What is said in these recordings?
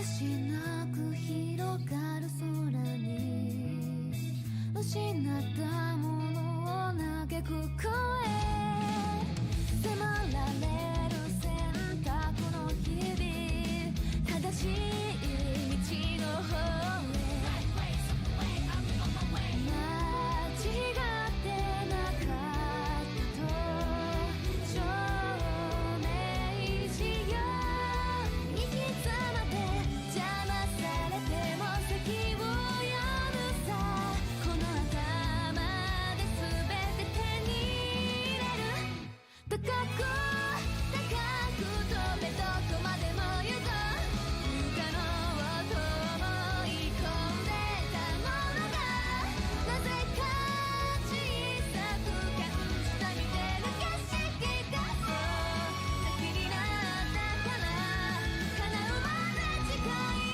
てしなく広がる空に失ったものを嘆く声、迫られる選択の日々、正しい道の方へ間違ってなかったと証明しよう。行き詰まって邪魔されても先を読むさ、この頭で全て手に入れる。高く高く飛べ、どこまでも行こう。不可能と思い込んでたものがなぜか小さく感じた見てる景色がそう先になったから叶うまで近い。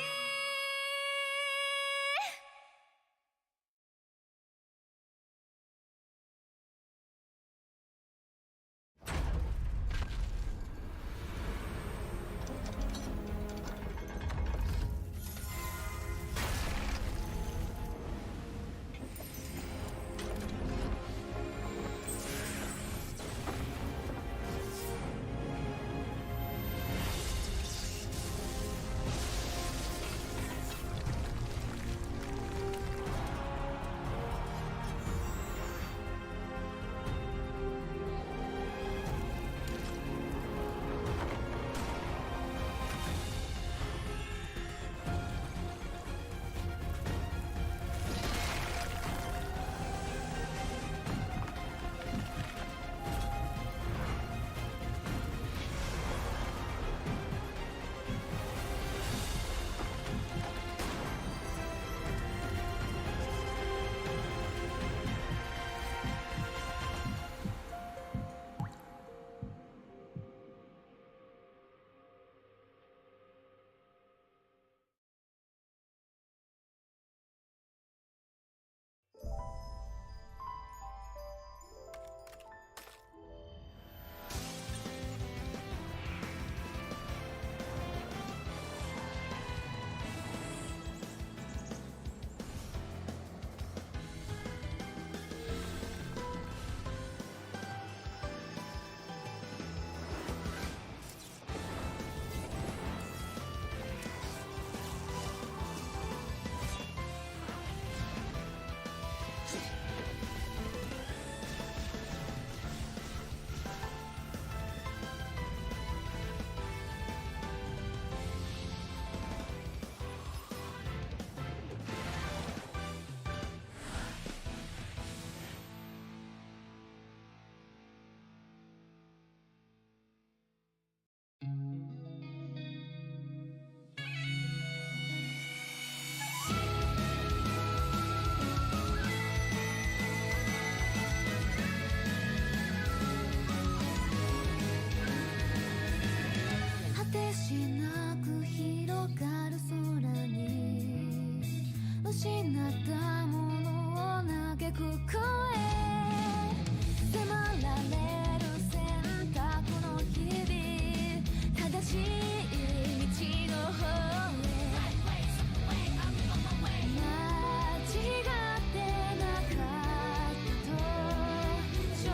果てしなく広がる空に失ったものを嘆く声、迫られる選択の日々、正しい道の方へ間違ってなかったと証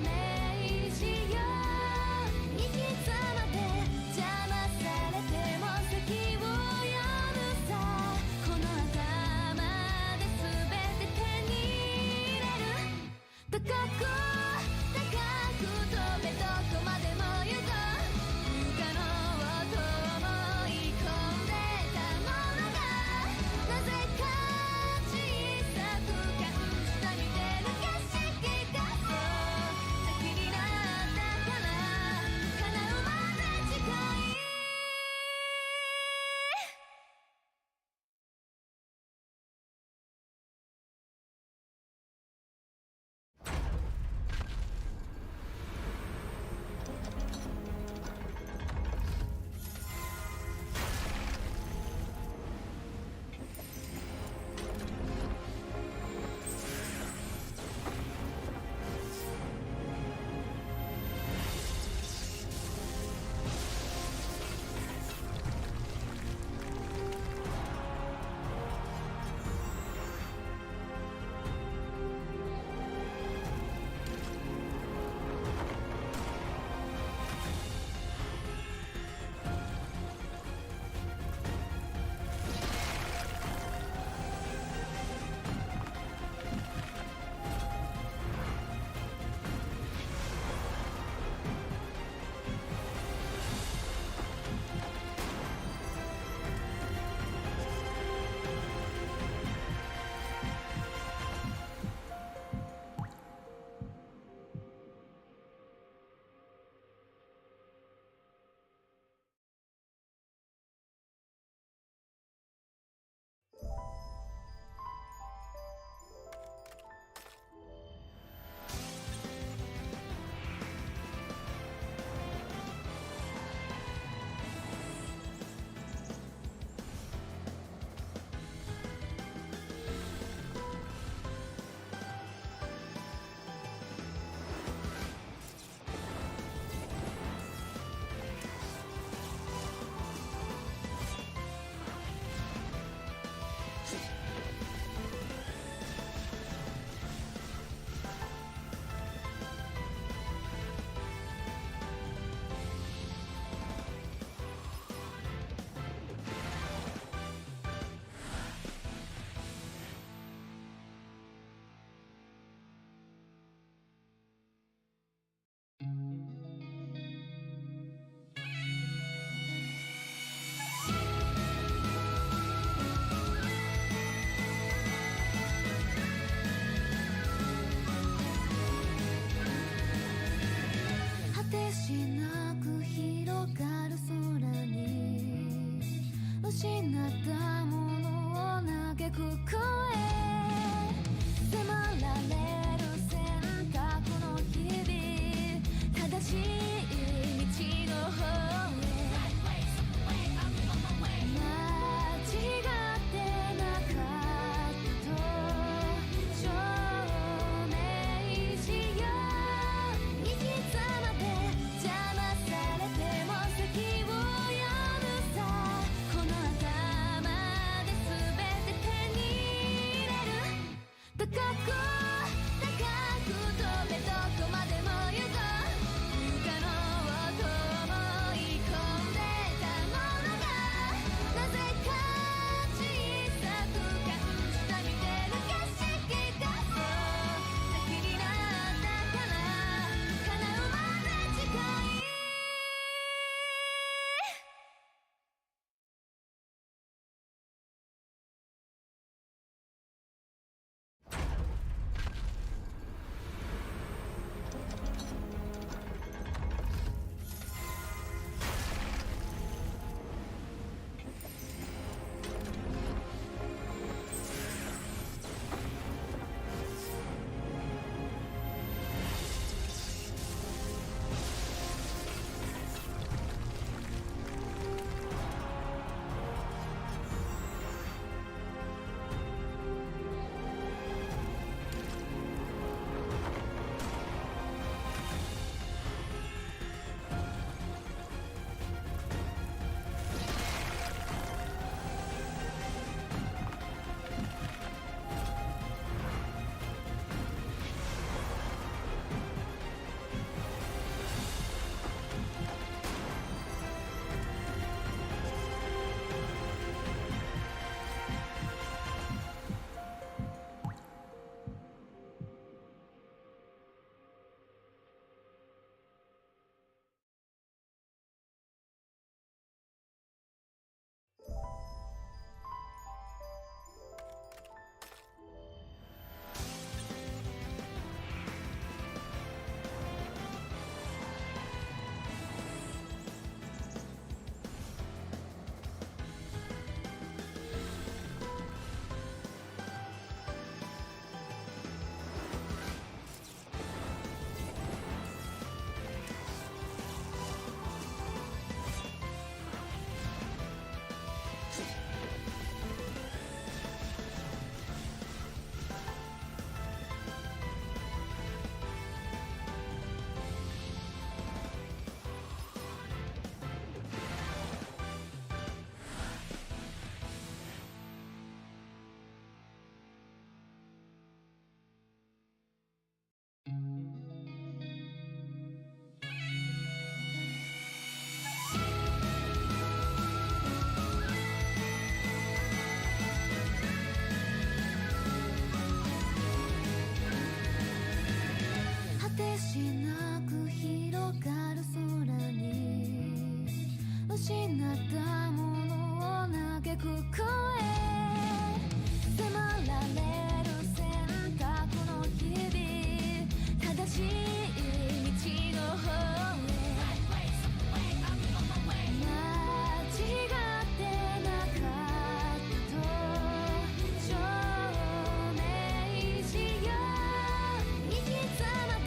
明しよう。行き詰まって邪魔されても先を読むさ、この頭で全て手に入れる。高く高く飛べ、どこまでも行こう。不可能と思いしなく広がる空に失ったものを嘆く声迫られる選択の日々正しい道の方へ間違ってなかったと証明しよう行き詰まって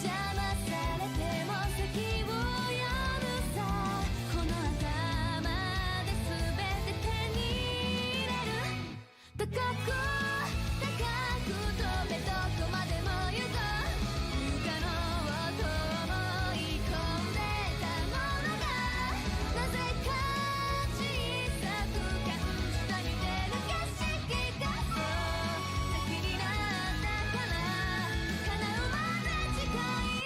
邪魔されても席を読むさこの頭で全て手に入れる高く高く飛べどこまでも行こう不可能と思い込んでたものがなぜか小さく感じた似てる景色がそう先になったから叶うまで近い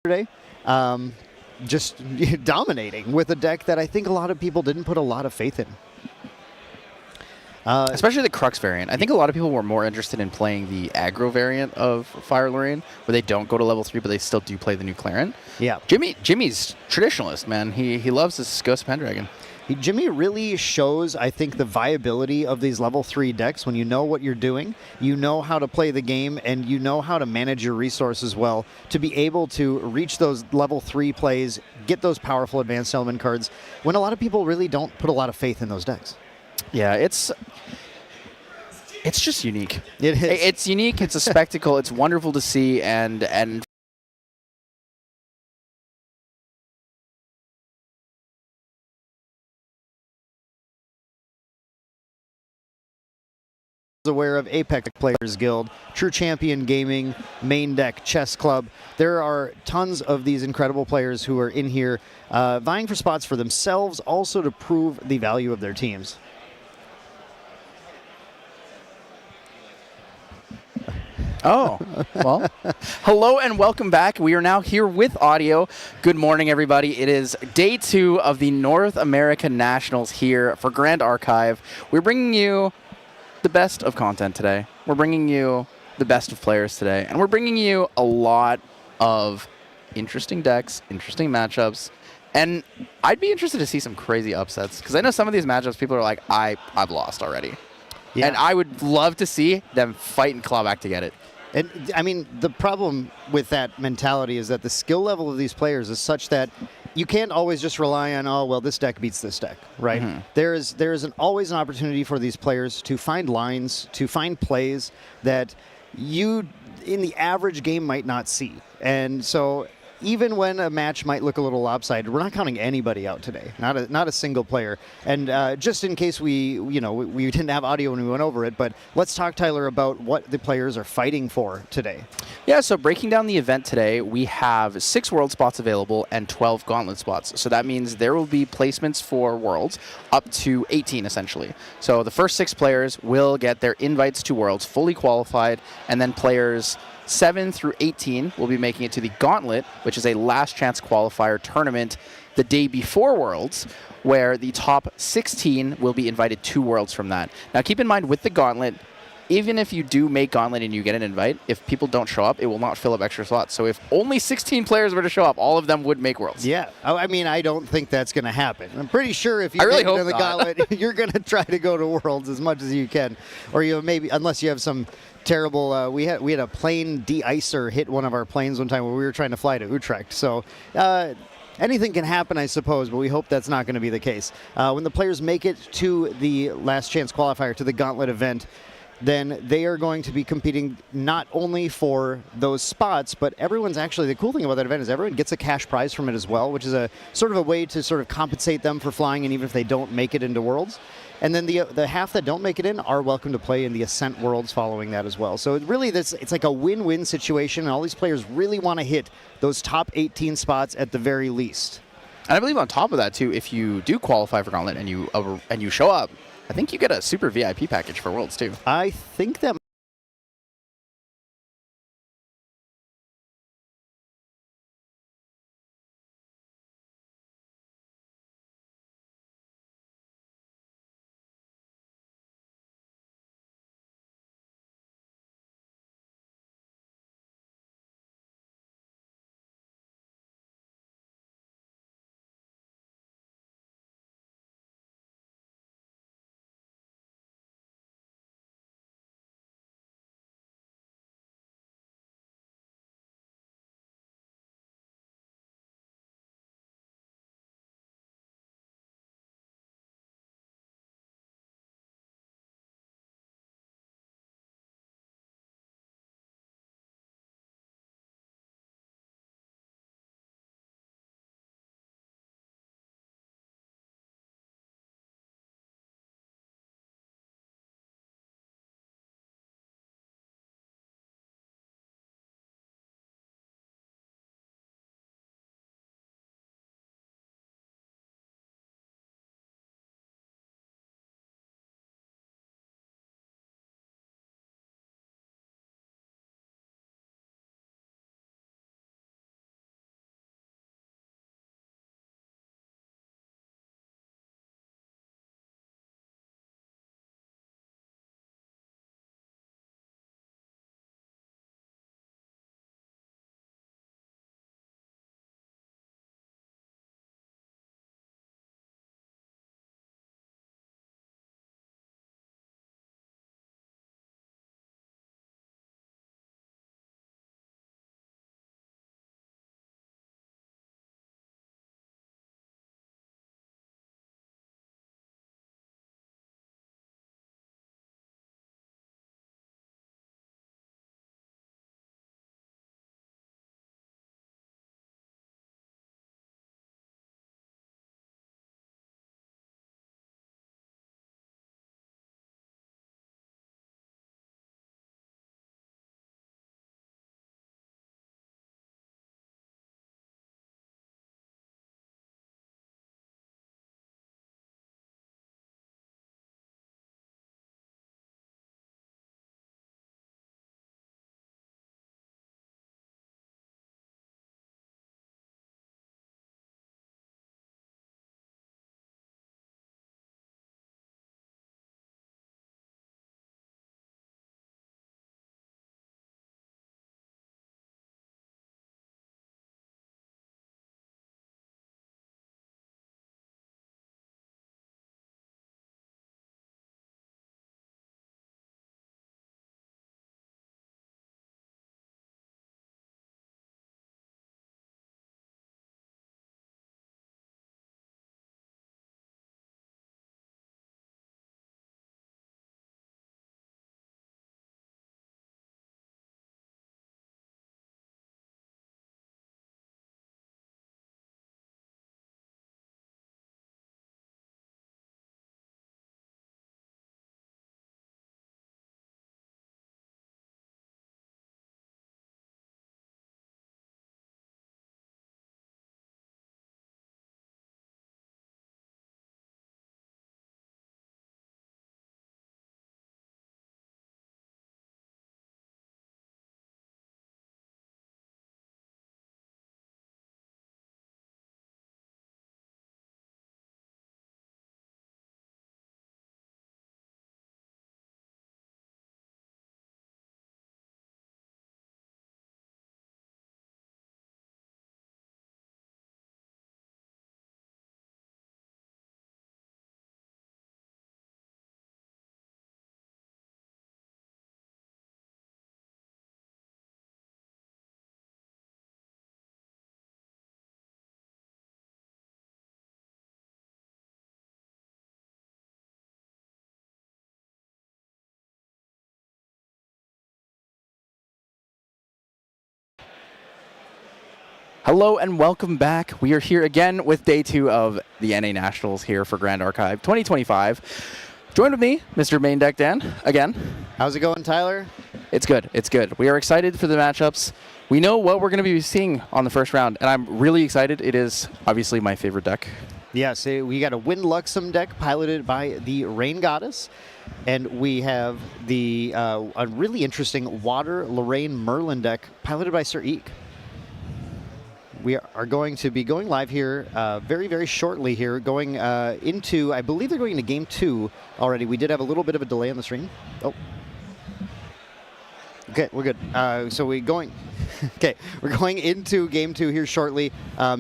Yesterday, just dominating with a deck that I think a lot of people didn't put a lot of faith in. Especially the Crux variant. I think a lot of people were more interested in playing the aggro variant of Fire Lorraine, where they don't go to level 3, but they still do play the new Clarent. Yeah. Jimmy's traditionalist, man. He loves his Ghost Pendragon. Jimmy really shows, I think, the viability of these level 3 decks when you know what you're doing, you know how to play the game, and you know how to manage your resources well to be able to reach those level 3 plays, get those powerful advanced element cards, when a lot of people really don't put a lot of faith in those decks. Yeah, it's just unique. It is. It's unique. It's a spectacle. It's wonderful to see, and aware of Apex Players Guild, True Champion Gaming, Main Deck Chess Club. There are tons of these incredible players who are in here vying for spots for themselves, also to prove the value of their teams. Oh, well, hello and welcome back. We are now here with audio. Good morning, everybody. It is day 2 of the North America Nationals here for Grand Archive. We're bringing you the best of content today. We're bringing you the best of players today. And we're bringing you a lot of interesting decks, interesting matchups. And I'd be interested to see some crazy upsets, because I know some of these matchups people are like, I've lost already. Yeah. And I would love to see them fight and claw back to get it. And I mean, the problem with that mentality is that the skill level of these players is such that you can't always just rely on, oh, well, this deck beats this deck, right? Mm-hmm. There is always an opportunity for these players to find lines, to find plays that you, in the average game, might not see. And so even when a match might look a little lopsided, we're not counting anybody out today, not a single player. And just in case we didn't have audio when we went over it, but let's talk, Tyler, about what the players are fighting for today. Yeah, so breaking down the event today, we have 6 World spots available and 12 Gauntlet spots. So that means there will be placements for Worlds up to 18, essentially. So the first 6 players will get their invites to Worlds fully qualified, and then players 7 through 18 will be making it to the Gauntlet, which is a last chance qualifier tournament the day before Worlds, where the top 16 will be invited to Worlds from that. Now keep in mind, with the Gauntlet, even if you do make Gauntlet and you get an invite, if people don't show up, it will not fill up extra slots. So if only 16 players were to show up, all of them would make Worlds. Yeah. I mean, I don't think that's going to happen. I'm pretty sure if you really make it to the Gauntlet, you're going to try to go to Worlds as much as you can. Or you maybe, unless you have some terrible, we had a plane de-icer hit one of our planes one time when we were trying to fly to Utrecht. So anything can happen, I suppose, but we hope that's not going to be the case. When the players make it to the last chance qualifier, to the Gauntlet event, then they are going to be competing not only for those spots, but everyone's actually, the cool thing about that event is everyone gets a cash prize from it as well, which is a sort of a way to sort of compensate them for flying, and even if they don't make it into Worlds. And then the half that don't make it in are welcome to play in the Ascent Worlds following that as well. So it's like a win-win situation, and all these players really want to hit those top 18 spots at the very least. And I believe on top of that, too, if you do qualify for Gauntlet and you show up, I think you get a super VIP package for Worlds, too. I think that Hello and welcome back. We are here again with day 2 of the NA Nationals here for Grand Archive 2025. Joined with me, Mr. Main Deck Dan, again. How's it going, Tyler? It's good. It's good. We are excited for the matchups. We know what we're going to be seeing on the first round, and I'm really excited. It is obviously my favorite deck. Yeah, so we got a Wind Luxem deck piloted by the Rain Goddess, and we have the a really interesting Water Lorraine Merlin deck piloted by Sir Eek. We are going to be going live here very, very shortly here, going into, I believe they're going into Game 2 already. We did have a little bit of a delay on the stream. Oh. Okay, we're good. So we're going into Game 2 here shortly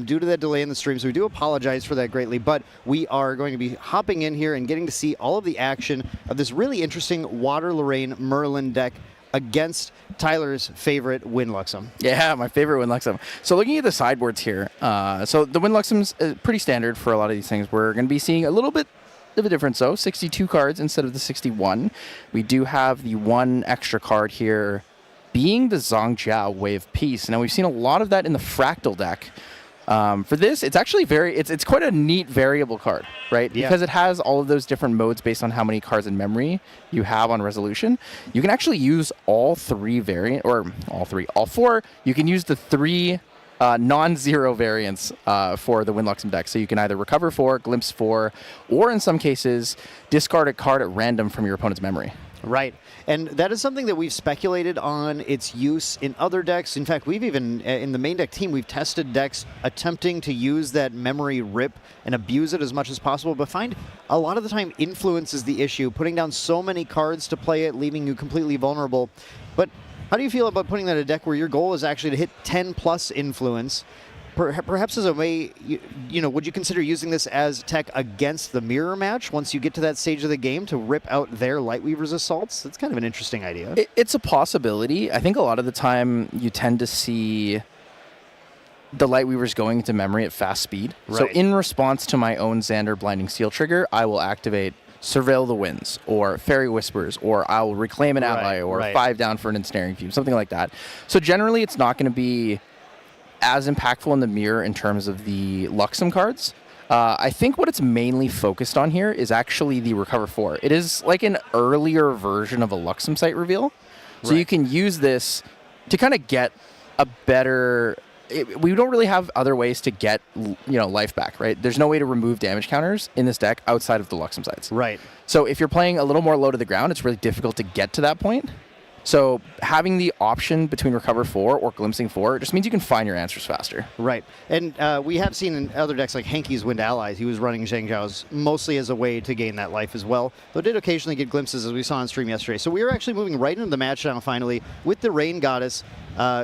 due to that delay in the stream, so we do apologize for that greatly, but we are going to be hopping in here and getting to see all of the action of this really interesting Water Lorraine Merlin deck against Tyler's favorite Wind Luxem. Yeah, my favorite Wind Luxem. So looking at the sideboards here, so the Wind Luxem's pretty standard for a lot of these things. We're going to be seeing a little bit of a difference though, 62 cards instead of the 61. We do have the one extra card here being the Zhangjiao Way of Peace. Now we've seen a lot of that in the Fractal deck. For this, it's actually it's quite a neat variable card, right? Yeah. Because it has all of those different modes based on how many cards in memory you have on resolution. You can actually use all four. You can use the 3 non-zero variants for the Wind Luxem deck. So you can either recover 4, glimpse 4, or in some cases, discard a card at random from your opponent's memory. Right. And that is something that we've speculated on its use in other decks. In fact, we've even, in the main deck team, we've tested decks attempting to use that memory rip and abuse it as much as possible, but find a lot of the time influence is the issue, putting down so many cards to play it, leaving you completely vulnerable. But how do you feel about putting that in a deck where your goal is actually to hit 10 plus influence? Perhaps as a way, you know, would you consider using this as tech against the mirror match once you get to that stage of the game to rip out their Lightweaver's assaults? That's kind of an interesting idea. It's a possibility. I think a lot of the time you tend to see the Lightweavers going into memory at fast speed. Right. So in response to my own Xander Blinding Steel trigger, I will activate Surveil the Winds, or Fairy Whispers, or I'll reclaim an ally, or 5 down for an Ensnaring Fume, something like that. So generally it's not going to be as impactful in the mirror in terms of the Luxem cards. I think what it's mainly focused on here is actually the Recover 4. It is like an earlier version of a Luxem site reveal. So you can use this to kind of get a better... we don't really have other ways to get life back, right? There's no way to remove damage counters in this deck outside of the Luxem sites. Right. So if you're playing a little more low to the ground, it's really difficult to get to that point. So having the option between Recover 4 or Glimpsing 4 just means you can find your answers faster. Right. And we have seen in other decks like Hanky's Wind Allies, he was running Zhangjiao's mostly as a way to gain that life as well, though did occasionally get glimpses as we saw on stream yesterday. So we are actually moving right into the match now finally with the Rain Goddess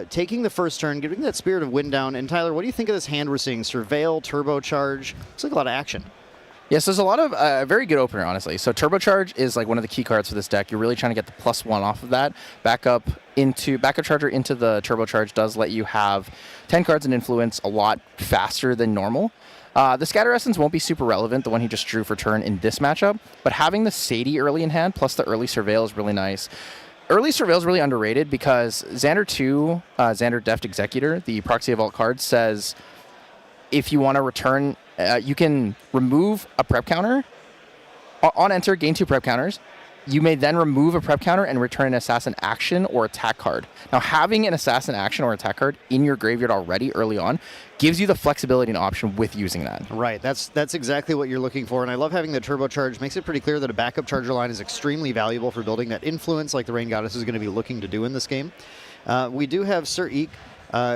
taking the first turn, getting that Spirit of Wind down. And Tyler, what do you think of this hand we're seeing? Surveil, Turbocharge, looks like a lot of action. Yes, there's a lot of very good opener, honestly. So Turbocharge is like one of the key cards for this deck. You're really trying to get the +1 off of that. Backup Charger into the Turbocharge does let you have 10 cards in influence a lot faster than normal. The Scatter Essence won't be super relevant, the one he just drew for turn in this matchup, but having the Sadie early in hand plus the early Surveil is really nice. Early Surveil is really underrated because Xander 2, Xander Deft Executor, the Proxy Vault card, says if you want to return... you can remove a prep counter. On enter, gain 2 prep counters. You may then remove a prep counter and return an assassin action or attack card. Now, having an assassin action or attack card in your graveyard already early on gives you the flexibility and option with using that. Right, that's exactly what you're looking for, and I love having the Turbocharge. Makes it pretty clear that a backup charger line is extremely valuable for building that influence like the Rain Goddess is going to be looking to do in this game. We do have Sir Eek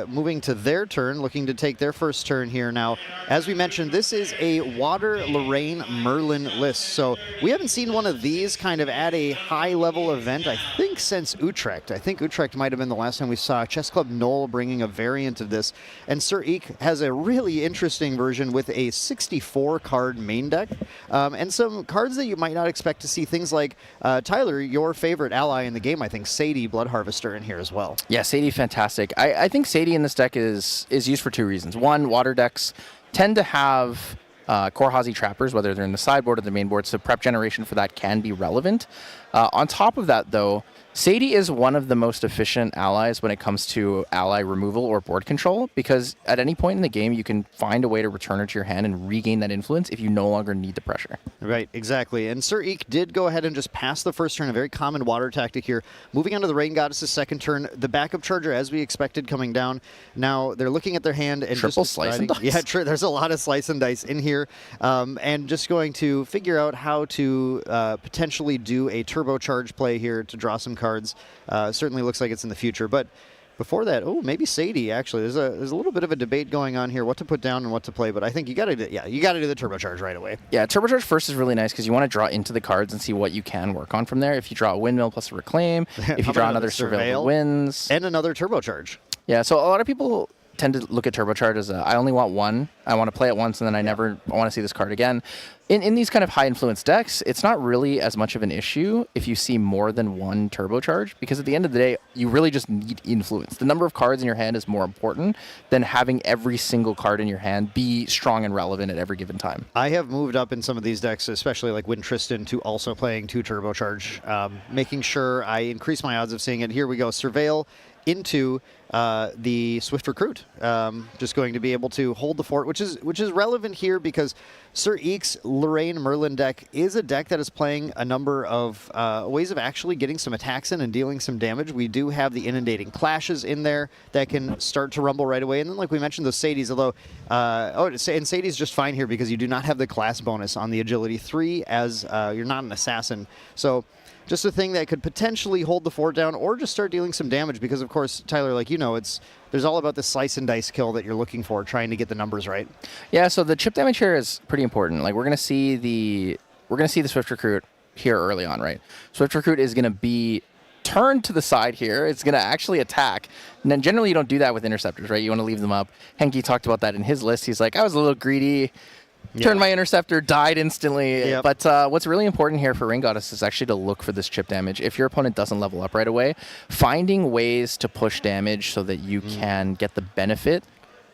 moving to their turn, looking to take their first turn here now. As we mentioned, this is a Water Lorraine Merlin list, so we haven't seen one of these kind of at a high-level event, I think, since Utrecht. I think Utrecht might have been the last time we saw Chess Club Knoll bringing a variant of this, and Sir Eek has a really interesting version with a 64-card main deck, and some cards that you might not expect to see, things like, Tyler, your favorite ally in the game, I think, Sadie Blood Harvester in here as well. Yeah, Sadie, fantastic. I think Sadie in this deck is used for 2 reasons. One, water decks tend to have Korhazi Trappers, whether they're in the sideboard or the main board, so prep generation for that can be relevant. On top of that, though, Sadie is one of the most efficient allies when it comes to ally removal or board control, because at any point in the game, you can find a way to return her to your hand and regain that influence if you no longer need the pressure. Right, exactly. And Sir Eek did go ahead and just pass the first turn, a very common water tactic here. Moving on to the Rain Goddess's second turn, the backup charger, as we expected, coming down. Now they're looking at their hand and Triple just slice and dice. Yeah, there's a lot of slice and dice in here. And just going to figure out how to potentially do a turbocharge play here to draw some cards. Certainly looks like it's in the future, but before that, maybe Sadie, actually. There's a little bit of a debate going on here, what to put down and what to play, but I think you got to do the turbocharge right away. Yeah, turbocharge first is really nice because you want to draw into the cards and see what you can work on from there. If you draw a windmill plus a reclaim, if you draw another surveil wins. And another turbocharge. Yeah, so a lot of people tend to look at turbocharge as I only want one. I want to play it once, and then I want to see this card again. In these kind of high influence decks, it's not really as much of an issue if you see more than one turbocharge, because at the end of the day, you really just need influence. The number of cards in your hand is more important than having every single card in your hand be strong and relevant at every given time. I have moved up in some of these decks, especially like Wind Tristan, to also playing 2 turbocharge, making sure I increase my odds of seeing it. Here we go, Surveil into the Swift Recruit. Just going to be able to hold the fort, which is relevant here because Sir Eek's Lorraine Merlin deck is a deck that is playing a number of ways of actually getting some attacks in and dealing some damage. We do have the Inundating Clashes in there that can start to rumble right away. And then, like we mentioned, those Sadies, although... and Sadie's just fine here because you do not have the class bonus on the Agility 3 as you're not an assassin. So... just a thing that could potentially hold the fort down or just start dealing some damage because, of course, Tyler, like there's all about the slice and dice kill that you're looking for, trying to get the numbers right. Yeah, so the chip damage here is pretty important. Like we're gonna see the Swift Recruit here early on, right? Swift Recruit is gonna be turned to the side here. It's gonna actually attack. And then generally you don't do that with interceptors, right? You want to leave them up. Henke talked about that in his list. He's like, I was a little greedy. Turned my interceptor, died instantly. Yep. But what's really important here for Rain Goddess is actually to look for this chip damage. If your opponent doesn't level up right away, finding ways to push damage so that you can get the benefit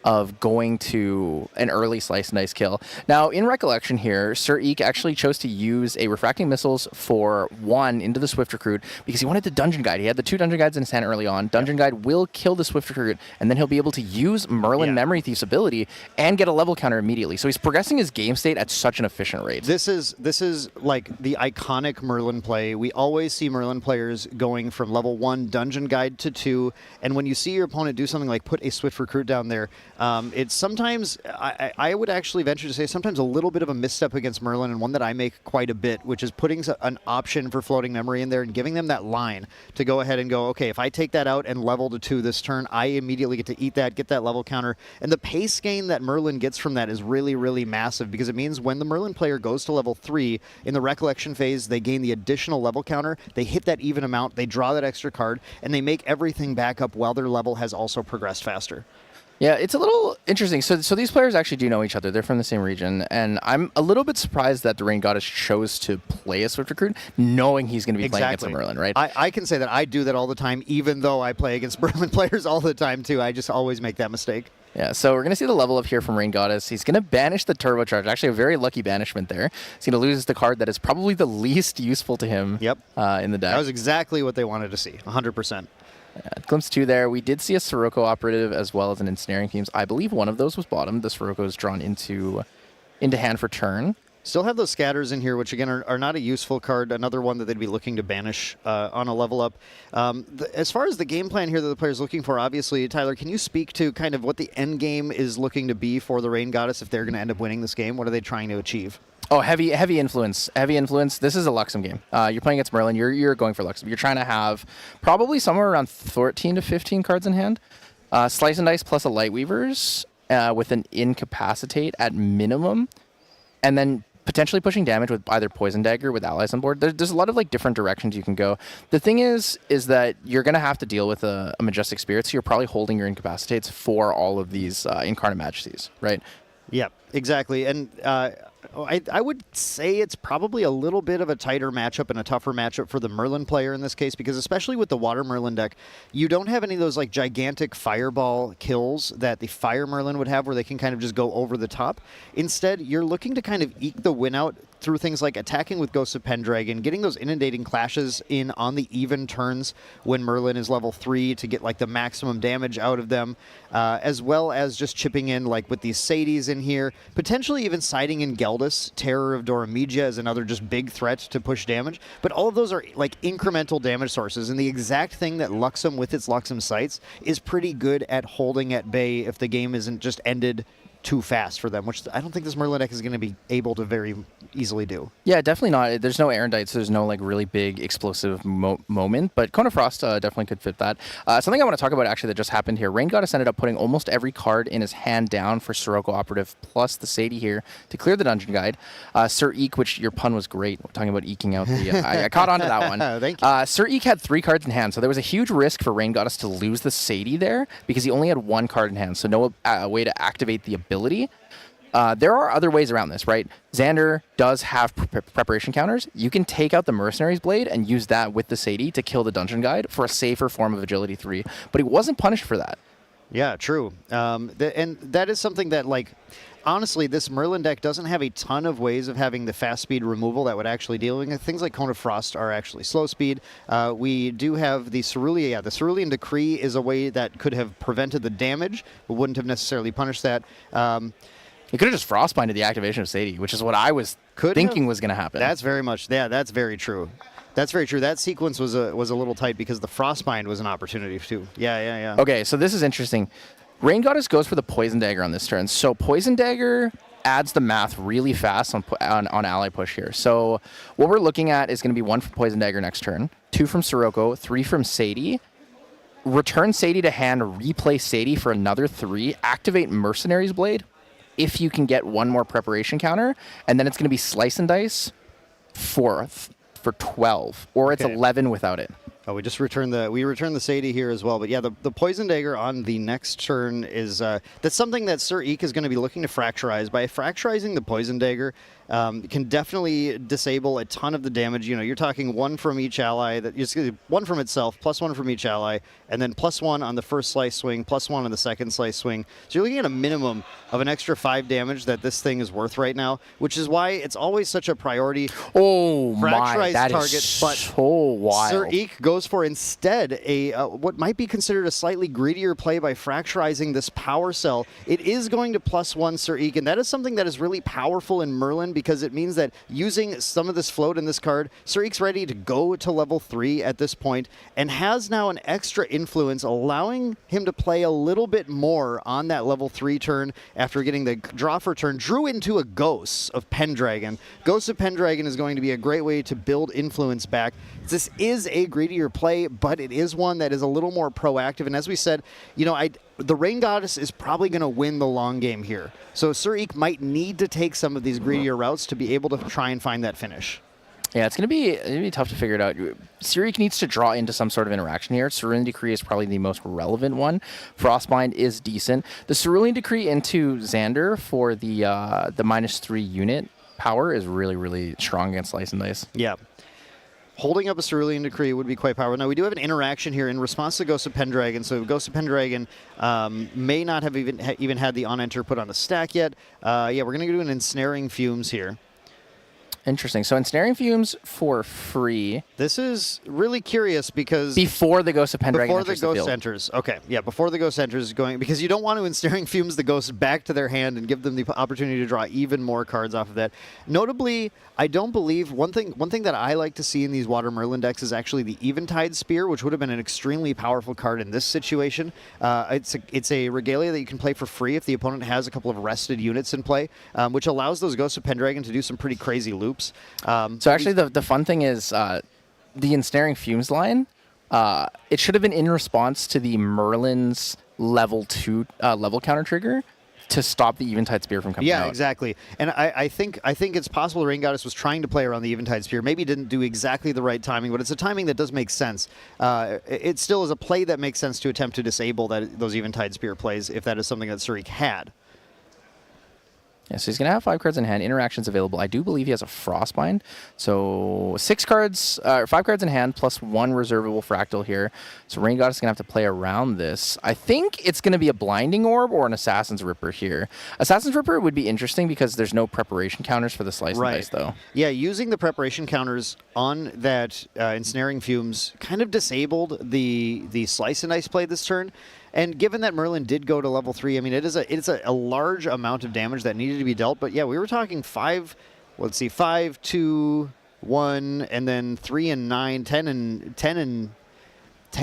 of going to an early slice and dice kill. Now, in recollection here, Sir Eek actually chose to use a Refracting Missiles for 1 into the Swift Recruit because he wanted the Dungeon Guide. He had the 2 Dungeon Guides in his hand early on. Dungeon Guide will kill the Swift Recruit, and then he'll be able to use Merlin Memory Thief's ability and get a level counter immediately. So he's progressing his game state at such an efficient rate. This is like the iconic Merlin play. We always see Merlin players going from level 1 Dungeon Guide to 2, and when you see your opponent do something like put a Swift Recruit down there, it's sometimes, I would actually venture to say, sometimes a little bit of a misstep against Merlin, and one that I make quite a bit, which is putting an option for floating memory in there and giving them that line to go ahead and go, okay, if I take that out and level to 2 this turn, I immediately get to eat that, get that level counter. And the pace gain that Merlin gets from that is really, really massive because it means when the Merlin player goes to level 3, in the Recollection phase, they gain the additional level counter, they hit that even amount, they draw that extra card, and they make everything back up while their level has also progressed faster. Yeah, it's a little interesting. So these players actually do know each other. They're from the same region, and I'm a little bit surprised that the Rain Goddess chose to play a Swift Recruit, knowing he's going to be playing against a Merlin, right? I can say that I do that all the time, even though I play against Merlin players all the time, too. I just always make that mistake. Yeah, so we're going to see the level up here from Rain Goddess. He's going to banish the Turbocharge. Actually, a very lucky banishment there. He's going to lose the card that is probably the least useful to him in the deck. That was exactly what they wanted to see, 100%. Glimpse 2 there. We did see a Sirocco operative as well as an Ensnaring Themes. I believe one of those was bottom. The Sirocco is drawn into hand for turn. Still have those Scatters in here, which again are not a useful card. Another one that they'd be looking to banish on a level up. As far as the game plan here that the player's looking for, obviously, Tyler, can you speak to kind of what the end game is looking to be for the Rain Goddess if they're going to end up winning this game? What are they trying to achieve? Oh, heavy influence. Heavy influence. This is a Luxem game. You're playing against Merlin. You're going for Luxem. You're trying to have probably somewhere around 14 to 15 cards in hand. Slice and Dice plus a Lightweavers with an Incapacitate at minimum. And then potentially pushing damage with either Poison Dagger with allies on board. There's a lot of like different directions you can go. The thing is that you're going to have to deal with a Majestic Spirit, so you're probably holding your Incapacitates for all of these Incarnate Majesties, right? Yeah, exactly. And I would say it's probably a little bit of a tighter matchup and a tougher matchup for the Merlin player in this case, because especially with the Water Merlin deck, you don't have any of those like gigantic fireball kills that the Fire Merlin would have where they can kind of just go over the top. Instead, you're looking to kind of eke the win out through things like attacking with Ghosts of Pendragon, getting those inundating clashes in on the even turns when Merlin is level 3 to get like the maximum damage out of them, as well as just chipping in like with these Sadies in here, potentially even siding in Geldus. Terror of Doromedia is another just big threat to push damage, but all of those are like incremental damage sources, and the exact thing that Luxem with its Luxem sights is pretty good at holding at bay if the game isn't just ended too fast for them, which I don't think this Merlin deck is going to be able to very easily do. Yeah, definitely not. There's no Erendite, so there's no like really big explosive moment, but Cone of Frost definitely could fit that. Something I want to talk about actually that just happened here. Rain Goddess ended up putting almost every card in his hand down for Sirocco Operative plus the Sadie here to clear the Dungeon Guide. Sir Eek, which your pun was great, talking about eking out the... I caught on to that one. Thank you. Sir Eek had 3 cards in hand, so there was a huge risk for Rain Goddess to lose the Sadie there because he only had 1 card in hand, so no way to activate the ability. There are other ways around this, right? Xander does have preparation counters. You can take out the Mercenary's Blade and use that with the Sadie to kill the Dungeon Guide for a safer form of Agility 3. But he wasn't punished for that. Yeah, true. And that is something that, like, honestly, this Merlin deck doesn't have a ton of ways of having the fast speed removal that would actually deal with it. Things like Cone of Frost are actually slow speed. We do have the Cerulean. Yeah, the Cerulean Decree is a way that could have prevented the damage, but wouldn't have necessarily punished that. He could have just frostbinded the activation of Sadie, which is what I was thinking was going to happen. That's very much, yeah, that's very true. That's very true. That sequence was a little tight because the Frostbind was an opportunity too. Yeah. Okay, so this is interesting. Rain Goddess goes for the Poison Dagger on this turn. So Poison Dagger adds the math really fast on ally push here. So what we're looking at is going to be 1 from Poison Dagger next turn, 2 from Sirocco, 3 from Sadie. Return Sadie to hand, replay Sadie for another 3, activate Mercenary's Blade if you can get 1 more preparation counter, and then it's going to be Slice and Dice for 12, or it's 11 without it. Oh, we return the Sadie here as well. But yeah, the Poison Dagger on the next turn is that's something that Sir Eek is going to be looking to fracturize. By fracturizing the Poison Dagger, can definitely disable a ton of the damage. You know, you're talking 1 from each ally, that it's 1 from itself, plus 1 from each ally, and then plus 1 on the first slice swing, plus 1 on the second slice swing. So you're looking at a minimum of an extra 5 damage that this thing is worth right now, which is why it's always such a priority. Oh my, that target, is but so wild. Sir Eek goes for instead a what might be considered a slightly greedier play by fracturizing this power cell. It is going to plus 1 Sir Eek, and that is something that is really powerful in Merlin because it means that using some of this float in this card, Sir Eek's ready to go to level 3 at this point and has now an extra influence, allowing him to play a little bit more on that level 3 turn after getting the draw for turn. Drew into a Ghost of Pendragon. Ghost of Pendragon is going to be a great way to build influence back. This is a greedier play, but it is one that is a little more proactive. And as we said, you know, the Rain Goddess is probably going to win the long game here. So Sir Eek might need to take some of these greedier routes to be able to try and find that finish. Yeah, it's going to be tough to figure it out. Sir Eek needs to draw into some sort of interaction here. Cerulean Decree is probably the most relevant one. Frostbind is decent. The Cerulean Decree into Xander for the -3 unit power is really, really strong against Slice and Dice. Yeah. Holding up a Cerulean Decree would be quite powerful. Now, we do have an interaction here in response to Ghost of Pendragon. So Ghost of Pendragon may not have even had the on-enter put on the stack yet. Yeah, we're going to do an Ensnaring Fumes here. Interesting. So Ensnaring Fumes for free. This is really curious because... Before the Ghost of Pendragon enters the field. Before the Ghost enters. Okay, yeah, before the Ghost enters going... Because you don't want to Ensnaring Fumes the Ghost back to their hand and give them the opportunity to draw even more cards off of that. Notably, I don't believe... One thing that I like to see in these Water Merlin decks is actually the Eventide Spear, which would have been an extremely powerful card in this situation. It's a Regalia that you can play for free if the opponent has a couple of rested units in play, which allows those Ghosts of Pendragon to do some pretty crazy loops. So actually, the fun thing is the Ensnaring Fumes line. It should have been in response to the Merlin's level 2 level counter trigger to stop the Eventide Spear from coming out. Yeah, exactly. And I think it's possible Rain Goddess was trying to play around the Eventide Spear. Maybe didn't do exactly the right timing, but it's a timing that does make sense. It still is a play that makes sense to attempt to disable those Eventide Spear plays if that is something that Sir Eek had. Yeah, so he's going to have 5 cards in hand. Interactions available. I do believe he has a Frostbind. So 5 cards in hand plus 1 reservable Fractal here. So Rain Goddess is going to have to play around this. I think it's going to be a Blinding Orb or an Assassin's Ripper here. Assassin's Ripper would be interesting because there's no preparation counters for the Slice and Dice, though. Yeah, using the preparation counters on that Ensnaring Fumes kind of disabled the Slice and Dice play this turn. And given that Merlin did go to level 3, I mean, it's a large amount of damage that needed to be dealt. But yeah, we were talking 5, 2, 1, and then 3 and 9, 10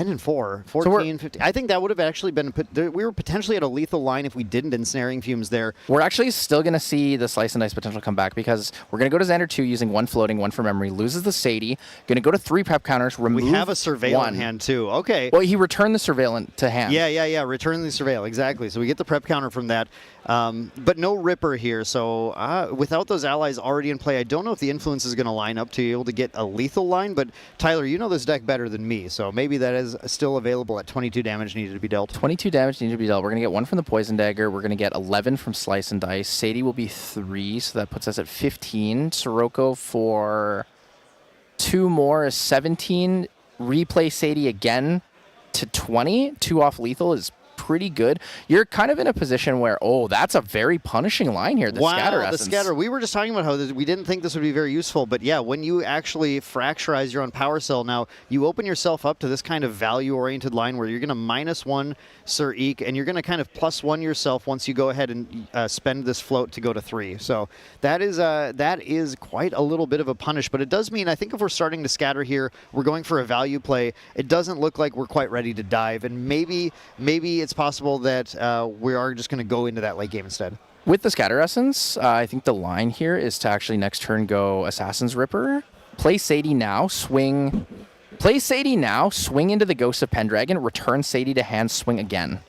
and 4, 14, 15. I think that would have actually been, we were potentially at a lethal line if we didn't Ensnaring Fumes there. We're actually still going to see the Slice and Dice potential come back because we're going to go to Xander 2 using 1 floating, 1 for memory, loses the Sadie, going to go to 3 prep counters, remove We have a Surveil 1. in hand too. Okay. Well, he returned the Surveillant to hand. Yeah. Return the Surveil, exactly. So we get the prep counter from that. But no Ripper here. So without those allies already in play, I don't know if the influence is going to line up to be able to get a lethal line. But Tyler, you know this deck better than me, so maybe that is still available at 22 damage needed to be dealt. 22 damage needed to be dealt. We're going to get 1 from the Poison Dagger. We're going to get 11 from Slice and Dice. Sadie will be 3, so that puts us at 15. Sirocco for 2 more is 17. Replay Sadie again to 20. 2 off lethal is pretty good. You're kind of in a position where, that's a very punishing line here. The Scatter Essence. The Scatter. We were just talking about how we didn't think this would be very useful, but yeah, when you actually fracturize your own Power Cell, now you open yourself up to this kind of value-oriented line where you're going to -1 Sir Eek, and you're going to kind of +1 yourself once you go ahead and spend this float to go to 3. So that is quite a little bit of a punish, but it does mean, I think if we're starting to scatter here, we're going for a value play. It doesn't look like we're quite ready to dive, and maybe it's possible that we are just going to go into that late game instead. With the Scatter Essence, I think the line here is to actually next turn go Assassin's Ripper, play Sadie now, swing into the Ghost of Pendragon, return Sadie to hand, swing again.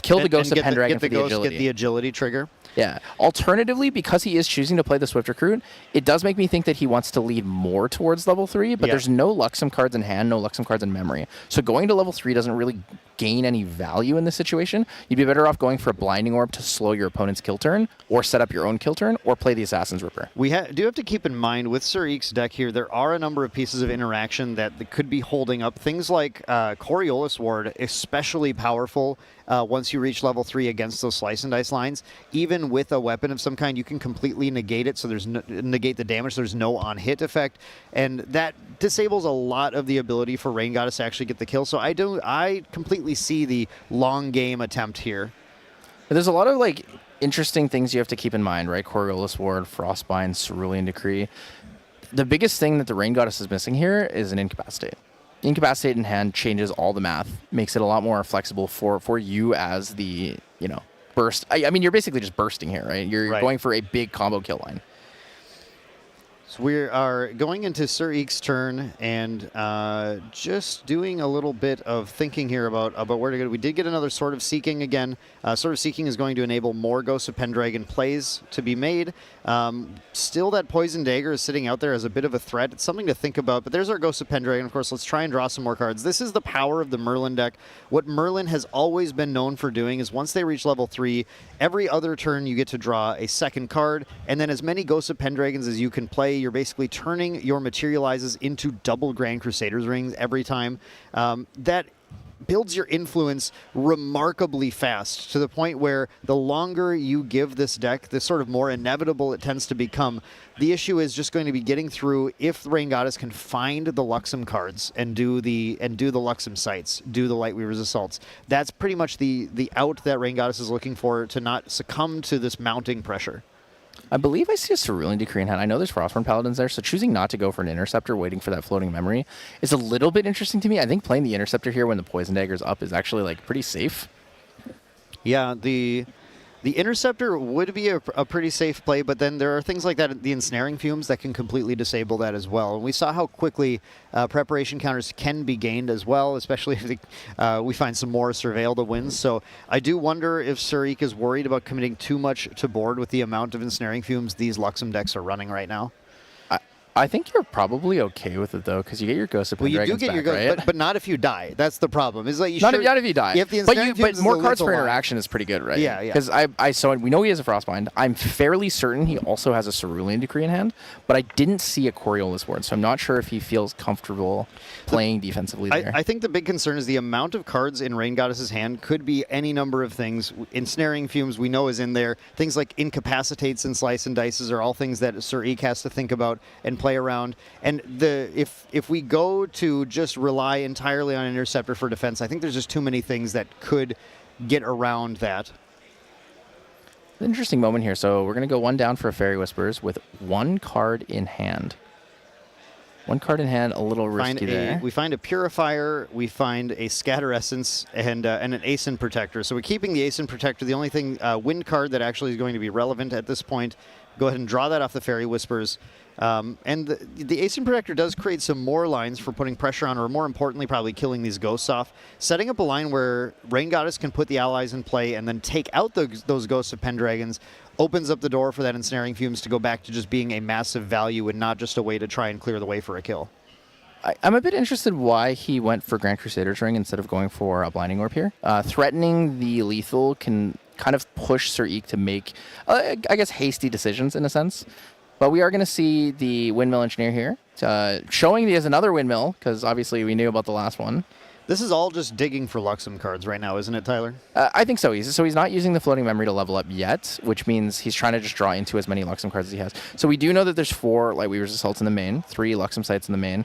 Kill the Ghost of Pendragon for the agility. Get the agility trigger. Yeah. Alternatively, because he is choosing to play the Swift Recruit, it does make me think that he wants to lead more towards level 3, but there's no Luxem cards in hand, no Luxem cards in memory. So going to level 3 doesn't really gain any value in this situation. You'd be better off going for a Blinding Orb to slow your opponent's kill turn, or set up your own kill turn, or play the Assassin's Ripper. We do have to keep in mind, with Sir Eek's deck here, there are a number of pieces of interaction that could be holding up. Things like Coriolis Ward, especially powerful once you reach level 3 against those Slice and Dice lines. Even with a weapon of some kind, you can completely negate it, so there's negate the damage. There's no on-hit effect, and that disables a lot of the ability for Rain Goddess to actually get the kill. So I completely see the long game attempt here. There's a lot of interesting things you have to keep in mind, right? Coriolis Ward, Frostbind, Cerulean Decree. The biggest thing that the Rain Goddess is missing here is an Incapacitate. Incapacitate in hand changes all the math, makes it a lot more flexible for you as the, burst. I mean, you're basically just bursting here, right? You're going for a big combo kill line. So we are going into Sir Eek's turn and just doing a little bit of thinking here about where to go. We did get another Sword of Seeking again. Sword of Seeking is going to enable more Ghost of Pendragon plays to be made. Still, that Poison Dagger is sitting out there as a bit of a threat. It's something to think about, but there's our Ghost of Pendragon. Of course, let's try and draw some more cards. This is the power of the Merlin deck. What Merlin has always been known for doing is once they reach level 3, every other turn you get to draw a second card, and then as many Ghosts of Pendragons as you can play. You're basically turning your Materializes into double Grand Crusaders rings every time. That builds your influence remarkably fast, to the point where the longer you give this deck, the sort of more inevitable it tends to become. The issue is just going to be getting through if Rain Goddess can find the Luxem cards and do the Luxem sites, do the Lightweaver's Assaults. That's pretty much the out that Rain Goddess is looking for to not succumb to this mounting pressure. I believe I see a Cerulean Decree in hand. I know there's Frostborn Paladins there, so choosing not to go for an Interceptor, waiting for that floating memory, is a little bit interesting to me. I think playing the Interceptor here when the Poison Dagger's up is actually pretty safe. Yeah, the Interceptor would be a pretty safe play, but then there are things like that, the Ensnaring Fumes, that can completely disable that as well. And we saw how quickly preparation counters can be gained as well, especially if we find some more Surveil to win. So I do wonder if Sir Eek is worried about committing too much to board with the amount of Ensnaring Fumes these Luxem decks are running right now. I think you're probably okay with it, though, because you get your Ghost of Well, you do Pendragon's get your back, ghost, right? but not if you die. That's the problem. Is like Not if you die. If the but Ensnaring Fumes is more the cards lethal per line. interaction is pretty good, right? Yeah, yeah. Because so we know he has a Frostbind. I'm fairly certain he also has a Cerulean Decree in hand, but I didn't see a Coriolis Ward, so I'm not sure if he feels comfortable playing defensively there. I think the big concern is the amount of cards in Rain Goddess's hand could be any number of things. Ensnaring Fumes we know is in there. Things like Incapacitates and Slice and Dices are all things that Sir Eek has to think about and play around. And if we go to just rely entirely on Interceptor for defense, I think there's just too many things that could get around that. Interesting moment here. So we're going to go 1 down for a Fairy Whispers with 1 card in hand. 1 card in hand, a little risky there. We find a Purifier, we find a Scatter Essence, and an Aeson Protector. So we're keeping the Aeson Protector. The only thing, wind card that actually is going to be relevant at this point. Go ahead and draw that off the Fairy Whispers. And the Aeson Protector does create some more lines for putting pressure on, or more importantly, probably killing these ghosts off. Setting up a line where Rain Goddess can put the allies in play and then take out those Ghosts of Pendragons opens up the door for that Ensnaring Fumes to go back to just being a massive value and not just a way to try and clear the way for a kill. I'm a bit interested why he went for Grand Crusader's Ring instead of going for a Blinding Orb here. Threatening the lethal can kind of push Sir Eek to make, I guess, hasty decisions in a sense. But we are going to see the Windmill Engineer here, showing he has another Windmill, because obviously we knew about the last one. This is all just digging for Luxem cards right now, isn't it, Tyler? I think so. He's not using the Floating Memory to level up yet, which means he's trying to just draw into as many Luxem cards as he has. So we do know that there's 4 Lightweaver's Assaults in the main, 3 Luxem Sites in the main.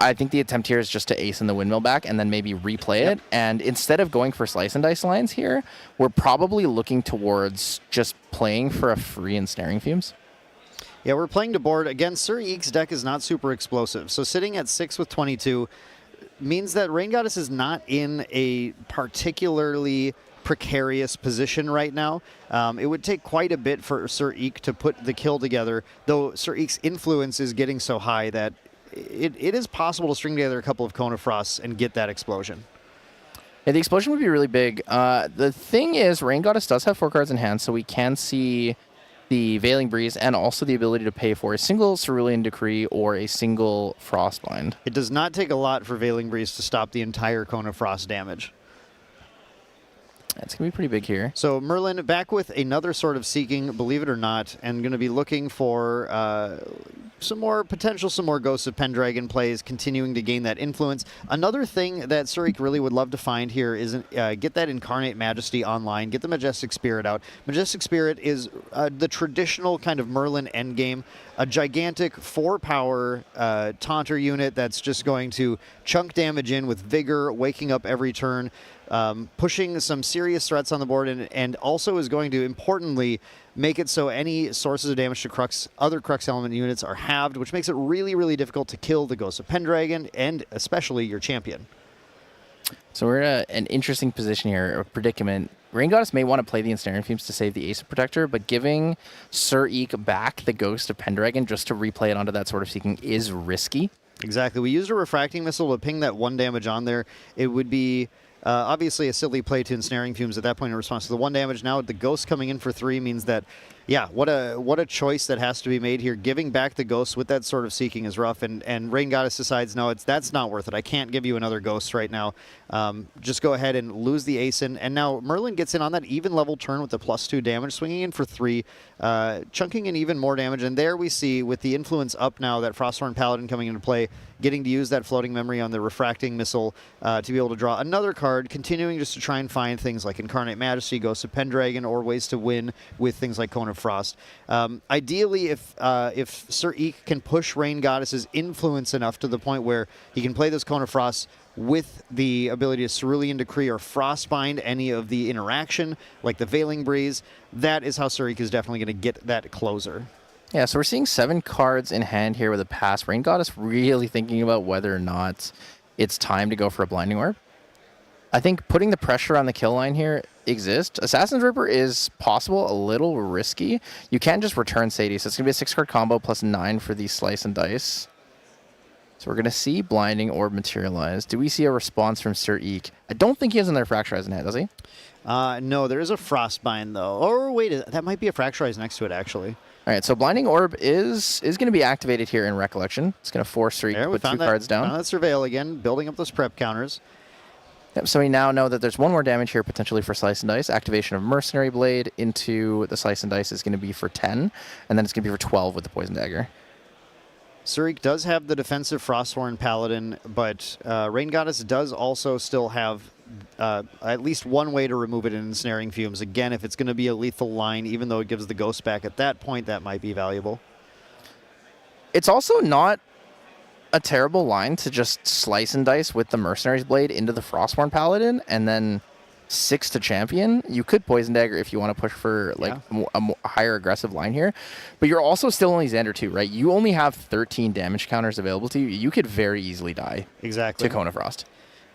I think the attempt here is just to ace in the Windmill back and then maybe replay it. And instead of going for Slice and Dice lines here, we're probably looking towards just playing for a free Ensnaring Fumes. Yeah, we're playing to board. Again, Sir Eek's deck is not super explosive. So sitting at 6 with 22 means that Rain Goddess is not in a particularly precarious position right now. It would take quite a bit for Sir Eek to put the kill together, though Sir Eek's influence is getting so high that it is possible to string together a couple of Cone of Frosts and get that explosion. Yeah, the explosion would be really big. The thing is, Rain Goddess does have 4 cards in hand, so we can see the Veiling Breeze and also the ability to pay for a single Cerulean Decree or a single Frostbind. It does not take a lot for Veiling Breeze to stop the entire Cone of Frost damage. That's going to be pretty big here. So Merlin back with another sort of Seeking, believe it or not, and going to be looking for some more Ghosts of Pendragon plays, continuing to gain that influence. Another thing that Sir Eek really would love to find here is get that Incarnate Majesty online, get the Majestic Spirit out. Majestic Spirit is the traditional kind of Merlin endgame, a gigantic 4-power taunter unit that's just going to chunk damage in with vigor, waking up every turn, pushing some serious threats on the board, and also is going to, importantly, make it so any sources of damage to other Crux element units are halved, which makes it really, really difficult to kill the Ghost of Pendragon and especially your champion. So we're in an interesting position here, a predicament. Rain Goddess may want to play the Ensnaring Fumes to save the Ace Protector, but giving Sir Eek back the Ghost of Pendragon just to replay it onto that sort of Seeking is risky. Exactly. We used a Refracting Missile to ping that 1 damage on there. It would be obviously a silly play to Ensnaring Fumes at that point in response to the 1 damage. Now the Ghost coming in for 3 means that, yeah, what a choice that has to be made here. Giving back the Ghost with that sort of Seeking is rough, and Rain Goddess decides, no, that's not worth it. I can't give you another Ghost right now. Just go ahead and lose the Aeson. And now Merlin gets in on that even level turn with the +2 damage, swinging in for 3, chunking in even more damage. And there we see, with the influence up now, that Frosthorn Paladin coming into play, getting to use that Floating Memory on the Refracting Missile to be able to draw another card, continuing just to try and find things like Incarnate Majesty, Ghost of Pendragon, or ways to win with things like Cone of Frost. Ideally, if Sir Eek can push Rain Goddess's influence enough to the point where he can play this Cone of Frost with the ability to Cerulean Decree or Frostbind any of the interaction, like the Veiling Breeze, that is how Sir Eek is definitely going to get that closer. Yeah, so we're seeing 7 cards in hand here with a pass. Rain Goddess really thinking about whether or not it's time to go for a Blinding Orb. I think putting the pressure on the kill line here exists. Assassin's Ripper is possible, a little risky. You can't just return Sadie, so it's going to be a 6-card combo plus 9 for the Slice and Dice. So we're going to see Blinding Orb materialize. Do we see a response from Sir Eek? I don't think he has another Fracturize in hand, does he? No, there is a Frostbind, though. Or wait, that might be a Fracturize next to it, actually. All right, so Blinding Orb is going to be activated here in Recollection. It's going to force Sir Eek to put 2 cards down. Found that Surveil again, building up those prep counters. Yep, so we now know that there's 1 more damage here potentially for Slice and Dice. Activation of Mercenary Blade into the Slice and Dice is going to be for 10, and then it's going to be for 12 with the Poison Dagger. Sir Eek does have the defensive Frosthorn Paladin, but Rain Goddess does also still have at least one way to remove it in Ensnaring Fumes. Again, if it's going to be a lethal line, even though it gives the Ghost back at that point, that might be valuable. It's also not a terrible line to just Slice and Dice with the Mercenary's Blade into the Frostborn Paladin and then 6 to champion. You could Poison Dagger if you want to push for like a higher aggressive line here, but you're also still only Xander 2, right? You only have 13 damage counters available to you. You could very easily die to Cone of Frost.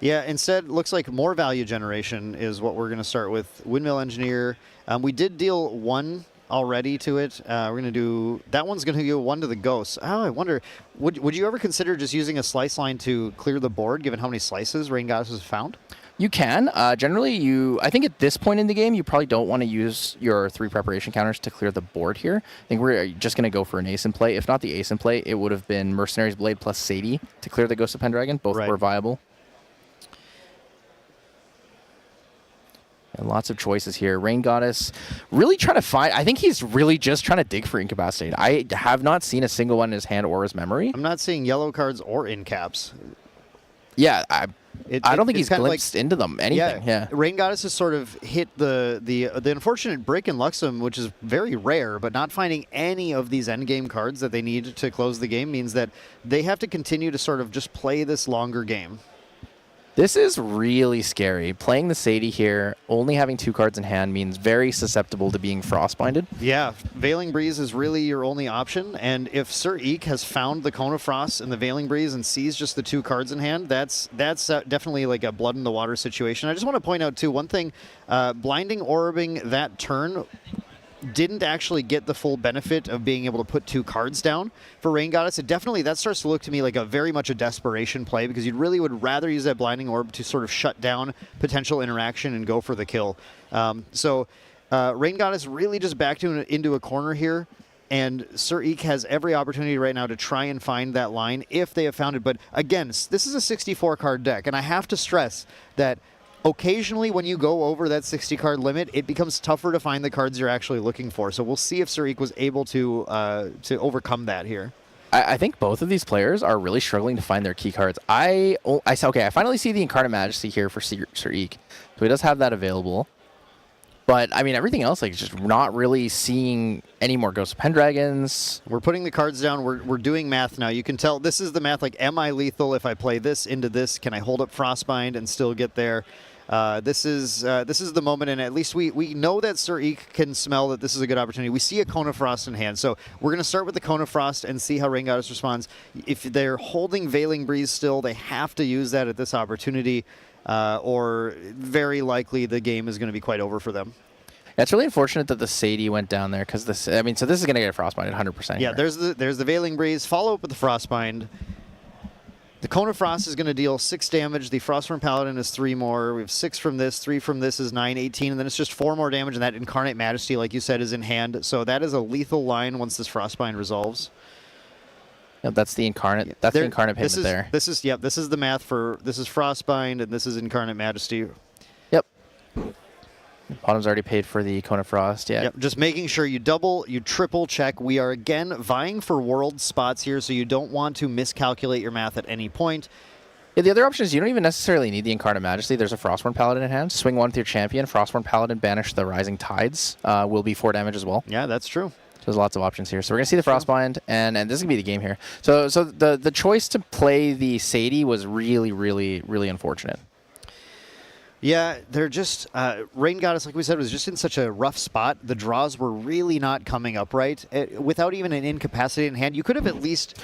Yeah, instead, looks like more value generation is what we're going to start with. Windmill Engineer. We did deal 1 already to it. We're going to do... That one's going to go 1 to the Ghost. Oh, I wonder, would you ever consider just using a slice line to clear the board, given how many slices Rain Goddess has found? You can. Generally, I think at this point in the game, you probably don't want to use your 3 preparation counters to clear the board here. I think we're just going to go for an ace in play. If not the ace in play, it would have been Mercenary's Blade plus Sadie to clear the Ghost of Pendragon. Both were viable. And lots of choices here. Rain Goddess really trying to find... I think he's really just trying to dig for Incapacitate. I have not seen a single one in his hand or his memory. I'm not seeing yellow cards or incaps. Yeah, I don't think he's glimpsed into them, anything. Yeah. Rain Goddess has sort of hit the unfortunate break in Luxem, which is very rare, but not finding any of these endgame cards that they need to close the game means that they have to continue to sort of just play this longer game. This is really scary. Playing the Sadie here, only having 2 cards in hand means very susceptible to being Frostbinded. Yeah, Veiling Breeze is really your only option, and if Sir Eek has found the Cone of Frost and the Veiling Breeze and sees just the 2 cards in hand, that's definitely like a blood in the water situation. I just want to point out, too, one thing. Blinding Orbing that turn didn't actually get the full benefit of being able to put 2 cards down for Rain Goddess. That starts to look to me like very much a desperation play, because you really would rather use that Blinding Orb to sort of shut down potential interaction and go for the kill. So Rain Goddess really just backed into a corner here, and Sir Eek has every opportunity right now to try and find that line if they have found it. But again, this is a 64-card deck, and I have to stress that occasionally, when you go over that 60-card limit, it becomes tougher to find the cards you're actually looking for. So we'll see if Sir Eek was able to overcome that here. I think both of these players are really struggling to find their key cards. I finally see the Incarnate Majesty here for Sir Eek. So he does have that available. But, I mean, everything else, like, just not really seeing any more Ghosts of Pendragons. We're putting the cards down. We're doing math now. You can tell this is the math. Like, am I lethal if I play this into this? Can I hold up Frostbind and still get there? This is the moment, and at least we know that Sir Eek can smell that this is a good opportunity. We see a Cone of Frost in hand, so we're going to start with the Cone of Frost and see how Rain Goddess responds. If they're holding Veiling Breeze still, they have to use that at this opportunity, or very likely the game is going to be quite over for them. Yeah, it's really unfortunate that the Sadie went down there, because this. I mean, so this is going to get a Frostbind 100%. Yeah, there's the Veiling Breeze. Follow up with the Frostbind. The Cone of Frost is going to deal 6 damage. The Frostborn Paladin is 3 more. We have 6 from this. 3 from this is 9, 18. And then it's just 4 more damage. And that Incarnate Majesty, like you said, is in hand. So that is a lethal line once this Frostbind resolves. Yep, that's the Incarnate. That's the Incarnate payment there. This is the math for... This is Frostbind, and this is Incarnate Majesty. Yep. Bottom's already paid for the Cone of Frost, yeah. Yep, just making sure you double, you triple check. We are, again, vying for world spots here, so you don't want to miscalculate your math at any point. Yeah, the other option is you don't even necessarily need the Incarnate Majesty. There's a Frostborn Paladin in hand. Swing 1 with your champion. Frostborn Paladin, banish the Rising Tides. Will be 4 damage as well. Yeah, that's true. There's lots of options here. So we're going to see the Frostbind, and this is going to be the game here. So the choice to play the Sadie was really, really, really unfortunate. Yeah, they're just... Rain Goddess, like we said, was just in such a rough spot. The draws were really not coming up right. Without even an Incapacitate in hand, you could have at least...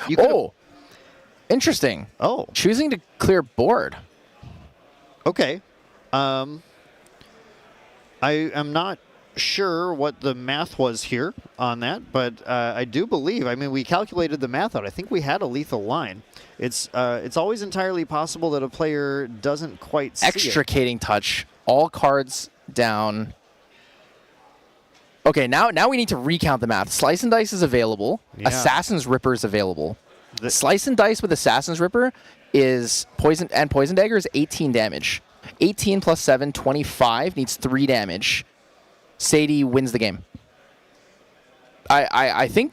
Interesting. Oh. Choosing to clear board. Okay. I am not sure what the math was here on that, but I do believe, I mean, we calculated the math out. I think we had a lethal line. It's always entirely possible that a player doesn't quite see Extricating touch. All cards down. Okay, now we need to recount the math. Slice and Dice is available. Yeah. Assassin's Ripper is available. Slice and Dice with Assassin's Ripper is Poison Dagger is 18 damage. 18 plus 7, 25, needs 3 damage. Sadie wins the game. I think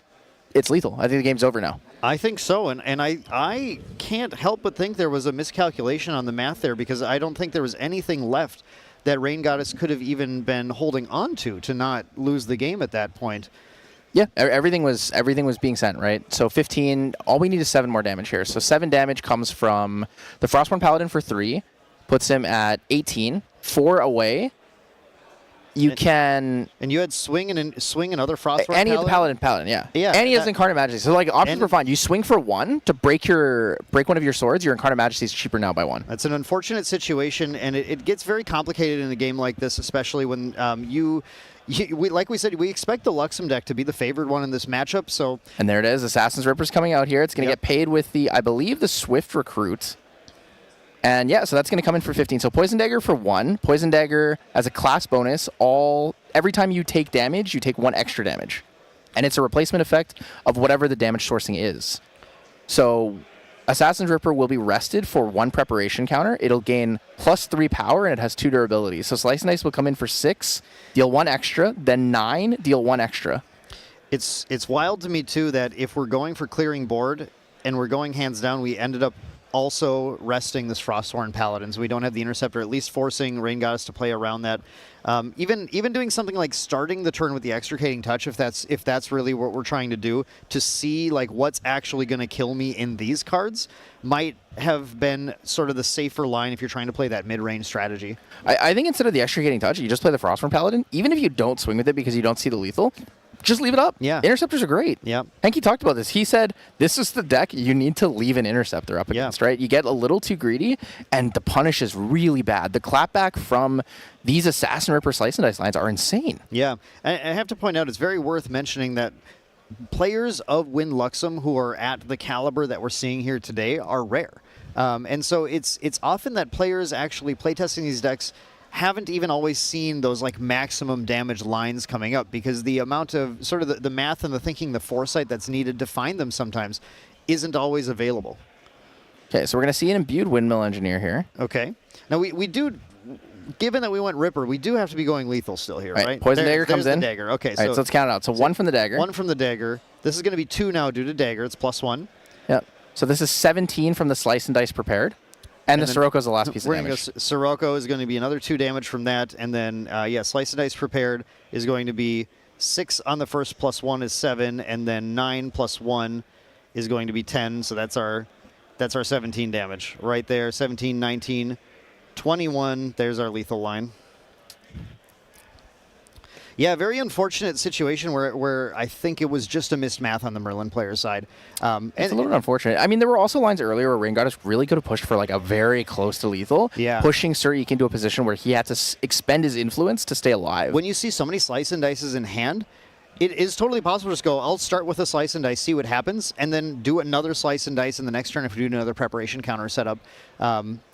it's lethal. I think the game's over now. I think so, and I can't help but think there was a miscalculation on the math there, because I don't think there was anything left that Rain Goddess could have even been holding on to not lose the game at that point. Yeah, everything was being sent, right? So 15, all we need is 7 more damage here. So 7 damage comes from the Frostborn Paladin for 3, puts him at 18, 4 away. You can... And you had swing and other Frostborn Any of the Paladin, yeah. Yeah. And he has Incarnate Majesty. So like options were fine. You swing for 1 to break one of your swords, your Incarnate Majesty is cheaper now by 1. That's an unfortunate situation, and it gets very complicated in a game like this, especially when like we said, we expect the Luxem deck to be the favored one in this matchup. So and there it is. Assassin's Ripper's coming out here. It's going to get paid with I believe, the Swift Recruit. And yeah, so that's going to come in for 15. So Poison Dagger for 1. Poison Dagger as a class bonus. Every time you take damage, you take 1 extra damage. And it's a replacement effect of whatever the damage sourcing is. So Assassin's Ripper will be rested for 1 preparation counter. It'll gain +3 power, and it has 2 durability. So Slice and Dice will come in for 6, deal 1 extra, then 9, deal 1 extra. It's wild to me, too, that if we're going for clearing board and we're going hands down, we ended up also resting this Frostborn Paladin, so we don't have the Interceptor, at least forcing Rain Goddess to play around that. Even doing something like starting the turn with the Extricating Touch, if that's really what we're trying to do, to see like what's actually going to kill me in these cards, might have been sort of the safer line if you're trying to play that mid-range strategy. I think instead of the Extricating Touch, you just play the Frostborn Paladin. Even if you don't swing with it because you don't see the lethal, just leave it up. Yeah. Interceptors are great. Yeah. Henke talked about this. He said, this is the deck you need to leave an Interceptor up against, right? You get a little too greedy, and the punish is really bad. The clapback from these Assassin Ripper Slice and Dice lines are insane. Yeah. I have to point out, it's very worth mentioning that players of Win Luxem who are at the caliber that we're seeing here today are rare. And so it's often that players actually playtesting these decks haven't even always seen those like maximum damage lines coming up, because the amount of sort of the math and the thinking, the foresight that's needed to find them sometimes isn't always available. Okay, so we're going to see an imbued Windmill Engineer here. Okay. Now we do, given that we went Ripper, we do have to be going lethal still here, right? Poison Dagger comes in. The dagger. Okay, All right, so let's count it out. So 1 from the Dagger. 1 from the Dagger. This is going to be 2 now due to Dagger. It's +1. Yep. So this is 17 from the Slice and Dice prepared. And the Sirocco's the last piece of damage. Sirocco is going to be another 2 damage from that. And then, Slice and Dice prepared is going to be 6 on the first, +1 is 7. And then 9 + 1 is going to be 10. So that's our 17 damage right there. 17, 19, 21. There's our lethal line. Yeah, very unfortunate situation where I think it was just a missed math on the Merlin player's side. It's a little bit unfortunate. I mean, there were also lines earlier where Rain Goddess really could have pushed for like a very close to lethal. Yeah. Pushing Surik into a position where he had to expend his influence to stay alive. When you see so many Slice and Dices in hand, it is totally possible to just go, I'll start with a Slice and Dice, see what happens, and then do another Slice and Dice in the next turn if we do another preparation counter setup.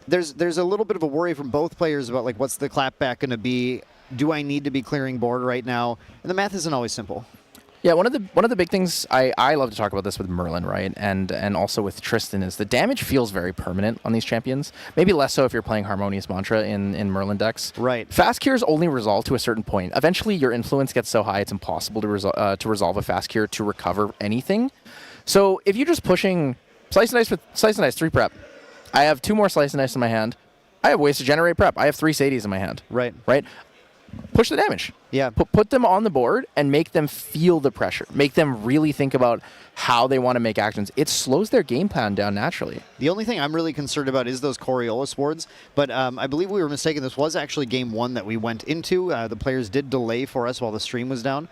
There's a little bit of a worry from both players about like what's the clapback going to be. Do I need to be clearing board right now? And the math isn't always simple. Yeah, one of the big things I love to talk about this with Merlin, right, and also with Tristan, is the damage feels very permanent on these champions. Maybe less so if you're playing Harmonious Mantra in Merlin decks. Right. Fast cures only resolve to a certain point. Eventually, your influence gets so high it's impossible to resolve a fast cure to recover anything. So if you're just pushing Slice and Dice with Slice and Dice 3 prep, I have 2 more Slice and Dice in my hand. I have ways to generate prep. I have 3 Sadies in my hand. Right. Right. Push the damage. Yeah. Put them on the board and make them feel the pressure. Make them really think about how they want to make actions. It slows their game plan down naturally. The only thing I'm really concerned about is those Coriolis wards, but I believe we were mistaken. This was actually game 1 that we went into. The players did delay for us while the stream was down.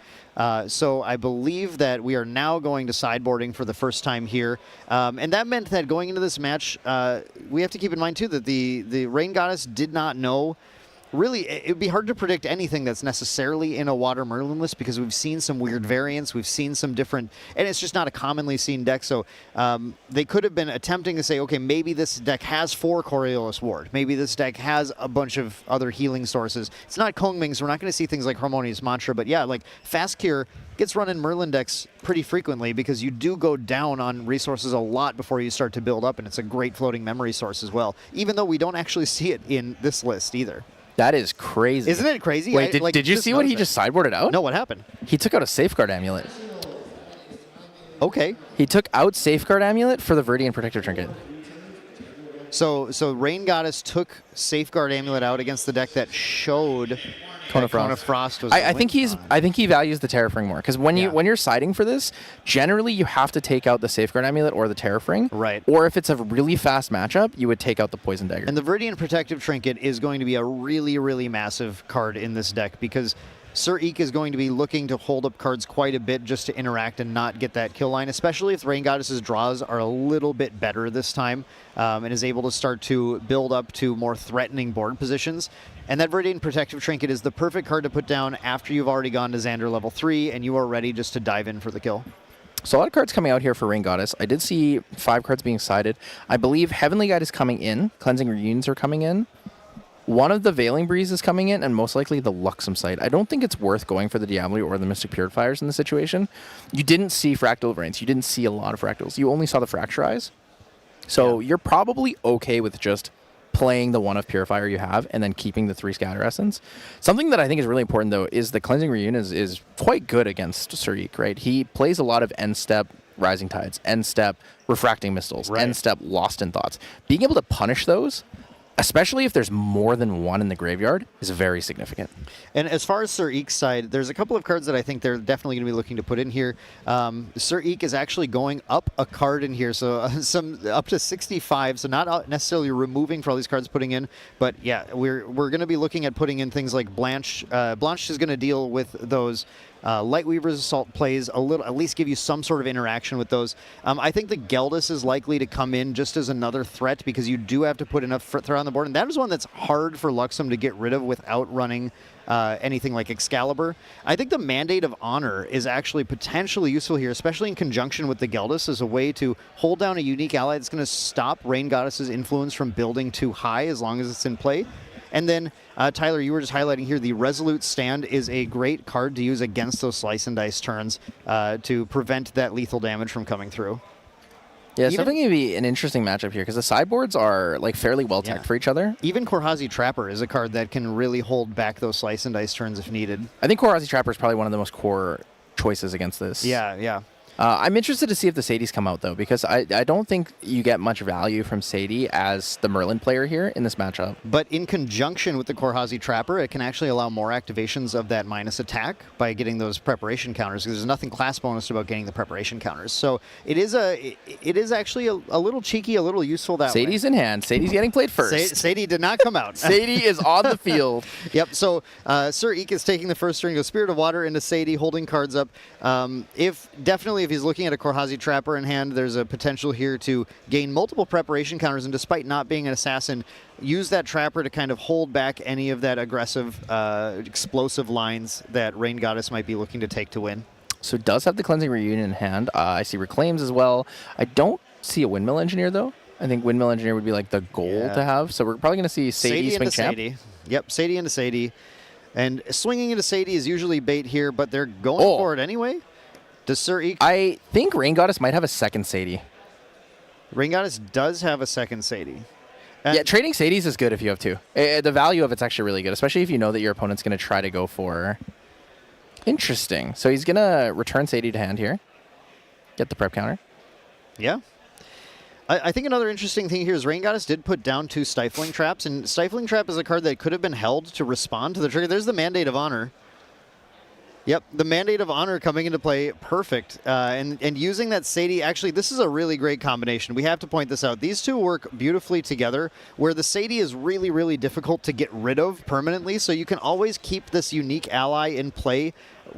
So I believe that we are now going to sideboarding for the first time here. And that meant that going into this match, we have to keep in mind, too, that the Rain Goddess did not know really, it'd be hard to predict anything that's necessarily in a Water Merlin list because we've seen some weird variants. We've seen some different, and it's just not a commonly seen deck. So they could have been attempting to say, okay, maybe this deck has 4 Coriolis Ward. Maybe this deck has a bunch of other healing sources. It's not Kongming, so we're not going to see things like Harmonious Mantra. But yeah, like Fast Cure gets run in Merlin decks pretty frequently because you do go down on resources a lot before you start to build up, and it's a great floating memory source as well, even though we don't actually see it in this list either. That is crazy. Isn't it crazy? Wait, did you see what he just sideboarded out? No, what happened? He took out a Safeguard Amulet. Okay. He took out Safeguard Amulet for the Viridian Protective Trinket. So Rain Goddess took Safeguard Amulet out against the deck that showed Cone of Frost was. I think he values the Terrafring more because when you're siding for this, generally you have to take out the Safeguard Amulet or the Terrafring. Right. Or if it's a really fast matchup, you would take out the Poison Dagger. And the Viridian Protective Trinket is going to be a really, really massive card in this deck because Sir Eek is going to be looking to hold up cards quite a bit just to interact and not get that kill line, especially if Rain Goddess's draws are a little bit better this time and is able to start to build up to more threatening board positions. And that Viridian Protective Trinket is the perfect card to put down after you've already gone to Xander level 3 and you are ready just to dive in for the kill. So a lot of cards coming out here for Rain Goddess. I did see 5 cards being sided. I believe Heavenly Guide is coming in. Cleansing Reunions are coming in. One of the Veiling Breeze is coming in, and most likely the Luxem Site. I don't think it's worth going for the Diablo or the Mystic Purifiers in this situation. You didn't see Fractal Variants. You didn't see a lot of Fractals. You only saw the Fracturize. So you're probably okay with just playing the one of Purifier you have and then keeping the 3 Scatter Essence. Something that I think is really important, though, is the Cleansing Reunion is quite good against Sir Eek, right? He plays a lot of end-step Rising Tides, end-step Refracting Missiles, end-step Lost in Thoughts. Being able to punish those, especially if there's more than one in the graveyard, is very significant. And as far as Sir Eek's side, there's a couple of cards that I think they're definitely going to be looking to put in here. Sir Eek is actually going up a card in here, so some up to 65, so not necessarily removing for all these cards putting in, but yeah, we're going to be looking at putting in things like Blanche. Blanche is going to deal with those Lightweaver's Assault plays a little, at least give you some sort of interaction with those. I think the Geldis is likely to come in just as another threat because you do have to put enough threat on the board, and that is one that's hard for Luxem to get rid of without running anything like Excalibur. I think the Mandate of Honor is actually potentially useful here, especially in conjunction with the Geldis as a way to hold down a unique ally that's going to stop Rain Goddess's influence from building too high as long as it's in play. And then, Tyler, you were just highlighting here, the Resolute Stand is a great card to use against those Slice and Dice turns to prevent that lethal damage from coming through. Yeah, it's definitely going to be an interesting matchup here because the sideboards are like fairly well teched for each other. Even Korhazi Trapper is a card that can really hold back those Slice and Dice turns if needed. I think Korhazi Trapper is probably one of the most core choices against this. Yeah. I'm interested to see if the Sadies come out, though, because I don't think you get much value from Sadie as the Merlin player here in this matchup. But in conjunction with the Korhazi Trapper, it can actually allow more activations of that minus attack by getting those preparation counters, because there's nothing class bonus about getting the preparation counters. So it is actually a little cheeky, a little useful that way. Sadie's in hand. Sadie's getting played first. Sadie did not come out. Sadie is on the field. Yep, so Sir Eek is taking the first string of Spirit of Water into Sadie, holding cards up. If he's looking at a Korhazi Trapper in hand, there's a potential here to gain multiple preparation counters, and despite not being an assassin, use that Trapper to kind of hold back any of that aggressive, explosive lines that Rain Goddess might be looking to take to win. So it does have the Cleansing Reunion in hand. I see Reclaims as well. I don't see a Windmill Engineer, though. I think Windmill Engineer would be like the goal to have. So we're probably going to see Sadie swing champ. Sadie. Yep, Sadie into Sadie. And swinging into Sadie is usually bait here, but they're going for it anyway. Does Sir Eek... I think Rain Goddess might have a second Sadie. Rain Goddess does have a second Sadie. Yeah, trading Sadies is good if you have two. The value of it's actually really good, especially if you know that your opponent's going to try to go for... Interesting. So he's going to return Sadie to hand here. Get the prep counter. Yeah. I think another interesting thing here is Rain Goddess did put down 2 Stifling Traps, and Stifling Trap is a card that could have been held to respond to the trigger. There's the Mandate of Honor. Yep, the Mandate of Honor coming into play, perfect. And using that Sadie, actually, this is a really great combination. We have to point this out. These two work beautifully together, where the Sadie is really, really difficult to get rid of permanently, so you can always keep this unique ally in play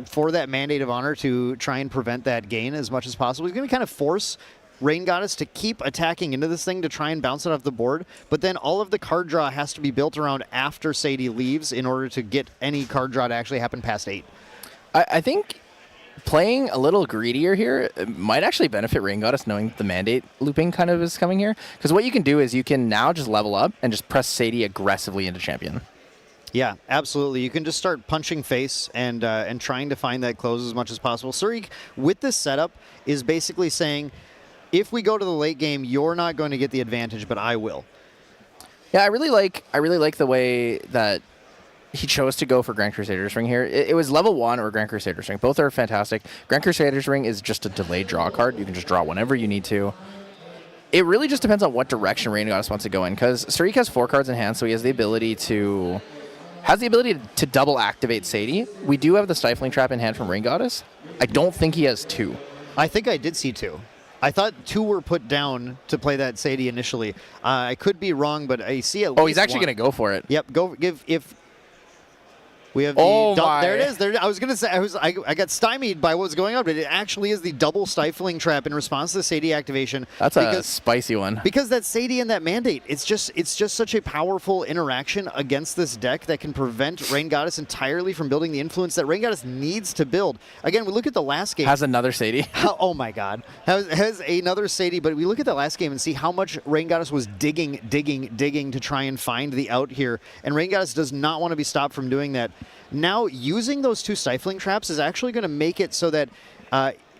for that Mandate of Honor to try and prevent that gain as much as possible. He's going to kind of force Rain Goddess to keep attacking into this thing to try and bounce it off the board, but then all of the card draw has to be built around after Sadie leaves in order to get any card draw to actually happen past 8. I think playing a little greedier here might actually benefit Rain Goddess, knowing that the mandate looping kind of is coming here. Because what you can do is you can now just level up and just press Sadie aggressively into champion. Yeah, absolutely. You can just start punching face and trying to find that close as much as possible. Surik, with this setup, is basically saying, if we go to the late game, you're not going to get the advantage, but I will. Yeah, I really like the way that he chose to go for Grand Crusader's Ring here. It was level 1 or Grand Crusader's Ring. Both are fantastic. Grand Crusader's Ring is just a delayed draw card. You can just draw whenever you need to. It really just depends on what direction Rain Goddess wants to go in, because Surik has 4 cards in hand, so he has the ability to double activate Sadie. We do have the Stifling Trap in hand from Rain Goddess. I don't think he has 2. I think I did see 2. I thought 2 were put down to play that Sadie initially. I could be wrong, but I see at least Oh, he's actually going to go for it. Yep, if we have the there it is. There, I was gonna say I got stymied by what was going on, but it actually is the double Stifling Trap in response to the Sadie activation. That's a spicy one. Because that Sadie and that mandate, it's just such a powerful interaction against this deck that can prevent Rain Goddess entirely from building the influence that Rain Goddess needs to build. Again, we look at the last game. Has another Sadie. Oh my God, has another Sadie. But we look at the last game and see how much Rain Goddess was digging to try and find the out here, and Rain Goddess does not want to be stopped from doing that. Now, using those 2 Stifling Traps is actually going to make it so that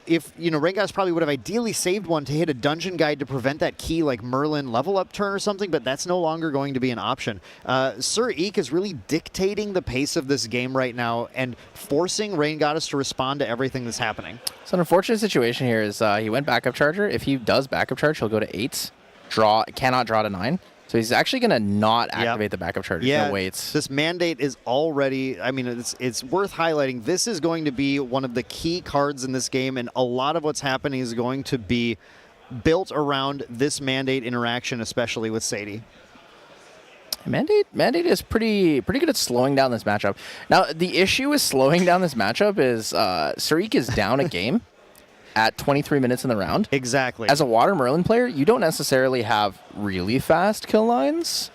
if, Rain Goddess probably would have ideally saved one to hit a dungeon guide to prevent that key like Merlin level up turn or something, but that's no longer going to be an option. Sir Eek is really dictating the pace of this game right now and forcing Rain Goddess to respond to everything that's happening. So an unfortunate situation here is he went backup charger. If he does backup charge, he'll go to 8. Cannot draw to 9. So he's actually going to not activate the backup charge. Yeah, no waits. This mandate is already, I mean, it's worth highlighting. This is going to be one of the key cards in this game, and a lot of what's happening is going to be built around this mandate interaction, especially with Sadie. Mandate is pretty good at slowing down this matchup. Now, the issue with slowing down this matchup is Surik is down a game at 23 minutes in the round. Exactly. As a Water Merlin player, you don't necessarily have really fast kill lines.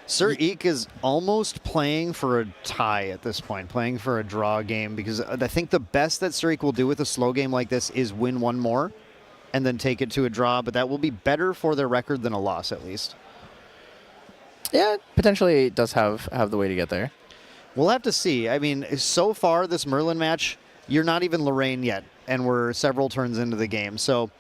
Sir Eek is almost playing for a tie at this point, playing for a draw game, because I think the best that Sir Eek will do with a slow game like this is win one more and then take it to a draw, but that will be better for their record than a loss, at least. Yeah, potentially it does have the way to get there. We'll have to see. I mean, so far this Merlin match, you're not even Lorraine yet, and we're several turns into the game. So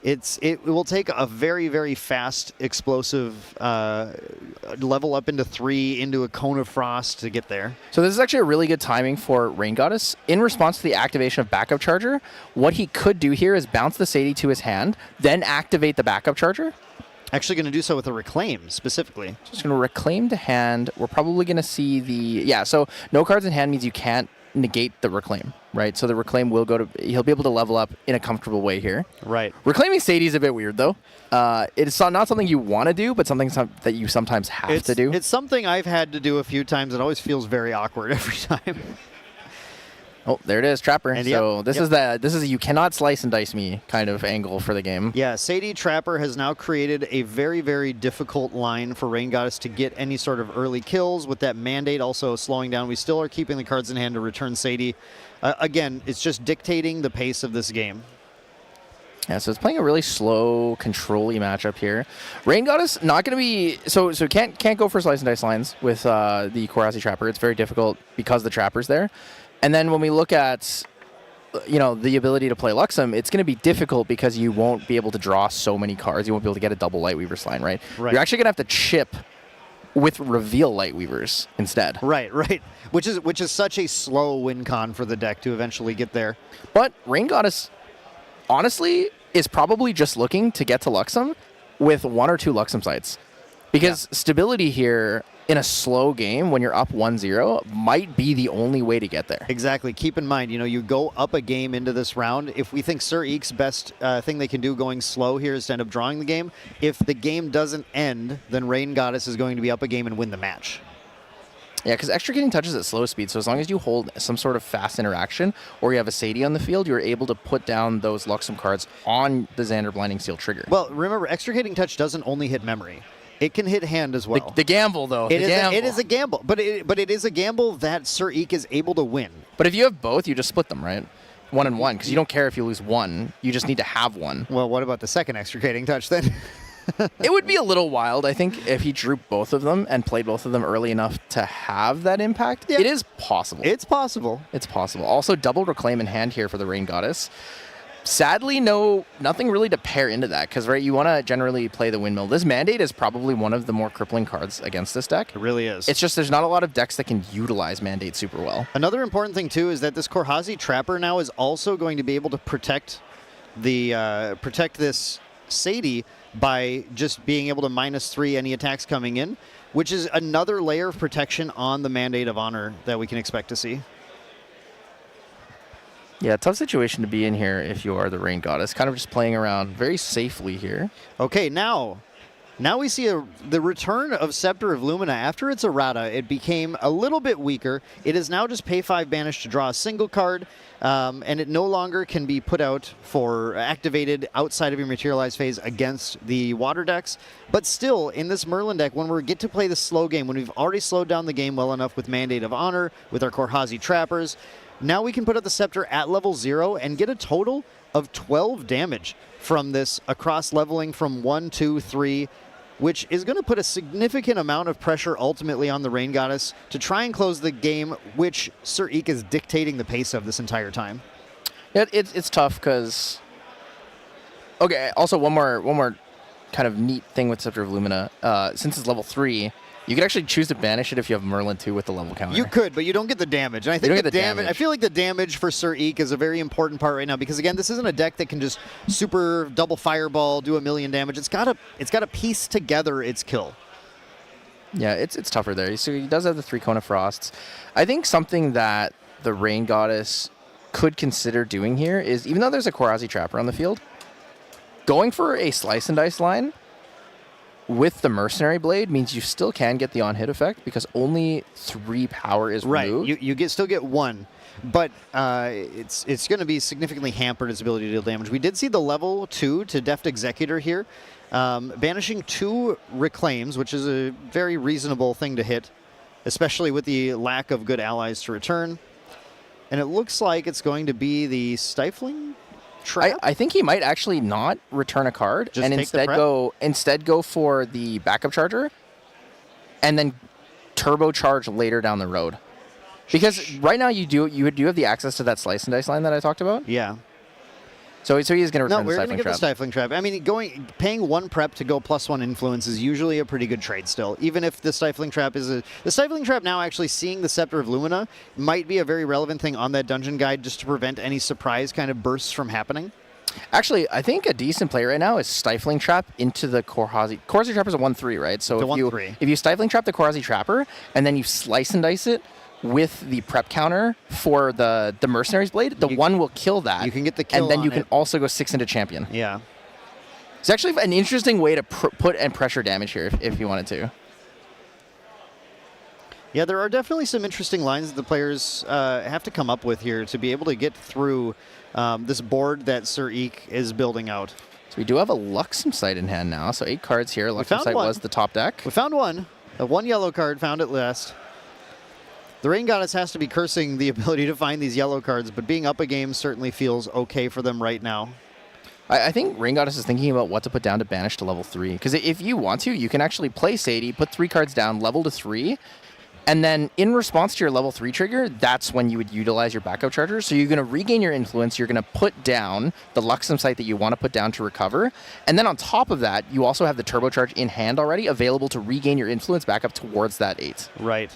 it will take a very, very fast, explosive level up into 3, into a Cone of Frost to get there. So this is actually a really good timing for Rain Goddess. In response to the activation of Backup Charger, what he could do here is bounce the Sadie to his hand, then activate the Backup Charger. Actually going to do so with a Reclaim, specifically. Just going to Reclaim to hand. We're probably going to see the... Yeah, so no cards in hand means you can't negate the Reclaim, right? So the Reclaim will go to... He'll be able to level up in a comfortable way here. Right. Reclaiming Sadie is a bit weird, though. It's not something you want to do, but something that you sometimes have to do. It's something I've had to do a few times. It always feels very awkward every time. Oh, there it is, Trapper. And so this is a you cannot slice and dice me kind of angle for the game. Yeah, Sadie Trapper has now created a very, very difficult line for Rain Goddess to get any sort of early kills. With that mandate also slowing down, we still are keeping the cards in hand to return Sadie. Again, it's just dictating the pace of this game. Yeah, so it's playing a really slow, control-y matchup here. Rain Goddess not going to be... So can't go for slice and dice lines with the Korasi Trapper. It's very difficult because the Trapper's there. And then when we look at, the ability to play Luxem, it's going to be difficult because you won't be able to draw so many cards. You won't be able to get a double Lightweaver's line, right? You're actually going to have to chip with Reveal Lightweavers instead. Right. Which is such a slow win con for the deck to eventually get there. But Rain Goddess, honestly, is probably just looking to get to Luxem with 1 or 2 Luxem sites. Because stability here in a slow game when you're up 1-0 might be the only way to get there. Exactly. Keep in mind, you go up a game into this round. If we think Sir Eek's best thing they can do going slow here is to end up drawing the game, if the game doesn't end, then Rain Goddess is going to be up a game and win the match. Yeah, because extricating touches at slow speed, so as long as you hold some sort of fast interaction or you have a Sadie on the field, you're able to put down those Luxem cards on the Xander Blinding Steel trigger. Well, remember, extricating touch doesn't only hit memory. It can hit hand as well. The gamble, though. It is a gamble, but it is a gamble that Sir Eek is able to win. But if you have both, you just split them, right? 1 and 1, because you don't care if you lose one. You just need to have one. Well, what about the second extricating touch then? It would be a little wild, I think, if he drew both of them and played both of them early enough to have that impact. Yeah. It is possible. It's possible. It's possible. Also, double Reclaim in hand here for the Rain Goddess. Sadly, nothing really to pair into that, because right, you want to generally play the Windmill. This Mandate is probably one of the more crippling cards against this deck. It really is. It's just there's not a lot of decks that can utilize Mandate super well. Another important thing, too, is that this Korhazi Trapper now is also going to be able to protect this Sadie by just being able to -3 any attacks coming in, which is another layer of protection on the Mandate of Honor that we can expect to see. Yeah, tough situation to be in here if you are the Rain Goddess. Kind of just playing around very safely here. Okay, now we see the return of Scepter of Lumina. After its errata, it became a little bit weaker. It is now just pay 5 banish to draw a single card, and it no longer can be put out for activated outside of your materialized phase against the water decks. But still, in this Merlin deck, when we get to play the slow game, when we've already slowed down the game well enough with Mandate of Honor, with our Korhazi Trappers, now we can put out the Scepter at level 0 and get a total of 12 damage from this across leveling from 1, 2, 3, which is going to put a significant amount of pressure ultimately on the Rain Goddess to try and close the game, which Sir Eek is dictating the pace of this entire time. Yeah, it's tough because... Okay, also one more kind of neat thing with Scepter of Lumina. Since it's level 3, you can actually choose to banish it if you have Merlin 2 with the level counter. You could, but you don't get the damage. And I think the damage. I feel like the damage for Sir Eek is a very important part right now because again, this isn't a deck that can just super double fireball, do 1,000,000 damage. It's got to piece together its kill. Yeah, it's tougher there. So he does have the 3 Cone of Frosts. I think something that the Rain Goddess could consider doing here is, even though there's a Korhazi Trapper on the field, going for a Slice and Dice line with the Mercenary Blade means you still can get the on-hit effect because only 3 power is removed. Right, you still get 1, but it's going to be significantly hampered its ability to deal damage. We did see the level 2 to Deft Executor here, banishing 2 Reclaims, which is a very reasonable thing to hit, especially with the lack of good allies to return. And it looks like it's going to be the Stifling Trap? I think he might actually not return a card Just and instead go for the backup charger and then turbocharge later down the road. Because right now you do have the access to that Slice and Dice line that I talked about. Yeah. So he is going to return the Stifling Trap. No, we're going to get the Stifling Trap. I mean, paying 1 prep to go +1 influence is usually a pretty good trade still. Even if the Stifling Trap is the Stifling Trap now actually seeing the Scepter of Lumina might be a very relevant thing on that dungeon guide just to prevent any surprise kind of bursts from happening. Actually, I think a decent play right now is Stifling Trap into the Korhazi. Korhazi Trapper is a 1/3, right? So if you Stifling Trap the Korhazi Trapper and then you Slice and Dice it with the prep counter for the Mercenary's Blade, the 1 will kill that. You can get the kill and then on you can it. also go 6 into Champion. Yeah. It's actually an interesting way to put and pressure damage here if you wanted to. Yeah, there are definitely some interesting lines that the players have to come up with here to be able to get through this board that Sir Eek is building out. So we do have a Luxem Sight in hand now. So 8 cards here. Luxem Sight was the top deck. We found one. A 1 yellow card found at last. The Rain Goddess has to be cursing the ability to find these yellow cards, but being up a game certainly feels okay for them right now. I think Rain Goddess is thinking about what to put down to banish to level 3. Because if you want to, you can actually play Sadie, put 3 cards down, level to 3, and then in response to your level 3 trigger, that's when you would utilize your backup charger. So you're going to regain your influence, you're going to put down the Luxem Sight that you want to put down to recover, and then on top of that, you also have the turbocharge in hand already, available to regain your influence back up towards that 8. Right.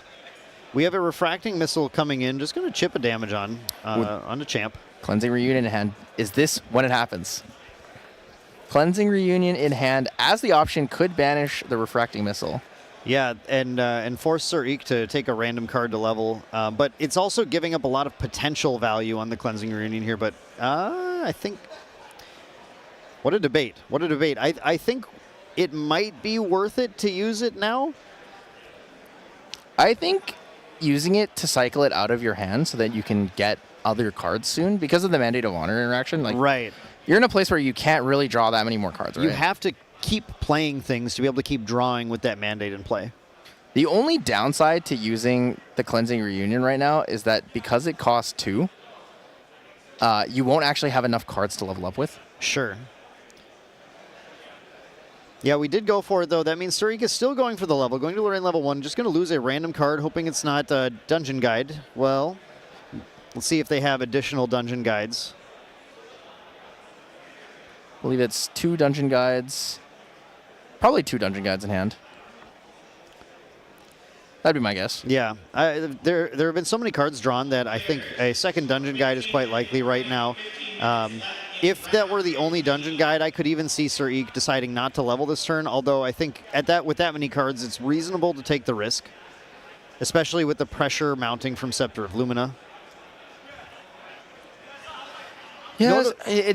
We have a Refracting Missile coming in, just going to chip a damage on the champ. Cleansing Reunion in hand. Is this when it happens? Cleansing Reunion in hand as the option could banish the Refracting Missile. Yeah, and force Sir Eek to take a random card to level. But it's also giving up a lot of potential value on the Cleansing Reunion here. But I think... What a debate. What a debate. I think it might be worth it to use it now. I think using it to cycle it out of your hand so that you can get other cards soon because of the Mandate of Honor interaction. Like, right. You're in a place where you can't really draw that many more cards, right? You have to keep playing things to be able to keep drawing with that Mandate in play. The only downside to using the Cleansing Reunion right now is that because it costs 2, you won't actually have enough cards to level up with. Sure. Yeah, we did go for it, though. That means Tariq is still going for the level, going to Lorraine level 1, just going to lose a random card, hoping it's not Dungeon Guide. Well, let's see if they have additional Dungeon Guides. I believe it's 2 Dungeon Guides. Probably 2 Dungeon Guides in hand. That'd be my guess. Yeah. There have been so many cards drawn that I think a second Dungeon Guide is quite likely right now. If that were the only Dungeon Guide, I could even see Sir Eek deciding not to level this turn, although I think with that many cards, it's reasonable to take the risk, especially with the pressure mounting from Scepter of Lumina. Yeah,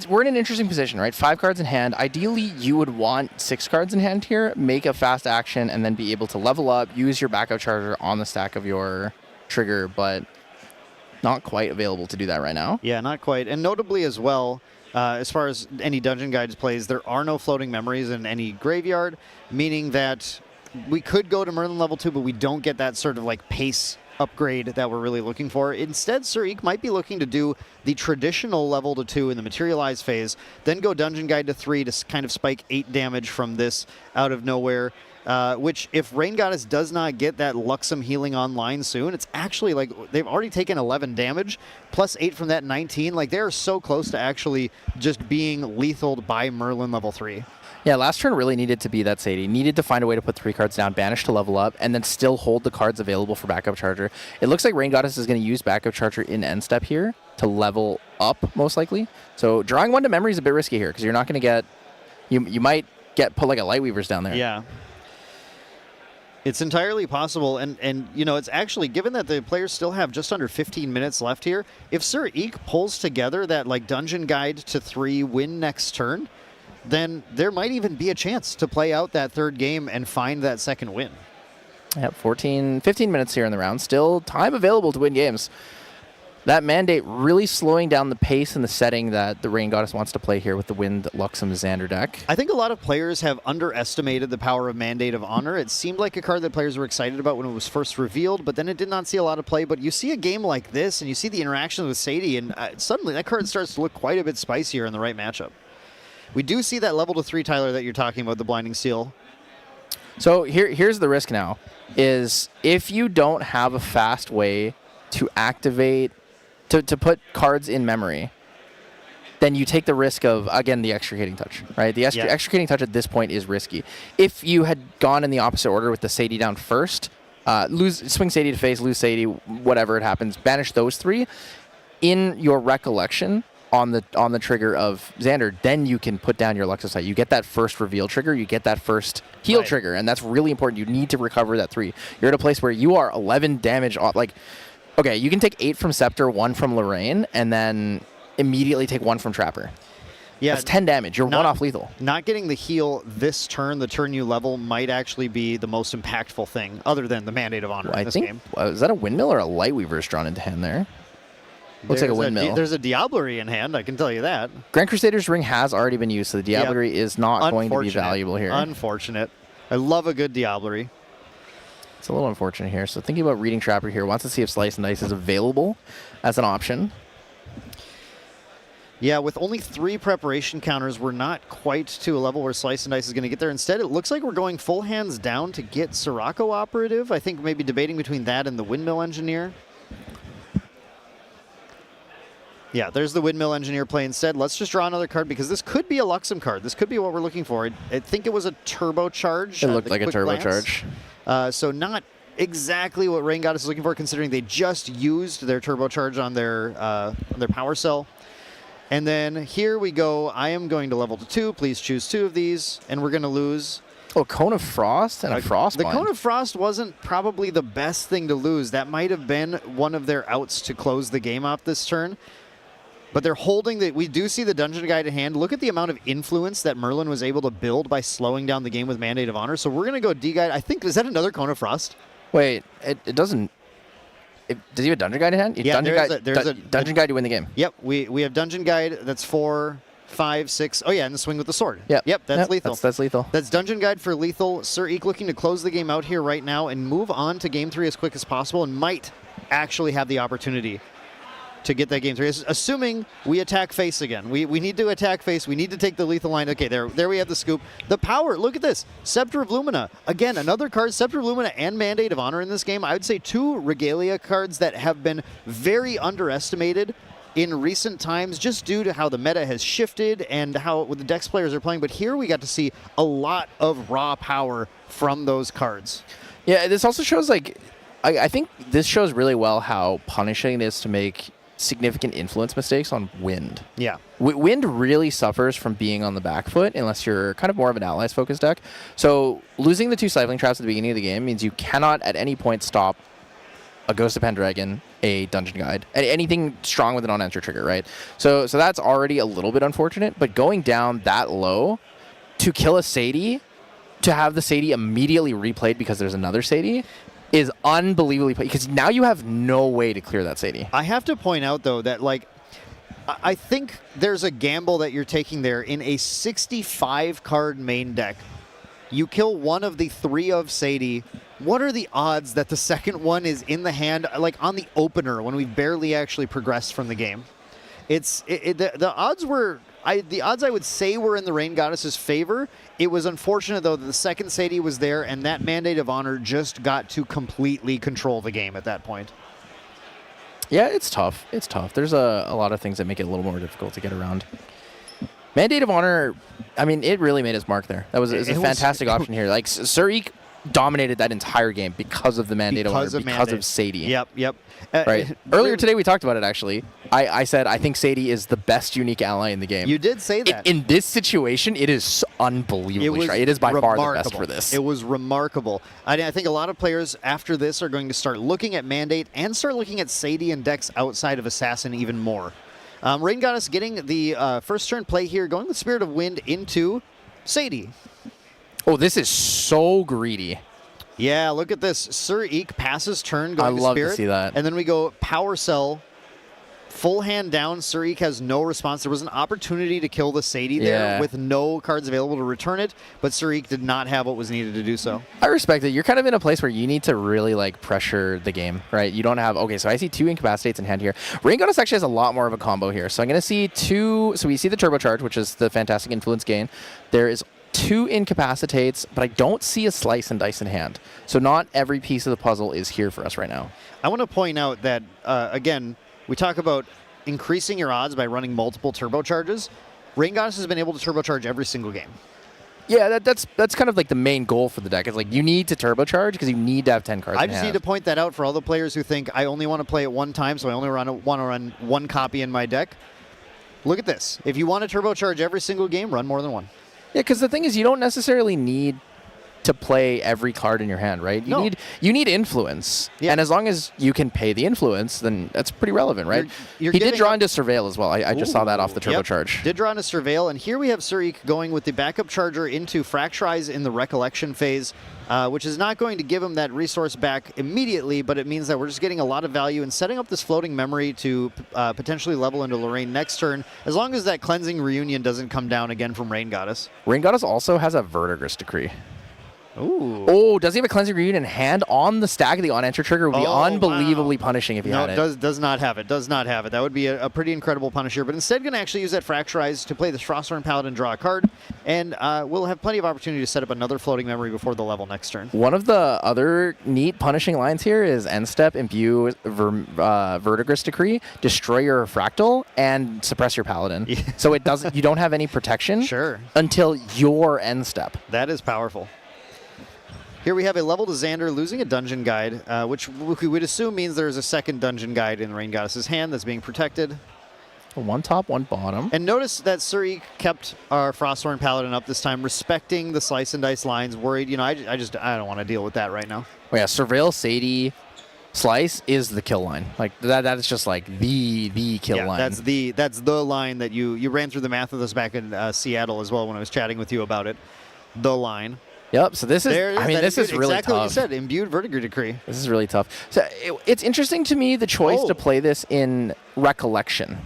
we're in an interesting position, right? 5 cards in hand. Ideally, you would want 6 cards in hand here, make a fast action, and then be able to level up, use your backup charger on the stack of your trigger, but not quite available to do that right now. Yeah, not quite. And notably as well, as far as any Dungeon Guides plays, there are no floating memories in any graveyard, meaning that we could go to Merlin level 2, but we don't get that sort of like pace upgrade that we're really looking for. Instead, Sir Eek might be looking to do the traditional level to 2 in the materialize phase, then go Dungeon Guide to 3 to kind of spike 8 damage from this out of nowhere. Which, if Rain Goddess does not get that Luxem healing online soon, it's actually like they've already taken 11 damage, plus 8 from that 19. Like, they're so close to actually just being lethaled by Merlin level 3. Yeah, last turn really needed to be that Sadie. Needed to find a way to put 3 cards down, banish to level up, and then still hold the cards available for backup charger. It looks like Rain Goddess is going to use backup charger in end step here to level up, most likely. So drawing 1 to memory is a bit risky here, because you're not going to get... You might put like a Lightweavers down there. Yeah. It's entirely possible, and you know, it's actually, given that the players still have just under 15 minutes left here, if Sir Eek pulls together that like Dungeon Guide to 3 win next turn, then there might even be a chance to play out that third game and find that second win. Yep, 15 minutes here in the round. Still time available to win games. That Mandate really slowing down the pace and the setting that the Rain Goddess wants to play here with the Wind, Luxem, Xander deck. I think a lot of players have underestimated the power of Mandate of Honor. It seemed like a card that players were excited about when it was first revealed, but then it did not see a lot of play. But you see a game like this, and you see the interactions with Sadie, and suddenly that card starts to look quite a bit spicier in the right matchup. We do see that level to 3, Tyler, that you're talking about, the Blinding Seal. So here's the risk now, is if you don't have a fast way to activate... To put cards in memory, then you take the risk of, again, the Extricating Touch, right? The Extricating Touch at this point is risky. If you had gone in the opposite order with the Sadie down first, swing Sadie to face, lose Sadie, whatever it happens, banish those 3, in your recollection on the trigger of Xander, then you can put down your Luxosite. You get that first reveal trigger, you get that first heal trigger, and that's really important. You need to recover that 3. You're at a place where you are 11 damage off, like... Okay, you can take 8 from Scepter, 1 from Lorraine, and then immediately take 1 from Trapper. Yeah, that's 10 damage. You're 1 off lethal. Not getting the heal this turn, the turn you level, might actually be the most impactful thing, other than the Mandate of Honor in this game. Is that a Windmill or a Lightweaver's drawn into hand there? Looks like a Windmill. There's a Diablerie in hand, I can tell you that. Grand Crusader's Ring has already been used, so the Diablerie is not going to be valuable here. Unfortunate. I love a good Diablerie. It's a little unfortunate here. So thinking about reading Trapper here, wants to see if Slice and Dice is available as an option. Yeah, with only 3 preparation counters, we're not quite to a level where Slice and Dice is going to get there. Instead, it looks like we're going full hands down to get Sirocco Operative. I think maybe debating between that and the Windmill Engineer. Yeah, there's the Windmill Engineer play instead. Let's just draw another card because this could be a Luxem card. This could be what we're looking for. I think it was a Turbocharge. It looked like a Turbocharge. So not exactly what Rain Goddess is looking for, considering they just used their Turbocharge on their Power Cell. And then here we go. I am going to level to 2. Please choose 2 of these, and we're going to lose. Oh, Cone of Frost and a Frostbind. The Cone of Frost wasn't probably the best thing to lose. That might have been one of their outs to close the game off this turn. But they're holding the... We do see the Dungeon Guide in hand. Look at the amount of influence that Merlin was able to build by slowing down the game with Mandate of Honor. So we're going to go D-Guide. I think... Is that another Cone of Frost? Wait, it doesn't... Does he have a Dungeon Guide in hand? Yeah, there's a Dungeon Guide to win the game. Yep, we have Dungeon Guide. That's 4, 5, 6. Oh yeah, and the swing with the sword. Yep, That's lethal. That's lethal. That's Dungeon Guide for lethal. Sir Eek looking to close the game out here right now and move on to game 3 as quick as possible, and might actually have the opportunity to get that game 3. Assuming we attack face again. We need to attack face. We need to take the lethal line. Okay, there we have the scoop. The power, look at this. Scepter of Lumina. Again, another card, Scepter of Lumina and Mandate of Honor in this game. I would say 2 Regalia cards that have been very underestimated in recent times, just due to how the meta has shifted and how the Dex players are playing. But here we got to see a lot of raw power from those cards. Yeah, this also shows, like, I think this shows really well how punishing it is to make significant influence mistakes on Wind. Yeah. Wind really suffers from being on the back foot unless you're kind of more of an allies focused deck. So losing the 2 Stifling Traps at the beginning of the game means you cannot at any point stop a Ghost of Pendragon, a Dungeon Guide, anything strong with an on-enter trigger, right? So that's already a little bit unfortunate, but going down that low to kill a Sadie, to have the Sadie immediately replayed because there's another Sadie, is unbelievably, because now you have no way to clear that Sadie. I have to point out, though, that, like, I think there's a gamble that you're taking there. In a 65-card main deck, you kill one of the 3 of Sadie. What are the odds that the second one is in the hand, like on the opener, when we've barely actually progressed from the game? The odds were... the odds I would say were in the Rain Goddess's favor. It was unfortunate, though, that the second Sadie was there, and that Mandate of Honor just got to completely control the game at that point. Yeah, it's tough. It's tough. There's a lot of things that make it a little more difficult to get around. Mandate of Honor, I mean, it really made its mark there. That was a fantastic option here. Like, Sir Eek dominated that entire game because of the Mandate of Honor, because of Sadie. Yep. Right. Earlier today we talked about it, actually. I said I think Sadie is the best unique ally in the game. You did say that. In this situation, it is unbelievably strong. It is by far the best for this. It was remarkable. I think a lot of players after this are going to start looking at Mandate and start looking at Sadie and decks outside of Assassin even more. Rain Goddess getting the first turn play here, going with Spirit of Wind into Sadie. Oh, this is so greedy. Yeah, look at this. Sir Eek passes turn, going to Spirit. I love to see that. And then we go Power Cell, full hand down. Sir Eek has no response. There was an opportunity to kill the Sadie there with no cards available to return it, but Sir Eek did not have what was needed to do so. I respect it. You're kind of in a place where you need to really, like, pressure the game, right? You don't have... Okay, so I see 2 Incapacitates in hand here. Rain Goddess actually has a lot more of a combo here. So I'm going to see 2... So we see the Turbocharge, which is the fantastic influence gain. There is 2 Incapacitates, but I don't see a Slice and Dice in hand. So not every piece of the puzzle is here for us right now. I want to point out that, again, we talk about increasing your odds by running multiple turbocharges. Rain Goddess has been able to turbocharge every single game. Yeah, that's kind of like the main goal for the deck. It's like you need to turbocharge because you need to have 10 cards I in just hand. need to point that out for all the players who think I only want to play it one time, so I only want to run 1 copy in my deck. Look at this. If you want to turbocharge every single game, run more than 1. Yeah, because the thing is, you don't necessarily need to play every card in your hand, right? You need influence, and as long as you can pay the influence, then that's pretty relevant, right? He did draw into Surveil as well. I just saw that off the Turbocharge. Yep. Did draw into Surveil, and here we have Sir Eek going with the backup charger into Fracturize in the Recollection phase, which is not going to give him that resource back immediately, but it means that we're just getting a lot of value and setting up this floating memory to potentially level into Lorraine next turn, as long as that Cleansing Reunion doesn't come down again from Rain Goddess. Rain Goddess also has a Verdigris Decree. Ooh. Oh, does he have a Cleansing Reunion in hand on the stack of the on-enter trigger? Would be unbelievably punishing if he had it. Does not have it. Does not have it. That would be a pretty incredible punisher. But instead, going to actually use that Fracturize to play the Frostborn Paladin, draw a card, and we'll have plenty of opportunity to set up another floating memory before the level next turn. One of the other neat punishing lines here is end step, imbue Verdigris Decree, destroy your Fractal, and suppress your Paladin. Yeah. So it doesn't. You don't have any protection. Sure. Until your end step. That is powerful. Here we have a level to Xander losing a Dungeon Guide, which we would assume means there is a second Dungeon Guide in Rain Goddess's hand that's being protected. 1 top, 1 bottom. And notice that Sir Eek kept our Frostborn Paladin up this time, respecting the Slice and Dice lines, worried, I don't want to deal with that right now. Oh yeah, Surveil, Sadie, Slice is the kill line. Like that is just like the kill line. That's the line that you ran through the math with us back in Seattle as well when I was chatting with you about it. The line. Yep. So this is. I mean, this is really exactly tough. what you said. Imbued Vertigo Decree. This is really tough. So it's interesting to me the choice to play this in Recollection.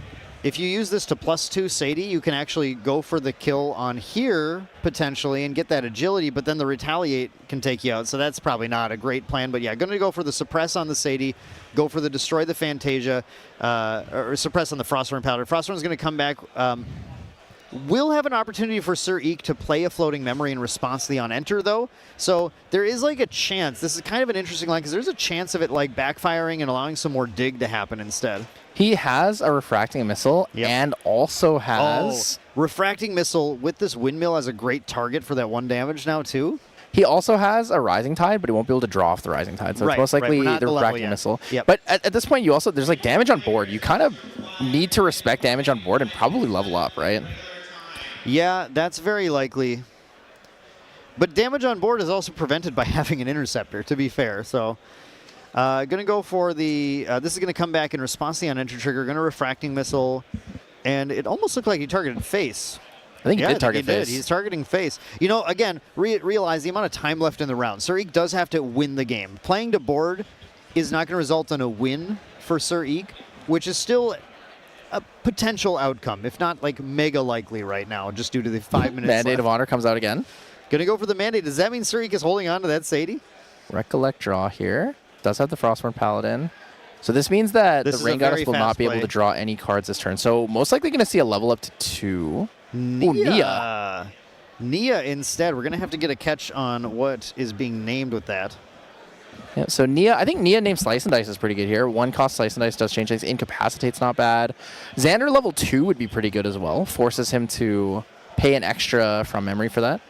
If you use this to +2 Sadie, you can actually go for the kill on here, potentially, and get that agility, but then the Retaliate can take you out, so that's probably not a great plan. But yeah, going to go for the Suppress on the Sadie, go for the Destroy the Fantasia, or Suppress on the Frostworm Powder. Frostworm's going to come back. We'll have an opportunity for Sir Eek to play a Floating Memory in response to the on-enter, though. So there is like a chance. This is kind of an interesting line, because there's a chance of it like backfiring and allowing some more dig to happen instead. He has a Refracting Missile and also has... Refracting Missile with this Windmill as a great target for that 1 damage now, too. He also has a Rising Tide, but he won't be able to draw off the Rising Tide. So it's most likely the Refracting Missile. Yep. But at this point, you also there's like damage on board. You kind of need to respect damage on board and probably level up, right? Yeah, that's very likely. But damage on board is also prevented by having an Interceptor, to be fair. So, going to go for the... this is going to come back in response to the on-enter trigger. Going to Refracting Missile. And it almost looked like he targeted face. I think he did target face. He's targeting face. You know, again, realize the amount of time left in the round. Sir Eek does have to win the game. Playing to board is not going to result in a win for Sir Eek, which is still a potential outcome, if not like mega likely right now, just due to the 5 minutes Mandate left. of Honor comes out again. Going to go for the Mandate. Does that mean Sir Eek is holding on to that Sadie? Recollect draw here. Does have the Frostborn Paladin. So this means that the Rain Goddess will not be able to draw any cards this turn. So most likely going to see a level up to 2. Nia. Nia instead. We're going to have to get a catch on what is being named with that. Yeah, so Nia, I think Nia named Slice and Dice is pretty good here. 1 cost Slice and Dice does change things. Incapacitate's not bad. Xander level 2 would be pretty good as well. Forces him to pay an extra from memory for that.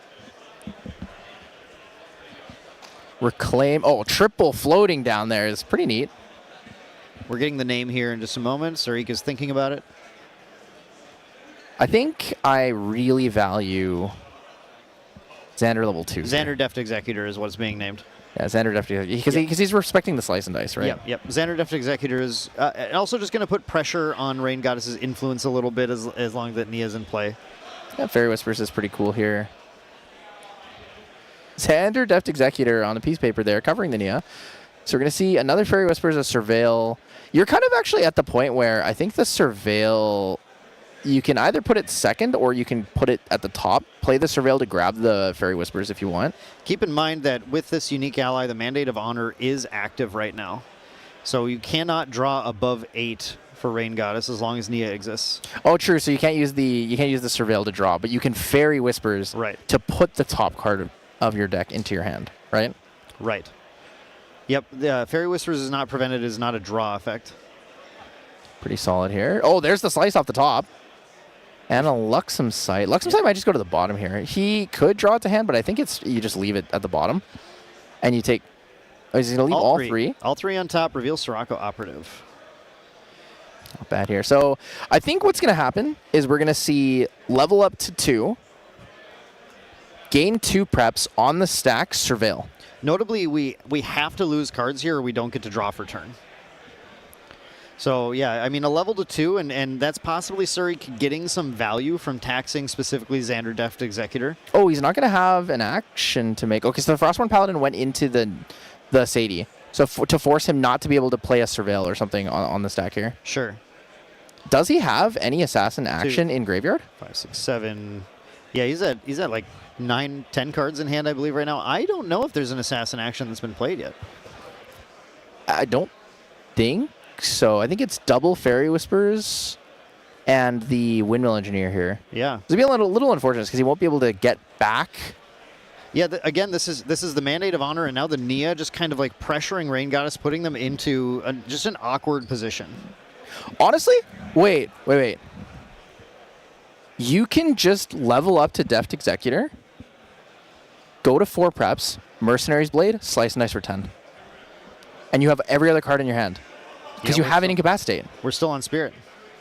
Reclaim. Oh, triple floating down there is pretty neat. We're getting the name here in just a moment. Sir Eek is thinking about it. I think I really value Xander level 2. Xander Deft Executor is what's being named. Yeah, Xander Deft Executor. Because he's respecting the Slice and Dice, right? Yep. Xander Deft Executor is also just going to put pressure on Rain Goddess's influence a little bit as long as that Nia's in play. Yeah, Fairy Whispers is pretty cool here. Xander Deft Executor on the piece of paper there, covering the Nia. So we're going to see another Fairy Whispers, a Surveil. You're kind of actually at the point where I think the Surveil, you can either put it second or you can put it at the top. Play the Surveil to grab the Fairy Whispers if you want. Keep in mind that with this unique ally, the Mandate of Honor is active right now. So you cannot draw above 8 for Rain Goddess as long as Nia exists. Oh, true. So you can't use the Surveil to draw, but you can Fairy Whispers to put the top card of your deck into your hand, right? Right. Yep. The Fairy Whispers is not prevented. It is not a draw effect. Pretty solid here. Oh, there's the Slice off the top. And a Luxem Sight. Luxem Sight might just go to the bottom here. He could draw it to hand, but I think it's you just leave it at the bottom. And you take... Oh, he's going to leave all three? All 3 on top. Reveal Sirocco Operative. Not bad here. So I think what's going to happen is we're going to see level up to 2. Gain 2 preps on the stack, Surveil. Notably, we have to lose cards here or we don't get to draw for turn. So, yeah, I mean, a level to 2, and that's possibly Sir Eek getting some value from taxing specifically Xander Deft Executor. Oh, he's not going to have an action to make. Okay, so the Frostborn Paladin went into the Sadie. So to force him not to be able to play a Surveil or something on the stack here. Sure. Does he have any Assassin action in Graveyard? 5, 6, 7. Yeah, he's at like 9, 10 cards in hand, I believe, right now. I don't know if there's an Assassin action that's been played yet. I don't think so. I think it's double Fairy Whispers and the Windmill Engineer here. Yeah. It'll be a little unfortunate because he won't be able to get back. Yeah, again, this is the Mandate of Honor, and now the Nia just kind of like pressuring Rain Goddess, putting them into just an awkward position. Honestly, wait. You can just level up to Deft Executor, go to 4 preps, Mercenary's Blade, Slice and Dice for 10. And you have every other card in your hand. Because you have an Incapacitate. We're still on Spirit.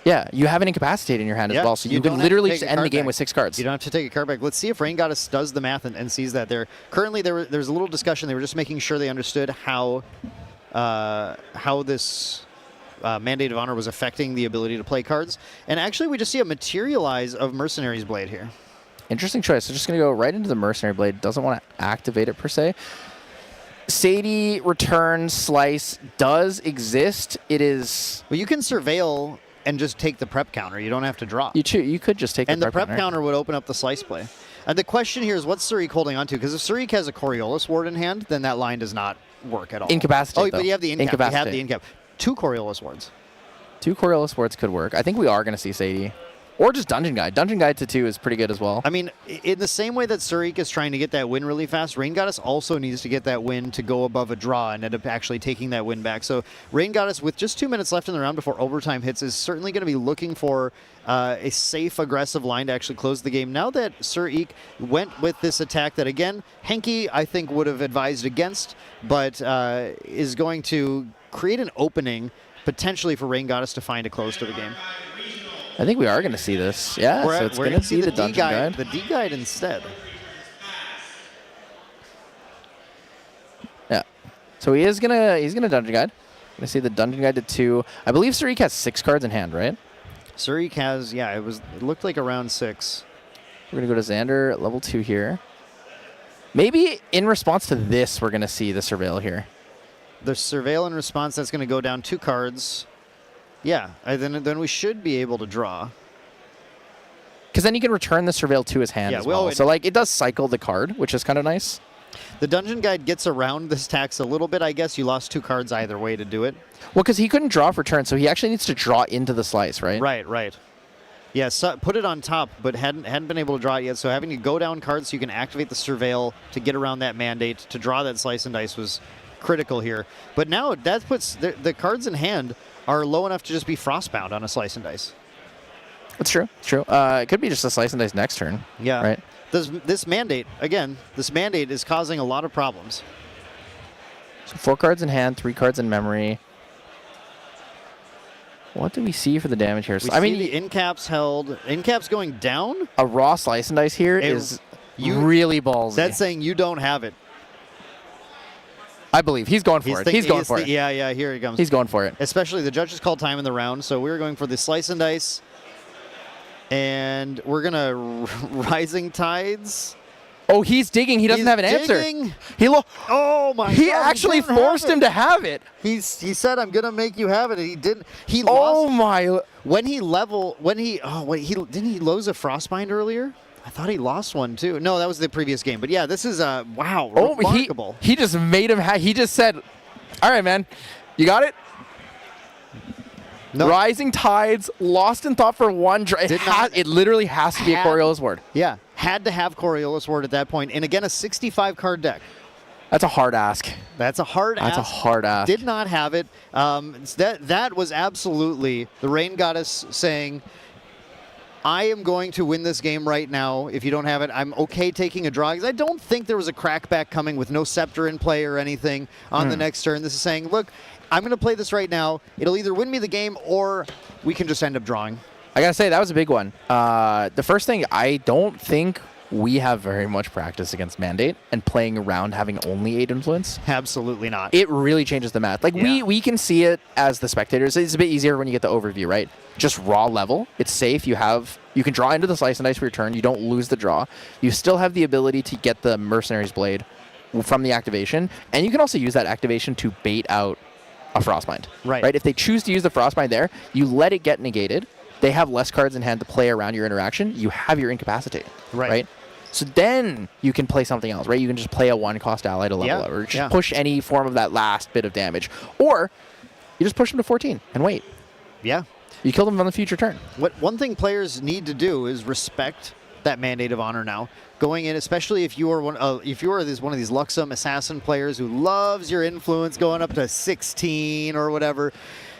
Yeah, you have an Incapacitate in your hand as well, so you can literally just end the game with 6 cards. You don't have to take a card back. Let's see if Rain Goddess does the math and sees that there. Currently, there's a little discussion. They were just making sure they understood how this Mandate of Honor was affecting the ability to play cards. And actually, we just see a materialize of Mercenary's Blade here. Interesting choice. So just going to go right into the Mercenary Blade. Doesn't want to activate it per se. Sadie return slice does exist. It is... Well, you can surveil and just take the prep counter. You don't have to draw. You could just take and the prep prep counter. counter would open up the slice play. And the question here is, what's Surik holding on to? Because if Surik has a Coriolis Ward in hand, then that line does not work at all. Incapacitate, Oh, but you have the incap. You have Incapacitate. the incap. 2 Coriolis Wards. 2 Coriolis Wards could work. I think we are going to see Sadie. Or just Dungeon Guide. Dungeon Guide to 2 is pretty good as well. I mean, in the same way that Surik is trying to get that win really fast, Rain Goddess also needs to get that win to go above a draw and end up actually taking that win back. So Rain Goddess, with just 2 minutes left in the round before overtime hits, is certainly going to be looking for a safe, aggressive line to actually close the game. Now that Surik went with this attack that, again, Henke, I think, would have advised against, but is going to create an opening potentially for Rain Goddess to find a close to the game. I think we are going to see this. Yeah, so it's going to see the Dungeon Guide. The D Guide instead. Yeah. So he's gonna Dungeon Guide. Gonna see the Dungeon Guide to 2. I believe Surik has 6 cards in hand, right? Surik has, yeah, it looked like around 6. We're gonna go to Xander at level 2 here. Maybe in response to this, we're gonna see the Surveil here. The Surveil in response, that's gonna go down 2 cards. Yeah, then we should be able to draw. Because then you can return the Surveil to his hand as well. So like it does cycle the card, which is kind of nice. The Dungeon Guide gets around this tax a little bit, I guess. You lost 2 cards either way to do it. Well, because he couldn't draw for turn, so he actually needs to draw into the slice, right? Right. Yeah, so put it on top, but hadn't been able to draw it yet. So having to go down cards so you can activate the Surveil to get around that mandate to draw that slice and dice was critical here. But now that puts the cards in hand are low enough to just be frostbound on a slice and dice. It's true. It's true. It could be just a slice and dice next turn. Yeah. Right. This mandate, again, is causing a lot of problems. So 4 cards in hand, 3 cards in memory. What do we see for the damage here? I mean, the in-caps held. In-caps going down? A raw slice and dice here is really ballsy. That's saying you don't have it. I believe he's going for it. He's going for it. Yeah, here he comes. He's going for it. Especially the judges called time in the round, so we're going for the slice and dice. And we're going to Rising Tides. Oh, he's digging. He doesn't have an answer. Oh, my God. He actually forced him to have it. He said, I'm going to make you have it. And he didn't. He lost. Oh, my. Didn't he lose a Frostbind earlier? I thought he lost one, too. No, that was the previous game. But, yeah, this is, wow, remarkable. He just made him, he just said, all right, man, you got it? No. Rising Tides, lost in thought for 1. It literally has to be a Coriolis Ward. Yeah, had to have Coriolis Ward at that point. And, again, a 65-card deck. That's a hard ask. That's a hard ask. Did not have it. That was absolutely the Rain Goddess saying, I am going to win this game right now. If you don't have it, I'm okay taking a draw. Because I don't think there was a crackback coming with no Scepter in play or anything on the next turn. This is saying, look, I'm going to play this right now. It'll either win me the game or we can just end up drawing. I got to say, that was a big one. The first thing, I don't think we have very much practice against Mandate and playing around having only 8 influence. Absolutely not. It really changes the math. Like, we can see it as the spectators. It's a bit easier when you get the overview, right? Just raw level. It's safe. You can draw into the slice and dice for your turn. You don't lose the draw. You still have the ability to get the Mercenary's Blade from the activation. And you can also use that activation to bait out a Frostbind. Right? If they choose to use the Frostbind there, you let it get negated. They have less cards in hand to play around your interaction. You have your Incapacitate. Right? So then you can play something else, right? You can just play a 1-cost ally to level up, or just push any form of that last bit of damage. Or you just push them to 14 and wait. Yeah. You kill them on the future turn. One thing players need to do is respect that Mandate of Honor now. Going in, especially if you are one of these Luxem assassin players who loves your influence going up to 16 or whatever.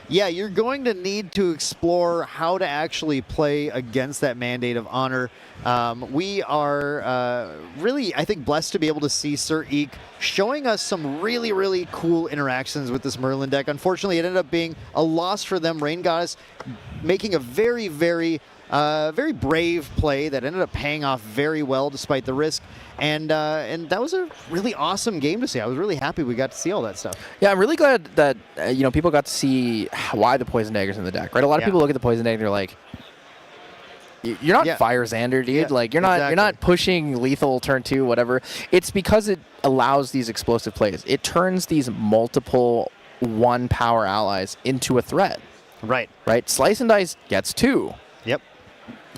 Yeah, you're going to need to explore how to actually play against that Mandate of Honor. We are really, I think, blessed to be able to see Sir Eek showing us some really, really cool interactions with this Merlin deck. Unfortunately, it ended up being a loss for them. Rain Goddess making a very, very brave play that ended up paying off very well despite the risk. And that was a really awesome game to see. I was really happy we got to see all that stuff. Yeah, I'm really glad that people got to see why the Poison Dagger's in the deck, right? A lot of people look at the Poison Dagger and they're like, You're not Yeah. Fire Xander, dude. Yeah, Like you're exactly. not pushing lethal turn 2, whatever. It's because it allows these explosive plays. It turns these multiple 1 power allies into a threat. Right. Right? Slice and Dice gets 2. Yep.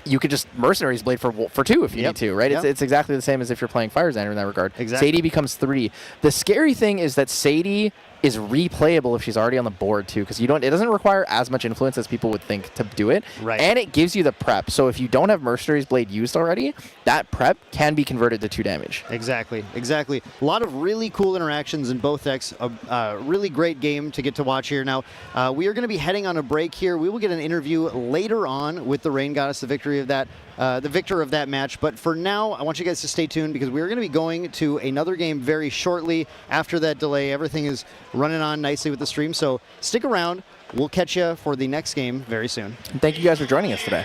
You could just Mercenaries Blade for 2 if you Yep. need to, right? Yep. It's exactly the same as if you're playing Fire Xander in that regard. Exactly. Sadie becomes 3. The scary thing is that Sadie is replayable if she's already on the board too, because it doesn't require as much influence as people would think to do it. Right. And it gives you the prep. So if you don't have Mercenaries Blade used already, that prep can be converted to 2 damage. Exactly. A lot of really cool interactions in both decks. A really great game to get to watch here. Now, we are going to be heading on a break here. We will get an interview later on with the Rain Goddess, the victor of that match. But for now, I want you guys to stay tuned because we're going to be going to another game very shortly after that delay. Everything is running on nicely with the stream, so stick around. We'll catch you for the next game very soon. And thank you guys for joining us today.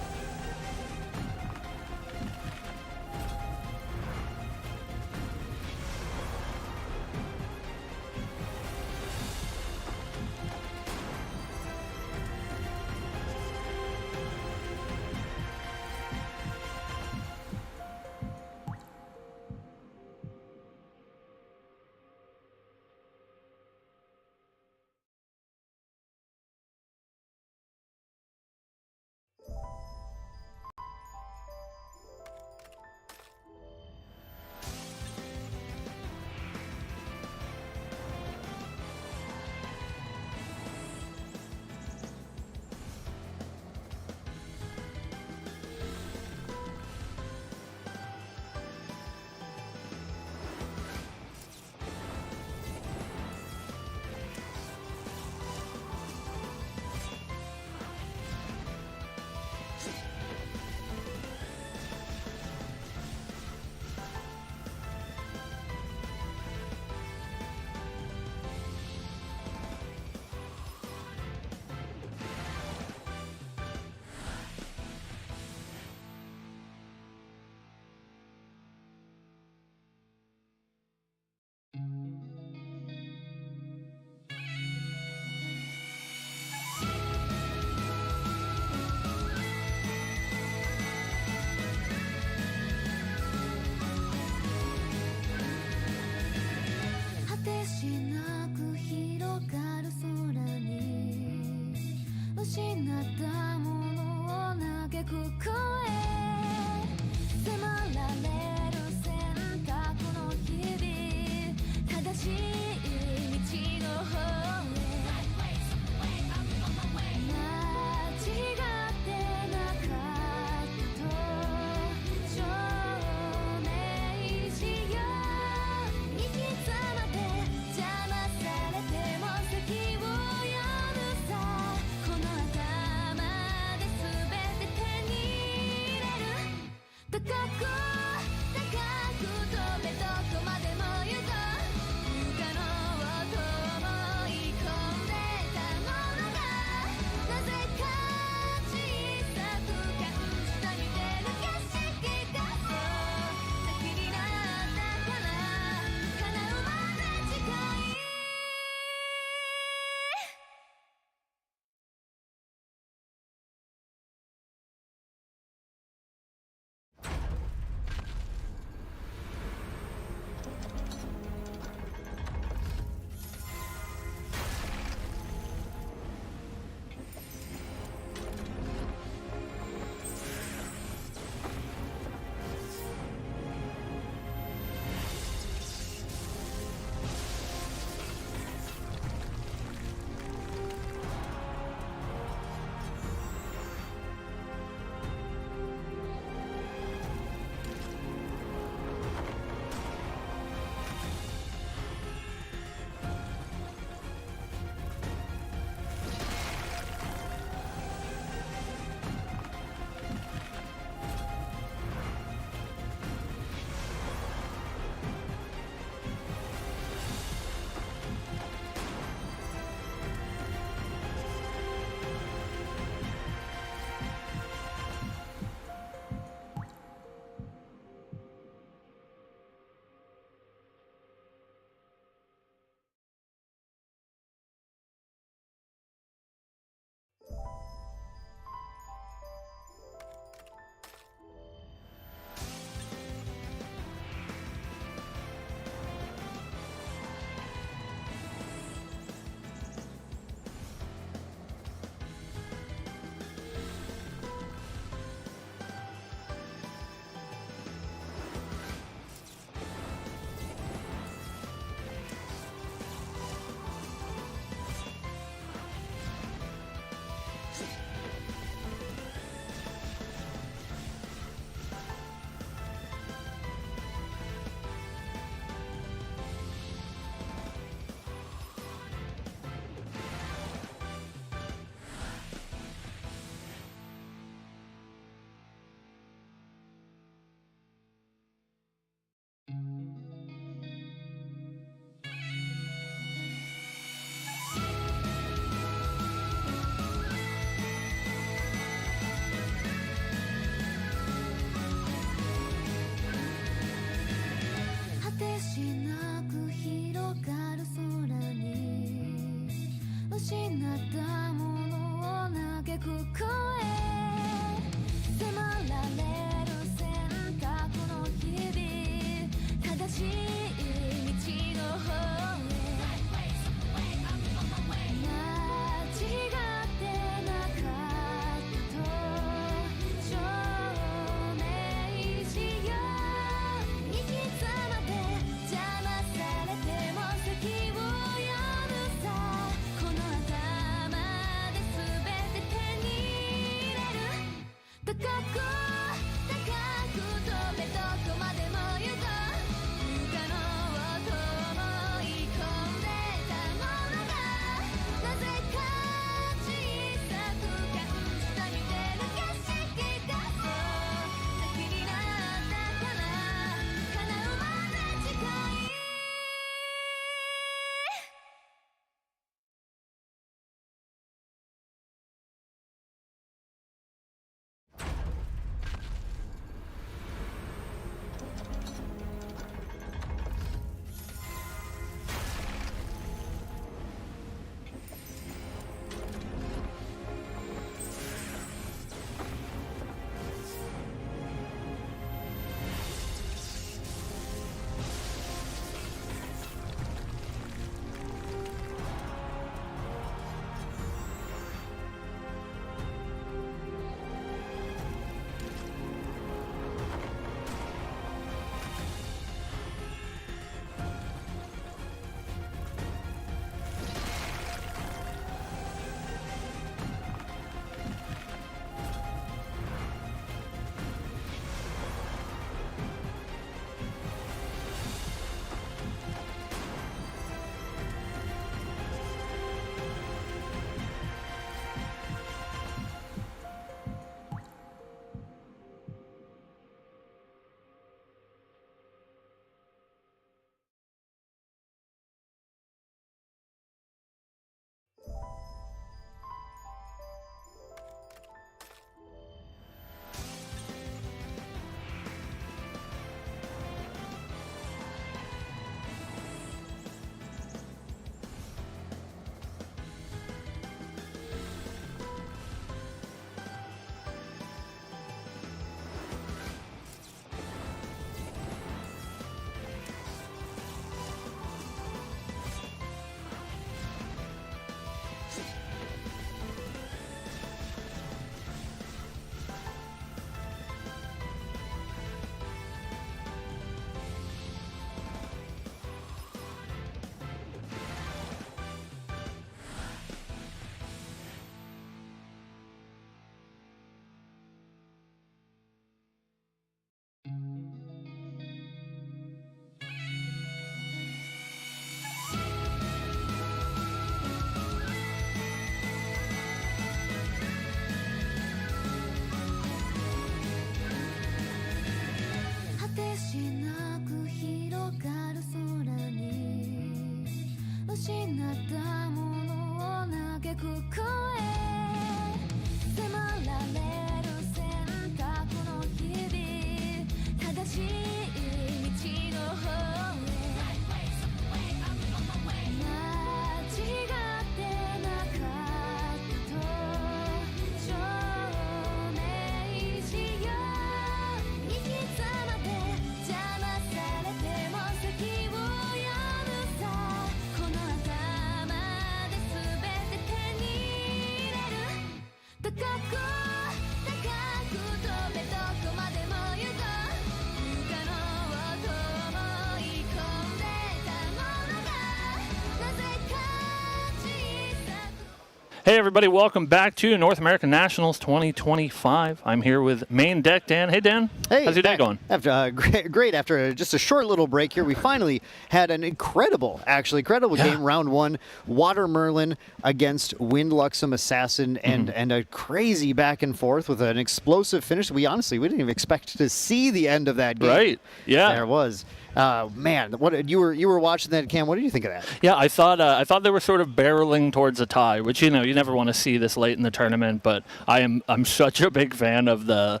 Hey everybody, welcome back to North American Nationals 2025. I'm here with main deck Dan. Hey Dan, Hey, how's your day going? After great. After just a short little break here, we finally had an incredible game. Round one, Water Merlin against Windluxem Assassin, and a crazy back and forth with an explosive finish. We didn't even expect to see the end of that game. Right? Yeah. There it was. Man, what you were watching that, Cam? What did you think of that? Yeah, I thought they were sort of barreling towards a tie, which you never want to see this late in the tournament. But I'm such a big fan of the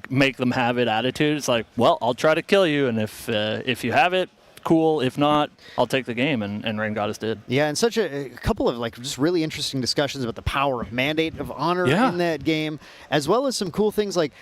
make them have it attitude. It's like, well, I'll try to kill you, and if you have it, cool. If not, I'll take the game, and Rain Goddess did. Yeah, and such a couple of just really interesting discussions about the power of Mandate of Honor in that game, as well as some cool things like.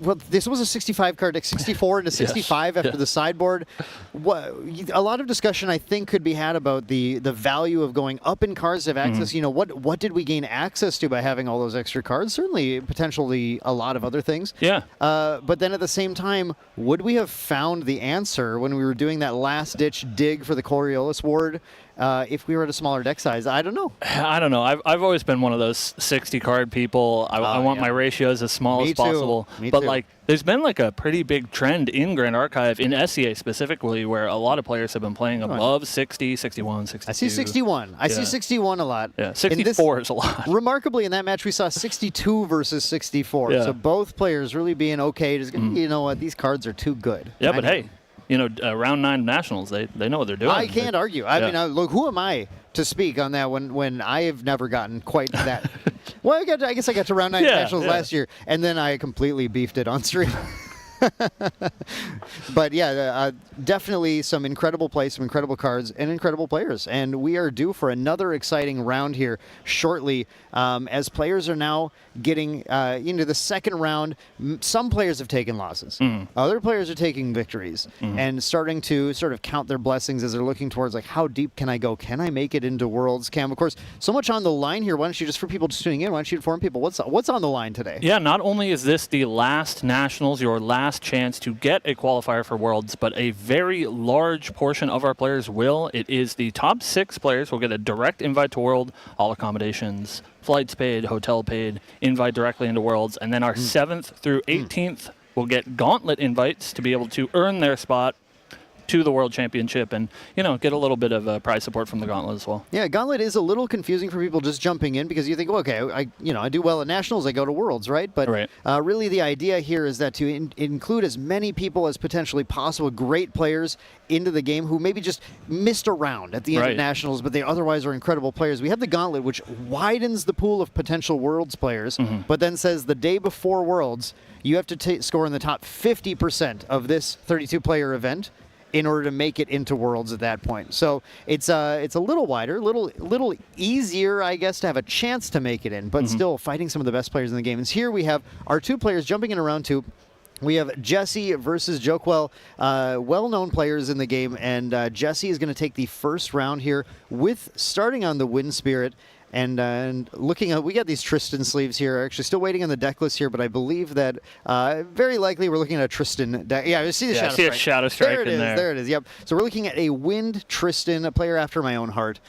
Well, this was a 65 card deck, 64 into 65 after the sideboard. A lot of discussion, I think, could be had about the value of going up in cards to have access. What did we gain access to by having all those extra cards? Certainly, potentially a lot of other things. Yeah. But then at the same time, would we have found the answer when we were doing that last-ditch dig for the Coriolis Ward? If we were at a smaller deck size, I don't know. I don't know. I've always been one of those 60 card people. I want my ratios as small as possible. But there's been a pretty big trend in Grand Archive, in SEA specifically, where a lot of have been playing above 60, 61, 62. I see 61. I see 61 a lot. Yeah, 64 is a lot. Remarkably, in that match, we saw 62 versus 64. Yeah. So both players really being okay. Just, you know what? These cards are too good. Yeah, but hey. Round 9 Nationals, they know what they're doing. I can't argue. I mean, look, who am I to speak on that when I have never gotten quite that? Well, I guess I got to round 9 Nationals last year, and then I completely beefed it on stream. But yeah, definitely some incredible play, some incredible cards, and incredible players. And we are due for another exciting round here shortly, as players are now getting into the second round. Some players have taken losses. Other players are taking victories and starting to sort of count their blessings as they're looking towards how deep can I go? Can I make it into Worlds? Cam, of course, so much on the line here. Why don't you, just for people just tuning in, why don't you inform people what's on the line today? Yeah, not only is this the last Nationals, your last chance to get a qualifier for Worlds, but a very large portion of our players will. It is the top 6 players will get a direct invite to World, all accommodations, flights paid, hotel paid, invite directly into Worlds, and then our 7th through 18th will get gauntlet invites to be able to earn their spot to the World Championship and, get a little bit of prize support from the Gauntlet as well. Yeah, Gauntlet is a little confusing for people just jumping in because you think, well, okay, I do well at Nationals, I go to Worlds, right? But really the idea here is that to include as many people as potentially possible, great players into the game who maybe just missed a round at the end of Nationals, but they otherwise are incredible players. We have the Gauntlet, which widens the pool of potential Worlds players, but then says the day before Worlds, you have to score in the top 50% of this 32-player event in order to make it into Worlds at that point. So it's a little wider, little easier, I guess, to have a chance to make it in, but still fighting some of the best players in the game. And here we have our 2 players jumping in round 2. We have Jesse versus Joquel, well-known players in the game, and Jesse is going to take the first round here with starting on the Wind Spirit. And looking at, we got these Tristan sleeves here. Actually, still waiting on the deck list here, but I believe that very likely we're looking at a Tristan deck. Yeah, you see the Shadow Strike. Shadow Strike there it is. there. There it is. Yep. So we're looking at a Wind Tristan, a player after my own heart.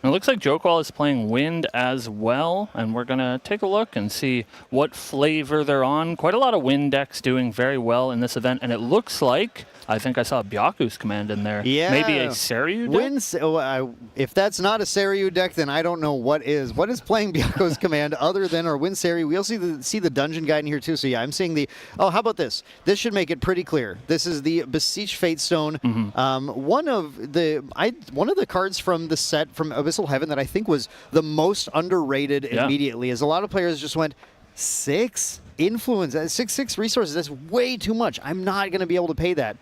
It looks like Joquel is playing Wind as well, and we're going to take a look and see what flavor they're on. Quite a lot of Wind decks doing very well in this event, and it looks like, I think I saw a Byaku's Command in there. Yeah. Maybe a Seiryu deck? If that's not a Seiryu deck, then I don't know what is. What is playing Byaku's Command other than our Wind Seiryu? We also see the dungeon guide in here too, so yeah, I'm seeing the... Oh, how about this? This should make it pretty clear. This is the Beseech Fatestone. One of the cards from the set from Abyssal Heaven that I think was the most underrated immediately, as a lot of players just went, 6 influence, 6 resources, that's way too much. I'm not going to be able to pay that.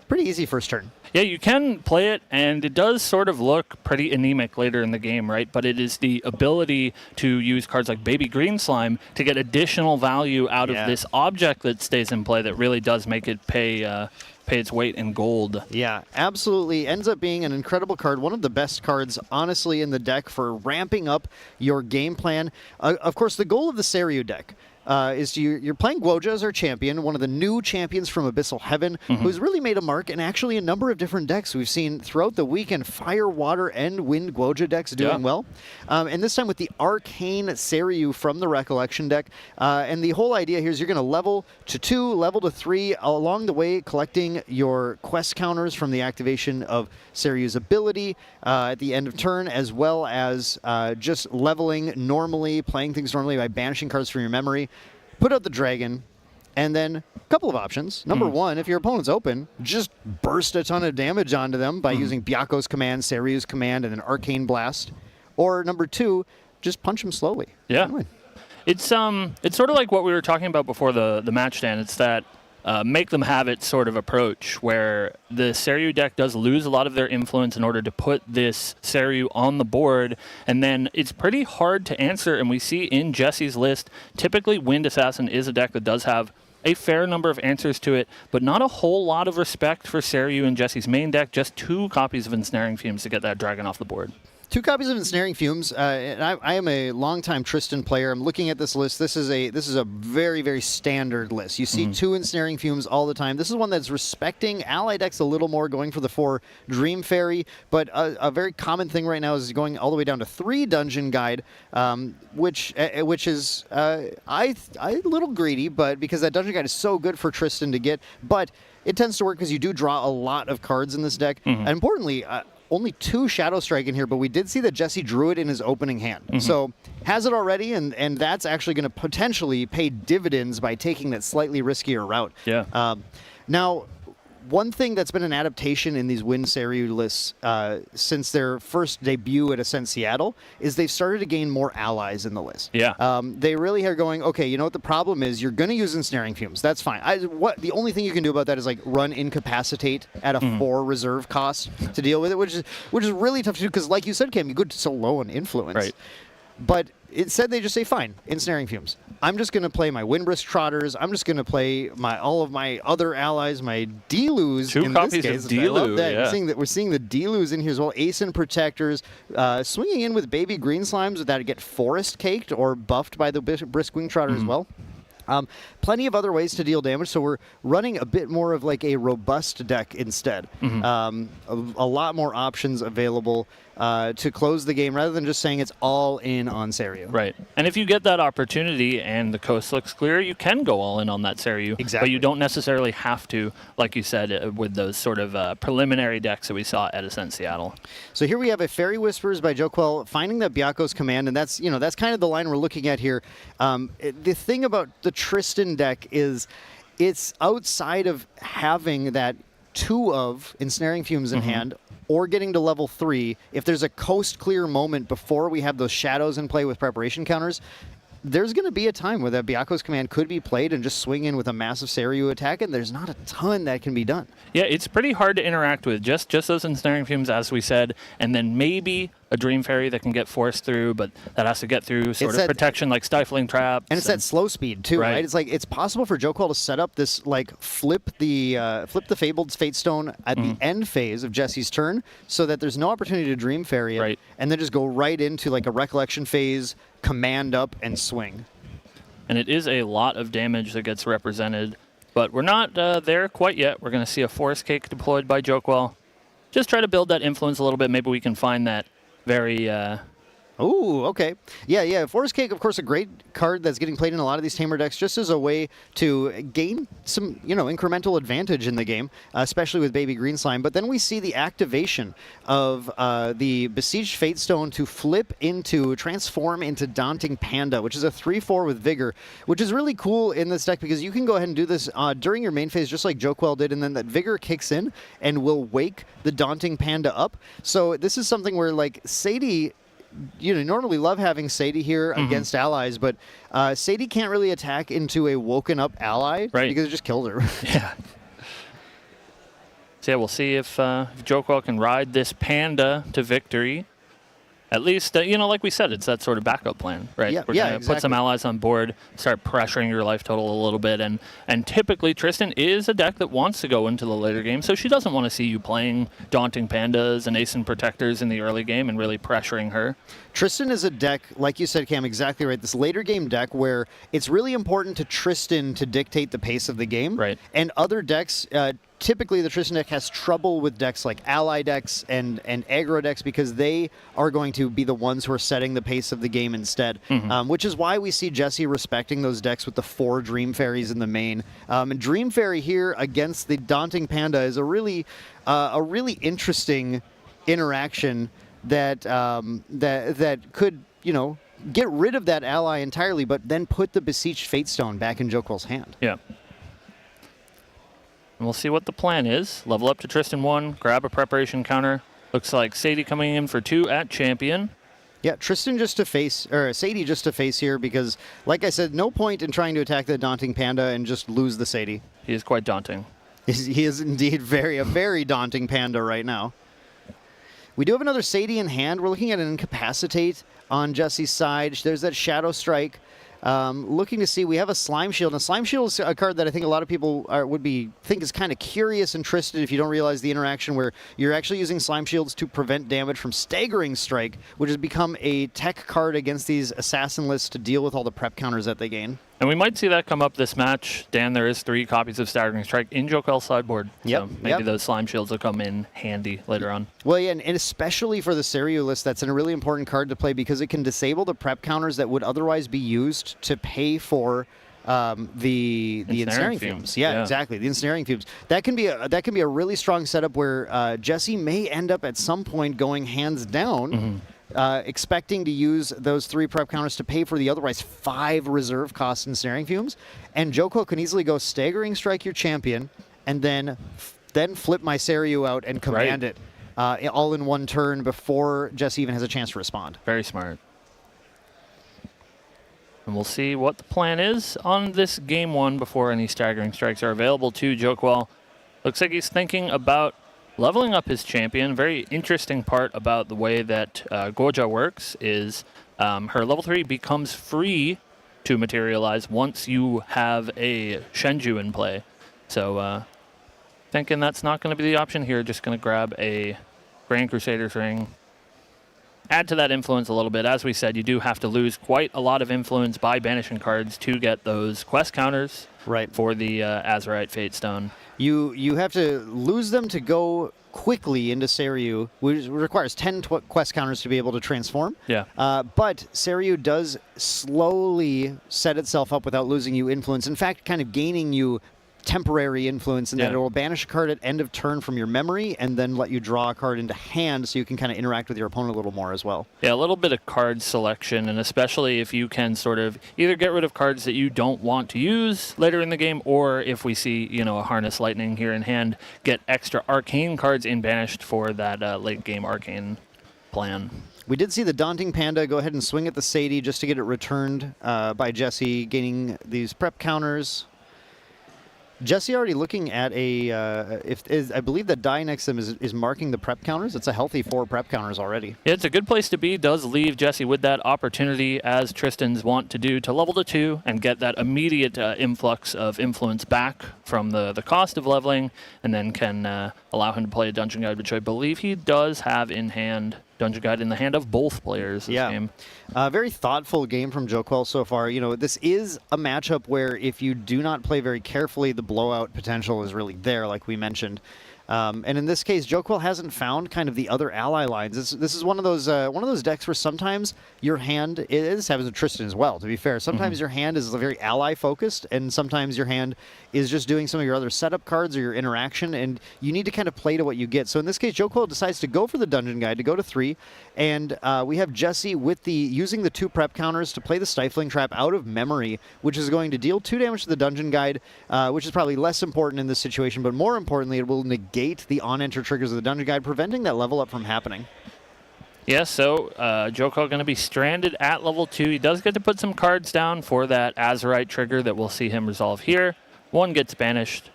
Pretty easy first turn. Yeah, you can play it, and it does sort of look pretty anemic later in the game, right? But it is the ability to use cards like Baby Green Slime to get additional value out of this object that stays in play that really does make it pay its weight in gold. Yeah, absolutely. Ends up being an incredible card. One of the best cards, honestly, in the deck for ramping up your game plan. Of course, the goal of the Seiryu deck you're playing Guoja as our champion, one of the new champions from Abyssal Heaven, who's really made a mark in actually a number of different decks. We've seen throughout the weekend Fire, Water, and Wind Guoja decks doing well. And this time with the Arcane Seiryu from the Recollection deck. And the whole idea here is you're going to level to 2, level to 3, along the way collecting your quest counters from the activation of Seiryu's ability at the end of turn, as well as just leveling normally, playing things normally by banishing cards from your memory. Put out the dragon, and then a couple of options. Number one, if your opponent's open, just burst a ton of damage onto them by using Byako's command, Seiryu's command, and an Arcane Blast. Or number two, just punch them slowly. Yeah. It's sort of like what we were talking about before the match, Dan. It's that make them have it sort of approach where the Seiryu deck does lose a lot of their influence in order to put this Seiryu on the board, and then it's pretty hard to answer, and we see in Jesse's list, typically Wind Assassin is a deck that does have a fair number of answers to it, but not a whole lot of respect for Seiryu in Jesse's main deck, just 2 copies of Ensnaring Fumes to get that dragon off the board. 2 copies of Ensnaring Fumes. And I am a longtime Tristan player. I'm looking at this list. This is a very, very standard list. You see 2 Ensnaring Fumes all the time. This is one that's respecting ally decks a little more, going for the 4 Dream Fairy. But a very common thing right now is going all the way down to 3 Dungeon Guide, which is a little greedy, but because that Dungeon Guide is so good for Tristan to get. But it tends to work because you do draw a lot of cards in this deck. And importantly, only 2 Shadow Strike in here, but we did see that Jesse drew it in his opening hand. So has it already, and that's actually going to potentially pay dividends by taking that slightly riskier route. Yeah. Now, one thing that's been an adaptation in these Wind Seiryu lists since their first debut at Ascent Seattle is they've started to gain more allies in the list. Yeah. They really are going, okay, you know what the problem is? You're going to use Ensnaring Fumes. That's fine. The only thing you can do about that is like run Incapacitate at a 4 reserve cost to deal with it, which is really tough to do because, like you said, Cam, you go so low on influence. Right. But instead, they just say, fine, Ensnaring Fumes. I'm just going to play my Windbrisk Trotters. I'm just going to play all of my other allies, my Delus. 2 in copies this case. of Delu, Yeah. We're seeing the Delus in here as well. Aeson Protectors. Swinging in with Baby Green Slimes that get Forest Caked or buffed by the Brisk Wing Trotter as well. Plenty of other ways to deal damage, so we're running a bit more of like a robust deck instead. A lot more options available to close the game rather than just saying it's all in on Seiryu. Right. And if you get that opportunity and the coast looks clear, you can go all in on that Seiryu. Exactly. But you don't necessarily have to, like you said, with those sort of preliminary decks that we saw at Ascent Seattle. So here we have a Fairy Whispers by Joquel finding that Byako's command, and that's kind of the line we're looking at here. The thing about the Tristan deck is it's outside of having that 2 of Ensnaring Fumes in hand or getting to level 3. If there's a coast clear moment before we have those shadows in play with preparation counters, there's going to be a time where that Byako's command could be played and just swing in with a massive Seiryu attack, and there's not a ton that can be done. Yeah, it's pretty hard to interact with. Just those Ensnaring Fumes, as we said, and then maybe a Dream Fairy that can get forced through, but that has to get through sort of protection like Stifling Traps. And it's that slow speed too, right? It's like it's possible for Joquel to set up this flip the Fabled Fate Stone at the end phase of Jesse's turn, so that there's no opportunity to Dream Fairy it, and then just go right into like a Recollection phase, command up, and swing. And it is a lot of damage that gets represented, but we're not there quite yet. We're going to see a Forest Cake deployed by Joquel. Just try to build that influence a little bit. Maybe we can find that very... Ooh, okay. Yeah. Forest Cake, of course, a great card that's getting played in a lot of these Tamer decks just as a way to gain some, incremental advantage in the game, especially with Baby Green Slime. But then we see the activation of the Besieged Fate Stone to transform into Daunting Panda, which is a 3/4 with Vigor, which is really cool in this deck because you can go ahead and do this during your main phase just like Joquel did, and then that Vigor kicks in and will wake the Daunting Panda up. So this is something where, like, Sadie... normally love having Sadie here against allies, but Sadie can't really attack into a woken up ally because it just kills her. Yeah. So yeah, we'll see if Joquel can ride this Panda to victory. At least, like we said, it's that sort of backup plan, right? Yeah, We're going to exactly. put some allies on board, start pressuring your life total a little bit, and typically Tristan is a deck that wants to go into the later game, so she doesn't want to see you playing Daunting Pandas and Aeson Protectors in the early game and really pressuring her. Tristan is a deck, like you said, Cam, exactly right. This later game deck where it's really important to Tristan to dictate the pace of the game. Right. And other decks, typically the Tristan deck has trouble with decks like ally decks and aggro decks because they are going to be the ones who are setting the pace of the game instead. Which is why we see Jesse respecting those decks with the 4 Dream Fairies in the main. And Dream Fairy here against the Daunting Panda is a really interesting interaction that that could, get rid of that ally entirely, but then put the Beseeched Fatestone back in Joquel's hand. Yeah. And we'll see what the plan is. Level up to Tristan 1, grab a preparation counter. Looks like Sadie coming in for 2 at champion. Yeah, Tristan just to face, or Sadie just to face here because, like I said, no point in trying to attack the Daunting Panda and just lose the Sadie. He is quite daunting. He is indeed a very daunting panda right now. We do have another Sadie in hand. We're looking at an Incapacitate on Jesse's side. There's that Shadow Strike. Looking to see, we have a Slime Shield. Now, Slime Shield is a card that I think a lot of people think is kind of curious and twisted if you don't realize the interaction where you're actually using Slime Shields to prevent damage from Staggering Strike, which has become a tech card against these Assassin lists to deal with all the prep counters that they gain. And we might see that come up this match. Dan, there is 3 copies of Staggering Strike in Joquel's sideboard. Yep. So maybe those Slime Shields will come in handy later on. Well, yeah, and especially for the Seiryu list, that's a really important card to play because it can disable the prep counters that would otherwise be used to pay for the ensnaring fumes. Yeah, exactly. The ensnaring fumes. That can be a really strong setup where Jesse may end up at some point going hands down. Expecting to use those 3 prep counters to pay for the otherwise 5 reserve costs and snaring fumes. And Joquel can easily go Staggering Strike your champion and then flip my Seiryu out and command it all in one turn before Jesse even has a chance to respond. Very smart. And we'll see what the plan is on this game 1 before any Staggering Strikes are available to Joquel. Looks like he's thinking about leveling up his champion. Very interesting part about the way that Goja works is her level 3 becomes free to materialize once you have a Shenju in play. So thinking that's not going to be the option here. Just going to grab a Grand Crusader's Ring. Add to that influence a little bit. As we said, you do have to lose quite a lot of influence by banishing cards to get those quest counters for the Azurite Fatestone. You have to lose them to go quickly into Seiryu, which requires 10 quest counters to be able to transform. Yeah. But Seiryu does slowly set itself up without losing you influence. In fact, kind of gaining you temporary influence in that it will banish a card at end of turn from your memory and then let you draw a card into hand so you can kind of interact with your opponent a little more as well. Yeah, a little bit of card selection, and especially if you can sort of either get rid of cards that you don't want to use later in the game, or if we see, a Harness Lightning here in hand, get extra arcane cards in banished for that late game arcane plan. We did see the Daunting Panda go ahead and swing at the Sadie just to get it returned by Jesse, gaining these prep counters. Jesse already looking at I believe that die next to him is marking the prep counters. It's a healthy 4 prep counters already. Yeah, it's a good place to be. Does leave Jesse with that opportunity, as Tristan's want to do, to level to 2 and get that immediate influx of influence back from the cost of leveling, and then can allow him to play a Dungeon Guide, which I believe he does have in hand. Dungeon Guide in the hand of both players this game. Very thoughtful game from Joquel so far. This is a matchup where if you do not play very carefully, the blowout potential is really there, like we mentioned. And in this case, Joquel hasn't found kind of the other ally lines. This is one of those decks where sometimes your hand is, happens with Tristan as well, to be fair. Sometimes your hand is very ally focused, and sometimes your hand is just doing some of your other setup cards or your interaction, and you need to kind of play to what you get. So in this case, Joquel decides to go for the Dungeon Guide, to go to 3, and we have Jesse with using the 2 prep counters to play the Stifling Trap out of memory, which is going to deal 2 damage to the Dungeon Guide, which is probably less important in this situation, but more importantly, it will negate the on-enter triggers of the Dungeon Guide, preventing that level up from happening. Yeah, so Joquel going to be stranded at level 2. He does get to put some cards down for that Azurite trigger that we'll see him resolve here. 1 gets banished.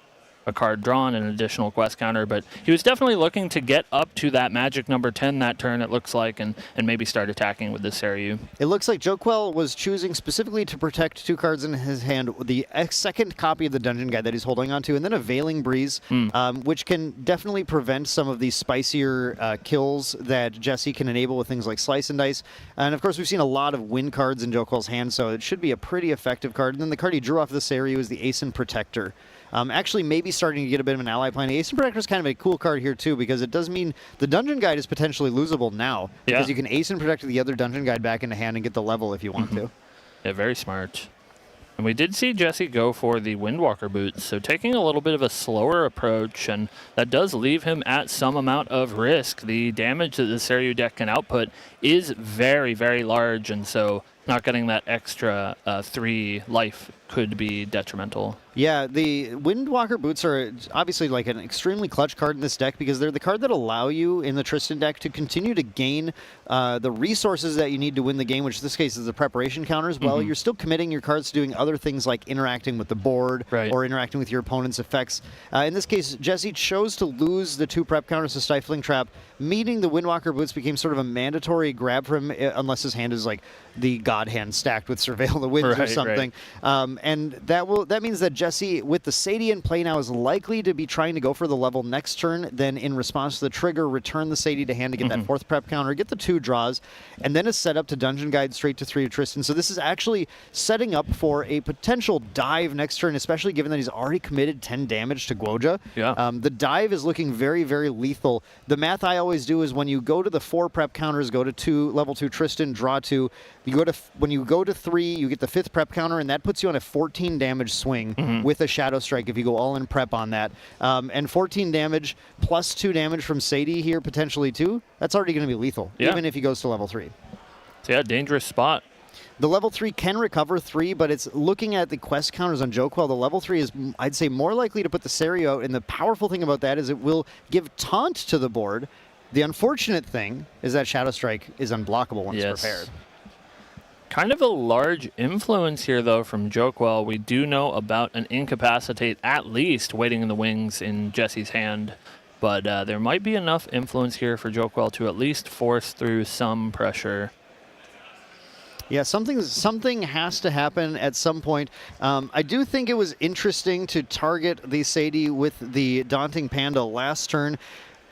a card drawn, an additional quest counter, but he was definitely looking to get up to that magic number 10 that turn, it looks like, and maybe start attacking with this Seiryu. It looks like Joquel was choosing specifically to protect 2 cards in his hand, the second copy of the Dungeon Guide that he's holding onto, and then a Veiling Breeze, which can definitely prevent some of these spicier kills that Jesse can enable with things like Slice and Dice. And of course, we've seen a lot of win cards in Joquel's hand, so it should be a pretty effective card. And then the card he drew off the Seiryu is the Aeson Protector. Actually, maybe starting to get a bit of an ally plan. Aeson Protector is kind of a cool card here, too, because it does mean the Dungeon Guide is potentially losable now. Yeah. Because you can Aeson Protect the other Dungeon Guide back into hand and get the level if you want to. Yeah, very smart. And we did see Jesse go for the Windwalker boots, so taking a little bit of a slower approach, and that does leave him at some amount of risk. The damage that the Seiryu deck can output is very, very large, and so not getting that extra 3 life could be detrimental. Yeah, the Windwalker Boots are obviously like an extremely clutch card in this deck because they're the card that allow you in the Tristan deck to continue to gain the resources that you need to win the game, which in this case is the preparation counters. Well, you're still committing your cards to doing other things like interacting with the board or interacting with your opponent's effects. In this case, Jesse chose to lose the 2 prep counters to Stifling Trap, meaning the Windwalker Boots became sort of a mandatory grab for him unless his hand is like the God hand stacked with Surveil the Winds or something. And that means that Jesse, with the Sadie in play now, is likely to be trying to go for the level next turn, then in response to the trigger, return the Sadie to hand to get that 4th prep counter, get the 2 draws, and then is set up to Dungeon Guide straight to 3 to Tristan. So this is actually setting up for a potential dive next turn, especially given that he's already committed 10 damage to Guoja. Yeah. The dive is looking very, very lethal. The math I always do is when you go to the 4 prep counters, go to level 2 Tristan, draw 2, when you go to 3, you get the 5th prep counter, and that puts you on a 14 damage swing with a Shadow Strike if you go all in prep on that. And 14 damage plus 2 damage from Sadie here, potentially too, that's already going to be lethal, even if he goes to level 3. So yeah, dangerous spot. The level 3 can recover 3, but it's looking at the quest counters on Joquel. The level 3 is, I'd say, more likely to put the Seiryu out, and the powerful thing about that is it will give taunt to the board. The unfortunate thing is that Shadow Strike is unblockable once prepared. Kind of a large influence here, though, from Joquel. We do know about an Incapacitate, at least, waiting in the wings in Jesse's hand. But there might be enough influence here for Joquel to at least force through some pressure. Yeah, something has to happen at some point. I do think it was interesting to target the Sadie with the Daunting Panda last turn.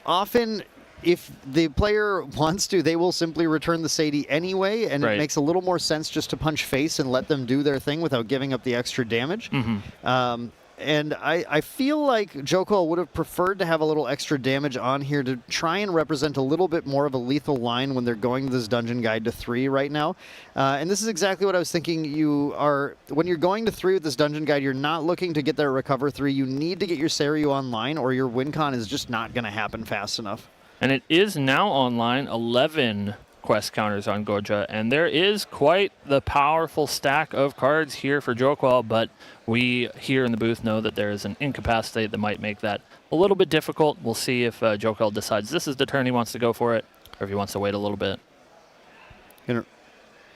Often, if the player wants to, they will simply return the Sadie anyway, and it makes a little more sense just to punch face and let them do their thing without giving up the extra damage. And I feel like Joquel would have preferred to have a little extra damage on here to try and represent a little bit more of a lethal line when they're going to this Dungeon Guide to 3 right now. And this is exactly what I was thinking. When you're going to 3 with this Dungeon Guide, you're not looking to get their recover 3. You need to get your Seiryu online, or your win con is just not going to happen fast enough. And it is now online, 11 quest counters on Guoja, and there is quite the powerful stack of cards here for Joquel, but we here in the booth know that there is an Incapacitate that might make that a little bit difficult. We'll see if Joquel decides this is the turn he wants to go for it, or if he wants to wait a little bit.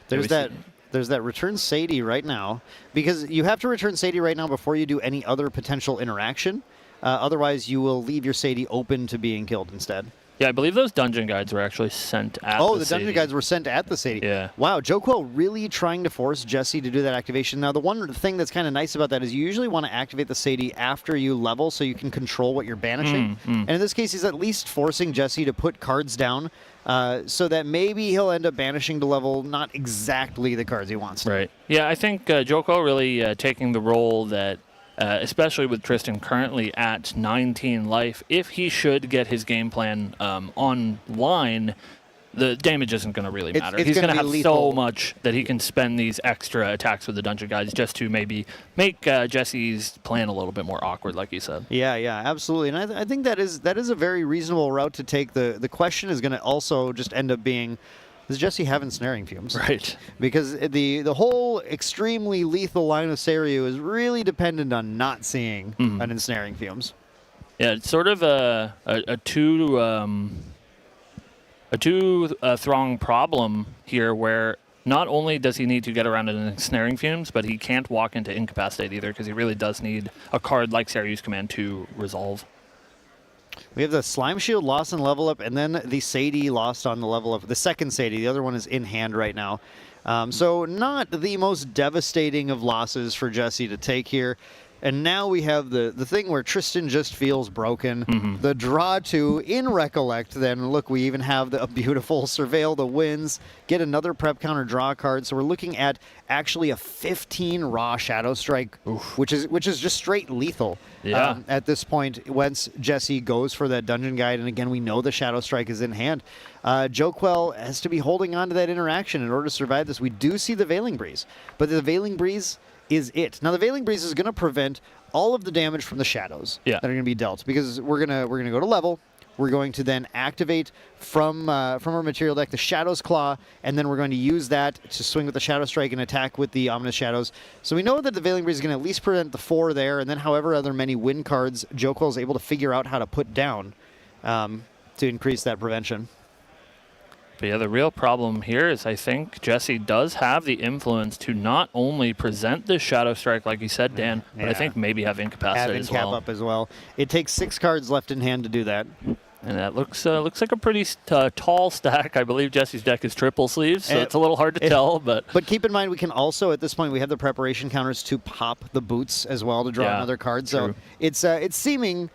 There's that return Sadie right now, because you have to return Sadie right now before you do any other potential interaction. Otherwise, you will leave your Sadie open to being killed instead. Yeah, I believe those Dungeon Guides were actually sent at the Dungeon Guides were sent at the Sadie. Yeah. Wow, Joquel really trying to force Jesse to do that activation. Now, the one thing that's kind of nice about that is you usually want to activate the Sadie after you level so you can control what you're banishing. And in this case, he's at least forcing Jesse to put cards down so that maybe he'll end up banishing to level not exactly the cards he wants to. Right. Yeah, I think Joquel really taking the role that especially with Tristan currently at 19 life, if he should get his game plan online, the damage isn't going to really matter. He's going to have so much that he can spend these extra attacks with the Dungeon Guides just to maybe make Jesse's plan a little bit more awkward, like you said. Yeah, absolutely. And I think that is a very reasonable route to take. The question is going to also just end up being, does Jesse have ensnaring fumes? Right. Because the whole extremely lethal line of Seiryu is really dependent on not seeing an ensnaring fumes. Yeah, it's sort of a two throng problem here, where not only does he need to get around an Ensnaring Fumes, but he can't walk into Incapacitate either because he really does need a card like Serious Command to resolve. We have the Slime Shield lost on level up, and then the Sadie lost on the level up. The second Sadie, the other one is in hand right now. So not the most devastating of losses for Jesse to take here. And now we have the thing where Tristan just feels broken. The draw to in Recollect, then look, we even have a beautiful Surveil the Winds, get another prep counter draw card. So we're looking at actually a 15 raw Shadow Strike, which is just straight lethal. Yeah. At this point, once Jesse goes for that Dungeon Guide, and again, we know the Shadow Strike is in hand. Joquel has to be holding on to that interaction in order to survive this. We do see the Veiling Breeze, but the Veiling Breeze is it. Now, the Veiling Breeze is going to prevent all of the damage from the shadows that are going to be dealt, because we're gonna go to level. We're going to then activate from our material deck the Shadow's Claw, and then we're going to use that to swing with the Shadow Strike and attack with the Ominous Shadows. So we know that the Veiling Breeze is going to at least prevent the 4 there, and then however other many win cards Joquel is able to figure out how to put down to increase that prevention. But yeah, the real problem here is I think Jesse does have the influence to not only present this Shadow Strike, like you said, Dan, but I think maybe have Incapacitate as well. Up as well. It takes 6 cards left in hand to do that. And that looks like a pretty tall stack. I believe Jesse's deck is triple sleeves, so it's a little hard to tell. But keep in mind, we can also, at this point, we have the preparation counters to pop the boots as well to draw another card. True. So it's seeming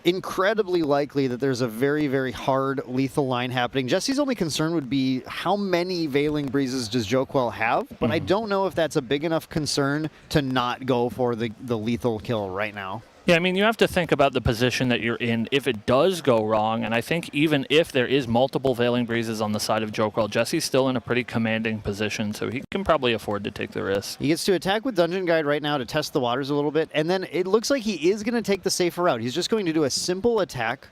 incredibly likely that there's a very, very hard lethal line happening. Jesse's only concern would be how many Veiling Breezes does Joquel have, but I don't know if that's a big enough concern to not go for the lethal kill right now. yeah, I mean, you have to think about the position that you're in if it does go wrong. And I think even if there is multiple Veiling Breezes on the side of Joquel, Jesse's still in a pretty commanding position, so he can probably afford to take the risk. He gets to attack with Dungeon Guide right now to test the waters a little bit, and then it looks like he is going to take the safer route. He's just going to do a simple attack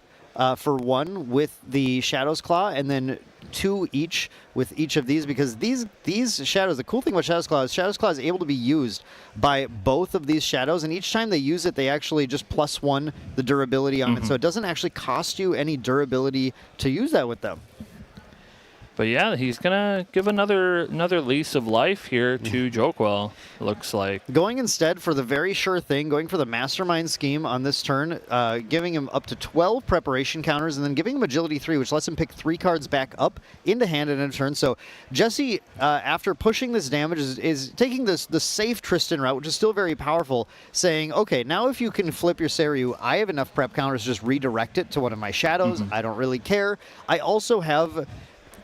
for 1 with the Shadow's Claw, and then 2 each with each of these, because these shadows, the cool thing about Shadow's Claw is able to be used by both of these shadows, and each time they use it, they actually just +1 the durability on it, so it doesn't actually cost you any durability to use that with them. But yeah, he's going to give another lease of life here to Joquel, it looks like. Going instead for the very sure thing, going for the Mastermind Scheme on this turn, giving him up to 12 preparation counters, and then giving him Agility 3, which lets him pick 3 cards back up into hand in a turn. So Jesse, after pushing this damage, is taking the safe Tristan route, which is still very powerful, saying, okay, now if you can flip your Seiryu, I have enough prep counters to just redirect it to one of my shadows. I don't really care. I also have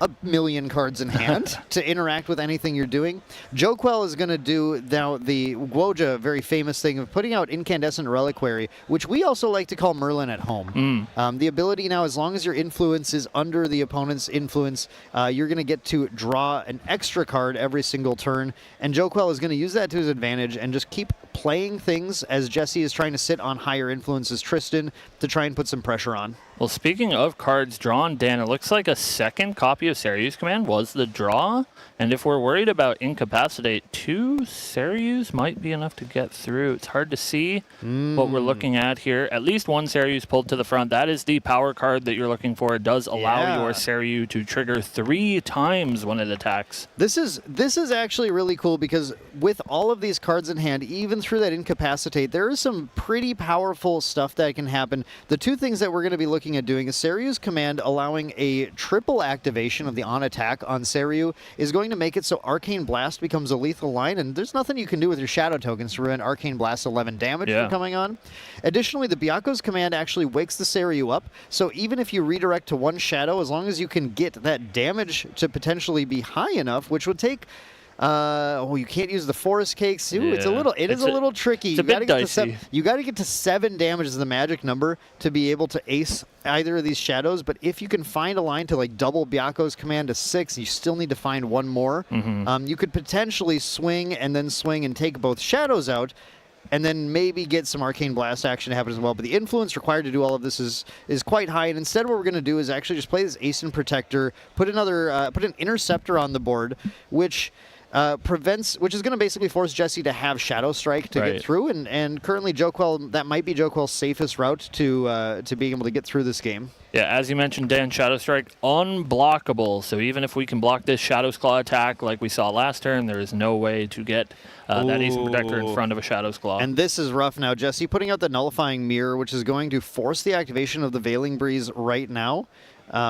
a million cards in hand to interact with anything you're doing. Joquel is going to do now the Guoja very famous thing of putting out Incandescent Reliquary, which we also like to call Merlin at home. The ability now, as long as your influence is under the opponent's influence, you're going to get to draw an extra card every single turn, and Joquel is going to use that to his advantage and just keep playing things as Jesse is trying to sit on higher influences Tristan to try and put some pressure on. Well, speaking of cards drawn, Dan, it looks like a second copy of Seryu's Command was the draw. And if we're worried about Incapacitate, 2 Seryus might be enough to get through. It's hard to see what we're looking at here. At least 1 Seryu's pulled to the front. That is the power card that you're looking for. It does allow your Seryu to trigger 3 times when it attacks. This is actually really cool, because with all of these cards in hand, even through that Incapacitate, there is some pretty powerful stuff that can happen. The 2 things that we're going to be looking at doing is Seryu's Command allowing a triple activation of the on attack on Seryu is going to make it so Arcane Blast becomes a lethal line, and there's nothing you can do with your Shadow tokens to prevent Arcane Blast 11 damage from coming on. Additionally, the Byaku's Command actually wakes the Seryu up, so even if you redirect to 1 Shadow, as long as you can get that damage to potentially be high enough, which would take you can't use the Forest Cakes. Ooh, it's a little tricky. It's a bit dicey. You got to get to 7 damage as the magic number to be able to ace either of these shadows. But if you can find a line to like double Byaku's Command to 6, you still need to find 1 more. You could potentially swing and take both shadows out, and then maybe get some Arcane Blast action to happen as well. But the influence required to do all of this is quite high. And instead, what we're going to do is actually just play this Ace and Protector, put an Interceptor on the board, which prevents, which is going to basically force Jesse to have Shadow Strike to get through, and currently Joquel, that might be Joquel's safest route to being able to get through this game. Yeah, as you mentioned, Dan, Shadow Strike unblockable. So even if we can block this Shadow's Claw attack like we saw last turn, there is no way to get that Ace Protector in front of a Shadow's Claw. And this is rough now. Jesse putting out the Nullifying Mirror, which is going to force the activation of the Veiling Breeze right now.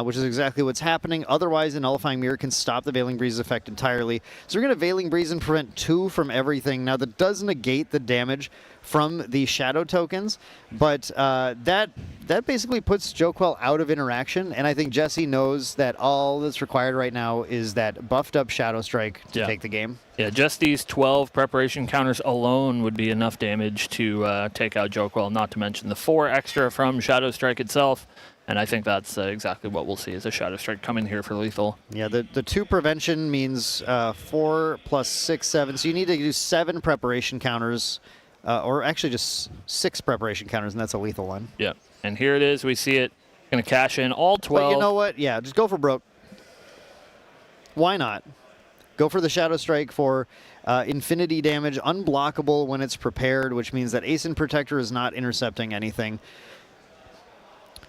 Which is exactly what's happening. Otherwise, the Nullifying Mirror can stop the Veiling Breeze effect entirely. So we're going to Veiling Breeze and prevent 2 from everything. Now, that does negate the damage from the Shadow tokens, but that basically puts Joquel out of interaction, and I think Jesse knows that all that's required right now is that buffed up Shadow Strike to take the game. Yeah, just these 12 preparation counters alone would be enough damage to take out Joquel, not to mention the 4 extra from Shadow Strike itself. And I think that's exactly what we'll see, is a Shadow Strike coming here for lethal. Yeah, the 2 prevention means 4 plus 6, 7. So you need to do 7 preparation counters, or actually just 6 preparation counters, and that's a lethal one. Yeah, and here it is. We see it. Going to cash in all 12. But you know what? Yeah, just go for broke. Why not? Go for the Shadow Strike for infinity damage, unblockable when it's prepared, which means that Ace and Protector is not intercepting anything.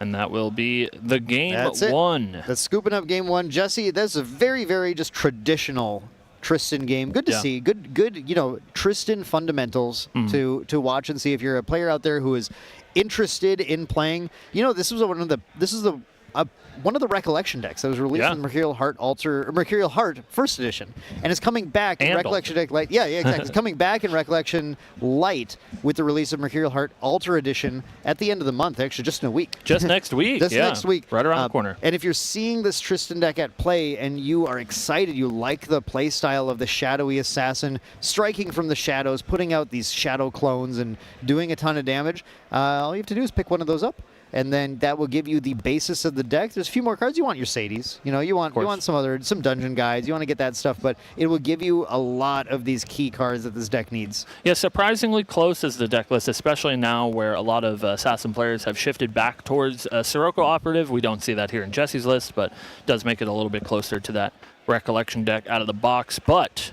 And that will be the game one. That's scooping up game 1. Jesse, that's a very, very just traditional Tristan game. Good to see. Good, you know, Tristan fundamentals to watch and see if you're a player out there who is interested in playing. You know, this is one of the Recollection decks that was released in Mercurial Heart First Edition, and it's coming back in Recollection Deck Light. Yeah, exactly. It's coming back in Recollection Light with the release of Mercurial Heart Alter Edition at the end of the month. Actually, just in a week. Just next week. Next week, right around the corner. And if you're seeing this Tristan deck at play and you are excited, you like the play style of the shadowy assassin, striking from the shadows, putting out these shadow clones and doing a ton of damage, all you have to do is pick one of those up. And then that will give you the basis of the deck. There's a few more cards. You want your Sadies. You know, you want some dungeon guides. You want to get that stuff, but it will give you a lot of these key cards that this deck needs. Yeah, surprisingly close is the deck list, especially now where a lot of Assassin players have shifted back towards Sirocco Operative. We don't see that here in Jesse's list, but it does make it a little bit closer to that Recollection deck out of the box. But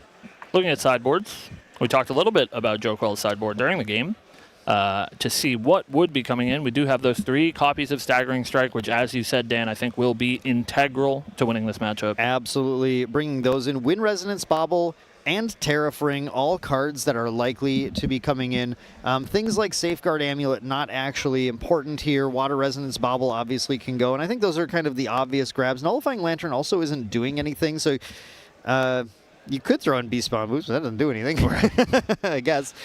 looking at sideboards, we talked a little bit about Joquel's sideboard during the game. To see what would be coming in. We do have those 3 copies of Staggering Strike, which, as you said, Dan, I think will be integral to winning this matchup. Absolutely. Bringing those in. Wind Resonance Bauble and Terrafring, all cards that are likely to be coming in. Things like Safeguard Amulet, not actually important here. Water Resonance Bauble obviously can go, and I think those are kind of the obvious grabs. Nullifying Lantern also isn't doing anything, so... you could throw in Beast Spawn Boost, but that doesn't do anything, I guess.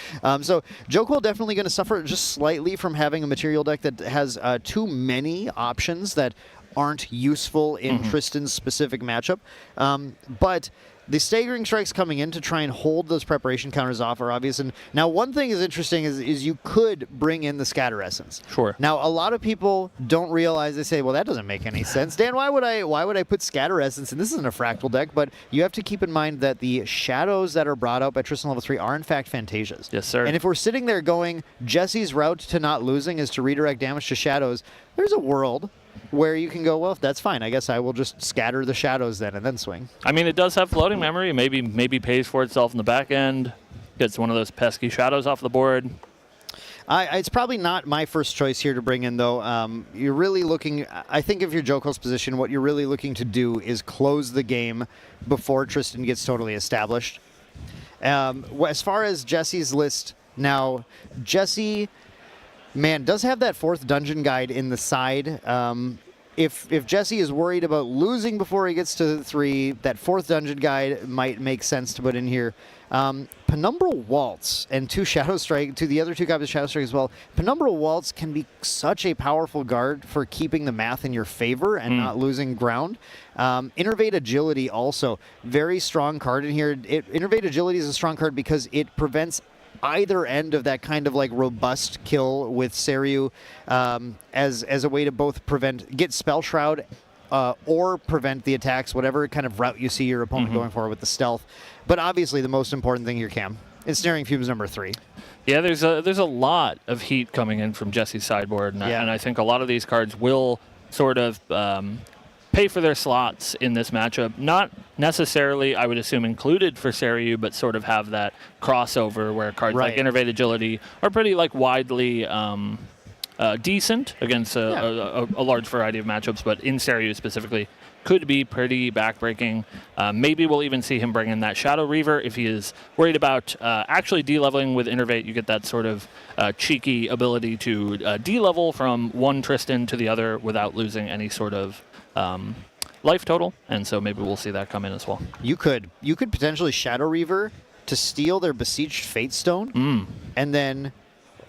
So Joquel definitely going to suffer just slightly from having a material deck that has too many options that aren't useful in Tristan's specific matchup. But the Staggering Strikes coming in to try and hold those preparation counters off are obvious. And now one thing is interesting is you could bring in the Scatter Essence. Sure. Now a lot of people don't realize, they say, well, that doesn't make any sense. Dan, why would I put Scatter Essence? And this isn't a fractal deck, but you have to keep in mind that the shadows that are brought out by Tristan level 3 are in fact Phantasias. Yes, sir. And if we're sitting there going, Jesse's route to not losing is to redirect damage to shadows, there's a world where you can go, well, that's fine. I guess I will just scatter the shadows then and then swing. I mean, it does have floating memory. Maybe pays for itself in the back end. Gets one of those pesky shadows off the board. It's probably not my first choice here to bring in, though. You're really looking, I think if you're Joquel's position, what you're really looking to do is close the game before Tristan gets totally established. As far as Jesse's list, now, Jesse... man, does have that 4th dungeon guide in the side. If Jesse is worried about losing before he gets to 3, that 4th dungeon guide might make sense to put in here. Penumbral Waltz and 2 Shadow Strike, to the other 2 copies of Shadow Strike as well. Penumbral Waltz can be such a powerful guard for keeping the math in your favor and not losing ground. Innervate Agility also, very strong card in here. Innervate Agility is a strong card because it prevents either end of that kind of like robust kill with Seiryu as a way to both get Spell Shroud or prevent the attacks, whatever kind of route you see your opponent going for with the stealth. But obviously the most important thing here, Cam, is Snaring Fumes number 3. Yeah, there's a lot of heat coming in from Jesse's sideboard, and I think a lot of these cards will sort of pay for their slots in this matchup. Not necessarily, I would assume, included for Seiryu, but sort of have that crossover where cards like Innervate Agility are pretty like widely decent against a large variety of matchups, but in Seiryu specifically could be pretty backbreaking. Maybe we'll even see him bring in that Shadow Reaver if he is worried about actually de-leveling with Innervate. You get that sort of cheeky ability to de-level from one Tristan to the other without losing any sort of life total, and so maybe we'll see that come in as well. You could potentially Shadow Reaver to steal their Beseeched Fate Stone, and then...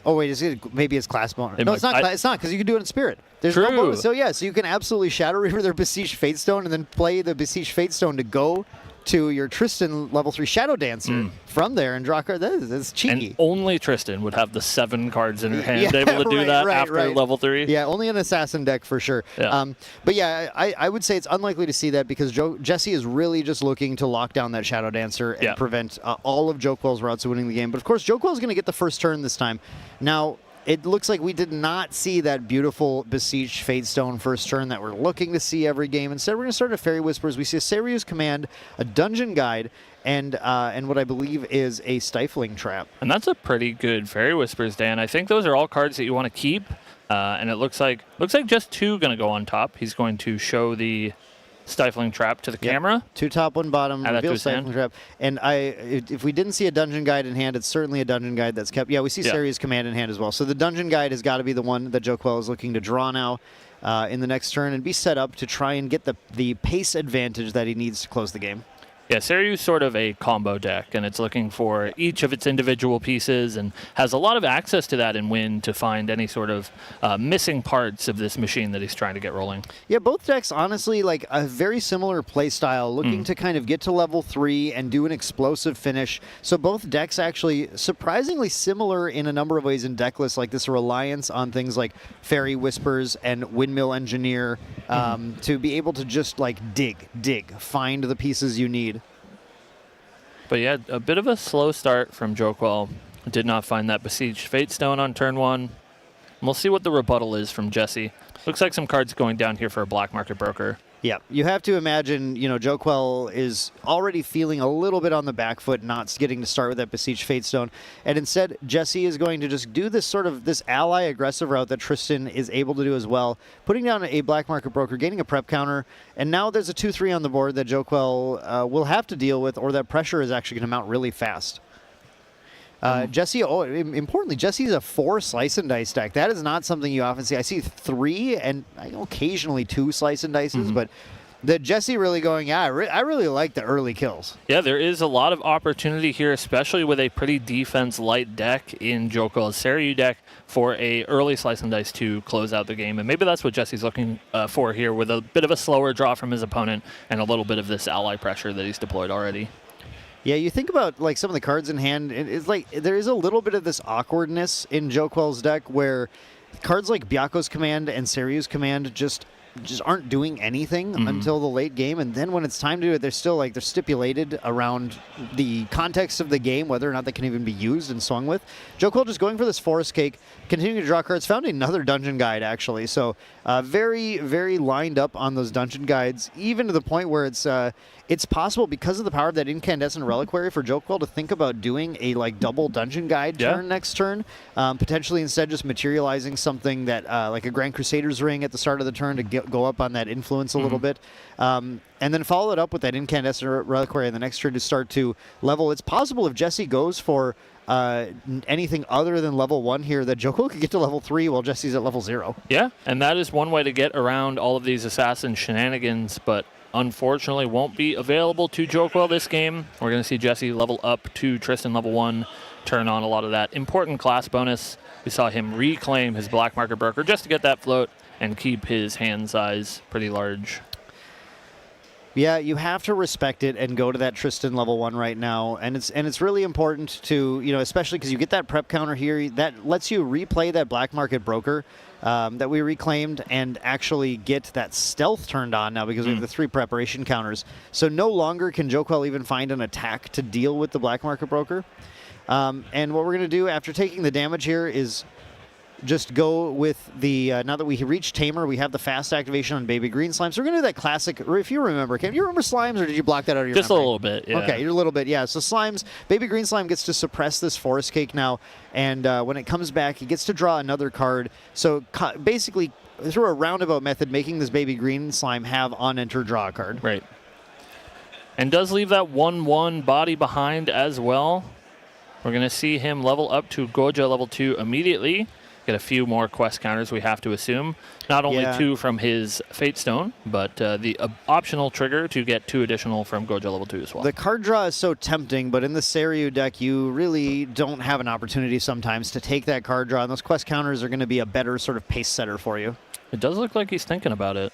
Oh wait, maybe it's class bonus. No, it's not. It's not because you can do it in Spirit. There's no bonus. So yeah, so you can absolutely Shadow Reaver their Beseeched Fate Stone and then play the Beseeched Fate Stone to go to your Tristan level 3 Shadow Dancer from there and draw a card. That's cheeky. And only Tristan would have the 7 cards in her hand able to do that after level 3. Yeah, only an Assassin deck for sure. Yeah. But yeah, I would say it's unlikely to see that because Jesse is really just looking to lock down that Shadow Dancer and prevent all of Joquel's routes of winning the game. But of course, Joquel's going to get the first turn this time. Now, it looks like we did not see that beautiful Beseeched Fate Stone first turn that we're looking to see every game. Instead, we're going to start a Fairy Whispers. We see a Seiryu's Command, a Dungeon Guide, and what I believe is a Stifling Trap. And that's a pretty good Fairy Whispers, Dan. I think those are all cards that you want to keep. And it looks like just 2 going to go on top. He's going to show the Stifling Trap to the camera. 2 top, 1 bottom, reveal Stifling Trap. And if we didn't see a Dungeon Guide in hand, it's certainly a Dungeon Guide that's kept. Yeah, we see Seiryu's Command in hand as well. So the Dungeon Guide has got to be the one that Joquel is looking to draw now in the next turn and be set up to try and get the pace advantage that he needs to close the game. Yeah, Seiryu's sort of a combo deck, and it's looking for each of its individual pieces and has a lot of access to that in Win to find any sort of missing parts of this machine that he's trying to get rolling. Yeah, both decks, honestly, like a very similar play style, looking to kind of get to level 3 and do an explosive finish. So both decks actually surprisingly similar in a number of ways in deck lists, like this reliance on things like Fairy Whispers and Windmill Engineer to be able to just like dig, find the pieces you need. But yeah, a bit of a slow start from Joquel. Did not find that Besieged Fate Stone on turn 1. And we'll see what the rebuttal is from Jesse. Looks like some cards going down here for a Black Market Broker. Yeah, you have to imagine, Joquel is already feeling a little bit on the back foot, not getting to start with that Besieged Fate Stone. And instead, Jesse is going to just do this ally aggressive route that Tristan is able to do as well, putting down a Black Market Broker, gaining a prep counter, and now there's a 2-3 on the board that Joquel will have to deal with, or that pressure is actually going to mount really fast. Jesse, importantly, Jesse's a 4 Slice and Dice deck. That is not something you often see. I see 3 and occasionally 2 Slice and Dices, but the Jesse really going, I really like the early kills. Yeah, there is a lot of opportunity here, especially with a pretty defense-light deck in Joquel's Seiryu deck for a early Slice and Dice to close out the game. And maybe that's what Jesse's looking for here, with a bit of a slower draw from his opponent and a little bit of this ally pressure that he's deployed already. Yeah, you think about like some of the cards in hand, it's like there is a little bit of this awkwardness in Joquel's deck where cards like Byako's Command and Seiryu's Command just aren't doing anything until the late game, and then when it's time to do it, they're stipulated around the context of the game, whether or not they can even be used and swung with. Joquel just going for this Forest Cake, continuing to draw cards, found another Dungeon Guide actually, so very, very lined up on those Dungeon Guides, even to the point where it's possible, because of the power of that Incandescent Reliquary, for Joquel to think about doing a double Dungeon Guide turn next turn, potentially instead just materializing something that like a Grand Crusader's Ring at the start of the turn to go up on that influence a little bit, and then follow it up with that Incandescent Reliquary in the next turn to start to level. It's possible if Jesse goes for anything other than level 1 here, that Joquel could get to level 3 while Jesse's at level 0. Yeah, and that is one way to get around all of these assassin shenanigans, but unfortunately won't be available to Joquel this game. We're going to see Jesse level up to Tristan level 1, turn on a lot of that important class bonus. We saw him reclaim his Black Market Broker just to get that float and keep his hand size pretty large. Yeah, you have to respect it and go to that Tristan level 1 right now, and it's really important to, especially because you get that prep counter here that lets you replay that Black Market Broker that we reclaimed and actually get that stealth turned on now because we have the 3 preparation counters. So no longer can Joquel even find an attack to deal with the Black Market Broker. And what we're going to do after taking the damage here is just go with the, now that we reach Tamer, we have the fast activation on Baby Green Slime. So we're going to do that classic, if you remember, Cam, do you remember Slimes, or did you block that out of your Just memory? a little bit, yeah. Okay, you're a little bit, yeah. So Slimes, Baby Green Slime gets to suppress this Forest Cake now, and when it comes back, he gets to draw another card. So basically, through a roundabout method, making this Baby Green Slime have on enter draw a card. Right. And does leave that 1/1 body behind as well. We're going to see him level up to Goja level 2 immediately. Get a few more quest counters, we have to assume. Not only 2 from his Fate Stone, but the optional trigger to get 2 additional from Goja level 2 as well. The card draw is so tempting, but in the Seiryu deck, you really don't have an opportunity sometimes to take that card draw, and those quest counters are going to be a better sort of pace setter for you. It does look like he's thinking about it.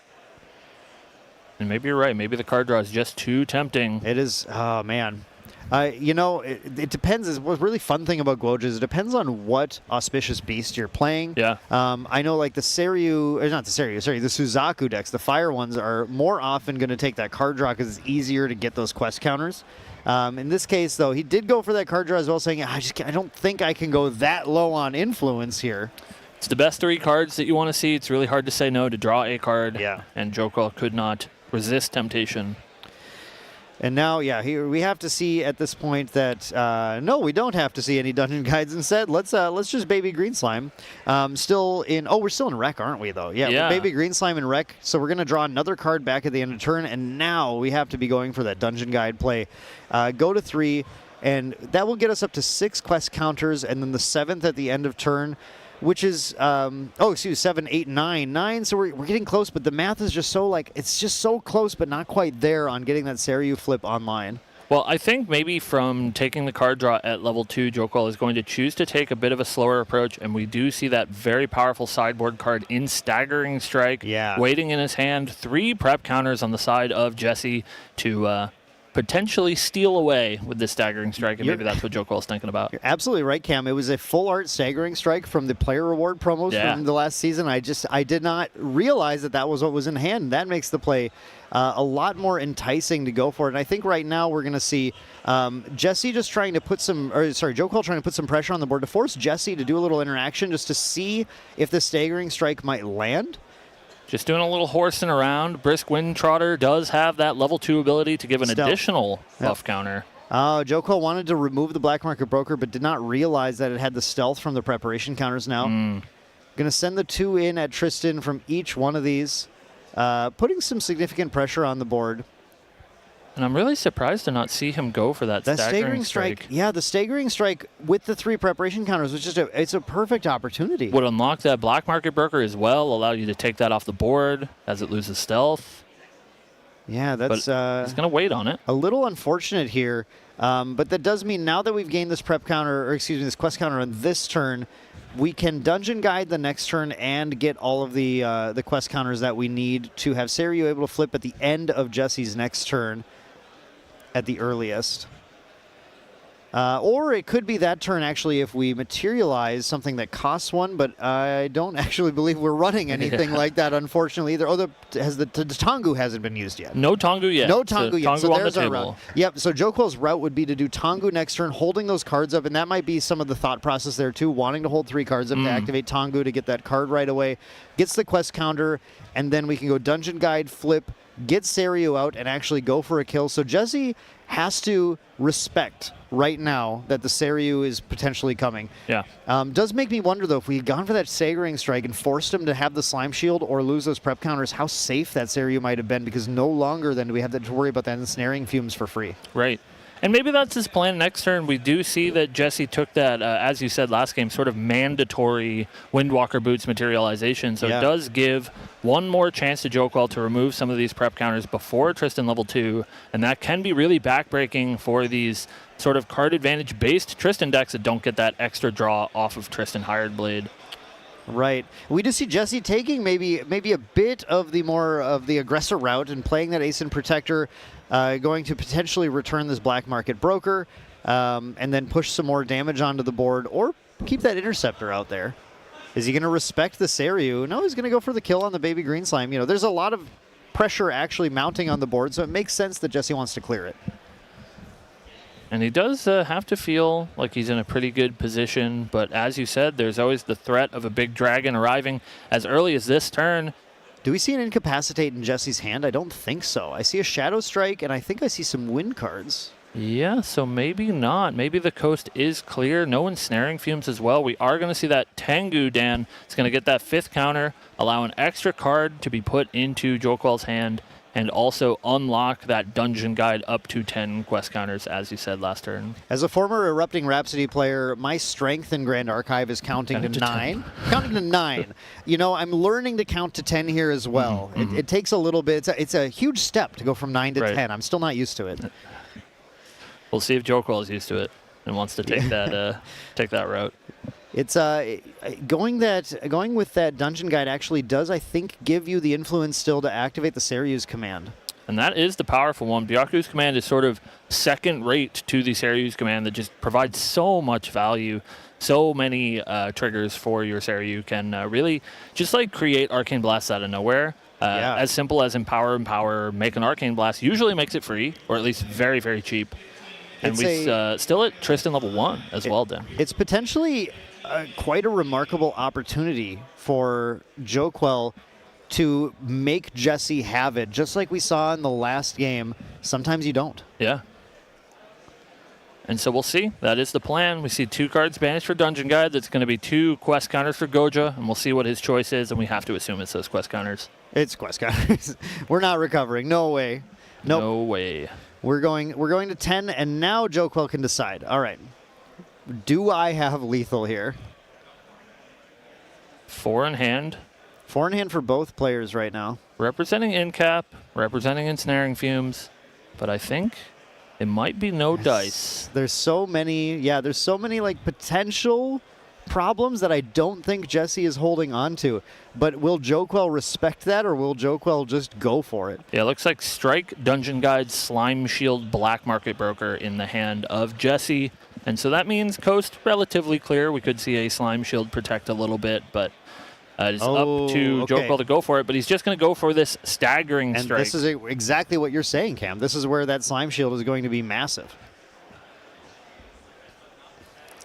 And maybe you're right. Maybe the card draw is just too tempting. It is, oh man. You know, it depends. What's really fun thing about Guoja is it depends on what Auspicious Beast you're playing. Yeah. I know like the Seiryu, not the Seiryu, sorry, the Suzaku decks, the fire ones are more often going to take that card draw because it's easier to get those quest counters. In this case, though, he did go for that card draw as well, saying, I don't think I can go that low on influence here. It's the best 3 cards that you want to see. It's really hard to say no to draw a card. Yeah. And Joko could not resist temptation. And now, yeah, here we have to see at this point that no, we don't have to see any dungeon guides. Instead, let's just Baby Green Slime. We're still in Rec, aren't we? Though, yeah. Baby Green Slime in Rec. So we're gonna draw another card back at the end of turn, and now we have to be going for that dungeon guide play. Go to 3, and that will get us up to 6 quest counters, and then the 7th at the end of turn, which is 7, 8, 9, 9. So we're getting close, but the math is just so it's just so close, but not quite there on getting that Seiryu flip online. Well, I think maybe from taking the card draw at level 2, Joko is going to choose to take a bit of a slower approach, and we do see that very powerful sideboard card in Staggering Strike, waiting in his hand. 3 prep counters on the side of Jesse to potentially steal away with this Staggering Strike, and maybe that's what Joko is thinking about. You're absolutely right, Cam. It was a full art Staggering Strike from the player reward promos from the last season. I did not realize that was what was in hand. That makes the play a lot more enticing to go for it. And I think right now we're going to see Jesse just trying to put Joko trying to put some pressure on the board to force Jesse to do a little interaction just to see if the Staggering Strike might land. Just doing a little horsing around. Brisk Wind Trotter does have that level 2 ability to give an additional buff counter. Joko wanted to remove the Black Market Broker, but did not realize that it had the stealth from the preparation counters now. Going to send the 2 in at Tristan from each one of these, putting some significant pressure on the board. And I'm really surprised to not see him go for that Staggering Strike. Yeah, the Staggering Strike with the 3 preparation counters was it's a perfect opportunity. Would unlock that Black Market Broker as well, allow you to take that off the board as it loses stealth. Yeah, that's he's going to wait on it. A little unfortunate here, but that does mean now that we've gained this prep counter, or excuse me, this quest counter on this turn, we can dungeon guide the next turn and get all of the quest counters that we need to have Seiryu able to flip at the end of Jesse's next turn. At the earliest. Or it could be that turn, actually, if we materialize something that costs 1, but I don't actually believe we're running anything like that, unfortunately, either. Oh, the Tengu hasn't been used yet. No Tengu yet. No Tengu yet. Tengu So on there's the our table. route. Yep, so Joko's route would be to do Tengu next turn, holding those cards up, and that might be some of the thought process there, too, wanting to hold 3 cards up to activate Tengu to get that card right away. Gets the quest counter, and then we can go Dungeon Guide, flip, get Seiryu out, and actually go for a kill. So Jesse has to respect right now that the Seiryu is potentially coming. Yeah. Does make me wonder, though, if we had gone for that Staggering Strike and forced him to have the Slime Shield or lose those prep counters, how safe that Seiryu might have been, because no longer then do we have to worry about that ensnaring fumes for free. Right. And maybe that's his plan next turn. We do see that Jesse took that, as you said last game, sort of mandatory Windwalker Boots materialization. So it does give one more chance to Joko to remove some of these prep counters before Tristan level 2. And that can be really backbreaking for these sort of card advantage based Tristan decks that don't get that extra draw off of Tristan Hired Blade. Right. We just see Jesse taking maybe a bit of the more of the aggressor route and playing that Ace and Protector, going to potentially return this Black Market Broker, and then push some more damage onto the board, or keep that Interceptor out there. Is he going to respect the Seiryu? No, he's going to go for the kill on the Baby Green Slime. You know, there's a lot of pressure actually mounting on the board, so it makes sense that Jesse wants to clear it. And he does have to feel like he's in a pretty good position, but as you said, there's always the threat of a big dragon arriving as early as this turn. Do we see an Incapacitate in Jesse's hand? I don't think so. I see a Shadow Strike, and I think I see some win cards. Yeah, so maybe not. Maybe the coast is clear. No ensnaring fumes as well. We are going to see that Tengu, Dan. It's going to get that 5th counter, allow an extra card to be put into Joquel's hand, and also unlock that dungeon guide up to 10 quest counters, as you said last turn. As a former Erupting Rhapsody player, my strength in Grand Archive is counting to 9. Counting to 9. You know, I'm learning to count to 10 here as well. It takes a little bit. It's a huge step to go from 9 to 10. I'm still not used to it. We'll see if Joquel is used to it and wants to take that route. It's going with that dungeon guide actually does, I think, give you the influence still to activate the Seryu's command. And that is the powerful one. Byaku's command is sort of second rate to the Seryu's command that just provides so much value. So many triggers for your Seryu can really just like create arcane blasts out of nowhere. As simple as empower, make an arcane blast usually makes it free, or at least very, very cheap. And we still at Tristan level 1 as well, Dan. It's potentially quite a remarkable opportunity for Joquel to make Jesse have it, just like we saw in the last game. Sometimes you don't. Yeah. And so we'll see. That is the plan. We see 2 cards banished for Dungeon Guide. That's going to be 2 quest counters for Goja, and we'll see what his choice is, and we have to assume it's those quest counters. It's quest counters. We're not recovering. No way. Nope. No way. We're going to 10, and now Joquel can decide. All right. Do I have lethal here? 4 in hand. 4 in hand for both players right now. Representing Incap, representing Ensnaring Fumes, but I think it might be no dice. There's so many, there's so many like potential problems that I don't think Jesse is holding on to. But will Joquel respect that, or will Joquel just go for it? Yeah, it looks like Strike, Dungeon Guide, Slime Shield, Black Market Broker in the hand of Jesse. And so that means coast relatively clear. We could see a Slime Shield protect a little bit, but it's up to Joquel to go for it. But he's just going to go for this staggering strike. And this is exactly what you're saying, Cam. This is where that Slime Shield is going to be massive.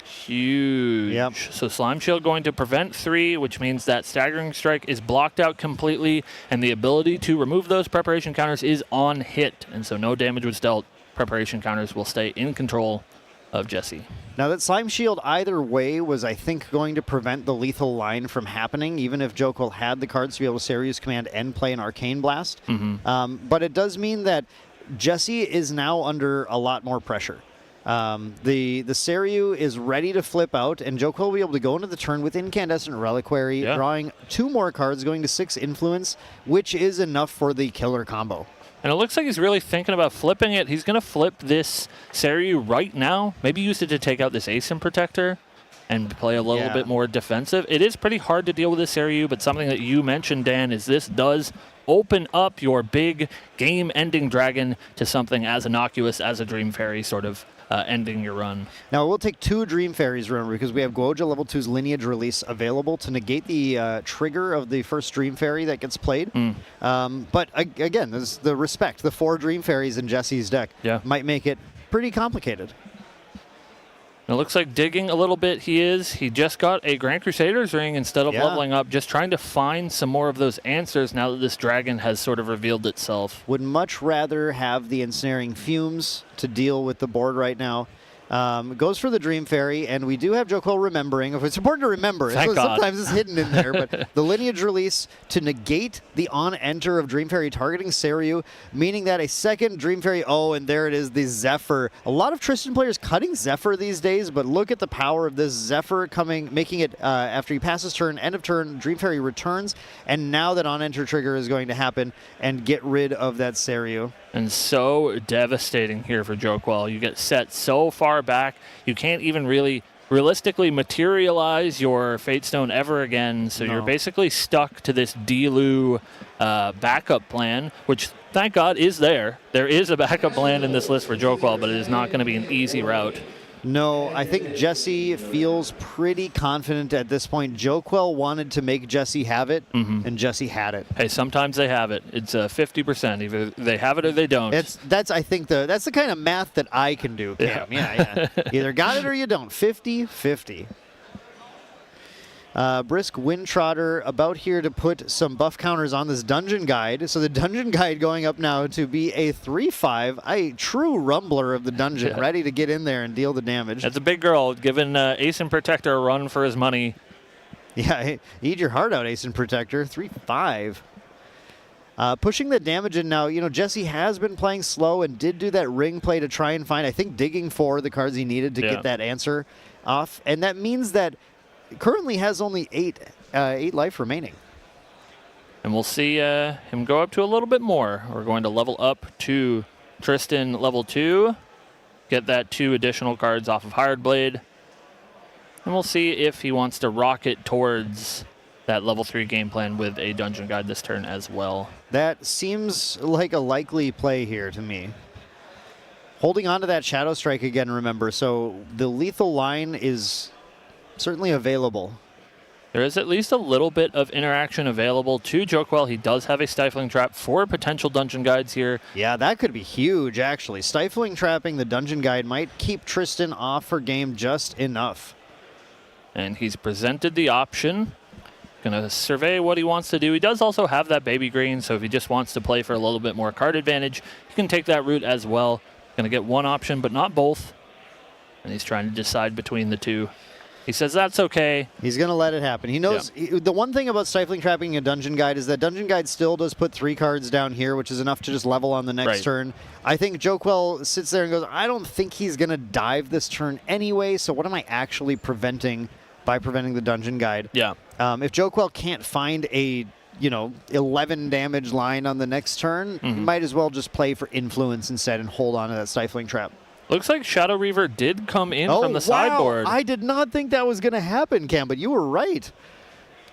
Huge. Yep. So Slime Shield going to prevent 3, which means that Staggering Strike is blocked out completely, and the ability to remove those preparation counters is on hit. And so no damage was dealt. Preparation counters will stay in control of Jesse. Now that Slime Shield either way was, I think, going to prevent the lethal line from happening, even if Joquel had the cards to be able to Seryu's command and play an Arcane Blast. But it does mean that Jesse is now under a lot more pressure. The Seryu is ready to flip out, and Joquel will be able to go into the turn with Incandescent Reliquary, drawing 2 more cards, going to 6 Influence, which is enough for the killer combo. And it looks like he's really thinking about flipping it. He's going to flip this Seryu right now. Maybe use it to take out this Asim Protector and play a little bit more defensive. It is pretty hard to deal with this Seryu, but something that you mentioned, Dan, is this does open up your big game-ending dragon to something as innocuous as a Dream Fairy sort of ending your run. Now, we'll take 2 Dream Fairies, remember, because we have Goja level 2's Lineage Release available to negate the trigger of the first Dream Fairy that gets played. But again, there's the respect. The 4 Dream Fairies in Jesse's deck might make it pretty complicated. It looks like digging a little bit he just got a Grand Crusader's Ring instead of leveling up, just trying to find some more of those answers now that this dragon has sort of revealed itself. Would much rather have the Ensnaring Fumes to deal with the board right now. Goes for the Dream Fairy, and we do have Joquel remembering. It's important to remember. Sometimes it's hidden in there, but the Lineage Release to negate the on-enter of Dream Fairy targeting Seryu, meaning that a second Dream Fairy, and there it is, the Zephyr. A lot of Tristan players cutting Zephyr these days, but look at the power of this Zephyr coming, making it, after he passes turn, end of turn, Dream Fairy returns, and now that on-enter trigger is going to happen and get rid of that Seryu. And so devastating here for Joquel. You get set so far back, you can't even really realistically materialize your Fate Stone ever again, so you're basically stuck to this Delu backup plan, which, thank God, is there. There is a backup plan in this list for Joquel, but it is not going to be an easy route. No, I think Jesse feels pretty confident at this point. Joquel wanted to make Jesse have it, and Jesse had it. Hey, sometimes they have it. It's 50%. Either they have it or they don't. That's I think that's the kind of math that I can do, Cam. Yeah. Either got it or you don't. 50-50. Brisk Windtrotter about here to put some buff counters on this dungeon guide. So the dungeon guide going up now to be a 3/5, a true rumbler of the dungeon, ready to get in there and deal the damage. That's a big girl, giving Ace and Protector a run for his money. Yeah, hey, eat your heart out, Ace and Protector. 3/5. Pushing the damage in now. Jesse has been playing slow and did do that ring play to try and find, I think, digging for the cards he needed to get that answer off. And that means that currently has only 8 life remaining. And we'll see him go up to a little bit more. We're going to level up to Tristan level 2, get that 2 additional cards off of Hired Blade. And we'll see if he wants to rocket towards that level 3 game plan with a dungeon guide this turn as well. That seems like a likely play here to me. Holding on to that Shadow Strike again, remember. So the lethal line is certainly available. There is at least a little bit of interaction available to Joquel. He does have a Stifling Trap for potential dungeon guides here. Yeah, that could be huge, actually. Stifling Trapping the dungeon guide might keep Tristan off for game just enough. And he's presented the option. Going to survey what he wants to do. He does also have that baby green, so if he just wants to play for a little bit more card advantage, he can take that route as well. Going to get one option, but not both. And he's trying to decide between the two. He says that's okay. He's going to let it happen. He knows the one thing about Stifling Trapping a Dungeon Guide is that Dungeon Guide still does put 3 cards down here, which is enough to just level on the next turn. I think Joquel sits there and goes, I don't think he's going to dive this turn anyway, so what am I actually preventing by preventing the Dungeon Guide? Yeah. If Joquel can't find a 11 damage line on the next turn, you might as well just play for influence instead and hold on to that Stifling Trap. Looks like Shadow Reaver did come in from the sideboard. I did not think that was going to happen, Cam, but you were right.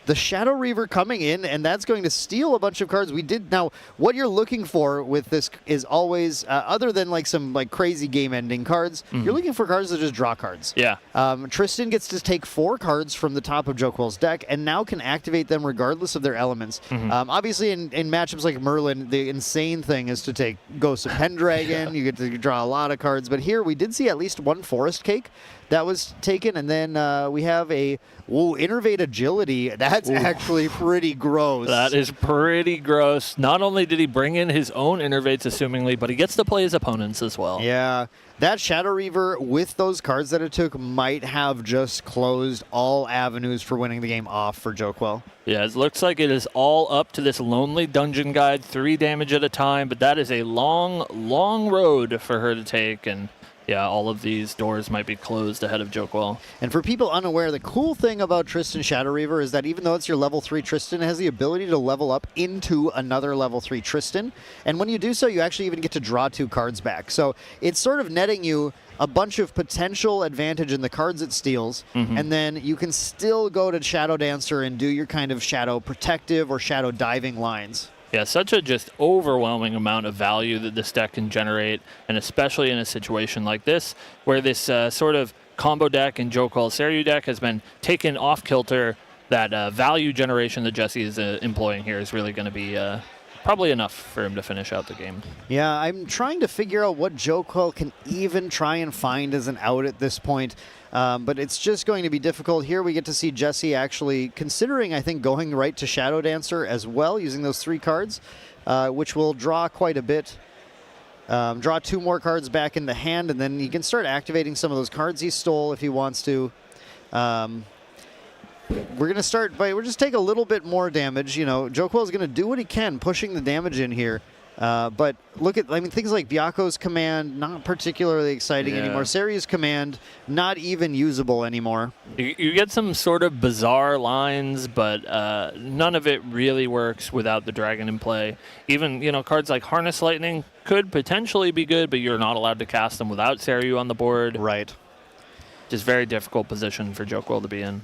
The Shadow Reaver coming in, and that's going to steal a bunch of cards. Now, what you're looking for with this is always, other than some crazy game-ending cards, you're looking for cards that just draw cards. Yeah. Tristan gets to take 4 cards from the top of Joquel's deck, and now can activate them regardless of their elements. Obviously, in matchups like Merlin, the insane thing is to take Ghost of Pendragon. You get to draw a lot of cards, but here we did see at least 1 Forest Cake that was taken, and then we have a Innervate Agility. That's actually pretty gross. That is pretty gross. Not only did he bring in his own Innervates, assumingly, but he gets to play his opponents as well. Yeah. That Shadow Reaver, with those cards that it took, might have just closed all avenues for winning the game off for Joquel. Yeah, it looks like it is all up to this lonely dungeon guide, 3 damage at a time, but that is a long, long road for her to take, and yeah, all of these doors might be closed ahead of Joquel. And for people unaware, the cool thing about Tristan Shadow Reaver is that even though it's your level 3 Tristan, it has the ability to level up into another level 3 Tristan. And when you do so, you actually even get to draw 2 cards back. So it's sort of netting you a bunch of potential advantage in the cards it steals, and then you can still go to Shadow Dancer and do your kind of Shadow Protective or Shadow Diving lines. Yeah, such a just overwhelming amount of value that this deck can generate, and especially in a situation like this, where this sort of combo deck and Joquel Seiryu deck has been taken off kilter. That value generation that Jesse is employing here is really going to be probably enough for him to finish out the game. Yeah, I'm trying to figure out what Joquel can even try and find as an out at this point. But it's just going to be difficult. Here we get to see Jesse actually considering, I think, going right to Shadow Dancer as well, using those 3 cards, which will draw quite a bit. Draw 2 more cards back in the hand, and then he can start activating some of those cards he stole if he wants to. We're going to start by, we'll just take a little bit more damage. Joquel is going to do what he can, pushing the damage in here. But look at, things like Byako's command, not particularly exciting anymore. Seiryu's command, not even usable anymore. You get some sort of bizarre lines, but none of it really works without the dragon in play. Even, cards like Harness Lightning could potentially be good, but you're not allowed to cast them without Seiryu on the board. Right. Just very difficult position for Joquel to be in.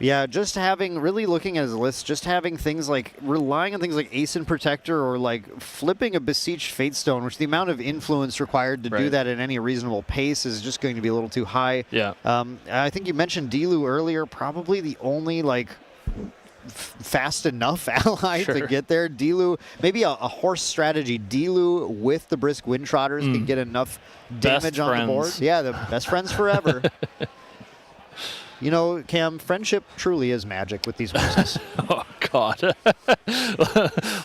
Yeah, just really looking at his list, just having things like, relying on things like Ace and Protector or like flipping a Beseech Fatestone, which the amount of influence required to do that at any reasonable pace is just going to be a little too high. Yeah. I think you mentioned Dilu earlier, probably the only like fast enough ally to get there. Dilu, maybe a horse strategy. Dilu with the Brisk Windtrotters can get enough damage on the board. Yeah, the best friends forever. You know, Cam, friendship truly is magic with these horses. Oh, God.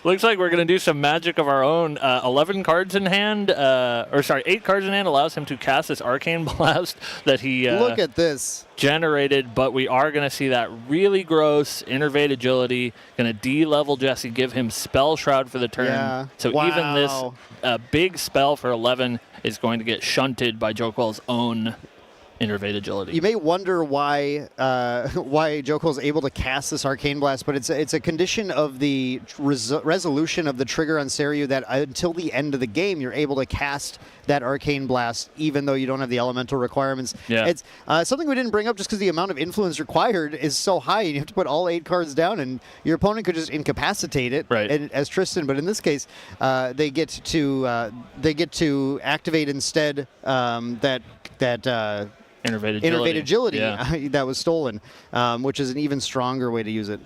Looks like we're going to do some magic of our own. 11 cards in hand, 8 cards in hand allows him to cast this Arcane Blast that he Look at this. generated, but we are going to see that really gross Innervate Agility. Going to D-level Jesse, give him Spell Shroud for the turn. Yeah. So even this big spell for 11 is going to get shunted by Joquel's own Innervate Agility. You may wonder why Jokel is able to cast this Arcane Blast, but it's a condition of the resolution of the trigger on Seiryu that until the end of the game you're able to cast that Arcane Blast even though you don't have the elemental requirements. Yeah. It's something we didn't bring up just because the amount of influence required is so high and you have to put all 8 cards down and your opponent could just incapacitate it as Tristan, but in this case they get to activate instead that Innervate Agility that was stolen, which is an even stronger way to use it.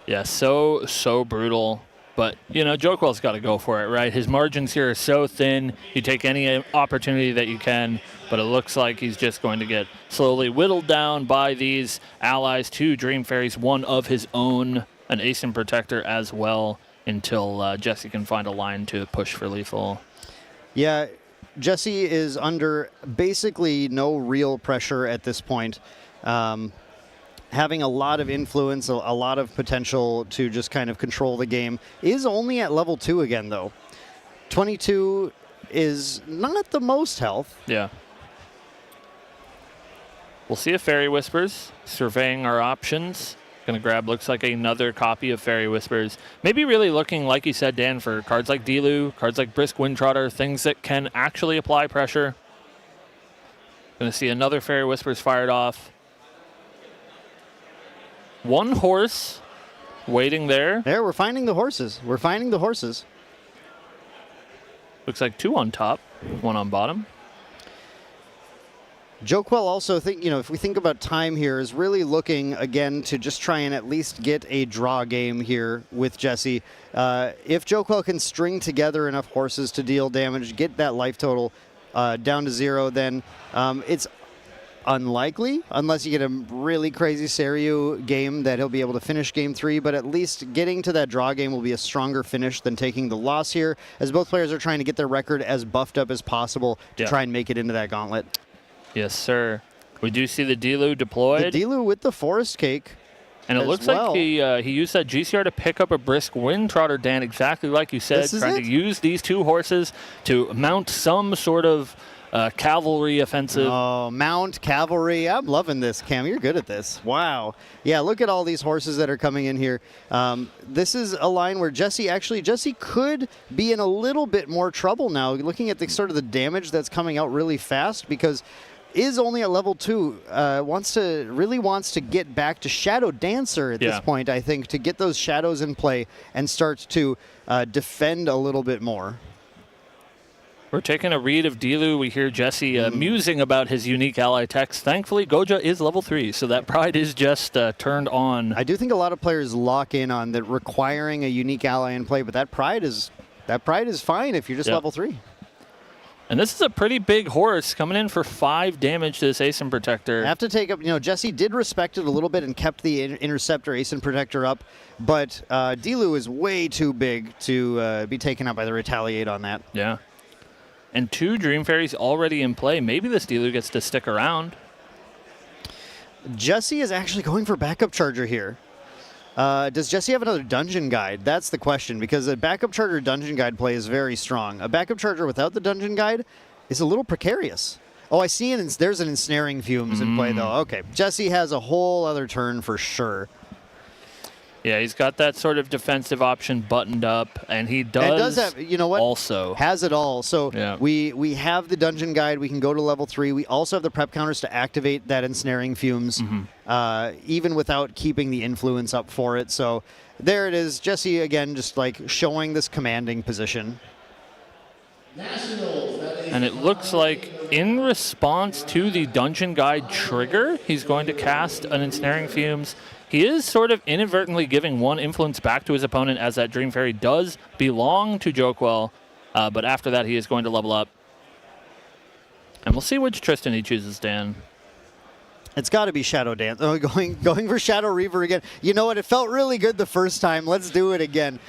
Yeah, so brutal. But, you know, Joquel's got to go for it, right? His margins here are so thin. You take any opportunity that you can, but it looks like he's just going to get slowly whittled down by these allies, 2 Dream Fairies, 1 of his own, an Ace and Protector as well, until Jesse can find a line to push for lethal. Yeah, Jesse is under basically no real pressure at this point. Having a lot of influence, a lot of potential to just kind of control the game. Is only at level 2 again, though. 22 is not the most health. Yeah. We'll see if Fairy Whispers, surveying our options. Going to grab, looks like another copy of Fairy Whispers. Maybe really looking, like you said, Dan, for cards like Dilu, cards like Brisk Windtrotter, things that can actually apply pressure. Going to see another Fairy Whispers fired off. 1 horse waiting there. There, we're finding the horses. Looks like 2 on top, 1 on bottom. Joquel also if we think about time here, is really looking again to just try and at least get a draw game here with Jesse. If Joquel can string together enough horses to deal damage, get that life total down to 0, then it's unlikely, unless you get a really crazy Seiryu game, that he'll be able to finish game 3, but at least getting to that draw game will be a stronger finish than taking the loss here, as both players are trying to get their record as buffed up as possible to try and make it into that gauntlet. Yes, sir. We do see the Dilu deployed. The Dilu with the Forest Cake. And it looks like he used that GCR to pick up a Brisk Windtrotter, Dan, exactly like you said, trying to use these 2 horses to mount some sort of cavalry offensive. Oh, mount cavalry. I'm loving this, Cam. You're good at this. Wow. Yeah, look at all these horses that are coming in here. This is a line where Jesse could be in a little bit more trouble now, looking at the sort of the damage that's coming out really fast, because is only at level 2, wants to get back to Shadow Dancer at this point, I think, to get those shadows in play and start to defend a little bit more. We're taking a read of Dilu. We hear Jesse musing about his unique ally text. Thankfully, Goja is level 3, so that pride is just turned on. I do think a lot of players lock in on that requiring a unique ally in play, but that pride is fine if you're just level 3. And this is a pretty big horse coming in for 5 damage to this Ace and Protector. Have to take up, Jesse did respect it a little bit and kept the Interceptor Ace and Protector up, but Dilu is way too big to be taken out by the Retaliate on that. Yeah. And 2 Dream Fairies already in play. Maybe this Dilu gets to stick around. Jesse is actually going for Backup Charger here. Does Jesse have another Dungeon Guide? That's the question, because a Backup Charger Dungeon Guide play is very strong. A Backup Charger without the Dungeon Guide is a little precarious. Oh, I see there's an Ensnaring Fumes in play, though. Okay, Jesse has a whole other turn for sure. Yeah, he's got that sort of defensive option buttoned up, and he does have, you know what? Also has it all. So yeah. we have the dungeon guide. We can go to level 3. We also have the prep counters to activate that ensnaring fumes, even without keeping the influence up for it. So there it is. Jesse, again, just like showing this commanding position. And it looks like in response to the dungeon guide trigger, he's going to cast an ensnaring fumes. He is sort of inadvertently giving one influence back to his opponent, as that Dream Fairy does belong to Joquel, but after that he is going to level up. And we'll see which Tristan he chooses, Dan. It's got to be Shadow Dance. Oh, going for Shadow Reaver again. You know what? It felt really good the first time. Let's do it again.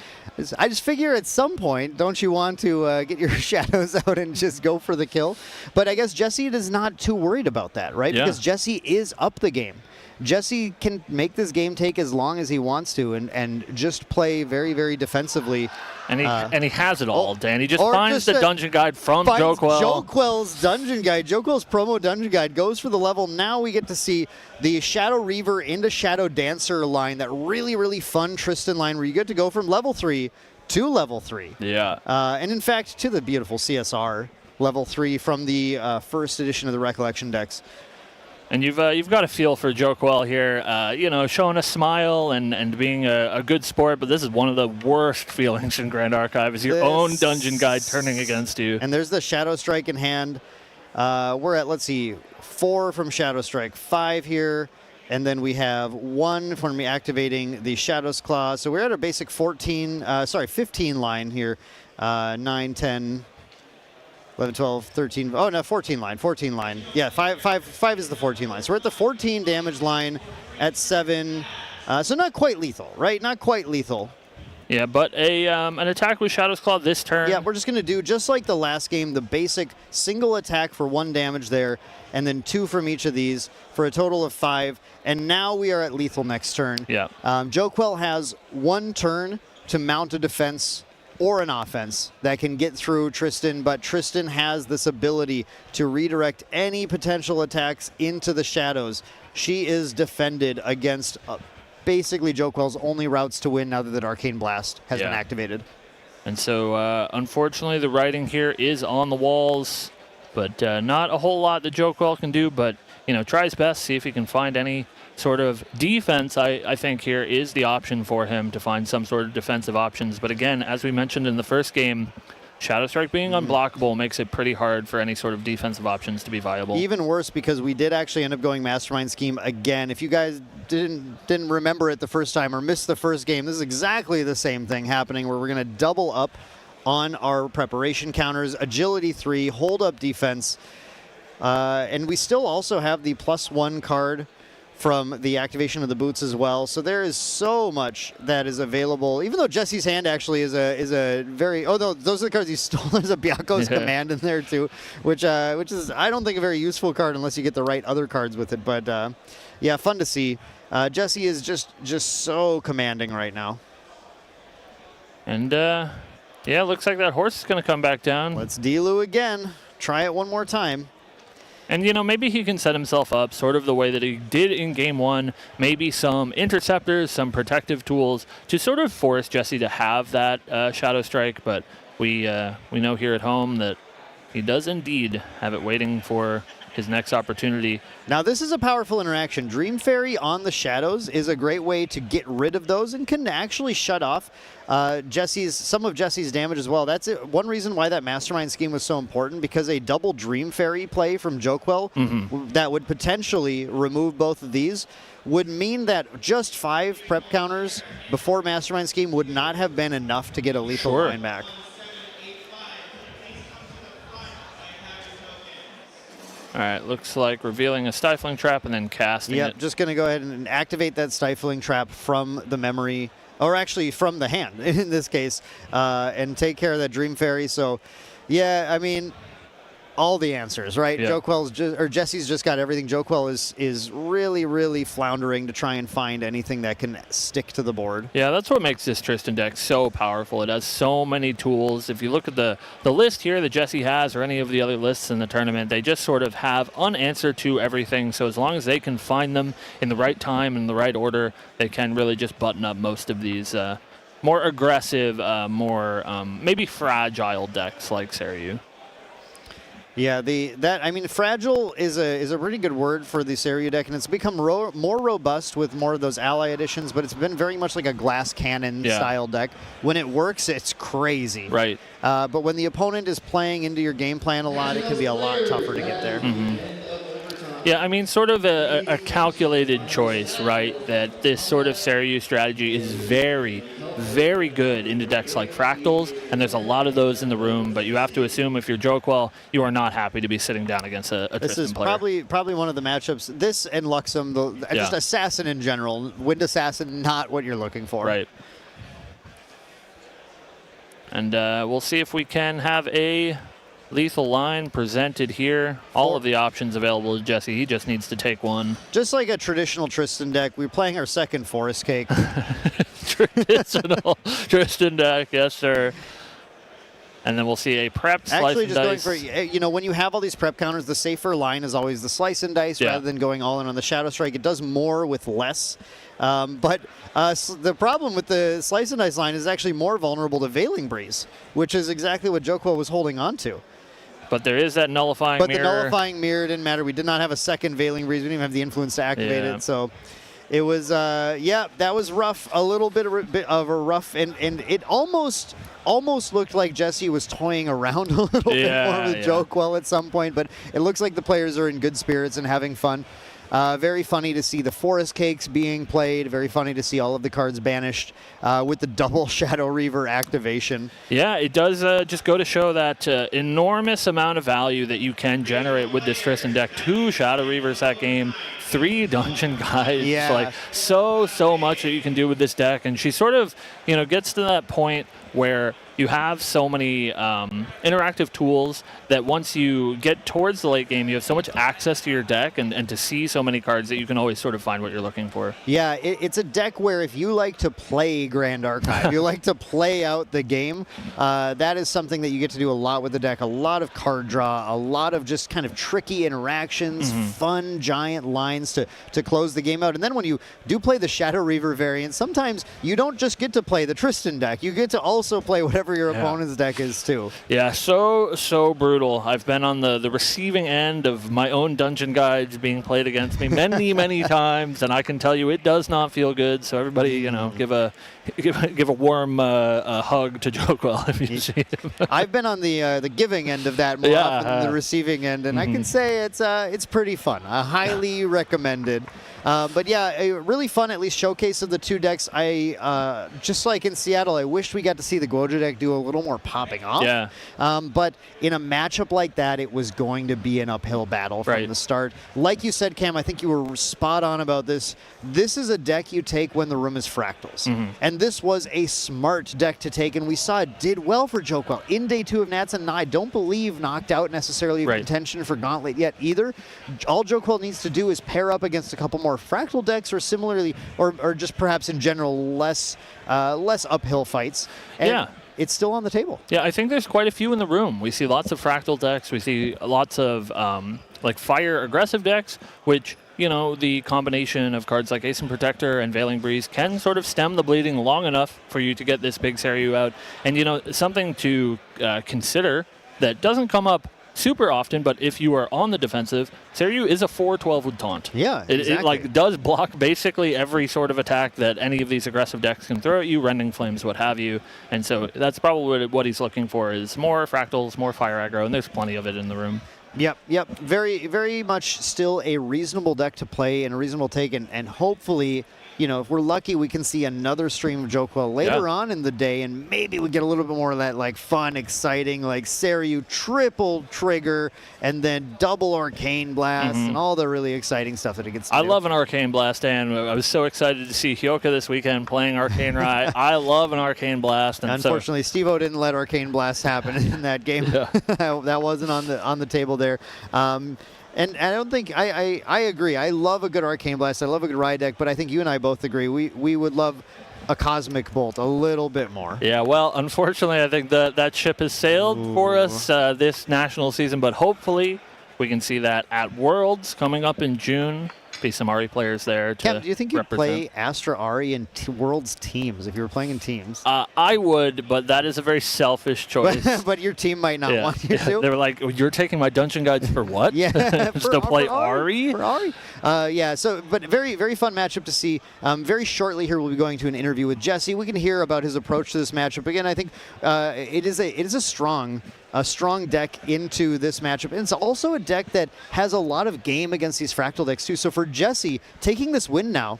I just figure at some point, don't you want to get your shadows out and just go for the kill? But I guess Jesse is not too worried about that, right? Yeah. Because Jesse is up the game. Jesse can make this game take as long as he wants to and just play very, very defensively. And he has it all, Dan. He just finds the dungeon guide from Joquel. Joquel. Dungeon guide. Joquel's promo dungeon guide goes for the level. Now we get to see the Shadow Reaver into Shadow Dancer line, that really, really fun Tristan line where you get to go from level 3 to level 3. Yeah. And in fact, to the beautiful CSR level 3 from the first edition of the Recollection decks. And you've got a feel for Joquel here, showing a smile and being a good sport, but this is one of the worst feelings in Grand Archive, is your own dungeon guide turning against you. And there's the Shadow Strike in hand. We're at, let's see, 4 from Shadow Strike, 5 here, and then we have 1 from me activating the Shadow's Claw. So we're at a basic 15 line here, 9, 10, 11, 12, 13, oh no, 14 line. Yeah, 5 is the 14 line. So we're at the 14 damage line at 7. So not quite lethal, right? Not quite lethal. Yeah, but an attack with Shadow's Claw this turn. Yeah, we're just going to do, just like the last game, the basic single attack for 1 damage there, and then 2 from each of these for a total of 5. And now we are at lethal next turn. Yeah. Joquel has 1 turn to mount a defense or an offense that can get through Tristan, but Tristan has this ability to redirect any potential attacks into the shadows. She is defended against basically Joquel's only routes to win now that the Arcane Blast has been activated. And so, unfortunately, the writing here is on the walls, but not a whole lot that Joquel can do, but, tries best, see if he can find any sort of defense. I think here is the option for him to find some sort of defensive options. But again, as we mentioned in the first game, Shadow Strike being unblockable makes it pretty hard for any sort of defensive options to be viable. Even worse, because we did actually end up going Mastermind Scheme again. If you guys didn't remember it the first time or missed the first game, this is exactly the same thing happening, where we're going to double up on our preparation counters, agility 3, hold up defense, and we still also have the +1 card from the activation of the boots as well. So there is so much that is available, even though Jesse's hand actually is a very, no, those are the cards he stole. There's a Byako's Command in there too, which is, I don't think, a very useful card unless you get the right other cards with it. But yeah, fun to see. Jesse is just so commanding right now. And yeah, looks like that horse is going to come back down. Let's Dilu again. Try it one more time. And, maybe he can set himself up sort of the way that he did in Game 1, maybe some interceptors, some protective tools to sort of force Jesse to have that Shadow Strike. But we know here at home that he does indeed have it waiting for his next opportunity. Now, this is a powerful interaction. Dream Fairy on the shadows is a great way to get rid of those and can actually shut off some of Jesse's damage as well. That's one reason why that Mastermind Scheme was so important, because a double Dream Fairy play from Joquel that would potentially remove both of these would mean that just 5 prep counters before Mastermind Scheme would not have been enough to get a lethal line back. All right, looks like revealing a Stifling Trap and then casting it. Just going to go ahead and activate that Stifling Trap from the memory, or actually from the hand in this case, and take care of that Dream Fairy. So, yeah, I mean, all the answers, right? Yeah. Jesse's just got everything. Joquel is really, really floundering to try and find anything that can stick to the board. Yeah, that's what makes this Tristan deck so powerful. It has so many tools. If you look at the list here that Jesse has or any of the other lists in the tournament, they just sort of have an answer to everything. So as long as they can find them in the right time and the right order, they can really just button up most of these more aggressive, more maybe fragile decks like Seiryu. Yeah, fragile is a pretty good word for the Seiryu deck, and it's become more robust with more of those ally additions, but it's been very much like a glass cannon style deck. When it works, it's crazy. Right. But when the opponent is playing into your game plan a lot, it can be a lot tougher to get there. Mm-hmm. Yeah, I mean, sort of a calculated choice, right? That this sort of Seiryu strategy is very, very good into decks like Fractals, and there's a lot of those in the room, but you have to assume if you're Joquel, you are not happy to be sitting down against a This Tristan is player. probably one of the matchups. This and Luxem, just Assassin in general. Wind Assassin, not what you're looking for. Right. And we'll see if we can have a lethal line presented here. All of the options available to Jesse. He just needs to take one. Just like a traditional Tristan deck, we're playing our second Forest Cake. Traditional Tristan deck, yes, sir. And then we'll see a prep slice Actually, and just dice. going for, when you have all these prep counters, the safer line is always the slice and dice rather than going all in on the Shadow Strike. It does more with less. But the problem with the slice and dice line is actually more vulnerable to Veiling Breeze, which is exactly what Joquel was holding on to. But there is that nullifying mirror. But the nullifying mirror didn't matter. We did not have a second Veiling Breeze. We didn't even have the influence to activate it. So it was, that was rough. A little bit of a rough, and it almost looked like Jesse was toying around a little bit more with Joquel at some point. But it looks like the players are in good spirits and having fun. Very funny to see the Forest Cakes being played. Very funny to see all of the cards banished with the double Shadow Reaver activation. Yeah, it does just go to show that enormous amount of value that you can generate with this Tristan deck. 2 Shadow Reavers that game, 3 Dungeon Guides. Yeah. Like so much that you can do with this deck. And she sort of, gets to that point where you have so many interactive tools that once you get towards the late game, you have so much access to your deck and to see so many cards that you can always sort of find what you're looking for. Yeah, it's a deck where if you like to play Grand Archive, you like to play out the game, that is something that you get to do a lot with the deck. A lot of card draw, a lot of just kind of tricky interactions, fun giant lines to close the game out. And then when you do play the Shadow Reaver variant, sometimes you don't just get to play the Tristan deck. You get to also play whatever your opponent's deck is too. Yeah, so brutal. I've been on the receiving end of my own Dungeon Guides being played against me many times, and I can tell you it does not feel good. So everybody, give a warm hug to Joquel if you see him. I've been on the giving end of that more often than the receiving end, and I can say it's pretty fun. Highly recommended. But yeah, a really fun, at least, showcase of the 2 decks. I just like in Seattle, I wish we got to see the Guoja deck do a little more popping off. Yeah. But in a matchup like that, it was going to be an uphill battle from the start. Like you said, Cam, I think you were spot on about this. This is a deck you take when the room is Fractals. And this was a smart deck to take, and we saw it did well for Joquel. In day 2 of Nats, and I don't believe knocked out necessarily contention for Gauntlet yet either. All Joquel needs to do is pair up against a couple more Fractal decks, or similarly, or just perhaps in general less uphill fights. And it's still on the table. Yeah, I think there's quite a few in the room. We see lots of Fractal decks. We see lots of like fire aggressive decks, which the combination of cards like Ace and Protector and Veiling Breeze can sort of stem the bleeding long enough for you to get this big Seiryu out. And something to consider that doesn't come up super often, but if you are on the defensive, Seiryu is a 4/12 with taunt. Yeah, exactly. It does block basically every sort of attack that any of these aggressive decks can throw at you, Rending Flames, what have you. And so that's probably what he's looking for, is more Fractals, more fire aggro, and there's plenty of it in the room. Yep. Very, very much still a reasonable deck to play and a reasonable take, and hopefully, if we're lucky, we can see another stream of Joquel later on in the day, and maybe we get a little bit more of that like fun, exciting, like Seiryu triple trigger and then double Arcane Blast and all the really exciting stuff that it gets to I do. love an Arcane Blast, and I was so excited to see Hyoka this weekend playing Arcane Rai. I love an Arcane Blast. And unfortunately, Steve-O didn't let Arcane Blast happen in that game. That wasn't on the table there. And I don't think I agree. I love a good Arcane Blast. I love a good Rai deck, but I think you and I both agree we would love a Cosmic Bolt a little bit more. Yeah, well, unfortunately, I think that ship has sailed for us this national season, but hopefully we can see that at Worlds coming up in June. Be some Ari players there to Kevin, do you think you'd play represent. Astra Ari in Worlds teams if you were playing in teams? I would, but that is a very selfish choice. But your team might not want you to. They were like, "You're taking my dungeon guides for what? Just to play Ari?" For Ari. But very, very fun matchup to see. Very shortly here, we'll be going to an interview with Jesse. We can hear about his approach to this matchup. Again, I think it is a strong deck into this matchup. And it's also a deck that has a lot of game against these Fractal decks too. So for Jesse, taking this win now,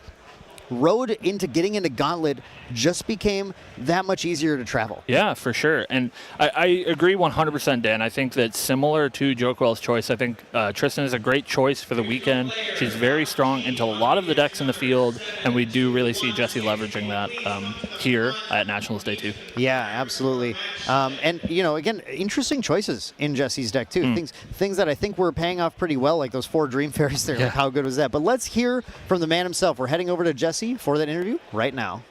road into getting into Gauntlet just became that much easier to travel. Yeah, for sure. And I agree 100%, Dan. I think that similar to Joquel's choice, I think Tristan is a great choice for the weekend. She's very strong into a lot of the decks in the field, and we do really see Jesse leveraging that here at Nationals Day 2. Yeah, absolutely. And, again, interesting choices in Jesse's deck, too. Things that I think were paying off pretty well, like those 4 Dream Fairies there. Yeah. Like, how good was that? But let's hear from the man himself. We're heading over to Jesse for that interview right now.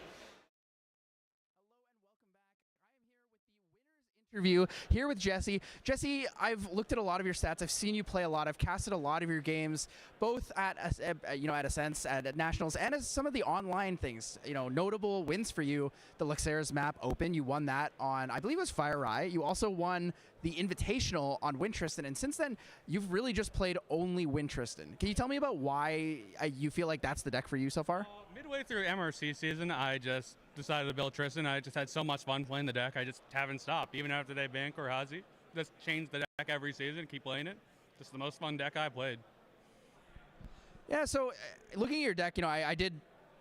Interview here with Jesse. Jesse, I've looked at a lot of your stats. I've seen you play a lot. I've casted a lot of your games, both at Ascents, at Nationals, and as some of the online things. Notable wins for you. The Luxera's map open. You won that on, I believe it was Fire Rai. You also won the Invitational on Win Tristan, and since then, you've really just played only Win Tristan. Can you tell me about why you feel like that's the deck for you so far? Midway through MRC season, I just decided to build Tristan. I just had so much fun playing the deck. I just haven't stopped. Even after they ban Korhazi, just change the deck every season, keep playing it. Just the most fun deck I played. Yeah, so looking at your deck, I did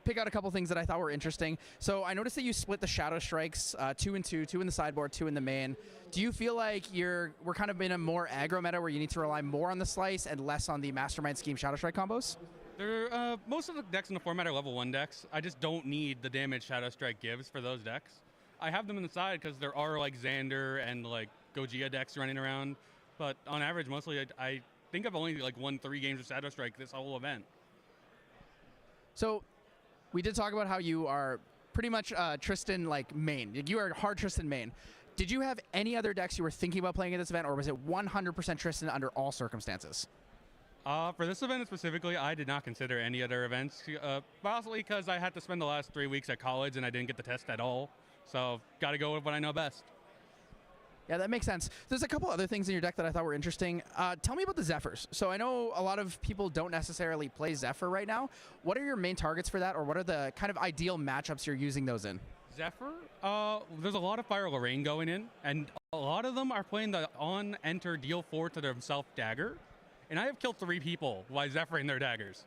pick out a couple things that I thought were interesting. So I noticed that you split the Shadow Strikes 2 and 2, 2 in the sideboard, 2 in the main. Do you feel like we're kind of in a more aggro meta where you need to rely more on the slice and less on the Mastermind Scheme Shadow Strike combos? Most of the decks in the format are level 1 decks. I just don't need the damage Shadow Strike gives for those decks. I have them in the side because there are like Xander and like Gojira decks running around. But on average, mostly I think I've only won 3 games of Shadow Strike this whole event. So we did talk about how you are pretty much Tristan main. You are hard Tristan main. Did you have any other decks you were thinking about playing at this event, or was it 100% Tristan under all circumstances? For this event specifically, I did not consider any other events, possibly because I had to spend the last 3 weeks at college and I didn't get the test at all. So got to go with what I know best. Yeah, that makes sense. There's a couple other things in your deck that I thought were interesting. Tell me about the Zephyrs. So I know a lot of people don't necessarily play Zephyr right now. What are your main targets for that, or what are the kind of ideal matchups you're using those in? Zephyr, there's a lot of Fire Lorraine going in, and a lot of them are playing the on-enter deal 4 to themselves dagger. And I have killed 3 people while Zephyring their daggers.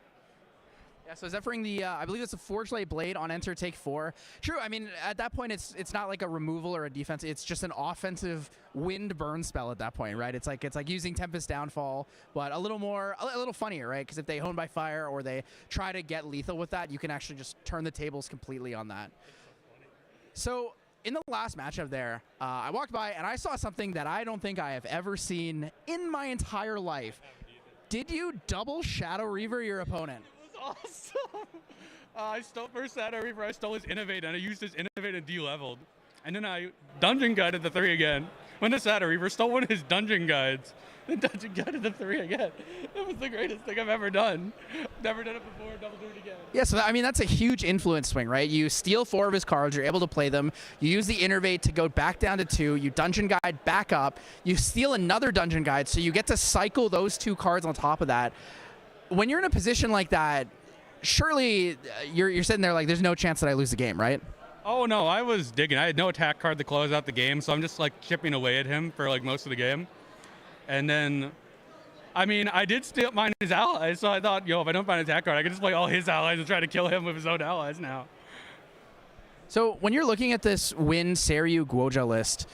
Yeah, so Zephyring the, I believe it's a Forge Light Blade on enter, take 4. True, I mean, at that point, it's not like a removal or a defense. It's just an offensive wind burn spell at that point, right? It's like using Tempest Downfall, but a little funnier, right? Because if they hone by fire or they try to get lethal with that, you can actually just turn the tables completely on that. So in the last matchup there, I walked by and I saw something that I don't think I have ever seen in my entire life. Did you double Shadow Reaver your opponent? Awesome. I stole first Shadow Reaver, I stole his Innovate, and I used his Innovate and de-leveled. And then I Dungeon Guided the 3 again. When the Shadow Reaver stole one of his Dungeon Guides, then Dungeon Guided the 3 again. That was the greatest thing I've ever done. Never done it before, double do it again. Yeah, so I mean, that's a huge influence swing, right? You steal 4 of his cards, you're able to play them. You use the Innervate to go back down to 2. You Dungeon Guide back up. You steal another Dungeon Guide, so you get to cycle those 2 cards on top of that. When you're in a position like that, surely you're sitting there like, there's no chance that I lose the game, right? Oh no, I was digging. I had no attack card to close out the game, so I'm just chipping away at him for most of the game. And then I mean, I did steal mine his allies, so I thought, yo, if I don't find an attack card, I can just play all his allies and try to kill him with his own allies now. So when you're looking at this Win, Seiryu, Guoja list,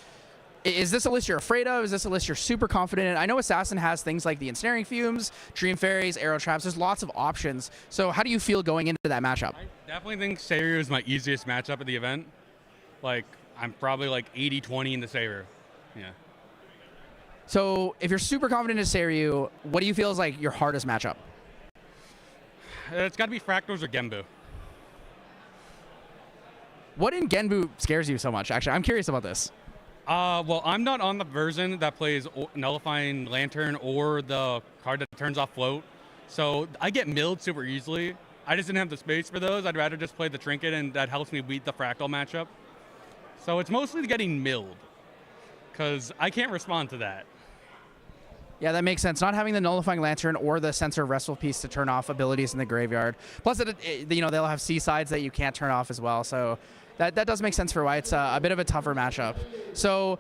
is this a list you're afraid of? Is this a list you're super confident in? I know Assassin has things like the Ensnaring Fumes, Dream Fairies, Arrow Traps. There's lots of options. So how do you feel going into that matchup? I definitely think Seiryu is my easiest matchup at the event. Like, I'm probably like 80-20 in the Seiryu. Yeah. So if you're super confident in Seiryu, what do you feel is like your hardest matchup? It's got to be Fractals or Genbu. What in Genbu scares you so much? Actually, I'm curious about this. Well, I'm not on the version that plays Nullifying Lantern or the card that turns off Float. So I get milled super easily. I just didn't have the space for those. I'd rather just play the Trinket, and that helps me beat the Fractal matchup. So it's mostly getting milled, because I can't respond to that. Yeah, that makes sense. Not having the Nullifying Lantern or the Sensor of Restful Peace to turn off abilities in the graveyard. Plus, they'll have C-sides that you can't turn off as well. So that does make sense for why it's a bit of a tougher matchup. So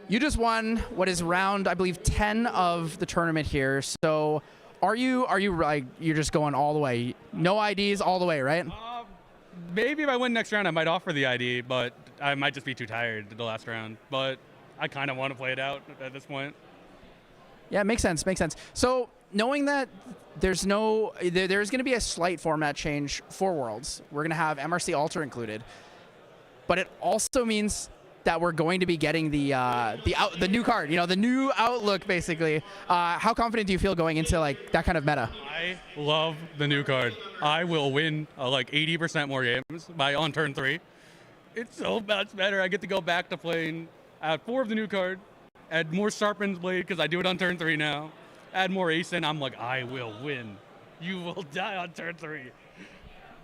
you just won what is round, I believe, 10 of the tournament here. So are you like, you're just going all the way? No IDs all the way, right? Maybe if I win next round, I might offer the ID, but I might just be too tired the last round. But I kind of want to play it out at this point. Yeah, makes sense. Makes sense. So knowing that there's going to be a slight format change for Worlds. We're going to have MRC Alter included, but it also means that we're going to be getting the new card. The new outlook, basically. How confident do you feel going into like that kind of meta? I love the new card. I will win like 80% more games on turn 3. It's so much better. I get to go back to playing 4 of the new card. Add more Sharpen's Blade, because I do it on turn 3 now. Add more Ace, and I'm like, I will win. You will die on turn 3. All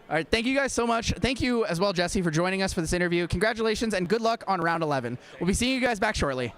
right, thank you guys so much. Thank you as well, Jesse, for joining us for this interview. Congratulations and good luck on round 11. We'll be seeing you guys back shortly.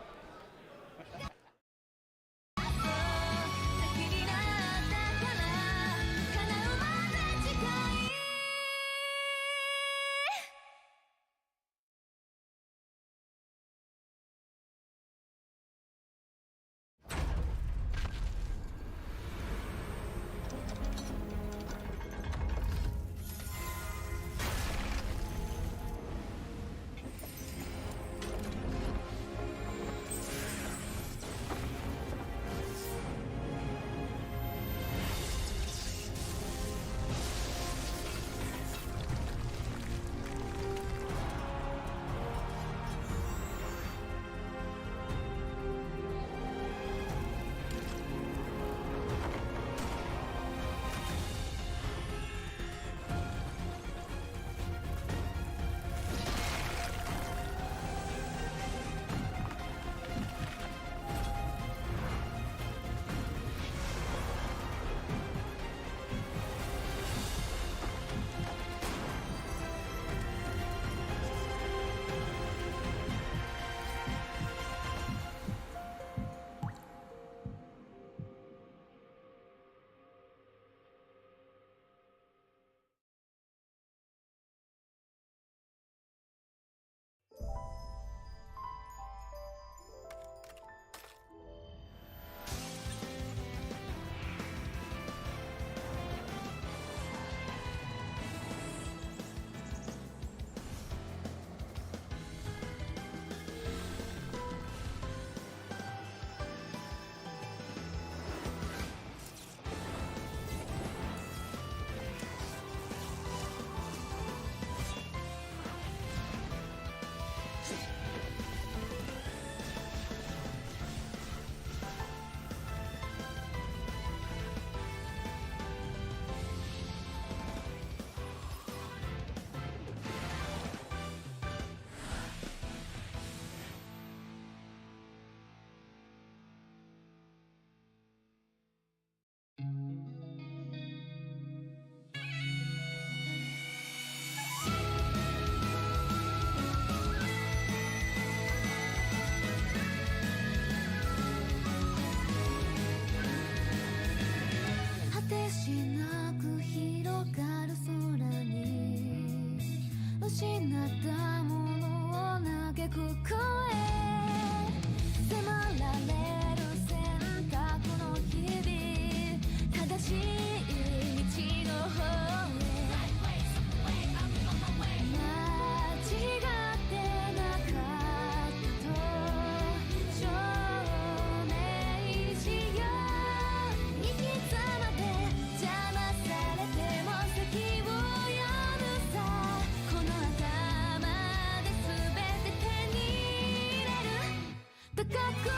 高く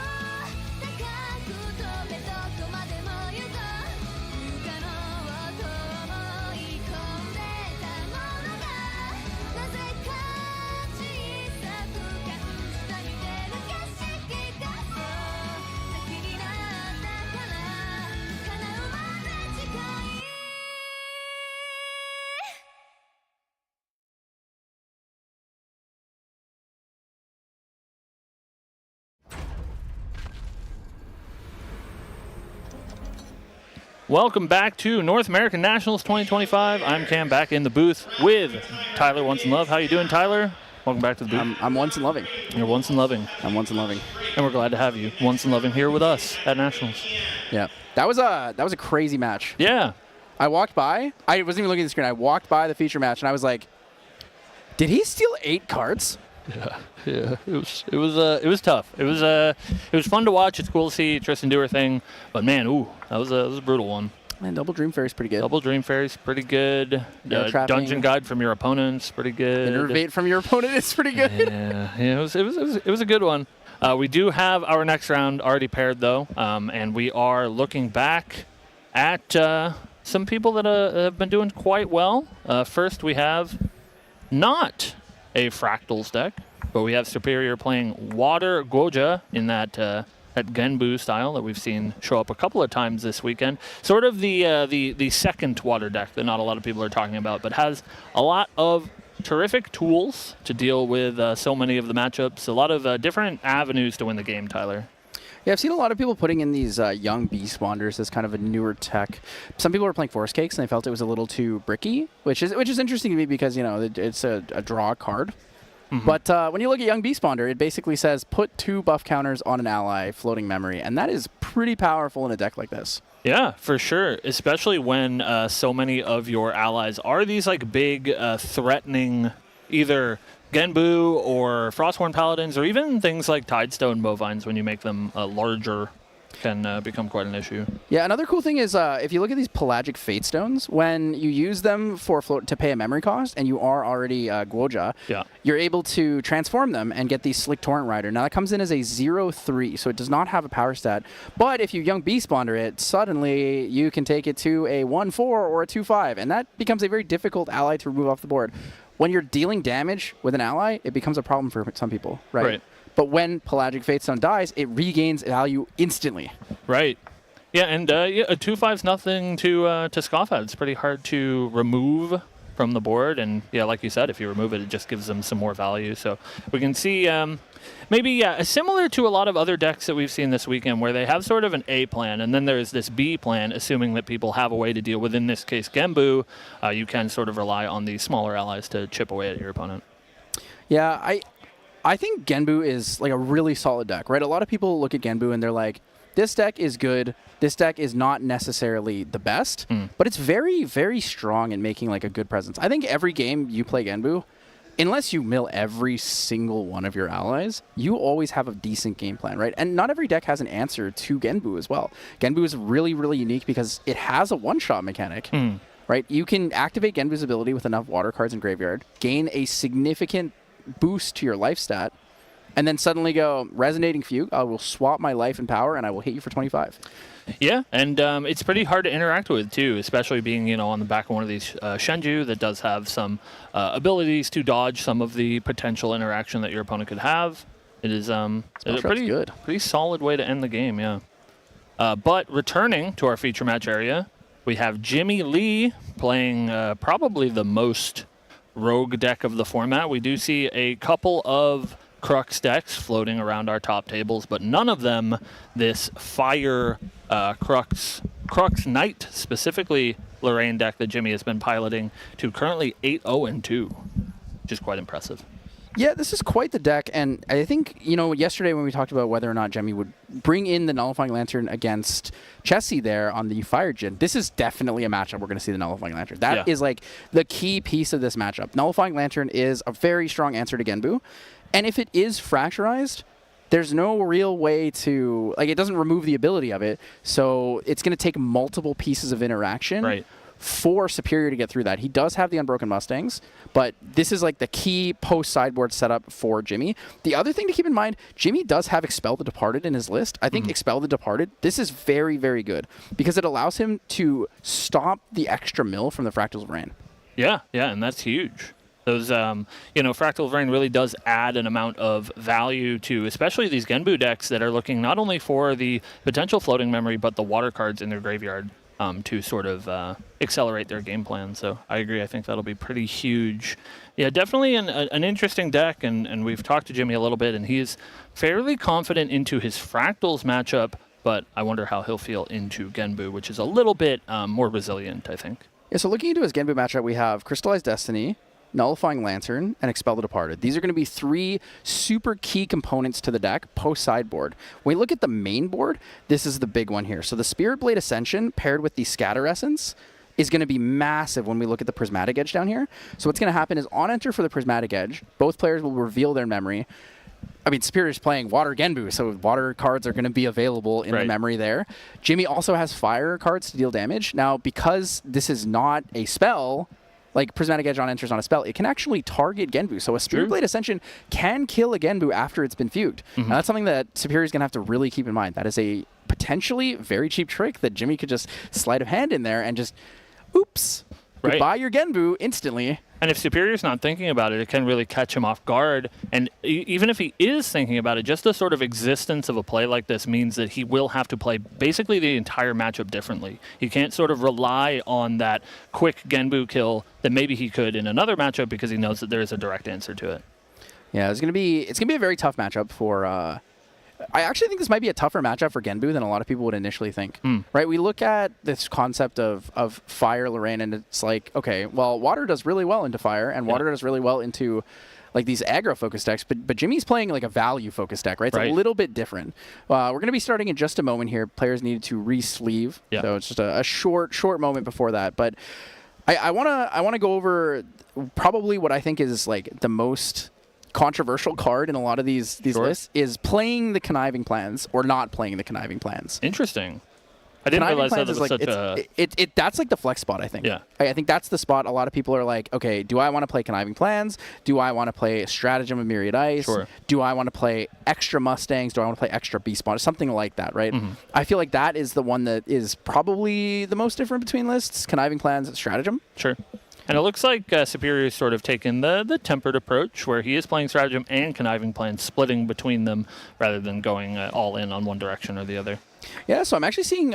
飛べどこまでも行こう不可能と思い込んでたものがなぜか小さく感じた見てる景色がそう先になったから叶うまで近いWelcome back to North American Nationals 2025. I'm Cam, back in the booth with Tyler Once in Love. How you doing, Tyler? Welcome back to the booth. I'm once in loving. You're Once in Loving, I'm once in loving. and we're glad to have you Once in Loving here with us at Nationals. Yeah. That was a crazy match. Yeah. I walked by. I wasn't even looking at the screen. I walked by the feature match and I was like, did he steal 8 cards? Yeah, it was tough. It was fun to watch. It's cool to see Tristan do her thing, but man, that was a brutal one. Man, Double Dream Fairy's pretty good. Double Dream Fairy's pretty good. Trapping. Dungeon Guide from your opponent's pretty good. Innervate from your opponent is pretty good. Yeah, it was a good one. We do have our next round already paired though, and we are looking back at some people that have been doing quite well. First, we have not a Fractals deck, but we have Superior playing Water Goja in that Genbu style that we've seen show up a couple of times this weekend. Sort of the second water deck that not a lot of people are talking about, but has a lot of terrific tools to deal with so many of the matchups. A lot of different avenues to win the game, Tyler. Yeah, I've seen a lot of people putting in these young Beast Wanders as kind of a newer tech. Some people were playing Forest Cakes and they felt it was a little too bricky, which is interesting to me because, you know, it's a draw card. Mm-hmm. But when you look at Young Beast Wander, it basically says put 2 buff counters on an ally, floating memory, and that is pretty powerful in a deck like this. Yeah, for sure, especially when so many of your allies are these like big threatening either Genbu or Frosthorn Paladins, or even things like Tidestone Bovines. When you make them larger, can become quite an issue. Yeah, another cool thing is if you look at these Pelagic Fate Stones, when you use them for to pay a memory cost, and you are already Guoja, you're able to transform them and get the Slick Torrent Rider. Now that comes in as a 0/3, so it does not have a power stat. But if you Young Beast Bonder it, suddenly you can take it to a 1/4 or a 2/5, and that becomes a very difficult ally to remove off the board. When you're dealing damage with an ally, it becomes a problem for some people, right? But when Pelagic Fate Stone dies, it regains value instantly. Right. Yeah, and a 2/5's nothing to scoff at. It's pretty hard to remove from the board, and yeah, like you said, if you remove it, it just gives them some more value. So we can see maybe similar to a lot of other decks that we've seen this weekend, where they have sort of an A plan, and then there's this B plan, assuming that people have a way to deal with, in this case, Genbu. You can sort of rely on the smaller allies to chip away at your opponent. Yeah, I think Genbu is like a really solid deck, right? A lot of people look at Genbu and they're like, this deck is good. This deck is not necessarily the best, but it's very, very strong in making like a good presence. I think every game you play Genbu, unless you mill every single one of your allies, you always have a decent game plan, right? And not every deck has an answer to Genbu as well. Genbu is really, really unique because it has a one-shot mechanic, right? You can activate Genbu's ability with enough water cards in graveyard, gain a significant boost to your life stat, and then suddenly go Resonating Fugue. I will swap my life and power, and I will hit you for 25. Yeah, and it's pretty hard to interact with too, especially being on the back of one of these Shenju that does have some abilities to dodge some of the potential interaction that your opponent could have. It is a pretty solid way to end the game. Yeah. But returning to our feature match area, we have Jimmy Lee playing probably the most rogue deck of the format. We do see a couple of Crux decks floating around our top tables, but none of them this Fire Crux Knight, specifically Lorraine deck that Jimmy has been piloting to currently 8-0-2, which is quite impressive. Yeah, this is quite the deck, and I think, yesterday when we talked about whether or not Jimmy would bring in the Nullifying Lantern against Chessie there on the Fire Djinn, this is definitely a matchup we're going to see the Nullifying Lantern. That is like the key piece of this matchup. Nullifying Lantern is a very strong answer to Genbu, and if it is fracturized, there's no real way to, it doesn't remove the ability of it, so it's going to take multiple pieces of interaction for Superior to get through that. He does have the Unbroken Mustangs, but this is like the key post-sideboard setup for Jimmy. The other thing to keep in mind, Jimmy does have Expel the Departed in his list. I think Expel the Departed, this is very, very good because it allows him to stop the extra mill from the Fractals of Rain. Yeah, and that's huge. Those, Fractal of Rain really does add an amount of value to especially these Genbu decks that are looking not only for the potential floating memory, but the water cards in their graveyard to sort of accelerate their game plan. So I agree. I think that'll be pretty huge. Yeah, definitely an interesting deck, and we've talked to Jimmy a little bit, and he's fairly confident into his Fractals matchup, but I wonder how he'll feel into Genbu, which is a little bit more resilient, I think. Yeah, so looking into his Genbu matchup, we have Crystallized Destiny, Nullifying Lantern, and Expel the Departed. These are going to be 3 super key components to the deck post-sideboard. When we look at the main board, this is the big one here. So the Spirit Blade Ascension paired with the Scatter Essence is going to be massive when we look at the Prismatic Edge down here. So what's going to happen is on enter for the Prismatic Edge, both players will reveal their memory. I mean, Superior is playing Water Genbu, so water cards are going to be available in the memory there. Jimmy also has fire cards to deal damage. Now, because this is not a spell, like Prismatic Edge on enter is not a spell, it can actually target Genbu. So a Spirit Blade Ascension can kill a Genbu after it's been fugued. Now that's something that Superior is going to have to really keep in mind. That is a potentially very cheap trick that Jimmy could just sleight of hand in there and just, oops, goodbye your Genbu instantly. And if Superior's not thinking about it, it can really catch him off guard. And even if he is thinking about it, just the sort of existence of a play like this means that he will have to play basically the entire matchup differently. He can't sort of rely on that quick Genbu kill that maybe he could in another matchup because he knows that there is a direct answer to it. Yeah, it's gonna be a very tough matchup for. I actually think this might be a tougher matchup for Genbu than a lot of people would initially think. Right? We look at this concept of Fire Lorraine, and it's like, okay, well, Water does really well into Fire, and Water does really well into like these aggro-focused decks, but Jimmy's playing like a value-focused deck, right? It's a little bit different. We're going to be starting in just a moment here. Players needed to re-sleeve, so it's just a short moment before that. But I want to go over probably what I think is like the most controversial card in a lot of these lists is playing the Conniving Plans or not playing the Conniving Plans. Interesting. I didn't realize that was like, such a... That's like the flex spot, I think. Yeah. I think that's the spot a lot of people are like, okay, do I want to play Conniving Plans? Do I want to play Stratagem of Myriad Ice? Sure. Do I want to play extra Mustangs? Do I want to play extra Beast Spawn? Something like that, right? I feel like that is the one that is probably the most different between lists, Conniving Plans and Stratagem. Sure. And it looks like Superior's sort of taken the tempered approach where he is playing Stratagem and Conniving Plans, splitting between them rather than going all in on one direction or the other. Yeah, so I'm actually seeing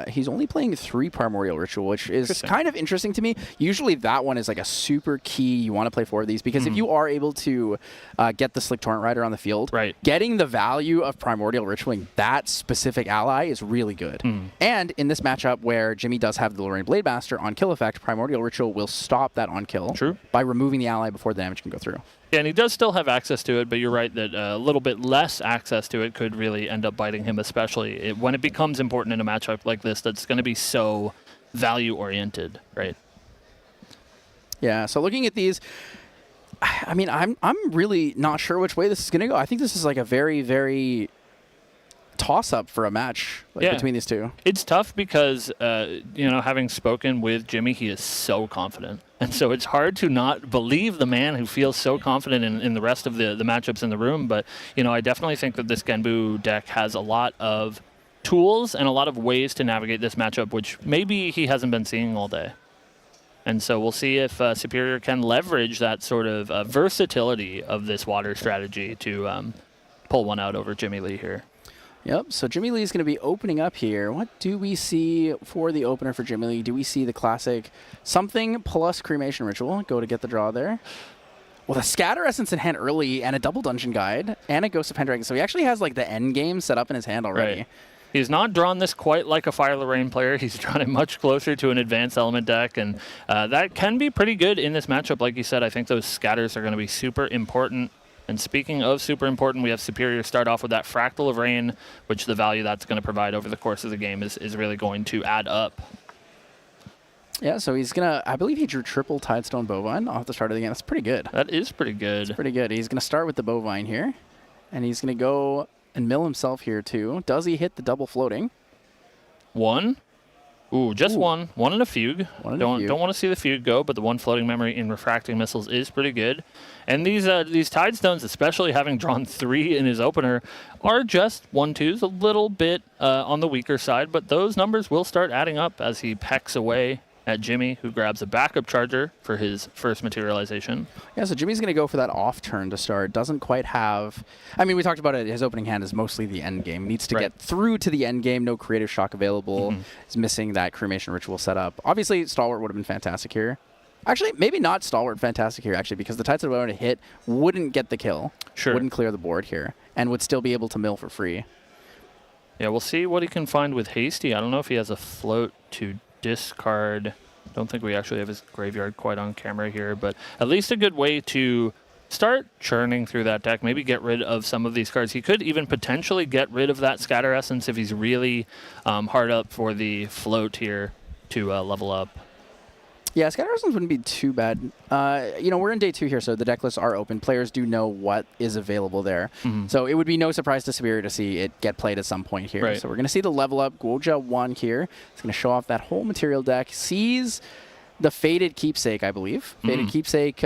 he's only playing 3 Primordial Ritual, which is kind of interesting to me. Usually that one is like a super key. You want to play 4 of these because if you are able to get the Slick Torrent Rider on the field, getting the value of Primordial Ritualing that specific ally is really good. And in this matchup where Jimmy does have the Lorraine Blademaster on kill effect, Primordial Ritual will stop that on kill by removing the ally before the damage can go through. Yeah, and he does still have access to it, but you're right that a little bit less access to it could really end up biting him, especially when it becomes important in a matchup like this that's going to be so value-oriented, right? Yeah, so looking at these, I mean, I'm really not sure which way this is going to go. I think this is like a very, very toss-up for a match between these two. It's tough because, having spoken with Jimmy, he is so confident. And so it's hard to not believe the man who feels so confident in the rest of the matchups in the room. But, I definitely think that this Genbu deck has a lot of tools and a lot of ways to navigate this matchup, which maybe he hasn't been seeing all day. And so we'll see if Superior can leverage that sort of versatility of this water strategy to pull one out over Jimmy Lee here. Yep, so Jimmy Lee is going to be opening up here. What do we see for the opener for Jimmy Lee? Do we see the classic something plus Cremation Ritual? Go to get the draw there. Well, the Scatter Essence in hand early and a double Dungeon Guide and a Ghost of Pendragon. So he actually has like the end game set up in his hand already. Right. He's not drawn this quite like a Fire Lorraine player. He's drawn it much closer to an advanced element deck, and that can be pretty good in this matchup. Like you said, I think those scatters are going to be super important. And speaking of super important, we have Superior start off with that Fractal of Rain, which the value that's going to provide over the course of the game is really going to add up. Yeah, so he's going to, I believe he drew triple Tidestone Bovine off the start of the game. That's pretty good. That is pretty good. That's pretty good. He's going to start with the Bovine here, and he's going to go and mill himself here too. Does he hit the double floating? 1? Ooh, just one. One in a fugue. One in a fugue. Don't want to see the fugue go, but the one floating memory in refracting missiles is pretty good. And these Tidestones, especially having drawn 3 in his opener, are just 1/2s, a little bit on the weaker side, but those numbers will start adding up as he pecks away at Jimmy, who grabs a backup charger for his first materialization. Yeah, so Jimmy's going to go for that off turn to start. Doesn't quite have... I mean, we talked about it. His opening hand is mostly the end game. Needs to get through to the end game. No creative shock available. He's missing that cremation ritual setup. Obviously, Stalwart would have been fantastic here. Actually, maybe not Stalwart fantastic here, actually, because the Tidestone would have hit, wouldn't get the kill. Sure. Wouldn't clear the board here, and would still be able to mill for free. Yeah, we'll see what he can find with Hasty. I don't know if he has a float to discard. Don't think we actually have his graveyard quite on camera here, but at least a good way to start churning through that deck, maybe get rid of some of these cards. He could even potentially get rid of that Scatter Essence if he's really hard up for the float here to level up. Yeah, Scatter Essence wouldn't be too bad. You know, we're in day 2 here, so the deck lists are open. Players do know what is available there. So it would be no surprise to Superior to see it get played at some point here. Right. So we're going to see the level up. Guoja 1 here. It's going to show off that whole material deck. Sees the Faded Keepsake, I believe. Faded Keepsake,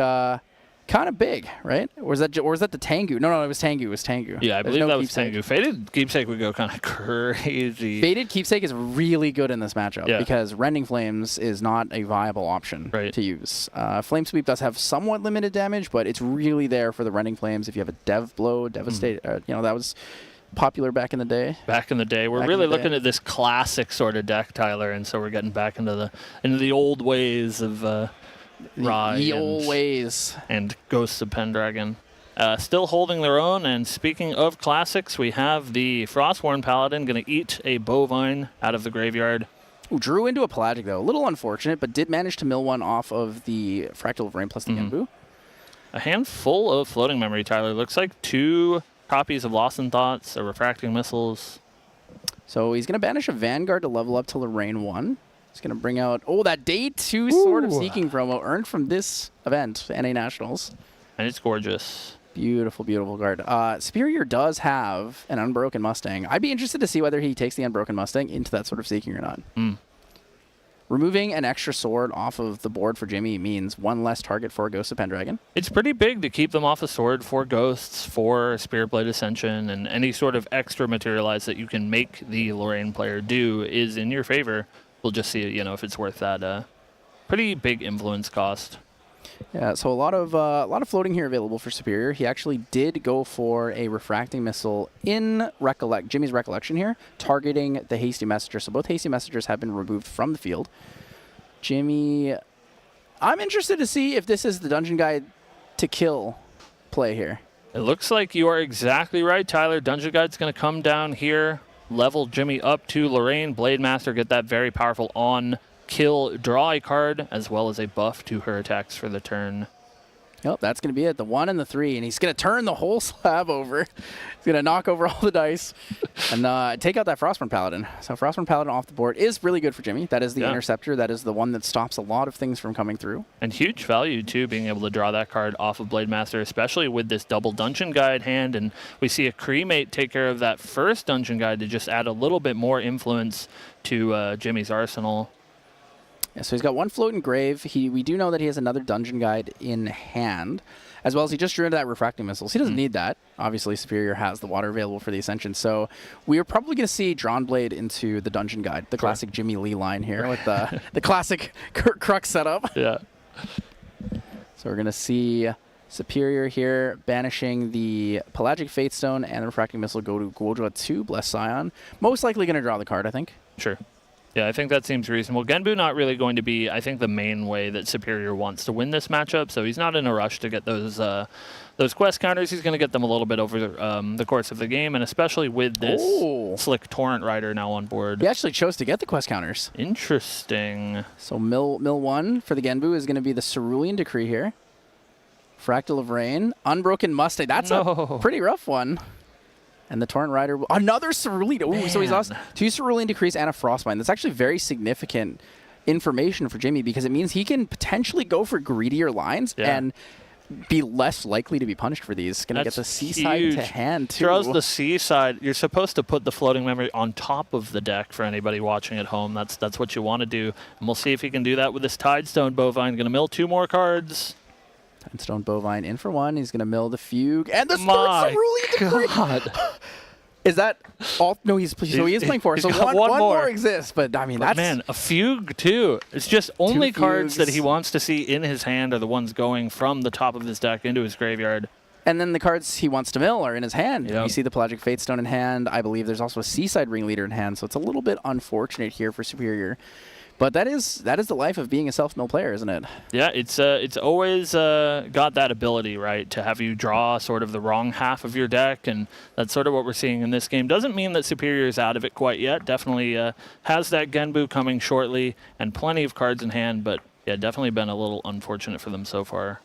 kind of big, right? Or was that the Tengu? No, it was Tengu. It was Tengu. Yeah, I There's believe no that was Keepsake. Tengu. Faded Keepsake would go kind of crazy. Faded Keepsake is really good in this matchup because Rending Flames is not a viable option to use. Flame Sweep does have somewhat limited damage, but it's really there for the Rending Flames. If you have a Dev Blow, Devastate, you know, that was popular back in the day. Back in the day, we're really looking at this classic sort of deck, Tyler, and so we're getting back into the old ways of Rai the old ways and Ghosts of Pendragon. Still holding their own, and speaking of classics, we have the Frostworn Paladin going to eat a Bovine out of the graveyard. Ooh, drew into a Pelagic, though. A little unfortunate, but did manage to mill one off of the Fractal of Rain plus the Genbu. A handful of floating memory, Tyler. Looks like 2 copies of Lost in Thoughts, a Refracting Missiles. So he's going to banish a Vanguard to level up to Lorraine 1. He's going to bring out, that day 2 Sword of Seeking promo earned from this event, NA Nationals. And it's gorgeous. Beautiful, beautiful card. Superior does have an Unbroken Mustang. I'd be interested to see whether he takes the Unbroken Mustang into that Sword of Seeking or not. Removing an extra sword off of the board for Jimmy means 1 less target for Ghost of Pendragon. It's pretty big to keep them off the sword for Ghosts, for Spirit Blade Ascension, and any sort of extra materialize that you can make the Lorraine player do is in your favor. We'll just see, you know, if it's worth that pretty big influence cost. Yeah, so a lot of floating here available for Superior. He actually did go for a Refracting Missile in Jimmy's Recollection here, targeting the Hasty Messenger. So both Hasty Messengers have been removed from the field. Jimmy, I'm interested to see if this is the Dungeon Guide to kill play here. It looks like you are exactly right, Tyler. Dungeon Guide's going to come down here, level Jimmy up to Lorraine. Blade Master, get that very powerful on-kill, draw a card, as well as a buff to her attacks for the turn. Yep, that's going to be it. The 1 and the 3, and he's going to turn the whole slab over. He's going to knock over all the dice and take out that Frostborn Paladin. So Frostborn Paladin off the board is really good for Jimmy. That is the Interceptor. That is the one that stops a lot of things from coming through. And huge value, too, being able to draw that card off of Blade Master, especially with this double Dungeon Guide hand. And we see a Cremate take care of that first Dungeon Guide to just add a little bit more influence to Jimmy's arsenal. Yeah, so he's got 1 Floating Grave. We do know that he has another Dungeon Guide in hand, as well as he just drew into that Refracting Missiles. He doesn't need that. Obviously, Superior has the water available for the Ascension, so we are probably going to see Drawn Blade into the Dungeon Guide, the classic Jimmy Lee line here with the classic Kurt Crux setup. Yeah. So we're going to see Superior here banishing the Pelagic Fatestone and the Refracting Missile go to Guojua 2, Bless Scion. Most likely going to draw the card, I think. Sure. Yeah, I think that seems reasonable. Genbu not really going to be, I think, the main way that Superior wants to win this matchup, so he's not in a rush to get those quest counters. He's going to get them a little bit over the course of the game, and especially with this Slick Torrent Rider now on board. He actually chose to get the quest counters. Interesting. So mill 1 for the Genbu is going to be the Cerulean Decree here. Fractal of Rain. Unbroken Mustang. That's a pretty rough one. And the Torrent Rider, another Cerulean. Ooh, so he's lost 2 Cerulean Decrees and a Frostbind. That's actually very significant information for Jimmy because it means he can potentially go for greedier lines. And be less likely to be punished for these. Going to get That's the seaside huge. to hand, too. Draws the seaside. You're supposed to put the floating memory on top of the deck for anybody watching at home. That's what you want to do. And we'll see if he can do that with this Tidestone Bovine. Going to mill 2 more cards. Tidestone Bovine in for 1. He's going to mill the Fugue. And the My Cerulean Decree. God. Is that all? No, he is playing 4. he's So got one one more more. exists. But, I mean, But that's... man, a Fugue too. It's just only cards that fugues. he wants to see in his hand are the ones going from the top of his deck into his graveyard. And then the cards he wants to mill are in his hand. Yep. You see the Pelagic Fatestone in hand. I believe there's also a Seaside Ringleader in hand, so it's a little bit unfortunate here for Superior. But that is the life of being a self-mill player, isn't it? Yeah, it's always got that ability, right, to have you draw sort of the wrong half of your deck, and that's sort of what we're seeing in this game. Doesn't mean that Superior is out of it quite yet. Definitely has that Genbu coming shortly and plenty of cards in hand, but yeah, definitely been a little unfortunate for them so far.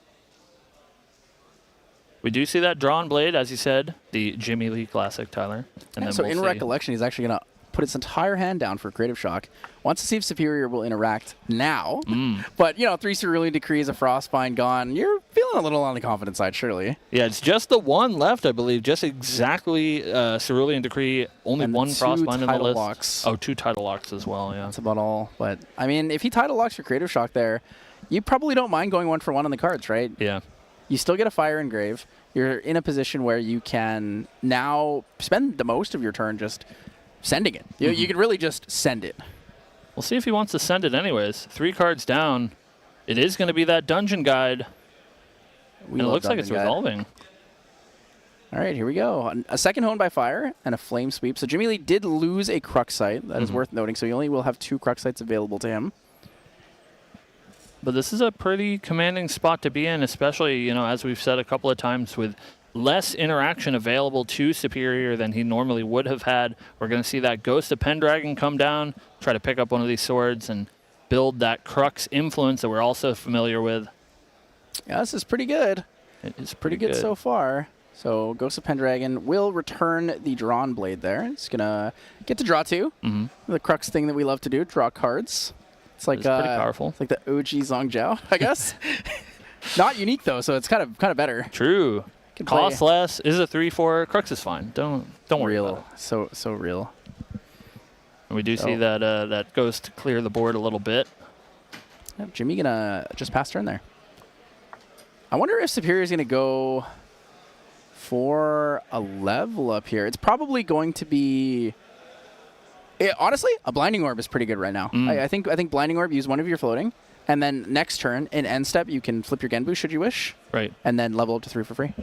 We do see that Drawn Blade, as you said, the Jimmy Lee Classic, Tyler. And then So we'll in see. Recollection, he's actually going to put its entire hand down for Creative Shock. Wants to see if Superior will interact now. But, 3 Cerulean Decrees, a Frostbind gone. You're feeling a little on the confident side, surely. Yeah, it's just the one left, I believe. Just exactly Cerulean Decree. Only And one 2 Frostbind in the Tidal list. Locks. Oh, 2 Tidal Locks as well, yeah. That's about all. But, I mean, if he Tidal Locks your Creative Shock there, you probably don't mind going 1 for 1 on the cards, right? Yeah. You still get a Fire Engrave. You're in a position where you can now spend the most of your turn just sending it. You can really just send it. We'll see if he wants to send it anyways. 3 cards down. It is going to be that Dungeon Guide. And it love looks like it's Dungeon Guide. resolving. All right, here we go. A second Hone by Fire and a Flame Sweep. So Jimmy Lee did lose a Crux Sight. That is worth noting. So he only will have 2 Crux Sights available to him. But this is a pretty commanding spot to be in, especially, as we've said a couple of times, with less interaction available to Superior than he normally would have had. We're going to see that Ghost of Pendragon come down, try to pick up one of these swords and build that Crux influence that we're also familiar with. Yeah, this is pretty good. It is Pretty good so far. So Ghost of Pendragon will return the Drawn Blade there. It's going to get to draw 2. The Crux thing that we love to do, draw cards. It's like pretty powerful. It's like the OG Zhongjiao, I guess. Not unique though, so it's kind of better. True. Can play- Cost less, is a 3/4. Crux is fine. Don't worry Real, about it. so real. And we do see Oh. that Ghost clear the board a little bit. Yep, Jimmy gonna just pass turn there. I wonder if Superior's gonna go for a level up here. It's probably going to be. Honestly, a Blinding Orb is pretty good right now. I think Blinding Orb, use one of your floating, and then next turn in end step you can flip your Genbu should you wish, Right. and then level up to 3 for free.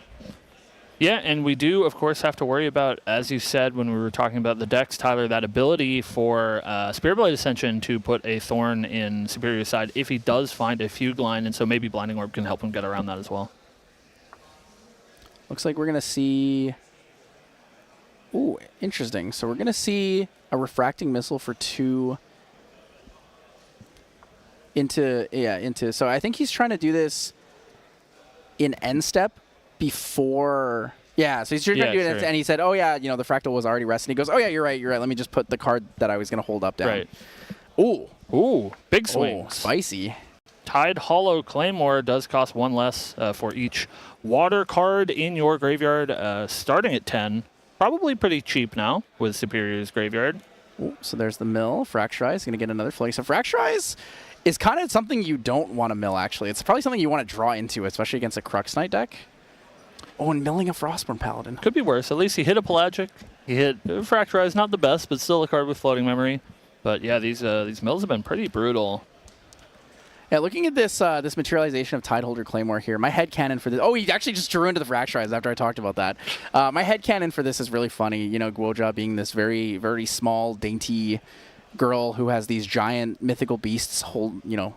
Yeah, and we do, of course, have to worry about, as you said when we were talking about the decks, Tyler, that ability for Spirit Blade Ascension to put a Thorn in Superior's side if he does find a Fugue line, and so maybe Blinding Orb can help him get around that as well. Looks like we're gonna see. Ooh, interesting. So we're gonna see a Refracting Missile for 2 into. So I think he's trying to do this in end step before. Yeah, so he's trying to do it, sure. and he said, "Oh yeah, the Fractal was already resting." He goes, "Oh yeah, you're right. Let me just put the card that I was gonna hold up down." Right. Ooh, Big oh, swings. spicy. Tide Hollow Claymore does cost 1 less for each water card in your graveyard, starting at 10. Probably pretty cheap now with Superior's graveyard. Ooh, so there's the mill. Fracturize going to get another floating. So Fracturize is kind of something you don't want to mill, actually. It's probably something you want to draw into, especially against a Crux Knight deck. Oh, and milling a Frostborn Paladin. Could be worse. At least he hit a Pelagic. He hit Fracturize, not the best, but still a card with floating memory. But yeah, these mills have been pretty brutal. Yeah, looking at this this materialization of Tideholder Claymore here, my headcanon for this... Oh, he actually just drew into the Fracturize after I talked about that. My headcanon for this is really funny. Guoja being this very, very small, dainty girl who has these giant mythical beasts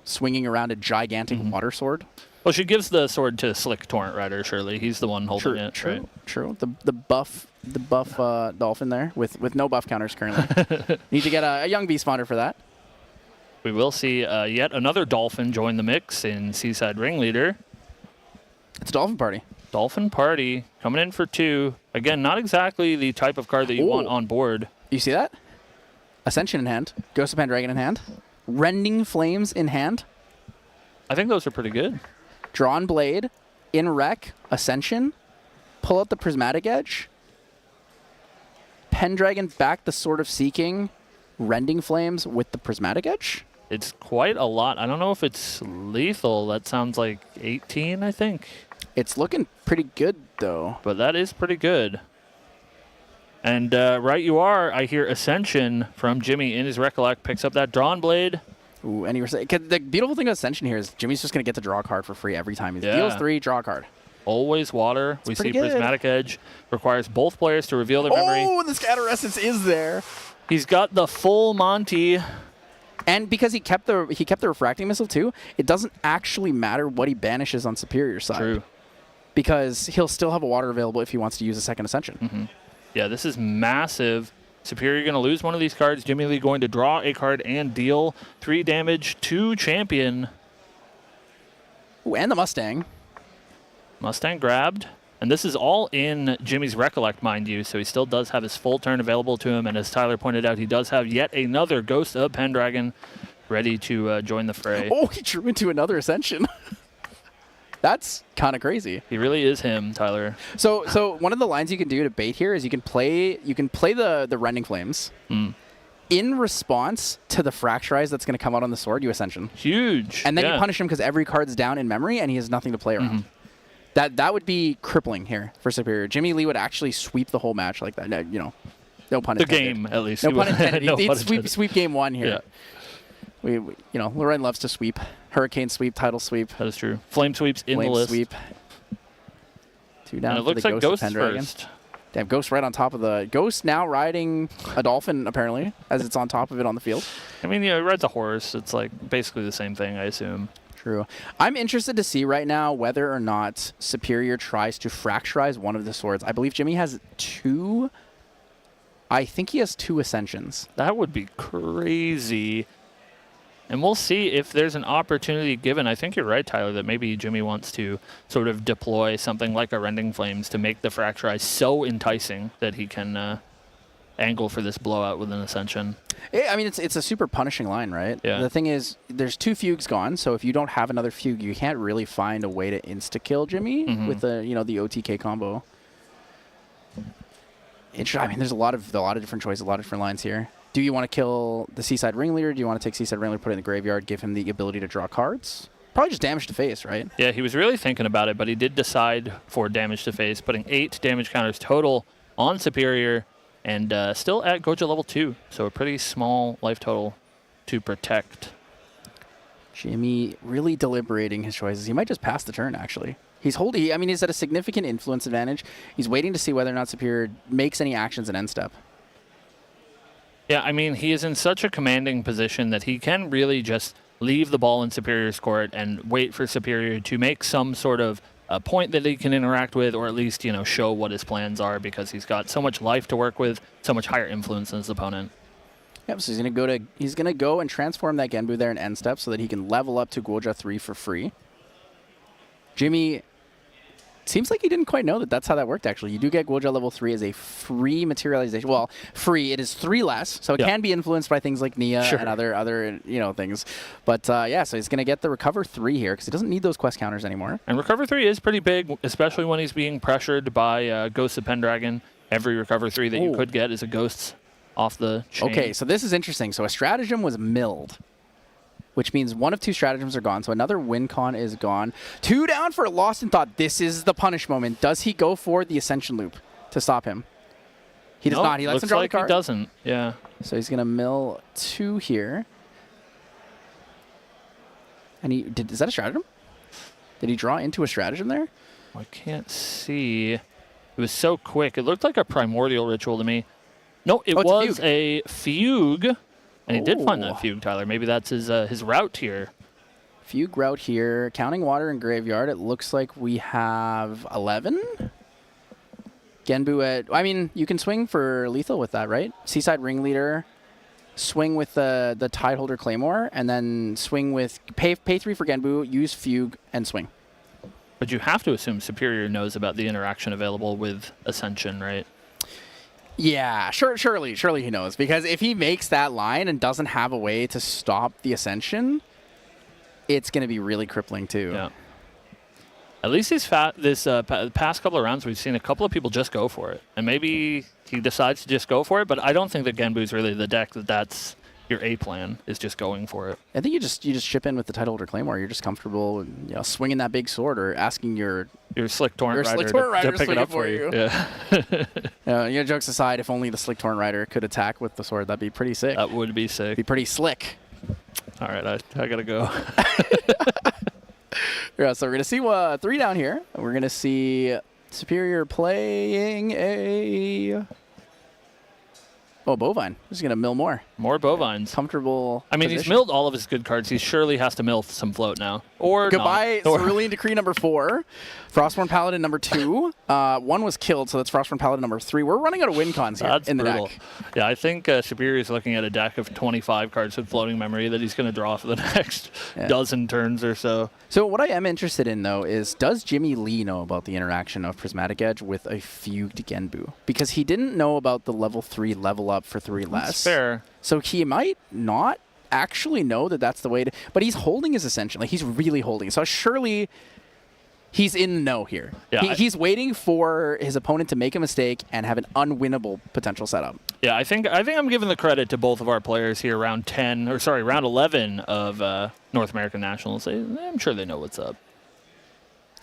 swinging around a gigantic water sword. Well, she gives the sword to Slick Torrent Rider, surely. He's the one holding it, right? True. The buff dolphin there with no buff counters currently. Need to get a young beast fonder for that. We will see yet another Dolphin join the mix in Seaside Ringleader. It's a Dolphin Party. Dolphin Party coming in for 2. Again, not exactly the type of card that you want on board. You see that? Ascension in hand. Ghost of Pendragon in hand. Rending Flames in hand. I think those are pretty good. Drawn Blade. in Rec, Ascension, pull out the Prismatic Edge, Pendragon back the Sword of Seeking, Rending Flames with the Prismatic Edge. It's quite a lot. I don't know if it's lethal. That sounds like 18, I think. It's looking pretty good, though. But that is pretty good. And right you are. I hear Ascension from Jimmy in his Recollect. Picks up that Drawn Blade. Ooh, and the beautiful thing about Ascension here is Jimmy's just going to get to draw a card for free every time. He Yeah. deals 3, draw a card. Always water. We see pretty good. Prismatic Edge. Requires both players to reveal their memory. Oh, the Scatter Essence is there. He's got the full Monty. And because he kept the Refracting Missile too, it doesn't actually matter what he banishes on Superior side. True. Because he'll still have a water available if he wants to use a second Ascension. Mm-hmm. Yeah, this is massive. Superior going to lose one of these cards. Jimmy Lee going to draw a card and deal 3 damage to Champion. Ooh, and the Mustang. Mustang grabbed. And this is all in Jimmy's Recollect, mind you, so he still does have his full turn available to him. And as Tyler pointed out, he does have yet another Ghost of Pendragon ready to join the fray. Oh, he drew into another Ascension. That's kind of crazy. He really is him, Tyler. So one of the lines you can do to bait here is you can play the Rending Flames. In response to the Fracturize that's going to come out on the sword, you Ascension. Huge. And then yeah. you punish him because every card's down in memory and he has nothing to play around. That would be crippling here for Superior. Jimmy Lee would actually sweep the whole match like that. No, no pun The intended. game, at least. No pun intended. No He'd pun sweep intended. game 1 here. Yeah. We Loren loves to sweep. Hurricane sweep, Tidal sweep, That is true. Flame sweeps in Flame the list. sweep. 2 down And it for looks the like Ghost Ghost of Pendragon. first. Damn, Ghost right on top of the... Ghost now riding a dolphin, apparently, as it's on top of it on the field. I mean, he rides a horse. It's like basically the same thing, I assume. True. I'm interested to see right now whether or not Superior tries to fracturize one of the swords. I believe Jimmy has 2... I think he has 2 Ascensions. That would be crazy. And we'll see if there's an opportunity given. I think you're right, Tyler, that maybe Jimmy wants to sort of deploy something like a Rending Flames to make the Fracturize so enticing that he can angle for this blowout with an Ascension. I mean, it's a super punishing line, right? Yeah. The thing is, there's 2 Fugues gone, so if you don't have another Fugue, you can't really find a way to insta-kill Jimmy with the OTK combo. I mean, there's a lot of different choices, a lot of different lines here. Do you want to kill the Seaside Ringleader? Do you want to take Seaside Ringleader, put it in the graveyard, give him the ability to draw cards? Probably just damage to face, right? Yeah, he was really thinking about it, but he did decide for damage to face, putting 8 damage counters total on Superior, and still at Goja level 2, so a pretty small life total to protect. Jimmy really deliberating his choices. He might just pass the turn, actually. He's holding. I mean, he's at a significant influence advantage. He's waiting to see whether or not Superior makes any actions in end step. Yeah, I mean, he is in such a commanding position that he can really just leave the ball in Superior's court and wait for Superior to make some sort of a point that he can interact with, or at least, show what his plans are, because he's got so much life to work with, so much higher influence than his opponent. Yep, so he's gonna go and transform that Genbu there in end step so that he can level up to Goja 3 for free. Jimmy seems like he didn't quite know that that's how that worked, actually. You do get Goja level 3 as a free materialization. Well, free. It is 3 less, so it can be influenced by things like Nia and other things. But, yeah, so he's going to get the Recover 3 here because he doesn't need those quest counters anymore. And Recover 3 is pretty big, especially when he's being pressured by Ghosts of Pendragon. Every Recover 3 that you could get is a Ghosts off the chain. Okay, so this is interesting. So a stratagem was milled, which means 1 of 2 stratagems are gone. So another win con is gone. 2 down for Lost in Thought. This is the punish moment. Does he go for the Ascension Loop to stop him? He does not. He lets him draw the card. He doesn't, yeah. So he's going to mill 2 here. And is that a stratagem? Did he draw into a stratagem there? I can't see. It was so quick. It looked like a Primordial Ritual to me. No, it was a fugue. And he did find that fugue, Tyler. Maybe that's his route here. Fugue route here. Counting water in graveyard, it looks like we have 11. Genbu at... I mean, you can swing for lethal with that, right? Seaside Ringleader, swing with the Tideholder Claymore, and then swing with... Pay 3 for Genbu, use fugue, and swing. But you have to assume Superior knows about the interaction available with Ascension, right? Yeah, surely he knows. Because if he makes that line and doesn't have a way to stop the Ascension, it's going to be really crippling too. Yeah. At least this past couple of rounds, we've seen a couple of people just go for it. And maybe he decides to just go for it, but I don't think that Genbu is really the deck that's your A plan, is just going for it. I think you just chip in with the Title Holder Claymore. You're just comfortable, swinging that big sword or asking your Slick Torrent Rider to pick it up for you. Yeah. Jokes aside, if only the Slick Torrent Rider could attack with the sword, that'd be pretty sick. That would be sick. Be pretty slick. All right, I gotta go. Yeah, so we're going to see 3 down here. We're going to see Superior playing a... Oh, Bovine. He's going to mill more. More Bovines. Comfortable I mean, position. he's milled all of his good cards. He surely has to mill some float now. Or Goodbye, not. Cerulean Decree number 4. Frostborn Paladin number 2. 1 was killed, so that's Frostborn Paladin number 3. We're running out of win cons here That's in the brutal. deck. Yeah, I think Superior is looking at a deck of 25 cards with floating memory that he's going to draw for the next dozen turns or so. So what I am interested in, though, is does Jimmy Lee know about the interaction of Prismatic Edge with a Fugued Genbu? Because he didn't know about the level 3 level up for 3 less. That's fair. So he might not actually know that that's the way to... But he's holding his Ascension. Like, he's really holding. So surely he's in the know here. Yeah, He's waiting for his opponent to make a mistake and have an unwinnable potential setup. Yeah, I think I'm giving the credit to both of our players here, round 11 of North American Nationals. I'm sure they know what's up.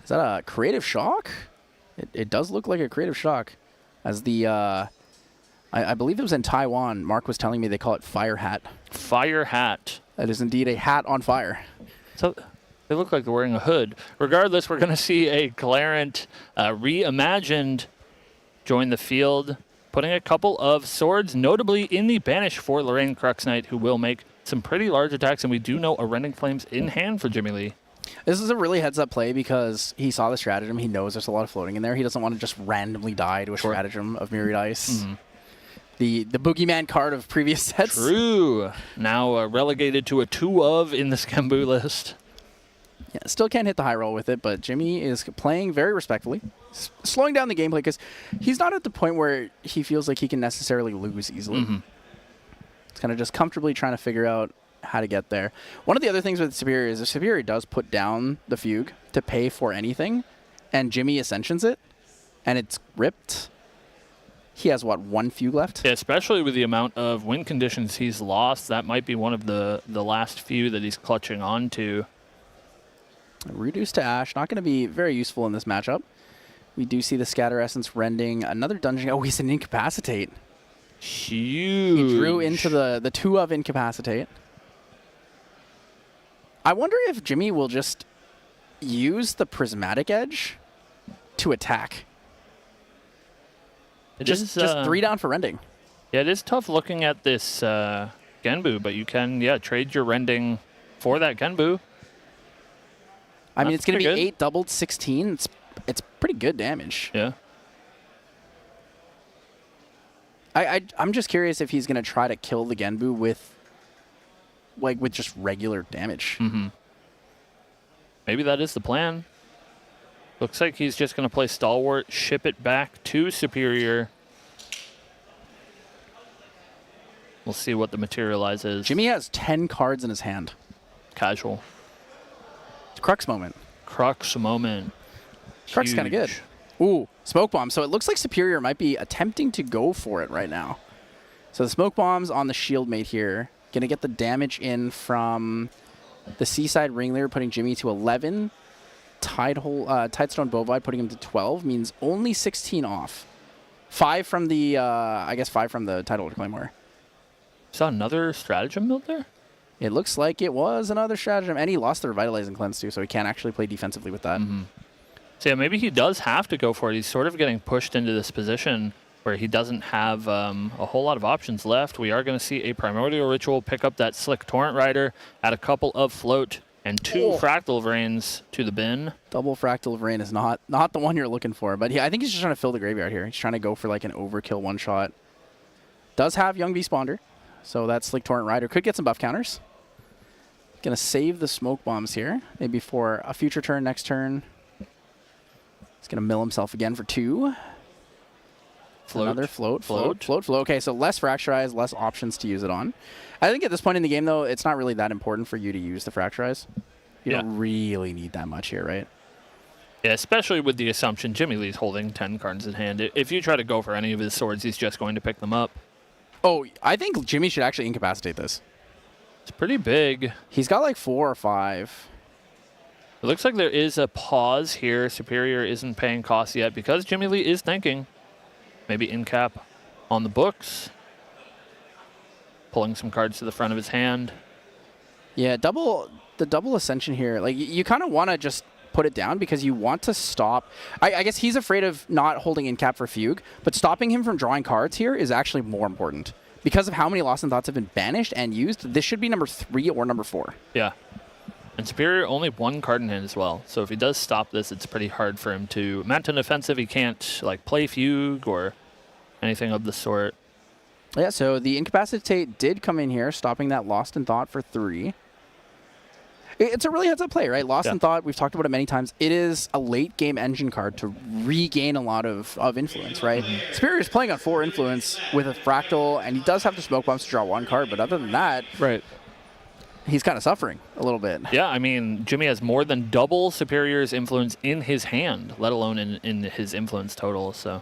Is that a Creative Shock? It does look like a Creative Shock. As the... I believe it was in Taiwan. Mark was telling me they call it Fire Hat. Fire Hat. That is indeed a hat on fire. So they look like they're wearing a hood. Regardless, we're going to see a Clarent reimagined join the field, putting a couple of swords, notably in the banish for Lorraine Crux Knight, who will make some pretty large attacks, and we do know a Rending Flames in hand for Jimmy Lee. This is a really heads-up play because he saw the stratagem. He knows there's a lot of floating in there. He doesn't want to just randomly die to a stratagem of Myriad Ice. Mm-hmm. The boogeyman card of previous sets. True. Now relegated to a 2 of in the Skembu list. Yeah, still can't hit the high roll with it, but Jimmy is playing very respectfully, slowing down the gameplay because he's not at the point where he feels like he can necessarily lose easily. Mm-hmm. It's kind of just comfortably trying to figure out how to get there. One of the other things with Superior is if Superior does put down the Fugue to pay for anything, and Jimmy Ascensions it, and it's ripped, he has, what, 1 Fugue left? Yeah, especially with the amount of win conditions he's lost. That might be one of the last few that he's clutching on to. Reduce to Ash, not going to be very useful in this matchup. We do see the Scatter Essence rending. Another dungeon. Oh, he's an Incapacitate. Huge. He drew into the 2 of Incapacitate. I wonder if Jimmy will just use the Prismatic Edge to attack. Just 3 down for rending. Yeah, it is tough looking at this Genbu, but you can, trade your rending for that Genbu. I mean, it's going to be good. 8 doubled, 16. It's pretty good damage. Yeah. I'm just curious if he's going to try to kill the Genbu with just regular damage. Mm-hmm. Maybe that is the plan. Looks like he's just going to play Stalwart, ship it back to Superior. We'll see what the materialize is. Jimmy has 10 cards in his hand. Casual. It's Crux moment. Crux moment. Crux kind of good. Ooh, Smoke Bomb. So it looks like Superior might be attempting to go for it right now. So the Smoke Bomb's on the Shield Mate here. Going to get the damage in from the Seaside Ringleader, putting Jimmy to 11. Tidestone Bovine putting him to 12 means only 16 off. 5 from the, 5 from the Title Holder Claymore. Saw another stratagem build there? It looks like it was another stratagem, and he lost the Revitalizing Cleanse too, so he can't actually play defensively with that. Mm-hmm. So yeah, maybe he does have to go for it. He's sort of getting pushed into this position where he doesn't have a whole lot of options left. We are going to see a Primordial Ritual pick up that Slick Torrent Rider, add a couple of Float, and 2 Fractal Vrains to the bin. Double Fractal Vrain is not the one you're looking for, but I think he's just trying to fill the graveyard here. He's trying to go for like an overkill one-shot. Does have Young Beast Spawner, so that Slick Torrent Rider could get some buff counters. Gonna save the Smoke Bombs here, maybe for a future turn, next turn. He's gonna mill himself again for 2. Float. Another float. Okay, so less Fracturize, less options to use it on. I think at this point in the game, though, it's not really that important for you to use the Fracturize. You don't really need that much here, right? Yeah, especially with the assumption Jimmy Lee's holding 10 cards in hand. If you try to go for any of his swords, he's just going to pick them up. Oh, I think Jimmy should actually incapacitate this. It's pretty big. He's got like 4 or 5. It looks like there is a pause here. Superior isn't paying costs yet because Jimmy Lee is thinking. Maybe in cap on the books. Pulling some cards to the front of his hand. Yeah, the double ascension here. Like, you kind of want to just put it down because you want to stop. I guess he's afraid of not holding in cap for Fugue, but stopping him from drawing cards here is actually more important. Because of how many Lost in Thoughts have been banished and used, this should be number 3 or number 4. Yeah. And Superior only 1 card in hand as well. So if he does stop this, it's pretty hard for him to mount an offensive. He can't like play Fugue or anything of the sort. Yeah, so the Incapacitate did come in here, stopping that Lost in Thought for 3. It's a really heads-up play, right? Lost in Thought, we've talked about it many times. It is a late-game engine card to regain a lot of influence, right? Superior is playing on 4 influence with a Fractal, and he does have the Smoke Bombs to draw 1 card, but other than that, Right. he's kind of suffering a little bit. Yeah, I mean, Jimmy has more than double Superior's influence in his hand, let alone in his influence total. So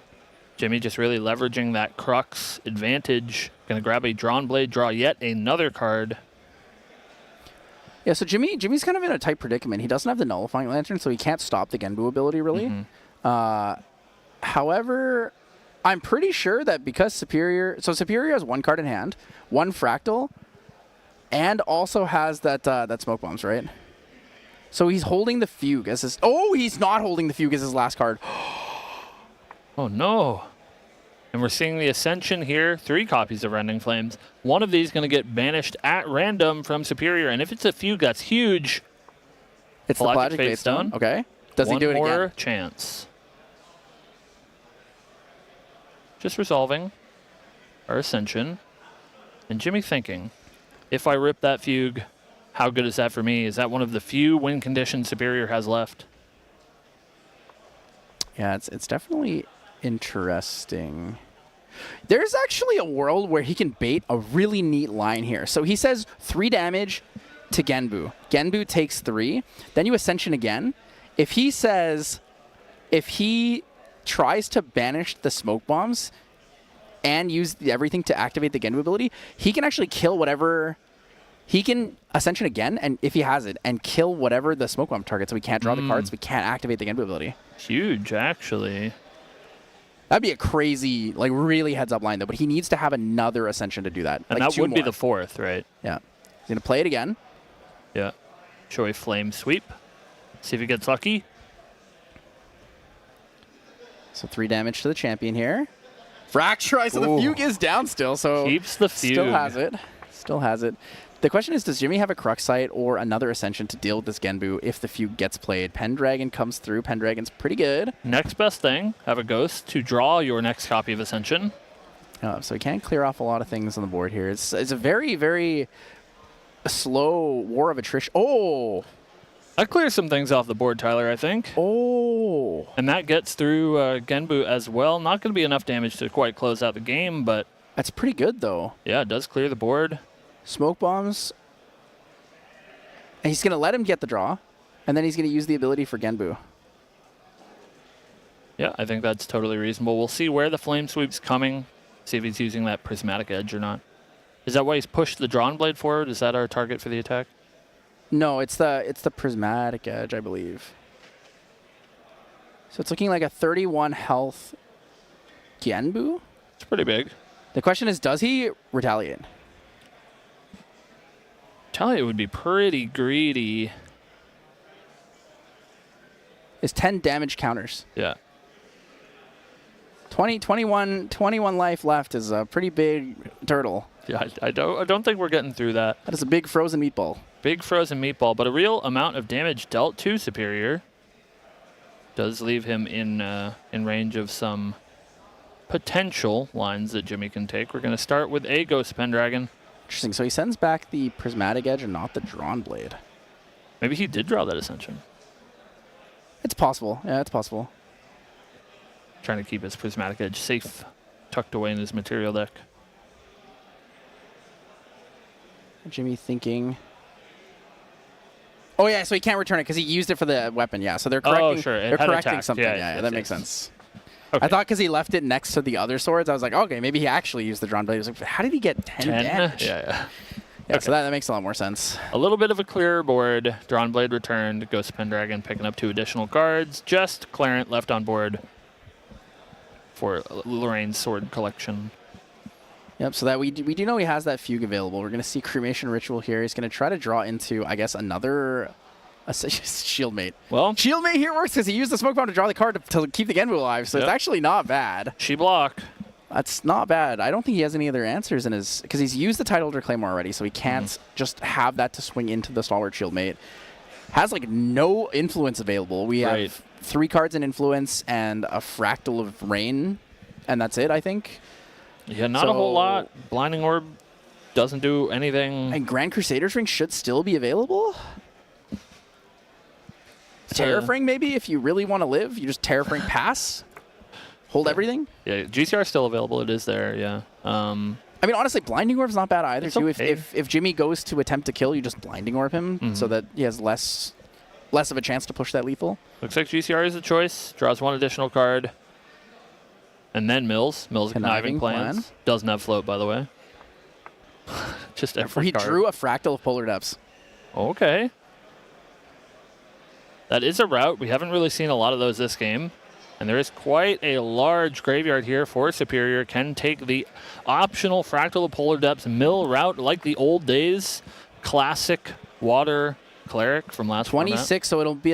Jimmy just really leveraging that Crux advantage. Going to grab a Drawn Blade, draw yet another card. Yeah, so Jimmy's kind of in a tight predicament. He doesn't have the Nullifying Lantern, so he can't stop the Genbu ability, really. However, I'm pretty sure that because Superior has 1 card in hand, 1 Fractal, and also has that Smoke Bombs, right? So he's holding the Fugue as his... Oh, he's not holding the Fugue as his last card. Oh, no. And we're seeing the Ascension here. 3 copies of Rending Flames. One of these going to get banished at random from Superior. And if it's a Fugue, that's huge. It's the Pelagic Fate Stone. Okay. Does he do it One again? more chance. Just resolving our Ascension. And Jimmy thinking, if I rip that Fugue, how good is that for me? Is that one of the few win conditions Superior has left? Yeah, it's definitely interesting. There's actually a world where he can bait a really neat line here. So he says 3 damage to Genbu. Genbu takes 3. Then you Ascension again. If he tries to banish the Smoke Bombs and use everything to activate the Genbu ability, he can actually kill whatever... He can Ascension again, and if he has it, and kill whatever the Smoke Bomb targets, so we can't draw the cards, we can't activate the Genbu ability. Huge, actually. That'd be a crazy, like, really heads-up line, though. But he needs to have another Ascension to do that. And like that 2 would be more. the 4th, right? Yeah. He's going to play it again. Yeah. Show a Flame Sweep. See if he gets lucky. So 3 damage to the champion here. Fracturize, so the Fugue is down still, so... Keeps the Fugue. Still has it. Still has it. The question is, does Jimmy have a Crux Sight or another Ascension to deal with this Genbu if the Fugue gets played? Pendragon comes through. Pendragon's pretty good. Next best thing, have a Ghost to draw your next copy of Ascension. So he can't clear off a lot of things on the board here. It's a very, very slow War of Attrition. Oh! That clears some things off the board, Tyler, I think. Oh! And that gets through Genbu as well. Not going to be enough damage to quite close out the game, but... That's pretty good, though. Yeah, it does clear the board. Smoke Bombs. And he's going to let him get the draw, and then he's going to use the ability for Genbu. Yeah, I think that's totally reasonable. We'll see where the Flame Sweep's coming, see if he's using that Prismatic Edge or not. Is that why he's pushed the Drawn Blade forward? Is that our target for the attack? No, it's the Prismatic Edge, I believe. So it's looking like a 31 health Genbu. It's pretty big. The question is, does he retaliate? Talia would be pretty greedy. Is 10 damage counters. Yeah. 21 life left is a pretty big turtle. Yeah, I don't think we're getting through that. That is a big frozen meatball. Big frozen meatball, but a real amount of damage dealt to Superior. Does leave him in range of some potential lines that Jimmy can take. We're going to start with a Ghost Pendragon. Interesting. So he sends back the Prismatic Edge and not the Drawn Blade. Maybe he did draw that Ascension. It's possible. Yeah, it's possible. Trying to keep his Prismatic Edge safe, tucked away in his material deck. Jimmy thinking. Oh yeah, so he can't return it because he used it for the weapon. Yeah, so they're correcting. Oh, sure. It They're had correcting attack. something. Yeah, Yeah, yes, that yes. makes sense. Okay. I thought because he left it next to the other swords, I was like, okay, maybe he actually used the drawn blade. I was like, how did he get 10 damage? Yeah. Yeah, so that makes a lot more sense. A little bit of a clearer board. Drawn Blade returned. Ghost Pendragon picking up 2 additional cards. Just Clarent left on board for Lorraine's sword collection. Yep, so that we do know he has that Fugue available. We're going to see Cremation Ritual here. He's going to try to draw into, I guess, another Shieldmate. Well, Shieldmate here works because he used the Smoke Bomb to draw the card to keep the Genbu alive, so Yep. it's actually not bad. she block. That's not bad. I don't think he has any other answers in his... Because he's used the Tidal Holder Claymore already, so he can't just have that to swing into the Stalwart Shieldmate. Has, like, no influence available. We Right. have 3 cards in influence and a Fractal of Rain, and that's it, I think. Yeah, not a whole So- lot. Blinding Orb doesn't do anything. And Grand Crusader's Ring should still be available? Terrafring, maybe, if you really want to live. You just Terrafring pass, hold everything. Yeah, GCR is still available. It is there, yeah. I mean, honestly, Blinding Orb's not bad either, It's too. okay. If Jimmy goes to attempt to kill, you just Blinding Orb him so that he has less of a chance to push that lethal. Looks like GCR is a choice. Draws 1 additional card. And then Mills. Mills Conniving Conniving Plans. Plan. Doesn't have float, by the way. Just every He card. drew a Fractal of Polar Depths. Okay. That is a route. We haven't really seen a lot of those this game. And there is quite a large graveyard here for Superior. Can take the optional Fractal of Polar Depths mill route like the old days. Classic water cleric from last format. 26, so it'll be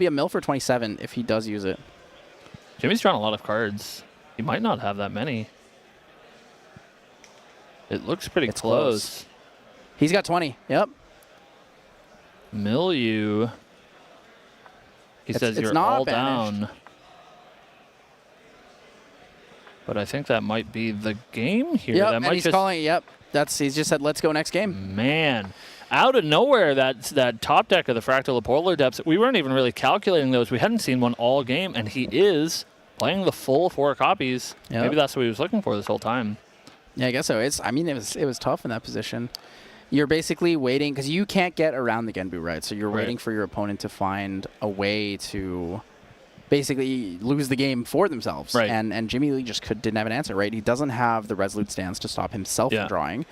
a mill for 27 if he does use it. Jimmy's drawn a lot of cards. He might not have that many. It looks pretty It's close. He's got 20. Yep. Mill you. He It's- says it's you're not all banished. down. But I think that might be the game here. Yep, That and might he's just, calling it. Yep. He's just said, let's go next game. Man, out of nowhere, that top deck of the Fractal of Polar Depths, we weren't even really calculating those. We hadn't seen one all game, and he is playing the full 4 copies. Yep. Maybe that's what he was looking for this whole time. Yeah, I guess so. It was tough in that position. You're basically waiting because you can't get around the Genbu, right? So you're Right. waiting for your opponent to find a way to basically lose the game for themselves. Right. And Jimmy Lee just didn't have an answer, right? He doesn't have the Resolute stance to stop himself Yeah. from drawing.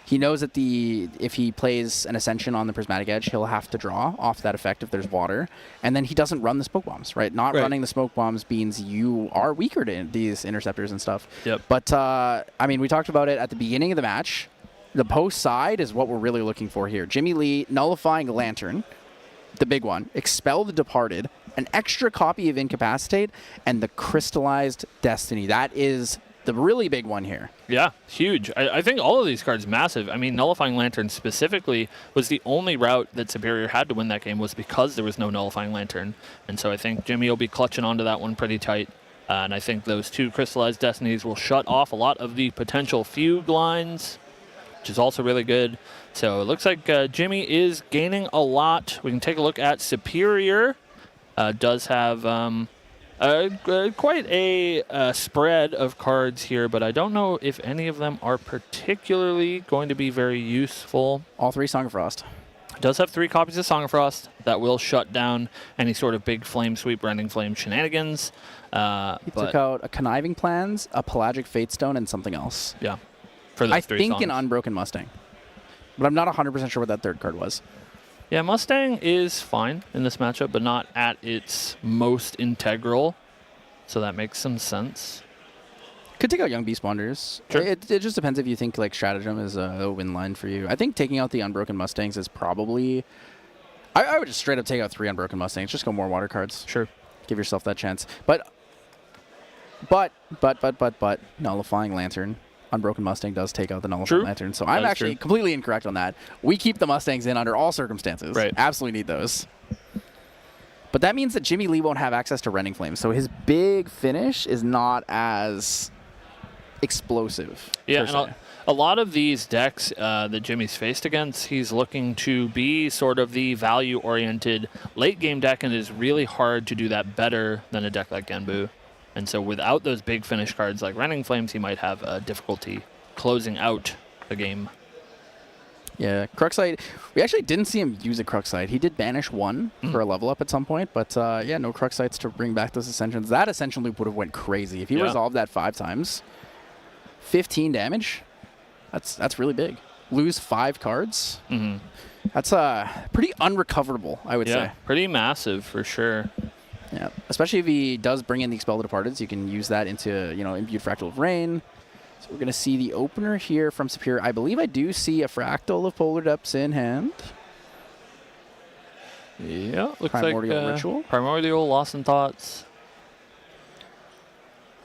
He knows that if he plays an Ascension on the Prismatic Edge, he'll have to draw off that effect if there's water. And then he doesn't run the Smoke Bombs, right? Not Right. running the Smoke Bombs means you are weaker to these Interceptors and stuff. Yep. But, I mean, we talked about it at the beginning of the match. The post side is what we're really looking for here. Jimmy Lee nullifying Lantern, the big one, Expel the Departed, an extra copy of Incapacitate, and the Crystallized Destiny. That is the really big one here. Yeah, huge. I think all of these cards massive. I mean, Nullifying Lantern specifically was the only route that Superior had to win that game was because there was no Nullifying Lantern. And so I think Jimmy will be clutching onto that one pretty tight. And I think those 2 Crystallized Destinies will shut off a lot of the potential Fugue lines, which is also really good. So it looks like Jimmy is gaining a lot. We can take a look at Superior. Does have quite a spread of cards here, but I don't know if any of them are particularly going to be very useful. All 3 Song of Frost. Does have 3 copies of Song of Frost that will shut down any sort of big Flame Sweep, Rending Flame shenanigans. He took out a Conniving Plans, a Pelagic Fatestone, and something else. Yeah, for those I 3 think songs. an Unbroken Mustang. But I'm not 100% sure what that third card was. Yeah, Mustang is fine in this matchup, but not at its most integral. So that makes some sense. Could take out Young Beast Wanderers. Sure. It just depends if you think like Stratagem is a win line for you. I think taking out the Unbroken Mustangs is probably... I would just straight up take out 3 Unbroken Mustangs. Just go more water cards. Sure. Give yourself that chance. But Nullifying Lantern. Unbroken Mustang does take out the Nullifying True. Lantern. So That I'm is actually true. completely incorrect on that. We keep the Mustangs in under all circumstances. Right. Absolutely need those. But that means that Jimmy Lee won't have access to Rending Flame. So his big finish is not as explosive. Yeah, per and se. a lot of these decks that Jimmy's faced against, he's looking to be sort of the value-oriented late-game deck, and it is really hard to do that better than a deck like Genbu. And so without those big finish cards like Rending Flames, he might have difficulty closing out the game. Yeah, Kruxite. We actually didn't see him use a Kruxite. He did banish one for a level up at some point, but yeah, no Kruxites to bring back those Ascensions. That Ascension loop would have went crazy. If he resolved that 5 times, 15 damage, that's really big. Lose 5 cards. That's pretty unrecoverable, I would say. Pretty massive for sure. Yeah, especially if he does bring in the Expel the Departed, you can use that into, you know, Imbued Fractal of Rain. So we're going to see the opener here from Superior. I believe I do see a Fractal of Polar Depths in hand. Yeah, looks Primordial like Ritual. Primordial, Lost in Thoughts.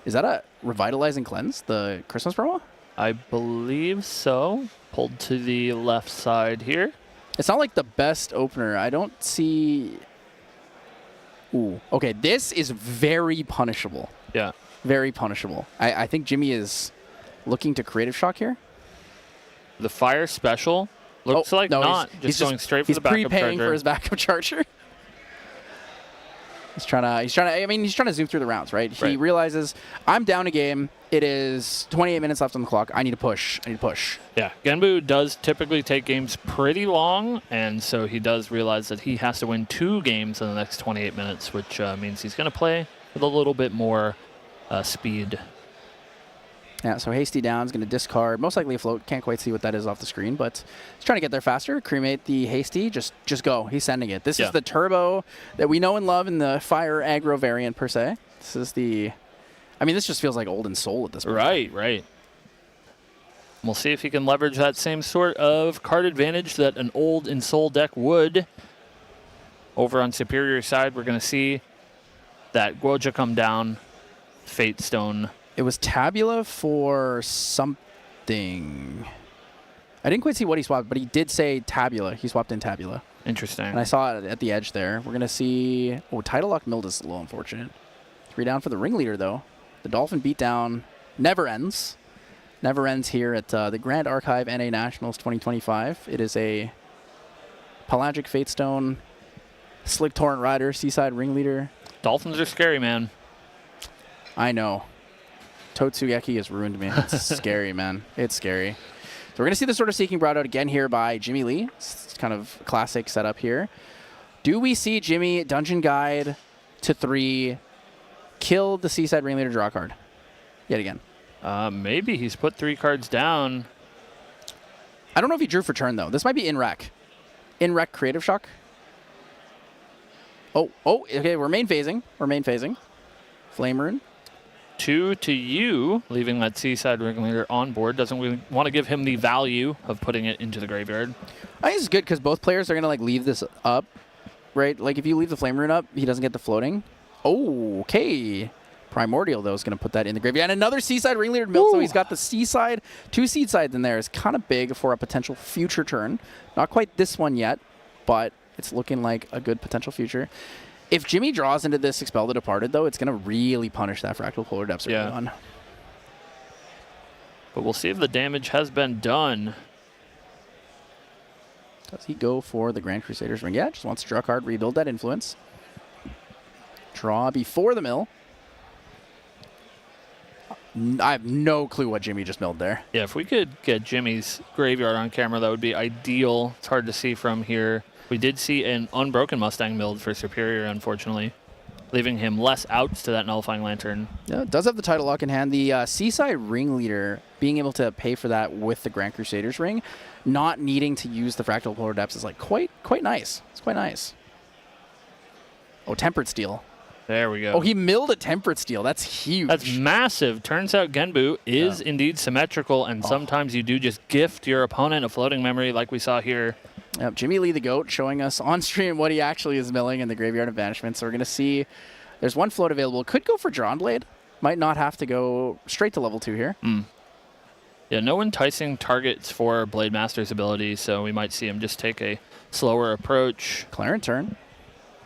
Is that a Revitalizing Cleanse, the Christmas promo? I believe so. Pulled to the left side here. It's not like the best opener. I don't see... Ooh, okay, this is very punishable. Yeah. Very punishable. I think Jimmy is looking to Creative Shock here. The Fire Special looks like no, not. He's Just going straight for the backup He's prepaying charger. for his backup charger. He's trying to zoom through the rounds, right? He Right. realizes, I'm down a game. It is 28 minutes left on the clock. I need to push. Yeah, Genbu does typically take games pretty long, and so he does realize that he has to win 2 games in the next 28 minutes, which means he's going to play with a little bit more speed. Yeah, so Hasty down is going to discard, most likely a float. Can't quite see what that is off the screen, but he's trying to get there faster. Cremate the Hasty, just go. He's sending it. This is the turbo that we know and love in the fire aggro variant per se. This is the... I mean, this just feels like Old and Soul at this point. Right. We'll see if he can leverage that same sort of card advantage that an Old and Soul deck would. Over on Superior side, we're going to see that Guoja come down, Fate Stone. It was Tabula for something. I didn't quite see what he swapped, but he did say Tabula. He swapped in Tabula. Interesting. And I saw it at the edge there. We're going to see... Oh, Tidal Lock Mild is a little unfortunate. 3 down for the Ringleader, though. The Dolphin beatdown never ends. Never ends here at the Grand Archive NA Nationals 2025. It is a Pelagic Fatestone, Slick Torrent Rider, Seaside Ringleader. Dolphins are scary, man. I know. Totsugeki has ruined me. It's scary, man. It's scary. So we're going to see the sort of Seeking brought out again here by Jimmy Lee. It's kind of classic setup here. Do we see Jimmy Dungeon Guide to 3 kill the Seaside Ringleader draw card yet again? Maybe he's put 3 cards down. I don't know if he drew for turn, though. This might be in rec. In rec Creative Shock. Oh, okay. We're main phasing. Flame Rune. 2 to you, leaving that Seaside Ringleader on board. Doesn't really want to give him the value of putting it into the graveyard. I think it's good because both players are going to like leave this up, right? Like if you leave the Flame Rune up, he doesn't get the floating. Oh, okay. Primordial, though, is going to put that in the graveyard. And another Seaside Ringleader Mill, so he's got the Seaside. 2 Seed Sides in there is kind of big for a potential future turn. Not quite this one yet, but it's looking like a good potential future. If Jimmy draws into this Expel the Departed, though, it's going to really punish that Fractal Polar Depths early on. But we'll see if the damage has been done. Does he go for the Grand Crusader's Ring? Yeah, just wants to draw a card, rebuild that influence. Draw before the mill. I have no clue what Jimmy just milled there. Yeah, if we could get Jimmy's graveyard on camera, that would be ideal. It's hard to see from here. We did see an Unbroken Mustang milled for Superior, unfortunately, leaving him less outs to that Nullifying Lantern. Yeah, it does have the Tidal Lock in hand. The Seaside Ringleader, being able to pay for that with the Grand Crusader's Ring, not needing to use the Fractal Polar Depths is like quite nice. It's quite nice. Oh, Tempered Steel. There we go. Oh, he milled a Tempered Steel. That's huge. That's massive. Turns out Genbu is indeed symmetrical, and sometimes you do just gift your opponent a floating memory like we saw here. Yep, Jimmy Lee the GOAT showing us on stream what he actually is milling in the Graveyard of Banishment. So we're going to see there's 1 float available. Could go for Drawn Blade. Might not have to go straight to level 2 here. Yeah, no enticing targets for Blade Master's ability, so we might see him just take a slower approach. Clarent Turn.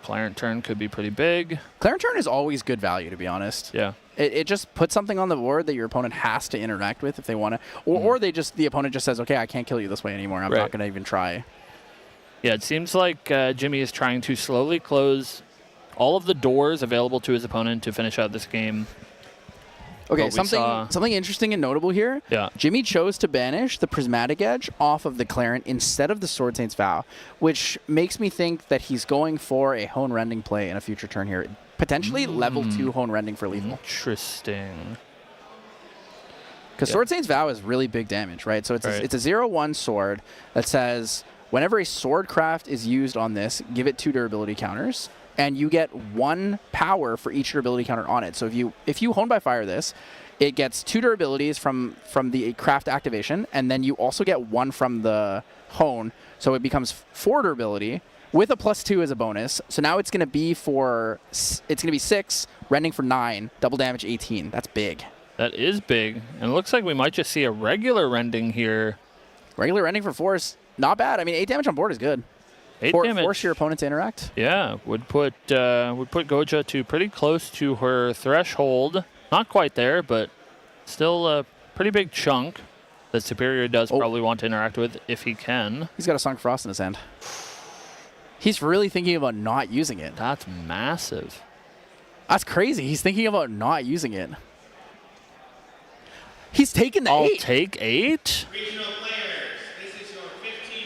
Clarent Turn could be pretty big. Clarent Turn is always good value, to be honest. Yeah. It just puts something on the board that your opponent has to interact with if they want to. Or the opponent just says, okay, I can't kill you this way anymore. I'm not going to even try. Yeah, it seems like Jimmy is trying to slowly close all of the doors available to his opponent to finish out this game. Okay, what we saw. something interesting and notable here. Yeah. Jimmy chose to banish the Prismatic Edge off of the Clarent instead of the Sword Saint's Vow, which makes me think that he's going for a Hone Rending play in a future turn here. Potentially level 2 Hone Rending for lethal. Interesting. Because Sword Saint's Vow is really big damage, right? So it's Right. it's a 0/1 sword that says whenever a sword craft is used on this, give it 2 durability counters, and you get 1 power for each durability counter on it. So if you Hone by Fire this, it gets 2 durabilities from the craft activation, and then you also get 1 from the Hone, so it becomes 4 durability with a +2 as a bonus. So now it's going to be 6, rending for 9, double damage 18. That's big. That is big. And it looks like we might just see a regular rending here. Regular rending for 4 is not bad. I mean, 8 damage on board is good. 8 damage. Force your opponent to interact. Yeah, would put Goja to pretty close to her threshold. Not quite there, but still a pretty big chunk that Superior does probably want to interact with if he can. He's got a Sunk Frost in his hand. He's really thinking about not using it. That's massive. That's crazy. He's thinking about not using it. He's taking the I'll 8. take 8.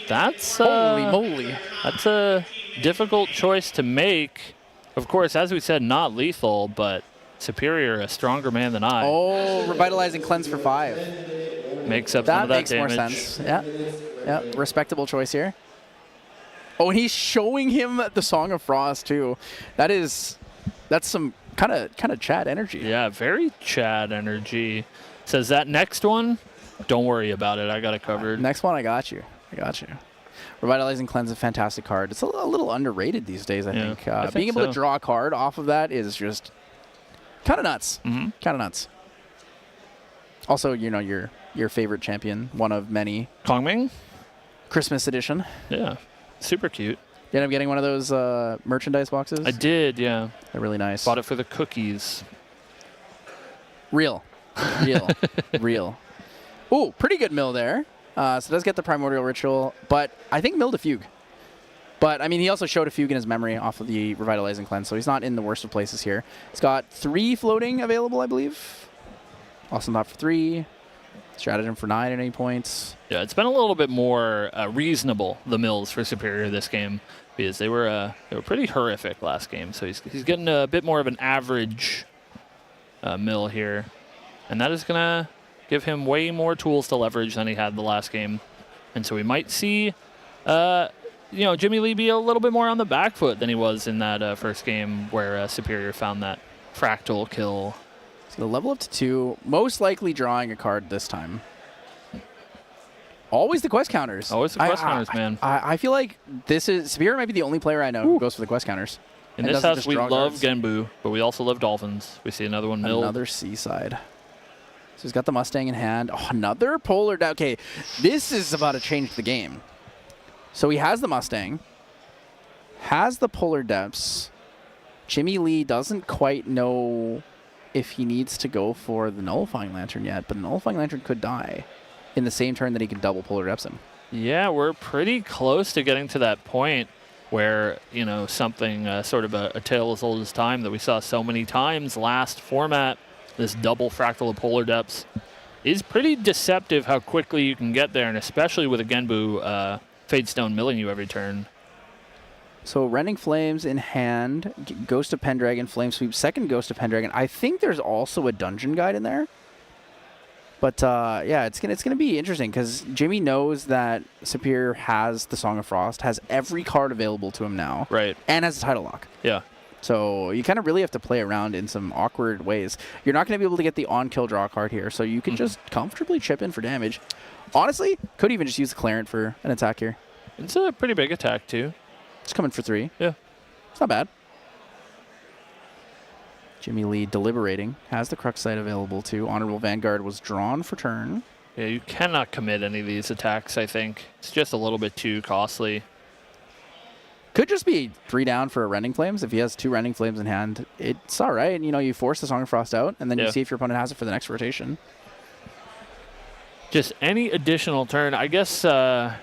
That's Holy moly. That's a difficult choice to make. Of course, as we said, not lethal, but Superior, a stronger man than I. Oh, Revitalizing Cleanse for 5. Makes up some That of that makes more damage. sense. Yeah. Yeah. Respectable choice here. Oh, and he's showing him the Song of Frost too. That's some kind of Chad energy. Yeah, very Chad energy. Says that next one, don't worry about it. I got it covered. Next one, I got you. Revitalizing Cleanse is a fantastic card. It's a little underrated these days, I think. I think being able so. to draw a card off of that is just kind of nuts. Mm-hmm. Kind of nuts. Also, your favorite champion, one of many. Kongming? Christmas edition. Yeah, super cute. You end up getting one of those merchandise boxes? I did, yeah. They're really nice. Bought it for the cookies. Real. Ooh, pretty good mill there. So it does get the Primordial Ritual, but I think milled a fugue. But, I mean, he also showed a fugue in his memory off of the Revitalizing Cleanse, so he's not in the worst of places here. He's got 3 floating available, I believe. Awesome Thought for 3. Stratagem for 9 at any points. Yeah, it's been a little bit more reasonable, the mills for Superior this game, because they were pretty horrific last game. So he's getting a bit more of an average mill here. And that is going to give him way more tools to leverage than he had the last game. And so we might see, Jimmy Lee be a little bit more on the back foot than he was in that first game where Superior found that fractal kill. So the level up to 2, most likely drawing a card this time. Always the quest counters. Always the quest counters, man. I feel like Superior might be the only player I know who goes for the quest counters. In and this doesn't house, just we draw love cards. Genbu, but we also love Dolphins. We see another one milled. Another Seaside. So he's got the Mustang in hand. Oh, another Polar Depths. Okay, this is about to change the game. So he has the Mustang, has the Polar Depths. Jimmy Lee doesn't quite know if he needs to go for the Nullifying Lantern yet, but the Nullifying Lantern could die in the same turn that he can double Polar Depths him. Yeah, we're pretty close to getting to that point where, something sort of a tale as old as time that we saw so many times last format, this double Fractal of Polar Depths, is pretty deceptive how quickly you can get there, and especially with a Genbu Fadestone milling you every turn. So Rending Flames in hand, Ghost of Pendragon, Flame Sweep, second Ghost of Pendragon. I think there's also a dungeon guide in there. But yeah, it's gonna be interesting because Jimmy knows that Superior has the Song of Frost, has every card available to him now, Right. and has a title lock. Yeah. So you kind of really have to play around in some awkward ways. You're not going to be able to get the on-kill draw card here, so you can just comfortably chip in for damage. Honestly, could even just use the Clarent for an attack here. It's a pretty big attack, too. It's coming for 3. Yeah. It's not bad. Jimmy Lee deliberating. Has the Crux Sight available too. Honorable Vanguard was drawn for turn. Yeah, you cannot commit any of these attacks, I think. It's just a little bit too costly. Could just be 3 down for a Rending Flames. If he has 2 Rending Flames in hand, it's all right. You force the Song of Frost out, and then you see if your opponent has it for the next rotation. Just any additional turn. I guess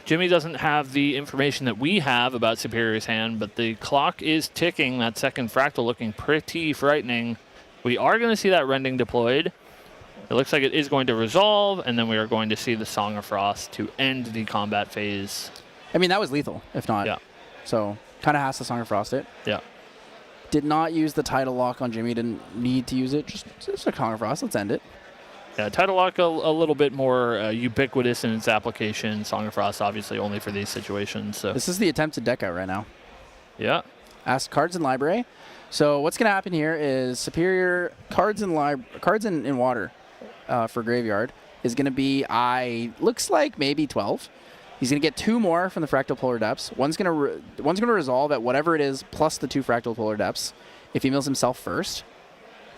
Jimmy doesn't have the information that we have about Superior's hand, but the clock is ticking. That second Fractal looking pretty frightening. We are going to see that Rending deployed. It looks like it is going to resolve, and then we are going to see the Song of Frost to end the combat phase. I mean, that was lethal, if not. Yeah. So, kind of has to Song of Frost it. Yeah. Did not use the Tidal Lock on Jimmy. Didn't need to use it. Just a Song of Frost. Let's end it. Yeah, Tidal Lock a little bit more ubiquitous in its application. Song of Frost obviously only for these situations. So This is the attempted deck out right now. yeah. Ask cards in library. So what's going to happen here is superior cards in water for graveyard is going to be looks like maybe 12. He's going to get 2 more from the Fractal Polar Depths. One's going to resolve at whatever it is plus the 2 Fractal Polar Depths if he mills himself first.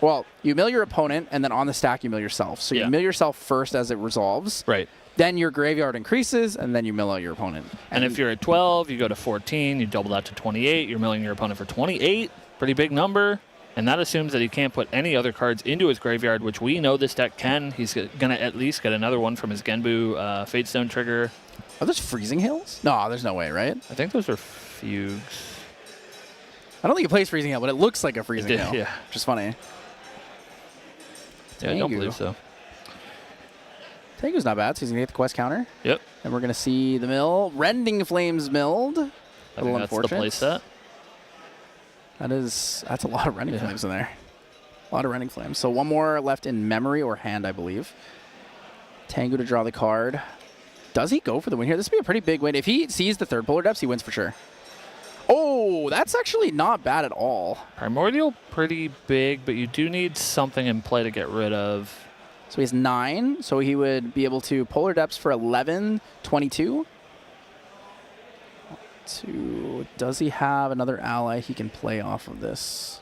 Well, you mill your opponent, and then on the stack you mill yourself. So you mill yourself first as it resolves. Right. Then your graveyard increases, and then you mill out your opponent. And if you're at 12, you go to 14, you double that to 28. You're milling your opponent for 28. Pretty big number. And that assumes that he can't put any other cards into his graveyard, which we know this deck can. He's going to at least get another one from his Genbu Fatestone trigger. Are those Freezing Hills? No, there's no way, right? I think those are Fugues. I don't think he plays Freezing Hill, but it looks like a Freezing Hill. Yeah. Which is funny. Yeah, I don't believe so. Tengu's not bad, so he's going to get the quest counter. Yep. And we're going to see the mill. Rending Flames milled. I think that's the play set. That's a lot of Rending Flames in there. A lot of Rending Flames. So one more left in memory or hand, I believe. Tengu to draw the card. Does he go for the win here? This would be a pretty big win. If he sees the 3rd Polar Depths, he wins for sure. Oh, that's actually not bad at all. Primordial, pretty big, but you do need something in play to get rid of. So he has 9, so he would be able to Polar Depths for 11, 22. Does he have another ally he can play off of this?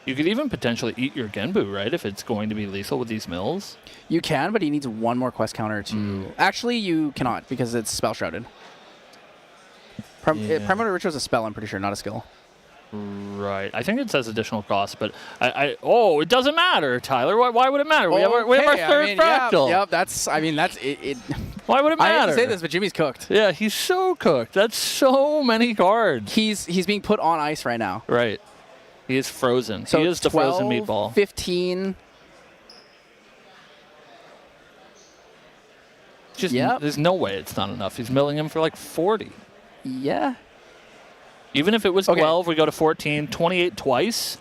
You could even potentially eat your Genbu, right, if it's going to be lethal with these mills. You can, but he needs one more quest counter to... Actually, you cannot, because it's Spell Shrouded. Primordial Ritual is a spell, I'm pretty sure, not a skill. Right. I think it says additional cost, but it doesn't matter, Tyler. Why would it matter? We have our 3rd fractal. Yep, that's it. Why would it matter? I hate to say this, but Jimmy's cooked. Yeah, he's so cooked. That's so many cards. He's being put on ice right now. Right. He is frozen. So he is 12, the frozen meatball. 15. There's no way it's not enough. He's milling him for like 40. Yeah. Even if it was 12, we go to 14, 28 twice.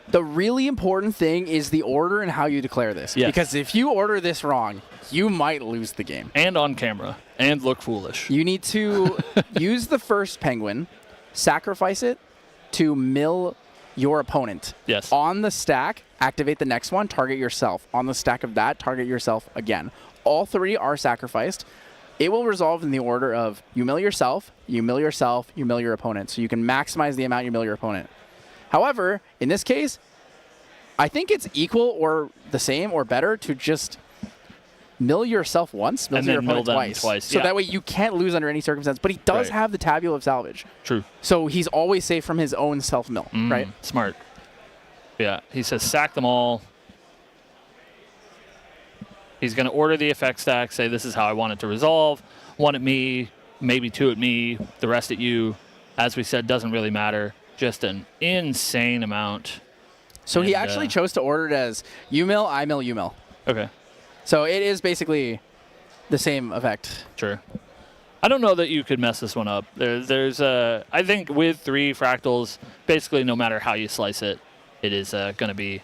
The really important thing is the order and how you declare this. Yes. Because if you order this wrong, you might lose the game. And on camera. And look foolish. You need to use the first penguin, sacrifice it to mill your opponent. Yes. On the stack, activate the next one, target yourself. On the stack of that, target yourself again. All 3 are sacrificed. It will resolve in the order of you mill yourself, you mill yourself, you mill your opponent. So you can maximize the amount you mill your opponent. However, in this case, I think it's equal or the same or better to just mill yourself once, mill your opponent twice. So that way you can't lose under any circumstance. But he does have the Tabula of Salvage. True. So he's always safe from his own self-mill, right? Smart. Yeah, he says sack them all. He's going to order the effect stack, say this is how I want it to resolve. 1 at me, maybe 2 at me, the rest at you. As we said, doesn't really matter. Just an insane amount. So he actually chose to order it as you mill, I mill, you mill. Okay. So it is basically the same effect. Sure. I don't know that you could mess this one up. I think with 3 fractals, basically no matter how you slice it, it is going to be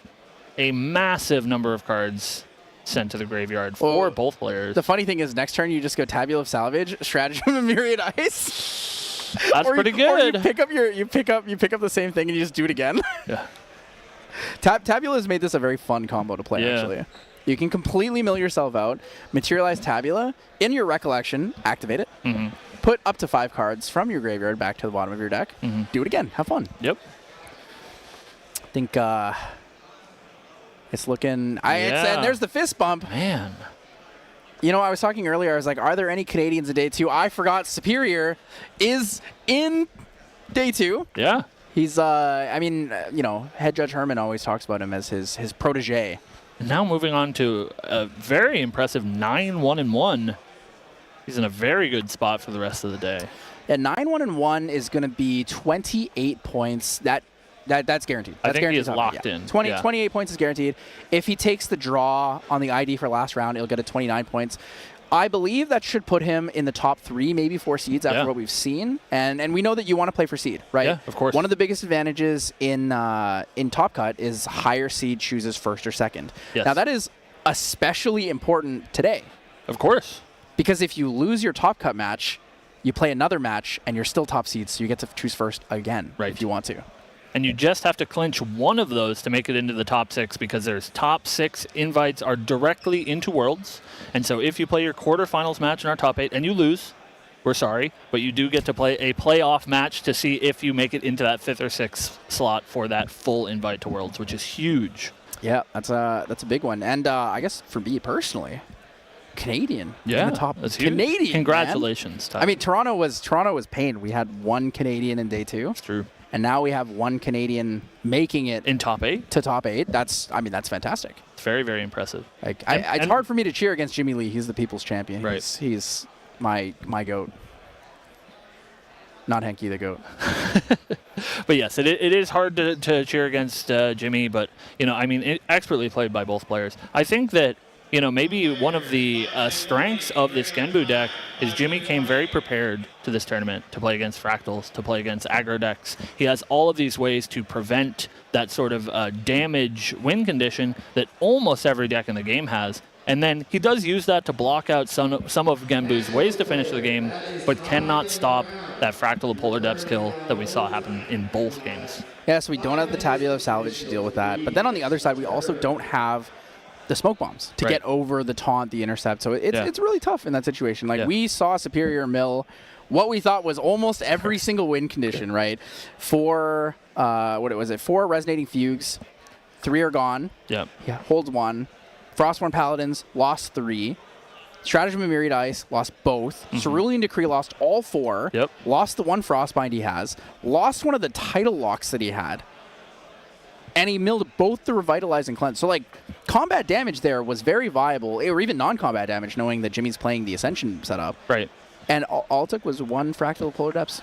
a massive number of cards sent to the graveyard for both players. The funny thing is, next turn you just go Tabula of Salvage, Stratagem of Myriad Ice. That's pretty good. Or you pick up the same thing and you just do it again. Yeah. Tabula has made this a very fun combo to play. Actually, you can completely mill yourself out, materialize Tabula in your recollection, activate it, put up to 5 cards from your graveyard back to the bottom of your deck. Do it again. Have fun. Yep. I think. It's looking... and there's the fist bump. Man. You know, I was talking earlier, I was like, are there any Canadians in day 2? I forgot Superior is in day 2. Yeah. He's, Head Judge Herman always talks about him as his protege. And now moving on to a very impressive 9-1-1. He's in a very good spot for the rest of the day. And 9-1-1 is going to be 28 points. That That's guaranteed. I That's think guaranteed he is top locked 8, in. 28 points is guaranteed. If he takes the draw on the ID for last round, he'll get a 29 points. I believe that should put him in the top 3, maybe 4 seeds after what we've seen. And we know that you want to play for seed, right? Yeah, of course. One of the biggest advantages in Top Cut is higher seed chooses first or second. Yes. Now, that is especially important today. Of course. Because if you lose your Top Cut match, you play another match, and you're still top seed, so you get to choose first again if you want to. And you just have to clinch one of those to make it into the top 6 because there's top 6 invites are directly into Worlds. And so if you play your quarterfinals match in our top 8 and you lose, we're sorry, but you do get to play a playoff match to see if you make it into that 5th or 6th slot for that full invite to Worlds, which is huge. Yeah, that's a big one. And I guess for me personally, Canadian in the top. That's huge. Canadian, Congratulations, man. I mean, Toronto was pain. We had one Canadian in day 2. It's true. And now we have one Canadian making it in top 8 to top 8. That's fantastic. It's very, very impressive. Like, it's hard for me to cheer against Jimmy Lee. He's the people's champion. Right. He's my goat. Not Henky the goat. But yes, it is hard to cheer against Jimmy, but expertly played by both players. I think that maybe one of the strengths of this Genbu deck is Jimmy came very prepared to this tournament to play against Fractals, to play against aggro decks. He has all of these ways to prevent that sort of damage win condition that almost every deck in the game has. And then he does use that to block out some of Genbu's ways to finish the game, but cannot stop that Fractal Polar Depths kill that we saw happen in both games. Yeah, so we don't have the Tabular Salvage to deal with that. But then on the other side, we also don't have the smoke bombs to get over the taunt, the intercept. So it's really tough in that situation. Like we saw Superior mill what we thought was almost every single win condition, right? 4 4 Resonating Fugues, 3 are gone. Yeah. Holds 1. Frostborn Paladins lost 3. Stratagem of Myriad Ice lost both. Cerulean Decree lost all 4. Yep. Lost the 1 Frostbind he has. Lost one of the title locks that he had. And he milled both the Revitalize and Cleanse. So, like, combat damage there was very viable, or even non-combat damage, knowing that Jimmy's playing the Ascension setup. Right. And all it took was 1 Fractal Polar Depths.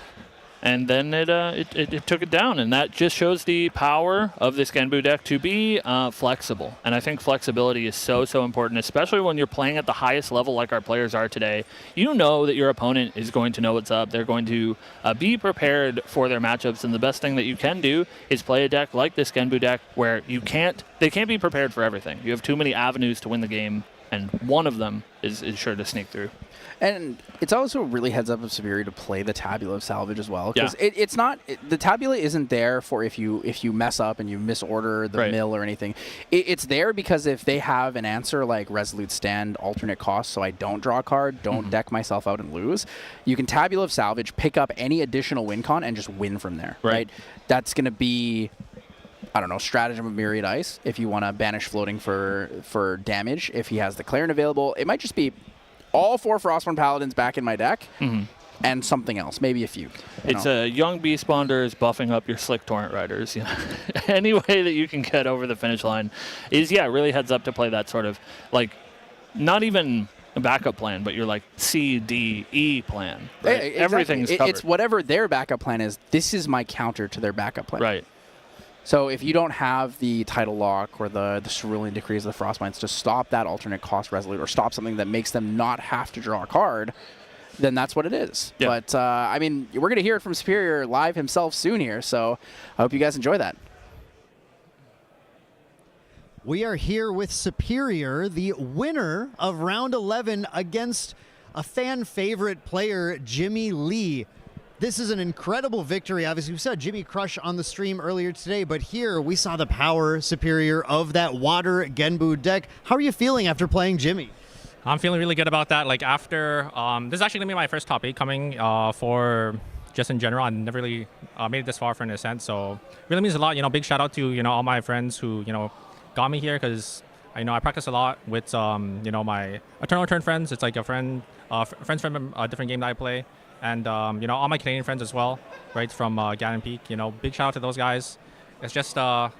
And then it took it down, and that just shows the power of this Genbu deck to be flexible. And I think flexibility is so important, especially when you're playing at the highest level like our players are today. You know that your opponent is going to know what's up. They're going to be prepared for their matchups, and the best thing that you can do is play a deck like this Genbu deck where they can't be prepared for everything. You have too many avenues to win the game, and one of them is sure to sneak through. And it's also really heads up of Superior to play the Tabula of Salvage as well. Because it's not, the Tabula isn't there for if you mess up and you misorder the mill or anything. It's there because if they have an answer like Resolute Stand, alternate cost, so I don't draw a card, don't deck myself out and lose, you can Tabula of Salvage, pick up any additional win con, and just win from there. Right? That's going to be, I don't know, Stratagem of Myriad Ice if you want to banish floating for damage. If he has the Clarion available, it might just be all 4 Frostborn Paladins back in my deck, and something else, maybe a few. It's young Beast Bonders buffing up your Slick Torrent Riders. Any way that you can get over the finish line is, really heads up to play that sort of, like, not even a backup plan, but you're like C, D, E plan. Right? Exactly. Everything's covered. It's whatever their backup plan is. This is my counter to their backup plan. Right. So if you don't have the Title Lock or the Cerulean Decrees, the Frostbinds to stop that alternate cost Resolute or stop something that makes them not have to draw a card, then that's what it is. Yeah. But, I mean, we're going to hear it from Superior live himself soon here, so I hope you guys enjoy that. We are here with Superior, the winner of round 11 against a fan favorite player, Jimmy Lee. This is an incredible victory. Obviously, we saw Jimmy crush on the stream earlier today, but here we saw the power, Superior, of that Water Genbu deck. How are you feeling after playing Jimmy? I'm feeling really good about that. Like after, this is actually going to be my first top 8 coming for just in general. I never really made it this far for an Ascent, so really means a lot. Big shout out to, all my friends who, got me here because I practice a lot with, my Eternal Return friends. It's like a friends from a different game that I play. And, all my Canadian friends as well, right, from Gannon Peak. Big shout out to those guys. It's just a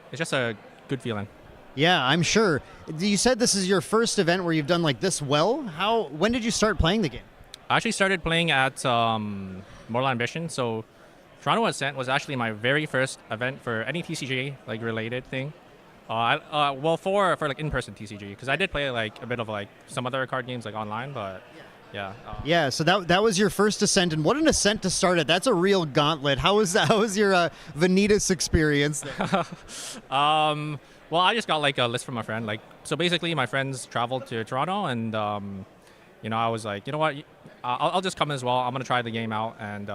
good feeling. Yeah, I'm sure. You said this is your first event where you've done like this well. When did you start playing the game? I actually started playing at Mortal Ambition, so Toronto Ascent was actually my very first event for any TCG like related thing. Well, for like in-person TCG, because I did play like a bit of like some other card games like online, but yeah. Yeah, so that was your first Ascent, and what an Ascent to start it. That's a real gauntlet. How was that? How was your Vanitas experience? Well, I just got like a list from a friend. Like, so basically, my friends traveled to Toronto, and I was like, you know what, I'll just come as well. I'm gonna try the game out, and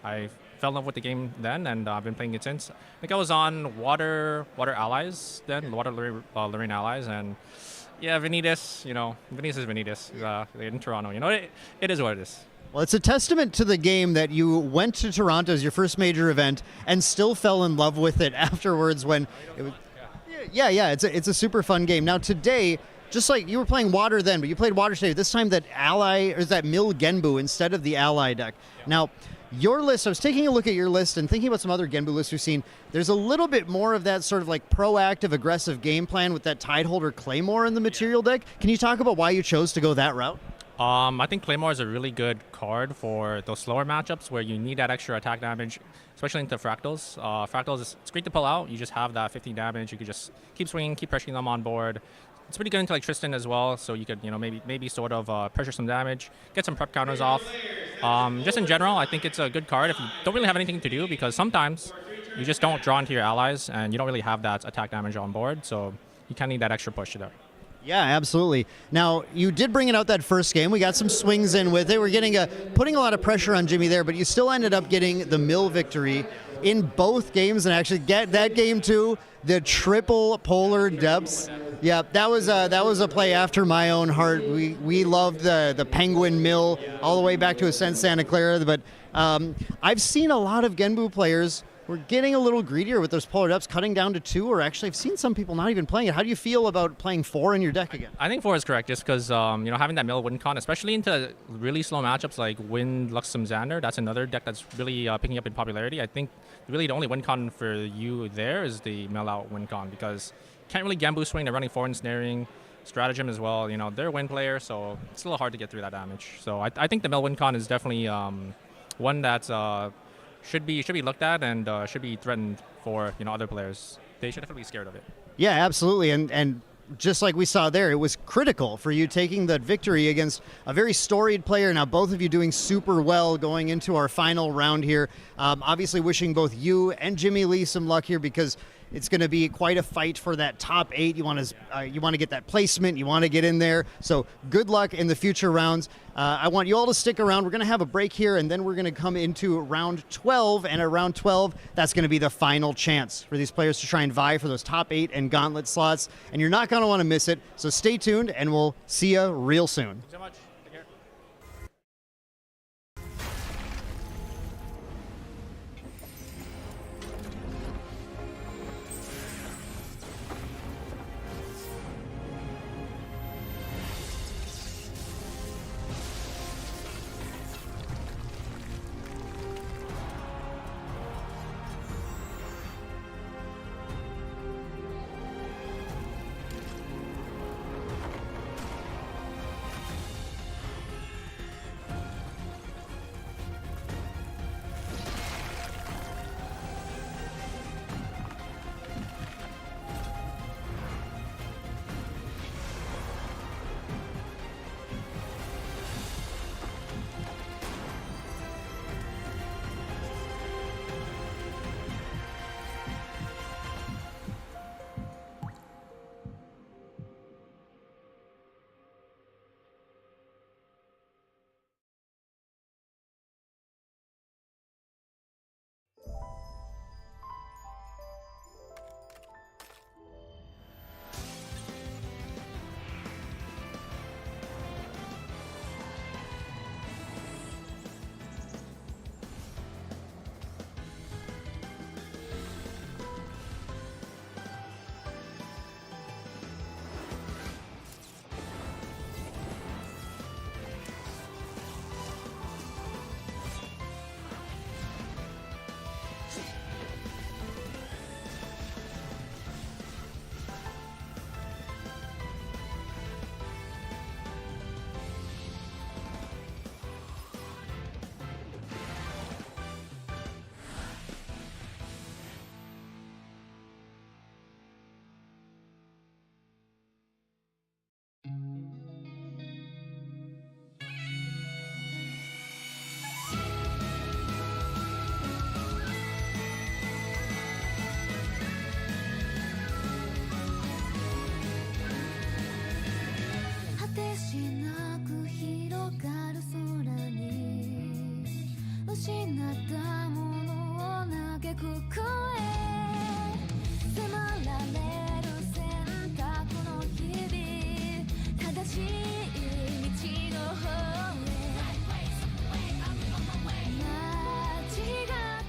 I fell in love with the game then, and I've been playing it since. I think I was on Water Allies then, Water Lorraine Allies, and yeah, Vanitas. Vanitas is Vanitas in Toronto. It is what it is. Well, it's a testament to the game that you went to Toronto as your first major event and still fell in love with it afterwards. When it was, yeah, it's a super fun game. Now today, just like you were playing Water then, but you played Water today. This time that Mill Genbu instead of the Ally deck. Now, your list, I was taking a look at your list and thinking about some other Genbu lists we've seen. There's a little bit more of that sort of like proactive, aggressive game plan with that Tideholder Claymore in the material deck. Can you talk about why you chose to go that route? I think Claymore is a really good card for those slower matchups where you need that extra attack damage, especially into Fractals. Fractals, it's great to pull out. You just have that 15 damage. You could just keep swinging, keep pressuring them on board. It's pretty good into like Tristan as well, so you could maybe sort of pressure some damage, get some prep counters off. Just in general, I think it's a good card if you don't really have anything to do, because sometimes you just don't draw into your allies and you don't really have that attack damage on board, so you kind of need that extra push there. Yeah, absolutely. Now, you did bring it out that first game. We got some swings in with it. We're putting a lot of pressure on Jimmy there, but you still ended up getting the mill victory in both games, and actually get that game too, the triple polar depths. Yeah, that was a play after my own heart. We loved the Penguin Mill all the way back to Ascent Santa Clara, but I've seen a lot of Genbu players were getting a little greedier with those polar depths, cutting down to 2, or actually I've seen some people not even playing it. How do you feel about playing 4 in your deck again? I think 4 is correct, just because having that mill win con, especially into really slow matchups like Wind, Luxem, Xander, that's another deck that's really picking up in popularity. I think really the only win con for you there is the mill out win con, because you can't really Genbu swing. They're running 4 ensnaring, stratagem as well. They're a win player, so it's a little hard to get through that damage. So I think the mill win con is definitely one that's should be looked at and should be threatened for other players. They should definitely be scared of it. Yeah, absolutely, and just like we saw there, it was critical for you taking that victory against a very storied player. Now, both of you doing super well going into our final round here. Obviously, wishing both you and Jimmy Lee some luck here, because it's going to be quite a fight for that top 8. You want to get that placement. You want to get in there. So good luck in the future rounds. I want you all to stick around. We're going to have a break here, and then we're going to come into round 12. And at round 12, that's going to be the final chance for these players to try and vie for those top 8 and gauntlet slots. And you're not going to want to miss it. So stay tuned, and we'll see you real soon. Thanks so much. Take care.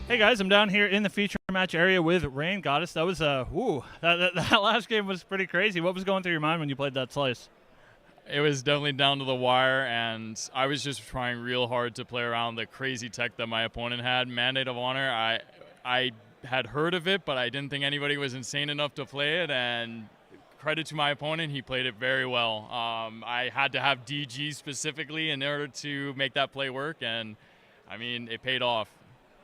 Hey guys, I'm down here in the feature match area with Rain Goddess. That was that last game was pretty crazy. What was going through your mind when you played that slice? It was definitely down to the wire, and I was just trying real hard to play around the crazy tech that my opponent had. Mandate of Honor, I had heard of it, but I didn't think anybody was insane enough to play it, and credit to my opponent, he played it very well. I had to have DG specifically in order to make that play work, and I mean, it paid off.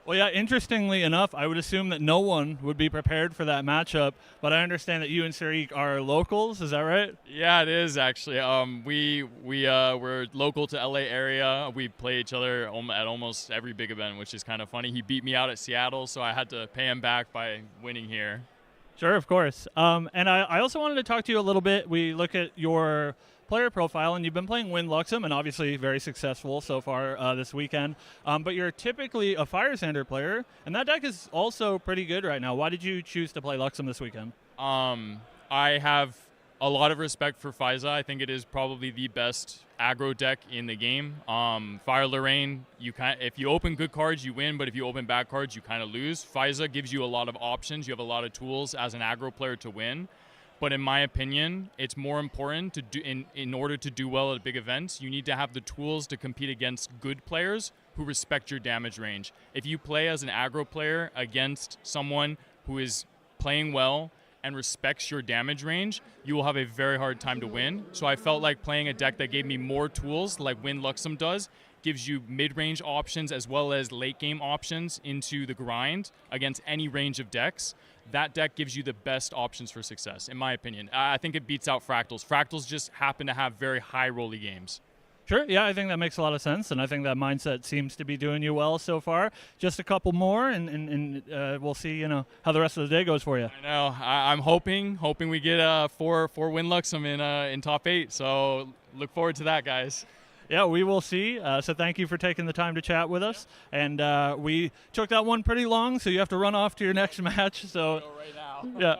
Well, yeah, interestingly enough, I would assume that no one would be prepared for that matchup, but I understand that you and Sariq are locals. Is that right? Yeah, it is actually. We're local to LA area. We play each other at almost every big event, which is kind of funny. He beat me out at Seattle, so I had to pay him back by winning here. Sure, of course. And I also wanted to talk to you a little bit. We look at your player profile, and you've been playing Win Luxem, and obviously very successful so far this weekend. But you're typically a Fire Sander player, and that deck is also pretty good right now. Why did you choose to play Luxem this weekend? I have a lot of respect for Faiza. I think it is probably the best aggro deck in the game. Fire Lorraine, if you open good cards, you win, but if you open bad cards, you kind of lose. Faiza gives you a lot of options. You have a lot of tools as an aggro player to win. But in my opinion, it's more important to do in order to do well at big events, you need to have the tools to compete against good players who respect your damage range. If you play as an aggro player against someone who is playing well and respects your damage range, you will have a very hard time to win. So I felt like playing a deck that gave me more tools, like Win Luxem does, gives you mid-range options as well as late-game options into the grind against any range of decks. That deck gives you the best options for success, in my opinion. I think it beats out Fractals. Fractals just happen to have very high-rolly games. Sure, yeah, I think that makes a lot of sense, and I think that mindset seems to be doing you well so far. Just a couple more, and we'll see, how the rest of the day goes for you. I know. I'm hoping we get four Win Luxem in top 8. So look forward to that, guys. Yeah, we will see. So thank you for taking the time to chat with us. And we took that one pretty long, so you have to run off to your next match. So go right now. Yeah.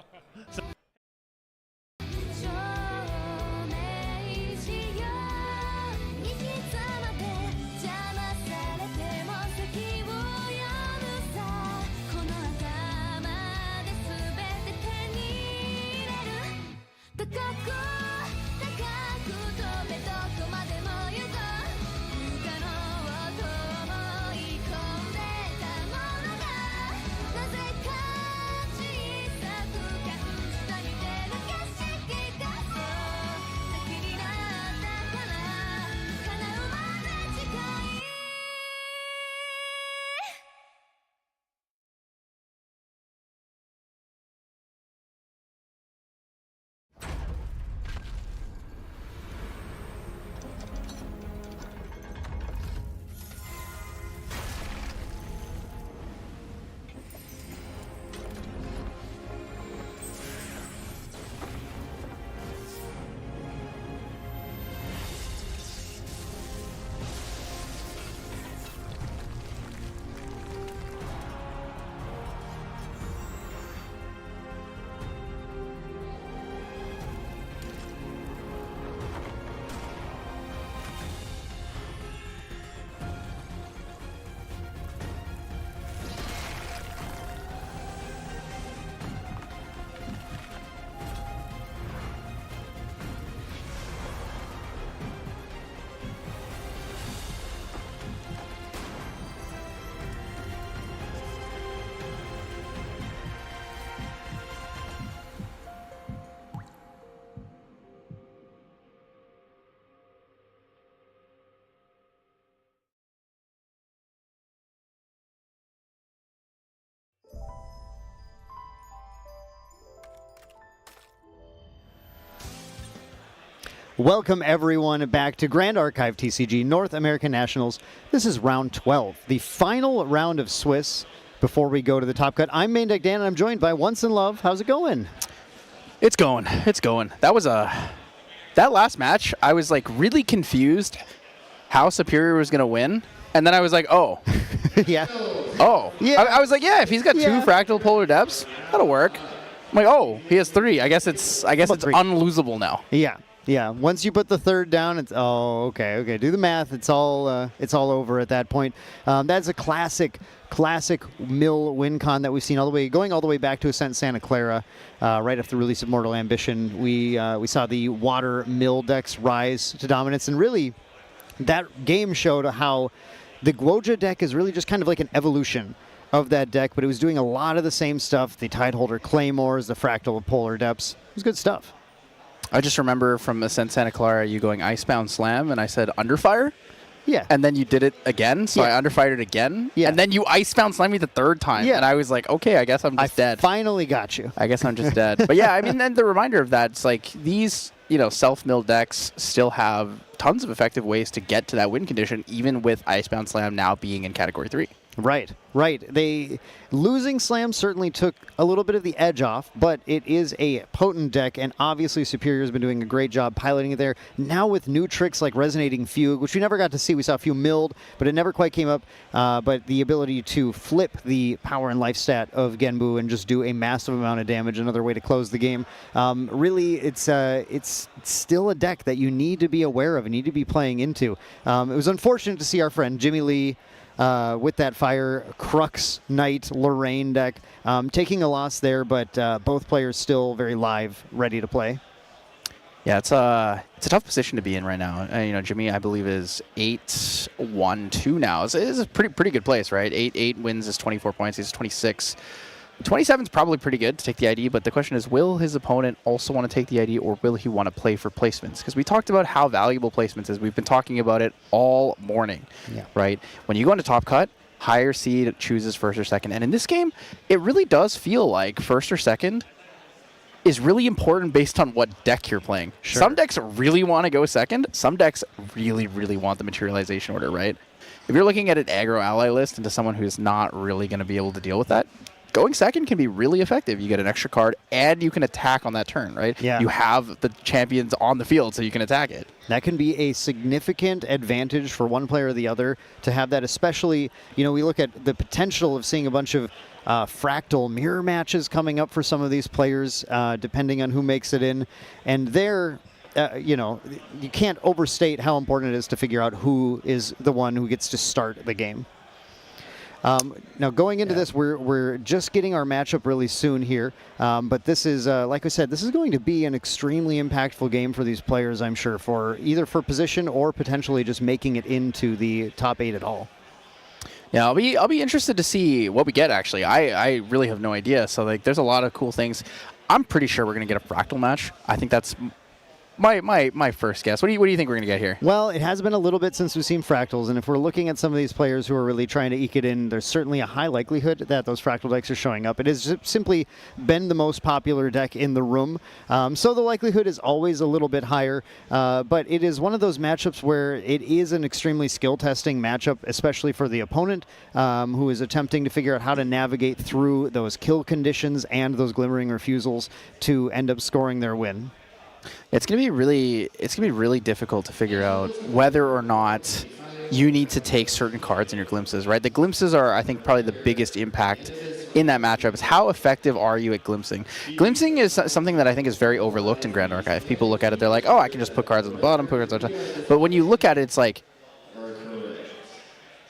Welcome, everyone, back to Grand Archive TCG North American Nationals. This is round 12, the final round of Swiss before we go to the top cut. I'm Main Deck Dan, and I'm joined by Once in Love. How's it going? It's going. It's going. That last match, I was like really confused how Superior was going to win. And then I was like, oh. Yeah. Oh. Yeah. I was like, yeah, if he's got 2 Fractal Polar Depths, that'll work. I'm like, oh, he has 3. I guess it's unlosable now. Yeah. Yeah, once you put the third down, it's okay. Do the math. It's all over at that point. That's a classic mill win con that we've seen going all the way back to Ascent Santa Clara, right after the release of Mortal Ambition. We saw the water mill decks rise to dominance, and really, that game showed how the Guoja deck is really just kind of like an evolution of that deck, but it was doing a lot of the same stuff. The Tideholder Claymores, the Fractal of Polar Depths. It was good stuff. I just remember from Ascent Santa Clara, you going Icebound Slam, and I said Underfire. Yeah. And then you did it again, so I underfired it again. Yeah. And then you Icebound Slammed me the third time. Yeah. And I was like, okay, I guess I'm just dead. Finally got you. I guess I'm just dead. But yeah, I mean, then the reminder of that, it's like these, self-milled decks still have tons of effective ways to get to that win condition, even with Icebound Slam now being in Category 3. Right. Losing Slam certainly took a little bit of the edge off, but it is a potent deck, and obviously Superior's been doing a great job piloting it there. Now with new tricks like Resonating Fugue, which we never got to see. We saw a few milled, but it never quite came up. But the ability to flip the power and life stat of Genbu and just do a massive amount of damage, another way to close the game. Really, it's still a deck that you need to be aware of and need to be playing into. It was unfortunate to see our friend Jimmy Lee with that Fire Crux Knight Lorraine deck taking a loss there, but both players still very live, ready to play. Yeah, it's a tough position to be in right now. Jimmy, I believe, is 8-1-2 now. It's a pretty good place, right? 8 wins is 24 points. He's 26. 27 is probably pretty good to take the ID, but the question is, will his opponent also want to take the ID, or will he want to play for placements? Because we talked about how valuable placements is. We've been talking about it all morning, right? When you go into Top Cut, higher seed chooses first or second. And in this game, it really does feel like first or second is really important based on what deck you're playing. Sure. Some decks really want to go second. Some decks really, really want the materialization order, right? If you're looking at an aggro ally list into someone who's not really going to be able to deal with that, going second can be really effective. You get an extra card, and you can attack on that turn, right? Yeah. You have the champions on the field, so you can attack it. That can be a significant advantage for one player or the other to have that, especially, we look at the potential of seeing a bunch of fractal mirror matches coming up for some of these players, depending on who makes it in. And there, you can't overstate how important it is to figure out who is the one who gets to start the game. Now, going into this, we're just getting our matchup really soon here. But this is, like I said, this is going to be an extremely impactful game for these players, I'm sure, for either for position or potentially just making it into the top 8 at all. Yeah, I'll be interested to see what we get, actually. I really have no idea. So, there's a lot of cool things. I'm pretty sure we're going to get a Fractal match. I think that's my first guess. What do you think we're going to get here? Well, it has been a little bit since we've seen Fractals, and if we're looking at some of these players who are really trying to eke it in, there's certainly a high likelihood that those Fractal decks are showing up. It has simply been the most popular deck in the room, so the likelihood is always a little bit higher, but it is one of those matchups where it is an extremely skill-testing matchup, especially for the opponent, who is attempting to figure out how to navigate through those kill conditions and those glimmering refusals to end up scoring their win. It's gonna be really difficult to figure out whether or not you need to take certain cards in your glimpses, right? The glimpses are, I think, probably the biggest impact in that matchup. Is how effective are you at glimpsing? Glimpsing is something that I think is very overlooked in Grand Archive. People look at it, they're like, oh, I can just put cards on the bottom, put cards on the top. But when you look at it, it's like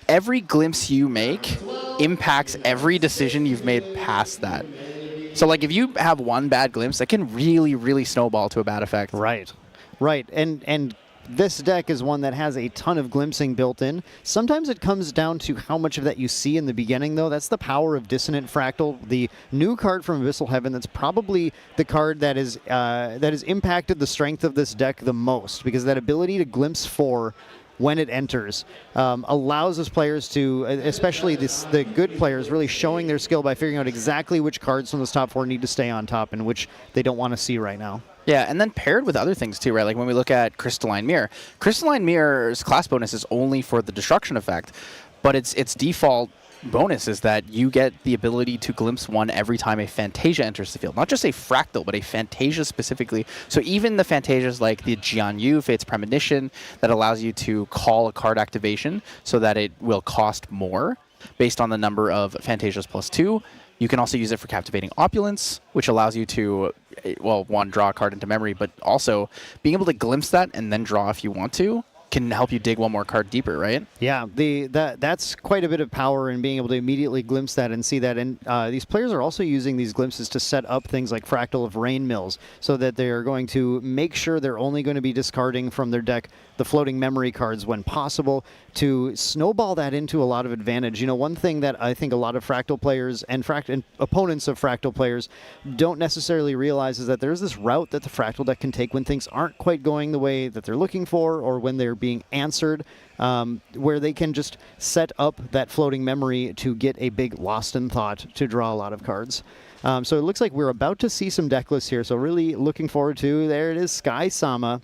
every glimpse you make impacts every decision you've made past that. So, if you have one bad glimpse, that can really, really snowball to a bad effect. Right. And this deck is one that has a ton of glimpsing built in. Sometimes it comes down to how much of that you see in the beginning, though. That's the power of Dissonant Fractal, the new card from Abyssal Heaven. That's probably the card that has impacted the strength of this deck the most, because that ability to glimpse 4 when it enters, allows us players to, especially the good players, really showing their skill by figuring out exactly which cards from those top 4 need to stay on top and which they don't want to see right now. Yeah, and then paired with other things too, right? Like when we look at Crystalline Mirror. Crystalline Mirror's class bonus is only for the destruction effect, but its default bonus is that you get the ability to glimpse 1 every time a Fantasia enters the field. Not just a Fractal, but a Fantasia specifically. So even the Fantasias like the Jianyu, Fate's Premonition, that allows you to call a card activation so that it will cost more based on the number of Fantasias +2. You can also use it for Captivating Opulence, which allows you to, well, one, draw a card into memory, but also being able to glimpse that and then draw if you want to can help you dig one more card deeper, right? Yeah, that's quite a bit of power in being able to immediately glimpse that and see that. And these players are also using these glimpses to set up things like Fractal of Rain Mills, so that they're going to make sure they're only going to be discarding from their deck the floating memory cards when possible, to snowball that into a lot of advantage. You know, one thing that I think a lot of Fractal players and opponents of Fractal players don't necessarily realize is that there's this route that the Fractal deck can take when things aren't quite going the way that they're looking for, or when they're being answered, where they can just set up that floating memory to get a big Lost in Thought to draw a lot of cards. So it looks like we're about to see some deck lists here, so really looking forward to, there it is, Sky Sama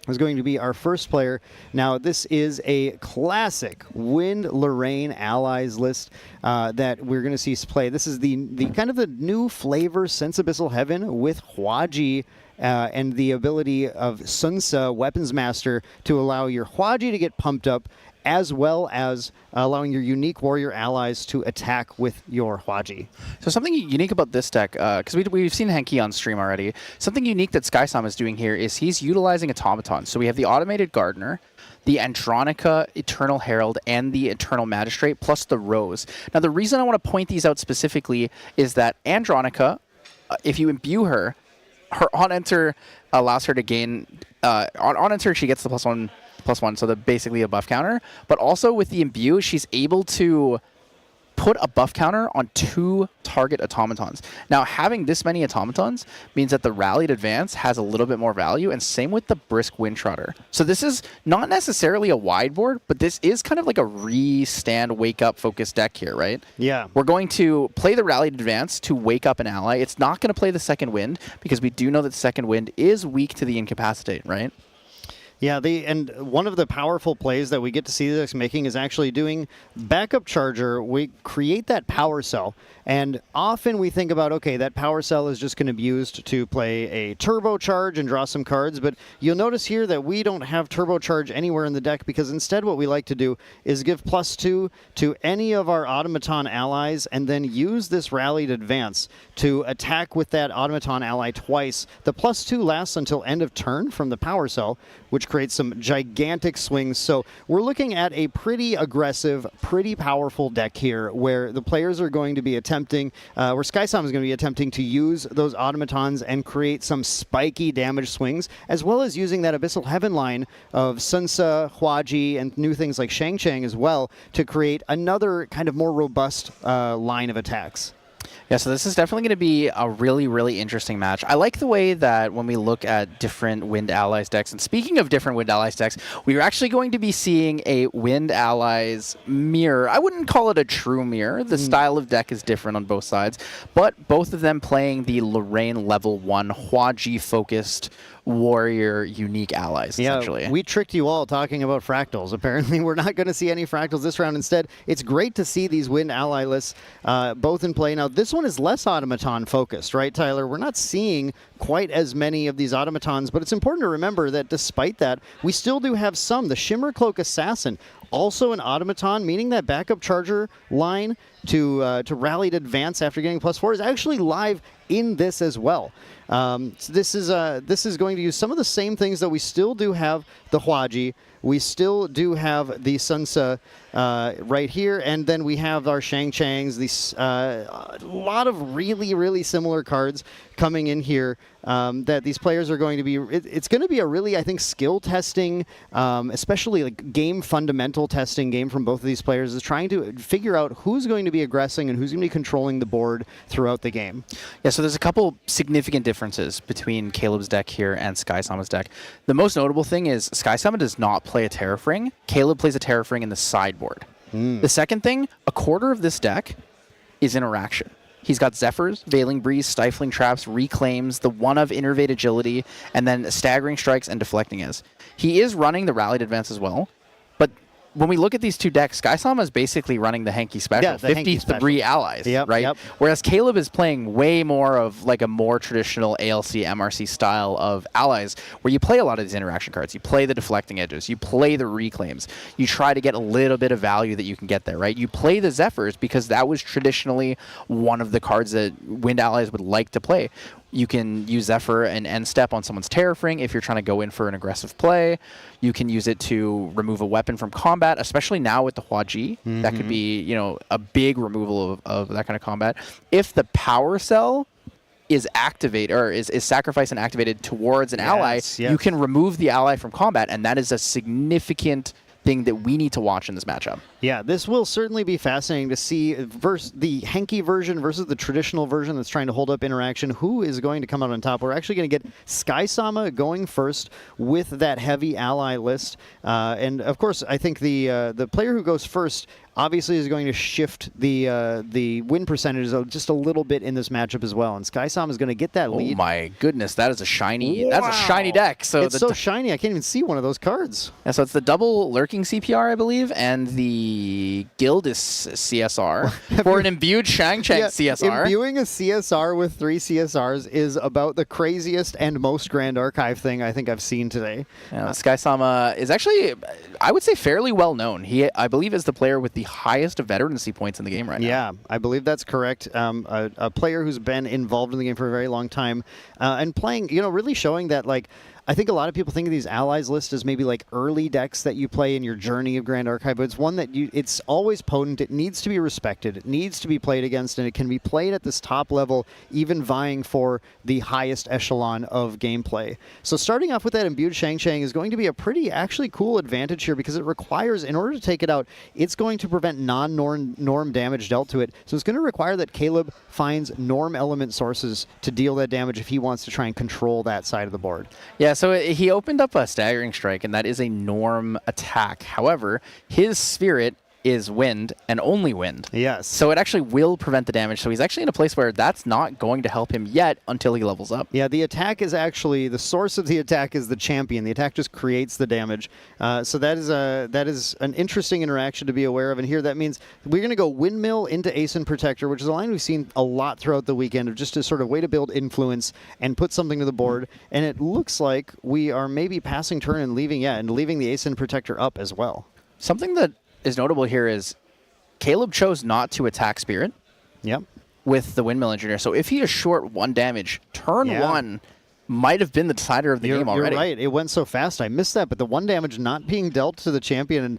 is going to be our first player. Now, this is a classic Wind Lorraine Allies list that we're going to see play. This is the kind of the new flavor since Abyssal Heaven, with Hwaji and the ability of Sunsa, Weapons Master, to allow your Hwaji to get pumped up, as well as allowing your unique warrior allies to attack with your Hwaji. So something unique about this deck, because we've seen Henki on stream already, something unique that Skysam is doing here is he's utilizing automatons. So we have the Automated Gardener, the Andronica Eternal Herald, and the Eternal Magistrate, plus the Rose. Now, the reason I want to point these out specifically is that Andronica, if you imbue her, her on-enter allows her to gain... on-enter, she gets the +1, so basically a buff counter. But also with the imbue, she's able to put a buff counter on 2 target automatons. Now, having this many automatons means that the Rallied Advance has a little bit more value, and same with the Brisk Windtrotter. So this is not necessarily a wide board, but this is kind of like a re-stand, wake-up focused deck here, right? Yeah. We're going to play the Rallied Advance to wake up an ally. It's not going to play the Second Wind, because we do know that the Second Wind is weak to the Incapacitate, right? Yeah, and one of the powerful plays that we get to see this making is actually doing backup charger. We create that power cell, and often we think about, okay, that power cell is just going to be used to play a turbo charge and draw some cards, but you'll notice here that we don't have turbo charge anywhere in the deck, because instead what we like to do is give +2 to any of our automaton allies, and then use this Rallied Advance to attack with that automaton ally twice. The +2 lasts until end of turn from the power cell, which creates some gigantic swings. So we're looking at a pretty aggressive, pretty powerful deck here, where the players are going to be attempting, where Skysam is going to be attempting to use those automatons and create some spiky damage swings, as well as using that Abyssal Heaven line of Sunsa, Hwaji, and new things like Shang Chang as well, to create another kind of more robust line of attacks. Yeah, so this is definitely going to be a really, really interesting match. I like the way that when we look at different Wind Allies decks, and speaking of different Wind Allies decks, we are actually going to be seeing a Wind Allies mirror. I wouldn't call it a true mirror. The style of deck is different on both sides, but both of them playing the Lorraine level 1 Hwaji-focused warrior unique allies, essentially. Yeah, we tricked you all talking about fractals. Apparently, we're not going to see any fractals this round. Instead, it's great to see these Wind Ally lists both in play. Now, this one is less automaton focused, right, Tyler? We're not seeing quite as many of these automatons, but it's important to remember that despite that, we still do have some. The Shimmer Cloak Assassin, also an automaton, meaning that backup charger line to Rallied Advance after getting +4 is actually live in this as well. So this is going to use some of the same things that we still do have the Hwaji. We still do have the Sunsa right here, and then we have our Shang Changs. These a lot of really, really similar cards coming in here that these players are going to be. It's going to be a really, I think, skill testing, especially like game fundamental testing game from both of these players, is trying to figure out who's going to be aggressing and who's going to be controlling the board throughout the game. Yeah, so there's a couple significant differences between Caleb's deck here and Skysama's deck. The most notable thing is Skysama does not play a Terraf Ring. Caleb plays a Terraf Ring in the sideboard. The second thing, a quarter of this deck is interaction. He's got Zephyrs, Veiling Breeze, Stifling Traps, Reclaims, the one of Innervate Agility, and then Staggering Strikes and Deflecting Is. He is running the Rallied Advance as well, but when we look at these two decks, Skysama is basically running the Hanky special, Yeah, the Hanky 53 special. allies, Yep, right? yep. Whereas Caleb is playing way more of like a more traditional ALC, MRC style of allies, where you play a lot of these interaction cards. You play the deflecting edges, you play the reclaims, you try to get a little bit of value that you can get there, right? You play the Zephyrs because that was traditionally one of the cards that Wind allies would like to play. You can use Zephyr and end step on someone's Terrafring if you're trying to go in for an aggressive play. You can use it to remove a weapon from combat, especially now with the Hua Ji. That could be, you know, a big removal of that kind of combat. If the power cell is activated or is sacrificed and activated towards an ally, you can remove the ally from combat, and that is a significant thing that we need to watch in this matchup. Yeah, this will certainly be fascinating to see the Hanky version versus the traditional version that's trying to hold up interaction. Who is going to come out on top? We're actually going to get Skysama going first with that heavy ally list. And, of course, I think the player who goes first obviously is going to shift the win percentages just a little bit in this matchup as well. And Skysama is going to get that lead. Oh, my goodness. That is a shiny That's a shiny deck. So it's so shiny, I can't even see one of those cards. Yeah, so it's the double lurking CPR, I believe, and the Gildis CSR for an imbued Shang-Chang CSR. Imbuing a CSR with 3 CSRs is about the craziest and most Grand Archive thing I think I've seen today. Yeah, Skysama is actually, I would say, fairly well known. He, I believe, is the player with the highest veterancy points in the game right now. Yeah, I believe that's correct. A player who's been involved in the game for a very long time and playing, you know, really showing that, like, I think a lot of people think of these allies list as maybe like early decks that you play in your journey of Grand Archive, but it's one that it's always potent. It needs to be respected. It needs to be played against, and it can be played at this top level, even vying for the highest echelon of gameplay. So starting off with that imbued Shang-Chang is going to be a pretty actually cool advantage here because it requires, in order to take it out, it's going to prevent non-norm damage dealt to it. So it's going to require that Caleb finds norm element sources to deal that damage if he wants to try and control that side of the board. Yeah, so he opened up a Staggering Strike, and that is a norm attack. However, his Spirit is wind and only wind. Yes. So it actually will prevent the damage. So he's actually in a place where that's not going to help him yet until he levels up. Yeah, the attack is actually, the source of the attack is the champion. The attack just creates the damage. So that is an interesting interaction to be aware of. And here that means we're going to go Windmill into Aeson Protector, which is a line we've seen a lot throughout the weekend of just a sort of way to build influence and put something to the board. And it looks like we are maybe passing turn and leaving the Aeson Protector up as well. Something that is notable here is Caleb chose not to attack Spirit. Yep. With the Windmill Engineer. So if he is short 1 damage, turn 1 might have been the decider of the game already. You're right. It went so fast. I missed that, but the 1 damage not being dealt to the champion,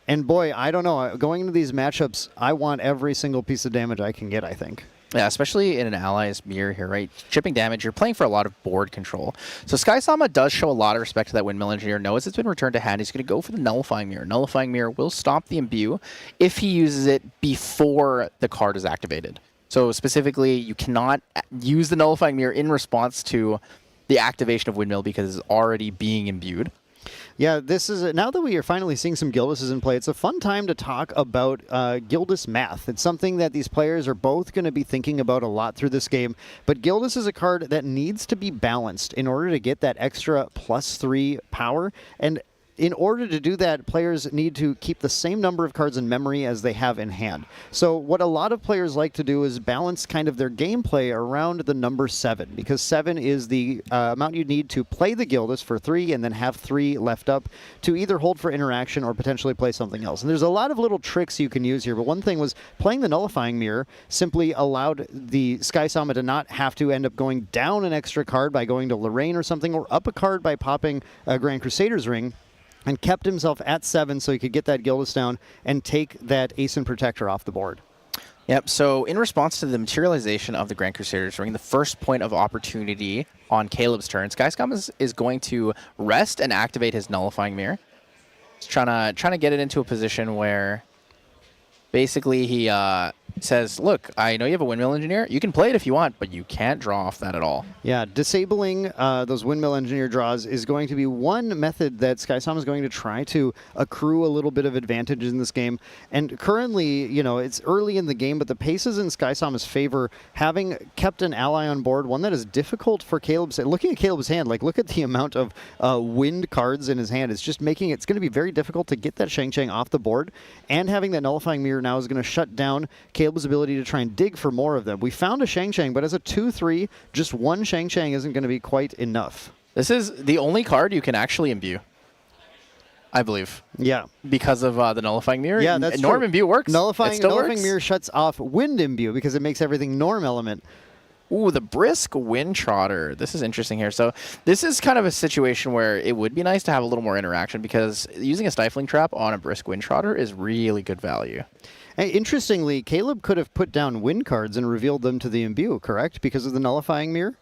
and boy, I don't know. Going into these matchups, I want every single piece of damage I can get, I think. Yeah, especially in an ally's mirror here, right? Chipping damage, you're playing for a lot of board control. So Skysama does show a lot of respect to that Windmill Engineer. Knows it's been returned to hand. He's going to go for the Nullifying Mirror. Nullifying Mirror will stop the imbue if he uses it before the card is activated. So specifically, you cannot use the Nullifying Mirror in response to the activation of Windmill because it's already being imbued. Yeah, this is now that we are finally seeing some Gildises in play, it's a fun time to talk about Gildis math. It's something that these players are both going to be thinking about a lot through this game, but Gildis is a card that needs to be balanced in order to get that extra +3 power, and in order to do that, players need to keep the same number of cards in memory as they have in hand. So what a lot of players like to do is balance kind of their gameplay around the number 7, because 7 is the amount you need to play the Gildis for 3 and then have 3 left up to either hold for interaction or potentially play something else. And there's a lot of little tricks you can use here, but one thing was playing the Nullifying Mirror simply allowed the Skysama to not have to end up going down an extra card by going to Lorraine or something, or up a card by popping a Grand Crusader's Ring, and kept himself at 7 so he could get that Gildis down and take that Aeson Protector off the board. Yep, so in response to the materialization of the Grand Crusader's Ring, the first point of opportunity on Caleb's turn, Skysama is going to rest and activate his Nullifying Mirror. He's trying to get it into a position where basically he says, look, I know you have a Windmill Engineer. You can play it if you want, but you can't draw off that at all. Yeah, disabling those Windmill Engineer draws is going to be one method that SkySom is going to try to accrue a little bit of advantage in this game. And currently, it's early in the game, but the pace is in SkySom's favor, having kept an ally on board, one that is difficult for Caleb's. Looking at Caleb's hand, look at the amount of wind cards in his hand. It's just making it's going to be very difficult to get that Shang off the board, and having that Nullifying Mirror now is going to shut down Caleb's ability to try and dig for more of them. We found a Shang, but as a 2/3, just one Shang isn't going to be quite enough. This is the only card you can actually imbue, I believe. Yeah. Because of the Nullifying Mirror. Yeah, that's Norm true. Imbue works. Nullifying Mirror shuts off Wind Imbue because it makes everything Norm element. Ooh, the Brisk Windtrotter. This is interesting here. So this is kind of a situation where it would be nice to have a little more interaction, because using a Stifling Trap on a Brisk Windtrotter is really good value. Hey, interestingly, Caleb could have put down wind cards and revealed them to the Imbue, correct? Because of the Nullifying Mirror?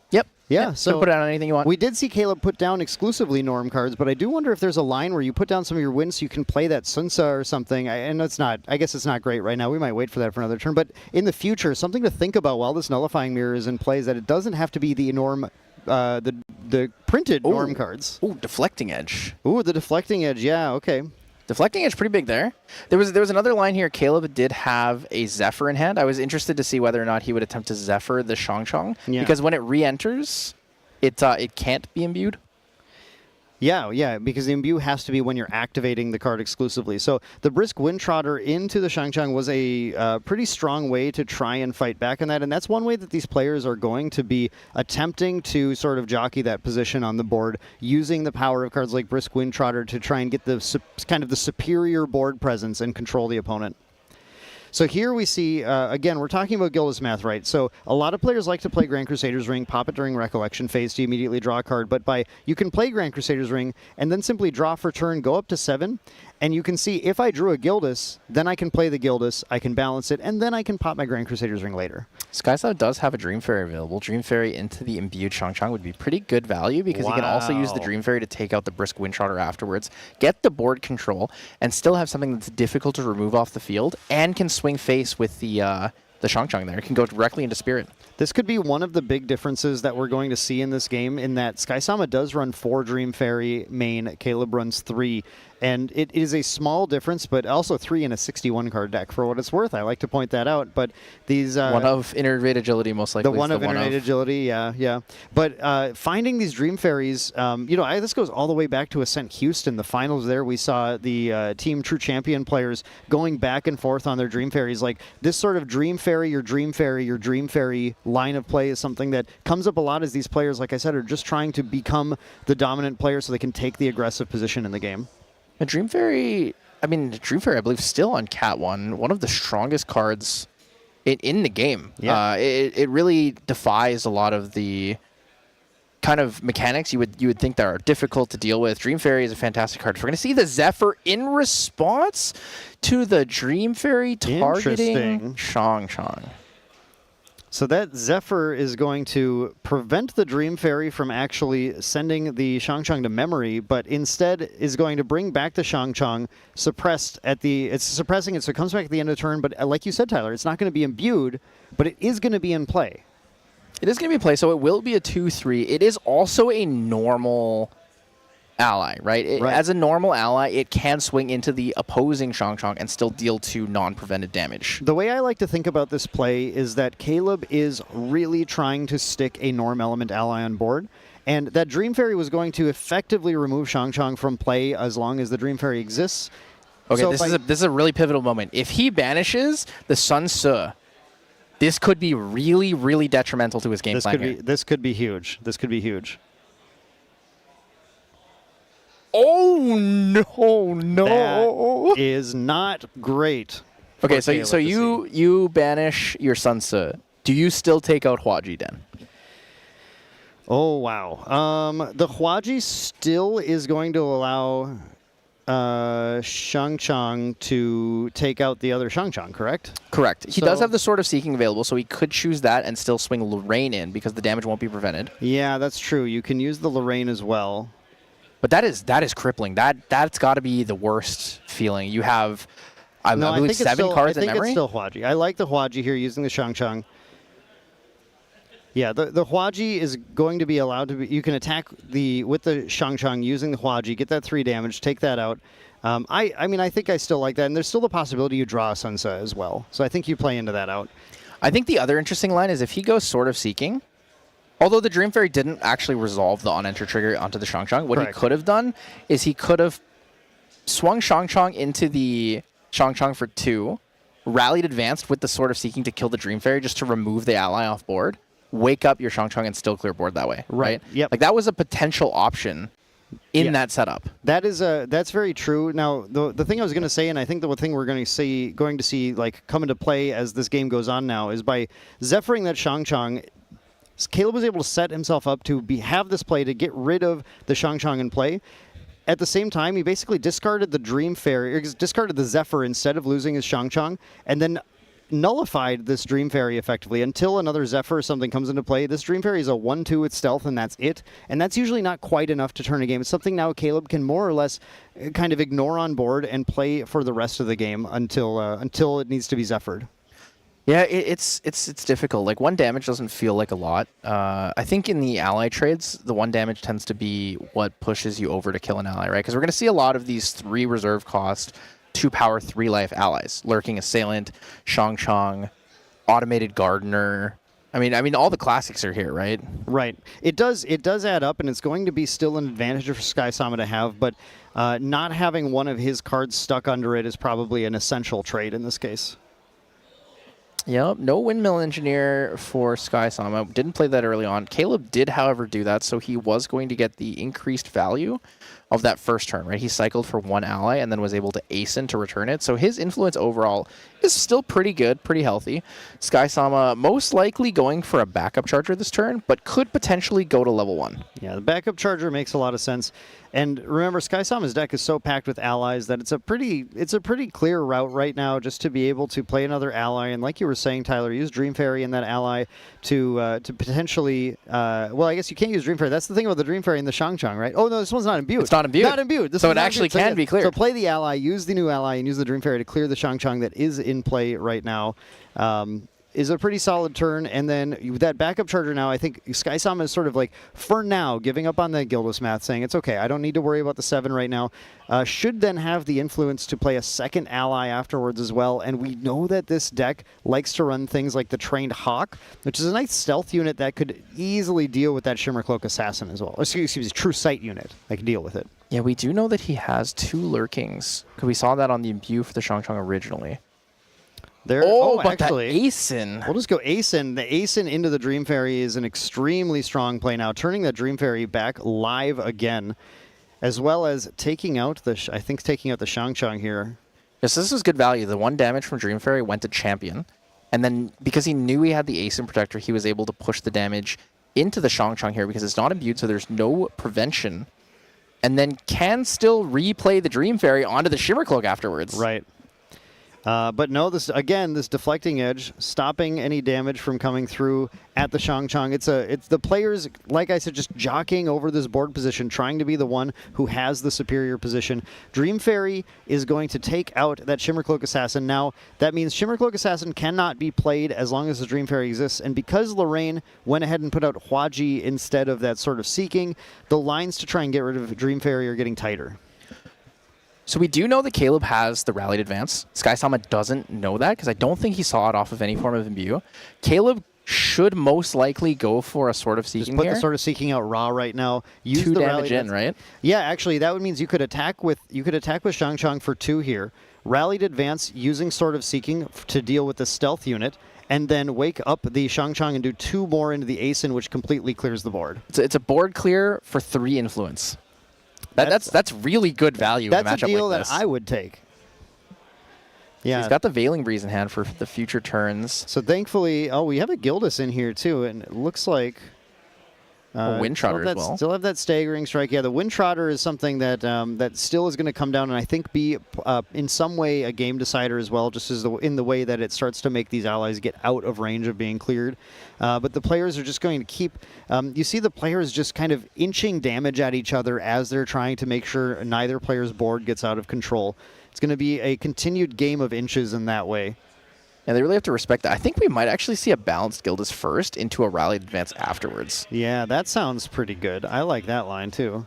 Yep. Yeah, so put it on anything you want. We did see Caleb put down exclusively Norm cards, but I do wonder if there's a line where you put down some of your wins so you can play that Sunsa or something. And it's not, I guess it's not great right now. We might wait for that for another turn. But in the future, something to think about while this Nullifying Mirror is in play is that it doesn't have to be the Norm, the printed Norm cards. Ooh, Deflecting Edge. Ooh, the Deflecting Edge. Yeah, okay. Deflecting Edge pretty big there. There was another line here. Caleb did have a Zephyr in hand. I was interested to see whether or not he would attempt to Zephyr the Shang, because when it re-enters, it can't be imbued. Yeah, because the imbue has to be when you're activating the card exclusively. So the Brisk Windtrotter into the Shang was a pretty strong way to try and fight back on that, and that's one way that these players are going to be attempting to sort of jockey that position on the board, using the power of cards like Brisk Windtrotter to try and get the kind of the superior board presence and control the opponent. So here we see, again, we're talking about Gilda's Math, right? So a lot of players like to play Grand Crusader's Ring, pop it during Recollection phase to immediately draw a card, but you can play Grand Crusader's Ring and then simply draw for turn, go up to 7, and you can see if I drew a Gildas, then I can play the Gildas, I can balance it, and then I can pop my Grand Crusader's Ring later. SkySlow does have a Dream Fairy available. Dream Fairy into the imbued Shang would be pretty good value, because you can also use the Dream Fairy to take out the Brisk Windtrotter afterwards, get the board control, and still have something that's difficult to remove off the field, and can swing face with the Shang there. It can go directly into Spirit. This could be one of the big differences that we're going to see in this game, in that Skysama does run 4 Dream Fairy main, Caleb runs 3, and it is a small difference, but also 3 in a 61 card deck for what it's worth. I like to point that out, but these... one of Innervate Agility, most likely. The one of Innervate Agility, yeah. But finding these Dream Fairies, this goes all the way back to Ascent Houston. The finals there, we saw the Team True Champion players going back and forth on their Dream Fairies. Like, this sort of Dream Fairy, your Dream Fairy line of play is something that comes up a lot as these players, like I said, are just trying to become the dominant player so they can take the aggressive position in the game. A Dream Fairy, I believe, still on Cat 1, one of the strongest cards in the game. Yeah. It really defies a lot of the kind of mechanics you would think that are difficult to deal with. Dream Fairy is a fantastic card. We're going to see the Zephyr in response to the Dream Fairy targeting Shang. So that Zephyr is going to prevent the Dream Fairy from actually sending the Shang to memory, but instead is going to bring back the Shang suppressed it's suppressing it, so it comes back at the end of the turn, but like you said, Tyler, it's not going to be imbued, but it is going to be in play. It is going to be in play, so it will be a 2/3. It is also a normal ally, right? As a normal ally, it can swing into the opposing Shang and still deal 2 non-prevented damage. The way I like to think about this play is that Caleb is really trying to stick a Norm element ally on board, and that Dream Fairy was going to effectively remove Shang from play as long as the Dream Fairy exists. Okay, so this is a really pivotal moment. If he banishes the Sun Ce, this could be really, really detrimental to his game plan here. This could be huge. Oh, no. That is not great. Okay, so you banish your Sun Ce. Do you still take out Huaji then? Oh, wow. The Huaji still is going to allow Shang to take out the other Shang, correct? Correct. He does have the Sword of Seeking available, so he could choose that and still swing Lorraine in because the damage won't be prevented. Yeah, that's true. You can use the Lorraine as well. But that is crippling. That's got to be the worst feeling. You have, I No, believe think it's 7 still, cards I in think memory. it's still Hwaji. I like the Hwaji here using the Shang-Chang. Yeah, the Hwaji is going to be allowed to be. You can attack with the Shang-Chang using the Hwaji, get that 3 damage, take that out. I mean, I think I still like that, and there's still the possibility you draw a Sunset as well. So I think you play into that out. I think the other interesting line is if he goes Sword of Seeking, although the Dream Fairy didn't actually resolve the on-enter trigger onto the Shang-Chang, what Correct. he could have done is he could have swung Shang-Chang into the Shang-Chang for 2, rallied advanced with the Sword of Seeking to kill the Dream Fairy just to remove the ally off board, wake up your Shang-Chang and still clear board that way, right? Yep. Like that was a potential option in that setup. That's very true. Now, the thing I was going to say, and I think the thing we're going to see like come into play as this game goes on now, is by Zephyring that Shang-Chang, Caleb was able to set himself up to have this play to get rid of the Shang-Chang in play. At the same time, he basically discarded the Dream Fairy, or discarded the Zephyr instead of losing his Shang-Chang, and then nullified this Dream Fairy effectively until another Zephyr or something comes into play. This Dream Fairy is a 1/2 with stealth, and that's it. And that's usually not quite enough to turn a game. It's something now Caleb can more or less kind of ignore on board and play for the rest of the game until it needs to be Zephyred. Yeah, it's difficult. Like 1 damage doesn't feel like a lot. I think in the ally trades, the 1 damage tends to be what pushes you over to kill an ally, right? Because we're going to see a lot of these 3 reserve cost, 2 power, 3 life allies. Lurking Assailant, Shang-Chang, Automated Gardener. I mean, all the classics are here, right? Right. It does add up, and it's going to be still an advantage for Sky Sama to have, but not having one of his cards stuck under it is probably an essential trade in this case. Yep, no Windmill Engineer for Sky Sama. Didn't play that early on. Caleb did, however, do that, so he was going to get the increased value of that first turn, right? He cycled for 1 ally and then was able to ACEN to return it. So his influence overall is still pretty good, pretty healthy. Sky Sama most likely going for a backup charger this turn, but could potentially go to level 1. Yeah, the backup charger makes a lot of sense. And remember, Sky Sama's deck is so packed with allies that it's a pretty clear route right now just to be able to play another ally. And like you were saying, Tyler, use Dream Fairy in that ally to potentially. Well, I guess you can't use Dream Fairy. That's the thing about the Dream Fairy and the Shang-Chang, right? Oh no, this one's not imbued. It's not imbued. Not imbued. This So one's it not actually imbued. can be cleared. So play the ally, use the new ally, and use the Dream Fairy to clear the Shang-Chang that is in play right now. Is a pretty solid turn, and then with that backup charger now, I think Sky Sama is sort of like, for now, giving up on the Guildless Math, saying it's okay, I don't need to worry about the 7 right now. Should then have the influence to play a second ally afterwards as well, and we know that this deck likes to run things like the Trained Hawk, which is a nice stealth unit that could easily deal with that Shimmercloak Assassin as well. Excuse me, True Sight unit that can deal with it. Yeah, we do know that he has 2 Lurkings, because we saw that on the imbue for the Shang-Chang originally. There, but actually, that ACEN. We'll just go ACEN. The ACEN into the Dream Fairy is an extremely strong play now, turning that Dream Fairy back live again, as well as taking out the Shang-Chang here. Yes, this is good value. The 1 damage from Dream Fairy went to Champion, and then because he knew he had the ACEN Protector, he was able to push the damage into the Shang-Chang here because it's not imbued, so there's no prevention, and then can still replay the Dream Fairy onto the Shimmercloak afterwards. Right. But no, this deflecting edge, stopping any damage from coming through at the Shang-Chang. It's the players, like I said, just jockeying over this board position, trying to be the one who has the superior position. Dream Fairy is going to take out that Shimmercloak Assassin. Now, that means Shimmercloak Assassin cannot be played as long as the Dream Fairy exists. And because Lorraine went ahead and put out Hwaji instead of that sort of Seeking, the lines to try and get rid of Dream Fairy are getting tighter. So we do know that Caleb has the Rallied Advance. Sky Sama doesn't know that because I don't think he saw it off of any form of imbue. Caleb should most likely go for a Sword of Seeking Just put here. the Sword of Seeking out raw right now. Use 2 the damage Rally in, right? Yeah, actually, that means you could attack with Shang-Chang for 2 here. Rallied Advance using Sword of Seeking to deal with the stealth unit, and then wake up the Shang-Chang and do 2 more into the ACEN, which completely clears the board. It's a board clear for 3 influence. That's really good value in a matchup That's a deal like this. that I would take. Yeah. He's got the Veiling Breeze in hand for the future turns. So thankfully, we have a Gildas in here too, and it looks like Wind Trotter as well. Still have that staggering strike. Yeah, the Wind Trotter is something that that still is going to come down and I think be in some way a game decider as well, just as in the way that it starts to make these allies get out of range of being cleared. But the players are just going to keep. You see the players just kind of inching damage at each other as they're trying to make sure neither player's board gets out of control. It's going to be a continued game of inches in that way. And they really have to respect that. I think we might actually see a balanced Gildas first into a rallied advance afterwards. Yeah, that sounds pretty good. I like that line too.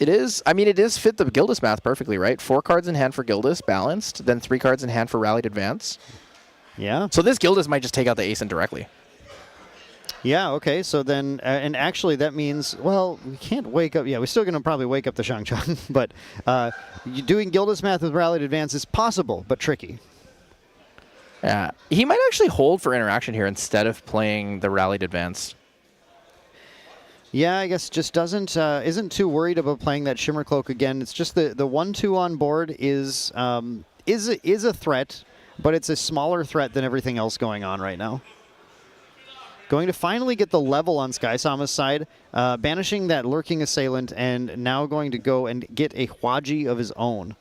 It is. I mean, it is fit the Gildas math perfectly, right? 4 cards in hand for Gildas, balanced, then 3 cards in hand for rallied advance. Yeah. So this Gildas might just take out the ace indirectly. Yeah, okay. So then, and actually that means, well, we can't wake up. Yeah, we're still going to probably wake up the Shang-Chang, but doing Gildas math with rallied advance is possible, but tricky. Yeah. He might actually hold for interaction here instead of playing the rallied advance. Yeah, I guess just isn't too worried about playing that Shimmer Cloak again. It's just the 1/2 on board is a threat, but it's a smaller threat than everything else going on right now. Going to finally get the level on Skysama's side, banishing that lurking assailant, and now going to go and get a Hwaji of his own.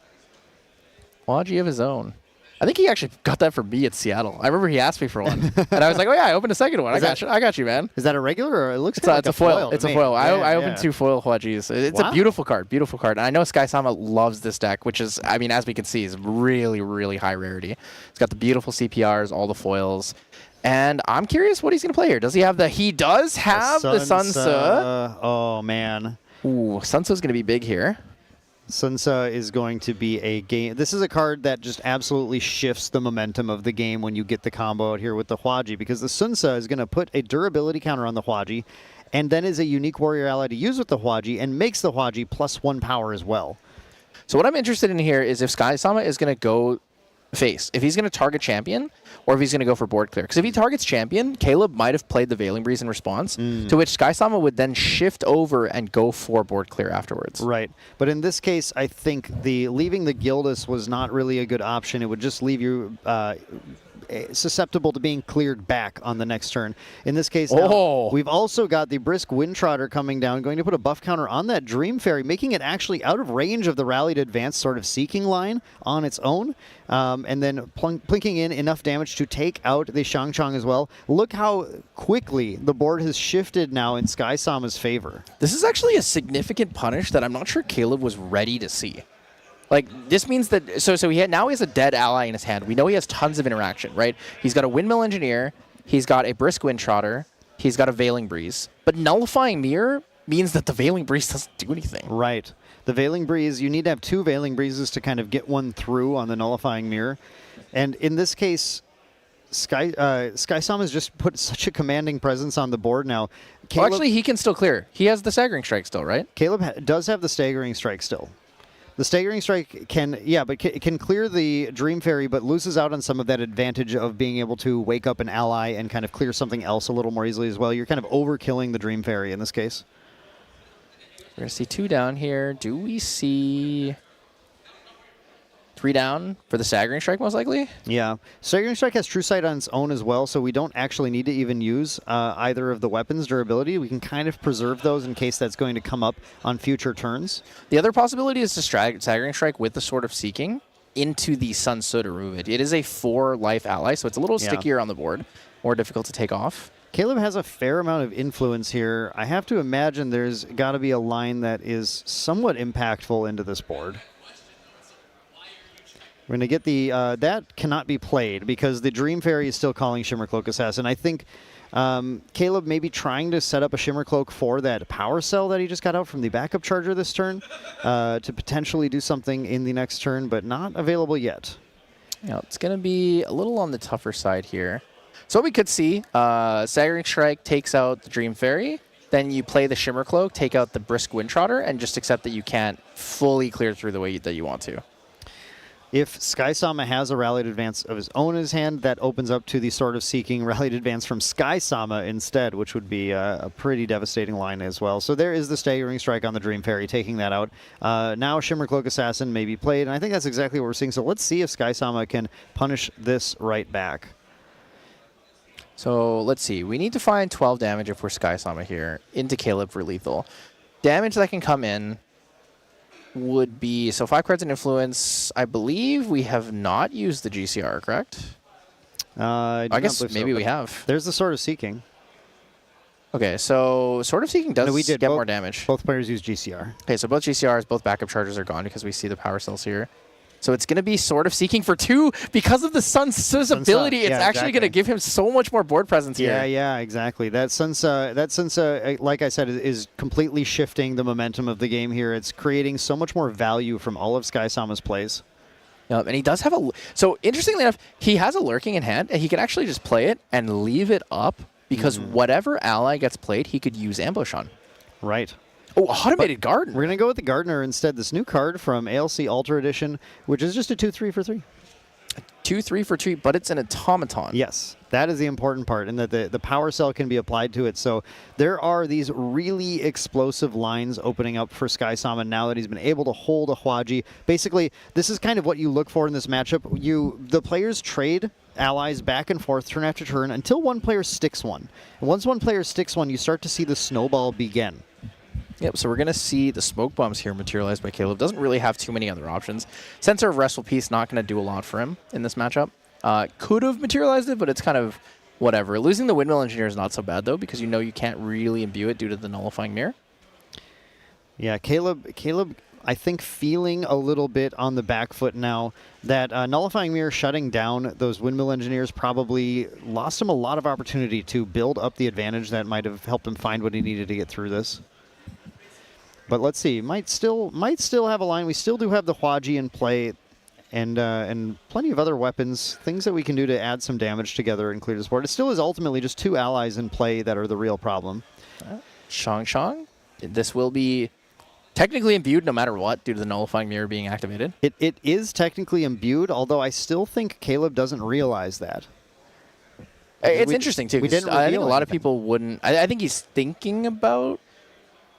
Hwaji of his own. I think he actually got that for me at Seattle. I remember he asked me for one, and I was like, "Oh yeah, I opened a second one. I got you, man." Is that a regular, or it looks it's like a foil? It's a foil. Yeah, I opened 2 foil Hwajis. It's a beautiful card. Beautiful card. And I know Skysama loves this deck, which is, I mean, as we can see, is really, really high rarity. It's got the beautiful CPRs, all the foils. And I'm curious what he's going to play here. Does he have the... He does have the Sunsa. Oh, man. Ooh, Sunsa's going to be big here. Sunsa is going to be a game. This is a card that just absolutely shifts the momentum of the game when you get the combo out here with the Hwaji, because the Sunsa is going to put a durability counter on the Hwaji, and then is a unique warrior ally to use with the Hwaji, and makes the Hwaji +1 power as well. So what I'm interested in here is if Skysama is going to go face, if he's going to target champion, or if he's going to go for board clear. Because if he targets champion, Caleb might have played the Veiling Breeze in response, to which Skysama would then shift over and go for board clear afterwards. Right. But in this case, I think leaving the Gildas was not really a good option. It would just leave you susceptible to being cleared back on the next turn. In this case, now, we've also got the Brisk Windtrotter coming down, going to put a buff counter on that Dream Fairy, making it actually out of range of the Rallied Advance sort of seeking line on its own, and then plinking in enough damage to take out the Shang-Chang as well. Look how quickly the board has shifted now in Skysama's favor. This is actually a significant punish that I'm not sure Caleb was ready to see. Like, this means that, so now he has a dead ally in his hand. We know he has tons of interaction, right? He's got a Windmill Engineer, he's got a Brisk Windtrotter, he's got a Veiling Breeze. But Nullifying Mirror means that the Veiling Breeze doesn't do anything. Right. The Veiling Breeze, you need to have 2 Veiling Breezes to kind of get one through on the Nullifying Mirror. And in this case, Skysama's just put such a commanding presence on the board now. Well, actually, he can still clear. He has the Staggering Strike still, right? Caleb does have the Staggering Strike still. The Staggering Strike can clear the Dream Fairy, but loses out on some of that advantage of being able to wake up an ally and kind of clear something else a little more easily as well. You're kind of overkilling the Dream Fairy in this case. We're going to see 2 down here. Do we see 3 down for the Staggering Strike, most likely? Yeah. Staggering Strike has True Sight on its own as well, so we don't actually need to even use either of the weapons' durability. We can kind of preserve those in case that's going to come up on future turns. The other possibility is to Staggering Strike with the Sword of Seeking into the Sun So to remove it. It is a 4-life ally, so it's a little stickier on the board, more difficult to take off. Caleb has a fair amount of influence here. I have to imagine there's got to be a line that is somewhat impactful into this board. We're going to get the... that cannot be played because the Dream Fairy is still calling Shimmer Cloak Assassin. I think Caleb may be trying to set up a Shimmer Cloak for that power cell that he just got out from the backup charger this turn to potentially do something in the next turn, but not available yet. Yeah, it's going to be a little on the tougher side here. So what we could see, Staggering Strike takes out the Dream Fairy, then you play the Shimmer Cloak, take out the Brisk Windtrotter, and just accept that you can't fully clear through the way that you want to. If Skysama has a Rallied Advance of his own in his hand, that opens up to the Sword of Seeking Rallied Advance from Skysama instead, which would be a pretty devastating line as well. So there is the Staggering Strike on the Dream Fairy, taking that out. Now Shimmer Cloak Assassin may be played, and I think that's exactly what we're seeing. So let's see if Skysama can punish this right back. So let's see. We need to find 12 damage if we're Skysama here into Caleb for lethal. Damage that can come in would be, so 5 cards in Influence. I believe we have not used the GCR, correct? I guess maybe we have. There's the Sword of Seeking. Okay, so Sword of Seeking does get more damage. Both players use GCR. Okay, so both GCRs, both backup charges are gone because we see the power cells here. So it's going to be Sword of Seeking for 2 because of the Sun's ability. It's yeah, actually going to give him so much more board presence here. Yeah, exactly. That Sansa, like I said, is completely shifting the momentum of the game here. It's creating so much more value from all of Skysama's plays. Yep, and he does have a... So, interestingly enough, he has a Lurking in hand, and he can actually just play it and leave it up because whatever ally gets played, he could use Ambush on. Right. Oh, Automated Garden. We're going to go with the Gardener instead. This new card from ALC Ultra Edition, which is just a 2/3 for 3. 2/3 for 3, but it's an automaton. Yes, that is the important part, and that the power cell can be applied to it. So there are these really explosive lines opening up for Skysama now that he's been able to hold a Hwaji. Basically, this is kind of what you look for in this matchup. The players trade allies back and forth turn after turn until one player sticks one. And once one player sticks one, you start to see the snowball begin. Yep, so we're going to see the smoke bombs here materialized by Caleb. Doesn't really have too many other options. Sensor of Restful Peace not going to do a lot for him in this matchup. Could have materialized it, but it's kind of whatever. Losing the Windmill Engineer is not so bad, though, because you know you can't really imbue it due to the Nullifying Mirror. Yeah, Caleb, I think feeling a little bit on the back foot now. That Nullifying Mirror shutting down those Windmill Engineers probably lost him a lot of opportunity to build up the advantage that might have helped him find what he needed to get through this. But let's see, might still have a line. We still do have the Hwaji in play, and plenty of other weapons, things that we can do to add some damage together and clear this board. It still is ultimately just 2 allies in play that are the real problem. Shang. This will be technically imbued no matter what due to the Nullifying Mirror being activated. It is technically imbued, although I still think Caleb doesn't realize that. It's interesting, too. I think a lot of people wouldn't. I think he's thinking about...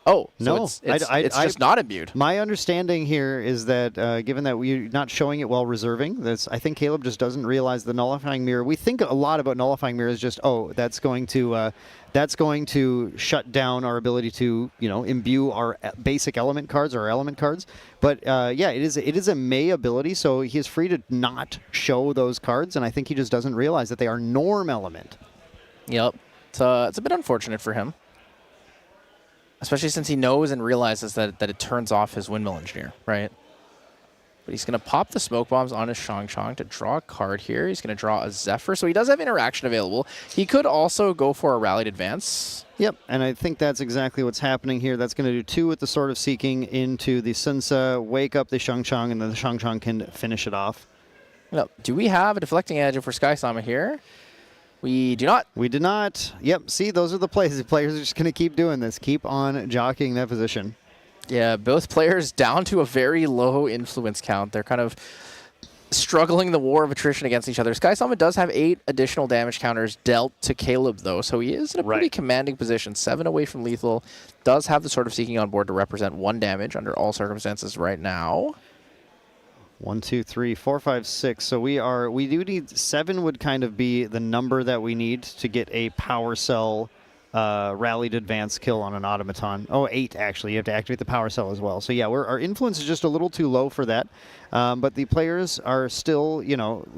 Oh, so no, it's just not imbued. My understanding here is that given that we're not showing it while reserving, I think Caleb just doesn't realize the Nullifying Mirror. We think a lot about Nullifying Mirror as just, that's going to shut down our ability to, imbue our basic element cards or our element cards. But yeah, it is a May ability, so he is free to not show those cards, and I think he just doesn't realize that they are norm element. Yep, it's a bit unfortunate for him. Especially since he knows and realizes that it turns off his Windmill Engineer, right? But he's going to pop the Smoke Bombs on his Shang to draw a card here. He's going to draw a Zephyr, so he does have interaction available. He could also go for a Rallied Advance. Yep, and I think that's exactly what's happening here. That's going to do 2 with the Sword of Seeking into the Sunsa, wake up the Shang, and then the Shang can finish it off. Yep. Do we have a Deflecting Agile for Skysama here? We do not. We do not. Yep. See, those are the plays. The players are just going to keep doing this. Keep on jockeying that position. Yeah, both players down to a very low influence count. They're kind of struggling the war of attrition against each other. Skysama does have 8 additional damage counters dealt to Caleb, though, so he is in a pretty commanding position. 7 away from lethal. Does have the Sword of Seeking on board to represent 1 damage under all circumstances right now. 1, 2, 3, 4, 5, 6. So we do need 7 would kind of be the number that we need to get a power cell rallied advance kill on an automaton. Oh, 8 actually. You have to activate the power cell as well. So yeah, our influence is just a little too low for that. But the players are still,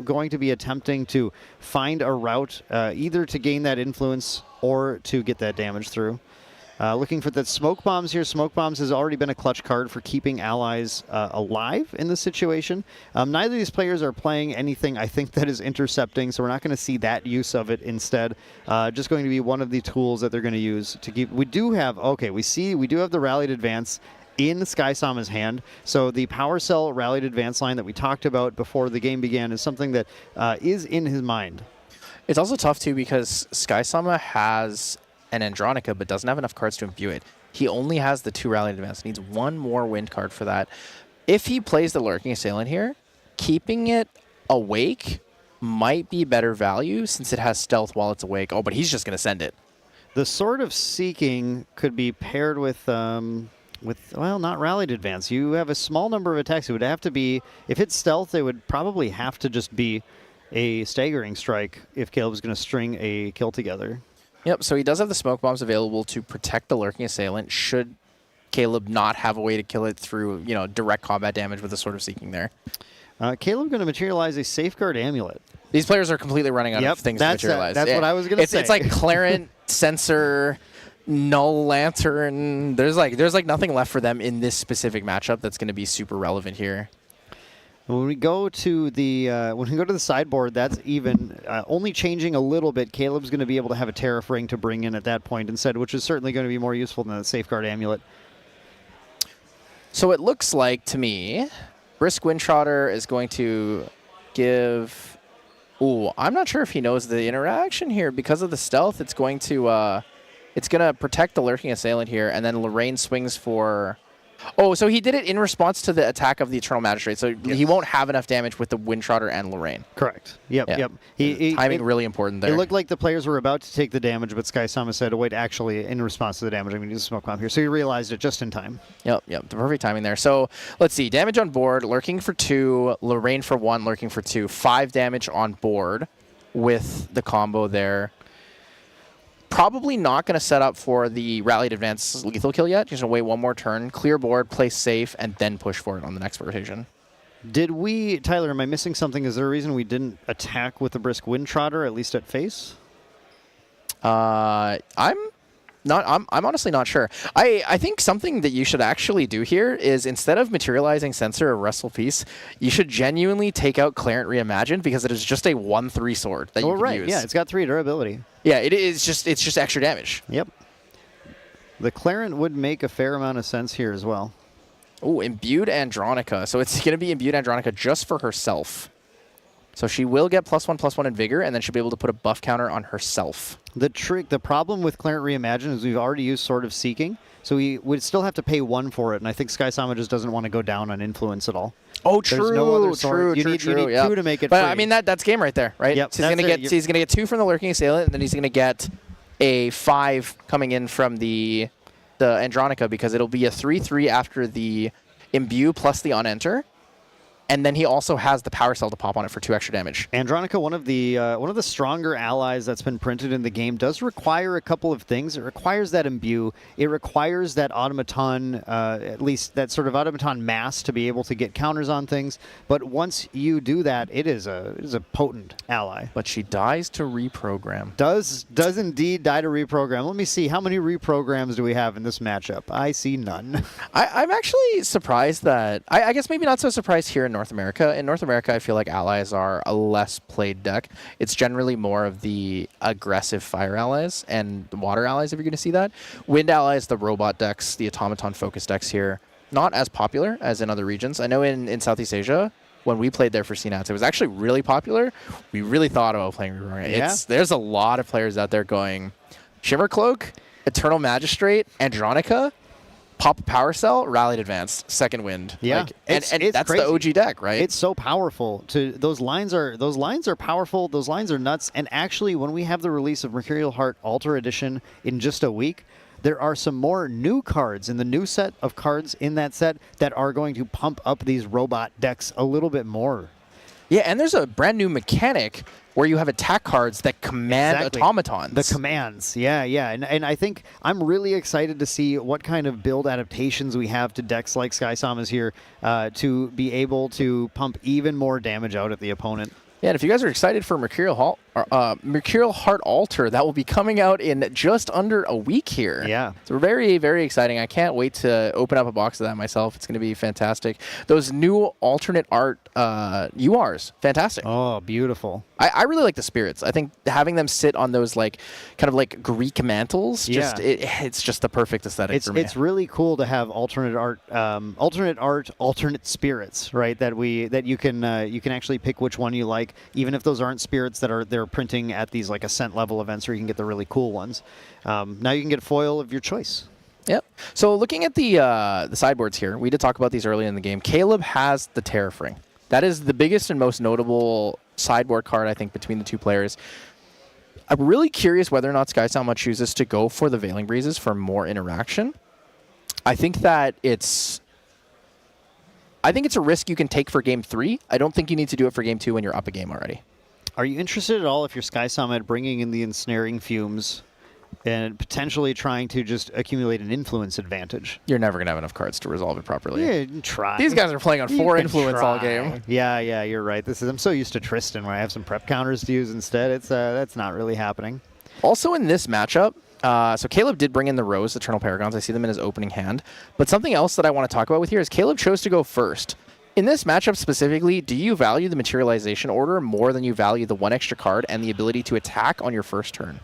going to be attempting to find a route either to gain that influence or to get that damage through. Looking for the Smoke Bombs here. Smoke Bombs has already been a clutch card for keeping allies alive in this situation. Neither of these players are playing anything, I think, that is intercepting, so we're not going to see that use of it instead. Just going to be one of the tools that they're going to use to keep... We do have the Rallied Advance in Skysama's hand. So the Power Cell Rallied Advance line that we talked about before the game began is something that is in his mind. It's also tough, too, because Skysama has an Andronica, but doesn't have enough cards to imbue it. He only has the 2 Rallied Advance. He needs 1 more wind card for that. If he plays the Lurking Assailant here, keeping it awake might be better value since it has stealth while it's awake. Oh, but he's just going to send it. The Sword of Seeking could be paired with not Rallied Advance. You have a small number of attacks. It would have to be, if it's stealth, it would probably have to just be a Staggering Strike if Caleb's going to string a kill together. Yep, so he does have the Smoke Bombs available to protect the Lurking Assailant should Caleb not have a way to kill it through, direct combat damage with the Sword of Seeking there. Caleb going to materialize a Safeguard Amulet. These players are completely running out of things to materialize. That's what I was going to say. It's like Clarent, Sensor, Null Lantern. There's like nothing left for them in this specific matchup that's going to be super relevant here. When we go to the sideboard, that's even only changing a little bit. Caleb's going to be able to have a Tariff Ring to bring in at that point instead, which is certainly going to be more useful than the Safeguard Amulet. So it looks like to me, Brisk Windtrotter is going to give. Ooh, I'm not sure if he knows the interaction here because of the stealth. It's going to protect the lurking assailant here, and then Lorraine swings for. Oh, so he did it in response to the attack of the Eternal Magistrate, so he won't have enough damage with the Windtrotter and Lorraine. Correct. Yep, Yeah. yep. Timing really important there. It looked like the players were about to take the damage, but Sky Sama said, wait, actually, in response to the damage, I'm going to use a Smoke Bomb here. So he realized it just in time. Yep, the perfect timing there. So let's see. Damage on board, Lurking for 2, Lorraine for 1, Lurking for 2. 5 damage on board with the combo there. Probably not going to set up for the Rallied Advance lethal kill yet. Just going to wait one more turn, clear board, play safe, and then push for it on the next rotation. Did we, Tyler, am I missing something? Is there a reason we didn't attack with the Brisk Windtrotter, at least at face? I'm honestly not sure. I think something that you should actually do here is instead of materializing Censor or Wrestle Peace, you should genuinely take out Clarent Reimagined because it is just a 1/3 sword that you can use. Yeah, it's got 3 durability. Yeah, it's just extra damage. Yep. The Clarent would make a fair amount of sense here as well. Oh, Imbued Andronica. So it's going to be Imbued Andronica just for herself. So she will get +1/+1 in Vigor, and then she'll be able to put a buff counter on herself. The problem with Clarent Reimagined is we've already used Sword of Seeking, so we would still have to pay 1 for it, and I think Sky Sama just doesn't want to go down on Influence at all. Oh, There's no other sword. You need 2 to make it But free. I mean, that's game right there, right? Yep, So he's gonna get 2 from the Lurking Assailant, and then he's gonna get a 5 coming in from the Andronica because it'll be a 3/3 after the Imbue plus the Unenter. And then he also has the Power Cell to pop on it for 2 extra damage. Andronica, one of the stronger allies that's been printed in the game, does require a couple of things. It requires that Imbue. It requires that Automaton, at least that sort of Automaton mass to be able to get counters on things. But once you do that, it is a potent ally. But she dies to reprogram. Does indeed die to reprogram. Let me see. How many reprograms do we have in this matchup? I see none. I'm actually surprised that... I guess maybe not so surprised here in North America. In North America, I feel like allies are a less played deck. It's generally more of the aggressive fire allies and water allies, if you're going to see that. Wind allies, the robot decks, the automaton focus decks here, not as popular as in other regions. I know in Southeast Asia, when we played there for CNATs, it was actually really popular. We really thought about playing Reroaring. Yeah. There's a lot of players out there going Shimmercloak, Eternal Magistrate, Andronica, pop a Power Cell, Rallied Advance, Second Wind. Yeah, and it's that's crazy. the OG deck, right? It's so powerful. Those lines are powerful. Those lines are nuts. And actually, when we have the release of Mercurial Heart Altar Edition in just a week, there are some more new cards in the new set of cards in that set that are going to pump up these robot decks a little bit more. Yeah, and there's a brand new mechanic where you have attack cards that command automatons. The commands, yeah. And I think I'm really excited to see what kind of build adaptations we have to decks like Sky Sama's here to be able to pump even more damage out at the opponent. Yeah, and if you guys are excited for Mercurial Heart Altar, that will be coming out in just under a week here. Yeah. So very, very exciting. I can't wait to open up a box of that myself. It's going to be fantastic. Those new alternate art URs, fantastic. Oh, beautiful. I really like the spirits. I think having them sit on those kind of Greek mantles, it's just the perfect aesthetic for me. It's really cool to have alternate art, alternate spirits, right? That you can actually pick which one you like, even if those aren't spirits that they're printing at these Ascent level events where you can get the really cool ones. Now you can get foil of your choice. Yep. So looking at the sideboards here, we did talk about these early in the game. Caleb has the Tariff Ring. That is the biggest and most notable sideboard card, I think, between the two players. I'm really curious whether or not Sky Sama chooses to go for the Veiling Breezes for more interaction. I think that it's a risk you can take for Game 3. I don't think you need to do it for Game 2 when you're up a game already. Are you interested at all if you're Sky Sama at bringing in the Ensnaring Fumes and potentially trying to just accumulate an influence advantage? You're never going to have enough cards to resolve it properly. Yeah, you can try. These guys are playing on 4 influence all game. Yeah, you're right. I'm so used to Tristan where I have some prep counters to use instead. That's not really happening. Also in this matchup, so Caleb did bring in the Rose Eternal Paragons. I see them in his opening hand. But something else that I want to talk about with here is Caleb chose to go first In this matchup specifically, do you value the materialization order more than you value the 1 extra card and the ability to attack on your first turn?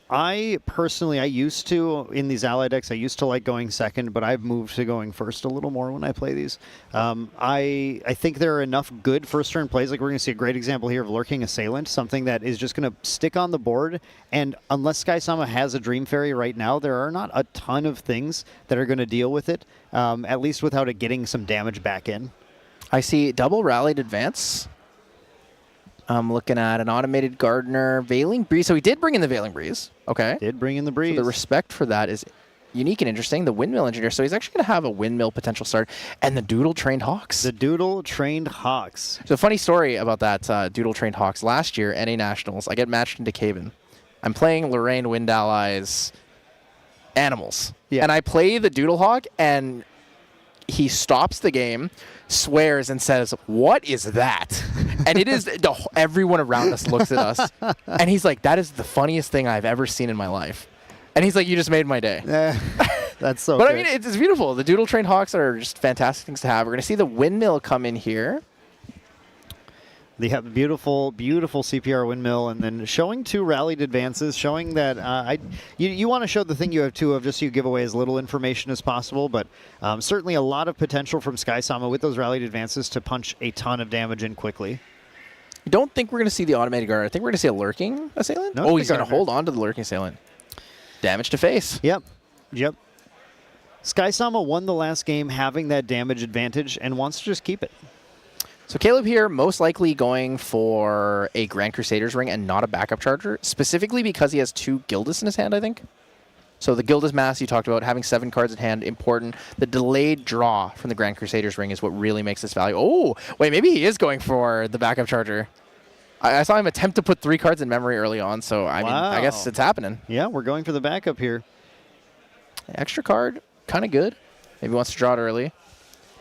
I personally, I used to, in these ally decks, I used to like going second, but I've moved to going first a little more when I play these. I think there are enough good first turn plays. Like we're going to see a great example here of Lurking Assailant, something that is just going to stick on the board. And unless Sky-Sama has a Dream Fairy right now, there are not a ton of things that are going to deal with it, at least without it getting some damage back in. I see double Rallied Advance. I'm looking at an Automated Gardener, Veiling Breeze. So he did bring in the Veiling Breeze. Okay. Did bring in the Breeze. So the respect for that is unique and interesting. The Windmill Engineer. So he's actually going to have a Windmill potential start. And the Doodle Trained Hawks. The Doodle Trained Hawks. So funny story about that Doodle Trained Hawks. Last year, NA Nationals, I get matched into Caven. I'm playing Lorraine Wind Allies Animals. Yeah. And I play the Doodle Hawk, and he stops the game, swears, and says, "What is that?" And it is, everyone around us looks at us, and he's like, "That is the funniest thing I've ever seen in my life." And he's like, "You just made my day." That's so But good. I mean, it's beautiful. The Doodle Trained Hawks are just fantastic things to have. We're going to see the Windmill come in here. They have beautiful, beautiful CPR Windmill, and then showing 2 rallied advances, showing that you want to show the thing you have 2 of just so you give away as little information as possible, but certainly a lot of potential from Sky-Sama with those rallied advances to punch a ton of damage in quickly. I don't think we're going to see the Automated Guard. I think we're going to see a Lurking Assailant. No, oh, he's going to hold on to the Lurking Assailant. Damage to face. Yep. Sky-Sama won the last game having that damage advantage and wants to just keep it. So Caleb here most likely going for a Grand Crusader's Ring and not a backup charger, specifically because he has 2 Gildas in his hand, I think. So the Gildas Mass you talked about, having 7 cards in hand, important. The delayed draw from the Grand Crusader's Ring is what really makes this value. Oh, wait, maybe he is going for the backup charger. I saw him attempt to put 3 cards in memory early on, so I mean, I guess it's happening. Yeah, we're going for the backup here. Extra card, kind of good. Maybe wants to draw it early.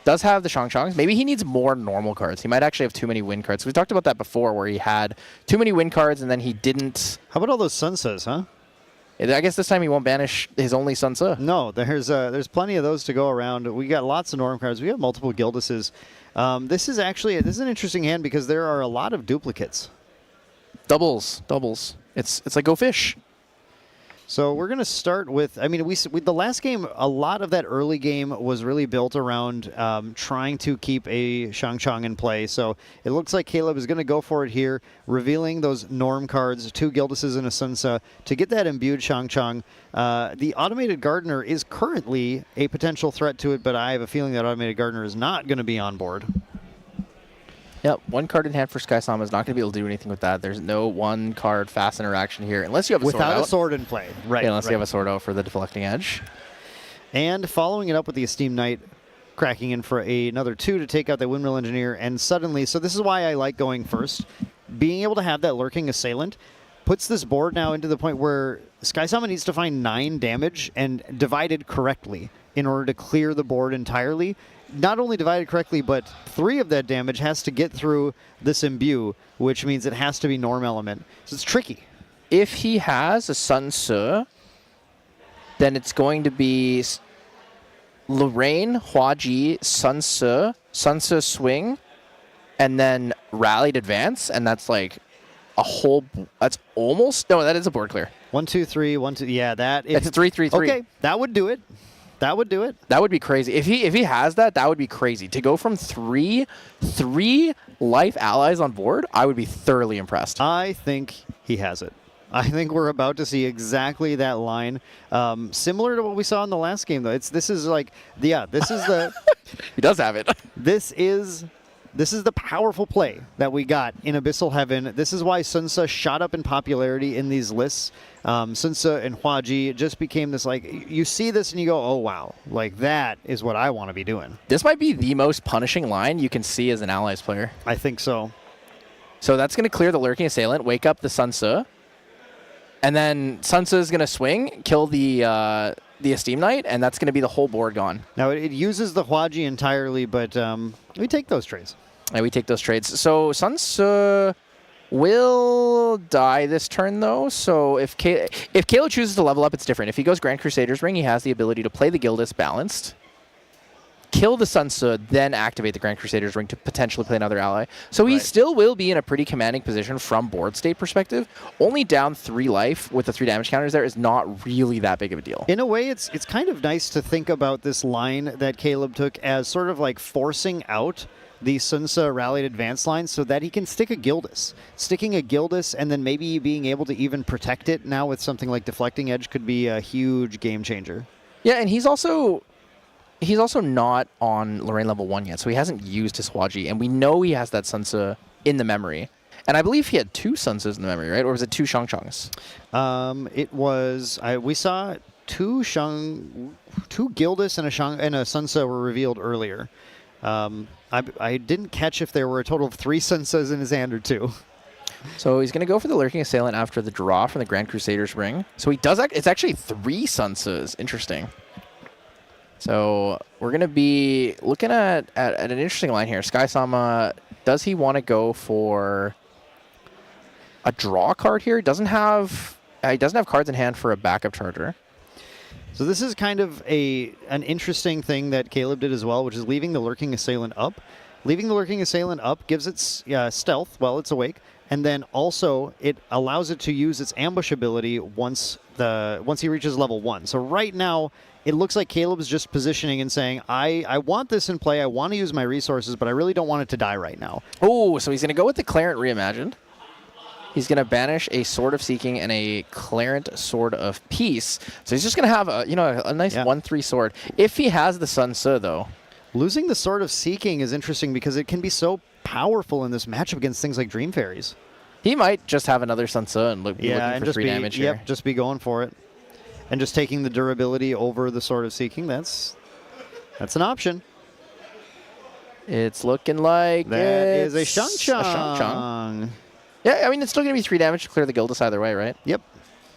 Does have the Shang-Changs. Maybe he needs more normal cards. He might actually have too many win cards. We talked about that before, where he had too many win cards and then he didn't. How about all those Sunsas, huh? I guess this time he won't banish his only Sunsa. No, there's plenty of those to go around. We got lots of norm cards. We have multiple Gildases. This is an interesting hand because there are a lot of duplicates. Doubles. It's like Go Fish. So we're going to start with, I mean, we the last game, a lot of that early game was really built around trying to keep a Shang-Chang in play. So it looks like Caleb is going to go for it here, revealing those norm cards, 2 Gildases and a Sunsa, to get that imbued Shang-Chang. The Automated Gardener is currently a potential threat to it, but I have a feeling that Automated Gardener is not going to be on board. Yep, 1 card in hand for Sky-Sama is not going to be able to do anything with that. There's no 1 card fast interaction here, unless you have a sword out. Without a sword in play, right. Yeah, unless you have a sword out for the deflecting edge. And following it up with the Esteemed Knight, cracking in for another 2 to take out the Windmill Engineer, and suddenly, so this is why I like going first, being able to have that Lurking Assailant puts this board now into the point where Sky-Sama needs to find 9 damage and divided correctly in order to clear the board entirely. Not only divided correctly, but 3 of that damage has to get through this imbue, which means it has to be norm element. So it's tricky. If he has a Sun Tzu, then it's going to be Lorraine, Huaji, Sun Tzu Swing, and then Rallied Advance, and that's like a whole, that's almost, no, that is a board clear. 1, 2, 3, 1, 2, yeah, that. It's 3, 3, 3. Okay, that would do it. That would do it. That would be crazy. If he has that, that would be crazy. To go from 3 life allies on board, I would be thoroughly impressed. I think he has it. I think we're about to see exactly that line. Similar to what we saw in the last game, though. This is the... He does have it. This is the powerful play that we got in Abyssal Heaven. This is why Sunsa shot up in popularity in these lists. Sunsa and Huaji just became this, like, you see this and you go, oh, wow. Like, that is what I want to be doing. This might be the most punishing line you can see as an Allies player. I think so. So that's going to clear the Lurking Assailant, wake up the Sunsa, and then Sunsa is going to swing, kill the Esteemed Knight, and that's going to be the whole board gone. Now, it uses the Huaji entirely, but we take those trades. And we take those trades. So Sunsa will die this turn, though. So if Caleb chooses to level up, it's different. If he goes Grand Crusader's Ring, he has the ability to play the Gildas balanced, kill the Sun Tzu, then activate the Grand Crusader's Ring to potentially play another ally. So he Right. still will be in a pretty commanding position from board state perspective. Only down 3 life with the 3 damage counters there is not really that big of a deal. In a way, it's kind of nice to think about this line that Caleb took as sort of like forcing out the Sun Tzu rallied advance line so that he can stick a Gildas. Sticking a Gildas and then maybe being able to even protect it now with something like Deflecting Edge could be a huge game changer. Yeah, and he's also not on Lorraine level 1 yet, so he hasn't used his Hwaji, and we know he has that Sun Tzu in the memory. And I believe he had 2 Sun Tzus in the memory, right? Or was it 2 Shangchangs? It was we saw 2 Gildas and a Sun Tzu were revealed earlier. I didn't catch if there were a total of 3 Sun Tzus in his hand or 2. So he's going to go for the Lurking Assailant after the draw from the Grand Crusader's Ring. So he does. It's actually 3 Sun Tzus. Interesting. So we're going to be looking at an interesting line here. Sky-sama, does he want to go for a draw card here? He doesn't have cards in hand for a backup charger. So this is kind of an interesting thing that Caleb did as well, which is leaving the Lurking Assailant up. Leaving the Lurking Assailant up gives it stealth while it's awake, and then also it allows it to use its ambush ability once he reaches level 1. So right now, it looks like Caleb's just positioning and saying, I want this in play, I want to use my resources, but I really don't want it to die right now. Oh, so he's going to go with the Clarent Reimagined. He's going to banish a Sword of Seeking and a Clarent Sword of Peace. So he's just going to have a nice 1/3 sword. If he has the Sun Tzu, though. Losing the Sword of Seeking is interesting because it can be so powerful in this matchup against things like Dream Fairies. He might just have another Sun Tzu and looking for 3 damage here. Yep, just be going for it. And just taking the durability over the Sword of Seeking, that's an option. It's looking like that is a Shang-Chang. Yeah, I mean, it's still going to be 3 damage to clear the Gildas either way, right? Yep.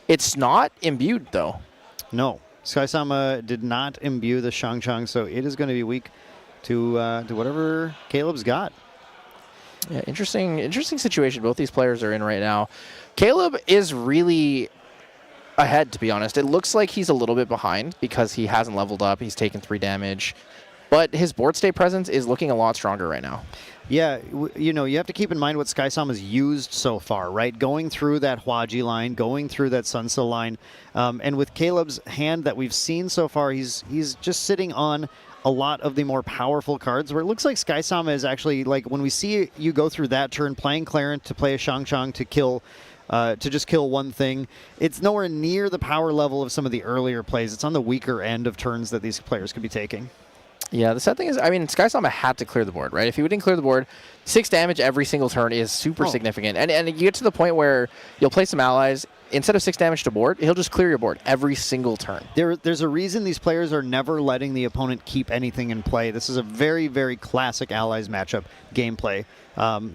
It's not imbued, though. No. Sky-sama did not imbue the Shang-Chang, so it is going to be weak to whatever Caleb's got. Yeah, interesting situation both these players are in right now. Caleb is really ahead, to be honest. It looks like he's a little bit behind because he hasn't leveled up. He's taken 3 damage. But his board state presence is looking a lot stronger right now. Yeah, you have to keep in mind what Sky-sama's used so far, right? Going through that Hwaji line, going through that Sun Tzu line. And with Caleb's hand that we've seen so far, he's just sitting on a lot of the more powerful cards, where it looks like Sky-sama is actually, like, when we see you go through that turn, playing Clarent to play a Shang-Chang to just kill one thing, it's nowhere near the power level of some of the earlier plays. It's on the weaker end of turns that these players could be taking. Yeah, the sad thing is, I mean, Sky-sama had to clear the board, right? If he didn't clear the board, 6 damage every single turn is super significant. And you get to the point where you'll play some allies, instead of 6 damage to board, he'll just clear your board every single turn. There's a reason these players are never letting the opponent keep anything in play. This is a very, very classic allies matchup gameplay.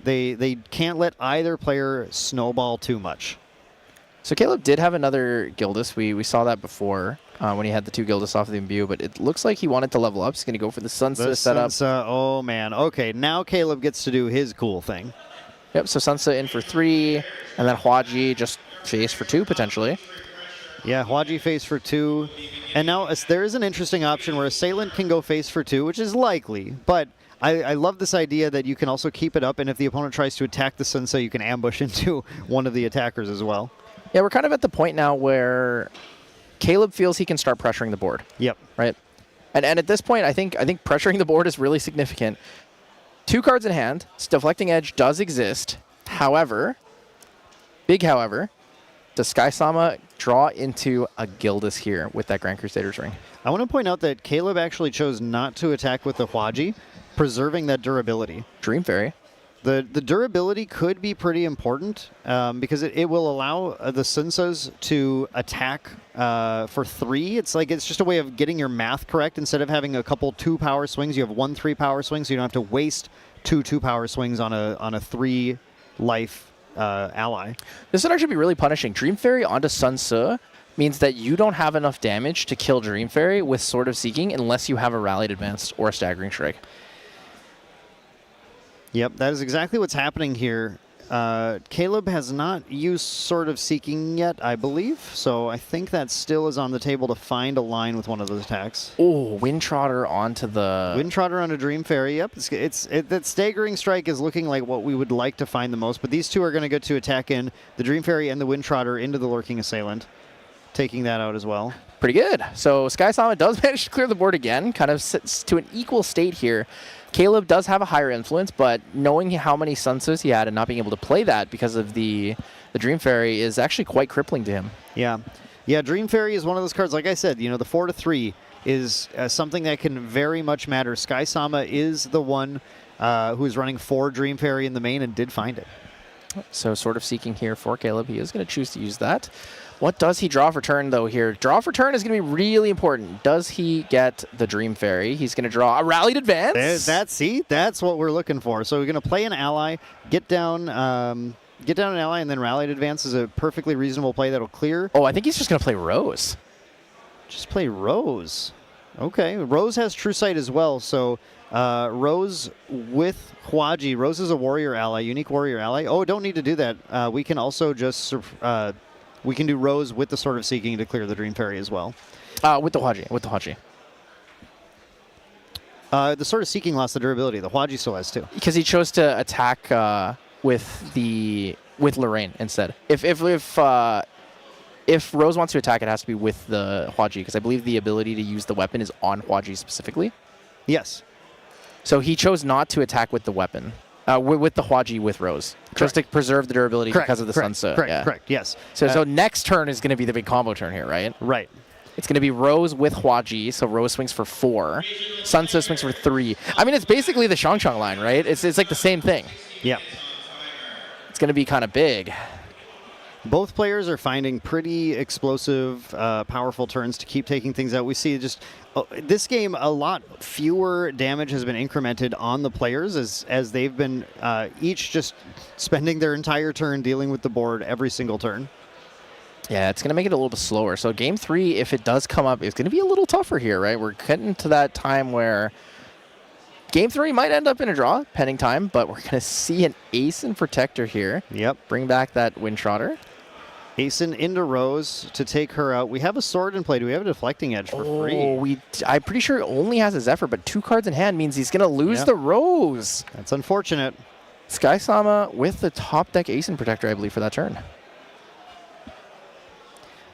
They can't let either player snowball too much. So Caleb did have another Gildas. We saw that before when he had the 2 Gildas off of the imbue, but it looks like he wanted to level up. He's going to go for the Sun Tzu setup. Oh, man. Okay, now Caleb gets to do his cool thing. Yep, so Sun Tzu in for 3, and then Hwaji just face for 2, potentially. Yeah, Hwaji face for 2. And now there is an interesting option where Assailant can go face for 2, which is likely, but I love this idea that you can also keep it up, and if the opponent tries to attack the Sun Tzu, you can ambush into one of the attackers as well. Yeah, we're kind of at the point now where Caleb feels he can start pressuring the board. Yep. Right? And at this point, I think pressuring the board is really significant. 2 cards in hand. Deflecting Edge does exist. However, big however, does Sky-sama draw into a Gildas here with that Grand Crusader's Ring? I want to point out that Caleb actually chose not to attack with the Hwaji, preserving that durability. Dream Fairy. The durability could be pretty important because it will allow the Sun Tzus to attack for 3. It's just a way of getting your math correct. Instead of having a couple 2-power swings, you have 1 3-power swing, so you don't have to waste 2 2-power swings on a 3-life ally. This would actually be really punishing. Dream Fairy onto Sun Tzu means that you don't have enough damage to kill Dream Fairy with Sword of Seeking unless you have a Rallied Advance or a Staggering Strike. Yep, that is exactly what's happening here. Caleb has not used Sword of Seeking yet, I believe. So I think that still is on the table to find a line with one of those attacks. Oh, Windtrotter onto the... Windtrotter on a Dream Fairy. Yep, that Staggering Strike is looking like what we would like to find the most. But these two are going to go to attack in the Dream Fairy and the Windtrotter into the Lurking Assailant, taking that out as well. Pretty good. So Sky Sama does manage to clear the board again, kind of sits to an equal state here. Caleb does have a higher influence, but knowing how many Sunsus he had and not being able to play that because of the Dream Fairy is actually quite crippling to him. Yeah. Yeah, Dream Fairy is one of those cards, like I said, the 4-3 is something that can very much matter. Sky Sama is the one who is running 4 Dream Fairy in the main and did find it. So Sword of Seeking here for Caleb. He is going to choose to use that. What does he draw for turn, though, here? Draw for turn is going to be really important. Does he get the Dream Fairy? He's going to draw a Rallied Advance. That's what we're looking for. So we're going to play an ally, get down an ally, and then Rallied Advance is a perfectly reasonable play that'll clear. Oh, I think he's just going to play Rose. Just play Rose. Okay. Rose has True Sight as well, so Rose with Hwaji. Rose is a warrior ally, unique warrior ally. Oh, don't need to do that. We can also just... we can do Rose with the Sword of Seeking to clear the Dream Fairy as well. With the Hwaji. The Sword of Seeking lost the durability. The Hwaji still has too. Because he chose to attack with Lorraine instead. If Rose wants to attack, it has to be with the Hwaji, because I believe the ability to use the weapon is on Hwaji specifically. Yes. So he chose not to attack with the weapon. With the Hwaji with Rose. Just to preserve the durability because of the Sunsa. Correct, yes. So next turn is going to be the big combo turn here, right? Right. It's going to be Rose with Hwaji, so Rose swings for 4. Sunsa swings for 3. I mean, it's basically the Shang line, right? It's like the same thing. Yeah. It's going to be kind of big. Both players are finding pretty explosive, powerful turns to keep taking things out. We see just this game, a lot fewer damage has been incremented on the players as they've been each just spending their entire turn dealing with the board every single turn. Yeah, it's going to make it a little bit slower. So game 3, if it does come up, it's going to be a little tougher here, right? We're getting to that time where game 3 might end up in a draw, pending time, but we're going to see an Ace and Protector here. Yep. Bring back that Windtrotter. Aeson into Rose to take her out. We have a sword in play. Do we have a Deflecting Edge for free? I'm pretty sure it only has a Zephyr, but 2 cards in hand means he's going to lose the Rose. That's unfortunate. Sky Sama with the top deck Aeson Protector, I believe, for that turn.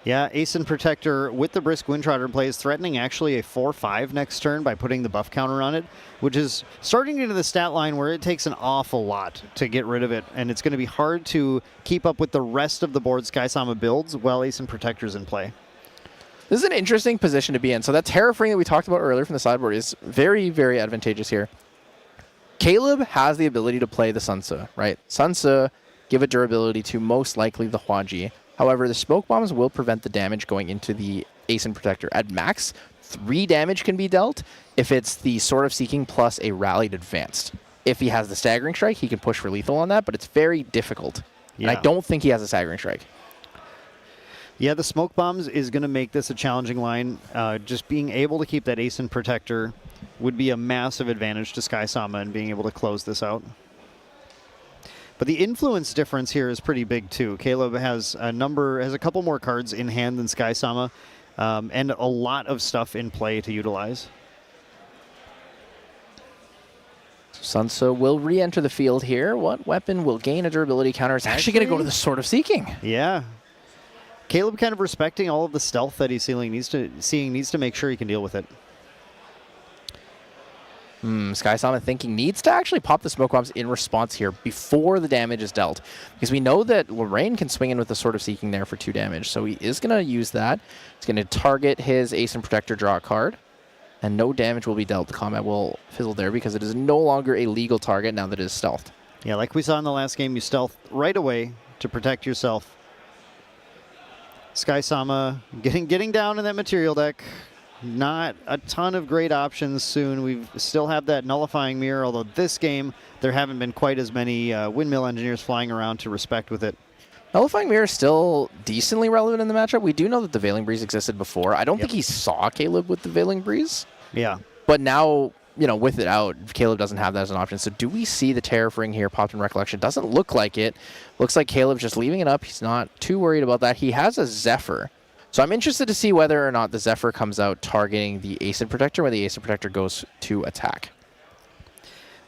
Yeah, Aeson Protector with the Brisk Windtrotter in play is threatening actually a 4-5 next turn by putting the buff counter on it, which is starting into the stat line where it takes an awful lot to get rid of it, and it's going to be hard to keep up with the rest of the board Sky Sama builds while Aeson Protector's in play. This is an interesting position to be in. So that Terrafring that we talked about earlier from the sideboard is very, very advantageous here. Caleb has the ability to play the Sunsa, right? Sunsa give it durability to most likely the Hwaji. However, the Smoke Bombs will prevent the damage going into the Aeson Protector. At max, 3 damage can be dealt if it's the Sword of Seeking plus a Rallied Advanced. If he has the Staggering Strike, he can push for lethal on that, but it's very difficult. Yeah. And I don't think he has a Staggering Strike. Yeah, the Smoke Bombs is going to make this a challenging line. Just being able to keep that Aeson Protector would be a massive advantage to Sky Sama and being able to close this out. But the influence difference here is pretty big too. Caleb has a couple more cards in hand than Sky Sama, and a lot of stuff in play to utilize. Sunsa will re-enter the field here. What weapon will gain a durability counter? It's actually going to go to the Sword of Seeking. Yeah. Caleb kind of respecting all of the stealth that he's needs to make sure he can deal with it. Sky Sama thinking needs to actually pop the Smoke Bombs in response here before the damage is dealt. Because we know that Lorraine can swing in with the Sword of Seeking there for 2 damage. So he is going to use that. He's going to target his Aeson Protector, draw a card. And no damage will be dealt. The combat will fizzle there because it is no longer a legal target now that it is stealthed. Yeah, like we saw in the last game, you stealth right away to protect yourself. Sky Sama getting down in that material deck. Not a ton of great options soon. We still have that Nullifying Mirror, although this game, there haven't been quite as many Windmill Engineers flying around to respect with it. Nullifying Mirror is still decently relevant in the matchup. We do know that the Veiling Breeze existed before. I don't think he saw Caleb with the Veiling Breeze. Yeah. But now with it out, Caleb doesn't have that as an option. So do we see the Tariff Ring here popped in Recollection? Doesn't look like it. Looks like Caleb's just leaving it up. He's not too worried about that. He has a Zephyr. So I'm interested to see whether or not the Zephyr comes out targeting the Ace and Protector when the Ace and Protector goes to attack.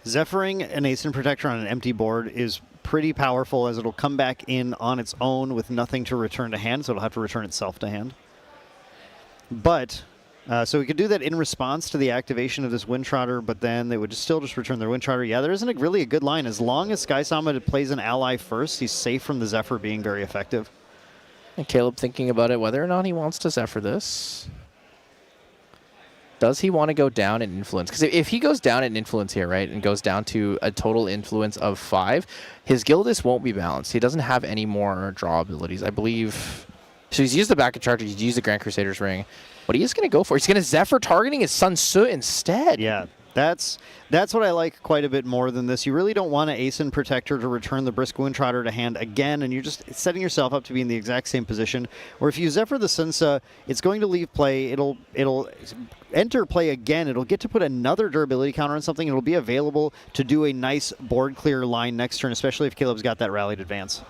Zephyring an Ace and Protector on an empty board is pretty powerful, as it'll come back in on its own with nothing to return to hand, so it'll have to return itself to hand. But, so we could do that in response to the activation of this Windtrotter, but then they would still just return their Windtrotter. Yeah, there isn't really a good line. As long as Skysama plays an ally first, he's safe from the Zephyr being very effective. And Caleb thinking about it, whether or not he wants to Zephyr this. Does he want to go down in influence? Because if he goes down in influence here, right, and goes down to a total influence of 5, his Gildas won't be balanced. He doesn't have any more draw abilities, I believe. So he's used the backup charger, he's used the Grand Crusader's Ring. What he is going to go for, he's going to Zephyr targeting his Sun Tzu instead. Yeah. That's what I like quite a bit more than this. You really don't want an Ace and Protector to return the Brisk Windtrotter to hand again, and you're just setting yourself up to be in the exact same position. Where if you Zephyr the Sunsa, it's going to leave play. It'll enter play again. It'll get to put another durability counter on something. It'll be available to do a nice board clear line next turn, especially if Caleb's got that rallied advance.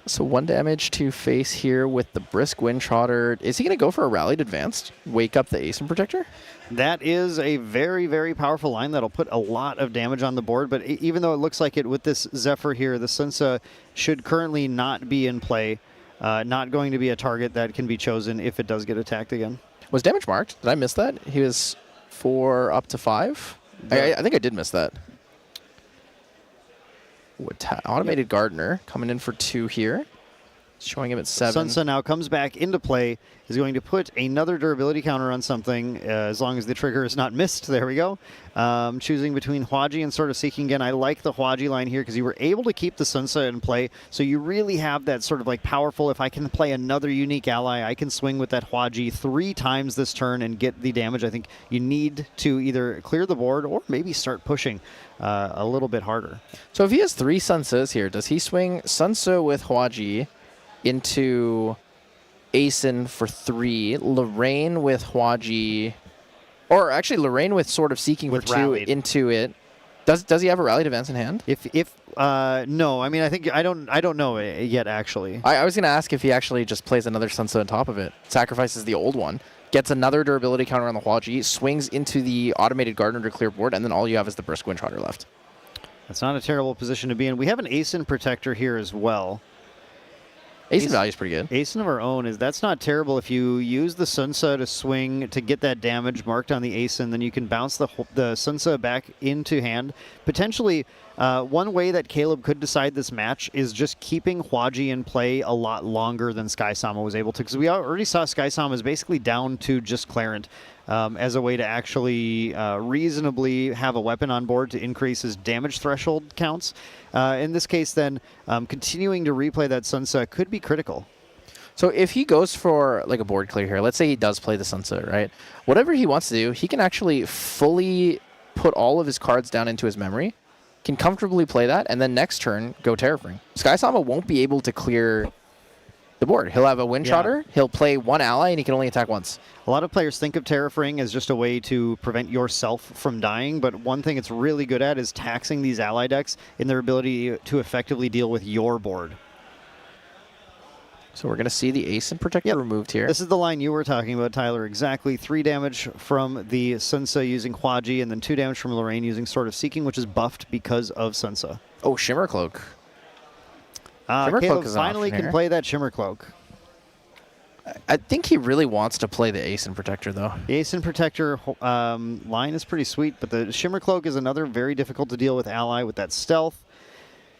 So 1 damage to face here with the Brisk Windtrotter. Is he going to go for a rallied advance? Wake up the Ace and Protector? That is a very, very powerful line that'll put a lot of damage on the board, but even though it looks like it with this Zephyr here, the Sunsa should currently not be in play, not going to be a target that can be chosen if it does get attacked again. Was damage marked? Did I miss that? He was 4 up to 5? I think I did miss that. Automated Gardener coming in for 2 here. Showing him at 7. Sunsa now comes back into play, is going to put another durability counter on something, as long as the trigger is not missed. There we go. Choosing between Hwaji and Sword of Seeking again. I like the Hwaji line here because you were able to keep the Sunsa in play, so you really have that sort of like powerful, if I can play another unique ally, I can swing with that Hwaji 3 times this turn and get the damage. I think you need to either clear the board or maybe start pushing a little bit harder. So if he has 3 Sunsas here, does he swing Sunsa with Hwaji into Asen for 3, Lorraine with Hwaji, or actually Lorraine with Sword of Seeking with 2 rallied into it? Does he have a rallied advance in hand? No, I mean, I don't know yet, actually. I was going to ask if he actually just plays another Sunsa on top of it, sacrifices the old one, gets another durability counter on the Hwaji, swings into the automated Gardener to clear board, and then all you have is the Brisk Windtrotter left. That's not a terrible position to be in. We have an Asen Protector here as well. Ace value is pretty good. Asen of our own, that's not terrible. If you use the Sunsa to swing to get that damage marked on the Asen, then you can bounce the Sunsa back into hand. Potentially, one way that Caleb could decide this match is just keeping Hwaji in play a lot longer than Skysama was able to, because we already saw Skysama is basically down to just Clarent as a way to actually reasonably have a weapon on board to increase his damage threshold counts. In this case, then, continuing to replay that Sunsa could be critical. So if he goes for like a board clear here, let's say he does play the Sunsa, right? Whatever he wants to do, he can actually fully put all of his cards down into his memory, can comfortably play that, and then next turn, go Tariff Ring. Skysama won't be able to clear the board. He'll have a Windtrotter, he'll play 1 ally, and he can only attack once. A lot of players think of Tariff Ring as just a way to prevent yourself from dying, but one thing it's really good at is taxing these ally decks in their ability to effectively deal with your board. So we're going to see the Ace and Protector removed here. This is the line you were talking about, Tyler. Exactly. 3 damage from the Sunsa using Hwaji, and then 2 damage from Lorraine using Sword of Seeking, which is buffed because of Sunsa. Oh, Shimmer Cloak. Caleb finally can play that Shimmer Cloak. I think he really wants to play the Ace and Protector, though. The Ace and Protector line is pretty sweet, but the Shimmer Cloak is another very difficult to deal with ally with that stealth.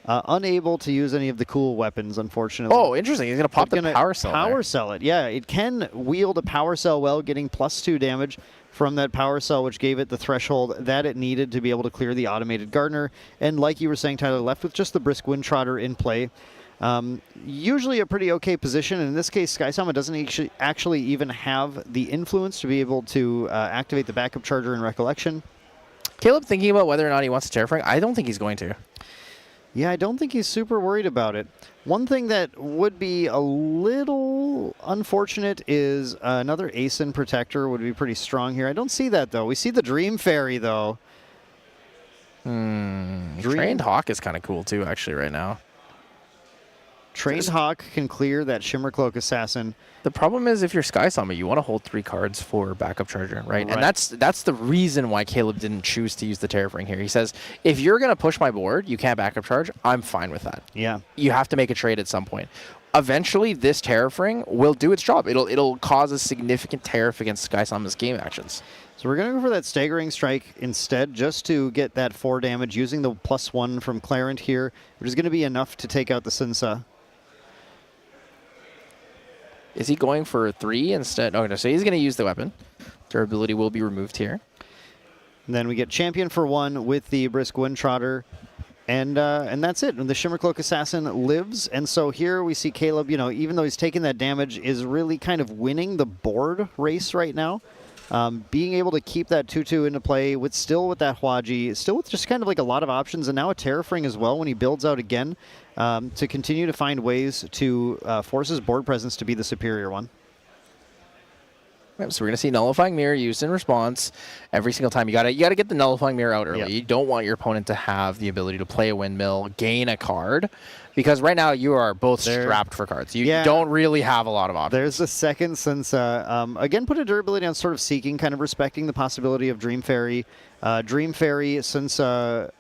Unable to use any of the cool weapons, unfortunately. Oh, interesting. He's going to pop the Power Cell. Power Cell it. Yeah, it can wield a Power Cell well, getting +2 damage from that Power Cell, which gave it the threshold that it needed to be able to clear the automated Gardener. And like you were saying, Tyler, left with just the Brisk Windtrotter in play. Usually a pretty okay position. In this case, Skysama doesn't actually even have the influence to be able to activate the backup charger in Recollection. Caleb thinking about whether or not he wants to Tariff Ring. I don't think he's going to. Yeah, I don't think he's super worried about it. One thing that would be a little unfortunate is another Asen Protector would be pretty strong here. I don't see that, though. We see the Dream Fairy, though. Trained Hawk is kind of cool too, actually, right now. Trained Hawk can clear that Shimmercloak Assassin. The problem is if you're Sky Summit, you want to hold 3 cards for backup charger, right? And that's the reason why Caleb didn't choose to use the Terrafring here. He says, if you're going to push my board, you can't backup charge, I'm fine with that. Yeah. You have to make a trade at some point. Eventually, this Terrafring will do its job. It'll cause a significant tariff against Sky Summit's game actions. So we're going to go for that Staggering Strike instead, just to get that 4 damage using the +1 from Clarent here, which is going to be enough to take out the Sinsa. Is he going for 3 instead? Oh, no, so he's going to use the weapon. Durability will be removed here. And then we get Champion for 1 with the Brisk Windtrotter. And that's it. And the Shimmercloak Assassin lives. And so here we see Caleb, you know, even though he's taking that damage, is really kind of winning the board race right now. Being able to keep that 2/2 into play with that Hwaji, still with just kind of like a lot of options, and now a Terrafring as well when he builds out again to continue to find ways to force his board presence to be the superior one. So we're going to see Nullifying Mirror used in response every single time. You got to get the Nullifying Mirror out early. Yep. You don't want your opponent to have the ability to play a windmill, gain a card, because right now you are both strapped for cards. You don't really have a lot of options. There's a second Sinsa. Again, put a durability on sort of Seeking, kind of respecting the possibility of Dream Fairy. Dream Fairy, Sinsa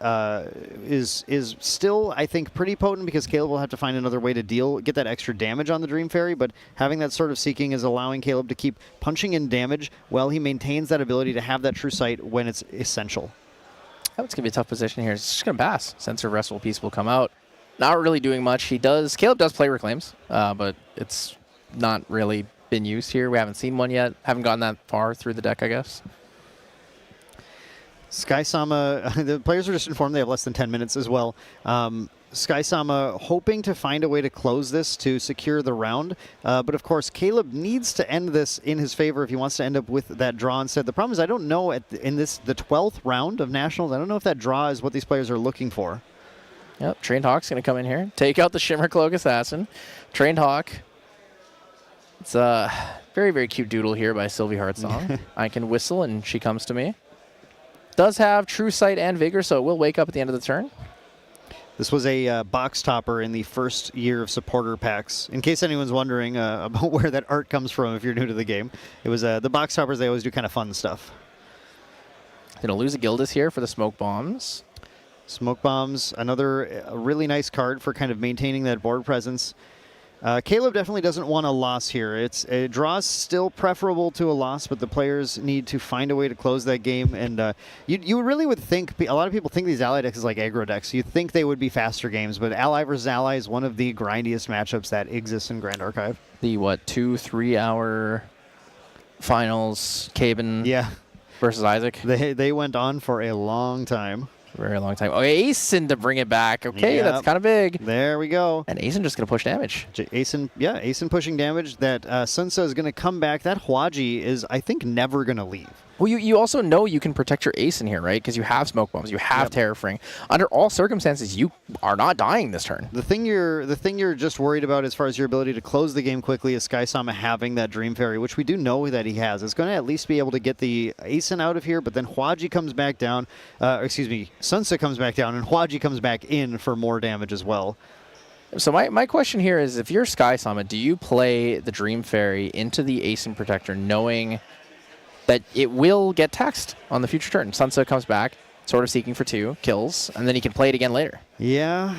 is still, I think, pretty potent because Caleb will have to find another way to get that extra damage on the Dream Fairy, but having that sort of Seeking is allowing Caleb to keep punching in damage while he maintains that ability to have that true sight when it's essential. That's going to be a tough position here. It's just going to pass. Sensor Restful Peace will come out. Not really doing much. Caleb does play Reclaims, but it's not really been used here. We haven't seen one yet. Haven't gotten that far through the deck, I guess. Skysama, the players are just informed they have less than 10 minutes as well. Skysama hoping to find a way to close this to secure the round. But of course, Caleb needs to end this in his favor if he wants to end up with that draw instead. The problem is I don't know in the 12th round of Nationals, I don't know if that draw is what these players are looking for. Yep, Trained Hawk's going to come in here. Take out the Shimmercloak Assassin. Trained Hawk. It's a very, very cute doodle here by Sylvie Heartsong. I can whistle and she comes to me. Does have True Sight and Vigor, so it will wake up at the end of the turn. This was a box topper in the first year of supporter packs. In case anyone's wondering about where that art comes from if you're new to the game. It was the box toppers, they always do kind of fun stuff. Gonna lose a Gildas here for the Smoke Bombs. Smoke Bombs, another really nice card for kind of maintaining that board presence. Caleb definitely doesn't want a loss here. A draw is still preferable to a loss, but the players need to find a way to close that game. And you really would think, a lot of people think these ally decks is like aggro decks. You think they would be faster games, but ally versus ally is one of the grindiest matchups that exists in Grand Archive. The, 2-3 hour finals, Caben versus Isaac? They went on for a long time. Very long time. Oh, Asen to bring it back. Okay, that's kind of big. There we go. And Asen just going to push damage. Asen pushing damage. That Sunsa is going to come back. That Hwaji is, I think, never going to leave. Well, you also know you can protect your Asen here, right? Because you have Smoke Bombs, you have Terrafring. Under all circumstances, you are not dying this turn. The thing you're just worried about as far as your ability to close the game quickly is Skysama having that Dream Fairy, which we do know that he has. It's going to at least be able to get the Asen out of here, but then Hwaji comes back down. Sunsa comes back down, and Hwaji comes back in for more damage as well. So my question here is, if you're Skysama, do you play the Dream Fairy into the Asen Protector knowing that it will get taxed on the future turn? Sunset comes back, sort of Seeking for 2, kills, and then he can play it again later. Yeah.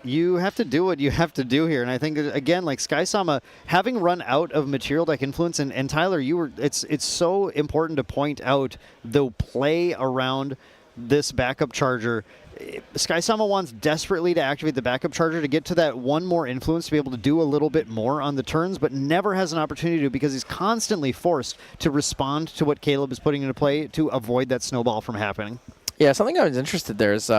You have to do what you have to do here. And I think, again, like Skysama, having run out of material deck influence, and Tyler, it's so important to point out the play around this backup charger. Skysama wants desperately to activate the backup charger to get to that one more influence to be able to do a little bit more on the turns, but never has an opportunity to because he's constantly forced to respond to what Caleb is putting into play to avoid that snowball from happening. Yeah, something I was interested there is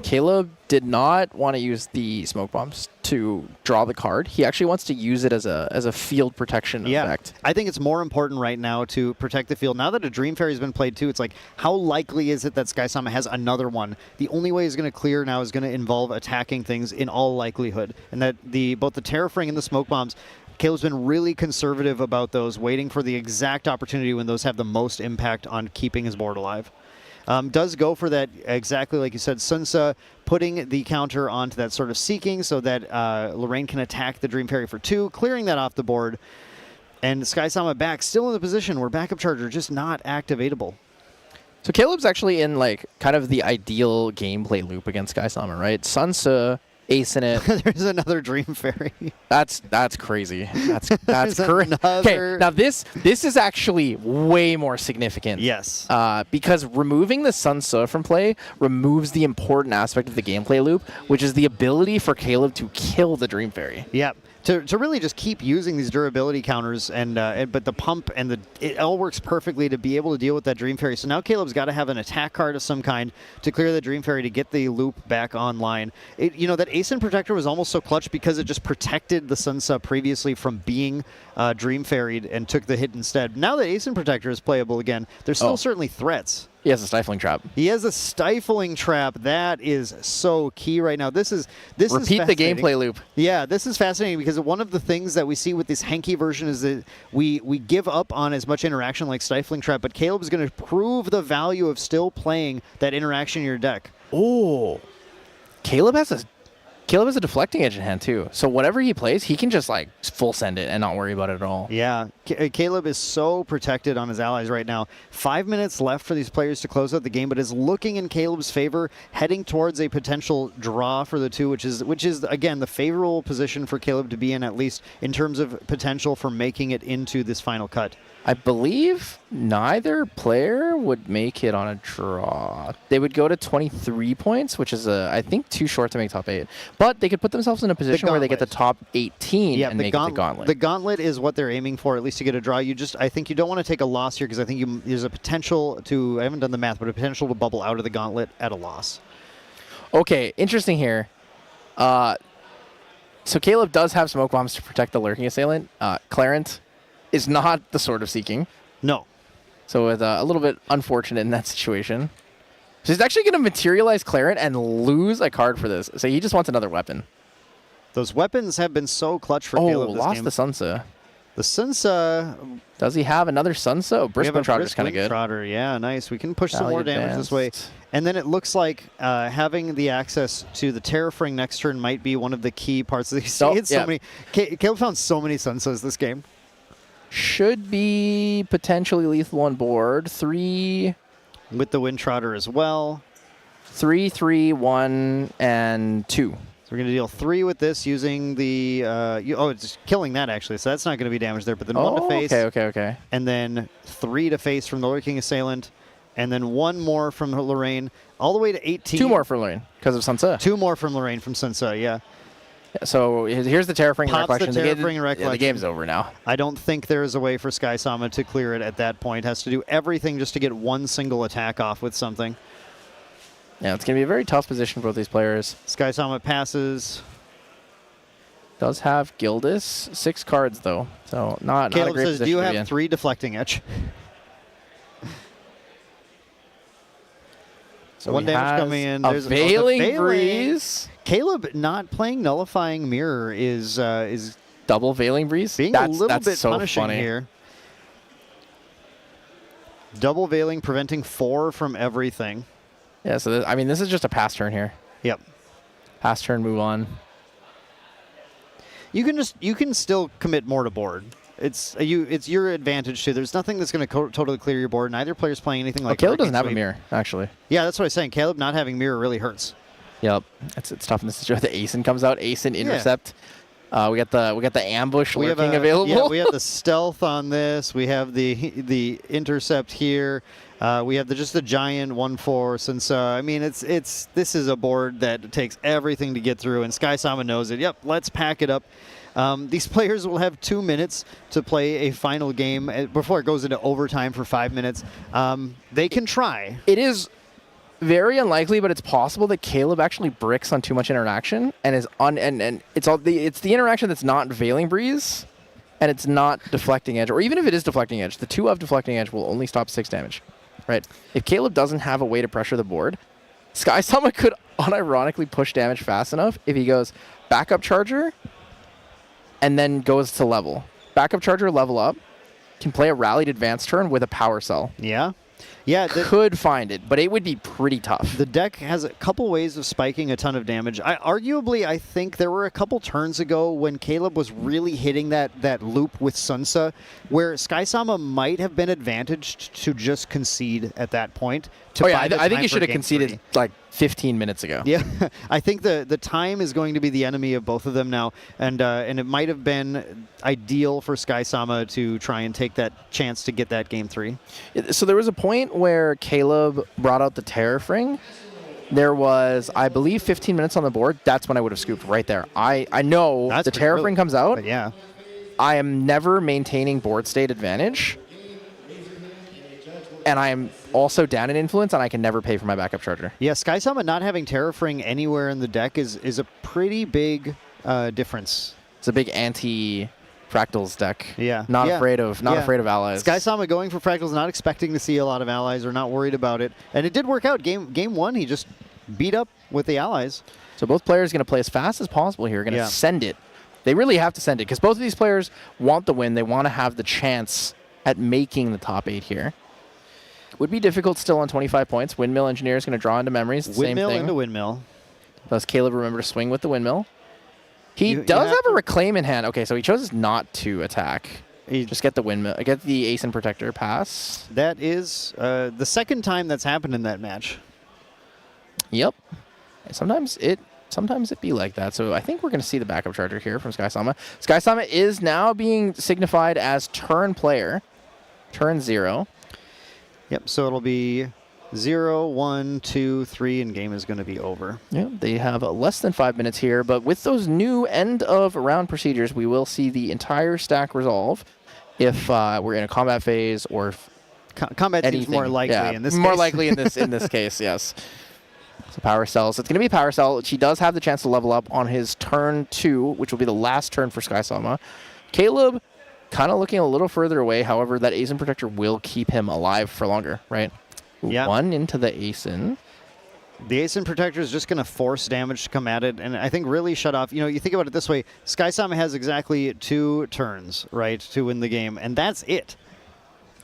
Caleb did not want to use the Smoke Bombs to draw the card. He actually wants to use it as a field protection effect. I think it's more important right now to protect the field. Now that a Dream Fairy has been played too, it's like, how likely is it that Skysama has another one? The only way he's going to clear now is going to involve attacking things in all likelihood. And that both the Terrafring and the Smoke Bombs, Caleb's been really conservative about those, waiting for the exact opportunity when those have the most impact on keeping his board alive. does go for that, exactly like you said, Sunsa, putting the counter onto that sort of Seeking so that Lorraine can attack the Dream Fairy for 2, clearing that off the board. And Sky Sama back, still in the position where Backup Charger just not activatable. So Caleb's actually in like kind of the ideal gameplay loop against Sky Sama, right? Sansa, ace in it. There's another Dream Fairy. That's crazy. That's correct. Okay, now this is actually way more significant. Yes. Because removing the Sansa from play removes the important aspect of the gameplay loop, which is the ability for Caleb to kill the Dream Fairy. Yep. To really just keep using these durability counters, but the pump and it all works perfectly to be able to deal with that Dream Fairy. So now Caleb's got to have an attack card of some kind to clear the Dream Fairy to get the loop back online. That Ace Protector was almost so clutch because it just protected the Sunsa previously from being Dream Fairied and took the hit instead. Now that Ace Protector is playable again, there's still certainly threats. He has a Stifling Trap. He has a Stifling Trap. That is so key right now. This is Repeat the gameplay loop. Yeah, this is fascinating because one of the things that we see with this Henki version is that we give up on as much interaction like Stifling Trap, but Caleb is going to prove the value of still playing that interaction in your deck. Oh, Caleb has a Deflecting Edge in hand too. So whatever he plays, he can just like full send it and not worry about it at all. Yeah, Caleb is so protected on his allies right now. 5 minutes left for these players to close out the game, but is looking in Caleb's favor, heading towards a potential draw for the 2, which is again the favorable position for Caleb to be in, at least in terms of potential for making it into this final cut. I believe neither player would make it on a draw. They would go to 23 points, which is, I think, too short to make top 8. But they could put themselves in a position where they get the top 18 and make it the Gauntlet. The Gauntlet is what they're aiming for, at least to get a draw. I think you don't want to take a loss here because I think there's a potential to, I haven't done the math, but a potential to bubble out of the Gauntlet at a loss. Okay, interesting here. So Caleb does have Smoke Bombs to protect the Lurking Assailant. Clarent is not the Sword of Seeking. No. So it's a little bit unfortunate in that situation. So he's actually going to materialize Clarent and lose a card for this. So he just wants another weapon. Those weapons have been so clutch for Caleb this lost game. the Sunsa. The Sunsa... Does he have another Sunsa? Oh, Brisk Trotter's kind of good. Trotter, yeah, nice. We can push some more damage this way. And then it looks like having the access to the Terrafring next turn might be one of the key parts. Caleb found so many Sunsas this game. Should be potentially lethal on board. 3 with the Wind Trotter as well. 3, 3, 1, and 2. So we're going to deal 3 with this using the... it's killing that, actually. So that's not going to be damage there. But then 1 to face. Okay. And then 3 to face from the Lurking Assailant. And then 1 more from Lorraine. All the way to 18. 2 more from Lorraine because of Sunsa. 2 more from Lorraine from Sunsa, yeah. So here's the Terrafring Recollection. The game's over now. I don't think there is a way for Sky Sama to clear it at that point. Has to do everything just to get one single attack off with something. Yeah, it's going to be a very tough position for both these players. Sky Sama passes. Does have Gildas. 6 cards, though. So not a great position says, do you have 3 Deflecting Edge? So 1 damage coming in. There's a Veiling Breeze. Caleb not playing Nullifying Mirror is double Veiling Breeze. Being a little bit so punishing funny. Here. Double Veiling preventing 4 from everything. Yeah, so this is just a pass turn here. Yep. Pass turn, move on. You can still commit more to board. It's your advantage too. There's nothing that's going to totally clear your board. Neither player's playing anything like. Caleb doesn't have a mirror, actually. Yeah, that's what I was saying. Caleb not having mirror really hurts. Yep, it's tough in this situation. The Aeson comes out. Aeson intercept. Yeah. We got the ambush lurking available. Yeah, we have the stealth on this. We have the intercept here. We have just the giant 1/4. Since this is a board that takes everything to get through, and Sky Sama knows it. Yep, let's pack it up. These players will have 2 minutes to play a final game before it goes into overtime for 5 minutes. They can try. It is very unlikely, but it's possible that Caleb actually bricks on too much interaction and is and it's the interaction that's not Veiling Breeze and it's not Deflecting Edge, or even if it is Deflecting Edge, the 2 of Deflecting Edge will only stop 6 damage. Right? If Caleb doesn't have a way to pressure the board, Sky Sama could unironically push damage fast enough if he goes Backup Charger and then goes to level. Backup Charger, level up, can play a Rallied Advance turn with a Power Cell. Yeah. Yeah, could find it, but it would be pretty tough. the deck has a couple ways of spiking a ton of damage. I think there were a couple turns ago when Caleb was really hitting that loop with Sunsa, where Skysama might have been advantaged to just concede at that point. I think he should have conceded like 15 minutes ago. Yeah, I think the time is going to be the enemy of both of them now, and it might have been ideal for Skysama to try and take that chance to get that game 3. So there was a point where Caleb brought out the Tariff Ring. There was, I believe, 15 minutes on the board. That's when I would have scooped right there. I know That's the Tariff Ring comes out. But yeah. I am never maintaining board state advantage. And I am also down in influence, and I can never pay for my backup charger. Yeah, Skysama not having Tariff Ring anywhere in the deck is a pretty big difference. It's a big anti-fractals deck. Yeah. Not Yeah. afraid of allies. Skysama going for Fractals, not expecting to see a lot of allies or not worried about it. And it did work out. Game 1, he just beat up with the allies. So both players are going to play as fast as possible here. Going to Yeah. send it. They really have to send it because both of these players want the win. They want to have the chance at making the top 8 here. Would be difficult still on 25 points. Windmill Engineer is going to draw into memories. The Windmill same thing. into Windmill. Does Caleb remember to swing with the Windmill? He You does have have a Reclaim in hand. Okay, so he chose not to attack. Just get the Windmill. Get the Ace and Protector pass. That is the second time that's happened in that match. Yep. Sometimes it be like that. So I think we're going to see the backup charger here from Skysama. Skysama is now being signified as turn player. Turn 0. Yep, so it'll be 0, 1, 2, 3, and game is going to be over. Yeah, they have less than 5 minutes here, but with those new end of round procedures, we will see the entire stack resolve if we're in a combat phase or if Combat seems anything. more likely Yeah, in this more case. likely in this case, yes. So power cell. So it's going to be a power cell. She does have the chance to level up on his turn 2, which will be the last turn for Skysama. Caleb kind of looking a little further away. However, that Ace and Protector will keep him alive for longer, right? Yeah. 1 into the Ace-in. The Ace and Protector is just going to force damage to come at it, and I think really shut off. You know, you think about it this way: Skysama has exactly 2 turns, right, to win the game, and that's it.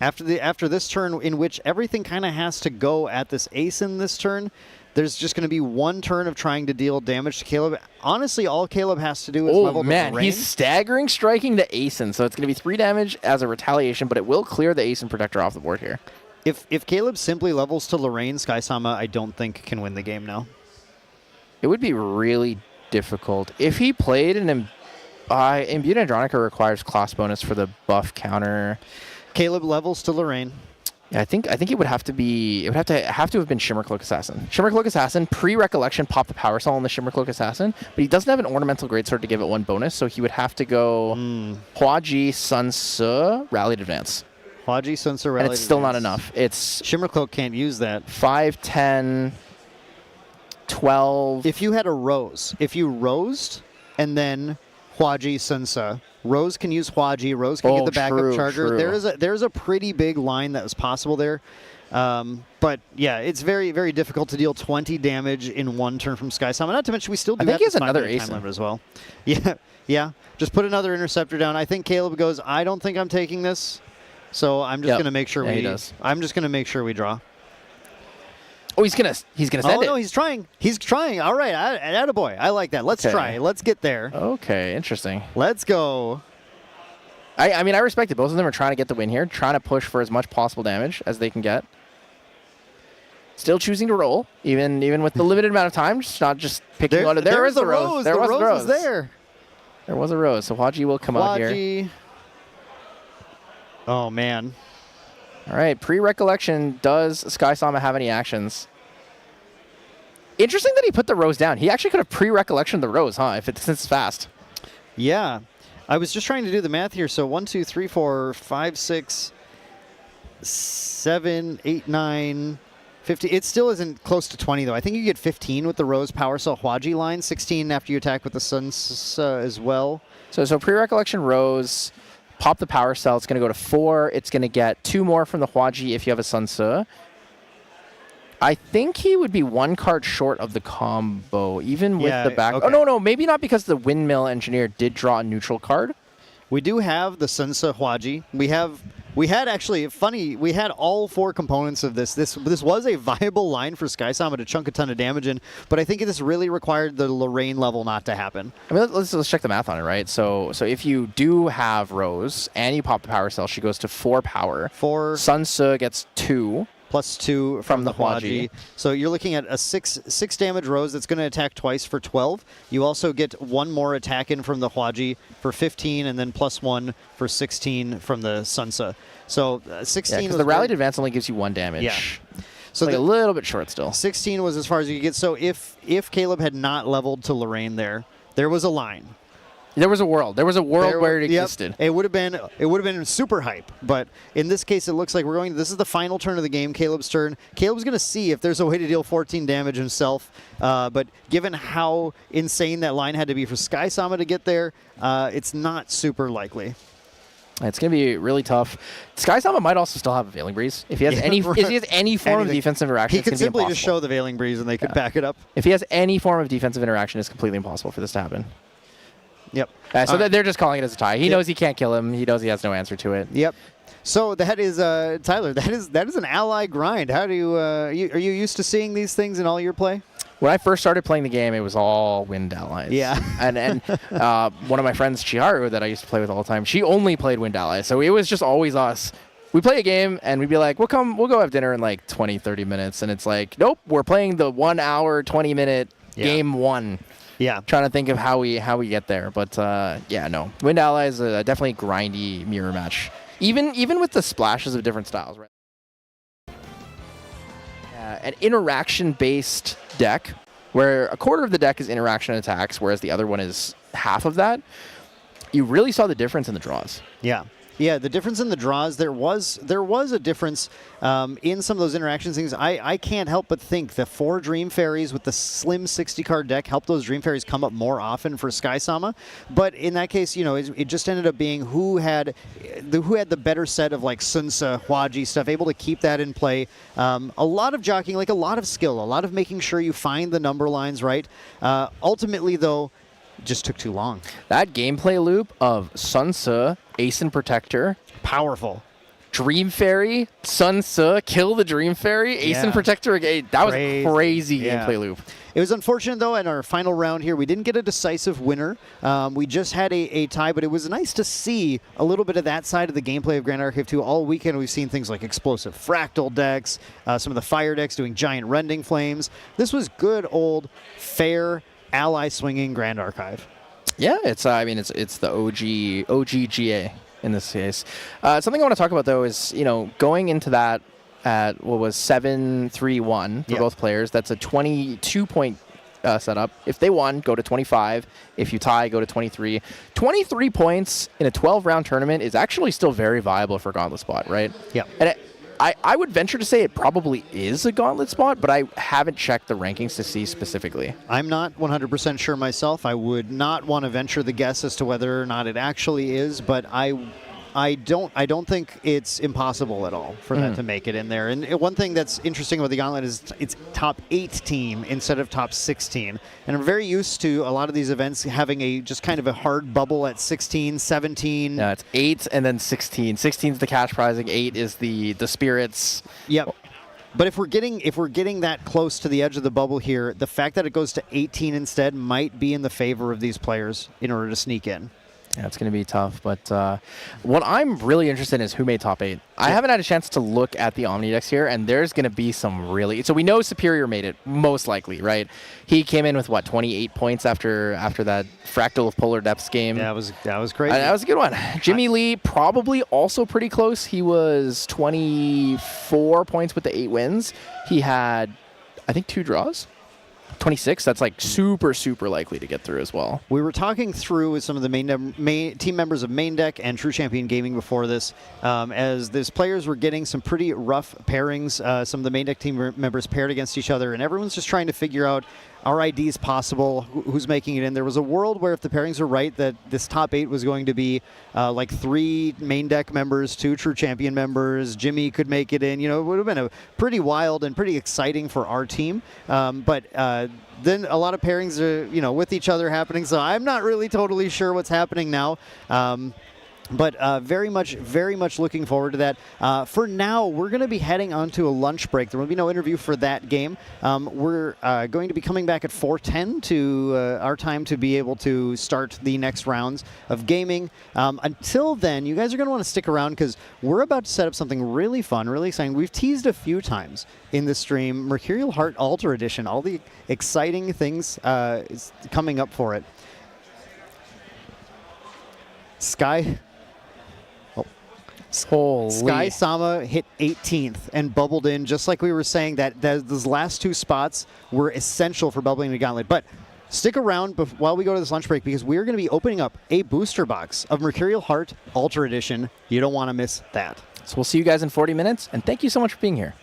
After this turn, in which everything kind of has to go at this Ace in this turn, there's just going to be 1 turn of trying to deal damage to Caleb. Honestly, all Caleb has to do is level the terrain. He's staggering striking the Ace-in, so it's going to be 3 damage as a retaliation, but it will clear the Ace and Protector off the board here. If Caleb simply levels to Lorraine, Skysama, I don't think can win the game now. It would be really difficult. If he played an Imbued Andronica requires class bonus for the buff counter. Caleb levels to Lorraine. Yeah, I think it would have to be. It would have to have been Shimmercloak Assassin. Shimmercloak Assassin pre-recollection popped the power cell on the Shimmercloak Assassin, but he doesn't have an ornamental greatsword to give it 1 bonus, so he would have to go Huaji Sun Ce Rallied Advance. Huaji Sun Ce Rallied And it's still not Advance. enough. It's Shimmercloak can't use that. 5, 10, 12. If you had a Rose, if you Rosed and then Huaji Sun Ce, Rose can use Huaji, Rose can get the backup charger. True. There's a pretty big line that was possible there. But yeah, it's very, very difficult to deal 20 damage in 1 turn from Skysama. Not to mention we still do I think have he has this another 5-minute Ace time limit as well. Yeah. Just put another Interceptor down. I think Caleb goes, I don't think I'm taking this. So I'm just going to make sure he does. I'm just going to make sure we draw. Oh, he's gonna send it. Oh, no, he's trying. He's trying. All right, attaboy. I like that. Let's try. Let's get there. Okay, interesting. Let's go. I mean, I respect it. Both of them are trying to get the win here, trying to push for as much possible damage as they can get. Still choosing to roll, even with the limited amount of time, just not just picking one. There is the Rose. There was a Rose. There. There was a Rose. So Huaji will come out here. Huaji. Oh, man. All right, pre-recollection, does Skysama have any actions? Interesting that he put the Rose down. He actually could have pre-recollection the Rose, huh, since it's fast. Yeah. I was just trying to do the math here. So 1, 2, 3, 4, 5, 6, 7, 8, 9, 50. It still isn't close to 20, though. I think you get 15 with the Rose Power Cell Huaji line, 16 after you attack with the Sun as well. So pre-recollection Rose, pop the Power Cell. It's going to go to 4. It's going to get 2 more from the Huaji if you have a Sun Ce. I think he would be 1 card short of the combo, even with the back. Okay. Oh, no, maybe not because the Windmill Engineer did draw a neutral card. We do have the Sunsa Hwaji. We had actually funny. We had all 4 components of this. This was a viable line for Skysama to chunk a ton of damage in, but I think this really required the Lorraine level not to happen. I mean, let's check the math on it, right? So if you do have Rose and you pop the power cell, she goes to 4 power. 4 Sunsa gets 2. plus 2 from the Hwaji. Hwaji. So you're looking at a 6 damage Rose that's going to attack twice for 12. You also get 1 more attack in from the Hwaji for 15, and then plus 1 for 16 from the Sunsa. So 16. Yeah, was the rallied very- advance only gives you 1 damage. Yeah. So Like a little bit short still. 16 was as far as you could get. So if Caleb had not leveled to Lorraine there was a line. There was a world. There was a world where it Yep. existed. It would have been super hype. But in this case, it looks like this is the final turn of the game, Caleb's turn. Caleb's going to see if there's a way to deal 14 damage himself. But given how insane that line had to be for Skysama to get there, it's not super likely. It's going to be really tough. Skysama might also still have a Veiling Breeze. If he has any form of Anything. defensive interaction, He it's could going to be simply impossible. just show the Veiling Breeze and they could back it up. If he has any form of defensive interaction, it's completely impossible for this to happen. Yep. So they're just calling it as a tie. He knows he can't kill him. He knows he has no answer to it. Yep. So that is Tyler. That is an ally grind. How do you are you used to seeing these things in all your play? When I first started playing the game, it was all wind allies. Yeah. and one of my friends, Chiharu, that I used to play with all the time, she only played wind allies. So it was just always us. We play a game, and we'd be like, we'll go have dinner in like 20, 30 minutes. And it's like, nope, we're playing the 1 hour, 20-minute game 1. Yeah. Trying to think of how we get there. But, yeah, no. Wind allies, definitely grindy mirror match. Even with the splashes of different styles, right? An interaction-based deck where a quarter of the deck is interaction attacks, whereas the other one is half of that. You really saw the difference in the draws. Yeah. Yeah, the difference in the draws, there was a difference in some of those interaction things. I can't help but think the 4 Dream Fairies with the slim 60-card deck helped those Dream Fairies come up more often for Skysama. But in that case, it just ended up being who had the better set of like Sunsa, Hwaji stuff, able to keep that in play. A lot of jockeying, like a lot of skill, a lot of making sure you find the number lines right. Ultimately, though, just took too long. That gameplay loop of Sunsa, Ace and Protector, Powerful. Dream Fairy, Sunsa, kill the Dream Fairy, Ace and Yeah. Protector again. That was a crazy Yeah. gameplay loop. It was unfortunate, though, in our final round here, we didn't get a decisive winner. We just had a tie, but it was nice to see a little bit of that side of the gameplay of Grand Archive 2. All weekend, we've seen things like explosive fractal decks, some of the fire decks doing giant rending flames. This was good, old, fair, ally swinging Grand Archive. Yeah, it's the OG GA in this case. Something I want to talk about though is going into that at what was 7-3-1 for both players. That's a 22-point setup. If they won, go to 25. If you tie, go to 23. 23 points in a 12-round tournament is actually still very viable for Gauntlet Spot, right? Yeah. And I would venture to say it probably is a Gauntlet Spot, but I haven't checked the rankings to see specifically. I'm not 100% sure myself. I would not want to venture the guess as to whether or not it actually is, but I don't think it's impossible at all for that to make it in there. And one thing that's interesting about the Gauntlet is it's top 8 team instead of top 16. And I'm very used to a lot of these events having a just kind of a hard bubble at 16, 17. No, it's 8 and then 16. 16 is the cash prizing. 8 is the spirits. Yep. But if we're getting that close to the edge of the bubble here, the fact that it goes to 18 instead might be in the favor of these players in order to sneak in. Yeah, it's going to be tough. But what I'm really interested in is who made top 8. I haven't had a chance to look at the Omni decks here, and there's going to be some really... So we know Superior made it, most likely, right? He came in with, 28 points after that Fractal of Polar Depths game. Yeah, that was crazy. That was a good one. Jimmy Lee, probably also pretty close. He was 24 points with the 8 wins. He had, I think, 2 draws. 26, that's like super likely to get through as well. We were talking through with some of the main team members of Main Deck and True Champion Gaming before this, as these players were getting some pretty rough pairings. Some of the Main Deck team members paired against each other, and everyone's just trying to figure out are IDs possible, who's making it in. There was a world where if the pairings are right, that this top 8 was going to be like 3 Main Deck members, 2 True Champion members. Jimmy could make it in. It would have been a pretty wild and pretty exciting for our team. But then a lot of pairings are, with each other happening. So I'm not really totally sure what's happening now. But very much looking forward to that. For now, we're going to be heading on to a lunch break. There will be no interview for that game. We're going to be coming back at 4:10 to our time to be able to start the next rounds of gaming. Until then, you guys are going to want to stick around because we're about to set up something really fun, really exciting. We've teased a few times in the stream, Mercurial Heart Altar Edition, all the exciting things is coming up for it. Sky Sama hit 18th and bubbled in, just like we were saying that those last two spots were essential for bubbling the gauntlet. But stick around while we go to this lunch break because we're going to be opening up a booster box of Mercurial Heart Altar Edition. You don't want to miss that. So we'll see you guys in 40 minutes, and thank you so much for being here.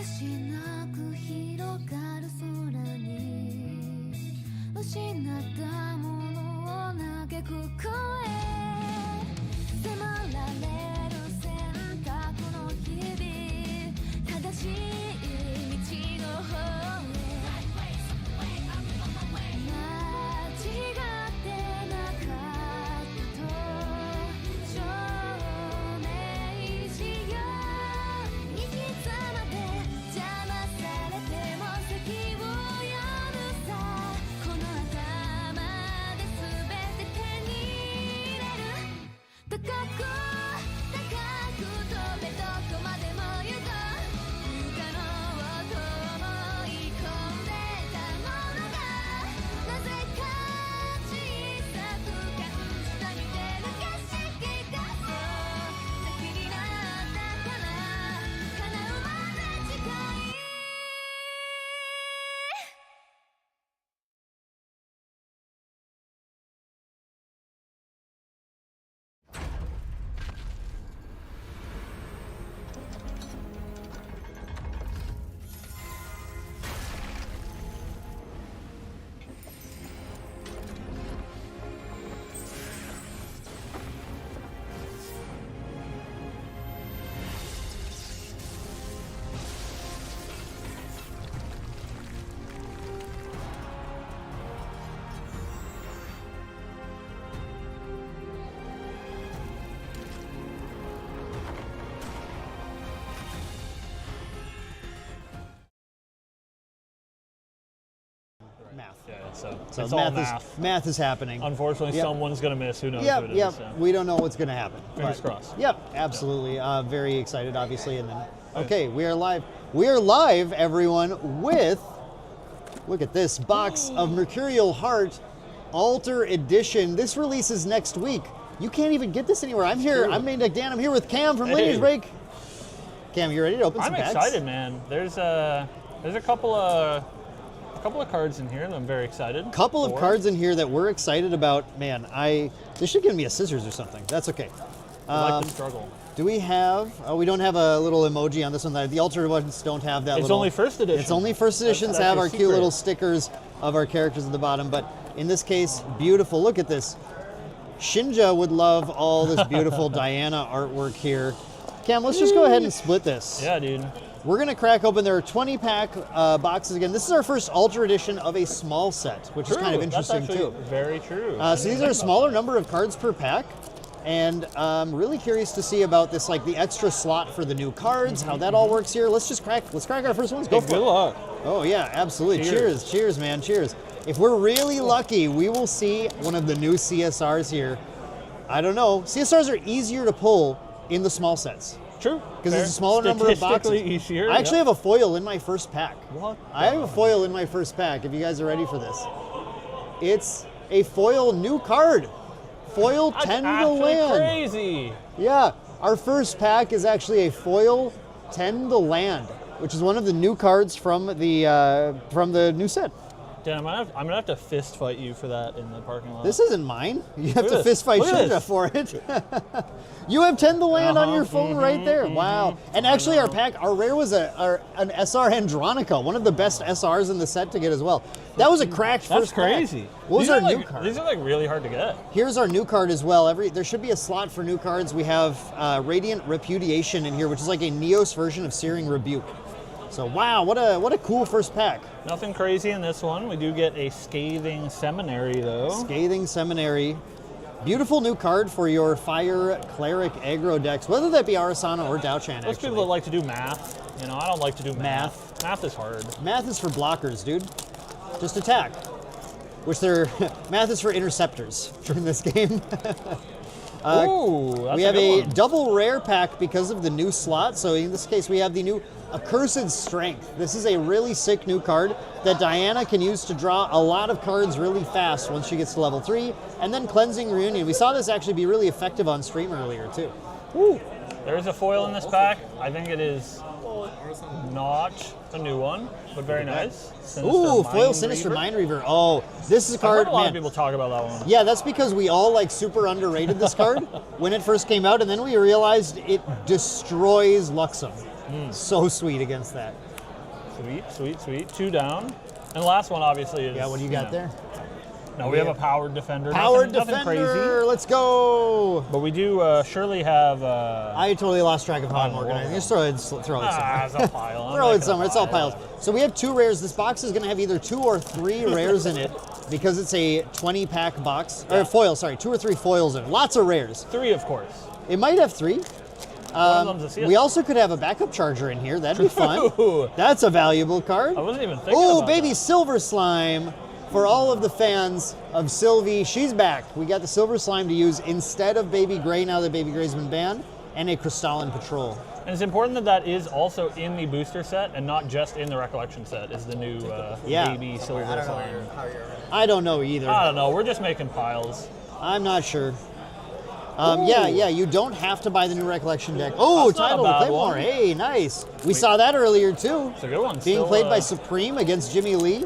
しなく広がる空に失ったものを嘆く声迫られる選択の日々正しい道の方へ間違ってなかったと証明しよう行き詰まって邪魔されても先を読むさこの頭で全て手に入れる高く高く飛べどこまでも行こう不可能と思い込んでたものがなぜか小さく感じた見てる景色がそう先になったから叶うまで近いMath. Yeah, so So it's all math. Math is happening. Unfortunately, Yep. someone's going to miss. Who knows Yep, who it is. yep. So. We don't know what's going to happen. Fingers but- crossed. Yep, absolutely. Very excited, obviously. And then, okay, we are live. We are live, everyone, with, look at this, box of Mercurial Heart Alter Edition. This releases next week. You can't even get this anywhere. I'm here. I'm Maniac Dan. I'm here with Cam from Hey. Lineage Break. Cam, you ready to open some I'm packs? excited, man. There's a couple of cards in here that I'm very excited. Couple of for. cards in here that we're excited about. Man, they should give me a scissors or something. That's okay. I like the struggle. Do we have? Oh, we don't have a little emoji on this one. The alternate ones don't have that. It's little, only first edition. It's only first editions That's have your our cute secret. little stickers of our characters at the bottom. But in this case, beautiful. Look at this. Shinja would love all this beautiful Diana artwork here. Cam, let's just go ahead and split this. Yeah, dude. We're going to crack open. There are 20-pack boxes again. This is our first Ultra Edition of a small set, which is kind of interesting, That's actually too. very true. So these are a smaller number of cards per pack. And I'm really curious to see about this, like the extra slot for the new cards, how that all works here. Let's crack our first ones. Go for Good it. luck. Oh yeah, absolutely. Cheers. Cheers, man. Cheers. If we're really lucky, we will see one of the new CSRs here. I don't know. CSRs are easier to pull in the small sets. True. Because there's a smaller number of boxes. Statistically easier. I actually have a foil in my first pack. What? I have a foil in my first pack, if you guys are ready for this. It's a foil new card. Foil That's 10 to actually land. crazy. Yeah, our first pack is actually a foil 10 to land, which is one of the new cards from the new set. Dan, I'm gonna have to fist fight you for that in the parking lot. This isn't mine. You have Look to at fist fight this. Look at Shinja this. for it. You have 10 to land on your phone right there. Wow. And actually our rare was an SR Andronica, one of the best SRs in the set to get as well. That was a cracked That's first pack. crazy. What was These our are new card? These are like really hard to get. Here's our new card as well. There should be a slot for new cards. We have Radiant Repudiation in here, which is like a Neos version of Searing Rebuke. So wow, what a cool first pack. Nothing crazy in this one. We do get a Scathing Seminary though. Scathing Seminary. Beautiful new card for your Fire Cleric aggro decks, whether that be Arasana or Daochan, Those actually. people that like to do math. You know, I don't like to do math. Math is hard. Math is for blockers, dude. Just attack. Math is for interceptors in this game. Ooh, that's We have a a good one. double rare pack because of the new slot. So in this case, we have the new Accursed Strength. This is a really sick new card that Diana can use to draw a lot of cards really fast once she gets to level 3. And then Cleansing Reunion. We saw this actually be really effective on stream earlier, too. Ooh, there is a foil in this pack. I think it is not a new one, but very nice. Sinister Ooh, foil Mind Sinister Reaver. Mind Reaver. Oh, this is a I've card. heard a lot man. of people talk about that one. Yeah, that's because we all like super underrated this card when it first came out, and then we realized it destroys Luxem. So sweet against that. Sweet, sweet, sweet. 2 down. And the last one, obviously, is... Yeah, what do you got there? No, we have a Powered Defender. Powered nothing Defender, crazy. let's go. But we do surely have... I totally lost track of how I'm organizing. Just throw it somewhere. it's a pile. Throw it somewhere. It's all piles. So we have 2 rares. This box is going to have either 2 or 3 rares in it because it's a 20-pack box. Or foil, sorry. 2 or 3 foils in it. Lots of rares. 3, of course. It might have 3. We also could have a backup charger in here. That'd be fun. That's a valuable card. I wasn't even thinking about baby that. Silver Slime. For all of the fans of Sylvie, she's back. We got the Silver Slime to use instead of Baby Gray now that Baby Gray's been banned, and a Crystalline Patrol. And it's important that that is also in the booster set and not just in the Recollection set is the new Baby Silver Slime. I don't know either. I don't know. We're just making piles. I'm not sure. Yeah, you don't have to buy the new Recollection deck. Oh, Tidal Claymore. Hey, nice. We saw that earlier, too. It's a good one. Being played by Supreme against Jimmy Lee.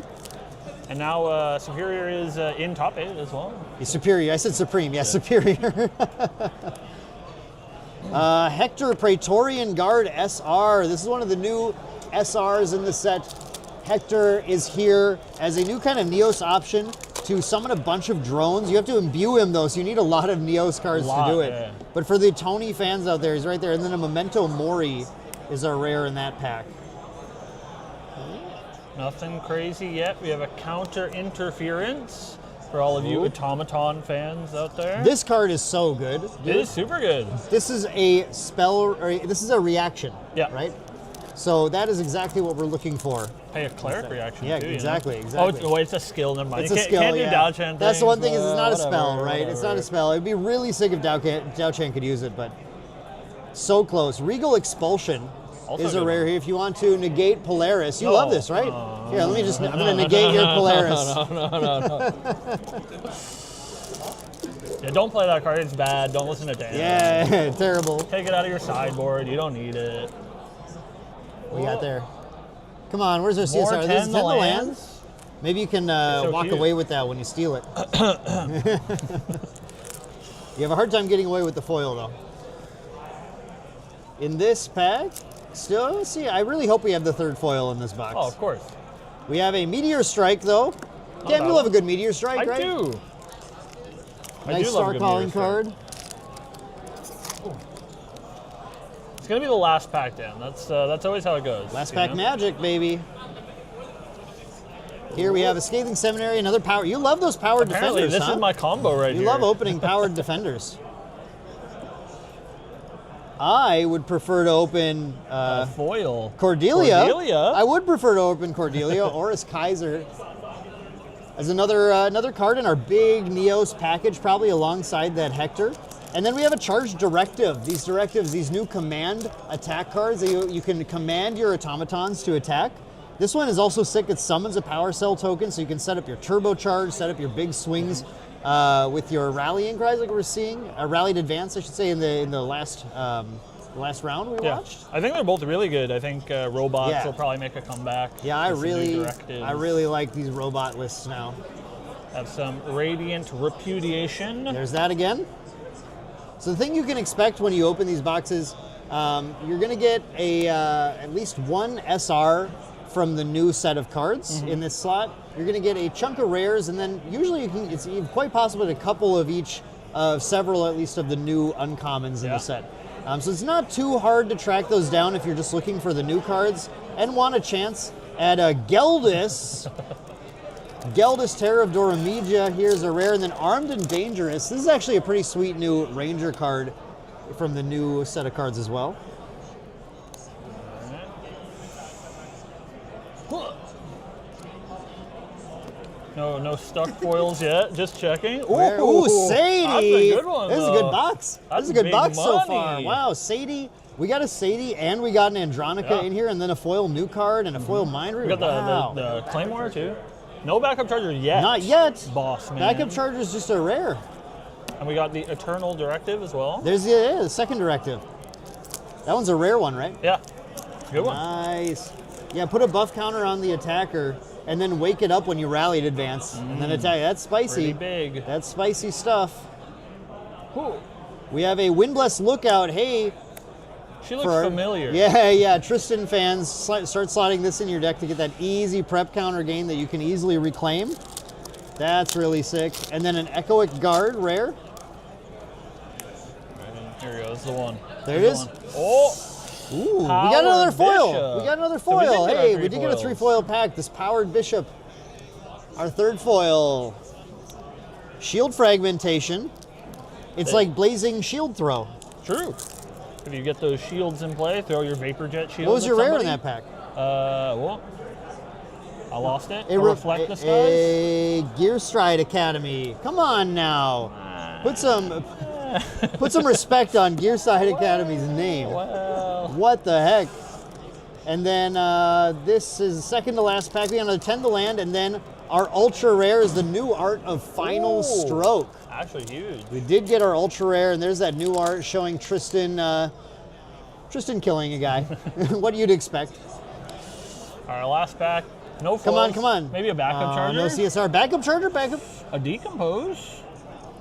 And now Superior is in top 8 as well. Superior. I said Supreme. Yeah, Superior. Hector Praetorian Guard SR. This is one of the new SRs in the set. Hector is here as a new kind of Neos option to summon a bunch of drones. You have to imbue him, though, so you need a lot of Neos cards to do it. Yeah. But for the Tony fans out there, he's right there. And then a Memento Mori is our rare in that pack. Nothing crazy yet. We have a Counter Interference for all of you Automaton fans out there. This card is so good. It is super good. This is a spell, or this is a reaction, right? So that is exactly what we're looking for. Hey, a cleric reaction Yeah, too, exactly, you know? exactly. Oh, it's a skill, never mind. It's You a can't, skill, can't yeah. do Dao-Chan That's the one things, thing, is it's not a whatever, spell, right? It's not a spell. It'd be really sick if Dao-Chan could use it, but so close. Regal Expulsion Also is a good rare one. here if you want to negate Polaris. You love this, right? Here, let me just, I'm going to negate your Polaris. No. Yeah, don't play that card. It's bad. Don't listen to Dan. Yeah, terrible. Take it out of your sideboard. You don't need it. What you got there? Come on, where's our More CSR? This is 10 10 lands. lands. Maybe you can So walk cute. away with that when you steal it. You have a hard time getting away with the foil, though. In this pack, still, see, I really hope we have the 3rd foil in this box. Oh, of course. We have a Meteor Strike, though. Damn, bad you love a one. good Meteor Strike, I right? do. Nice I do love a Star good Calling Meteor card. It's gonna be the last pack, Dan. That's always how it goes. Last you pack know? magic, baby. Here we have a Scathing Seminary, another power. You love those powered Apparently, defenders, this huh? is my combo right You here. love opening powered defenders. I would prefer to open foil. Cordelia. Cordelia? I would prefer to open Cordelia. Oris Kaiser as another card in our big Neos package, probably alongside that Hector. And then we have a Charge Directive. These directives, these new command attack cards, that you can command your automatons to attack. This one is also sick. It summons a Power Cell token, so you can set up your turbocharge, set up your big swings with your rallying cries, like we're seeing. Rallied Advance, I should say, in the last round we watched. I think they're both really good. I think robots will probably make a comeback. Yeah, I with some new really directives. like these robot lists now. Have some Radiant Repudiation. There's that again. So the thing you can expect when you open these boxes, you're going to get at least one SR from the new set of cards in this slot. You're going to get a chunk of rares, and then usually it's quite possible a couple of each of several, at least, of the new uncommons in the set. So it's not too hard to track those down if you're just looking for the new cards and want a chance at a Geldis. Geldis, Terror of Doromedia, here's a rare, and then Armed and Dangerous. This is actually a pretty sweet new Ranger card from the new set of cards as well. No stuck foils yet. Just checking. Ooh, Sadie! That's a good one. This is a though. good box. That's This is a good big box so money. far. Wow, Sadie. We got a Sadie and we got an Andronica in here, and then a foil new card and a foil Mind Reader. We got the Claymore too. No backup charger yet. Not yet. Boss man. Backup charger is just a rare. And we got the Eternal Directive as well. There's the second directive. That one's a rare one, right? Yeah. Good one. Nice. Yeah, put a buff counter on the attacker and then wake it up when you rallied advance and then attack. That's spicy. Pretty big. That's spicy stuff. Ooh. We have a Windblessed Lookout. Hey, She looks familiar. Yeah. Tristan fans, start slotting this in your deck to get that easy prep counter gain that you can easily reclaim. That's really sick. And then an Echoic Guard rare. Here he goes, the one. There it is. Oh! Ooh, we got another foil. Bishop. We got another So we did foil. get our Hey, three we did get a foils. 3-foil pack. This Powered Bishop. Our third foil. Shield Fragmentation. It's like Blazing Shield Throw. True. If you get those shields in play, throw your Vapor Jet shield. What was at your rare in somebody. that pack? Well, I lost it. A Reflect the Skies. A Gearstride Academy. Come on now. Put some respect on Gearstride Academy's name. Well, What the heck? And then this is the second to last pack. We got another 10 to land, and then our ultra rare is the new art of Final Ooh. Stroke. actually huge. We did get our ultra rare, and there's that new art showing Tristan killing a guy. What you'd expect. Our last pack. No Come foils. on. Maybe a backup charger. No CSR. Backup charger. A decompose.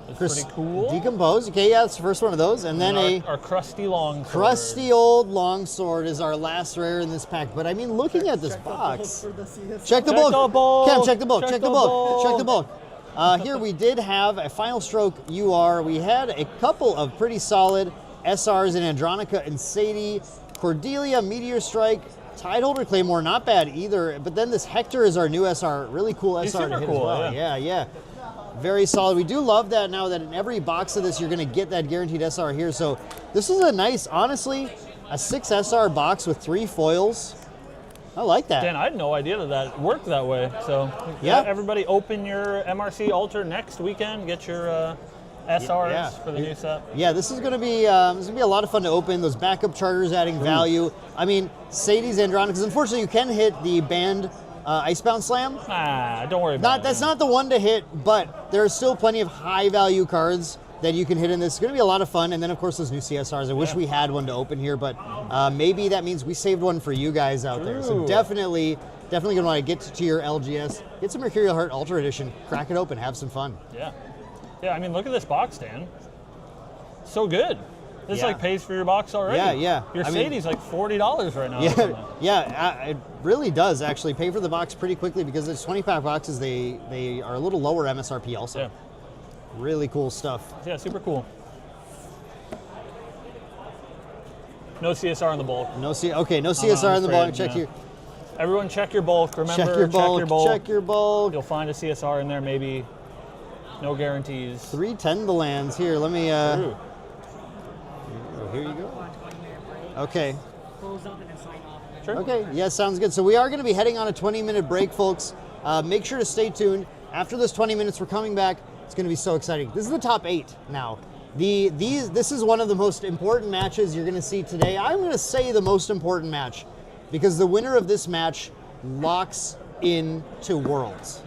That's pretty cool. Decompose. Okay, yeah, that's the first one of those. And then our crusty long. crusty old longsword is our last rare in this pack. But I mean, looking at this box, check the bulk. Cam, check the bulk. Check the bulk. Check the bulk. Here we did have a Final Stroke UR. We had a couple of pretty solid SRs in Andronica and Sadie, Cordelia, Meteor Strike, Tideholder Claymore, not bad either. But then this Hector is our new SR, really cool He's SR to super hit cool, as well. yeah. Yeah. Very solid. We do love that now that in every box of this, you're going to get that guaranteed SR here. So this is a nice, honestly, a 6 SR box with 3 foils. I like that. Dan, I had no idea that worked that way. So Yeah. everybody open your MRC Alter next weekend. Get your SRs for the new set. Yeah, this is going to be a lot of fun to open. Those backup charters adding value. I mean, Sadie's Andronicas. Unfortunately, you can hit the banned Icebound Slam. Don't worry about it. That's not the one to hit, but there are still plenty of high value cards that you can hit in this. It's going to be a lot of fun. And then, of course, those new CSRs. I wish we had one to open here, but maybe that means we saved one for you guys out there. So definitely going to want to get to your LGS, get some Mercurial Heart Ultra Edition, crack it open, have some fun. Yeah, I mean, look at this box, Dan. So good. This like pays for your box already. Yeah. Your I mean, Sadie's like $40 right now. It really does actually pay for the box pretty quickly because it's 20-pack boxes. They are a little lower MSRP also. Yeah. Really cool stuff. Yeah, super cool. No CSR in the bulk. No CSR in the bulk. Check here. Everyone check your bulk. Remember, Check your bulk. You'll find a CSR in there maybe. No guarantees. 310 the lands. Here, let me here you go. Okay. Sure. Okay, yeah, sounds good. So we are going to be heading on a 20-minute break, folks. Make sure to stay tuned. After those 20 minutes, we're coming back. It's going to be so exciting. This is the top 8 now. This is one of the most important matches you're going to see today. I'm going to say the most important match because the winner of this match locks into Worlds.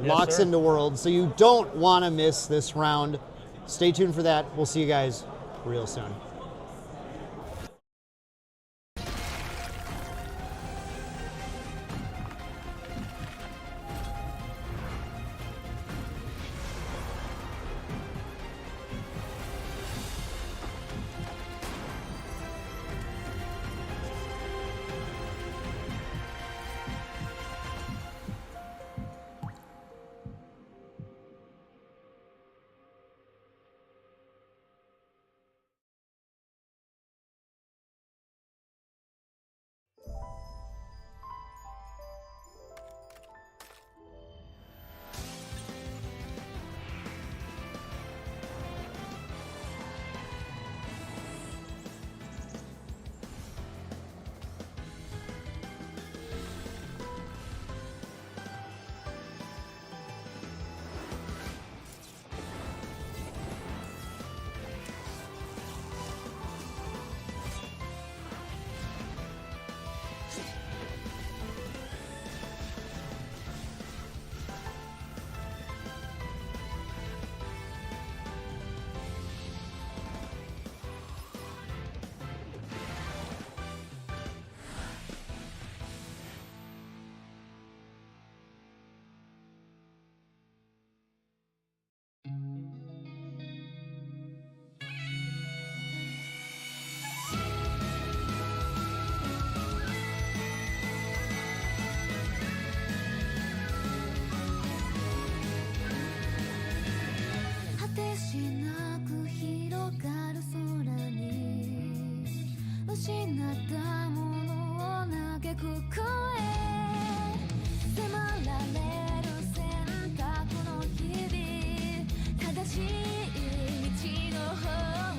Locks into Worlds. So you don't want to miss this round. Stay tuned for that. We'll see you guys real soon. てしなく広がる空に失ったものを嘆く声迫られる選択の日々正しい道の方へ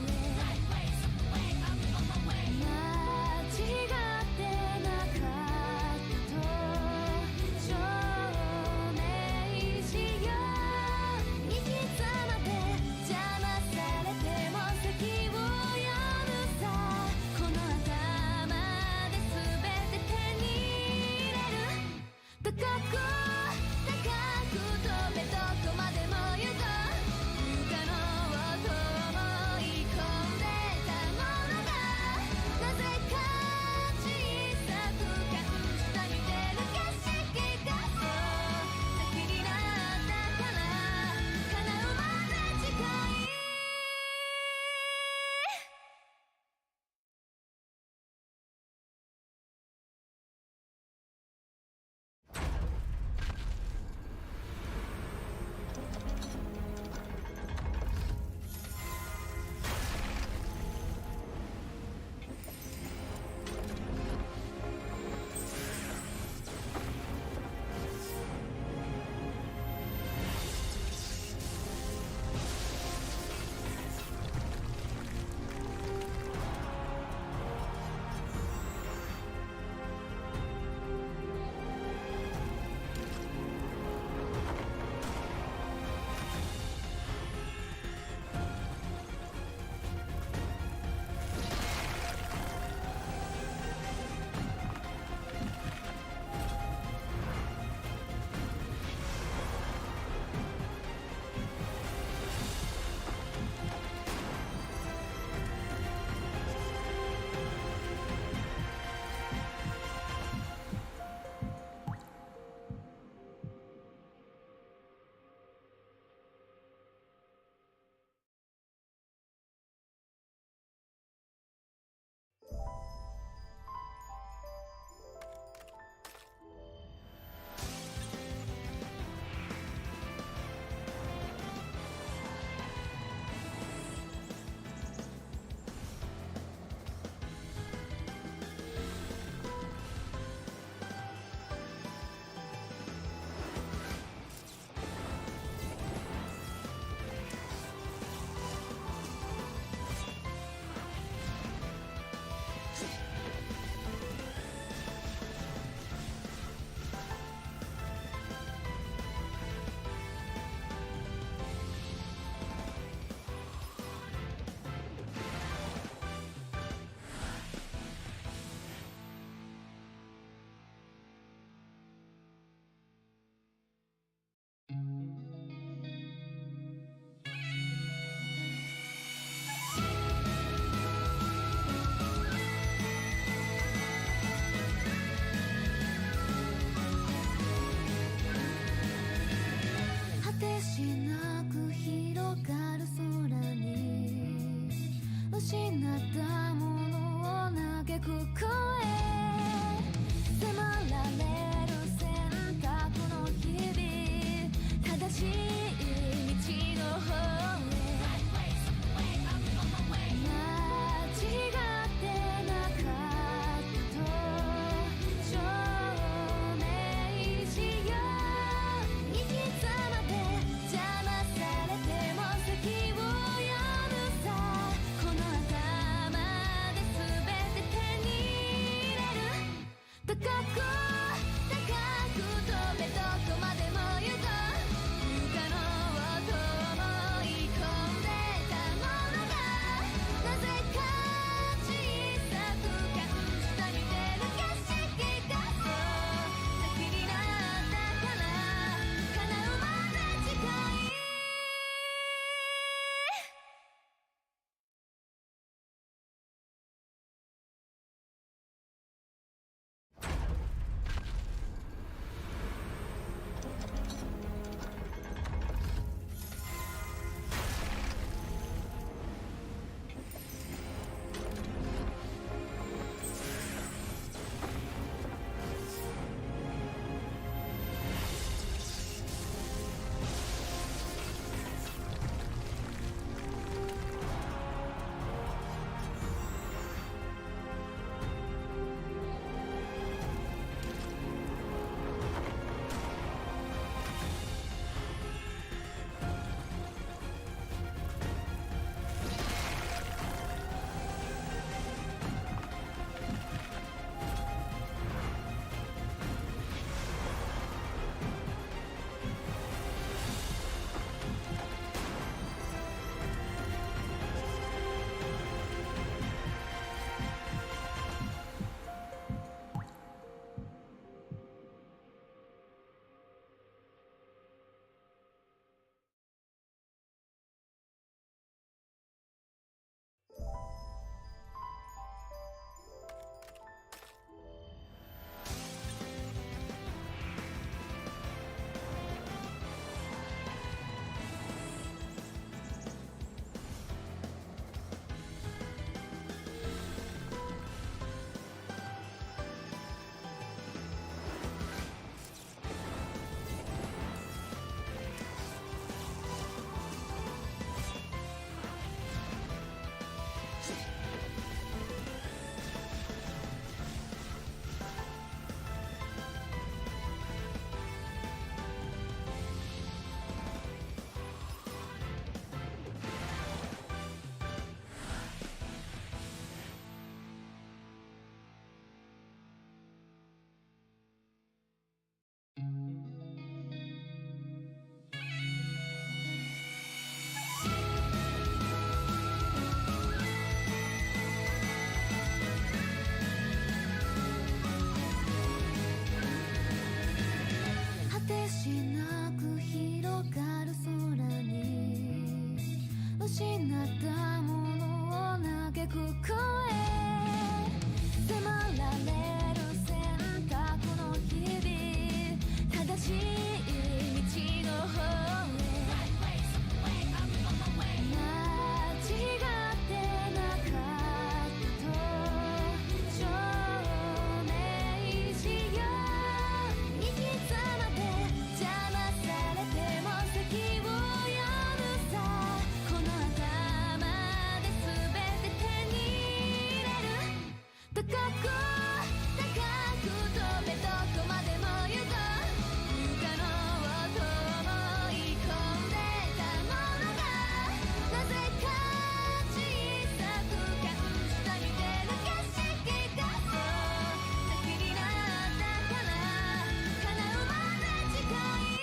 間違ってなかったと証明しよう生き様で邪魔されても席を読むさこの頭で全て手に入れる高く高く飛べどこまでも行こう不可能と思い込んでたものがなぜか小さく感じた見てる景色がそう先になったから叶うまで近い果てしなく広がる空に失ったものを嘆く声迫られる選択の日々正しい道の方へ間違ってなかったと証明しよう生き様で邪魔されても席を読むさこの頭で全て手に入れるてしなく広がる空に失ったものを嘆く声迫られる選択の日々正しい道の方へ間違ってなかったと証明しよう行き詰まって邪魔されても先を読むさこの頭で全て手に入れる高く高く飛べどこまでも行こう不可能と思い込んでたものがなぜか小さく感じたみてる景色がそう先になったから叶うまで近い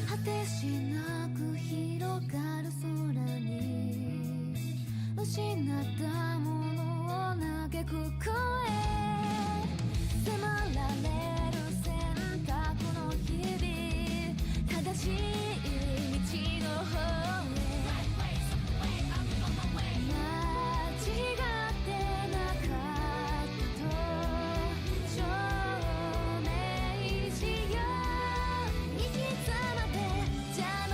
果てしなく広がる空に失ったものを嘆く声迫られる選択の日々正しい道の方へ間違ってなかったと証明しよう行き詰まって邪魔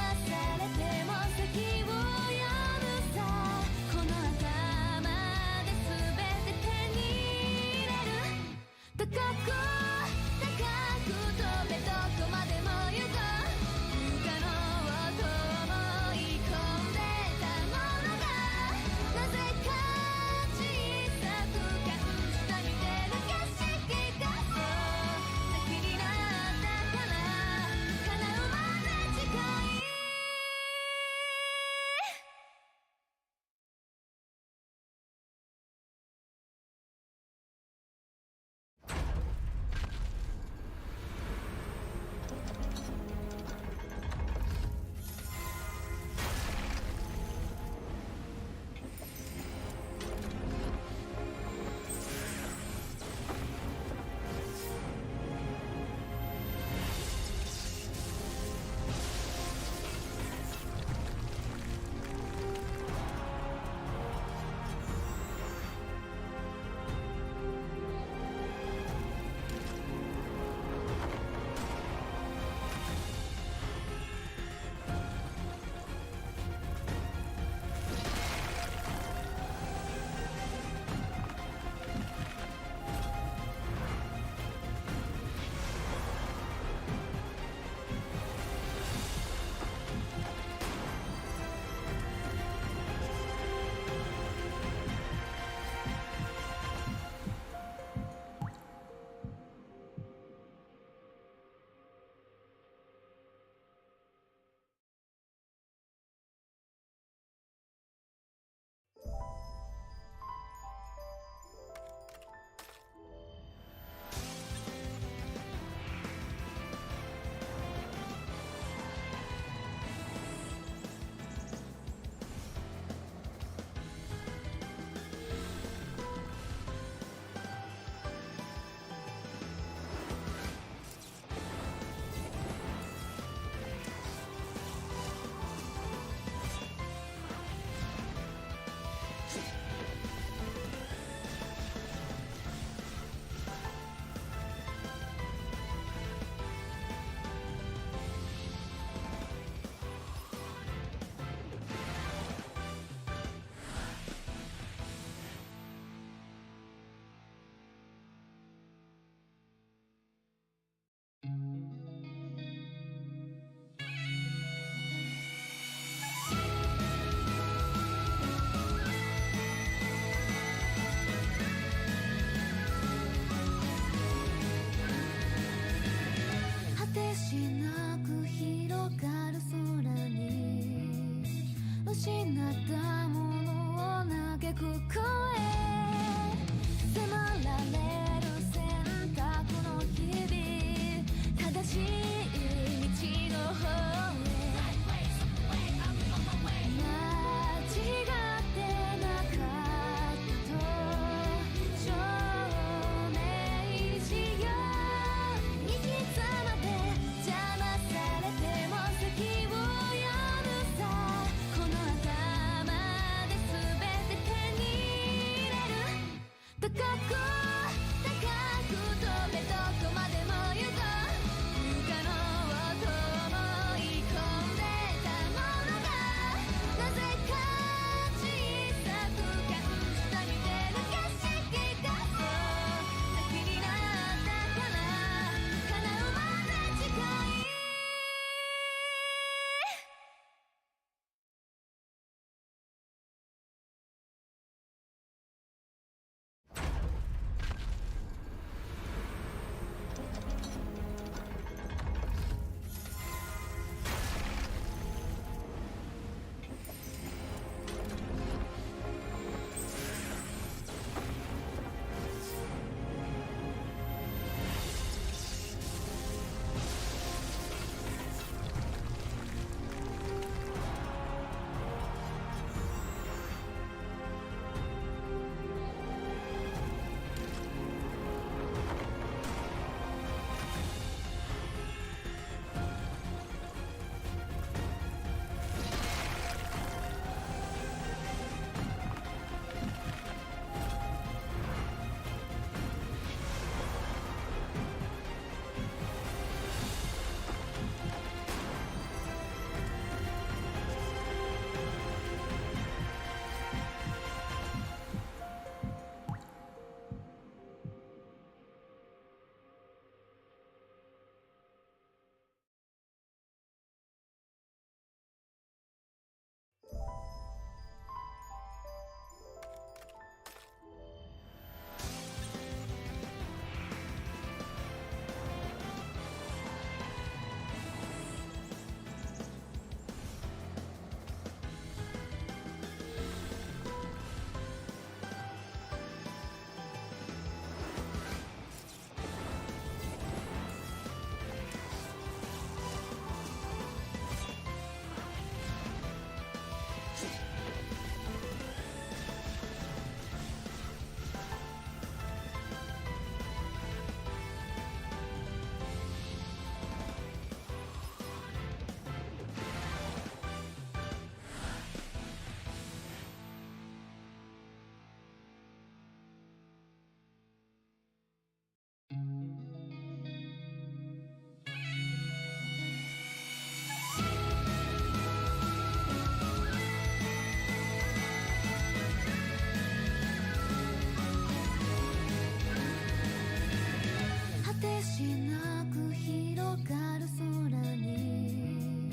しなく広がる空に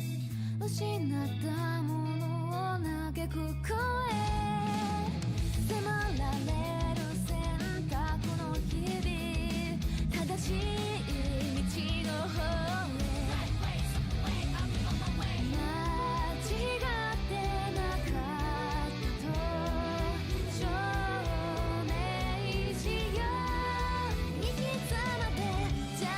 失ったものを嘆く声迫られる選択の日々正しい道の方へ間違ってなかったと証明しよう生き様でじゃ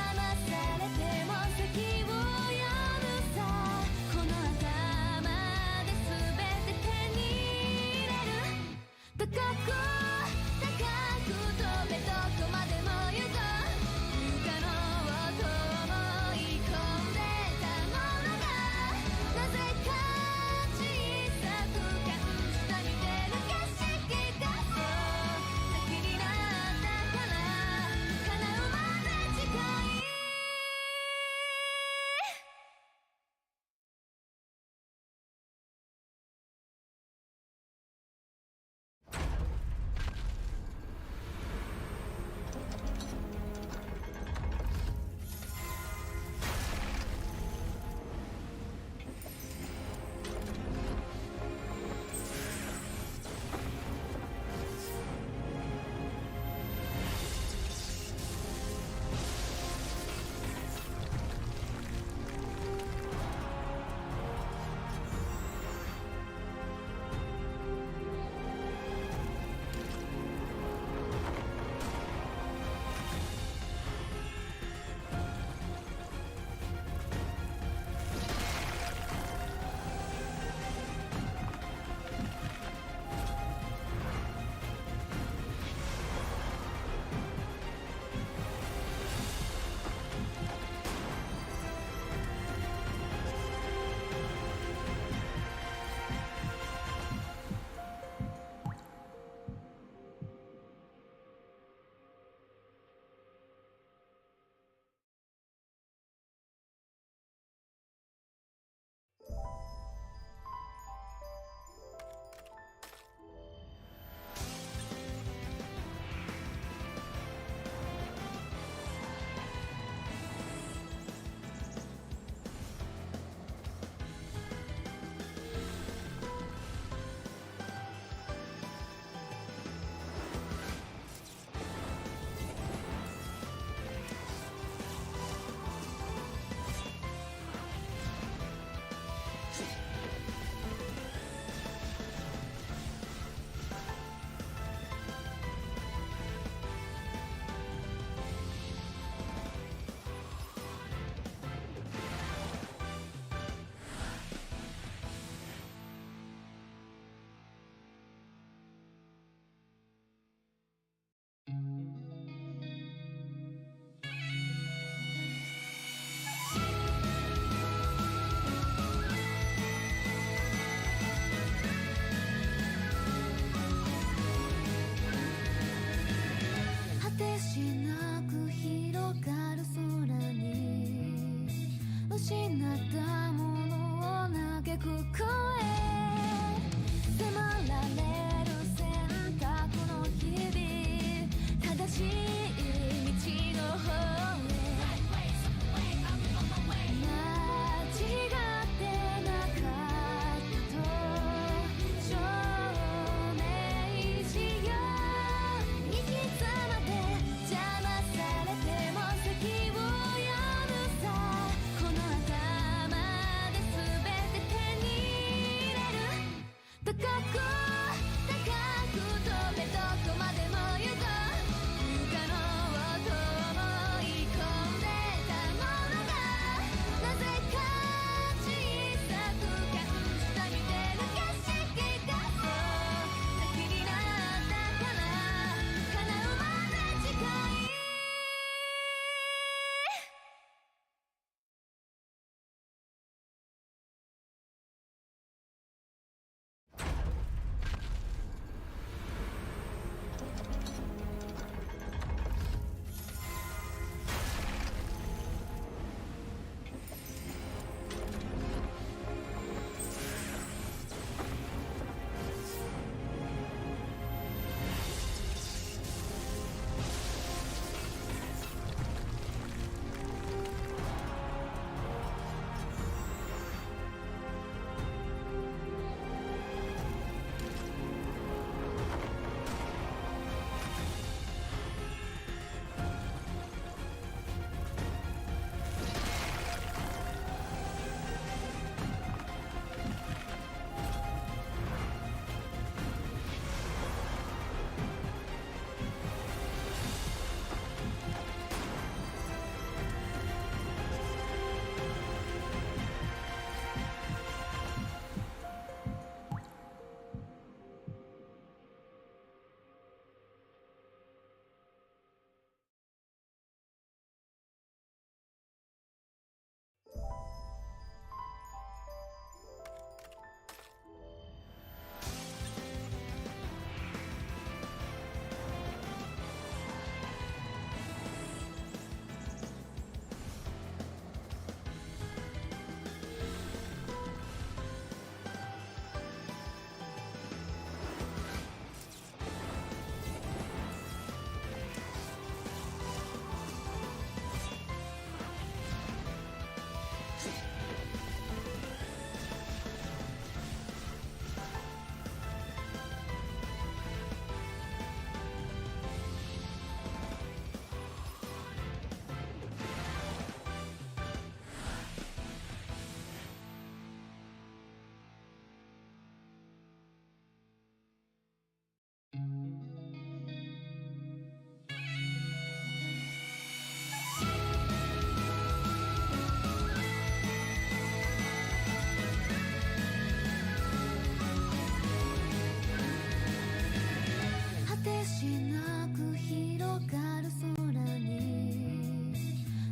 しなく広がる空に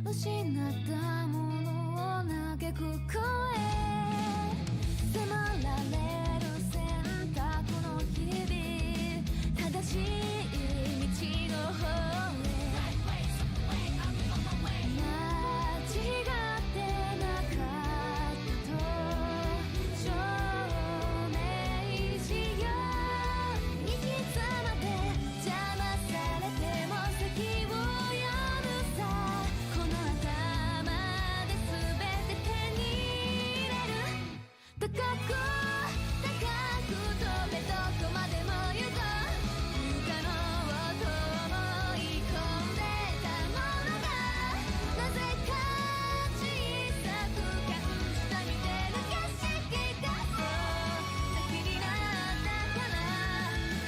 失ったものを嘆く声迫られる選択の日々正しい道の方へ間違ってなかったと証明しよう生き様で邪魔されても先を読むさこの頭で全て手に入れる高く高く飛べどこまでも行こう不可能と思い込んでたものがなぜか小さく感じたみて抜けしてたそう先になったから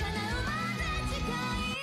叶うまで近い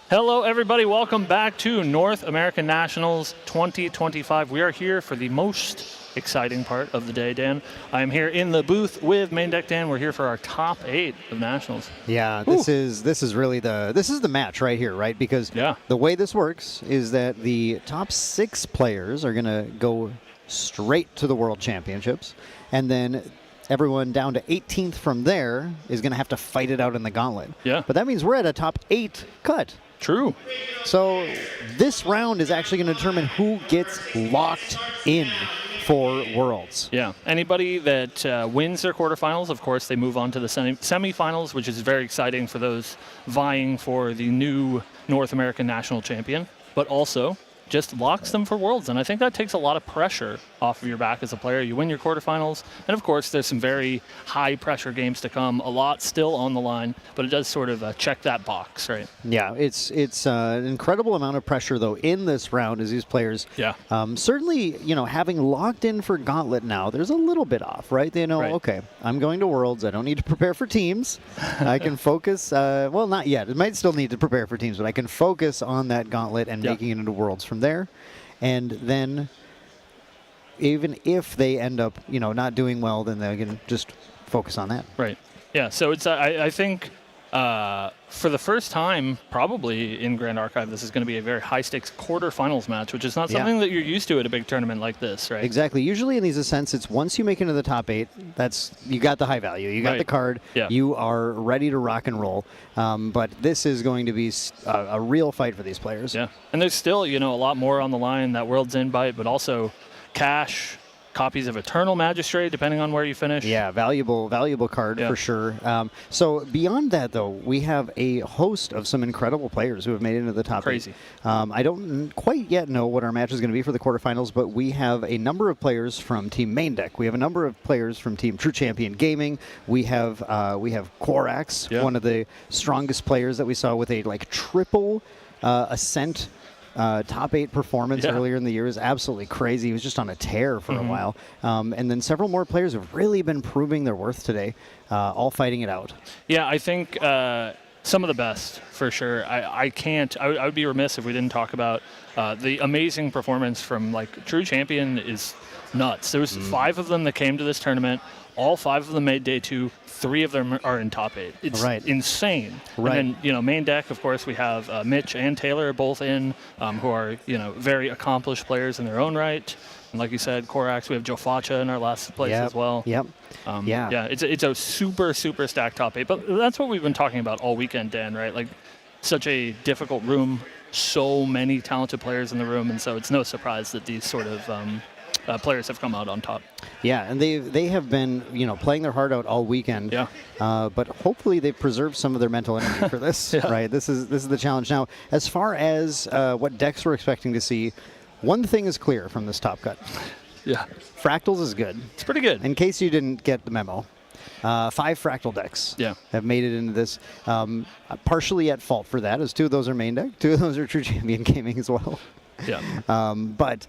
Hello, everybody. Welcome back to North American Nationals 2025. We are here for the most exciting part of the day, Dan. I am here in the booth with Main Deck Dan. We're here for our top 8 of Nationals. Yeah, this is really the match right here, right? Because the way this works is that the top 6 players are going to go straight to the World Championships, and then everyone down to 18th from there is going to have to fight it out in the gauntlet. Yeah. But that means we're at a top 8 cut. True. So this round is actually going to determine who gets locked in for Worlds. Yeah. Anybody that wins their quarterfinals, of course, they move on to the semifinals, which is very exciting for those vying for the new North American National Champion, but also just locks them for Worlds. And I think that takes a lot of pressure off of your back as a player. You win your quarterfinals, and of course, there's some very high-pressure games to come, a lot still on the line, but it does sort of check that box, right? Yeah, it's an incredible amount of pressure, though, in this round as these players. Yeah. Certainly, having locked in for Gauntlet now, there's a little bit off, right? They know, okay, I'm going to Worlds. I don't need to prepare for teams. I can focus, well, not yet. It might still need to prepare for teams, but I can focus on that Gauntlet and making it into Worlds from there. And then even if they end up, not doing well, then they can just focus on that. Right. Yeah. So it's I think for the first time probably in Grand Archive, this is going to be a very high-stakes quarterfinals match, which is not something that you're used to at a big tournament like this, right? Exactly. Usually in these ascents, it's once you make it into the top 8, you got the high value, you got the card, you are ready to rock and roll. But this is going to be a real fight for these players. Yeah. And there's still, a lot more on the line, that World's Invite, but also cash, copies of Eternal Magistrate, depending on where you finish. Yeah, valuable card for sure. So beyond that, though, we have a host of some incredible players who have made it into the top 8. I don't quite yet know what our match is going to be for the quarterfinals, but we have a number of players from Team Main Deck. We have a number of players from Team True Champion Gaming. We have Korax, one of the strongest players that we saw with a triple Ascent top 8 performance earlier in the year is absolutely crazy. He was just on a tear for a while. And then several more players have really been proving their worth today, all fighting it out. Yeah, I think some of the best, for sure. I would be remiss if we didn't talk about the amazing performance from, True Champion is nuts. There was 5 of them that came to this tournament. All 5 of them made day 2. 3 of them are in top 8. It's insane. Right. And then, Main Deck, of course, we have Mitch and Taylor both in, who are, very accomplished players in their own right. And like you said, Korax, we have Joe Facha in our last place as well. Yep. Yeah, it's a super, super stacked top 8. But that's what we've been talking about all weekend, Dan, right? Such a difficult room, so many talented players in the room, and so it's no surprise that these sort of players have come out on top. Yeah, and they have been playing their heart out all weekend. Yeah. But hopefully they've preserved some of their mental energy for this. Right. This is the challenge. Now, as far as what decks we're expecting to see, one thing is clear from this top cut. Yeah. Fractals is good. It's pretty good. In case you didn't get the memo. 5 Fractal decks have made it into this. Partially at fault for that, as 2 of those are Main Deck. 2 of those are True Champion Gaming as well. Yeah. But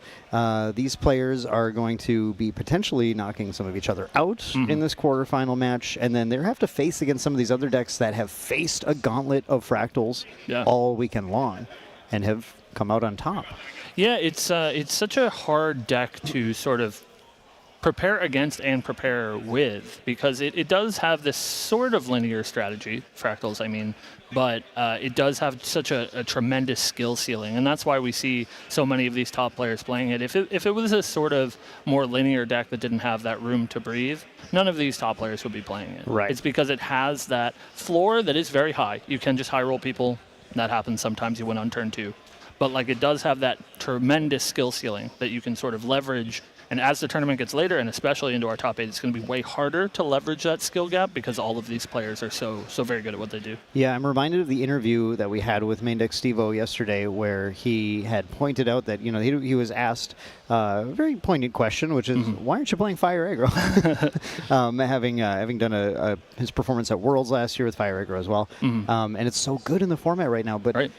these players are going to be potentially knocking some of each other out in this quarterfinal match, and then they have to face against some of these other decks that have faced a gauntlet of fractals all weekend long and have come out on top. Yeah, it's such a hard deck to sort of prepare against and prepare with, because it does have this sort of linear strategy, fractals, I mean, but it does have such a tremendous skill ceiling, and that's why we see so many of these top players playing it. If it was a sort of more linear deck that didn't have that room to breathe, none of these top players would be playing it. Right. It's because it has that floor that is very high. You can just high roll people. That happens sometimes. You win on turn 2. But like, it does have that tremendous skill ceiling that you can sort of leverage. And as the tournament gets later, and especially into our top 8, it's going to be way harder to leverage that skill gap because all of these players are so very good at what they do. Yeah, I'm reminded of the interview that we had with Main Deck Steve-O yesterday, where he had pointed out that, you know, he was asked a very poignant question, which is, why aren't you playing Fire Aggro? Having done his performance at Worlds last year with Fire Aggro as well. And it's so good in the format right now. But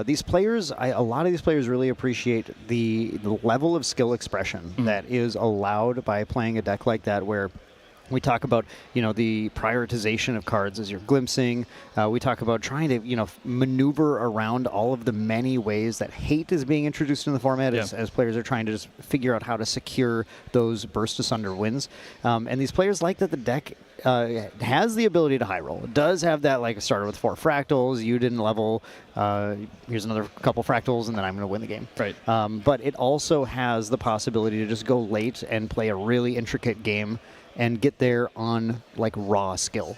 these players, a lot of these players really appreciate the level of skill expression that is allowed by playing a deck like that, where we talk about, you know, the prioritization of cards as you're glimpsing. We talk about trying to, you know, maneuver around all of the many ways that hate is being introduced in the format as players are trying to just figure out how to secure those burst asunder wins. And these players like that the deck has the ability to high roll. It does have that, like, started with 4 fractals, you didn't level, here's another couple fractals, and then I'm going to win the game. Right. But it also has the possibility to just go late and play a really intricate game and get there on, like, raw skill.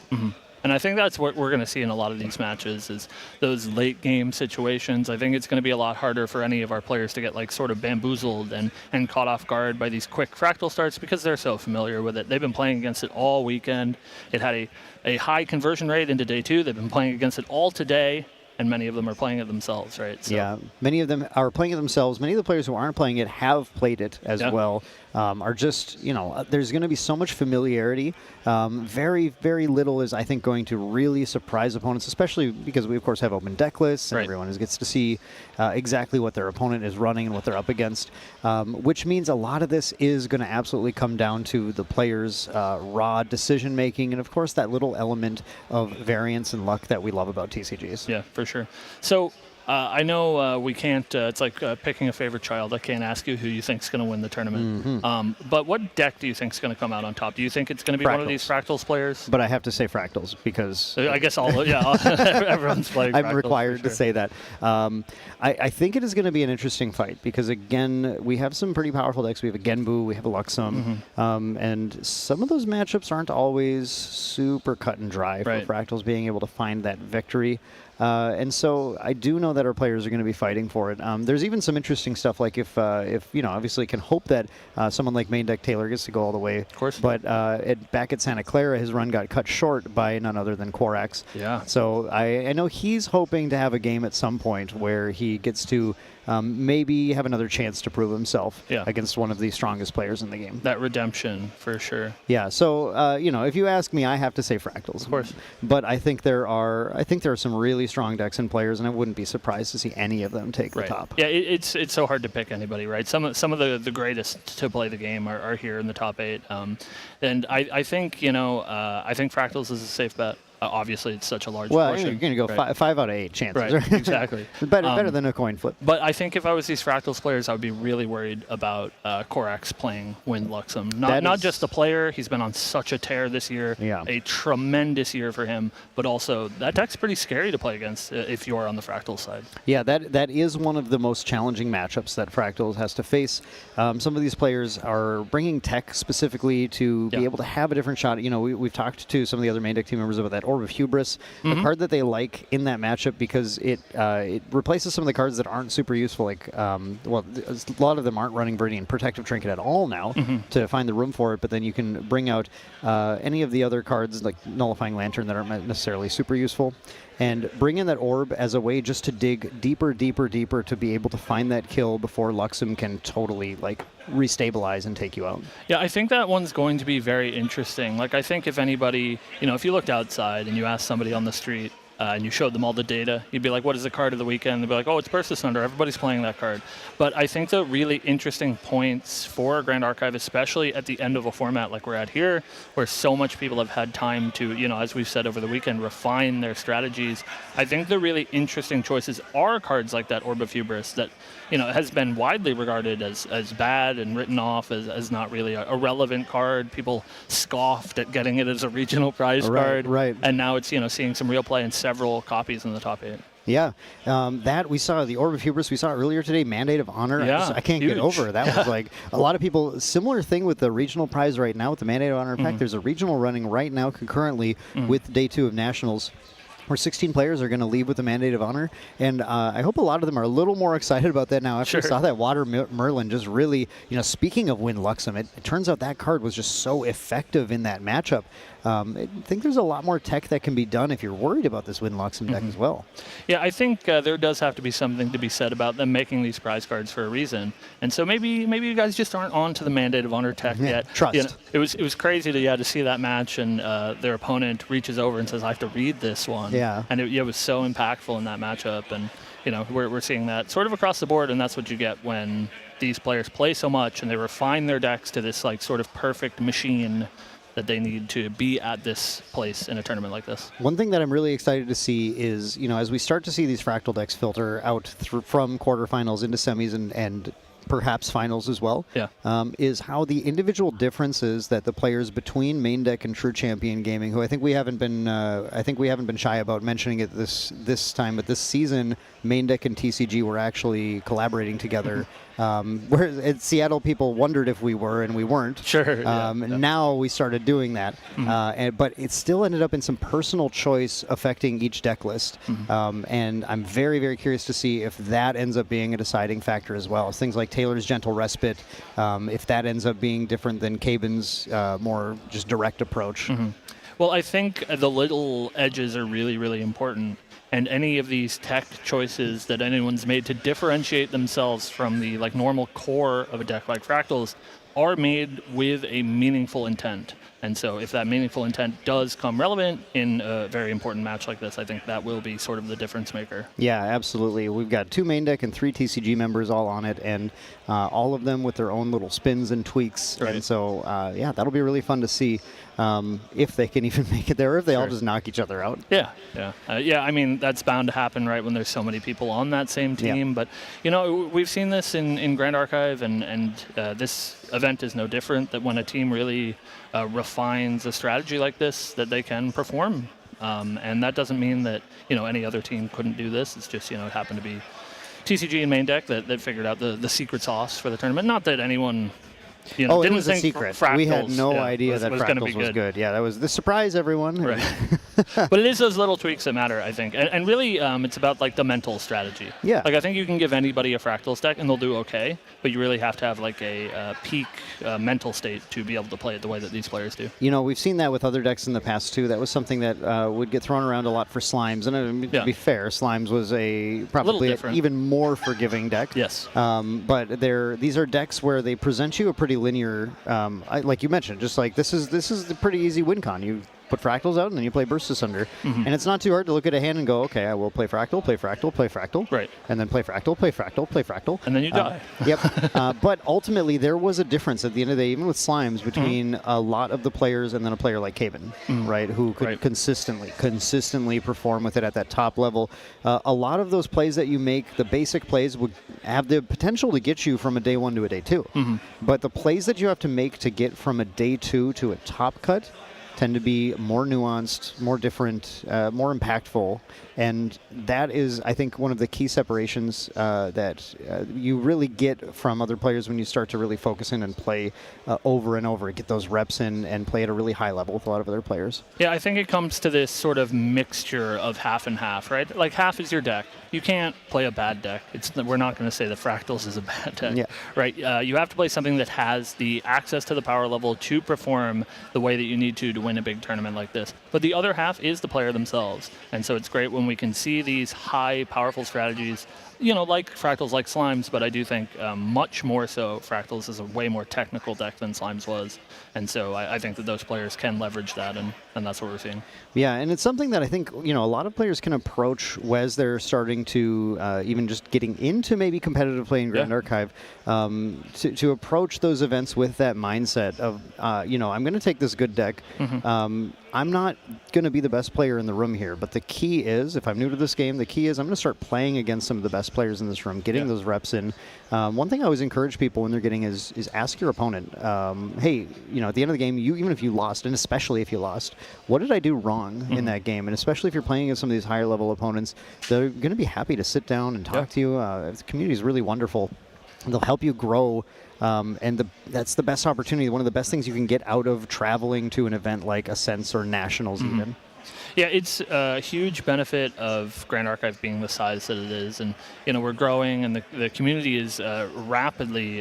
And I think that's what we're going to see in a lot of these matches, is those late game situations. I think it's going to be a lot harder for any of our players to get, like, sort of bamboozled and caught off guard by these quick fractal starts, because they're so familiar with it. They've been playing against it all weekend. It had a high conversion rate into day 2. They've been playing against it all today. And many of them are playing it themselves, right? So. Yeah, many of them are playing it themselves. Many of the players who aren't playing it have played it as well. Are just, you know, there's going to be so much familiarity. Very, very little is, I think, going to really surprise opponents, especially because we, of course, have open deck lists, and everyone gets to see exactly what their opponent is running and what they're up against, which means a lot of this is going to absolutely come down to the players' raw decision-making, and, of course, that little element of variance and luck that we love about TCGs. Yeah, for sure. So I know we can't, it's like picking a favorite child. I can't ask you who you think is going to win the tournament. But what deck do you think is going to come out on top? Do you think it's going to be one of these Fractals players? But I have to say Fractals, because I guess everyone's playing Fractals. I'm required to say that. I think it is going to be an interesting fight, because, again, we have some pretty powerful decks. We have a Genbu, we have a Luxum, and some of those matchups aren't always super cut and dry for Fractals being able to find that victory. And so I do know that our players are going to be fighting for it. There's even some interesting stuff, like if you know, obviously can hope that someone like Main Deck Taylor gets to go all the way. Of course. But back at Santa Clara, his run got cut short by none other than Korax. Yeah. So I know he's hoping to have a game at some point where he gets to maybe have another chance to prove himself against one of the strongest players in the game. That redemption, for sure. Yeah, so you know, if you ask me, I have to say Fractals. Of course. But I think there are some really strong decks and players, and I wouldn't be surprised to see any of them take the top. Yeah, it's so hard to pick anybody, right? Some of the greatest to play the game are here in the top 8. And I think, you know, I think Fractals is a safe bet. Obviously, it's such a large portion. You're going to go 5 out of 8 chances. Right, exactly. better than a coin flip. But I think if I was these Fractals players, I would be really worried about Korax playing Wind Luxum. Not just the player. He's been on such a tear this year. Yeah. A tremendous year for him. But also, that deck's pretty scary to play against if you're on the Fractal side. Yeah, that is one of the most challenging matchups that Fractals has to face. Some of these players are bringing tech specifically to be able to have a different shot. You know, we've talked to some of the other Main Deck team members about that Orb of Hubris, a card that they like in that matchup because it replaces some of the cards that aren't super useful. Like, well, a lot of them aren't running Viridian Protective Trinket at all now to find the room for it, but then you can bring out any of the other cards like Nullifying Lantern that aren't necessarily super useful, and bring in that Orb as a way just to dig deeper to be able to find that kill before Luxum can totally, like, restabilize and take you out. Yeah, I think that one's going to be very interesting. Like, I think if anybody, you know, if you looked outside and you asked somebody on the street, and you showed them all the data, you'd be like, what is the card of the weekend? They'd be like, oh, it's Burst Asunder. Everybody's playing that card. But I think the really interesting points for Grand Archive, especially at the end of a format like we're at here, where so much people have had time to, as we've said over the weekend, refine their strategies. I think the really interesting choices are cards like that Orb of Hubris that, has been widely regarded as bad and written off as not really a relevant card. People scoffed at getting it as a regional prize card. Right. And now it's, seeing some real play in several copies in the top 8. Yeah, that we saw the Orb of Hubris we saw earlier today, Mandate of Honor. Yeah, I can't get over it. That was like a lot of people. Similar thing with the regional prize right now with the Mandate of Honor pack. There's a regional running right now concurrently with Day 2 of Nationals, where 16 players are going to leave with the Mandate of Honor. And I hope a lot of them are a little more excited about that now. After we saw that Water Merlin just really, speaking of Win Luxem, it turns out that card was just so effective in that matchup. I think there's a lot more tech that can be done if you're worried about this Win Luxem deck as well. Yeah, I think there does have to be something to be said about them making these prize cards for a reason. And so maybe you guys just aren't on to the Mandate of Honor tech yet. Trust. It was crazy to see that match, and their opponent reaches over and says, I have to read this one. Yeah. And it was so impactful in that matchup. And, we're seeing that sort of across the board, and that's what you get when these players play so much and they refine their decks to this sort of perfect machine that they need to be at this place in a tournament like this. One thing that I'm really excited to see is, as we start to see these Fractal decks filter out from quarterfinals into semis and perhaps finals as well, is how the individual differences that the players between main deck and True Champion Gaming, who I think we haven't been shy about mentioning it this time, but this season, main deck and TCG were actually collaborating together. Where at Seattle, people wondered if we were, and we weren't. Sure. Now we started doing that, but it still ended up in some personal choice affecting each deck list. And I'm very, very curious to see if that ends up being a deciding factor as well. Things like Taylor's Gentle Respite, if that ends up being different than Caben's more just direct approach. Well, I think the little edges are really, really important. And any of these tech choices that anyone's made to differentiate themselves from the normal core of a deck like Fractals are made with a meaningful intent. And so if that meaningful intent does come relevant in a very important match like this, I think that will be sort of the difference maker. Yeah, absolutely. We've got 2 main deck and 3 TCG members all on it, and all of them with their own little spins and tweaks. Right. And so, that'll be really fun to see if they can even make it there, or if they all just knock each other out. Yeah. I mean, that's bound to happen, right, when there's so many people on that same team. But, we've seen this in Grand Archive, and this event is no different, that when a team really refines a strategy like this, that they can perform. And that doesn't mean that, any other team couldn't do this. It's just, it happened to be TCG and main deck that figured out the secret sauce for the tournament. Not that anyone... it didn't was a think secret. Fractals, we had no idea that Fractals was good. Yeah, that was the surprise, everyone. Right. But it is those little tweaks that matter, I think. And really, it's about the mental strategy. Yeah. I think you can give anybody a Fractals deck and they'll do okay, but you really have to have a peak mental state to be able to play it the way that these players do. We've seen that with other decks in the past too. That was something that would get thrown around a lot for Slimes. And to be fair, Slimes was probably an even more forgiving deck. Yes. But these are decks where they present you a pretty linear, like you mentioned, just like this is the pretty easy win con. You put Fractals out and then you play Burst Asunder. And it's not too hard to look at a hand and go, okay, I will play Fractal, play Fractal, play Fractal. Right. And then play Fractal, play Fractal, play Fractal. And then you die. Yep. But ultimately, there was a difference at the end of the day, even with Slimes, between a lot of the players and then a player like Caben, right, who could consistently perform with it at that top level. A lot of those plays that you make, the basic plays, would have the potential to get you from a day 1 to a day 2. But the plays that you have to make to get from a day 2 to a top cut tend to be more nuanced, more different, more impactful. And that is, I think, one of the key separations that you really get from other players when you start to really focus in and play over and over, get those reps in and play at a really high level with a lot of other players. Yeah, I think it comes to this sort of mixture of half and half, right? Like half is your deck. You can't play a bad deck. We're not going to say that Fractals is a bad deck, right? You have to play something that has the access to the power level to perform the way that you need to win a big tournament like this. But the other half is the player themselves. And so it's great when we can see these high, powerful strategies like Fractals, like Slimes, but I do think much more so Fractals is a way more technical deck than Slimes was. And so I think that those players can leverage that, and that's what we're seeing. Yeah, and it's something that I think, a lot of players can approach as they're starting to even just getting into maybe competitive play in Grand Archive, to approach those events with that mindset of, I'm going to take this good deck. I'm not going to be the best player in the room here, but the key is, if I'm new to this game, the key is I'm going to start playing against some of the best players in this room, getting those reps in. One thing I always encourage people when they're getting is ask your opponent, hey, at the end of the game, even if you lost, and especially if you lost, what did I do wrong in that game? And especially if you're playing against some of these higher level opponents, they're going to be happy to sit down and talk to you. The community is really wonderful. They'll help you grow, and that's the best opportunity. One of the best things you can get out of traveling to an event like Ascents or Nationals even. Yeah, it's a huge benefit of Grand Archive being the size that it is, and we're growing, and the community is rapidly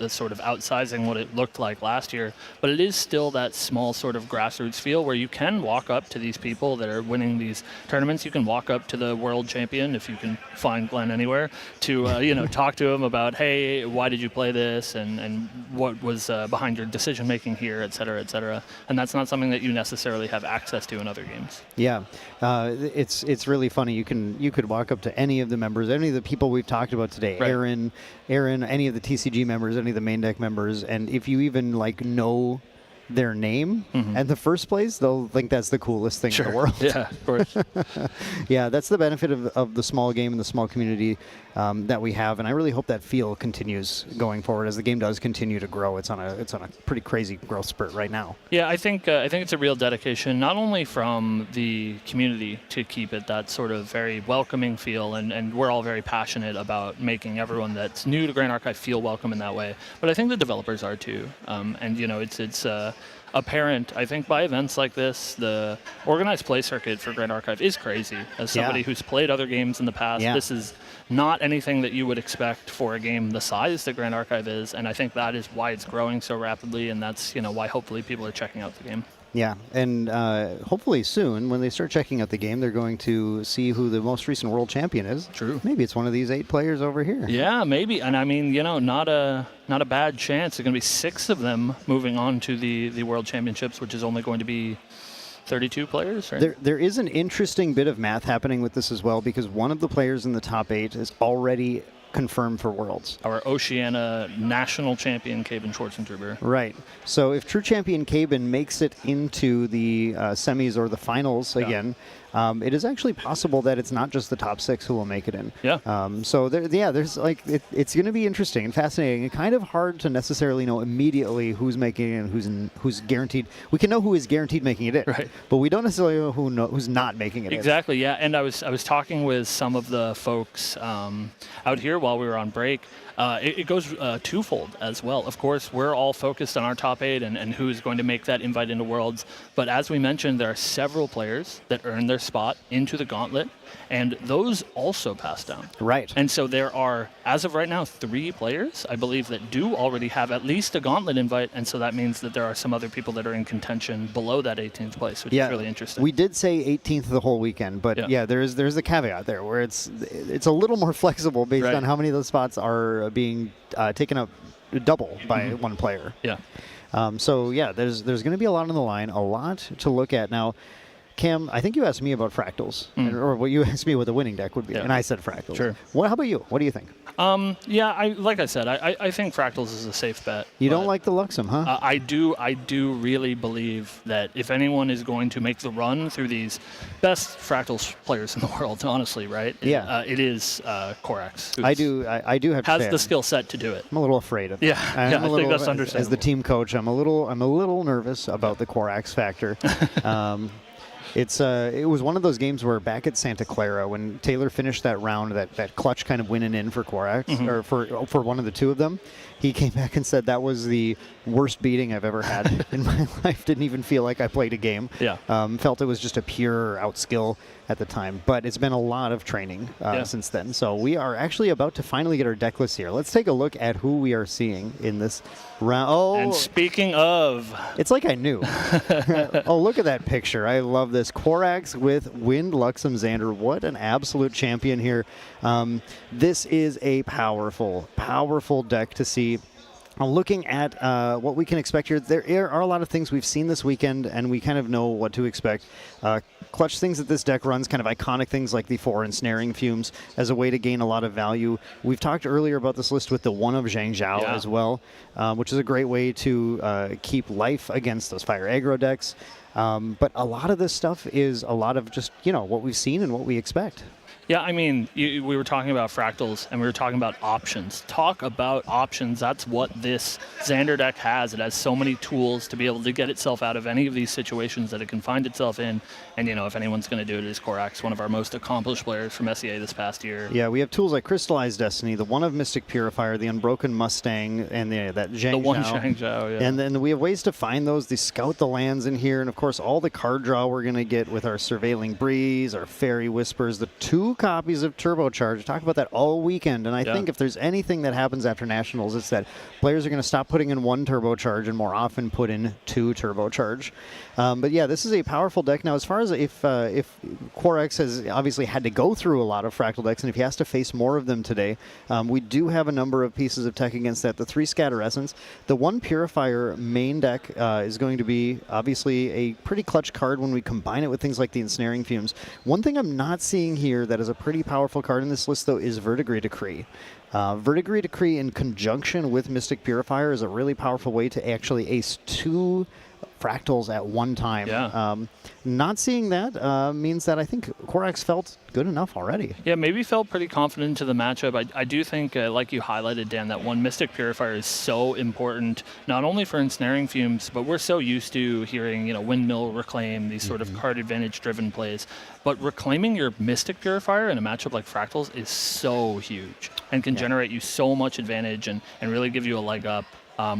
sort of outsizing what it looked like last year. But it is still that small sort of grassroots feel where you can walk up to these people that are winning these tournaments. You can walk up to the world champion, if you can find Glenn anywhere, to talk to him about, hey, why did you play this, and what was behind your decision making here, et cetera, et cetera. And that's not something that you necessarily have access to in other games. Yeah, it's really funny. You could walk up to any of the members, any of the people we've talked about today, Aaron, any of the TCG members, any of the main deck members, and if you even know their name in the first place, they'll think that's the coolest thing in the world. Yeah, of course. Yeah, that's the benefit of the small game and the small community that we have, and I really hope that feel continues going forward as the game does continue to grow. It's on a pretty crazy growth spurt right now. Yeah, I think it's a real dedication, not only from the community to keep it that sort of very welcoming feel, and we're all very passionate about making everyone that's new to Grand Archive feel welcome in that way, but I think the developers are too. And it's apparent, I think, by events like this. The organized play circuit for Grand Archive is crazy. As somebody who's played other games in the past, this is not anything that you would expect for a game the size that Grand Archive is, and I think that is why it's growing so rapidly, and that's why hopefully people are checking out the game. Yeah, and hopefully soon, when they start checking out the game, they're going to see who the most recent world champion is. True. Maybe it's one of these 8 players over here. Yeah, maybe. And I mean, not a bad chance. There's going to be 6 of them moving on to the World Championships, which is only going to be 32 players, right? There is an interesting bit of math happening with this as well, because one of the players in the top 8 is already confirmed for Worlds. Our Oceania national champion, Caben Schwarzentruber. Right. So if true champion Caben makes it into the semis or the finals again, it is actually possible that it's not just the top 6 who will make it in. Yeah. So there's it's going to be interesting and fascinating and kind of hard to necessarily know immediately who's making it and who's guaranteed. We can know who is guaranteed making it in, right? But we don't necessarily know who's not making it exactly, yeah. And I was talking with some of the folks out here while we were on break. It goes twofold as well. Of course, we're all focused on our top 8 and who's going to make that invite into Worlds. But as we mentioned, there are several players that earn their spot into the gauntlet, and those also pass down. Right. And so there are, as of right now, 3 players, I believe, that do already have at least a gauntlet invite, and so that means that there are some other people that are in contention below that 18th place, which is really interesting. We did say 18th the whole weekend, but there's the caveat there where it's a little more flexible based on how many of those spots are being taken up double by one player. Yeah. There's going to be a lot on the line, a lot to look at. Now, Cam, I think you asked me about Fractals, or what you asked me what the winning deck would be, and I said Fractals. Sure. How about you? What do you think? Like I said, I think Fractals is a safe bet. You don't like the Luxem, huh? I do really believe that if anyone is going to make the run through these best Fractals players in the world, honestly, right? It is Korax. I do have to say, has the skill set to do it. I'm a little afraid of it. Yeah, I think that's understandable. As the team coach, I'm a little nervous about the Korax factor. It was one of those games where back at Santa Clara, when Taylor finished that round, that clutch kind of winning in for Korax, or for one of the 2 of them, he came back and said that was the worst beating I've ever had in my life. Didn't even feel like I played a game. Yeah. Felt it was just a pure outskill at the time. But it's been a lot of training since then. So we are actually about to finally get our deck list here. Let's take a look at who we are seeing in this round. Oh, and speaking of, it's like I knew. Oh, look at that picture. I love this. this. Korax with Wind Luxem Xander. What an absolute champion here. This is a powerful, powerful deck to see. Looking at what we can expect here, there are a lot of things we've seen this weekend, and we kind of know what to expect. Clutch things that this deck runs, kind of iconic things like the 4 Ensnaring Fumes as a way to gain a lot of value. We've talked earlier about this list with the 1 of Zhang Zhao as well, which is a great way to keep life against those fire aggro decks. But a lot of this stuff is a lot of just, what we've seen and what we expect. Yeah, I mean, we were talking about fractals, and we were talking about options. Talk about options. That's what this Xander deck has. It has so many tools to be able to get itself out of any of these situations that it can find itself in. And, if anyone's going to do it, is Korax, one of our most accomplished players from SEA this past year. Yeah, we have tools like Crystallized Destiny, the 1 of Mystic Purifier, the Unbroken Mustang, and that Zhang Zhao. The 1 Zhang Zhao, yeah. And then we have ways to find those. They scout the lands in here, and of course, all the card draw we're going to get with our Surveilling Breeze, our Fairy Whispers, the 2 copies of Turbocharge. Talk about that all weekend, and I think if there's anything that happens after Nationals, it's that players are going to stop putting in 1 Turbocharge and more often put in 2 Turbocharge. But yeah, this is a powerful deck. Now, as far as if Korax has obviously had to go through a lot of Fractal decks, and if he has to face more of them today, we do have a number of pieces of tech against that. The 3 Scatter Essence, the 1 Purifier main deck is going to be obviously a pretty clutch card when we combine it with things like the Ensnaring Fumes. One thing I'm not seeing here that is a pretty powerful card in this list, though, is Verdigris Decree. Verdigris Decree in conjunction with Mystic Purifier is a really powerful way to actually ace 2 fractals at one time. Yeah. Not seeing that means that I think Korax felt good enough already. Yeah, maybe felt pretty confident into the matchup. I do think, like you highlighted, Dan, that 1 Mystic Purifier is so important, not only for Ensnaring Fumes, but we're so used to hearing, Windmill, Reclaim, these sort of card advantage-driven plays. But reclaiming your Mystic Purifier in a matchup like Fractals is so huge and can generate you so much advantage and really give you a leg up.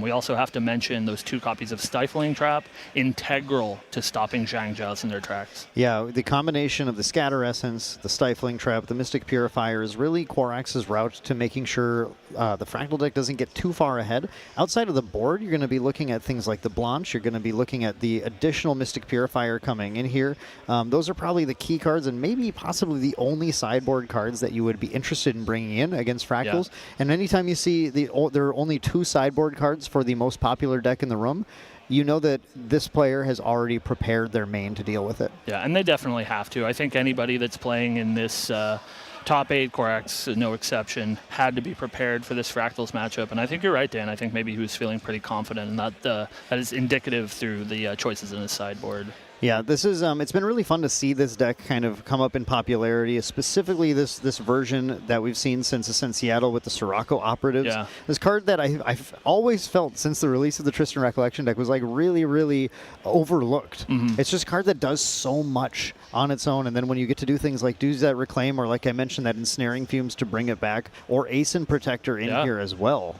We also have to mention those 2 copies of Stifling Trap, integral to stopping Zhang Zhaos in their tracks. Yeah, the combination of the Scatter Essence, the Stifling Trap, the Mystic Purifier is really Korax's route to making sure the Fractal deck doesn't get too far ahead. Outside of the board, you're going to be looking at things like the Blanche. You're going to be looking at the additional Mystic Purifier coming in here. Those are probably the key cards and maybe possibly the only sideboard cards that you would be interested in bringing in against Fractals. Yeah. And anytime you see there are only 2 sideboard cards for the most popular deck in the room, you know that this player has already prepared their main to deal with it. Yeah, and they definitely have to. I think anybody that's playing in this top 8, Korax, no exception, had to be prepared for this Fractals matchup. And I think you're right, Dan. I think maybe he was feeling pretty confident, and that is indicative through the choices in his sideboard. Yeah, this is it's been really fun to see this deck kind of come up in popularity, specifically this version that we've seen since Ascent Seattle with the Sirocco Operatives. Yeah. This card that I've always felt since the release of the Tristan Recollection deck was like really, really overlooked. It's just a card that does so much on its own, and then when you get to do things like do that Reclaim, or like I mentioned, that Ensnaring Fumes to bring it back, or Ace and Protector in here as well.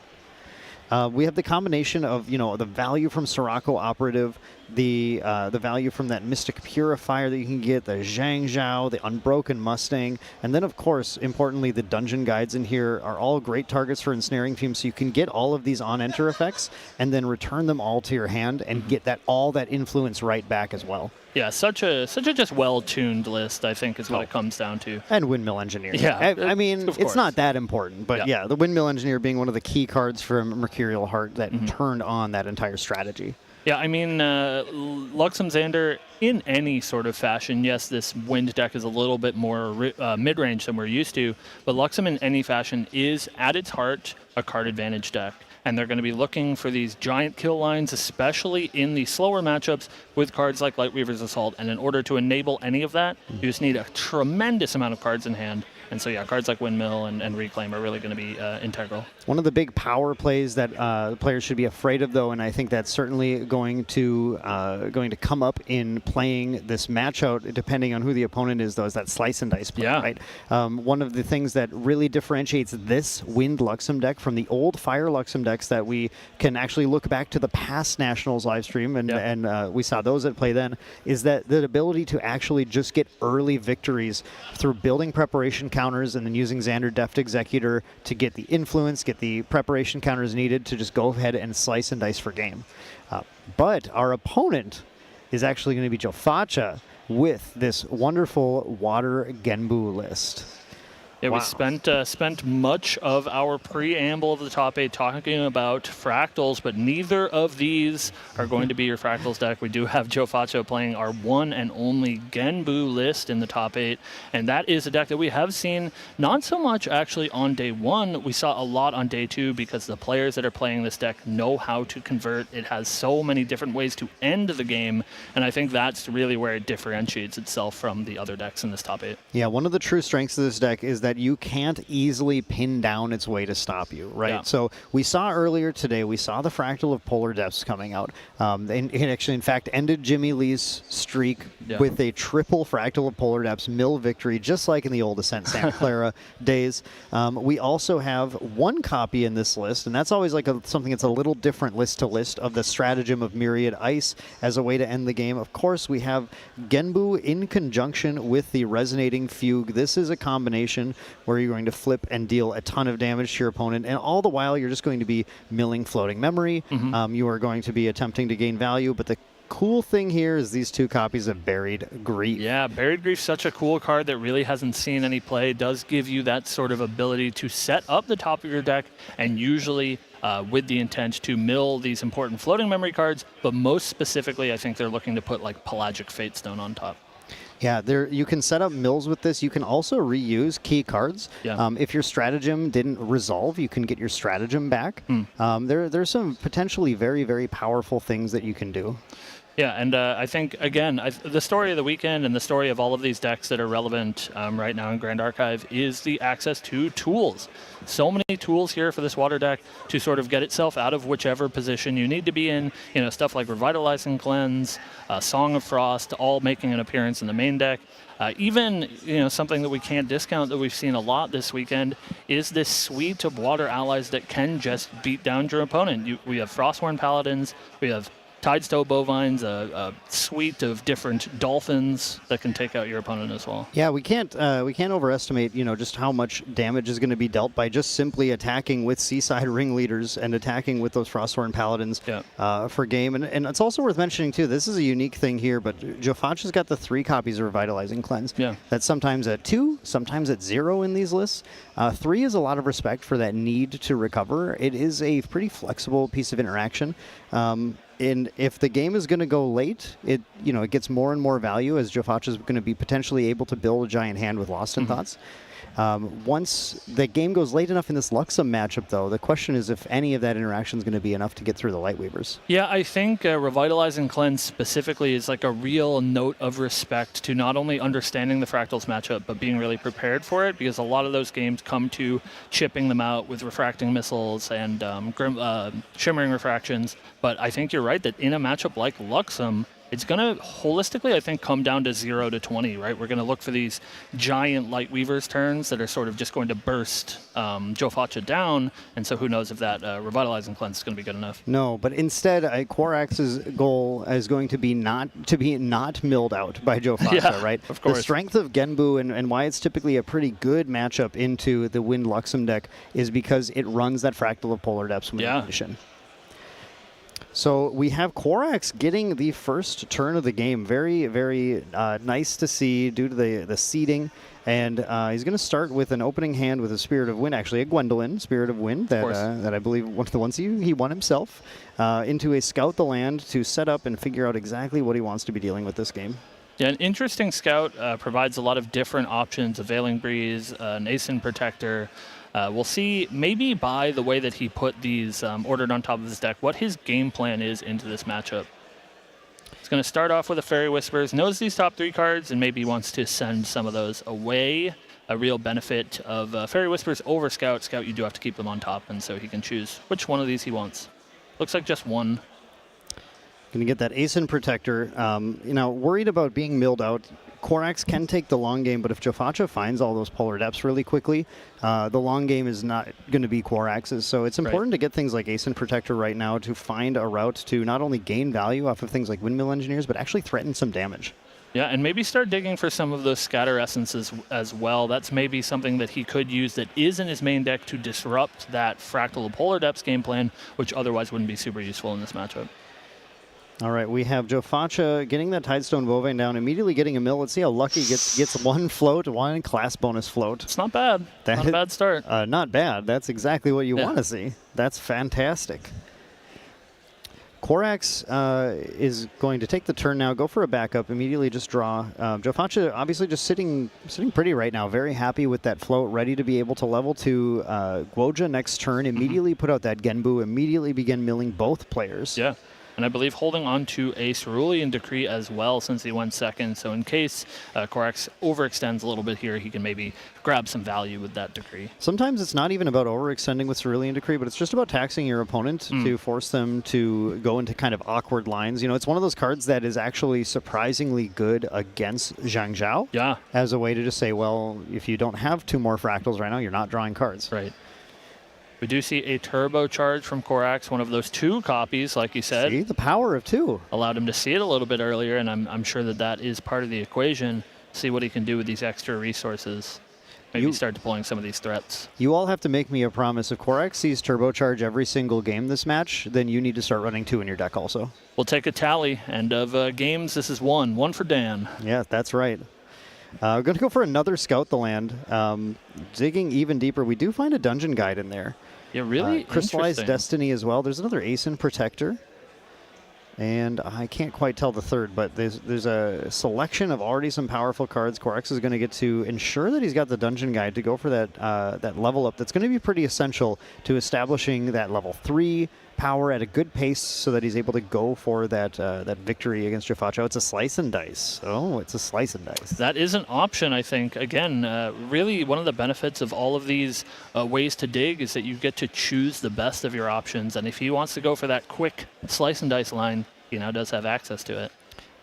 We have the combination of, the value from Sirocco Operative, the value from that Mystic Purifier that you can get, the Zhang Zhao, the Unbroken Mustang, and then, of course, importantly, the Dungeon Guides in here are all great targets for Ensnaring Fumes, so you can get all of these on-enter effects and then return them all to your hand and get all that influence right back as well. Yeah, such a just well-tuned list, I think, is what it comes down to. And Windmill Engineer. Yeah, I mean, it's not that important, but yeah, the Windmill Engineer being one of the key cards from Mercurial Heart that turned on that entire strategy. Yeah, I mean, Luxem Xander, in any sort of fashion, yes, this Wind deck is a little bit more mid-range than we're used to, but Luxem in any fashion is, at its heart, a card advantage deck. And they're going to be looking for these giant kill lines, especially in the slower matchups with cards like Lightweaver's Assault. And in order to enable any of that, you just need a tremendous amount of cards in hand. And so, yeah, cards like Windmill and Reclaim are really going to be integral. One of the big power plays that players should be afraid of, though, and I think that's certainly going to come up in playing this matchup, depending on who the opponent is, though, is that Slice and Dice play, right? One of the things that really differentiates this Wind Luxem deck from the old Fire Luxem decks that we can actually look back to the past Nationals live stream, and we saw those at play then, is that the ability to actually just get early victories through building preparation counters and then using Xander Deft Executor to get the influence, get the preparation counters needed to just go ahead and slice and dice for game. But our opponent is actually going to be Joe Facha, with this wonderful Water Genbu list. Yeah, Wow. we spent much of our preamble of the top 8 talking about fractals, but neither of these are going to be your fractals deck. We do have Joe Faccio playing our one and only Genbu list in the top 8, and that is a deck that we have seen not so much actually on day 1. We saw a lot on day 2 because the players that are playing this deck know how to convert. It has so many different ways to end the game, and I think that's really where it differentiates itself from the other decks in this top 8. Yeah, one of the true strengths of this deck is that you can't easily pin down its way to stop you, right? Yeah. So we saw earlier today, we saw the Fractal of Polar Depths coming out. And it actually, in fact, ended Jimmy Lee's streak with a triple Fractal of Polar Depths mill victory, just like in the old Ascent Santa Clara days. We also have one copy in this list, and that's always like something that's a little different list to list, of the Stratagem of Myriad Ice as a way to end the game. Of course, we have Genbu in conjunction with the Resonating Fugue. This is a combination where you're going to flip and deal a ton of damage to your opponent, and all the while you're just going to be milling Floating Memory. You are going to be attempting to gain value, but the cool thing here is these two copies of Buried Grief. Yeah, Buried Grief, such a cool card that really hasn't seen any play. It does give you that sort of ability to set up the top of your deck, and usually with the intent to mill these important Floating Memory cards, but most specifically I think they're looking to put like Pelagic Fatestone on top. Yeah, you can set up mills with this. You can also reuse key cards. Yeah. If your stratagem didn't resolve, you can get your stratagem back. There's some potentially very, very powerful things that you can do. Yeah, and I think, again, the story of the weekend and the story of all of these decks that are relevant right now in Grand Archive is the access to tools. So many tools here for this water deck to sort of get itself out of whichever position you need to be in. You know, stuff like Revitalizing Cleanse, Song of Frost, all making an appearance in the main deck. Even, you know, something that we can't discount that we've seen a lot this weekend is this suite of water allies that can just beat down your opponent. We have Frostworn Paladins, we have Tidestow Bovines, a suite of different dolphins that can take out your opponent as well. Yeah, we can't overestimate, you know, just how much damage is going to be dealt by just simply attacking with Seaside Ringleaders and attacking with those Frostworn Paladins for game. And it's also worth mentioning too, this is a unique thing here, but Joe Facio's got the 3 copies of Revitalizing Cleanse. Yeah. That's sometimes at 2, sometimes at 0 in these lists. 3 is a lot of respect for that need to recover. It is a pretty flexible piece of interaction. And if the game is going to go late, it gets more and more value as Joe Faccio is going to be potentially able to build a giant hand with Lost in Thoughts. Once the game goes late enough in this Luxem matchup, though, the question is if any of that interaction is going to be enough to get through the Lightweavers. Yeah, I think Revitalizing Cleanse specifically is like a real note of respect to not only understanding the Fractals matchup, but being really prepared for it, because a lot of those games come to chipping them out with Refracting Missiles and Shimmering Refractions. But I think you're right that in a matchup like Luxem, it's going to holistically, I think, come down to 0 to 20, right? We're going to look for these giant Lightweavers turns that are sort of just going to burst Joe Faccio down, and so who knows if that Revitalizing Cleanse is going to be good enough. No, but instead, Korax's goal is going to be not milled out by Joe Faccio, right? Of course. The strength of Genbu and why it's typically a pretty good matchup into the Wind Luxem deck is because it runs that Fractal of Polar Depths manipulation. So we have Korax getting the first turn of the game. Very, very nice to see due to the seeding. And he's going to start with an opening hand with a Spirit of Wind, actually a Gwendolyn Spirit of Wind that I believe one of the ones he won himself, into a Scout the Land to set up and figure out exactly what he wants to be dealing with this game. Yeah, an interesting Scout provides a lot of different options, a Veiling Breeze, an Aeson Protector. We'll see, maybe by the way that he put these ordered on top of his deck, what his game plan is into this matchup. He's going to start off with a Fairy Whispers, knows these top 3 cards, and maybe wants to send some of those away. A real benefit of Fairy Whispers over Scout. Scout, you do have to keep them on top, and so he can choose which one of these he wants. Looks like just one. Going to get that Aeson Protector. Worried about being milled out. Korax can take the long game, but if Joe Faccio finds all those Polar Depths really quickly, the long game is not going to be Korax's. So it's important to get things like Aeson Protector right now to find a route to not only gain value off of things like Windmill Engineers, but actually threaten some damage. Yeah, and maybe start digging for some of those Scatter Essences as well. That's maybe something that he could use that is in his main deck to disrupt that Fractal of Polar Depths game plan, which otherwise wouldn't be super useful in this matchup. All right, we have Joe Facha getting that Tidestone Bovine down, immediately getting a mill. Let's see how lucky gets one float, one class bonus float. It's not bad. Not a bad start. Not bad. That's exactly what you want to see. That's fantastic. Korax is going to take the turn now, go for a backup, immediately just draw. Joe Facha obviously just sitting pretty right now, very happy with that float, ready to be able to level to Guoja next turn, immediately put out that Genbu, immediately begin milling both players. Yeah. And I believe holding on to a Cerulean Decree as well since he went second. So in case Korax overextends a little bit here, he can maybe grab some value with that Decree. Sometimes it's not even about overextending with Cerulean Decree, but it's just about taxing your opponent to force them to go into kind of awkward lines. You know, it's one of those cards that is actually surprisingly good against Zhang Zhao. Yeah. As a way to just say, well, if you don't have 2 more fractals right now, you're not drawing cards. Right. We do see a turbo charge from Korax, one of those 2 copies, like you said. See, the power of 2. Allowed him to see it a little bit earlier, and I'm sure that is part of the equation. See what he can do with these extra resources. Maybe start deploying some of these threats. You all have to make me a promise. If Korax sees turbo charge every single game this match, then you need to start running 2 in your deck also. We'll take a tally. End of games, this is 1. 1 for Dan. Yeah, that's right. We're going to go for another Scout the Land. Digging even deeper, we do find a dungeon guide in there. Yeah, really Crystallized Destiny as well. There's another Ace Protector. And I can't quite tell the third, but there's a selection of already some powerful cards. Korax is going to get to ensure that he's got the dungeon guide to go for that level up. That's going to be pretty essential to establishing that level 3 power at a good pace so that he's able to go for that victory against Joe Facha. It's a slice and dice. Oh, it's a slice and dice. That is an option, I think. Again, really one of the benefits of all of these ways to dig is that you get to choose the best of your options. And if he wants to go for that quick slice and dice line, he now does have access to it.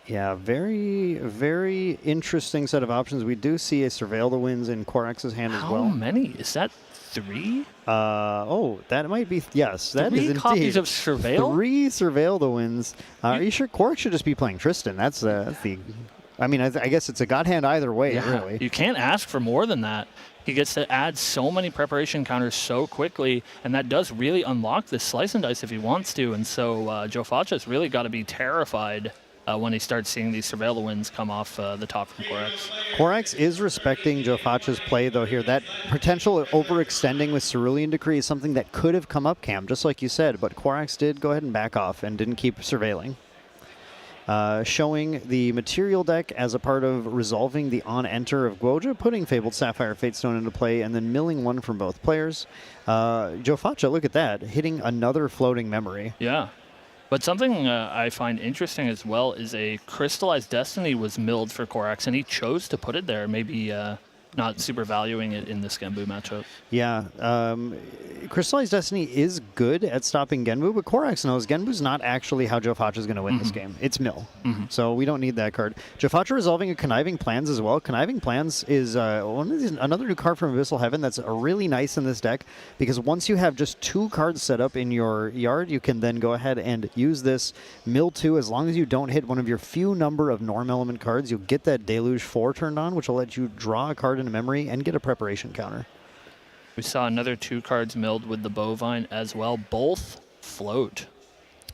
Yeah, very, very interesting set of options. We do see a Surveil the Winds in Korax's hand as well. How many? Is that 3? That might be, yes, that is 3 indeed. copies of Surveil? 3 Surveil the Winds. Are you sure Korax should just be playing Tristan? That's the, I mean, I guess it's a god hand either way, really. You can't ask for more than that. He gets to add so many preparation counters so quickly, and that does really unlock this slice and dice if he wants to. And so Joe Facha's really got to be terrified when he starts seeing these Surveil the Winds come off the top from Korax. Korax is respecting Joe Facha's play, though, here. That potential overextending with Cerulean Decree is something that could have come up, Cam, just like you said, but Korax did go ahead and back off and didn't keep surveilling. Showing the material deck as a part of resolving the on-enter of Guoja, putting Fabled Sapphire Fatestone into play, and then milling 1 from both players. Joe Facha, look at that, hitting another floating memory. Yeah. But something I find interesting as well is a Crystallized Destiny was milled for Korax, and he chose to put it there, maybe not super valuing it in this Genbu matchup. Yeah. Crystallized Destiny is good at stopping Genbu, but Korax knows Genbu's not actually how Joe Facha is going to win this game. It's mill. So we don't need that card. Joe Facha resolving a Conniving Plans as well. Conniving Plans is another new card from Abyssal Heaven that's really nice in this deck, because once you have just 2 cards set up in your yard, you can then go ahead and use this mill 2. As long as you don't hit one of your few number of Norm Element cards, you'll get that Deluge 4 turned on, which will let you draw a card in a memory and get a preparation counter. We saw another 2 cards milled with the Bovine as well. Both float.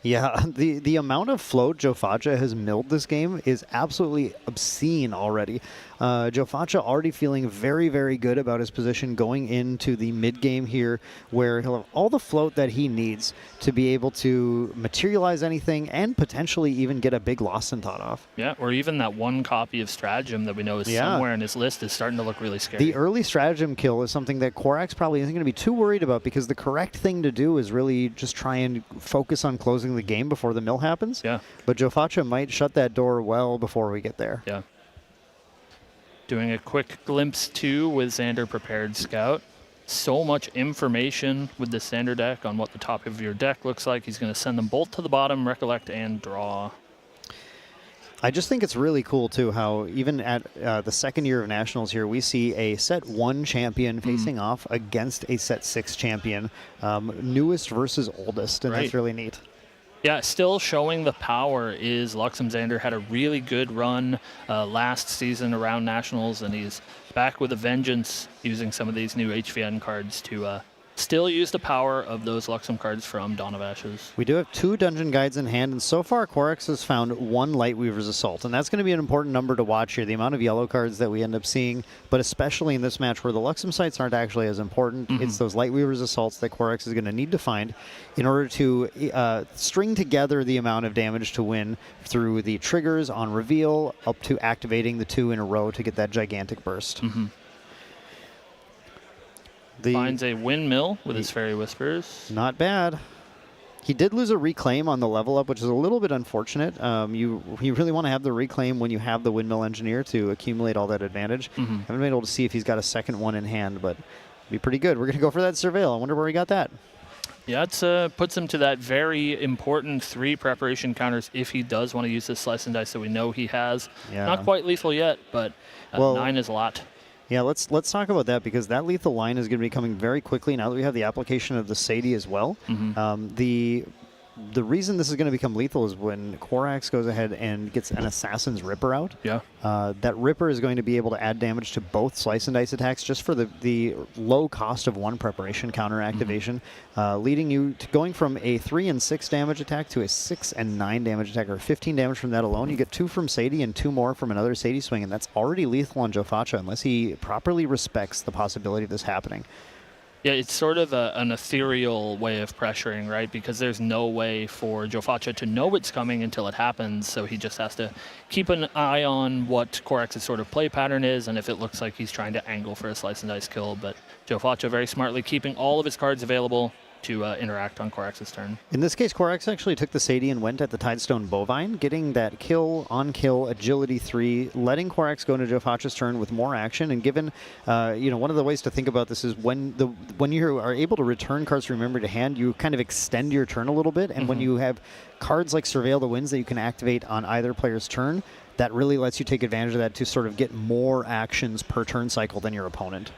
Yeah, the amount of float Joe Facha has milled this game is absolutely obscene already. Joe Facha already feeling very, very good about his position going into the mid-game here, where he'll have all the float that he needs to be able to materialize anything and potentially even get a big Lost in Thought off. Yeah, or even that 1 copy of Stratagem that we know is somewhere in his list is starting to look really scary. The early Stratagem kill is something that Korax probably isn't going to be too worried about, because the correct thing to do is really just try and focus on closing the game before the mill happens. Yeah. But Joe Facha might shut that door well before we get there. Yeah. Doing a quick glimpse too with Xander Prepared Scout. So much information with the Xander deck on what the top of your deck looks like. He's going to send them both to the bottom, recollect, and draw. I just think it's really cool, too, how even at the second year of Nationals here, we see a Set 1 champion facing off against a Set 6 champion. Newest versus oldest, and that's really neat. Yeah, still showing the power is Luxem Xander. Had a really good run last season around Nationals, and he's back with a vengeance using some of these new HVN cards to still use the power of those Luxem cards from Dawn of Ashes. We do have 2 Dungeon Guides in hand, and so far Corex has found 1 Lightweaver's Assault, and that's going to be an important number to watch here, the amount of yellow cards that we end up seeing, but especially in this match where the Luxem sites aren't actually as important. It's those Lightweaver's Assaults that Corex is going to need to find in order to string together the amount of damage to win through the triggers on reveal up to activating the 2 in a row to get that gigantic burst. Finds a windmill with his Fairy Whispers. Not bad. He did lose a reclaim on the level up, which is a little bit unfortunate. You really want to have the reclaim when you have the Windmill Engineer to accumulate all that advantage. Haven't been able to see if he's got a second one in hand, but it'd be pretty good. We're going to go for that Surveil. I wonder where he got that. Yeah, it puts him to that very important 3 preparation counters if he does want to use this Slice and Dice that we know he has. Yeah. Not quite lethal yet, but 9 is a lot. Yeah, let's talk about that because that lethal line is going to be coming very quickly now that we have the application of the Sadie as well. The reason this is going to become lethal is when Corax goes ahead and gets an Assassin's Ripper out. Yeah. That Ripper is going to be able to add damage to both Slice and Dice attacks just for the low cost of 1 preparation counter activation, leading you to going from a 3 and 6 damage attack to a 6 and 9 damage attack, or 15 damage from that alone. You get 2 from Sadie and 2 more from another Sadie swing, and that's already lethal on Jofacha unless he properly respects the possibility of this happening. Yeah, it's sort of an ethereal way of pressuring, right? Because there's no way for Jofacha to know it's coming until it happens, so he just has to keep an eye on what Corex's sort of play pattern is, and if it looks like he's trying to angle for a Slice and Dice kill. But Jofacha very smartly keeping all of his cards available to interact on Corex's turn. In this case, Corex actually took the Sadie and went at the Tidestone Bovine, getting that kill, agility 3, letting Corex go into Jofacha's turn with more action, and given, one of the ways to think about this is when you are able to return cards from memory to hand, you kind of extend your turn a little bit, and when you have cards like Surveil the Winds that you can activate on either player's turn, that really lets you take advantage of that to sort of get more actions per turn cycle than your opponent.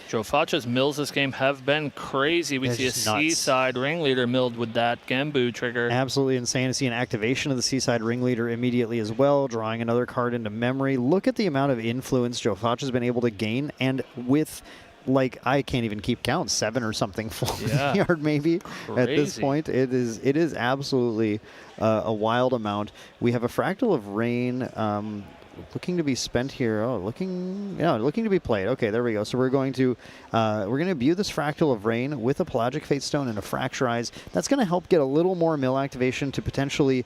Jofacha's mills this game have been crazy. We see a Seaside Ringleader milled with that Gambu trigger. Absolutely insane to see an activation of the Seaside Ringleader immediately as well, drawing another card into memory. Look at the amount of influence Jofacha's been able to gain, and with, I can't even keep count, 7 or something full yard maybe. Crazy. At this point. It is absolutely a wild amount. We have a Fractal of Rain looking to be spent here. Looking to be played. Okay, there we go. So we're going to imbue this Fractal of Rain with a Pelagic Fate Stone and a Fracturize. That's going to help get a little more mill activation to potentially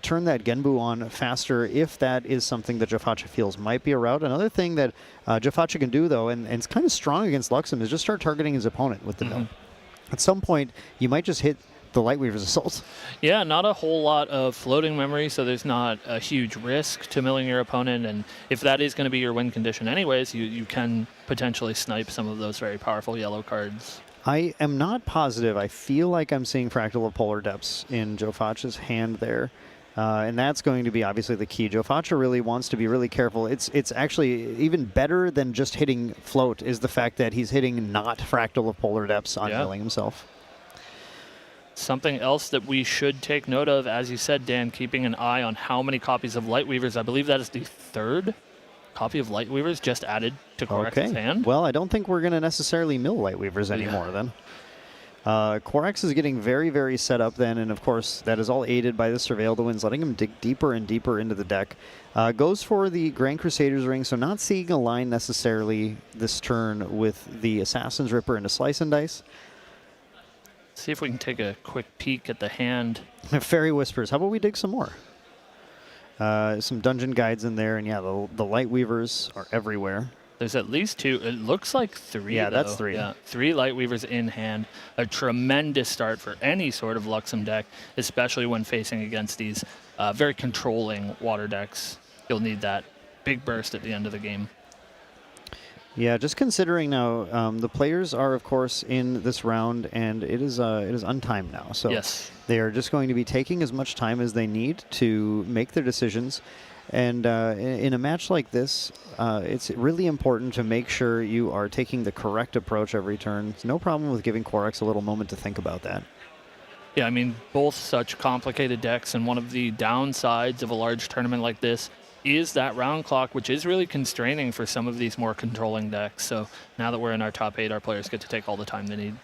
turn that Genbu on faster if that is something that Jofacha feels might be a route. Another thing that Jofacha can do, though, and it's kind of strong against Luxem, is just start targeting his opponent with the mill. At some point, you might just hit the Lightweaver's Assault. Yeah, not a whole lot of floating memory, so there's not a huge risk to milling your opponent, and if that is going to be your win condition anyways, you can potentially snipe some of those very powerful yellow cards. I am not positive. I feel like I'm seeing Fractal of Polar Depths in Jofacha's hand there. And that's going to be obviously the key. Jofacha really wants to be really careful. It's actually even better than just hitting float is the fact that he's hitting not Fractal of Polar Depths on milling himself. Something else that we should take note of, as you said, Dan, keeping an eye on how many copies of Lightweavers. I believe that is the 3rd copy of Lightweavers just added to Corex's hand. Well, I don't think we're going to necessarily mill Lightweavers anymore then. Corex is getting very, very set up then, and of course that is all aided by the Surveil the Winds, letting him dig deeper and deeper into the deck. Goes for the Grand Crusader's Ring, so not seeing a line necessarily this turn with the Assassin's Ripper into Slice and Dice. See if we can take a quick peek at the hand. Fairy Whispers. How about we dig some more? Some Dungeon Guides in there, and yeah, the Lightweavers are everywhere. There's at least 2. It looks like 3. Yeah, though. That's 3. Yeah, 3 Lightweavers in hand. A tremendous start for any sort of Luxem deck, especially when facing against these very controlling water decks. You'll need that big burst at the end of the game. Yeah, just considering now, the players are, of course, in this round, and it is untimed now. So they are just going to be taking as much time as they need to make their decisions. And in a match like this, it's really important to make sure you are taking the correct approach every turn. There's no problem with giving Corex a little moment to think about that. Yeah, I mean, both such complicated decks, and one of the downsides of a large tournament like this is that round clock, which is really constraining for some of these more controlling decks. So now that we're in our top 8, our players get to take all the time they need.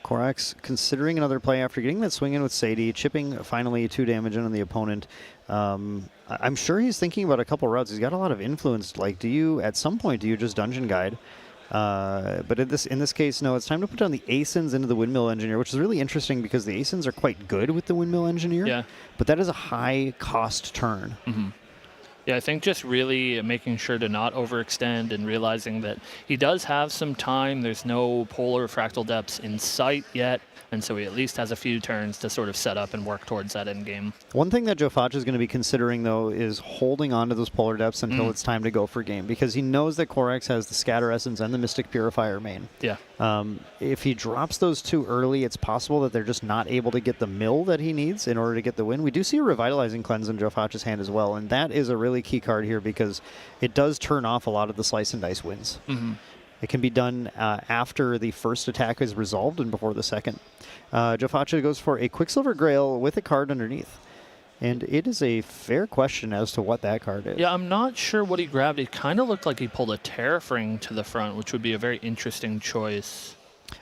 Korax considering another play after getting that swing in with Sadie, chipping finally 2 damage in on the opponent. I'm sure he's thinking about a couple routes. He's got a lot of influence. Like, at some point, do you just Dungeon Guide? But in this case, no, it's time to put down the Asins into the Windmill Engineer, which is really interesting because the Asins are quite good with the Windmill Engineer. Yeah. But that is a high cost turn. Mm-hmm. Yeah, I think just really making sure to not overextend and realizing that he does have some time. There's no polar fractal depths in sight yet, and so he at least has a few turns to sort of set up and work towards that end game. One thing that Joe Foch is going to be considering, though, is holding on to those polar depths until it's time to go for game, because he knows that Korax has the Scatter Essence and the Mystic Purifier main. Yeah. If he drops those 2 early, it's possible that they're just not able to get the mill that he needs in order to get the win. We do see a Revitalizing Cleanse in Joe Foch's hand as well, and that is a really key card here because it does turn off a lot of the Slice and Dice wins. Mm-hmm. It can be done after the first attack is resolved and before the second. Joe Foch goes for a Quicksilver Grail with a card underneath. And it is a fair question as to what that card is. Yeah, I'm not sure what he grabbed. It kind of looked like he pulled a Terrafring to the front, which would be a very interesting choice.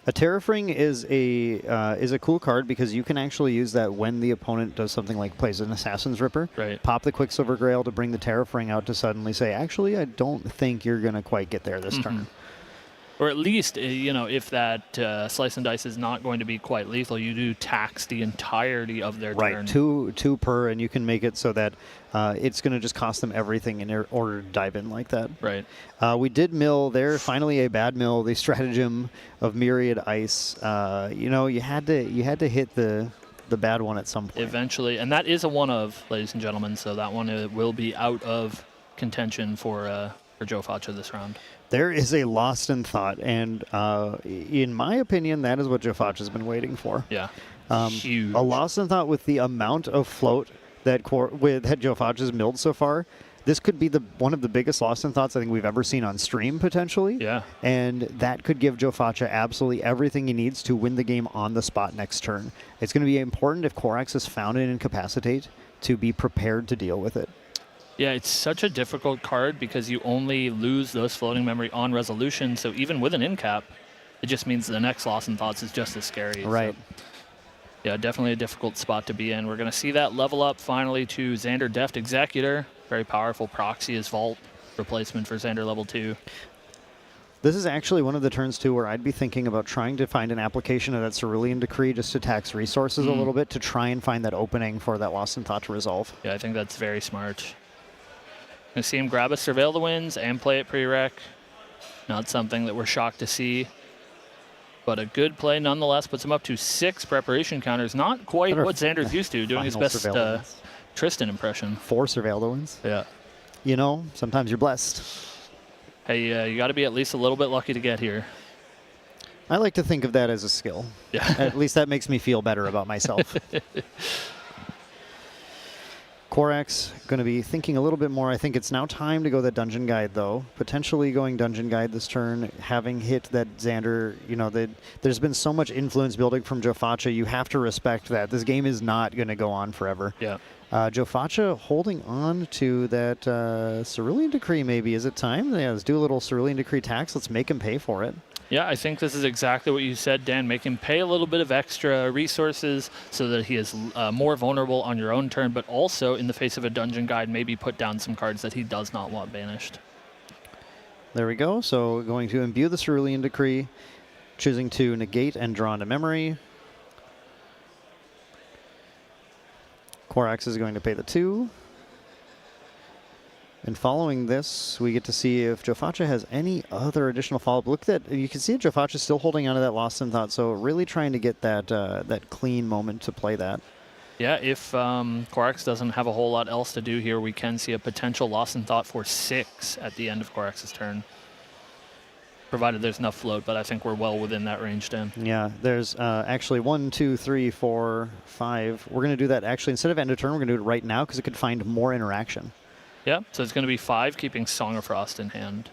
A Terrafring is a cool card because you can actually use that when the opponent does something like plays an Assassin's Ripper. Right. Pop the Quicksilver Grail to bring the Terrafring out to suddenly say, actually, I don't think you're going to quite get there this turn. Or at least, if that Slice and Dice is not going to be quite lethal, you do tax the entirety of their turn. Right, two per, and you can make it so that it's going to just cost them everything in order to dive in like that. Right. We did mill there, finally a bad mill, the stratagem of Myriad Ice. You had to hit the bad one at some point. Eventually, and that is a one of, ladies and gentlemen, so that one will be out of contention for Joe Foch this round. There is a Lost in Thought, and in my opinion, that is what Joe Foch has been waiting for. Yeah, huge. A Lost in Thought with the amount of float that Joe Foch has milled so far. This could be one of the biggest Lost in Thoughts I think we've ever seen on stream, potentially. Yeah. And that could give Joe Foch absolutely everything he needs to win the game on the spot next turn. It's going to be important if Korax is found and incapacitate to be prepared to deal with it. Yeah, it's such a difficult card because you only lose those floating memory on resolution. So even with an incap, it just means the next Lost in Thoughts is just as scary. Right. So, yeah, definitely a difficult spot to be in. We're going to see that level up finally to Xander Deft Executor. Very powerful proxy as Vault replacement for Xander level 2. This is actually one of the turns, too, where I'd be thinking about trying to find an application of that Cerulean Decree just to tax resources a little bit to try and find that opening for that Lost in Thought to resolve. Yeah, I think that's very smart. Going to see him grab a Surveil the Winds and play it pre-rec. Not something that we're shocked to see. But a good play nonetheless puts him up to 6 preparation counters. Not quite what Xander's used to, doing his best Tristan impression. 4 Surveil the Winds. Yeah. Sometimes you're blessed. Hey, you got to be at least a little bit lucky to get here. I like to think of that as a skill. Yeah. At least that makes me feel better about myself. Korax going to be thinking a little bit more. I think it's now time to go that Dungeon Guide, though. Potentially going Dungeon Guide this turn, having hit that Xander. There's been so much influence building from Joe Foch. You have to respect that. This game is not going to go on forever. Yeah. Joe Foch holding on to that Cerulean Decree, maybe. Is it time? Yeah, let's do a little Cerulean Decree tax. Let's make him pay for it. Yeah, I think this is exactly what you said, Dan. Make him pay a little bit of extra resources so that he is more vulnerable on your own turn, but also in the face of a Dungeon Guide, maybe put down some cards that he does not want banished. There we go. So going to imbue the Cerulean Decree, choosing to negate and draw into memory. Korax is going to pay the 2. And following this, we get to see if Joe Foch has any other additional follow-up. Look at that. You can see Joe Foch is still holding on to that Lost in Thought, so really trying to get that clean moment to play that. Yeah, if Korax doesn't have a whole lot else to do here, we can see a potential Lost in Thought for 6 at the end of Korax's turn. Provided there's enough float, but I think we're well within that range, Dan. Yeah, there's actually 1, 2, 3, 4, 5. We're going to do that actually instead of end of turn, we're going to do it right now because it could find more interaction. Yeah, so it's going to be 5, keeping Song of Frost in hand.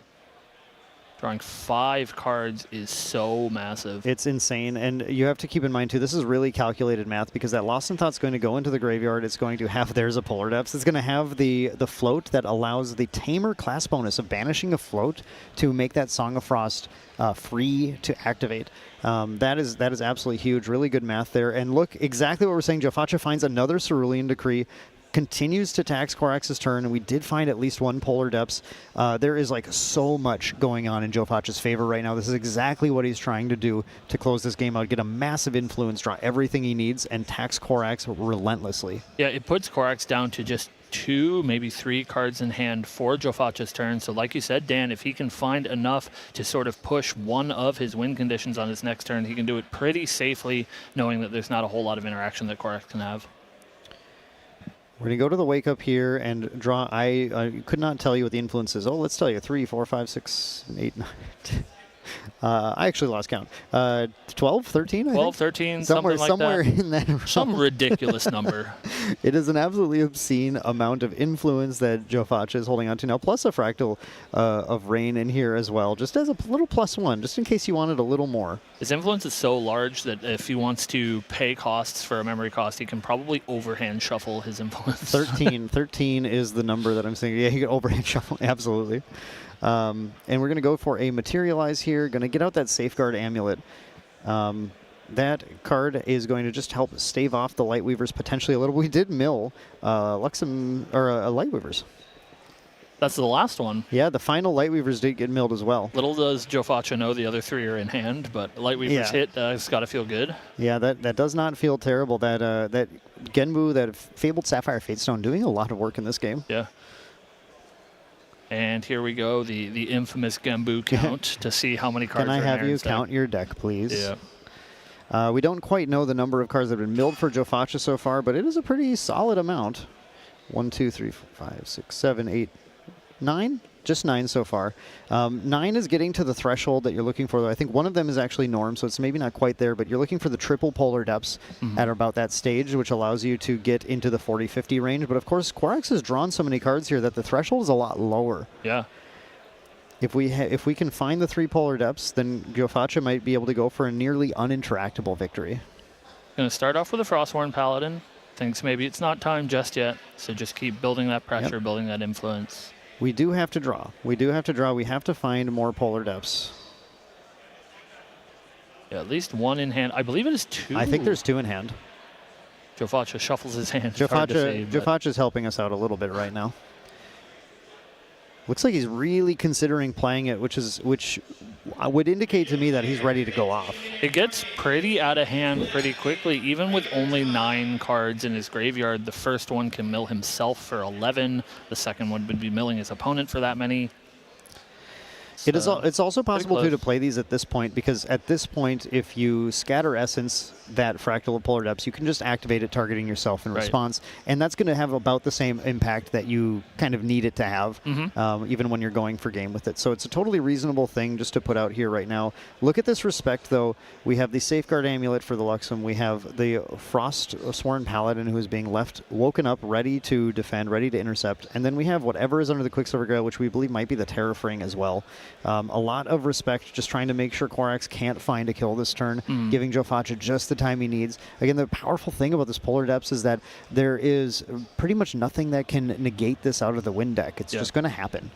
Drawing 5 cards is so massive. It's insane, and you have to keep in mind, too, this is really calculated math because that Lost in Thought's going to go into the graveyard. It's going to have, there's a Polar Depths. It's going to have the float that allows the Tamer class bonus of banishing a float to make that Song of Frost free to activate. That is absolutely huge. Really good math there. And look, exactly what we're saying. Jofacha finds another Cerulean Decree, continues to tax Korax's turn, and we did find at least 1 Polar Depths. There is like so much going on in Jofacha's favor right now. This is exactly what he's trying to do to close this game out, get a massive influence, draw everything he needs, and tax Korax relentlessly. Yeah, it puts Korax down to just 2, maybe 3 cards in hand for Jofacha's turn. So like you said, Dan, if he can find enough to sort of push one of his win conditions on his next turn, he can do it pretty safely, knowing that there's not a whole lot of interaction that Korax can have. We're going to go to the wake up here and draw. I could not tell you what the influence is. Oh, let's tell you. 3, 4, 5, 6, 8, 9. I actually lost count. 12, 13, I 12, think? 13, somewhere something like that. In that realm. Some ridiculous number. It is an absolutely obscene amount of influence that Jofacha is holding on to now, plus a fractal of rain in here as well, just as a little +1, just in case you wanted a little more. His influence is so large that if he wants to pay costs for a memory cost, he can probably overhand shuffle his influence. 13 is the number that I'm saying. Yeah, you can overhand shuffle, absolutely. And we're going to go for a Materialize here. Going to get out that Safeguard Amulet. That card is going to just help stave off the Lightweavers potentially a little. We did mill Luxem or Lightweavers. That's the last one. Yeah, the final Lightweavers did get milled as well. Little does Jofacha know the other 3 are in hand, but Lightweavers hit, it's got to feel good. Yeah, that does not feel terrible. That Genbu, that Fabled Sapphire Fatestone, doing a lot of work in this game. Yeah. And here we go, the infamous Genbu count to see how many cards Can I are in have there you instead. count your deck, please? Yeah. We don't quite know the number of cards that have been milled for Jofacha so far, but it is a pretty solid amount. 1, 2, 3, 4, 5, 6, 7, 8, 9? Just 9 so far. 9 is getting to the threshold that you're looking for, though. I think one of them is actually Norm, so it's maybe not quite there, but you're looking for the triple Polar Depths at about that stage, which allows you to get into the 40-50 range. But, of course, Korax has drawn so many cards here that the threshold is a lot lower. Yeah. If we can find the 3 Polar Depths, then Jofacha might be able to go for a nearly uninteractable victory. Going to start off with a Frostborn Paladin. Thinks maybe it's not time just yet, so just keep building that pressure, building that influence. We do have to draw. We have to find more Polar Depths. Yeah, at least 1 in hand. I believe it is 2. I think there's 2 in hand. Jofacha shuffles his hand. Jofacha's helping us out a little bit right now. Looks like he's really considering playing it, which would indicate to me that he's ready to go off. It gets pretty out of hand pretty quickly. Even with only 9 cards in his graveyard, the first one can mill himself for 11. The second one would be milling his opponent for that many. So It's also possible, too, to play these at this point, because at this point, if you scatter Essence that Fractal of Polar Depths, you can just activate it targeting yourself in response, and that's going to have about the same impact that you kind of need it to have, even when you're going for game with it. So it's a totally reasonable thing just to put out here right now. Look at this respect, though. We have the Safeguard Amulet for the Luxem. We have the Frost Sworn Paladin who is being left woken up, ready to defend, ready to intercept, and then we have whatever is under the Quicksilver Grail, which we believe might be the Terrafring as well. A lot of respect, just trying to make sure Korax can't find a kill this turn, giving Jofacha just the time he needs. Again, the powerful thing about this Polar Depths is that there is pretty much nothing that can negate this out of the win deck. It's just going to happen.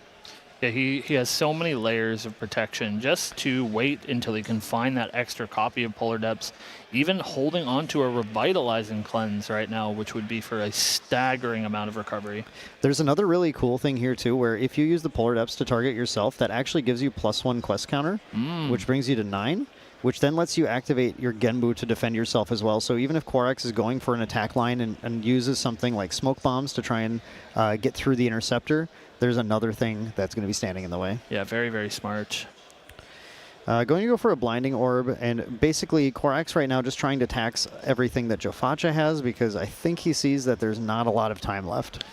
Yeah, he has so many layers of protection just to wait until he can find that extra copy of Polar Depths, even holding on to a Revitalizing Cleanse right now, which would be for a staggering amount of recovery. There's another really cool thing here, too, where if you use the Polar Depths to target yourself, that actually gives you +1 quest counter, which brings you to 9, which then lets you activate your Genbu to defend yourself as well. So even if Korax is going for an attack line and uses something like Smoke Bombs to try and get through the Interceptor, there's another thing that's going to be standing in the way. Yeah, very, very smart. Going to go for a Blinding Orb, and basically Korax right now just trying to tax everything that Jofacha has, because I think he sees that there's not a lot of time left.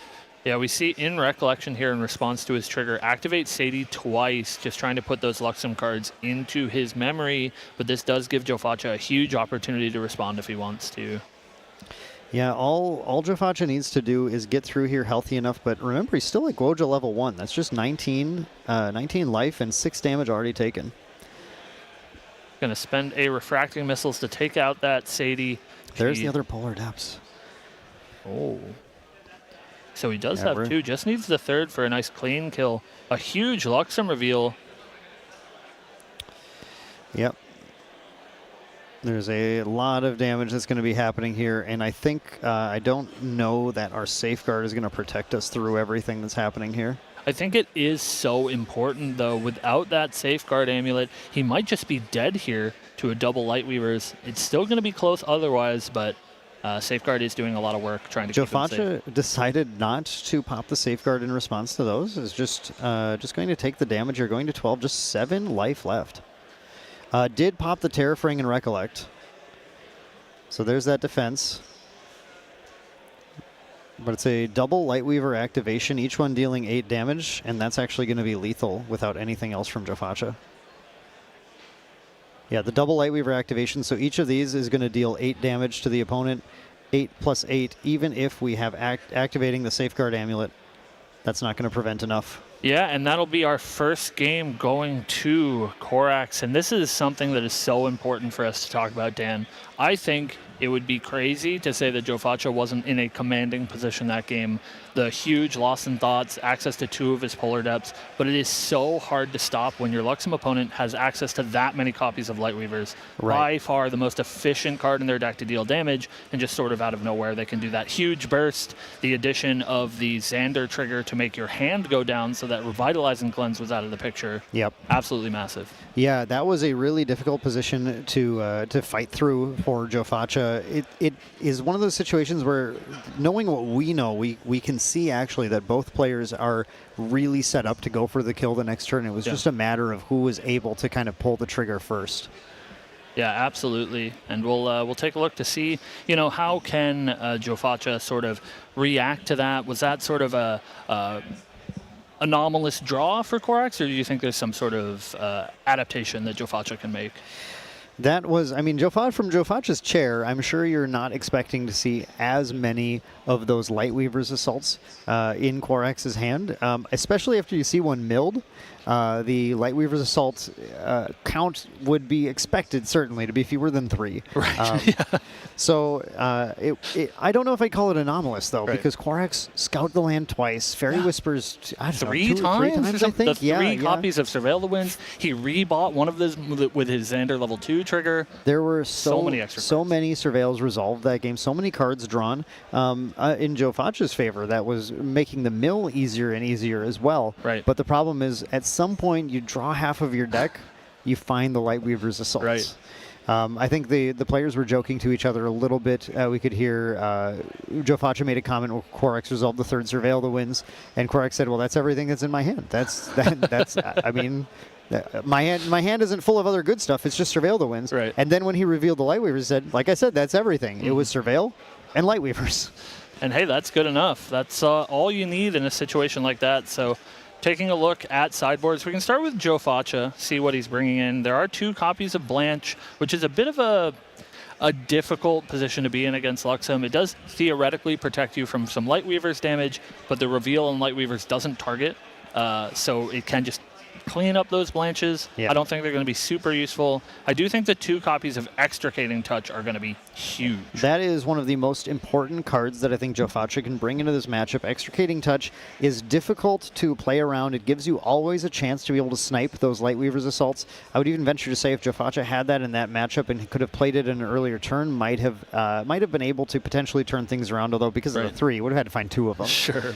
Yeah, we see in Recollection here in response to his trigger, activate Sadie twice, just trying to put those Luxem cards into his memory, but this does give Jofacha a huge opportunity to respond if he wants to. Yeah, all Jofacha needs to do is get through here healthy enough, but remember, he's still at Guoja level 1. That's just 19 life and 6 damage already taken. Going to spend a Refracting Missiles to take out that Sadie. There's the other Polar Depths. Oh. So he does have 2, just needs the 3rd for a nice clean kill. A huge Luxem reveal. Yep. There's a lot of damage that's going to be happening here, and I think, I don't know that our Safeguard is going to protect us through everything that's happening here. I think it is so important, though. Without that Safeguard Amulet, he might just be dead here to a double Lightweavers. It's still going to be close otherwise, but Safeguard is doing a lot of work trying to keep him safe. Jofacha decided not to pop the Safeguard in response to those. Is just going to take the damage. You're going to 12, just 7 life left. Did pop the Terrafring and Recollect. So there's that defense. But it's a double Lightweaver activation, each one dealing 8 damage, and that's actually going to be lethal without anything else from Jofacha. Yeah, the double Lightweaver activation, so each of these is going to deal 8 damage to the opponent, 8 plus 8, even if we have activating the Safeguard Amulet. That's not going to prevent enough. Yeah, and that'll be our first game going to Korax, and this is something that is so important for us to talk about, Dan. I think it would be crazy to say that Jofacha wasn't in a commanding position that game. The huge Lost in Thoughts, access to 2 of his Polar Depths, but it is so hard to stop when your Luxem opponent has access to that many copies of Lightweavers. Right. By far the most efficient card in their deck to deal damage, and just sort of out of nowhere they can do that huge burst. The addition of the Xander trigger to make your hand go down so that Revitalizing Cleanse was out of the picture. Yep. Absolutely massive. Yeah, that was a really difficult position to fight through for Jofacha. It is one of those situations where, knowing what we know, we can see actually that both players are really set up to go for the kill the next turn. It was just a matter of who was able to kind of pull the trigger first. Yeah, absolutely. And we'll take a look to see, how can Jofacha sort of react to that? Was that sort of a anomalous draw for Korax, or do you think there's some sort of adaptation that Jofacha can make? That was, from Jofacha's chair, I'm sure you're not expecting to see as many of those Lightweaver's assaults in Korax's hand, especially after you see one milled. The Lightweaver's assault count would be expected, certainly, to be fewer than 3. Right. So I don't know if I call it anomalous, though, right. Because Korax scout the land twice. Fairy Whispers, I don't know, 3 times, I think. The 3 copies of Surveil the Winds. He rebought one of those with his Xander level 2 trigger. There were so many extra cards. many Surveils resolved that game. So many cards drawn in Jofacha's favor. That was making the mill easier and easier as well. Right. But the problem is, at some point, you draw half of your deck, you find the Lightweaver's assaults. Right. I think the players were joking to each other a little bit. We could hear Jofacha made a comment where Korax resolved the 3rd Surveil the Winds, and Korax said, "Well, that's everything that's in my hand. That's my hand isn't full of other good stuff. It's just Surveil the Winds." Right. And then when he revealed the Lightweavers, he said, "Like I said, that's everything. It was Surveil and Lightweavers." And hey, that's good enough. That's all you need in a situation like that. So, taking a look at sideboards, we can start with Jofacha, see what he's bringing in. There are 2 copies of Blanche, which is a bit of a difficult position to be in against Luxem. It does theoretically protect you from some Lightweavers damage, but the reveal on Lightweavers doesn't target, so it can just clean up those Blanches. Yeah. I don't think they're going to be super useful. I do think the 2 copies of Extricating Touch are going to be huge. That is one of the most important cards that I think Jofacha can bring into this matchup. Extricating Touch is difficult to play around. It gives you always a chance to be able to snipe those Lightweaver's assaults. I would even venture to say if Jofacha had that in that matchup and could have played it in an earlier turn, might have been able to potentially turn things around, although because of the 3, would have had to find 2 of them. Sure.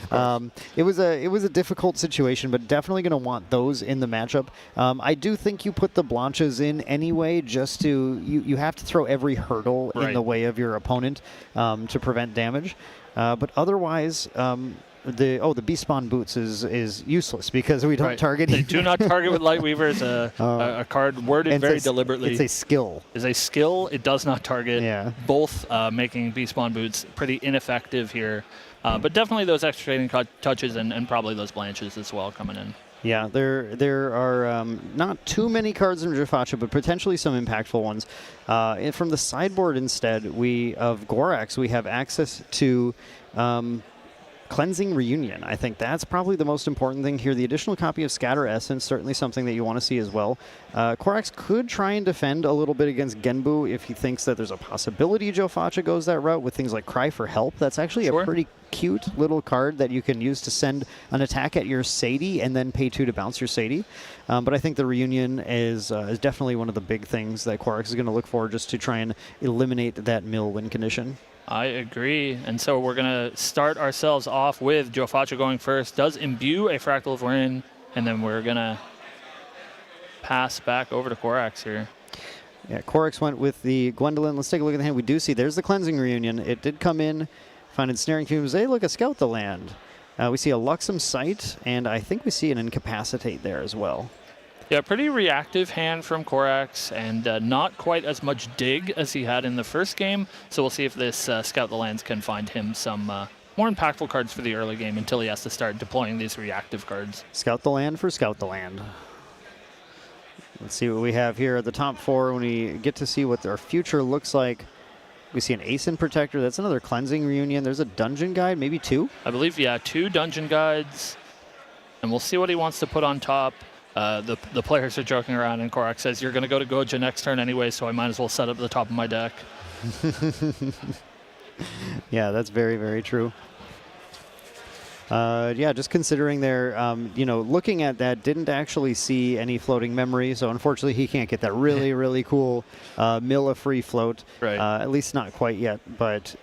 It was a difficult situation, but definitely going to want those in the matchup. I do think you put the Blanches in anyway, just to you have to throw every hurdle in the way of your opponent to prevent damage. But otherwise, the Beast Spawn Boots is useless because we don't target. They do not target with Lightweaver. It's a card worded very deliberately. It's a skill. Is a skill. It does not target. Yeah. Both making Beast Spawn Boots pretty ineffective here. But definitely those extricating touches and probably those Blanches as well coming in. Yeah, there are not too many cards in Jaffacha, but potentially some impactful ones. And from the sideboard instead, of Gorax, we have access to Cleansing Reunion. I think that's probably the most important thing here. The additional copy of Scatter Essence, certainly something that you want to see as well. Korax could try and defend a little bit against Genbu if he thinks that there's a possibility Joffacha goes that route with things like Cry for Help. That's actually a pretty cute little card that you can use to send an attack at your Sadie and then pay 2 to bounce your Sadie. But I think the Reunion is definitely one of the big things that Korax is going to look for just to try and eliminate that mill win condition. I agree. And so we're going to start ourselves off with Joffacha going first. Does imbue a Fractal of Rain, and then we're going to pass back over to Korax here. Yeah, Korax went with the Gwendolyn. Let's take a look at the hand. We do see there's the Cleansing Reunion. It did come in, find Ensnaring Fumes. Hey, look, a Scout the Land. We see a Luxem Sight, and I think we see an Incapacitate there as well. Yeah, pretty reactive hand from Korax, and not quite as much dig as he had in the first game. So we'll see if this Scout the Lands can find him some more impactful cards for the early game until he has to start deploying these reactive cards. Scout the Land for Scout the Land. Let's see what we have here at the top 4 when we get to see what our future looks like. We see an Aeson Protector. That's another Cleansing Reunion. There's a Dungeon Guide, maybe 2? I believe, yeah, 2 Dungeon Guides. And we'll see what he wants to put on top. The players are joking around, and Korax says, you're going to go to Goja next turn anyway, so I might as well set up the top of my deck. Yeah, that's very, very true. Yeah, just considering there, looking at that, didn't actually see any floating memory, so unfortunately he can't get that really, really cool mill of free float. Right. At least not quite yet, but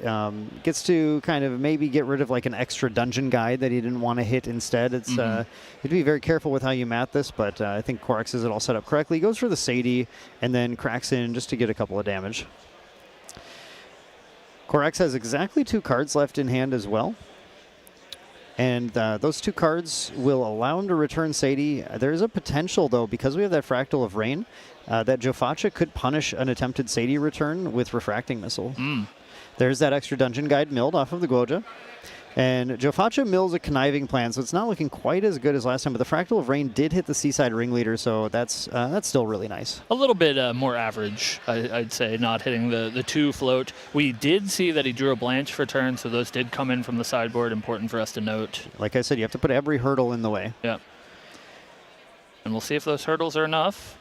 gets to kind of maybe get rid of like an extra Dungeon Guide that he didn't want to hit instead. It's you'd be very careful with how you mat this, but I think Korax has it all set up correctly. He goes for the Sadie and then cracks in just to get a couple of damage. Korax has exactly 2 cards left in hand as well. And those 2 cards will allow him to return Sadie. There is a potential, though, because we have that Fractal of Rain, that Joffacha could punish an attempted Sadie return with Refracting Missile. There's that extra Dungeon Guide milled off of the Goja. And Joffacha mills a Conniving Plan, so it's not looking quite as good as last time, but the Fractal of Rain did hit the Seaside Ringleader, so that's still really nice. A little bit more average, I'd say, not hitting the 2 float. We did see that he drew a Blanche for turn, so those did come in from the sideboard, important for us to note. Like I said, you have to put every hurdle in the way. Yeah. And we'll see if those hurdles are enough.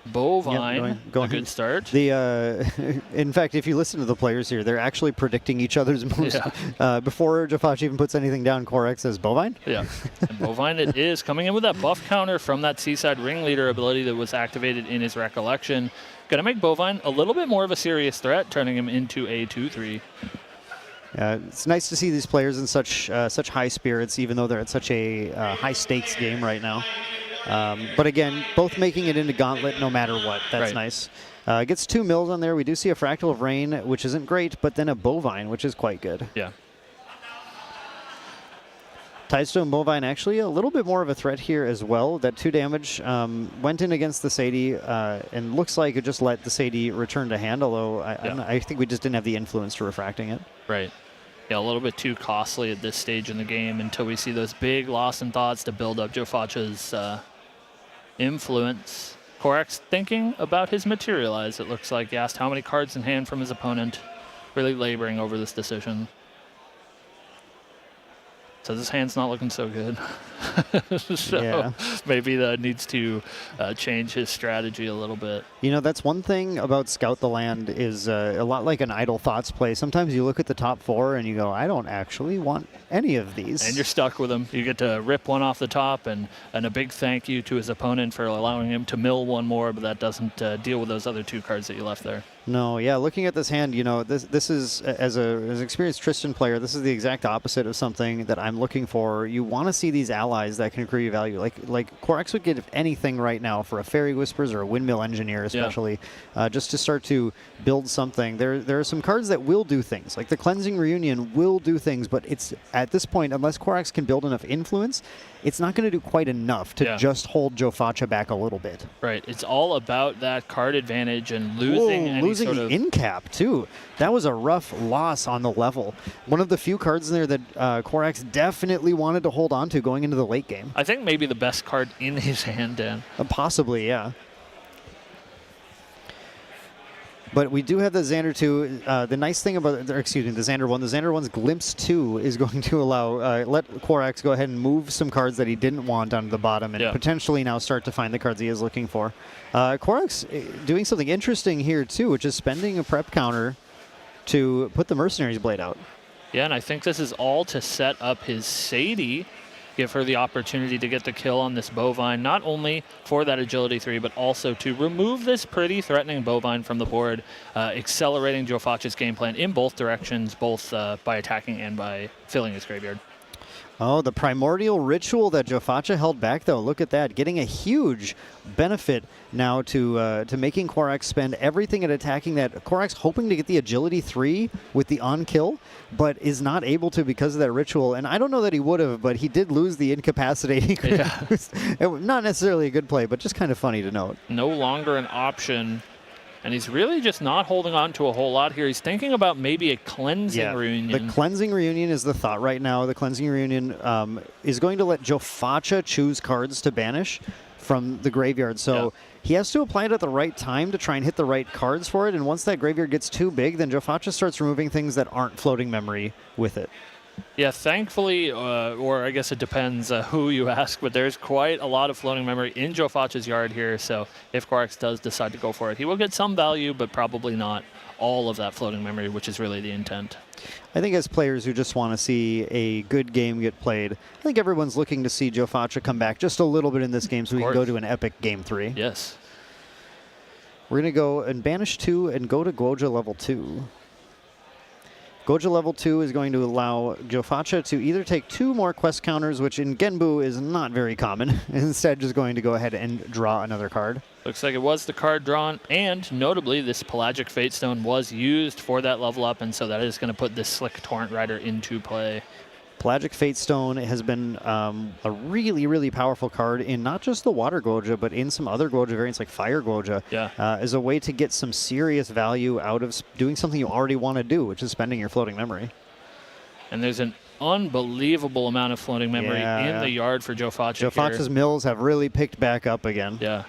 Bovine, going a good start. In fact, if you listen to the players here, they're actually predicting each other's moves. Yeah. Before Joffacha even puts anything down, Korax says Bovine. Yeah, and Bovine it is, coming in with that buff counter from that Seaside Ringleader ability that was activated in his Recollection. Going to make Bovine a little bit more of a serious threat, turning him into a 2-3. It's nice to see these players in such high spirits, even though they're at such a high-stakes game right now. But again, both making it into Gauntlet no matter what. That's nice. Gets 2 mills on there. We do see a Fractal of Rain, which isn't great, but then a Bovine, which is quite good. Yeah. Tidestone Bovine actually a little bit more of a threat here as well. That 2 damage went in against the Sadie, and looks like it just let the Sadie return to hand, although I think we just didn't have the influence to refracting it. Right. Yeah, a little bit too costly at this stage in the game until we see those big Lost in Thoughts to build up Joffacha's influence. Korax thinking about his Materialize, it looks like. He asked how many cards in hand from his opponent. Really laboring over this decision. So his hand's not looking so good. So maybe that needs to change his strategy a little bit. You know, that's one thing about Scout the Land is a lot like an Idle Thoughts play. Sometimes you look at the top 4 and you go, I don't actually want any of these. And you're stuck with him. You get to rip one off the top, and a big thank you to his opponent for allowing him to mill one more, but that doesn't deal with those other 2 cards that you left there. No, yeah, looking at this hand, you know, this is, as an experienced Tristan player, this is the exact opposite of something that I'm looking for. You want to see these allies that can accrue you value. Like Korax would get anything right now for a Fairy Whispers or a Windmill Engineer especially, just to start to build something. There are some cards that will do things. Like the Cleansing Reunion will do things, but it's at this point, unless Korax can build enough influence, it's not going to do quite enough to just hold Joffacha back a little bit. Right. It's all about that card advantage and losing losing sort the of in cap too. That was a rough loss on the level. One of the few cards in there that Korax definitely wanted to hold on to going into the late game. I think maybe the best card in his hand, Dan. Possibly, yeah. But we do have the Xander 2. The nice thing about, the Xander 1, the Xander 1's Glimpse 2 is going to allow, let Korax go ahead and move some cards that he didn't want onto the bottom and potentially now start to find the cards he is looking for. Korax doing something interesting here too, which is spending a prep counter to put the Mercenary's Blade out. Yeah, and I think this is all to set up his Sadie, give her the opportunity to get the kill on this Bovine, not only for that Agility 3, but also to remove this pretty threatening Bovine from the board, accelerating Joe Foch's game plan in both directions, both by attacking and by filling his graveyard. Oh, the Primordial Ritual that Jofacha held back, though. Look at that. Getting a huge benefit now to making Korax spend everything at attacking that. Korax hoping to get the Agility 3 with the on-kill, but is not able to because of that Ritual. And I don't know that he would have, but he did lose the Incapacitating. Not necessarily a good play, but just kind of funny to note. No longer an option. And he's really just not holding on to a whole lot here. He's thinking about maybe a Cleansing Reunion. The Cleansing Reunion is the thought right now. The Cleansing Reunion is going to let Jofacha choose cards to banish from the graveyard. So he has to apply it at the right time to try and hit the right cards for it. And once that graveyard gets too big, then Jofacha starts removing things that aren't floating memory with it. Yeah, thankfully, or I guess it depends who you ask, but there's quite a lot of floating memory in Joe Foch's yard here, so if Korax does decide to go for it, he will get some value, but probably not all of that floating memory, which is really the intent. I think as players who just want to see a good game get played, I think everyone's looking to see Joe Focha come back just a little bit in this game so we can go to an epic Game 3. Yes. We're going to go and banish 2 and go to Goja level 2. Goja level 2 is going to allow Jofacha to either take 2 more quest counters, which in Genbu is not very common, instead just going to go ahead and draw another card. Looks like it was the card drawn, and notably this Pelagic Fatestone was used for that level up, and so that is going to put this Slick Torrent Rider into play. Pelagic Fatestone has been a really, really powerful card in not just the Water Goja, but in some other Goja variants like Fire Goja, as a way to get some serious value out of doing something you already want to do, which is spending your floating memory. And there's an unbelievable amount of floating memory in the yard for Joe Focha. Joe Focha's mills have really picked back up again. Yeah.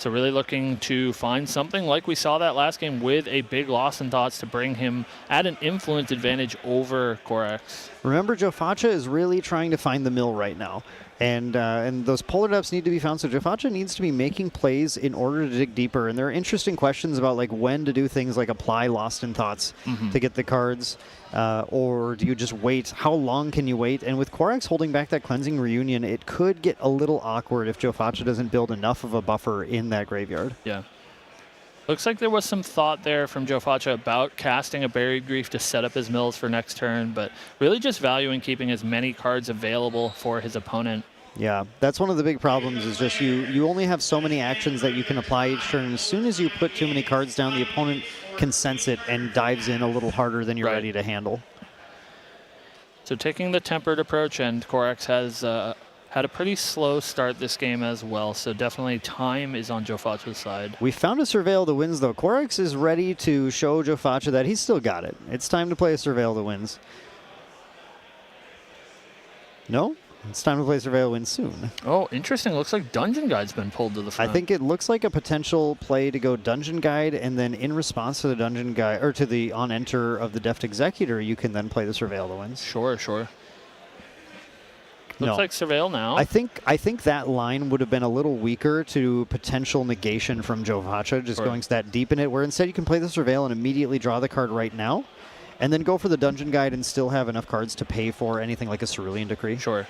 So really looking to find something like we saw that last game with a big loss in thoughts to bring him at an influence advantage over Korax. Remember, Joe Focha is really trying to find the mill right now. And those polar depths need to be found. So Joe Focha needs to be making plays in order to dig deeper. And there are interesting questions about like when to do things like apply Lost in Thoughts to get the cards. Or do you just wait? How long can you wait? And with Korax holding back that Cleansing Reunion, it could get a little awkward if Joe Focha doesn't build enough of a buffer in that graveyard. Yeah. Looks like there was some thought there from Joe Focha about casting a Buried Grief to set up his mills for next turn, but really just valuing keeping as many cards available for his opponent. Yeah, that's one of the big problems is just you only have so many actions that you can apply each turn. As soon as you put too many cards down, the opponent can sense it and dives in a little harder than you're ready to handle. So taking the tempered approach, and Korax has had a pretty slow start this game as well, so definitely time is on Joe Focha's side. We found a Surveil the Wins, though. Korax is ready to show Joe Focha that he's still got it. It's time to play a Surveil the Wins. No? It's time to play Surveil Wins soon. Oh, interesting. Looks like Dungeon Guide's been pulled to the front. I think it looks like a potential play to go Dungeon Guide, and then in response to the Dungeon Guide, or to the on-enter of the Deft Executor, you can then play the Surveil the Wins. Sure. Looks like Surveil now. I think that line would have been a little weaker to potential negation from Joe Focha, just going that deep in it, where instead you can play the Surveil and immediately draw the card right now, and then go for the Dungeon Guide and still have enough cards to pay for anything like a Cerulean Decree. Sure.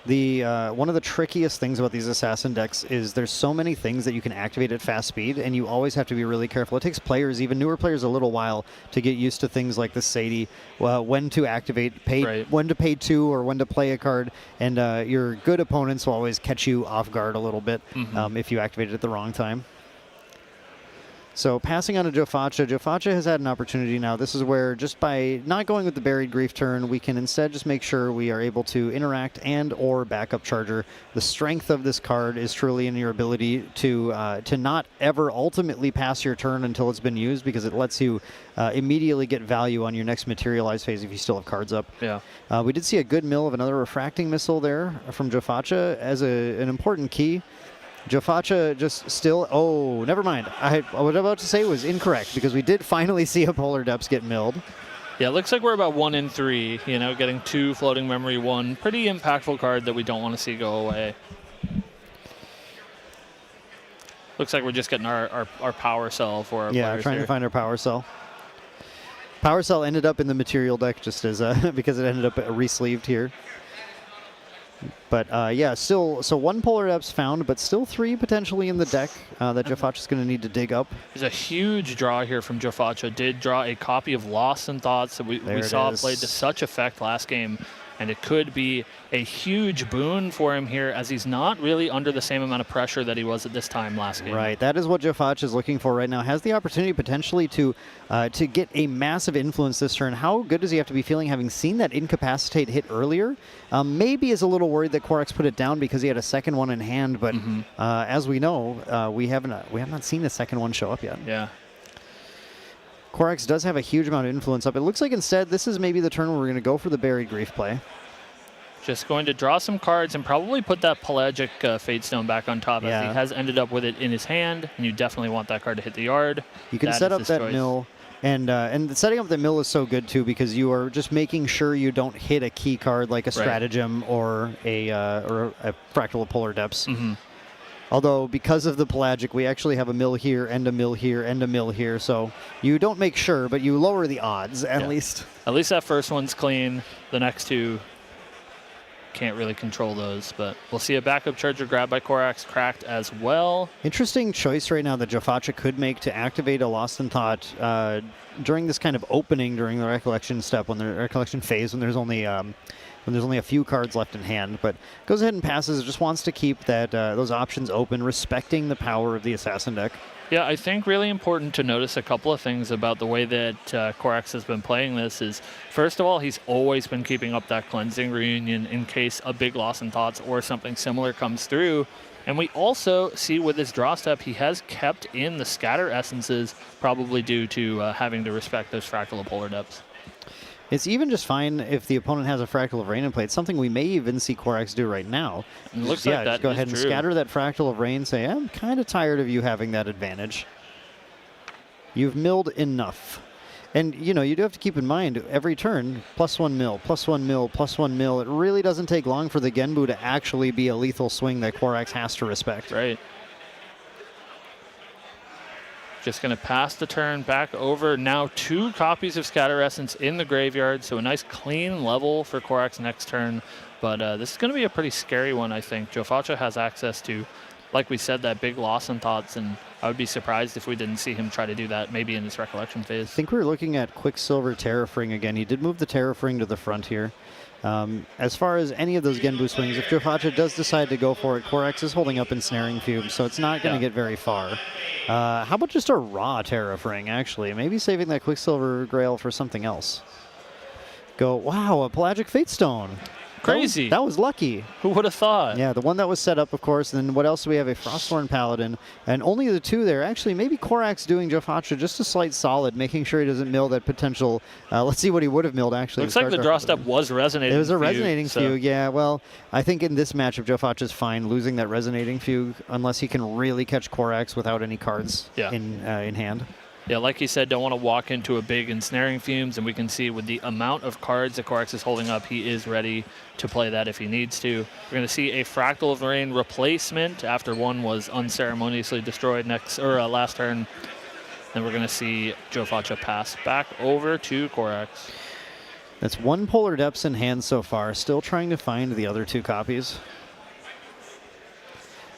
One of the trickiest things about these assassin decks is there's so many things that you can activate at fast speed, and you always have to be really careful. It takes players, even newer players, a little while to get used to things like the Sadie, when to activate, when to pay 2 or when to play a card, and your good opponents will always catch you off guard a little bit if you activate it at the wrong time. So passing on to Jofacha. Jofacha has had an opportunity now. This is where just by not going with the Buried Grief turn, we can instead just make sure we are able to interact and or backup Charger. The strength of this card is truly in your ability to not ever ultimately pass your turn until it's been used, because it lets you immediately get value on your next materialize phase if you still have cards up. Yeah. We did see a good mill of another refracting missile there from Jofacha as an important key. Jofacha just still... Oh, never mind. What I was about to say was incorrect, because we did finally see a Polar Depths get milled. Yeah, it looks like we're about 1 in 3, getting 2 floating memory, 1 pretty impactful card that we don't want to see go away. Looks like we're just getting our power cell for our players trying here. to find our power cell. Power cell ended up in the material deck just as because it ended up re-sleeved here. But still, so 1 Polar Depths found, but still 3 potentially in the deck that Jofacha's going to need to dig up. There's a huge draw here from Jofacha. Did draw a copy of Lost in Thoughts that we saw played to such effect last game, and it could be a huge boon for him here, as he's not really under the same amount of pressure that he was at this time last game. Right, that is what Jofacha is looking for right now. Has the opportunity potentially to get a massive influence this turn. How good does he have to be feeling, having seen that Incapacitate hit earlier? Maybe is a little worried that Korax put it down because he had a second one in hand, but as we know, we have not seen the second one show up yet. Yeah. Korax does have a huge amount of influence up. It looks like instead this is maybe the turn where we're going to go for the Buried Grief play. Just going to draw some cards and probably put that Pelagic Fate Stone back on top, as he has ended up with it in his hand, and you definitely want that card to hit the yard. You can set up that mill, and setting up the mill is so good too, because you are just making sure you don't hit a key card like a Stratagem or a Fractal of Polar Depths. Although, because of the Pelagic, we actually have a mill here, and a mill here, and a mill here. So you don't make sure, but you lower the odds, at least. At least that first one's clean. The next two, can't really control those. But we'll see a backup Charger grab by Korax cracked as well. Interesting choice right now that Jofacha could make to activate a Lost in Thought during this kind of opening during the Recollection step, when the Recollection phase, when there's only a few cards left in hand, but goes ahead and passes. Just wants to keep that those options open, respecting the power of the Assassin deck. Yeah, I think really important to notice a couple of things about the way that Korax has been playing this is, first of all, he's always been keeping up that Cleansing Reunion in case a big Lost in Thoughts or something similar comes through. And we also see with his draw step, he has kept in the Scatter Essences, probably due to having to respect those Fractal of Polar Depths. It's even just fine if the opponent has a Fractal of Rain in play. It's something we may even see Korax do right now. It looks like that just go ahead and scatter that Fractal of Rain, say, I'm kind of tired of you having that advantage. You've milled enough. And, you do have to keep in mind, every turn, +1 mill, +1 mill, +1 mill. It really doesn't take long for the Genbu to actually be a lethal swing that Korax has to respect. Right. Just going to pass the turn back over. Now 2 copies of Scatter Essence in the graveyard, so a nice clean level for Korax next turn. But this is going to be a pretty scary one, I think. Jofacha has access to, like we said, that big Lost in Thoughts, and I would be surprised if we didn't see him try to do that maybe in his Recollection phase. I think we were looking at Quicksilver Terrafring again. He did move the Terrafring to the front here. As far as any of those Genbu swings, if Jofacha does decide to go for it, Korax is holding up Ensnaring Fume, so it's not going to get very far. How about just a raw Terrafring, actually? Maybe saving that Quicksilver Grail for something else. Wow, a Pelagic Fate Stone. Crazy. That was lucky. Who would have thought? Yeah, the one that was set up, of course. And then what else do we have? A Frostborn Paladin. And only the 2 there. Actually, maybe Korax doing Jofacha just a slight solid, making sure he doesn't mill that potential. Let's see what he would have milled, actually. Looks like the draw step was resonating. It was a resonating fugue, yeah. Well, I think in this matchup, Jofacha's fine losing that resonating fugue, unless he can really catch Korax without any cards in hand. Yeah, like he said, don't want to walk into a big Ensnaring Fumes, and we can see with the amount of cards that Korax is holding up, he is ready to play that if he needs to. We're going to see a Fractal of Rain replacement after one was unceremoniously destroyed last turn. Then we're going to see Jofacha pass back over to Korax. That's 1 Polar Depths in hand so far, still trying to find the other 2 copies.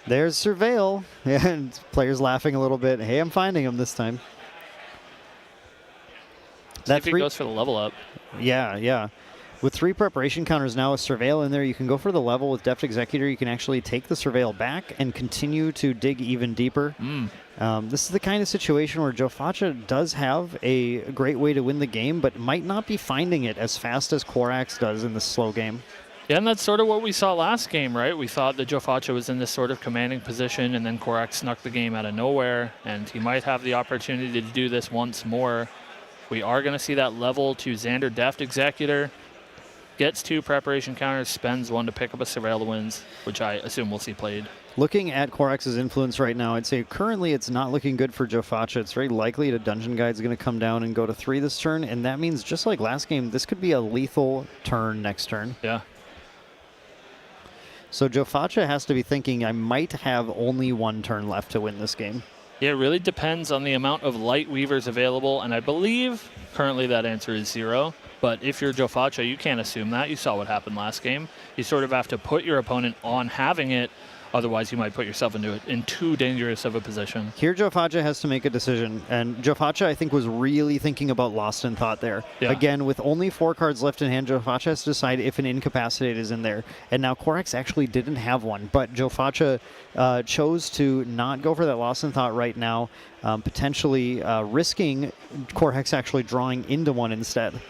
There's Surveil, and players laughing a little bit. Hey, I'm finding him this time. See if he goes for the level up. Yeah. With 3 preparation counters now, with Surveil in there, you can go for the level. With Deft Executor, you can actually take the Surveil back and continue to dig even deeper. This is the kind of situation where Joe Faccia does have a great way to win the game, but might not be finding it as fast as Korax does in this slow game. Yeah, and that's sort of what we saw last game, right? We thought that Joe Faccia was in this sort of commanding position, and then Korax snuck the game out of nowhere, and he might have the opportunity to do this once more. We are going to see that level to Xander Deft Executor. Gets 2 preparation counters, spends 1 to pick up a Surveil wins, which I assume we'll see played. Looking at Korax's influence right now, I'd say currently it's not looking good for Joe Faccia. It's very likely that Dungeon Guide's going to come down and go to 3 this turn, and that means just like last game, this could be a lethal turn next turn. Yeah. So Joe Faccia has to be thinking, I might have only 1 turn left to win this game. Yeah, it really depends on the amount of Light Weavers available, and I believe currently that answer is 0. But if you're Joe Faccia, you can't assume that. You saw what happened last game. You sort of have to put your opponent on having it, otherwise you might put yourself in too dangerous of a position. Here Joe Faccia has to make a decision, and Joe Faccia, I think, was really thinking about Lost in Thought there. Yeah. Again, with only 4 cards left in hand, Joe Faccia has to decide if an Incapacitate is in there. And now Korax actually didn't have one, but Joe Faccia chose to not go for that Lost in Thought right now, potentially risking Korax actually drawing into one instead.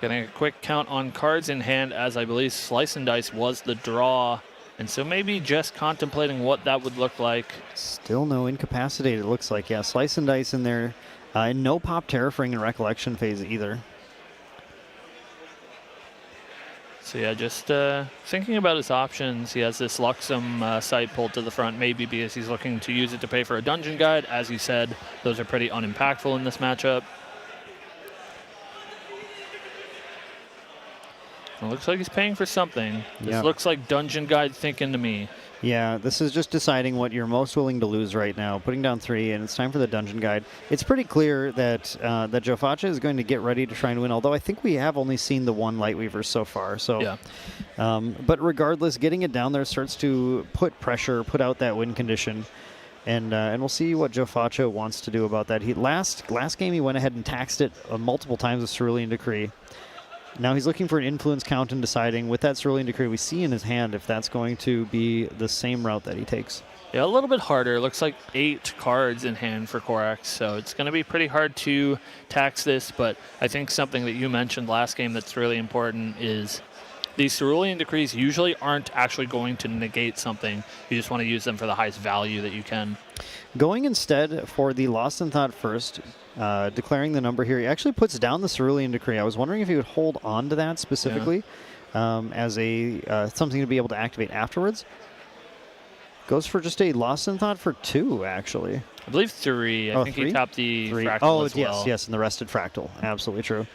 Getting a quick count on cards in hand, as I believe Slice and Dice was the draw. And so maybe just contemplating what that would look like. Still no Incapacitate, it looks like. Yeah, Slice and Dice in there. And no Pop Terraforming in Recollection phase either. So yeah, just thinking about his options. He has this Luxem site pulled to the front, maybe because he's looking to use it to pay for a Dungeon Guide. As you said, those are pretty unimpactful in this matchup. It looks like he's paying for something. This looks like Dungeon Guide thinking to me. Yeah, this is just deciding what you're most willing to lose right now. Putting down 3, and it's time for the Dungeon Guide. It's pretty clear that that Joe Faccia is going to get ready to try and win, although I think we have only seen the 1 Lightweaver so far. So, yeah. But regardless, getting it down there starts to put pressure, put out that win condition. And we'll see what Joe Faccia wants to do about that. Last game, he went ahead and taxed it multiple times with Cerulean Decree. Now he's looking for an influence count and deciding with that Cerulean Decree we see in his hand if that's going to be the same route that he takes. Yeah, a little bit harder. It looks like 8 cards in hand for Korax, so it's going to be pretty hard to tax this, but I think something that you mentioned last game that's really important is these Cerulean Decrees usually aren't actually going to negate something. You just want to use them for the highest value that you can. Going instead for the Lost in Thought first, declaring the number here, he actually puts down the Cerulean Decree. I was wondering if he would hold on to that specifically as a something to be able to activate afterwards. Goes for just a Lost in Thought for 2, actually. I believe 3. I think 3? he tapped the 3. Fractal as well. Yes, and the Rested Fractal. Absolutely true.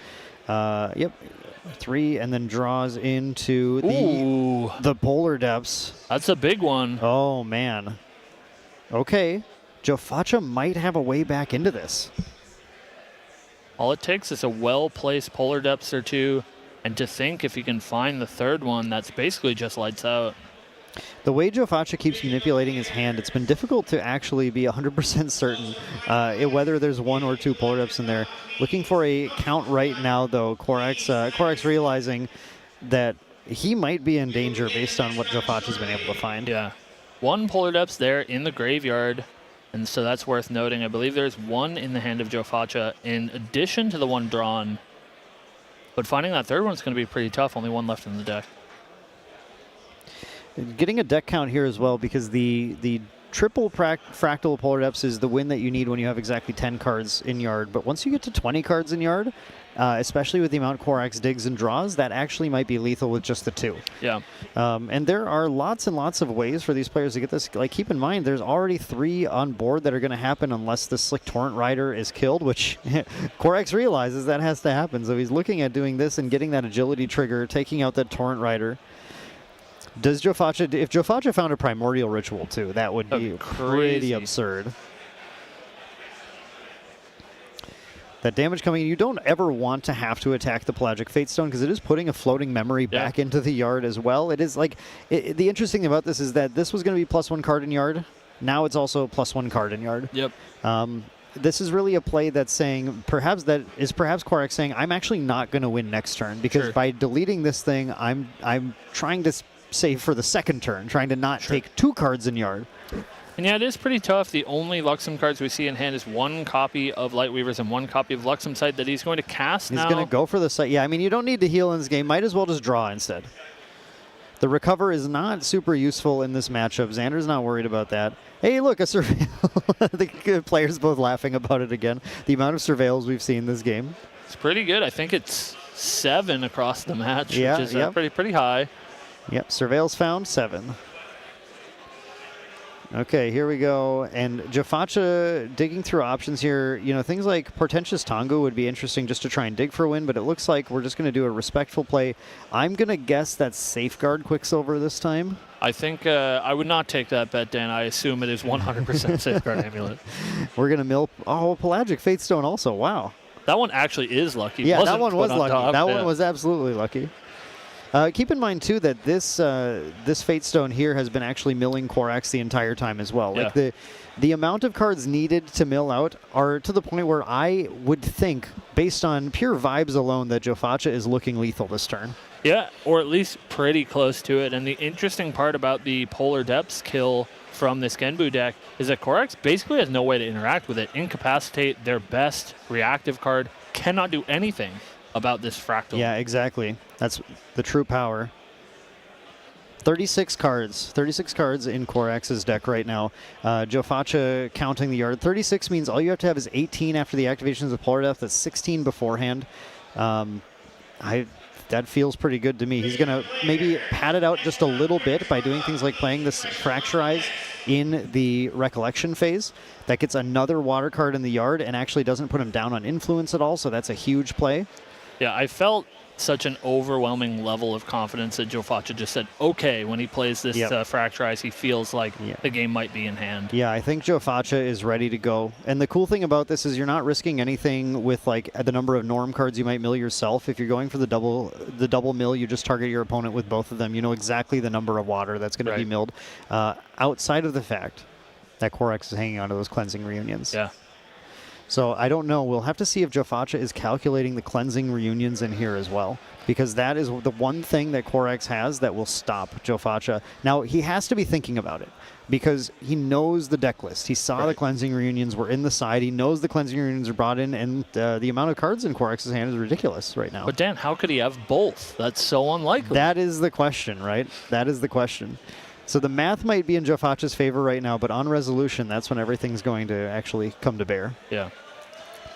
Yep. 3, and then draws into the Polar Depths. That's a big one. Oh, man. Okay. Joe Faccia might have a way back into this. All it takes is a well-placed Polar Depths or 2, and to think if you can find the 3rd one, that's basically just lights out. The way Joe Faccia keeps manipulating his hand, it's been difficult to actually be 100% certain whether there's 1 or 2 Polar Depths in there. Looking for a count right now, though. Korax realizing that he might be in danger based on what Joe Faccia's been able to find. Yeah. 1 Polar Depths there in the graveyard, and so that's worth noting. I believe there's 1 in the hand of Joe Faccia in addition to the 1 drawn. But finding that 3rd one's going to be pretty tough. Only 1 left in the deck. Getting a deck count here as well, because the triple fractal Polar Depths is the win that you need when you have exactly 10 cards in yard. But once you get to 20 cards in yard, especially with the amount Korax digs and draws, that actually might be lethal with just the 2. Yeah. And there are lots and lots of ways for these players to get this. Like, keep in mind, there's already 3 on board that are going to happen unless the Slick Torrent Rider is killed, which Korax realizes that has to happen. So he's looking at doing this and getting that agility trigger, taking out that Torrent Rider. Does Joe Faccia, if Joe Faccia found a Primordial Ritual too, that would be pretty absurd. That damage coming in, you don't ever want to have to attack the Pelagic Fatestone because it is putting a floating memory back into the yard as well. It is like, the interesting thing about this is that this was going to be +1 card in yard. Now it's also +1 card in yard. Yep. this is really a play that's saying perhaps Korax saying I'm actually not going to win next turn because by deleting this thing, I'm trying to save for the second turn, trying to not take 2 cards in yard. And yeah, it is pretty tough. The only Luxem cards we see in hand is 1 copy of Lightweavers and 1 copy of Luxem Sight that he's going to cast now. He's going to go for the Sight. Yeah, I mean, you don't need to heal in this game. Might as well just draw instead. The Recover is not super useful in this matchup. Xander's not worried about that. Hey, look, a Surveil. The players both laughing about it again. The amount of Surveils we've seen this game. It's pretty good. I think it's 7 across the match, which is pretty high. Yep, Surveils found 7. Okay, here we go. And Jafacha digging through options here. You know, things like Portentous Tongu would be interesting just to try and dig for a win, but it looks like we're just going to do a respectful play. I'm going to guess that's Safeguard Quicksilver this time. I think I would not take that bet, Dan. I assume it is 100% Safeguard Amulet. We're going to mill... Oh, Pelagic Fatestone also. Wow. That one actually is lucky. Yeah, that one was lucky. That one was absolutely lucky. Keep in mind, too, that this Fatestone here has been actually milling Korax the entire time as well. Yeah. Like the amount of cards needed to mill out are to the point where I would think, based on pure vibes alone, that Jafacha is looking lethal this turn. Yeah, or at least pretty close to it. And the interesting part about the Polar Depths kill from this Genbu deck is that Korax basically has no way to interact with it. Incapacitate, their best reactive card, cannot do anything about this Fractal. Yeah, exactly. That's the true power. 36 cards in Korax's deck right now. Jofacha counting the yard. 36 means all you have to have is 18 after the activations of Polar Depth. That's 16 beforehand. That feels pretty good to me. He's going to maybe pad it out just a little bit by doing things like playing this Fracturize in the Recollection phase. That gets another water card in the yard and actually doesn't put him down on influence at all, so that's a huge play. Yeah, I felt such an overwhelming level of confidence that Jofacha just said, okay, when he plays this Fracturize, he feels like the game might be in hand. Yeah, I think Jofacha is ready to go. And the cool thing about this is you're not risking anything with like the number of norm cards you might mill yourself. If you're going for the double mill, you just target your opponent with both of them. You know exactly the number of water that's going to be milled. Outside of the fact that Korax is hanging on to those Cleansing Reunions. Yeah. So I don't know. We'll have to see if Jofacha is calculating the Cleansing Reunions in here as well, because that is the one thing that Korax has that will stop Jofacha. Now, he has to be thinking about it because he knows the deck list. He saw the Cleansing Reunions were in the side. He knows the Cleansing Reunions are brought in, and the amount of cards in Korax's hand is ridiculous right now. But Dan, how could he have both? That's so unlikely. That is the question, right? That is the question. So the math might be in Jofacha's favor right now, but on resolution, that's when everything's going to actually come to bear. Yeah.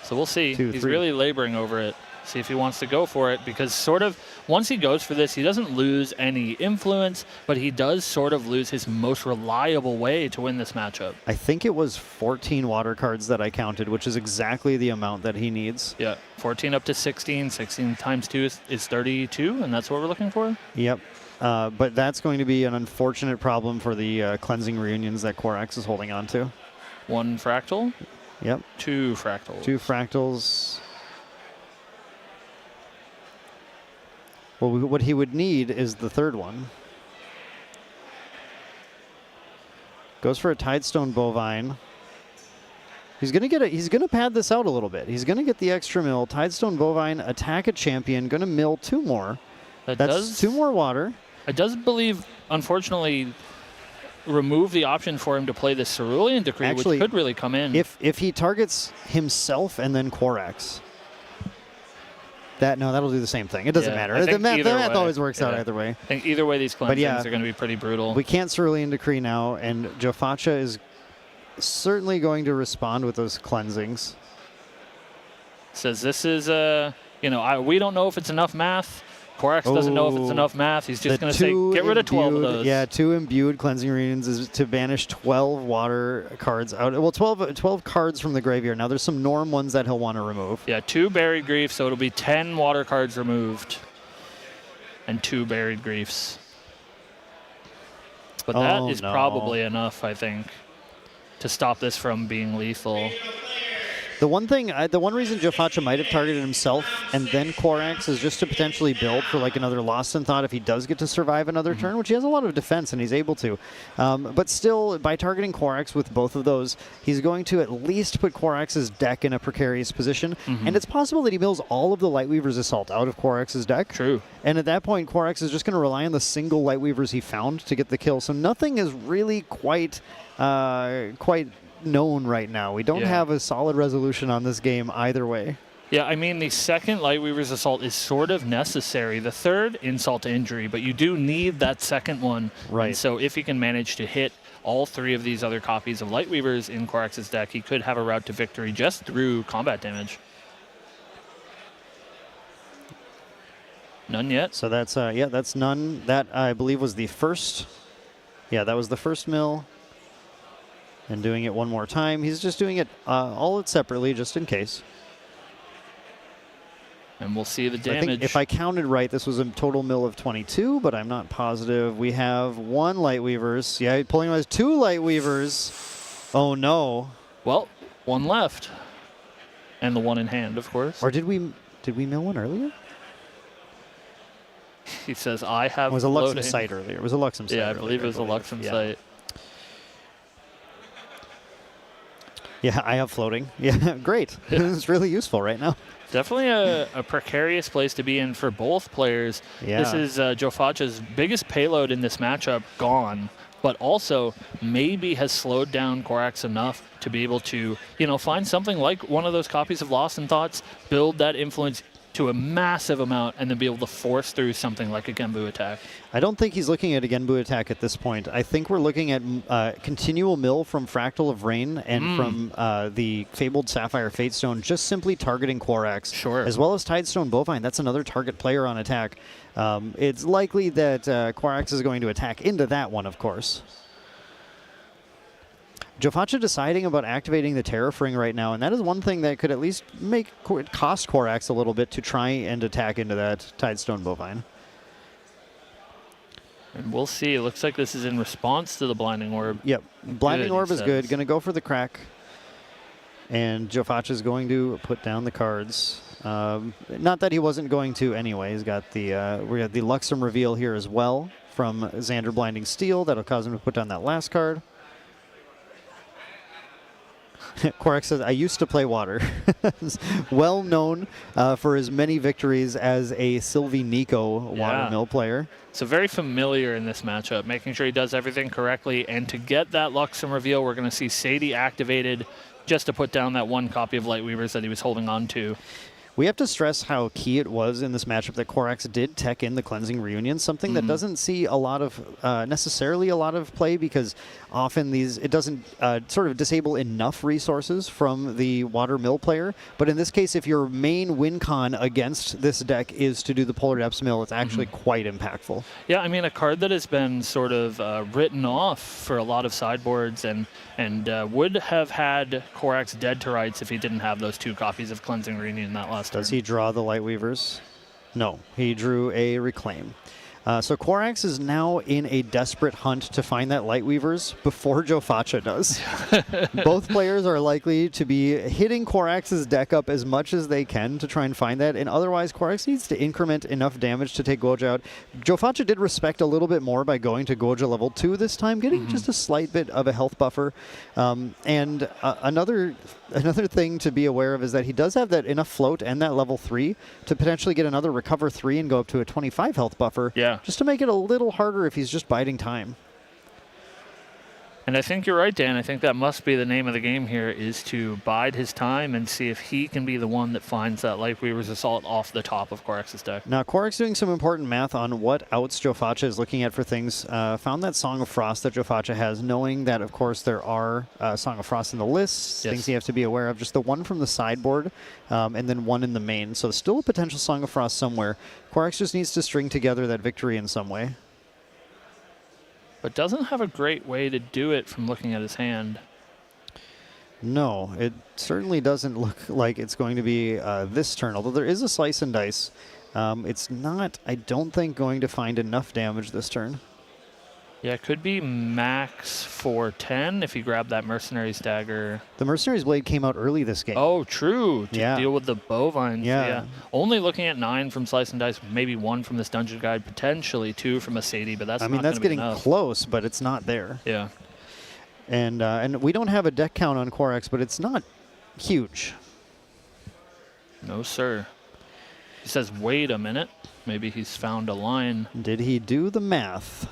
So we'll see. 2, He's 3. really laboring over it. See if he wants to go for it, because sort of once he goes for this, he doesn't lose any influence, but he does sort of lose his most reliable way to win this matchup. I think it was 14 water cards that I counted, which is exactly the amount that he needs. Yeah, 14 up to 16. 16 times 2 is 32, and that's what we're looking for? Yep. But that's going to be an unfortunate problem for the Cleansing Reunions that Korax is holding on to. 1 Fractal? Yep. 2 Fractals. 2 Fractals. Well, what he would need is the third one. Goes for a Tidestone Bovine. He's gonna pad this out a little bit. He's gonna get the extra mill. Tidestone Bovine, attack a champion, gonna mill 2 more. That's 2 more water. I does believe, unfortunately, remove the option for him to play the Cerulean Decree, Actually, which could really come in. If he targets himself and then Korax, that'll do the same thing. It doesn't matter. The math always works out either way. I think either way, these cleansings are going to be pretty brutal. We can't Cerulean Decree now, and Jofacha is certainly going to respond with those cleansings. Says this is we don't know if it's enough math. Korax doesn't know if it's enough math. He's just going to say, get rid of 12 of those. Yeah, 2 imbued Cleansing Reunions is to banish 12 water cards out. Well, 12 cards from the graveyard. Now, there's some norm ones that he'll want to remove. Yeah, 2 Buried Griefs, so it'll be 10 water cards removed. And 2 Buried Griefs. But that is probably enough, I think, to stop this from being lethal. The one reason Jofacha might have targeted himself and then Korax is just to potentially build for like another Lost in Thought if he does get to survive another turn, which he has a lot of defense and he's able to. But still, by targeting Korax with both of those, he's going to at least put Korax's deck in a precarious position. And it's possible that he mills all of the Lightweaver's Assault out of Korax's deck. True. And at that point, Korax is just going to rely on the single Lightweavers he found to get the kill. So nothing is really quite known right now. We don't have a solid resolution on this game either way. Yeah, I mean, the second Lightweaver's Assault is sort of necessary. The third, insult to injury, but you do need that second one. Right. And so if he can manage to hit all three of these other copies of Lightweavers in Korax's deck, he could have a route to victory just through combat damage. None yet. So that's, that's none. That, I believe, was the first. Yeah, that was the first mill. And doing it one more time. He's just doing it all separately, just in case. And we'll see the So I damage. think if I counted right, this was a total mill of 22, but I'm not positive. We have 1 Lightweavers. Yeah, pulling was 2 Lightweavers. Oh, no. Well, 1 left. And the one in hand, of course. Or did we mill one earlier? He says, I have It was a loading. Luxem site earlier. It was a Luxem site Yeah, I earlier, believe it was a Luxem site. Yeah, I have floating. Yeah, great. It's really useful right now. Definitely a precarious place to be in for both players. Yeah. This is Jofacha's biggest payload in this matchup gone, but also maybe has slowed down Korax enough to be able to, find something like one of those copies of Lost in Thoughts, build that influence to a massive amount, and then be able to force through something like a Genbu attack. I don't think he's looking at a Genbu attack at this point. I think we're looking at continual mill from Fractal of Rain and from the Fabled Sapphire Fatestone, just simply targeting Korax. Sure. As well as Tidestone Bovine. That's another target player on attack. It's likely that Korax is going to attack into that one, of course. Jofacha deciding about activating the Tariff Ring right now, and that is one thing that could at least cost Korax a little bit to try and attack into that Tidestone Bovine. And we'll see. It looks like this is in response to the Blinding Orb. Yep. Blinding Good, Orb he is good. says. Going to go for the crack. And Jofacha is going to put down the cards. Not that he wasn't going to anyway. He's got the we have the Luxem reveal here as well from Xander Blinding Steel. That'll cause him to put down that last card. Korax says, I used to play water. Well known for his many victories as a Sylvie Nico water mill player. So very familiar in this matchup, making sure he does everything correctly. And to get that Luxem reveal, we're going to see Sadie activated just to put down that 1 copy of Lightweavers that he was holding on to. We have to stress how key it was in this matchup that Korax did tech in the Cleansing Reunion, something that doesn't see a lot of, necessarily a lot of play, because often it doesn't sort of disable enough resources from the Water Mill player. But in this case, if your main win con against this deck is to do the Polar Depths Mill, it's actually quite impactful. Yeah, I mean, a card that has been sort of written off for a lot of sideboards and would have had Korax dead to rights if he didn't have those 2 copies of Cleansing Reunion that last Does turn. he draw the Lightweavers? No, he drew a Reclaim. So Korax is now in a desperate hunt to find that Lightweavers before Jofacha does. Both players are likely to be hitting Korax's deck up as much as they can to try and find that, and otherwise Korax needs to increment enough damage to take Goja out. Jofacha did respect a little bit more by going to Goja level 2 this time, getting just a slight bit of a health buffer. And another thing to be aware of is that he does have that enough float and that level 3 to potentially get another Recover 3 and go up to a 25 health buffer. Yeah. Just to make it a little harder if he's just biding time. And I think you're right, Dan. I think that must be the name of the game here, is to bide his time and see if he can be the one that finds that Lightweaver's Assault off the top of Korax's deck. Now, Korax doing some important math on what outs Jofacha is looking at for things. Found that Song of Frost that Jofacha has, knowing that, of course, there are Song of Frost in the list. Yes. Things he has to be aware of. Just the one from the sideboard, and then one in the main. So still a potential Song of Frost somewhere. Korax just needs to string together that victory in some way. But doesn't have a great way to do it from looking at his hand. No, it certainly doesn't look like it's going to be this turn, although there is a Slice and Dice. It's not, I don't think, going to find enough damage this turn. Yeah, it could be max 410 if you grab that Mercenary's Dagger. The Mercenary's Blade came out early this game. Oh, true. To Yeah. deal with the bovines. Yeah. Only looking at 9 from Slice and Dice, maybe 1 from this dungeon guide, potentially 2 from a Sadie, but that's I mean, not that's gonna be getting enough. close, but it's not there. Yeah. And we don't have a deck count on Corax, but it's not huge. No, sir. He says, wait a minute. Maybe he's found a line. Did he do the math?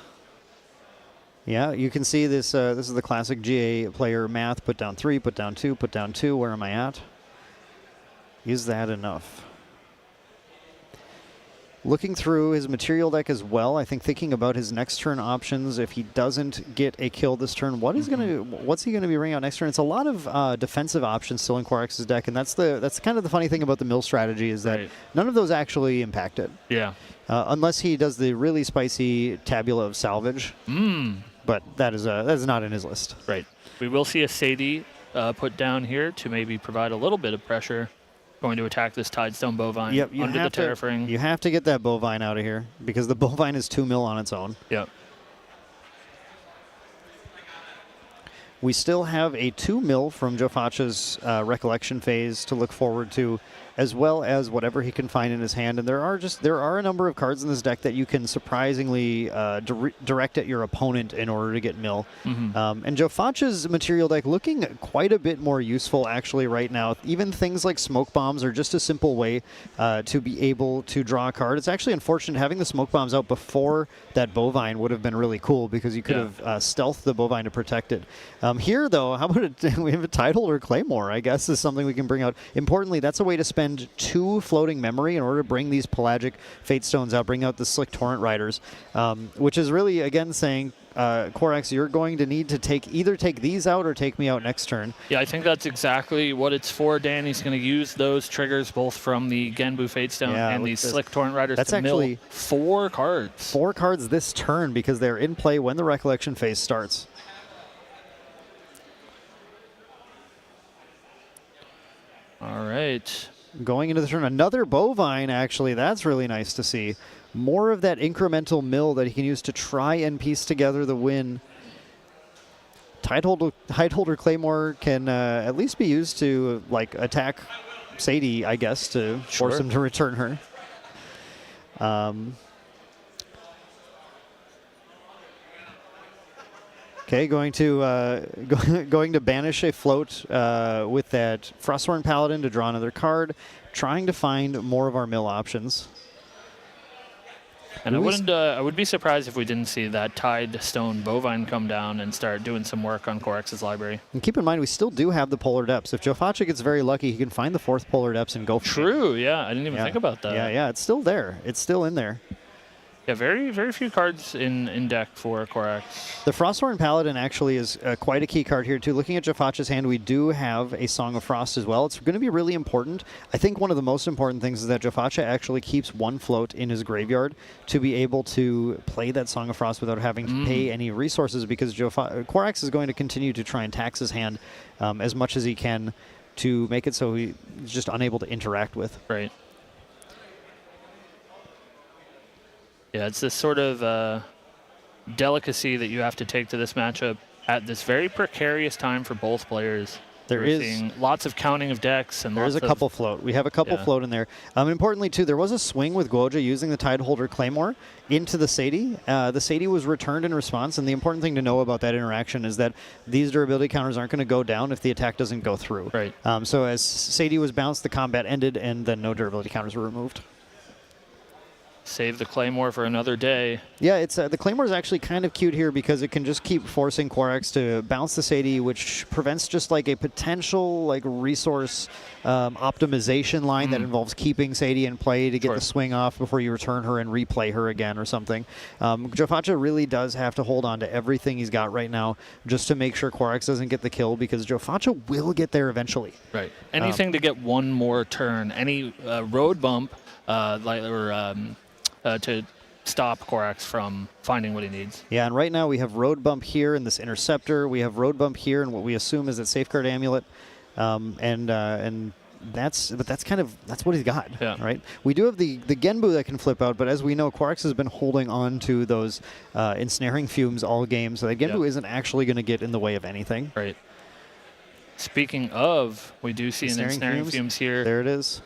Yeah, you can see this. This is the classic GA player math. Put down 3, put down 2, put down 2. Where am I at? Is that enough? Looking through his material deck as well, I think thinking about his next turn options. If he doesn't get a kill this turn, what's he gonna be bringing out next turn? It's a lot of defensive options still in Corax's deck, and that's kind of the funny thing about the mill strategy is that none of those actually impact it. Yeah. Unless he does the really spicy Tabula of Salvage. But that is not in his list. Right. We will see a Sadie put down here to maybe provide a little bit of pressure. Going to attack this Tidestone Bovine under the Terrafring. You have to get that Bovine out of here because the Bovine is 2 mil on its own. Yep. We still have a 2 mil from Joe Facha's Recollection phase to look forward to, as well as whatever he can find in his hand. And there are a number of cards in this deck that you can surprisingly direct at your opponent in order to get mill. And Joe Facha's material deck looking quite a bit more useful actually right now. Even things like Smoke Bombs are just a simple way to be able to draw a card. It's actually unfortunate having the Smoke Bombs out before that Bovine would have been really cool because you could have stealthed the Bovine to protect it. Here, though, how about we have a Tidal Claymore, I guess, is something we can bring out. Importantly, that's a way to spend 2 floating memory in order to bring these pelagic Fate Stones out, bring out the Slick Torrent Riders, which is really, again, saying, Corax, you're going to need to either take these out or take me out next turn. Yeah, I think that's exactly what it's for, Dan. He's going to use those triggers both from the Genbu Fate Stone and the Slick Torrent Riders to actually mill 4 cards. 4 cards this turn because they're in play when the Recollection phase starts. All right. Going into the turn, another Bovine, actually. That's really nice to see. More of that incremental mill that he can use to try and piece together the win. Tideholder Claymore can at least be used to attack Sadie, I guess, to force him to return her. Okay, going to banish a float with that Frosthorn Paladin to draw another card, trying to find more of our mill options. And I would be surprised if we didn't see that Tidestone Bovine come down and start doing some work on Corax's library. And keep in mind, we still do have the Polar Depths. If Joe Facha gets very lucky, he can find the 4th Polar Depths and go for it. True, yeah. I didn't even think about that. Yeah, it's still there. It's still in there. Yeah, very, very few cards in deck for Corax. The Frosthorn Paladin actually is quite a key card here, too. Looking at Joe Facha's hand, we do have a Song of Frost as well. It's going to be really important. I think one of the most important things is that Joe Facha actually keeps 1 float in his graveyard to be able to play that Song of Frost without having to pay any resources because Corax is going to continue to try and tax his hand as much as he can to make it so he's just unable to interact with. Right. Yeah, it's this sort of delicacy that you have to take to this matchup at this very precarious time for both players. There We're is seeing lots of counting of decks and there's a couple float. We have a couple float in there. Importantly, too, there was a swing with Guoja using the Tideholder Claymore into the Sadie. The Sadie was returned in response, and the important thing to know about that interaction is that these durability counters aren't going to go down if the attack doesn't go through. Right. So as Sadie was bounced, the combat ended, and then no durability counters were removed. Save the Claymore for another day. Yeah, it's the Claymore is actually kind of cute here because it can just keep forcing Corax to bounce the Sadie, which prevents just a potential resource optimization line that involves keeping Sadie in play to get the swing off before you return her and replay her again or something. Joe Facha really does have to hold on to everything he's got right now just to make sure Corax doesn't get the kill because Joe Facha will get there eventually. Right. Anything to get one more turn. Any road bump to stop Corax from finding what he needs. Yeah, and right now we have Road Bump here in this Interceptor. We have Road Bump here and what we assume is that Safeguard Amulet. And that's what he's got, Yeah. right? We do have the Genbu that can flip out, but as we know, Quarks has been holding on to those ensnaring fumes all game, so that Genbu isn't actually going to get in the way of anything. Right. Speaking of, we do see an ensnaring fumes here. There it is.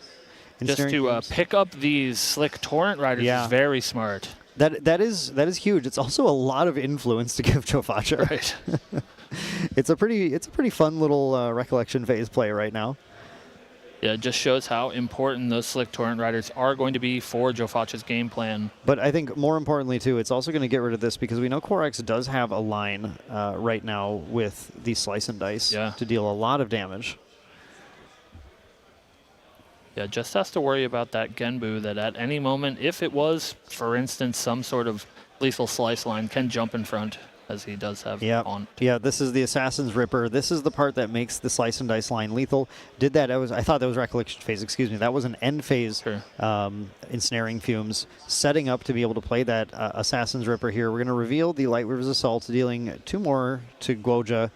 Just to Fumes. pick up these slick torrent riders is very smart. That is huge. It's also a lot of influence to give Jofacha. Right. It's a pretty fun little recollection phase play right now. Yeah, it just shows how important those slick torrent riders are going to be for Jofacha's game plan. But I think more importantly too, it's also going to get rid of this because we know Korax does have a line right now with the slice and dice to deal a lot of damage. Yeah, just has to worry about that Genbu that at any moment, if it was, for instance, some sort of lethal slice line, can jump in front, as he does have on. Yeah, this is the Assassin's Ripper. This is the part that makes the slice and dice line lethal. Did that, I thought that was recollection phase, excuse me. That was an end phase ensnaring fumes, setting up to be able to play that Assassin's Ripper here. We're going to reveal the Lightweaver's Assault, dealing 2 more to Guoja,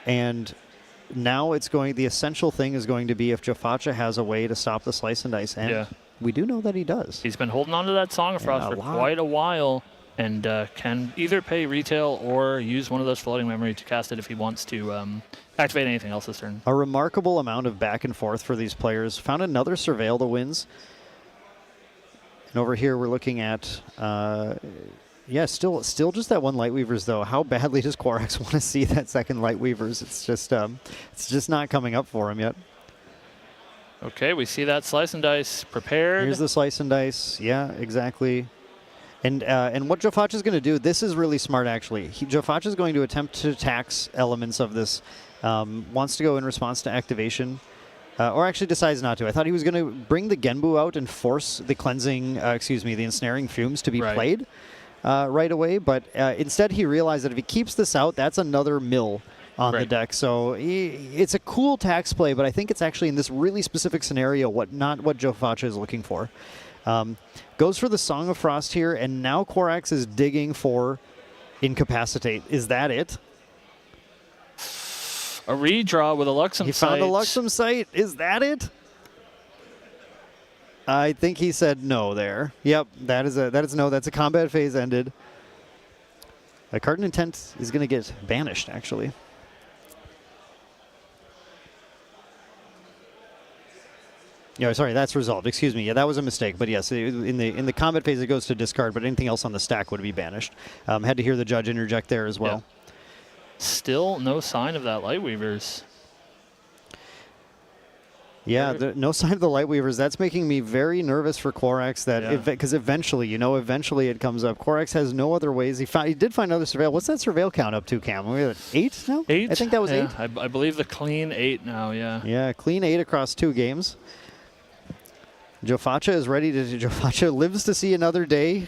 and now it's going. The essential thing is going to be if Jofacha has a way to stop the slice and dice, and we do know that he does. He's been holding on to that Song of Frost for quite a while, and can either pay retail or use one of those floating memory to cast it if he wants to activate anything else this turn. A remarkable amount of back and forth for these players. Found another Surveil that wins. And over here we're looking at, still just that one Lightweavers though. How badly does Quarax want to see that second Lightweavers? It's just not coming up for him yet. Okay, we see that slice and dice prepared. Here's the slice and dice. Yeah, exactly. And what Jofacha is going to do, this is really smart actually. Jofacha is going to attempt to tax elements of this. Wants to go in response to activation. Or actually decides not to. I thought he was going to bring the Genbu out and force the cleansing, the ensnaring fumes to be played right away. But instead he realized that if he keeps this out, that's another mill on the deck. So it's a cool tax play, but I think it's actually in this really specific scenario not what Jofacha is looking for. Goes for the Song of Frost here, and now Quarax is digging for Incapacitate. Is that it? A redraw with a Luxem Sight. He found a Luxem Sight. Is that it? I think he said no there. Yep, that is no. That's a combat phase ended. A Cardin Intent is going to get banished, actually. Yeah, sorry, that's resolved. Excuse me. Yeah, that was a mistake. But yes, in the combat phase, it goes to discard, but anything else on the stack would be banished. Had to hear the judge interject there as well. Yeah. Still no sign of that Lightweavers. Yeah, no sign of the Lightweavers. That's making me very nervous for Quarax because eventually it comes up. Quarax has no other ways. He did find another Surveil. What's that Surveil count up to, Cam? We're at 8 now? 8? I think that was 8. I believe the clean 8 now, yeah. Yeah, clean 8 across 2 games. Jofacha is ready to... Jofacha lives to see another day.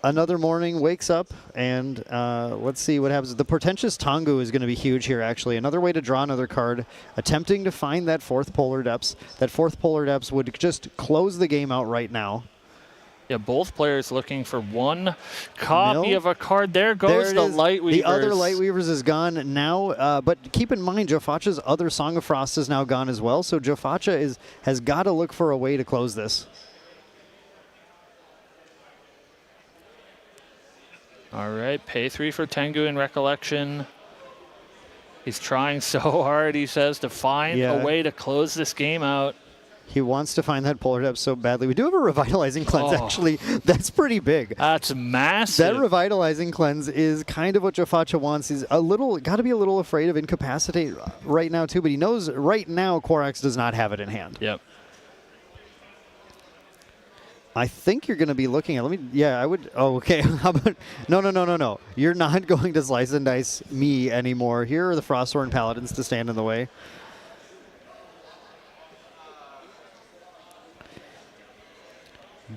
Another morning, wakes up, and let's see what happens. The Portentous Tongu is going to be huge here, actually. Another way to draw another card, attempting to find that 4th Polar Depths. That 4th Polar Depths would just close the game out right now. Yeah, both players looking for one copy of a card. There goes the Lightweavers. The other Lightweavers is gone now, but keep in mind, Jofacha's other Song of Frost is now gone as well, so Jofacha has got to look for a way to close this. All right, pay 3 for Tengu in Recollection. He's trying so hard, he says, to find a way to close this game out. He wants to find that Polar Depth so badly. We do have a Revitalizing Cleanse, actually. That's pretty big. That's massive. That Revitalizing Cleanse is kind of what Jofacha wants. He's got to be a little afraid of Incapacitate right now, too, but he knows right now Quarax does not have it in hand. Yep. I think you're going to be looking at, I would, okay. How about, no. You're not going to slice and dice me anymore. Here are the Frosthorn Paladins to stand in the way.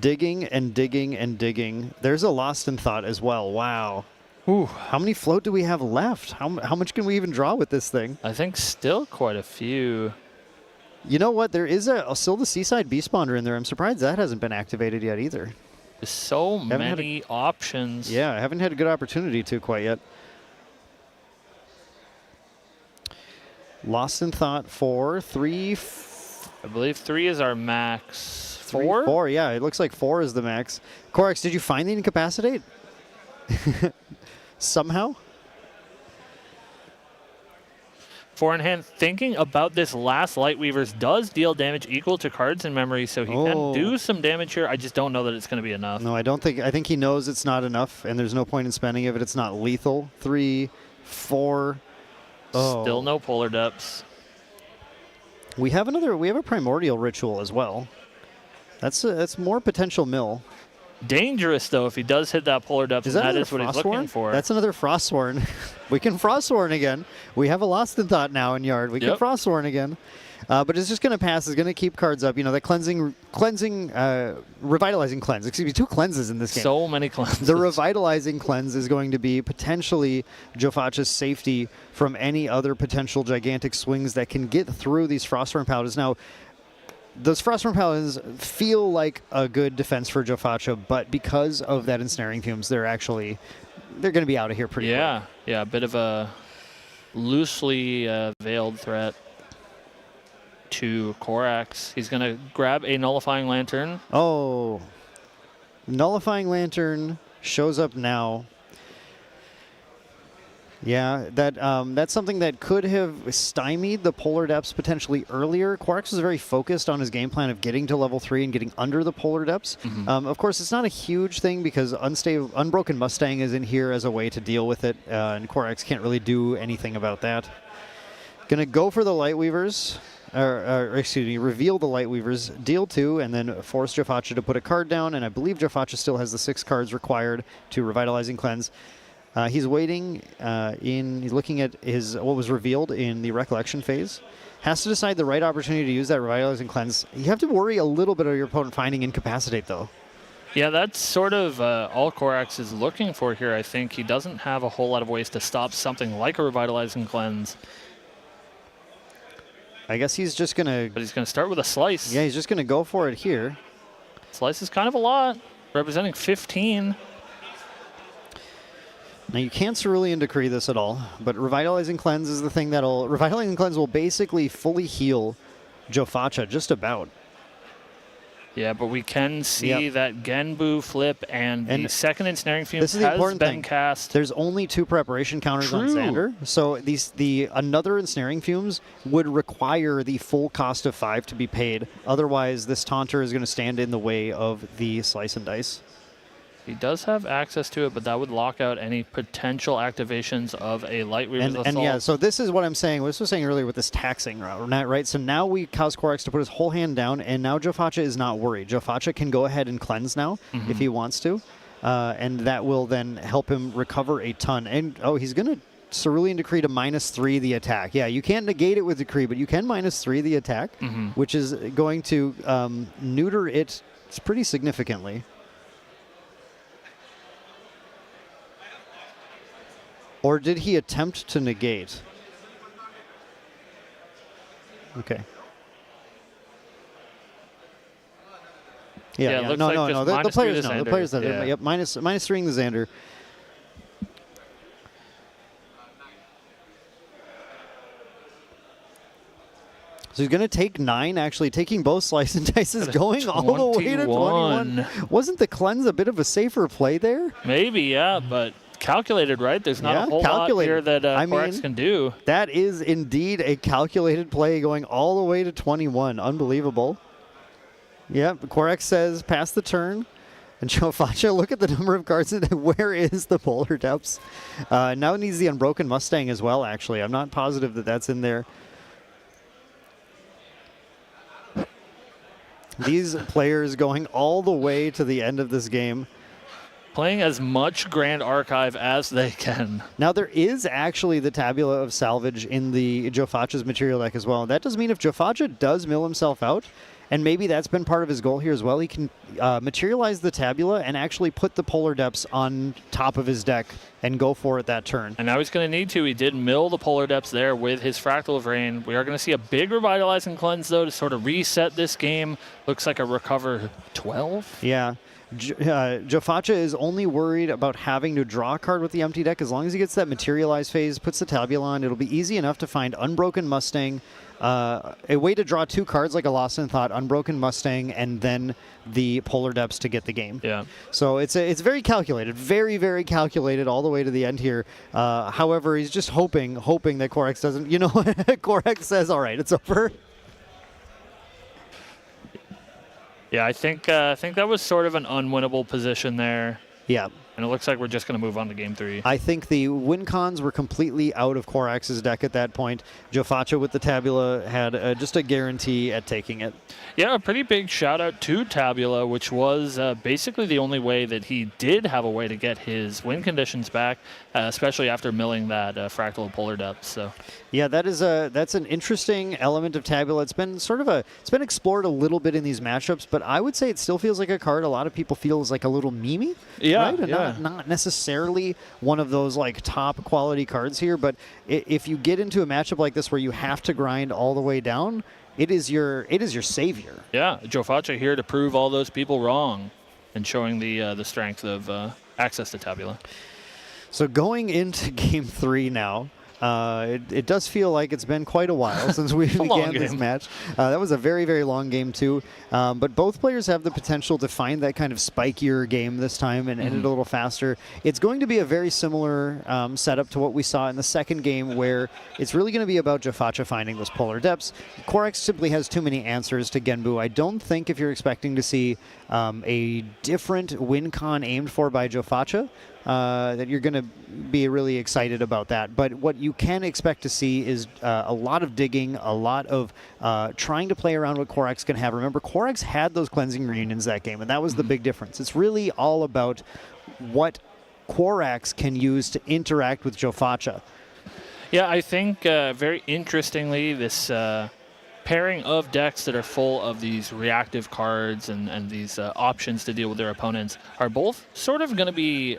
Digging and digging and digging. There's a Lost in Thought as well. Wow. Ooh. How many float do we have left? How much can we even draw with this thing? I think still quite a few. You know what? There is still the Seaside Beast Spawner in there. I'm surprised that hasn't been activated yet either. There's so many options. Yeah, I haven't had a good opportunity to quite yet. Lost in Thought for 3. I believe 3 is our max. 4? 4, yeah. It looks like 4 is the max. Corex, did you find the Incapacitate? Somehow? 4 in hand. Thinking about this last Lightweavers does deal damage equal to cards in memory, so he can do some damage here. I just don't know that it's going to be enough. No, I don't think. I think he knows it's not enough, and there's no point in spending it if it's not lethal. 3, 4. Oh. Still no Polar Depths. We have a Primordial Ritual as well. That's more potential mill. Dangerous, though, if he does hit that Polar Depth, and that is what he's looking for. That's another Frostworn. We can Frostworn again. We have a Lost in Thought now in Yard. We can Frostworn again. But it's just going to pass. It's going to keep cards up. You know, that Revitalizing Cleanse. Excuse me, 2 cleanses in this game. So many cleanses. The Revitalizing Cleanse is going to be potentially Jofacha's safety from any other potential gigantic swings that can get through these Frostworn Paladins. Now, those Frostworn Paladins feel like a good defense for Jofacha, but because of that Ensnaring Fumes, they're going to be out of here pretty quick. Yeah, a bit of a loosely veiled threat to Corax. He's going to grab a Nullifying Lantern. Oh, Nullifying Lantern shows up now. Yeah, that's something that could have stymied the Polar Depths potentially earlier. Corax was very focused on his game plan of getting to level 3 and getting under the Polar Depths. Of course, it's not a huge thing because Unbroken Mustang is in here as a way to deal with it, and Corax can't really do anything about that. Going to go for the Lightweavers, reveal the Lightweavers, deal 2, and then force Jofacha to put a card down, and I believe Jofacha still has the 6 cards required to Revitalizing Cleanse. He's waiting he's looking at what was revealed in the Recollection phase. Has to decide the right opportunity to use that Revitalizing Cleanse. You have to worry a little bit of your opponent finding Incapacitate, though. Yeah, that's sort of all Corax is looking for here, I think. He doesn't have a whole lot of ways to stop something like a Revitalizing Cleanse. I guess he's just going to... But he's going to start with a Slice. Yeah, he's just going to go for it here. Slice is kind of a lot, representing 15. Now, you can't Cerulean Decree this at all, but Revitalizing Cleanse is the thing Revitalizing Cleanse will basically fully heal Jofacha, just about. Yeah, but we can see that Genbu flip and the second Ensnaring Fumes this is the important been thing. cast. There's only 2 preparation counters on Xander, so another Ensnaring Fumes would require the full cost of 5 to be paid. Otherwise, this Taunter is going to stand in the way of the Slice and Dice. He does have access to it, but that would lock out any potential activations of a Lightweaver's Assault. And yeah, so this is what I'm saying. What I was saying earlier with this taxing route, right? So now we cause Corax to put his whole hand down, and now Jofacha is not worried. Jofacha can go ahead and cleanse now if he wants to, and that will then help him recover a ton. And he's going to Cerulean Decree to -3 the attack. Yeah, you can't negate it with Decree, but you can -3 the attack, which is going to neuter it pretty significantly. Or did he attempt to negate? Okay. Yeah, it looks no. The players know. The players know. Yep, -3ing the Xander. So he's going to take 9, actually taking both Slice and Dices, going all the way to 21. Wasn't the Cleanse a bit of a safer play there? Maybe, yeah, but calculated, right? There's not a whole lot here that Corax can do. That is indeed a calculated play going all the way to 21. Unbelievable. Yep, Corax says, pass the turn. And Jofacha, look at the number of cards. Where is the Polar Depths? Now it needs the Unbroken Mustang as well, actually. I'm not positive that that's in there. These players going all the way to the end of this game. Playing as much Grand Archive as they can. Now, there is actually the Tabula of Salvage in the Jofacha's material deck as well. That does mean if Jofacha does mill himself out And maybe that's been part of his goal here as well. He can materialize the Tabula and actually put the Polar Depths on top of his deck and go for it that turn. And now he's going to need to. He did mill the Polar Depths there with his Fractal of Rain. We are going to see a big Revitalizing Cleanse, though, to sort of reset this game. Looks like a Recover 12. Yeah. Jofacha is only worried about having to draw a card with the empty deck. As long as he gets that Materialize phase, puts the Tabula on, it'll be easy enough to find Unbroken Mustang, a way to draw 2 cards like a Lost in Thought, Unbroken Mustang, and then the Polar Depths to get the game. Yeah. So it's very calculated, very, very calculated all the way to the end here. However, he's just hoping that Korax doesn't, Korax says, all right, it's over. Yeah, I think that was sort of an unwinnable position there. Yeah. And it looks like we're just going to move on to Game 3. I think the win cons were completely out of Korax's deck at that point. Jofacha with the Tabula had just a guarantee at taking it. Yeah, a pretty big shout out to Tabula, which was basically the only way that he did have a way to get his win conditions back, especially after milling that Fractal of Polar Depths. So. Yeah, that's an interesting element of Tabula. It's been explored a little bit in these matchups, but I would say it still feels like a card a lot of people feel is like a little memey. Yeah, right? yeah. Not necessarily one of those like top quality cards here, but if you get into a matchup like this where you have to grind all the way down, it is your savior. Yeah, Jofacha here to prove all those people wrong and showing the strength of access to Tabula. So going into Game 3 now, it does feel like it's been quite a while since we began this match. That was a very, very long game too. But both players have the potential to find that kind of spikier game this time and end it a little faster. It's going to be a very similar setup to what we saw in the second game, where it's really going to be about Jofacha finding those Polar Depths. Korax simply has too many answers to Genbu. I don't think if you're expecting to see a different win con aimed for by Jofacha, that you're going to be really excited about that. But what you can expect to see is a lot of digging, a lot of trying to play around what Korax can have. Remember, Korax had those cleansing reunions that game, and that was the big difference. It's really all about what Korax can use to interact with Jofacha. Yeah, I think very interestingly, this pairing of decks that are full of these reactive cards and these options to deal with their opponents are both sort of going to be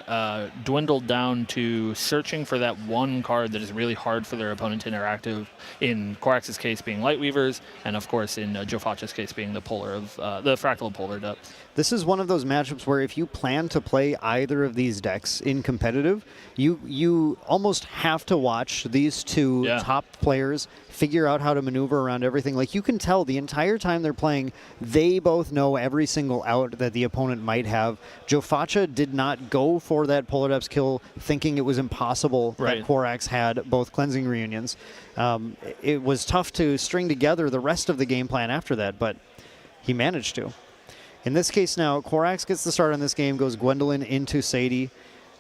dwindled down to searching for that one card that is really hard for their opponent to interact with. In Korax's case being Lightweavers, and of course in Jofacha's case being the Fractal Polar Depths. This is one of those matchups where if you plan to play either of these decks in competitive, you almost have to watch these two top players figure out how to maneuver around everything. Like, you can tell the entire time they're playing, they both know every single out that the opponent might have. Jofacha did not go for that Polar Depths kill thinking it was impossible that Korax had both cleansing reunions. It was tough to string together the rest of the game plan after that, but he managed to. In this case now, Korax gets the start on this game, goes Gwendolyn into Sadie,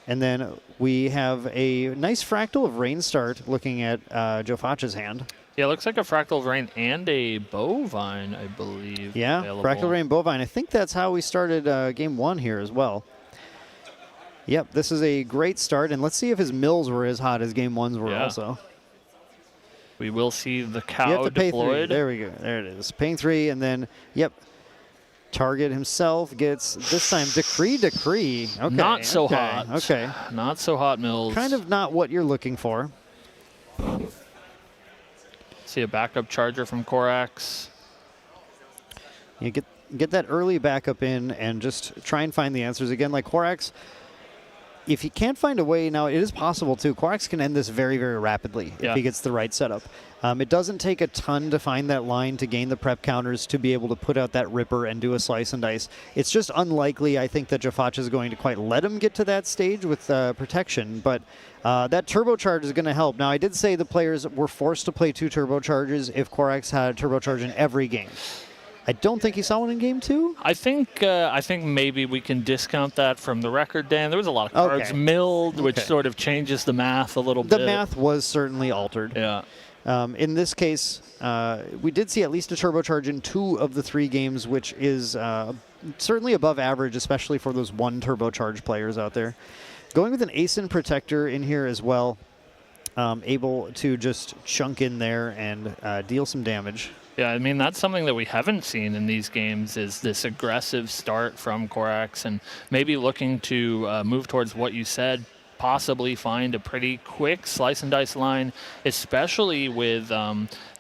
and then we have a nice Fractal of Rain start looking at Jofacha's hand. Yeah, it looks like a Fractal of Rain and a Bovine, I believe. Yeah, available. Fractal Rain Bovine. I think that's how we started Game 1 here as well. Yep, this is a great start, and let's see if his mills were as hot as Game 1's were also. We will see the cow you have to pay deployed. 3. There we go. There it is. Paying 3, and then, Target himself gets, this time, Decree. Okay. Not so hot. Okay. Not so hot, Mills. Kind of not what you're looking for. See a backup charger from Korax. You get that early backup in and just try and find the answers. Again, like Korax, if he can't find a way, now it is possible too. Korax can end this very, very rapidly if he gets the right setup. It doesn't take a ton to find that line to gain the prep counters to be able to put out that Ripper and do a slice and dice. It's just unlikely, I think, that Jofacha is going to quite let him get to that stage with protection, but that turbocharge is going to help. Now, I did say the players were forced to play 2 turbocharges if Korax had a turbocharge in every game. I don't think he saw one in Game 2. I think maybe we can discount that from the record, Dan. There was a lot of cards milled, which sort of changes the math a little bit. The math was certainly altered. Yeah. In this case, we did see at least a turbocharge in 2 of the 3 games, which is certainly above average, especially for those 1 turbocharge players out there. Going with an Asin Protector in here as well, able to just chunk in there and deal some damage. Yeah, I mean, that's something that we haven't seen in these games is this aggressive start from Korax and maybe looking to move towards what you said, possibly find a pretty quick slice and dice line, especially with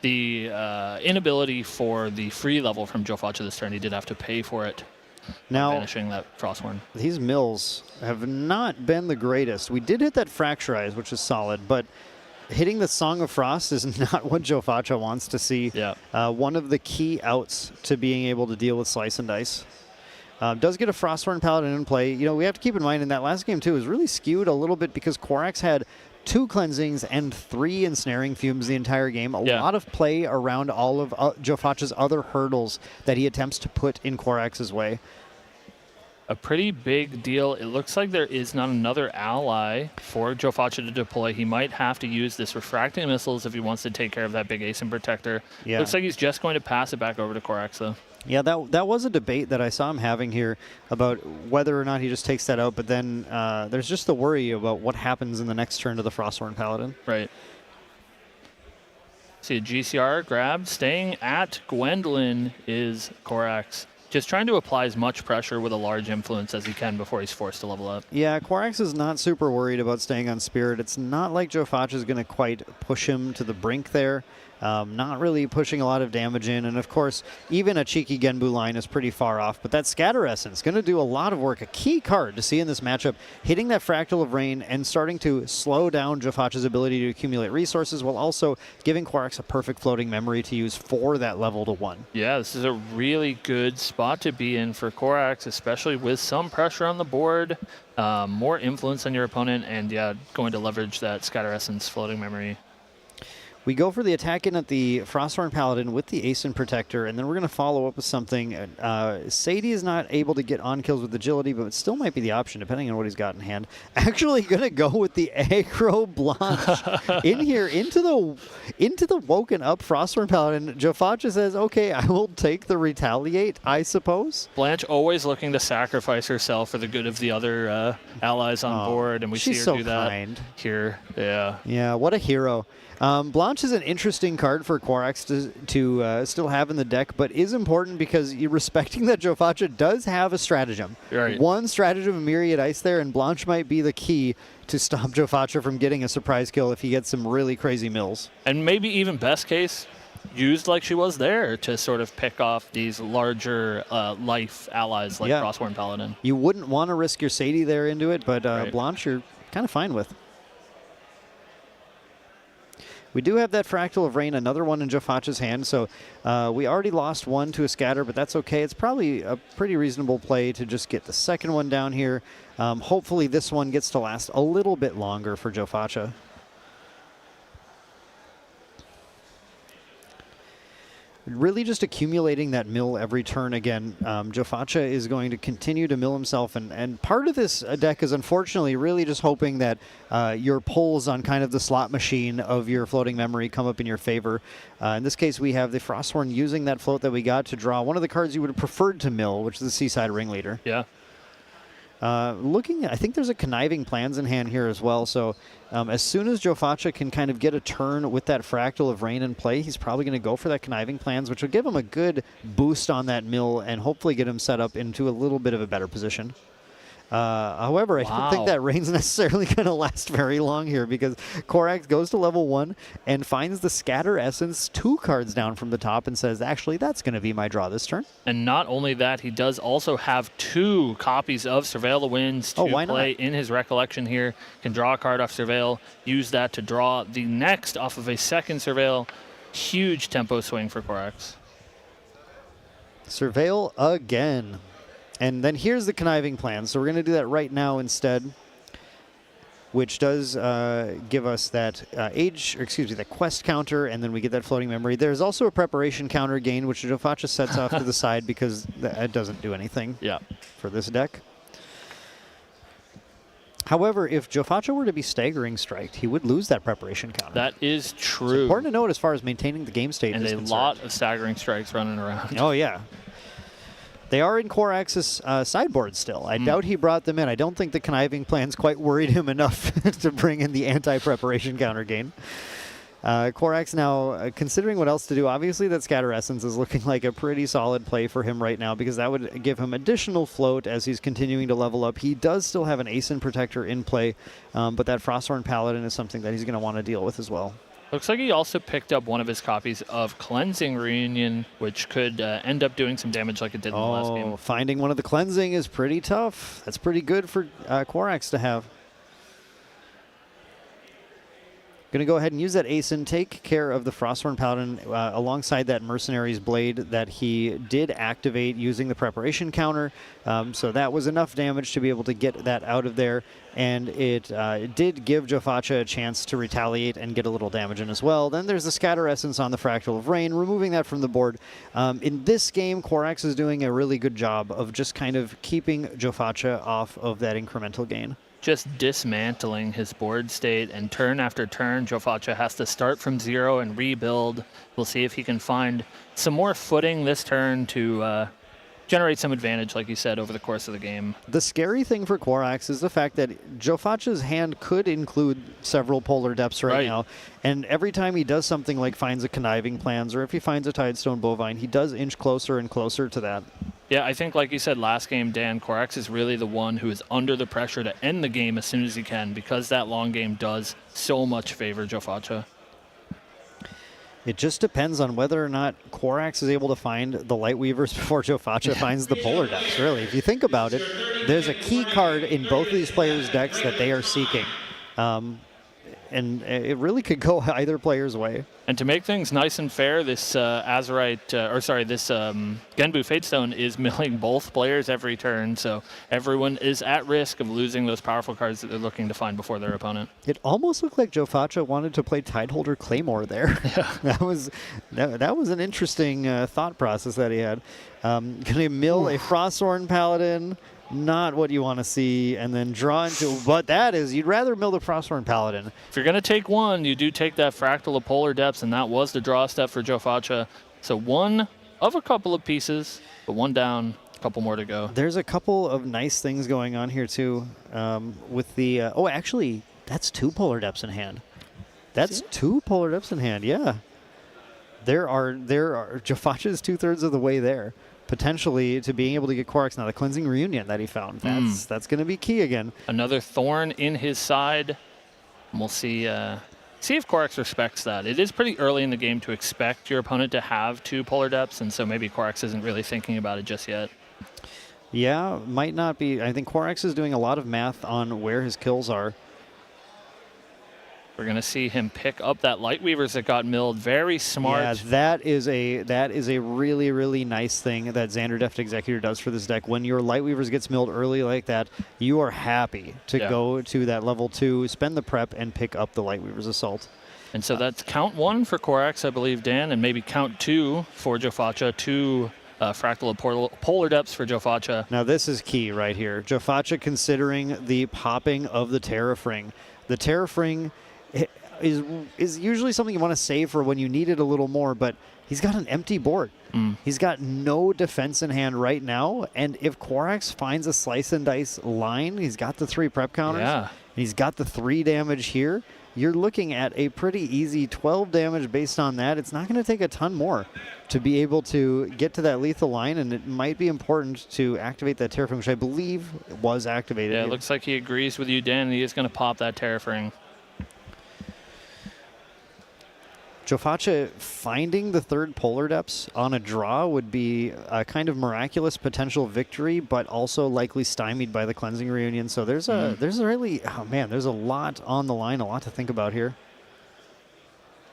the inability for the free level from Joe Faccia this turn. He did have to pay for it. Now, banishing that Frosthorn. These mills have not been the greatest. We did hit that Fracturize, which is solid, but hitting the Song of Frost is not what Joe Faccia wants to see. Yeah. One of the key outs to being able to deal with Slice and Dice. Does get a Frosthorn Paladin in play. You know, we have to keep in mind in that last game, too, is really skewed a little bit because Korax had 2 cleansings and 3 ensnaring fumes the entire game. A lot of play around all of Joe Faccia's other hurdles that he attempts to put in Korax's way. A pretty big deal. It looks like there is not another ally for Joe Faccia to deploy. He might have to use this Refracting Missiles if he wants to take care of that big Ace Protector. Yeah. Looks like he's just going to pass it back over to Korax, though. Yeah, that was a debate that I saw him having here about whether or not he just takes that out, but then there's just the worry about what happens in the next turn to the Frosthorn Paladin. Right. See a GCR grab. Staying at Gwendolyn is Korax. Just trying to apply as much pressure with a large influence as he can before he's forced to level up. Yeah, Korax is not super worried about staying on Spirit. It's not like Joe Faccia is going to quite push him to the brink there. Not really pushing a lot of damage in. And, of course, even a cheeky Genbu line is pretty far off. But that Scatter Essence going to do a lot of work. A key card to see in this matchup, hitting that Fractal of Rain and starting to slow down Joe Faccia's ability to accumulate resources while also giving Korax a perfect floating memory to use for that level to 1. Yeah, this is a really good spot to be in for Korax, especially with some pressure on the board, more influence on your opponent, and, yeah, going to leverage that Scatter Essence floating memory. We go for the attack in at the Frosthorn Paladin with the Ace Protector, and then we're going to follow up with something. Sadie is not able to get on kills with agility, but it still might be the option depending on what he's got in hand. Actually going to go with the Aggro Blanche in here into the woken up Frosthorn Paladin. Joe Faccia says, okay, I will take the Retaliate, I suppose. Blanche always looking to sacrifice herself for the good of the other allies on board, and we see her so do that kind. here. Yeah. Yeah, what a hero. Blanche is an interesting card for Korax to still have in the deck, but is important because you're respecting that Joe Faccia does have a stratagem. Right. One stratagem of Myriad Ice there, and Blanche might be the key to stop Joe Faccia from getting a surprise kill if he gets some really crazy mills. And maybe even best case, used like she was there to sort of pick off these larger life allies like Frosthorn Paladin. You wouldn't want to risk your Sadie there into it, but Blanche you're kind of fine with. We do have that Fractal of Rain, another one in Joe Faccia's hand, so we already lost one to a Scatter, but that's okay. It's probably a pretty reasonable play to just get the second one down here. Hopefully this one gets to last a little bit longer for Joe Faccia. Really just accumulating that mill every turn again. Joe Faccia is going to continue to mill himself, and part of this deck is unfortunately really just hoping that your pulls on kind of the slot machine of your floating memory come up in your favor. In this case, we have the Frosthorn using that float that we got to draw one of the cards you would have preferred to mill, which is the Seaside Ringleader. Yeah. I think there's a Conniving Plans in hand here as well, so as soon as Joe Faccia can kind of get a turn with that Fractal of Rain in play, he's probably going to go for that Conniving Plans, which will give him a good boost on that mill and hopefully get him set up into a little bit of a better position. However, I don't think that Rain's necessarily going to last very long here because Korax goes to level 1 and finds the Scatter Essence 2 cards down from the top and says, actually, that's going to be my draw this turn. And not only that, he does also have 2 copies of Surveil the Winds to play in his Recollection here. Can draw a card off Surveil, use that to draw the next off of a second Surveil. Huge tempo swing for Korax. Surveil again. And then here's the Conniving Plan. So we're going to do that right now instead, which does give us that that quest counter, and then we get that floating memory. There's also a preparation counter gain, which Joe Faccia sets off to the side because it doesn't do anything for this deck. However, if Joe Faccia were to be staggering striked, he would lose that preparation counter. That is true. It's important to note as far as maintaining the game state and is a concerned. lot of staggering strikes running around. Oh, yeah. They are in Korax's sideboard still. I doubt he brought them in. I don't think the Conniving Plans quite worried him enough to bring in the anti-preparation counter gain. Korax now, considering what else to do, obviously that Scatter Essence is looking like a pretty solid play for him right now because that would give him additional float as he's continuing to level up. He does still have an Asin Protector in play, but that Frosthorn Paladin is something that he's going to want to deal with as well. Looks like he also picked up one of his copies of Cleansing Reunion, which could end up doing some damage like it did in the last game. Finding one of the Cleansing is pretty tough. That's pretty good for Korax to have. Going to go ahead and use that Asin, take care of the Frosthorn Paladin alongside that Mercenary's Blade that he did activate using the preparation counter. So that was enough damage to be able to get that out of there. And it did give Jofacha a chance to retaliate and get a little damage in as well. Then there's the Scatter Essence on the Fractal of Rain, removing that from the board. In this game, Korax is doing a really good job of just kind of keeping Jofacha off of that incremental gain. Just dismantling his board state, and turn after turn, Jofacha has to start from 0 and rebuild. We'll see if he can find some more footing this turn to generate some advantage, like you said, over the course of the game. The scary thing for Korax is the fact that Jofacha's hand could include several Polar Depths right now, and every time he does something like finds a Conniving Plans, or if he finds a Tidestone Bovine, he does inch closer and closer to that. Yeah, I think, like you said last game, Dan, Korax is really the one who is under the pressure to end the game as soon as he can, because that long game does so much favor Jofacha. It just depends on whether or not Korax is able to find the Lightweavers before Jofacha finds the Polar Depths, really. If you think about it, there's a key card in both of these players' decks that they are seeking. And it really could go either player's way. And to make things nice and fair, this this Genbu Fatestone is milling both players every turn, so everyone is at risk of losing those powerful cards that they're looking to find before their opponent. It almost looked like Jofacha wanted to play Tideholder Claymore there. Yeah. that was an interesting thought process that he had. Gonna mill a Frosthorn Paladin. Not what you want to see, and then draw into what that is. You'd rather mill the Frosthorn Paladin. If you're going to take one, you do take that Fractal of Polar Depths, and that was the draw step for Jofacha. So one of a couple of pieces, but one down, a couple more to go. There's a couple of nice things going on here, too, with the... actually, that's 2 Polar Depths in hand. That's 2 Polar Depths in hand, yeah. There are Jofacha's 2/3 of the way there. Potentially to being able to get Korax. Now, the Cleansing Reunion that he found, that's going to be key again. Another thorn in his side. And we'll see if Korax respects that. It is pretty early in the game to expect your opponent to have 2 Polar Depths, and so maybe Korax isn't really thinking about it just yet. Yeah, might not be. I think Korax is doing a lot of math on where his kills are. We're going to see him pick up that Lightweavers that got milled. Very smart. Yeah, that is a really, really nice thing that Xander Deft Executor does for this deck. When your Lightweavers gets milled early like that, you are happy to go to that level 2, spend the prep, and pick up the Lightweavers Assault. And so that's count 1 for Korax, I believe, Dan, and maybe count 2 for Jofacha, 2 Fractal of Polar Depths for Jofacha. Now this is key right here. Jofacha considering the popping of the Terrafring. The Terrafring is usually something you want to save for when you need it a little more, but he's got an empty board. He's got no defense in hand right now, and if Korax finds a slice and dice line, he's got the 3 prep counters, and he's got the 3 damage here. You're looking at a pretty easy 12 damage based on that. It's not going to take a ton more to be able to get to that lethal line, and it might be important to activate that Terrafring, which I believe was activated. Yeah, it looks like he agrees with you, Dan, and he is going to pop that Terrafring. Jofacha finding the 3rd Polar Depths on a draw would be a kind of miraculous potential victory, but also likely stymied by the Cleansing Reunion. So there's there's a lot on the line, a lot to think about here.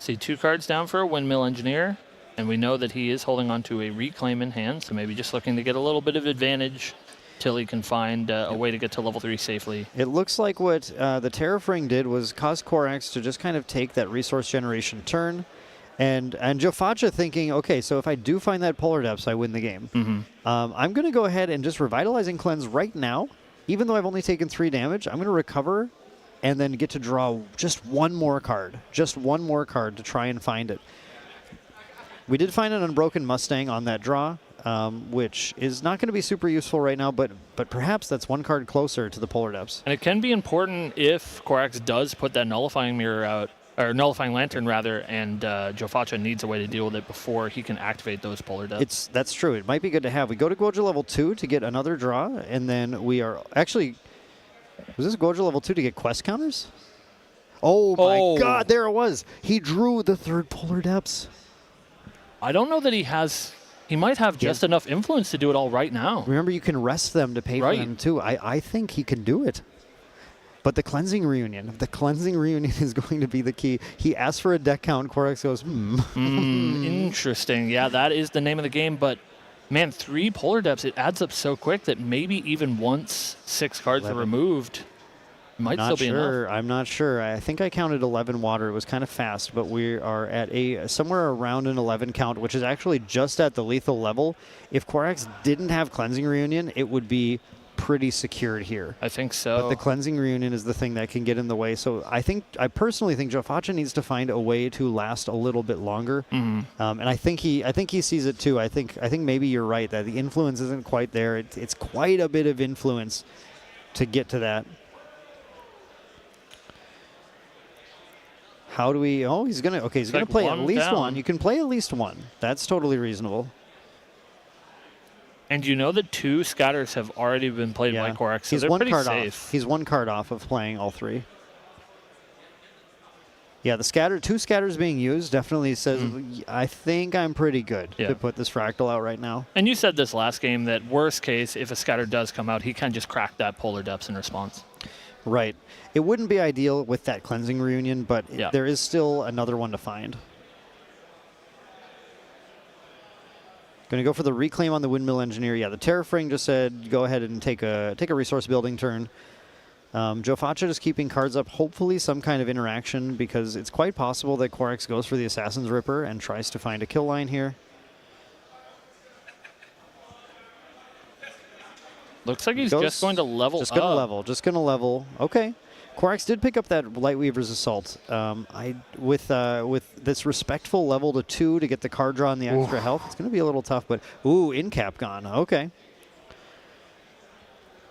See 2 cards down for a Windmill Engineer, and we know that he is holding on to a Reclaim in hand, so maybe just looking to get a little bit of advantage till he can find a way to get to level 3 safely. It looks like what the Terrafring did was cause Korax to just kind of take that resource generation turn, and Jofacha thinking, okay, so if I do find that Polar Depths, I win the game. I'm going to go ahead and just Revitalizing Cleanse right now. Even though I've only taken 3 damage, I'm going to recover and then get to draw just one more card to try and find it. We did find an Unbroken Mustang on that draw, which is not going to be super useful right now, but perhaps that's 1 card closer to the Polar Depths. And it can be important if Korax does put that Nullifying Mirror out or Nullifying Lantern rather, and Jofacha needs a way to deal with it before he can activate those Polar Depths. That's true. It might be good to have. We go to Goja level 2 to get another draw, and then we are actually. Was this Goja level 2 to get quest counters? Oh my God! There it was. He drew the 3rd Polar Depths. I don't know that he has. He might have just enough influence to do it all right now. Remember, you can rest them to pay for them too. I think he can do it. But the Cleansing Reunion is going to be the key. He asked for a deck count. Korax goes, Interesting. Yeah, that is the name of the game. But, man, 3 Polar Depths, it adds up so quick that maybe even once 6 cards are removed, it might still be enough. I'm not sure. I think I counted 11 water. It was kind of fast, but we are at somewhere around an 11 count, which is actually just at the lethal level. If Korax didn't have Cleansing Reunion, it would be pretty secured here. I think so. But the Cleansing Reunion is the thing that can get in the way. So I personally think Jofacha needs to find a way to last a little bit longer. And I think he sees it too. I think maybe you're right that the influence isn't quite there. It's quite a bit of influence to get to that. How do we? Oh, he's gonna play at least one. You can play at least one. That's totally reasonable. And you know that 2 scatters have already been played by Korax, so he's they're one pretty card safe. off. He's 1 card off of playing all 3. Yeah, the 2 scatters being used definitely says, I think I'm pretty good to put this Fractal out right now. And you said this last game that worst case, if a scatter does come out, he can just crack that Polar Depths in response. Right. It wouldn't be ideal with that Cleansing Reunion, but there is still another one to find. Going to go for the Reclaim on the Windmill Engineer. Yeah, the Terrafring just said go ahead and take a resource building turn. Jofacha just keeping cards up, hopefully some kind of interaction, because it's quite possible that Korax goes for the Assassin's Ripper and tries to find a kill line here. Looks like he's just going to level Just going to level. Okay. Korax did pick up that Lightweaver's Assault. With this respectful level to 2 to get the card draw and the extra health, it's going to be a little tough, but in-cap gone. Okay.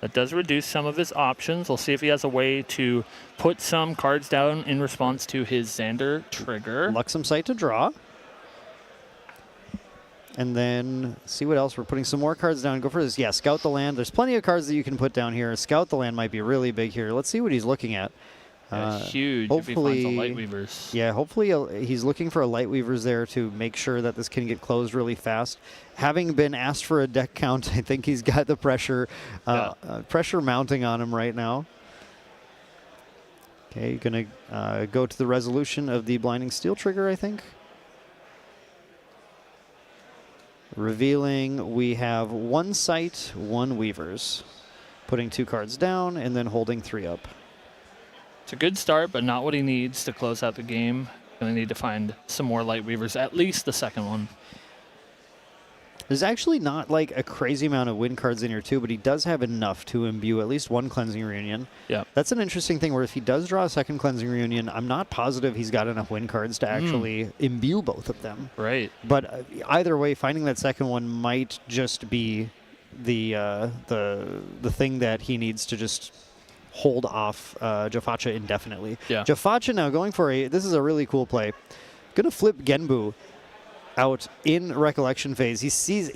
That does reduce some of his options. We'll see if he has a way to put some cards down in response to his Xander trigger. Luxem Sight to draw. And then see what else. We're putting some more cards down. Go for this. Yeah, Scout the Land. There's plenty of cards that you can put down here. Scout the Land might be really big here. Let's see what he's looking at. Huge hopefully, if he finds a Lightweavers. Yeah, hopefully he's looking for a Lightweavers there to make sure that this can get closed really fast. Having been asked for a deck count, I think he's got the pressure mounting on him right now. Okay, going to go to the resolution of the Blinding Steel trigger, I think. Revealing, we have 1 Sight, 1 Weavers. Putting 2 cards down and then holding 3 up. It's a good start, but not what he needs to close out the game. Going to need to find some more Lightweavers, at least the second one. There's actually not like a crazy amount of win cards in here too, but he does have enough to imbue at least 1 Cleansing Reunion. Yeah. That's an interesting thing where if he does draw a second Cleansing Reunion, I'm not positive he's got enough win cards to actually imbue both of them. Right. But either way, finding that second one might just be the thing that he needs to just hold off Jofacha indefinitely. Yeah. Jofacha now going for this is a really cool play. Going to flip Genbu out in Recollection phase. He sees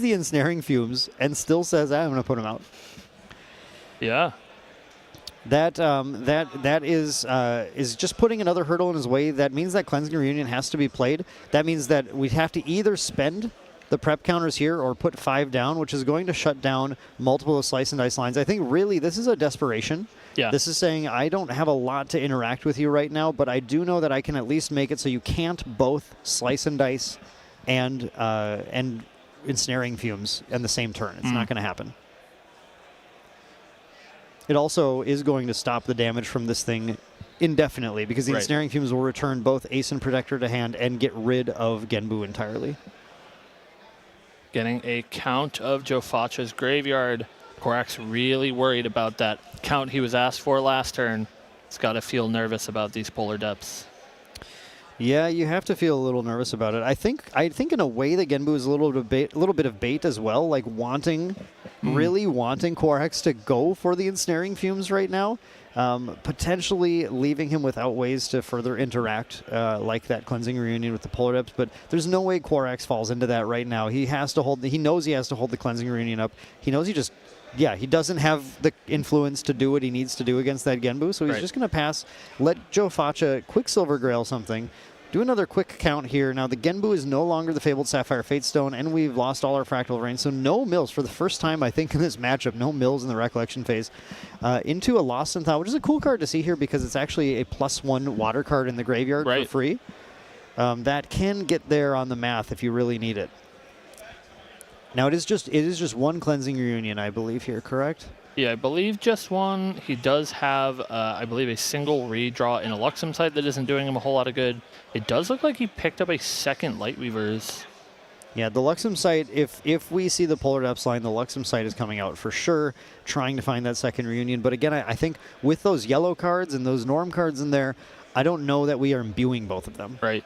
the Ensnaring Fumes and still says, I'm going to put him out. Yeah. That is just putting another hurdle in his way. That means that Cleansing Reunion has to be played. That means that we have to either spend the prep counters here or put 5 down, which is going to shut down multiple of Slice and Dice lines. I think really this is a desperation. Yeah. This is saying I don't have a lot to interact with you right now, but I do know that I can at least make it so you can't both Slice and Dice and Ensnaring Fumes in the same turn. It's not going to happen. It also is going to stop the damage from this thing indefinitely because the Ensnaring Fumes will return both Ace and Protector to hand and get rid of Genbu entirely. Getting a count of Jofacha's graveyard. Korax really worried about that count he was asked for last turn. He's got to feel nervous about these Polar Depths. Yeah, you have to feel a little nervous about it. I think in a way that Genbu is a little bit of bait as well, like wanting really wanting Korax to go for the Ensnaring Fumes right now, potentially leaving him without ways to further interact, like that Cleansing Reunion with the Polar Depths, but there's no way Korax falls into that right now. He has to hold, he knows he has to hold the Cleansing Reunion up. He knows he doesn't have the influence to do what he needs to do against that Genbu, so he's just going to pass, let Joe Facha Quicksilver Grail something, do another quick count here. Now, the Genbu is no longer the Fabled Sapphire Fatestone, and we've lost all our Fractal Rain, so no mills for the first time, I think, in this matchup. No mills in the Recollection phase. Into a Lost in Thought, which is a cool card to see here because it's actually a +1 water card in the graveyard for free. That can get there on the math if you really need it. Now, it is just one Cleansing Reunion, I believe, here, correct? Yeah, I believe just one. He does have, I believe, a single redraw in a Luxem site that isn't doing him a whole lot of good. It does look like he picked up a second Lightweavers. Yeah, the Luxem site, if we see the Polar Depths line, the Luxem site is coming out for sure, trying to find that second reunion. But again, I think with those yellow cards and those Norm cards in there, I don't know that we are imbuing both of them. Right.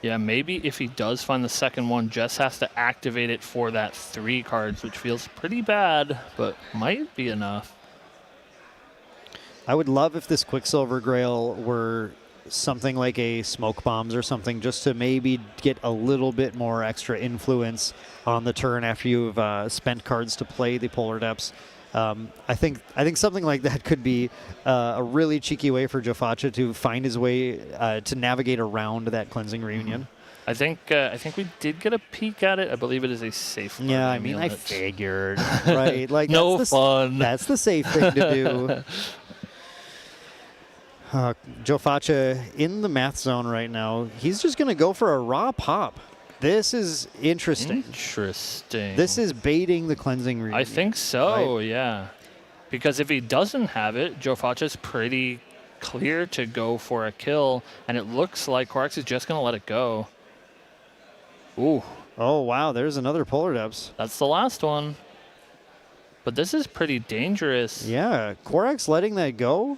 Yeah, maybe if he does find the second one, Jess has to activate it for that 3 cards, which feels pretty bad, but might be enough. I would love if this Quicksilver Grail were something like a Smoke Bombs or something, just to maybe get a little bit more extra influence on the turn after you've spent cards to play the Polar Depths. I think something like that could be a really cheeky way for Jofacha to find his way to navigate around that Cleansing Reunion. I think we did get a peek at it. I believe it is a safe. Yeah, I mean, I figured, right? Like no that's fun. That's the safe thing to do. Jofacha in the math zone right now. He's just going to go for a raw pop. This is interesting. Interesting. This is baiting the Cleansing Reunion. I think so, right? yeah. Because if he doesn't have it, Jofacha's pretty clear to go for a kill, and it looks like Korax is just going to let it go. Ooh. Oh, wow, there's another Polar Depths. That's the last one. But this is pretty dangerous. Yeah, Korax letting that go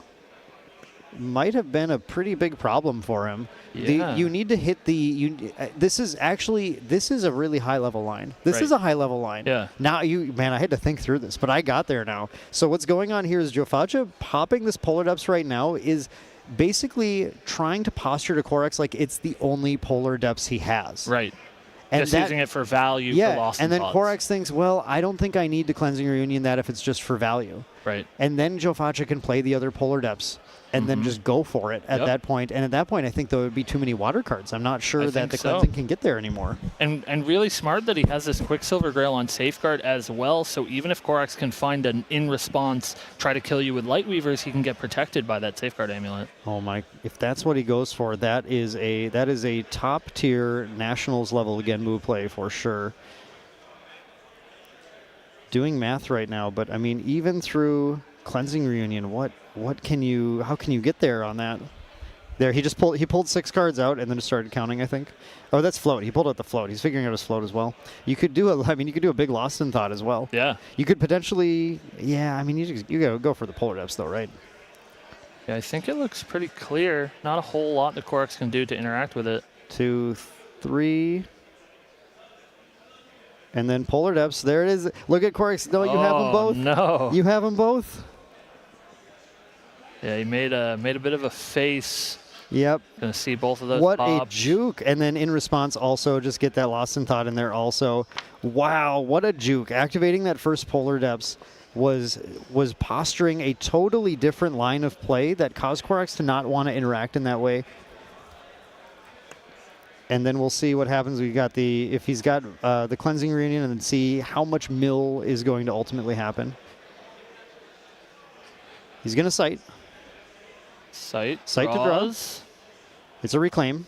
might have been a pretty big problem for him. Yeah. You need to hit the. This is a really high level line. This is a high level line. Yeah. Now I had to think through this, but I got there now. So what's going on here is Jofacha popping this Polar Depths right now is basically trying to posture to Korax like it's the only Polar Depths he has. Right. And just using it for value for Lost and then Thoughts. Korax thinks, well, I don't think I need to Cleansing Reunion that if it's just for value. Right. And then Jofacha can play the other Polar Depths and then just go for it at that point. And at that point, I think there would be too many water cards. I'm not sure that the cleansing can get there anymore. And really smart that he has this Quicksilver Grail on Safeguard as well, so even if Korax can find an in-response, try to kill you with Lightweavers, he can get protected by that Safeguard Amulet. Oh my, if that's what he goes for, that is a top-tier Nationals level Genbu play for sure. Doing math right now, but I mean, even through Cleansing Reunion, how can you get there on that? There, he pulled 6 cards out and then just started counting, I think. Oh, that's float. He pulled out the float. He's figuring out his float as well. You could do a big Lost in Thought as well. Yeah. You could potentially, I mean, you gotta go for the Polar Depths though, right? Yeah, I think it looks pretty clear. Not a whole lot the Korax can do to interact with it. 2, 3. And then Polar Depths. There it is. Look at Korax. No, you have them both. No. You have them both. Yeah, he made a bit of a face. Yep. Gonna see both of those. What pops. a juke. And then in response, also just get that Lost in Thought in there also. Wow, what a juke. Activating that first Polar Depths was posturing a totally different line of play that caused Korax to not want to interact in that way. And then we'll see what happens. If he's got the Cleansing Reunion, and see how much mill is going to ultimately happen. He's going to sight. Sight to draw. It's a reclaim.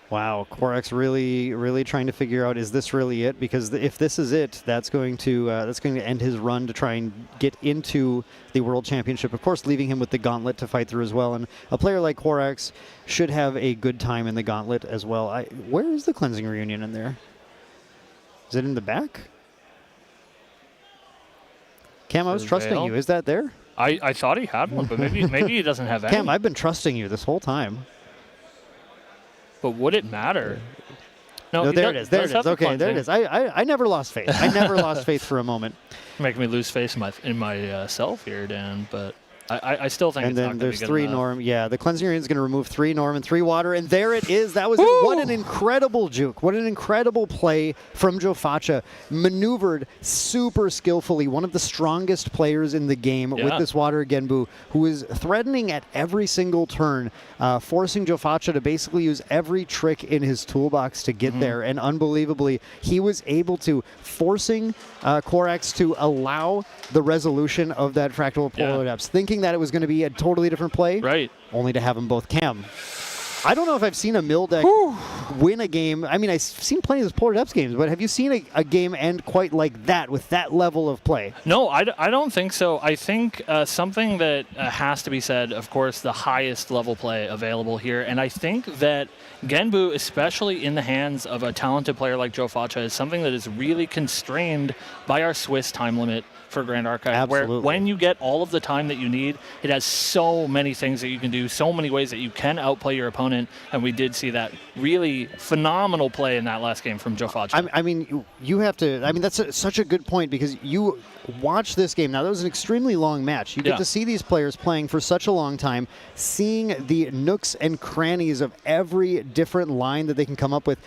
Wow, Korax really trying to figure out, is this really it? Because if this is it, that's going to end his run to try and get into the World Championship. Of course, leaving him with the Gauntlet to fight through as well. And a player like Korax should have a good time in the Gauntlet as well. Where is the Cleansing Reunion in there? Is it in the back? Cam, I was trusting you. Is that there? I thought he had one, but maybe he doesn't have any. Cam, I've been trusting you this whole time. But would it matter? No, there it is. There it is. have the Okay, there it cleansing. is. I never lost faith. I never lost faith for a moment. Making me lose faith in myself here, Dan. But I still think And it's not then going to be there's good 3 enough. Norm. Yeah, the Cleansing Ring is going to remove 3 Norm and 3 Water, and there it is. That was it. What an incredible juke. What an incredible play from Joe Faccia. Maneuvered super skillfully. One of the strongest players in the game with this Water Genbu, who is threatening at every single turn, forcing Joe Faccia to basically use every trick in his toolbox to get there. And unbelievably, he was able to, forcing Korax to allow the resolution of that Fractal Polar Depths, thinking that it was going to be a totally different play, Right. only to have them both cam. I don't know if I've seen a Mill deck win a game. I mean, I've seen plenty of Polar Depths games, but have you seen a game end quite like that with that level of play? No, I don't think so. I think something that has to be said, of course, the highest level play available here. And I think that Genbu, especially in the hands of a talented player like Joe Faccia, is something that is really constrained by our Swiss time limit for Grand Archive. Absolutely. Where when you get all of the time that you need, it has so many things that you can do, so many ways that you can outplay your opponent. And we did see that really phenomenal play in that last game from Joe Faccia. I mean, you have to. I mean, that's such a good point, because you watch this game. Now, that was an extremely long match. You get to see these players playing for such a long time, seeing the nooks and crannies of every different line that they can come up with.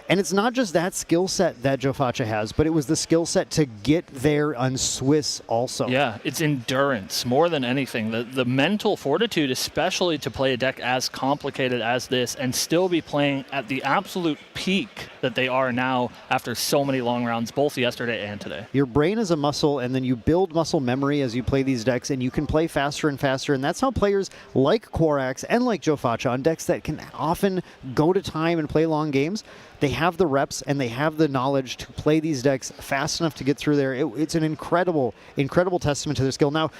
And it's not just that skill set that Joe Faccia has, but it was the skill set to get there on Swiss also. Yeah, it's endurance more than anything. The mental fortitude, especially to play a deck as complicated as this and still be playing at the absolute peak that they are now after so many long rounds, both yesterday and today. Your brain is a muscle, and then you build muscle memory as you play these decks, and you can play faster and faster. And that's how players like Korax and like Joe Faccia on decks that can often go to time and play long games, they have the reps and they have the knowledge to play these decks fast enough to get through there. It's an incredible, incredible testament to their skill. Now,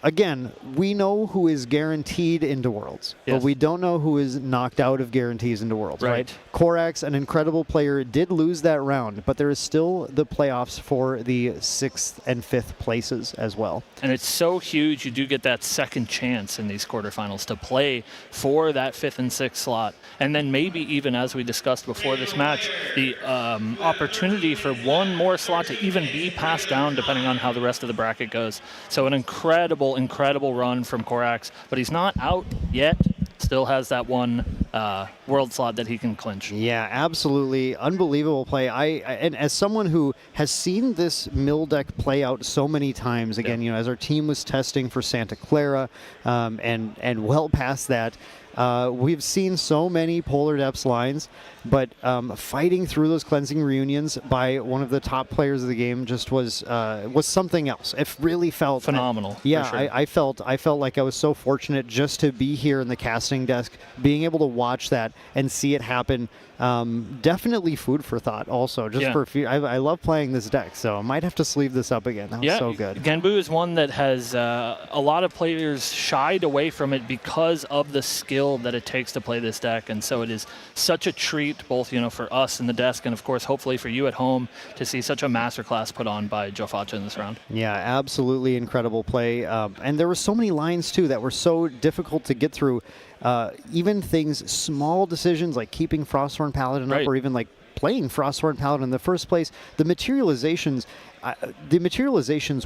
again, we know who is guaranteed into Worlds, but we don't know who is knocked out of guarantees into Worlds, right? Korax, an incredible player, did lose that round, but there is still the playoffs for the 6th and 5th places as well. And it's so huge, you do get that second chance in these quarterfinals to play for that 5th and 6th slot. And then maybe even, as we discussed before this match, the opportunity for one more slot to even be passed down depending on how the rest of the bracket goes. So an incredible, incredible run from Korax, but he's not out yet. Still has that one world slot that he can clinch. Yeah, absolutely. Unbelievable play. And as someone who has seen this Mill deck play out so many times, again, you know, as our team was testing for Santa Clara and well past that, we've seen so many Polar Depths lines, but fighting through those cleansing reunions by one of the top players of the game just was something else. It really felt phenomenal. Yeah, sure. I felt like I was so fortunate just to be here in the casting desk, being able to watch that and see it happen. Definitely food for thought. Also, just for I love playing this deck, so I might have to sleeve this up again. That was so good. Genbu is one that has a lot of players shied away from it because of the skill that it takes to play this deck, and so it is such a treat, both for us in the desk and of course hopefully for you at home, to see such a masterclass put on by Joe Faccia in this round. Yeah, absolutely incredible play, and there were so many lines too that were so difficult to get through. Even things, small decisions like keeping Frosthorn Paladin up, or even like playing Frosthorn Paladin in the first place. The materializations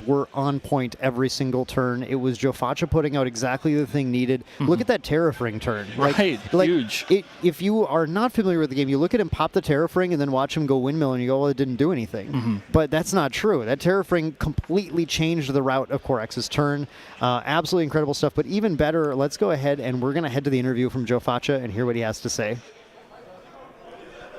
were on point every single turn. It was Joe Faccia putting out exactly the thing needed. Look at that Terrafring turn. Huge. If you are not familiar with the game, you look at him pop the Terrafring and then watch him go windmill and you go, well, it didn't do anything. But that's not true. That Terrafring completely changed the route of Korax's turn. Absolutely incredible stuff. But even better, let's go ahead and we're going to head to the interview from Joe Faccia and hear what he has to say.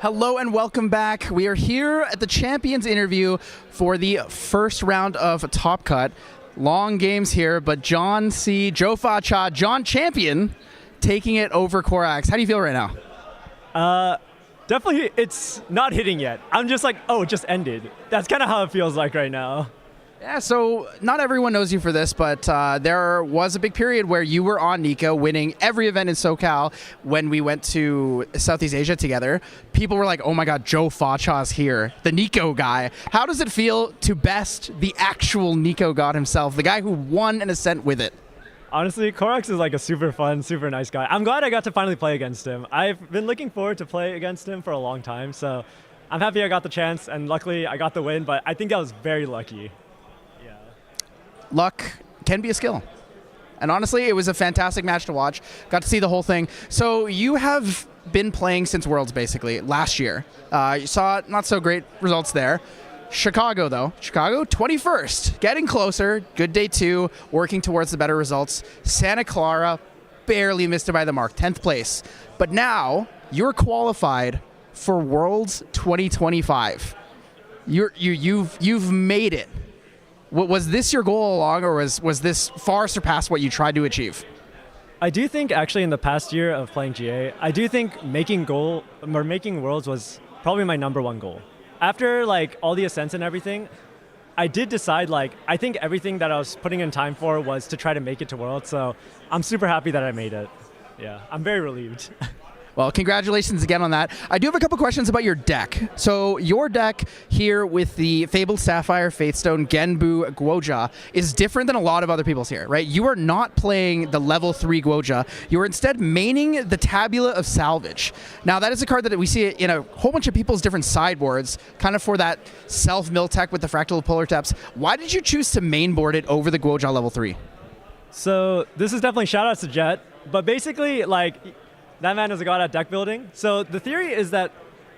Hello and welcome back. We are here at the Champions interview for the first round of Top Cut. Long games here, but John C., Joe Faccia, John Champion, taking it over Korax. How do you feel right now? Definitely, it's not hitting yet. I'm just like, oh, it just ended. That's kind of how it feels like right now. Yeah, so not everyone knows you for this, but there was a big period where you were on Nico winning every event in SoCal when we went to Southeast Asia together. People were like, oh my God, Joe Faccia's here, the Nico guy. How does it feel to best the actual Nico god himself, the guy who won an Ascent with it? Honestly, Korax is like a super fun, super nice guy. I'm glad I got to finally play against him. I've been looking forward to play against him for a long time, so I'm happy I got the chance, and luckily I got the win, but I think I was very lucky. Yeah. Luck can be a skill. And honestly, it was a fantastic match to watch. Got to see the whole thing. So you have been playing since Worlds, basically, last year. You saw not so great results there. Chicago, though. Chicago, 21st. Getting closer. Good day 2. Working towards the better results. Santa Clara, barely missed it by the mark. 10th place. But now, you're qualified for Worlds 2025. You've made it. Was this your goal all along, or was this far surpassed what you tried to achieve? I do think actually in the past year of playing GA, I do think making Worlds was probably my #1 goal. After like all the ascents and everything, I did decide like I think everything that I was putting in time for was to try to make it to Worlds. So I'm super happy that I made it. Yeah, I'm very relieved. Well, congratulations again on that. I do have a couple questions about your deck. So your deck here with the Fabled Sapphire, Faithstone, Genbu, Guoja is different than a lot of other people's here, right? You are not playing the level 3 Guoja. You are instead maining the Tabula of Salvage. Now, that is a card that we see in a whole bunch of people's different sideboards, kind of for that self-mill tech with the Fractal Polar Taps. Why did you choose to mainboard it over the Guoja level 3? So this is definitely shout outs to Jet, but basically like that man is a god at deck building. So the theory is that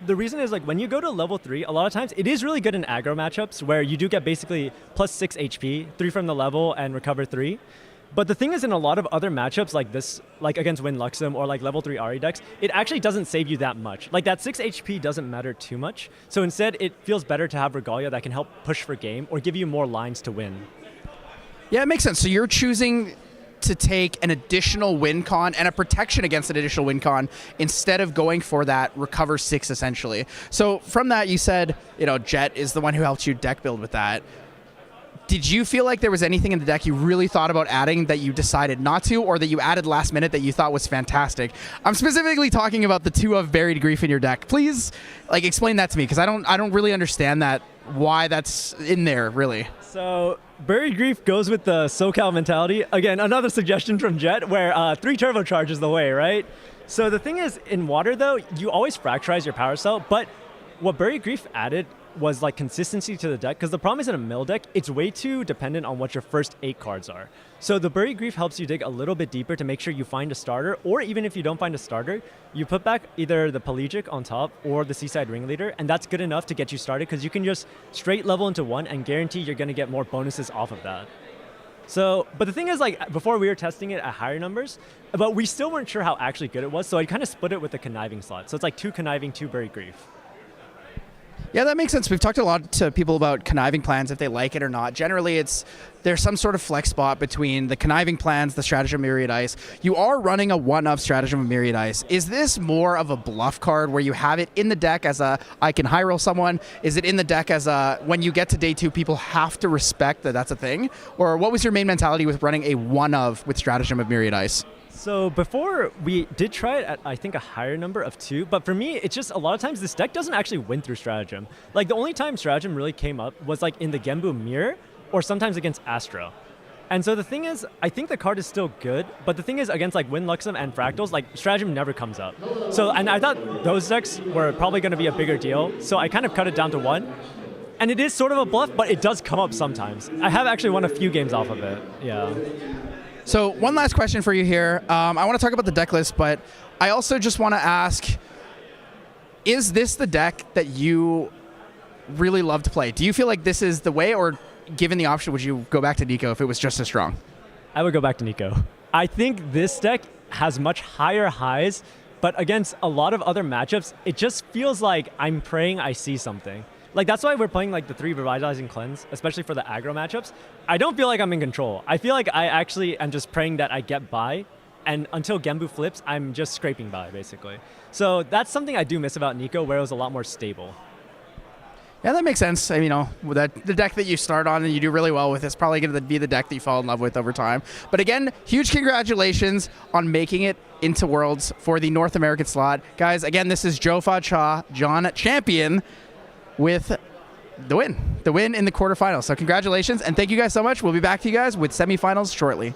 the reason is like when you go to level 3, a lot of times it is really good in aggro matchups where you do get basically plus 6 HP, 3 from the level and recover 3. But the thing is in a lot of other matchups like this, like against Win Luxem or like level 3 Ari decks, it actually doesn't save you that much. Like that 6 HP doesn't matter too much. So instead it feels better to have Regalia that can help push for game or give you more lines to win. Yeah, it makes sense. So you're choosing to take an additional win con and a protection against an additional win con instead of going for that recover 6 essentially. So from that you said, Jet is the one who helped you deck build with that. Did you feel like there was anything in the deck you really thought about adding that you decided not to, or that you added last minute that you thought was fantastic? I'm specifically talking about the 2 of Buried Grief in your deck. Please explain that to me, because I don't really understand that, why that's in there really. So Buried Grief goes with the SoCal mentality. Again, another suggestion from Jet where 3 turbocharge is the way, right? So the thing is, in water though, you always fracturize your power cell, but what Buried Grief added was like consistency to the deck, because the problem is in a mill deck, it's way too dependent on what your first 8 cards are. So the Buried Grief helps you dig a little bit deeper to make sure you find a starter, or even if you don't find a starter, you put back either the Pelagic on top or the Seaside Ringleader, and that's good enough to get you started because you can just straight level into 1 and guarantee you're going to get more bonuses off of that. So, but the thing is, like, before we were testing it at higher numbers, but we still weren't sure how actually good it was, so I kind of split it with the Conniving slot. So it's like 2 Conniving, 2 Buried Grief. Yeah, that makes sense. We've talked a lot to people about conniving plans, if they like it or not. Generally, there's some sort of flex spot between the conniving plans, the Stratagem of Myriad Ice. You are running a 1-of Stratagem of Myriad Ice. Is this more of a bluff card where you have it in the deck as a, I can high roll someone? Is it in the deck as a, when you get to day 2, people have to respect that that's a thing? Or what was your main mentality with running a 1-of with Stratagem of Myriad Ice? So before, we did try it at, I think, a higher number of 2, but for me, it's just a lot of times this deck doesn't actually win through Stratagem. Like, the only time Stratagem really came up was like in the Genbu Mirror, or sometimes against Astro. And so the thing is, I think the card is still good, but the thing is, against like Win Luxem and Fractals, like Stratagem never comes up. So, and I thought those decks were probably going to be a bigger deal, so I kind of cut it down to 1. And it is sort of a bluff, but it does come up sometimes. I have actually won a few games off of it, yeah. So one last question for you here. I want to talk about the deck list, but I also just want to ask, is this the deck that you really love to play? Do you feel like this is the way, or given the option, would you go back to Nico if it was just as strong? I would go back to Nico. I think this deck has much higher highs, but against a lot of other matchups, it just feels like I'm praying I see something. Like, that's why we're playing like the 3 Revitalizing Cleanse, especially for the aggro matchups. I don't feel like I'm in control. I feel like I actually am just praying that I get by, and until Genbu flips, I'm just scraping by, basically. So that's something I do miss about Nico, where it was a lot more stable. Yeah, that makes sense. I mean, the deck that you start on and you do really well with is probably going to be the deck that you fall in love with over time. But again, huge congratulations on making it into Worlds for the North American slot. Guys, again, this is Joe Fa-Cha, John Champion, with the win in the quarterfinals. So congratulations, and thank you guys so much. We'll be back to you guys with semifinals shortly.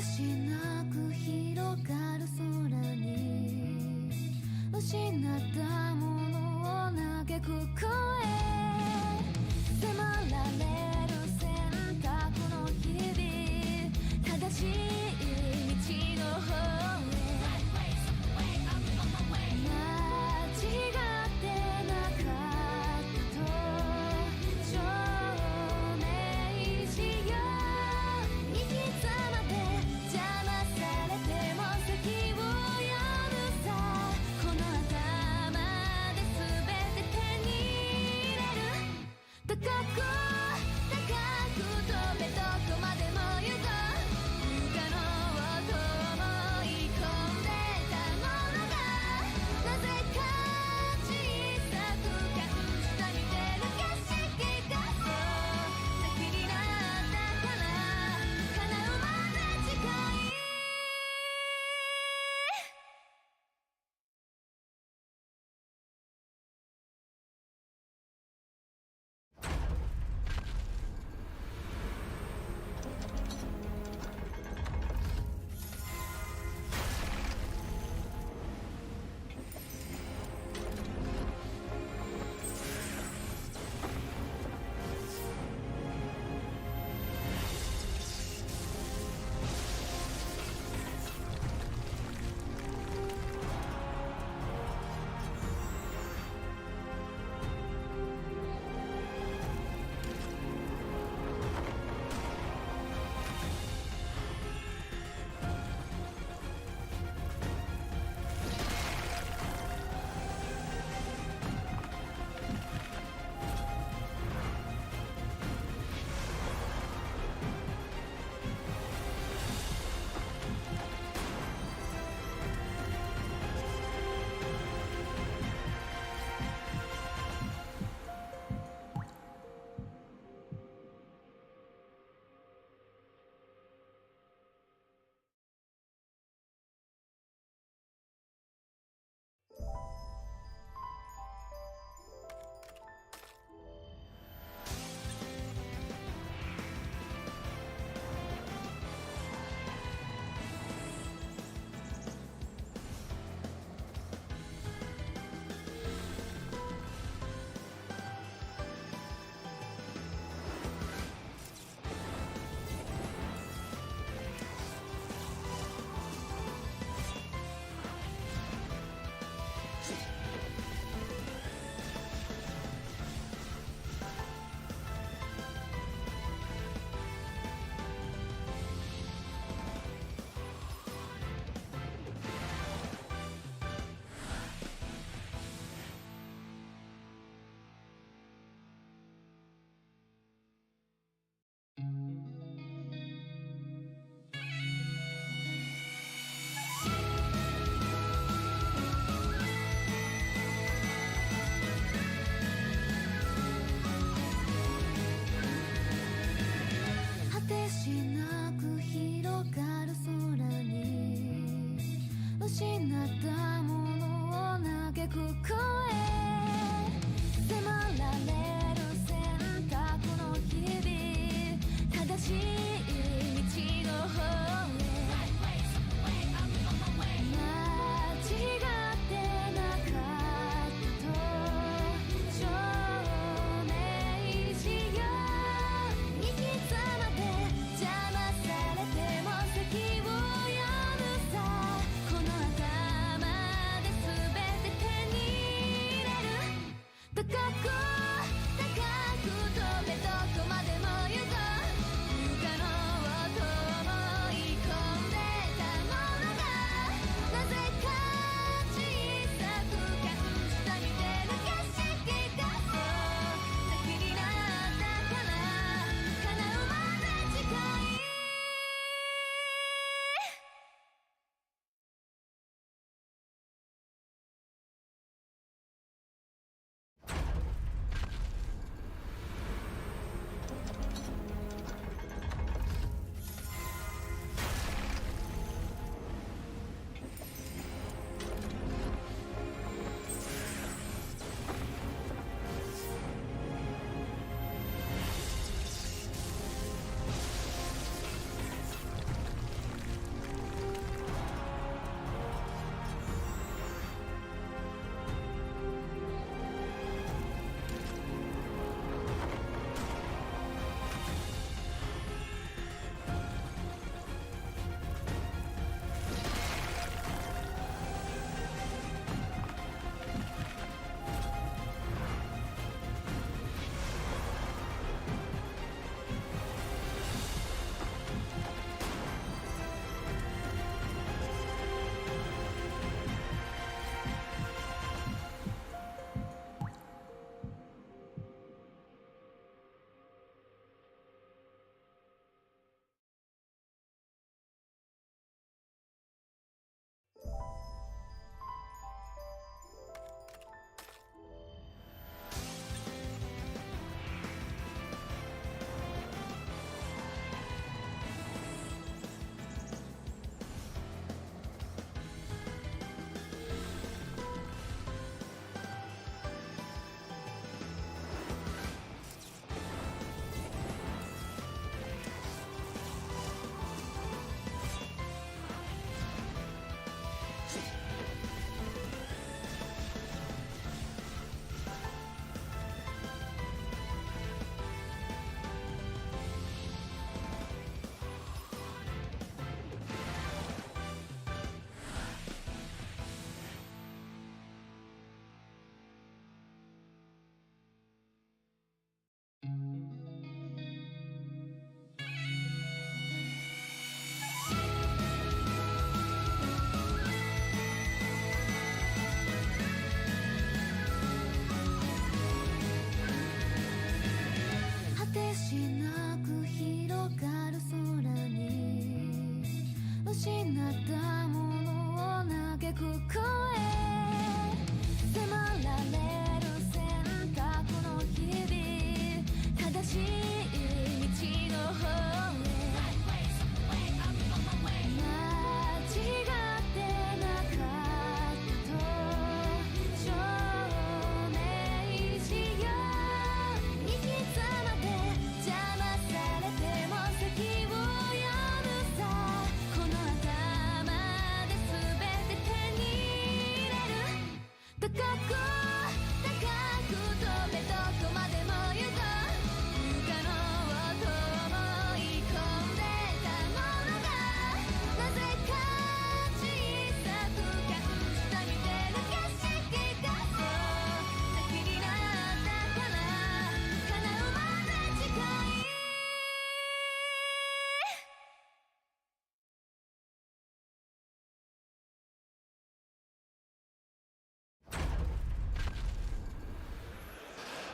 しなく広がる空に失ったものを嘆く声迫られる選択の日々正しい道の方へ間違ってなかったと証明しよう行き詰まって邪魔されても席を読むさこの頭で全て手に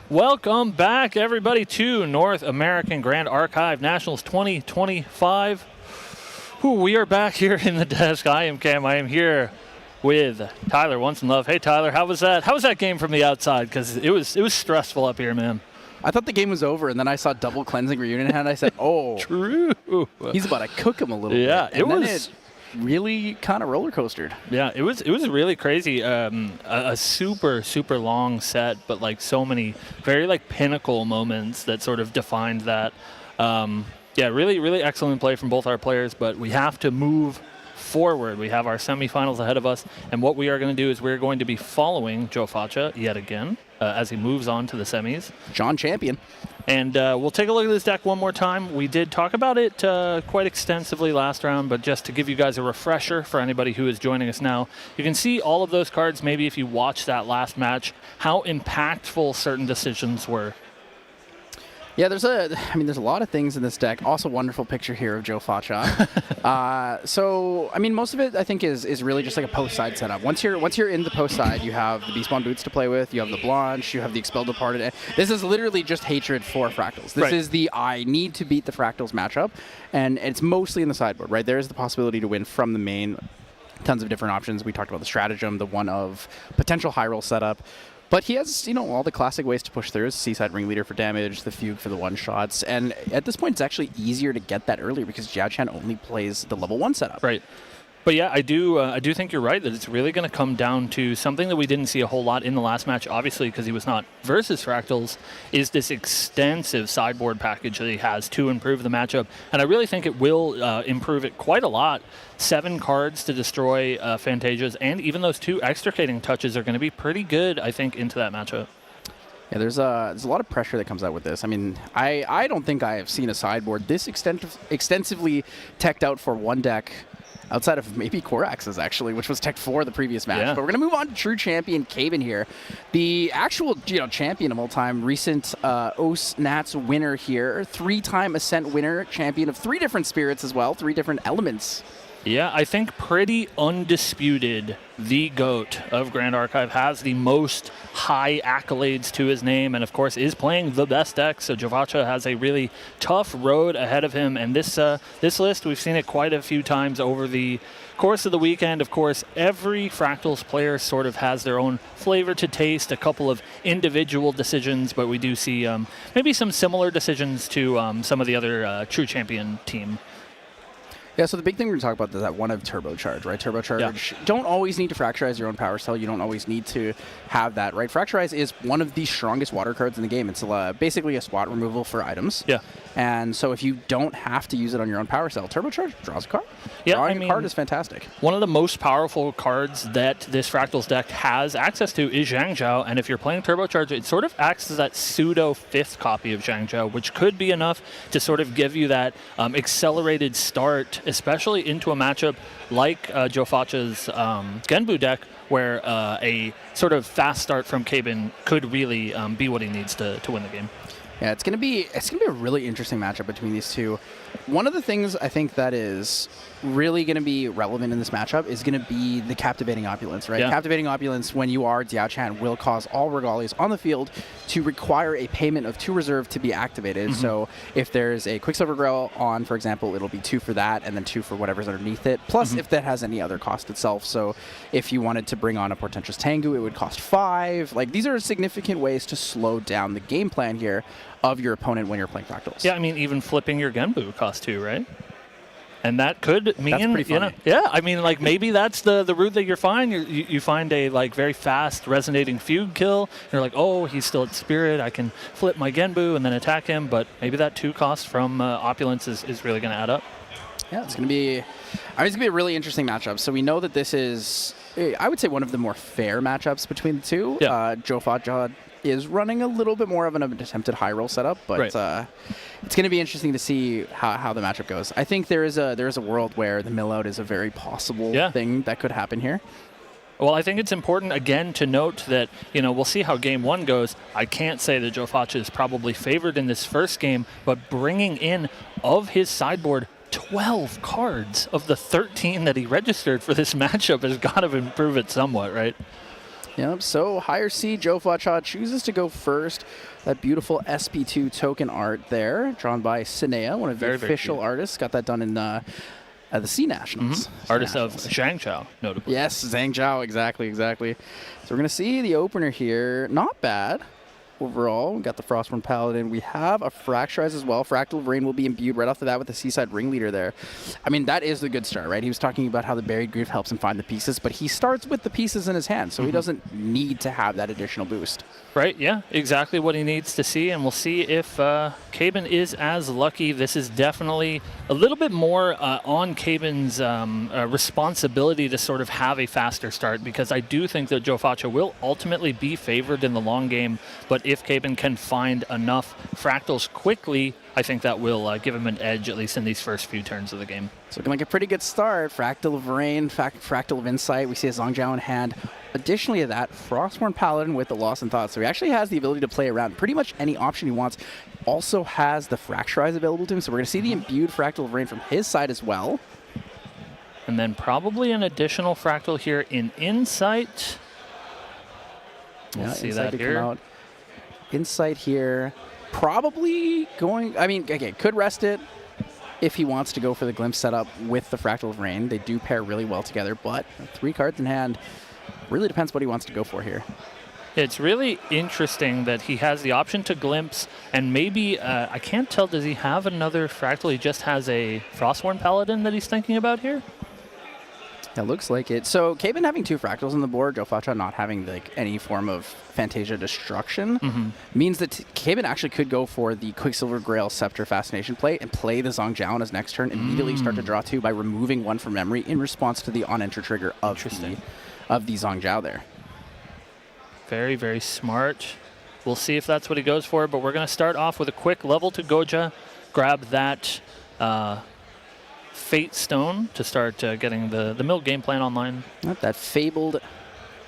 Welcome back, everybody, to North American Grand Archive Nationals 2025. We are back here in the desk. I am Cam. I am here with Tyler Once in Love. Hey, Tyler, how was that? How was that game from the outside? Because it was stressful up here, man. I thought the game was over, and then I saw double cleansing reunion hand. I said, "Oh, true. He's about to cook him a little bit." Yeah, it was really kind of roller coastered. Yeah, it was really crazy. A super long set, but like so many very like pinnacle moments that sort of defined that. Yeah, really excellent play from both our players, but we have to move forward. We have our semifinals ahead of us, and what we are going to do is we're going to be following Joe Faccia yet again as he moves on to the semis. John Champion. And we'll take a look at this deck one more time. We did talk about it quite extensively last round, but just to give you guys a refresher for anybody who is joining us now, you can see all of those cards, maybe if you watch that last match, how impactful certain decisions were. Yeah, there's a lot of things in this deck. Also, wonderful picture here of Joe Faccia. So, I mean, most of it I think is really just like a post side setup. Once you're in the post side, you have the Beastbond Boots to play with. You have the Blanche. You have the Expelled Departed. This is literally just hatred for Fractals. This is the I need to beat the Fractals matchup, and it's mostly in the sideboard, right? There is the possibility to win from the main. Tons of different options. We talked about the stratagem, the one of potential high roll setup. But he has, all the classic ways to push through. Seaside Ringleader for damage, the Fugue for the one-shots. And at this point, it's actually easier to get that earlier because Jiao Chan only plays the level 1 setup. Right. But yeah, I do think you're right that it's really going to come down to something that we didn't see a whole lot in the last match, obviously, because he was not versus Fractals, is this extensive sideboard package that he has to improve the matchup. And I really think it will improve it quite a lot. 7 cards to destroy Fantasias, and even those 2 extricating touches are going to be pretty good, I think, into that matchup. Yeah, there's a lot of pressure that comes out with this. I mean, I don't think I have seen a sideboard this extensively teched out for one deck outside of maybe Korax's, actually, which was tech 4 the previous match. Yeah. But we're going to move on to true champion Caven here. The actual champion of all time, recent OS Nats winner here, 3-time Ascent winner, champion of 3 different spirits as well, 3 different elements. Yeah, I think pretty undisputed, the GOAT of Grand Archive has the most high accolades to his name, and of course is playing the best deck, so Joe Faccia has a really tough road ahead of him, and this list, we've seen it quite a few times over the course of the weekend. Of course, every Fractals player sort of has their own flavor to taste, a couple of individual decisions, but we do see maybe some similar decisions to some of the other true champion team. Yeah, so the big thing we're going to talk about is that one of Turbocharge, right? Turbocharge, Don't always need to Fracturize your own power cell. You don't always need to have that, right? Fracturize is one of the strongest water cards in the game. It's basically a spot removal for items. Yeah. And so if you don't have to use it on your own power cell, Turbocharge draws a card. Yeah, Drawing a card is fantastic. One of the most powerful cards that this Fractals deck has access to is Zhang Zhao, and if you're playing Turbocharge, it sort of acts as that pseudo 5th copy of Zhang Zhao, which could be enough to sort of give you that accelerated start, especially into a matchup like Joe Faccia's Genbu deck, where a sort of fast start from Caben could really be what he needs to win the game. Yeah, it's gonna be a really interesting matchup between these two. One of the things I think that is really going to be relevant in this matchup is going to be the Captivating Opulence, right? Yeah. Captivating Opulence, when you are Jiao Chan, will cause all Regalias on the field to require a payment of 2 reserve to be activated. Mm-hmm. So if there's a Quicksilver Grail on, for example, it'll be 2 for that and then 2 for whatever's underneath it, plus if that has any other cost itself. So if you wanted to bring on a Portentous Tengu, it would cost 5. Like, these are significant ways to slow down the game plan here of your opponent when you're playing Fractals. Yeah, I mean, even flipping your Genbu costs 2, right? And that could mean, that's pretty funny. Yeah, I mean, like, maybe that's the route that you're fine. You find a, like, very fast resonating Fugue kill. You're like, oh, he's still at Spirit. I can flip my Genbu and then attack him. But maybe that 2 cost from Opulence is really going to add up. Yeah, it's going to be a really interesting matchup. So we know that this is, I would say, one of the more fair matchups between the two. Yeah. Joe Faccia is running a little bit more of an attempted high roll setup, but it's going to be interesting to see how the matchup goes. I think there is a world where the mill out is a very possible thing that could happen here. Well, I think it's important, again, to note that, we'll see how Game 1 goes. I can't say that Joe Faccia is probably favored in this first game, but bringing in of his sideboard 12 cards of the 13 that he registered for this matchup has got to improve it somewhat, right? Yep, so higher seed, Joe Facha chooses to go first. That beautiful SP2 token art there, drawn by Sinea, one of the official artists. Got that done in the C Nationals. Artist of Zhangzhou, notably. Yes, Zhangzhou, exactly. So we're going to see the opener here. Not bad overall. We got the Frostborn Paladin. We have a Fracturize as well. Fractal of Rain will be imbued right off the bat with the Seaside Ringleader there. I mean, that is the good start, right? He was talking about how the Buried Grief helps him find the pieces, but he starts with the pieces in his hand, so he doesn't need to have that additional boost. Right, yeah, exactly what he needs to see, and we'll see if Caben is as lucky. This is definitely a little bit more on Caben's responsibility to sort of have a faster start, because I do think that Joe Facha will ultimately be favored in the long game, but if Caben can find enough fractals quickly, I think that will give him an edge, at least in these first few turns of the game. It's looking like a pretty good start. Fractal of Rain, Fractal of Insight. We see a Zhangzhou in hand. Additionally to that, Frostborn Paladin with the Lost in Thought. So he actually has the ability to play around pretty much any option he wants. Also has the Fracturize available to him. So we're going to see the imbued Fractal of Rain from his side as well. And then probably an additional Fractal here in Insight. We'll see Insight that come here. out. Insight here. Probably going, I mean, okay, could rest it if he wants to go for the Glimpse setup with the Fractal of Rain. They do pair really well together, but 3 cards in hand. Really depends what he wants to go for here. It's really interesting that he has the option to Glimpse, and maybe, I can't tell, does he have another Fractal? He just has a Frostborn Paladin that he's thinking about here? It looks like it. So Caben having 2 Fractals on the board, Joe Facha not having like any form of Fantasia Destruction, means that Caben actually could go for the Quicksilver Grail Scepter Fascination play and play the Zhangzhou on his next turn, immediately start to draw 2 by removing 1 from memory in response to the on-enter trigger of the Zhangzhou there. Very, very smart. We'll see if that's what he goes for, but we're going to start off with a quick level to Goja, grab that Fate Stone to start getting the mill game plan online. That fabled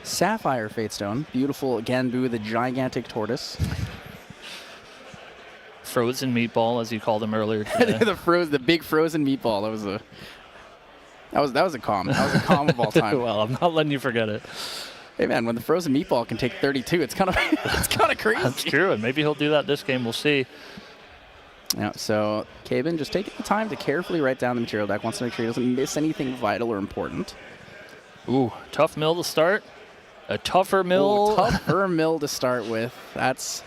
Sapphire Fate Stone. Beautiful Ganbu, the gigantic tortoise. Frozen meatball, as you called him earlier today. the big frozen meatball. That was a calm. That was a calm of all time. Well, I'm not letting you forget it. Hey man, when the frozen meatball can take 32, it's kind of crazy. That's true, and maybe he'll do that this game. We'll see. Yeah, so Caben just taking the time to carefully write down the material deck, wants to make sure he doesn't miss anything vital or important. Ooh, tough mill to start. A tougher mill. Ooh, tougher mill to start with. That's...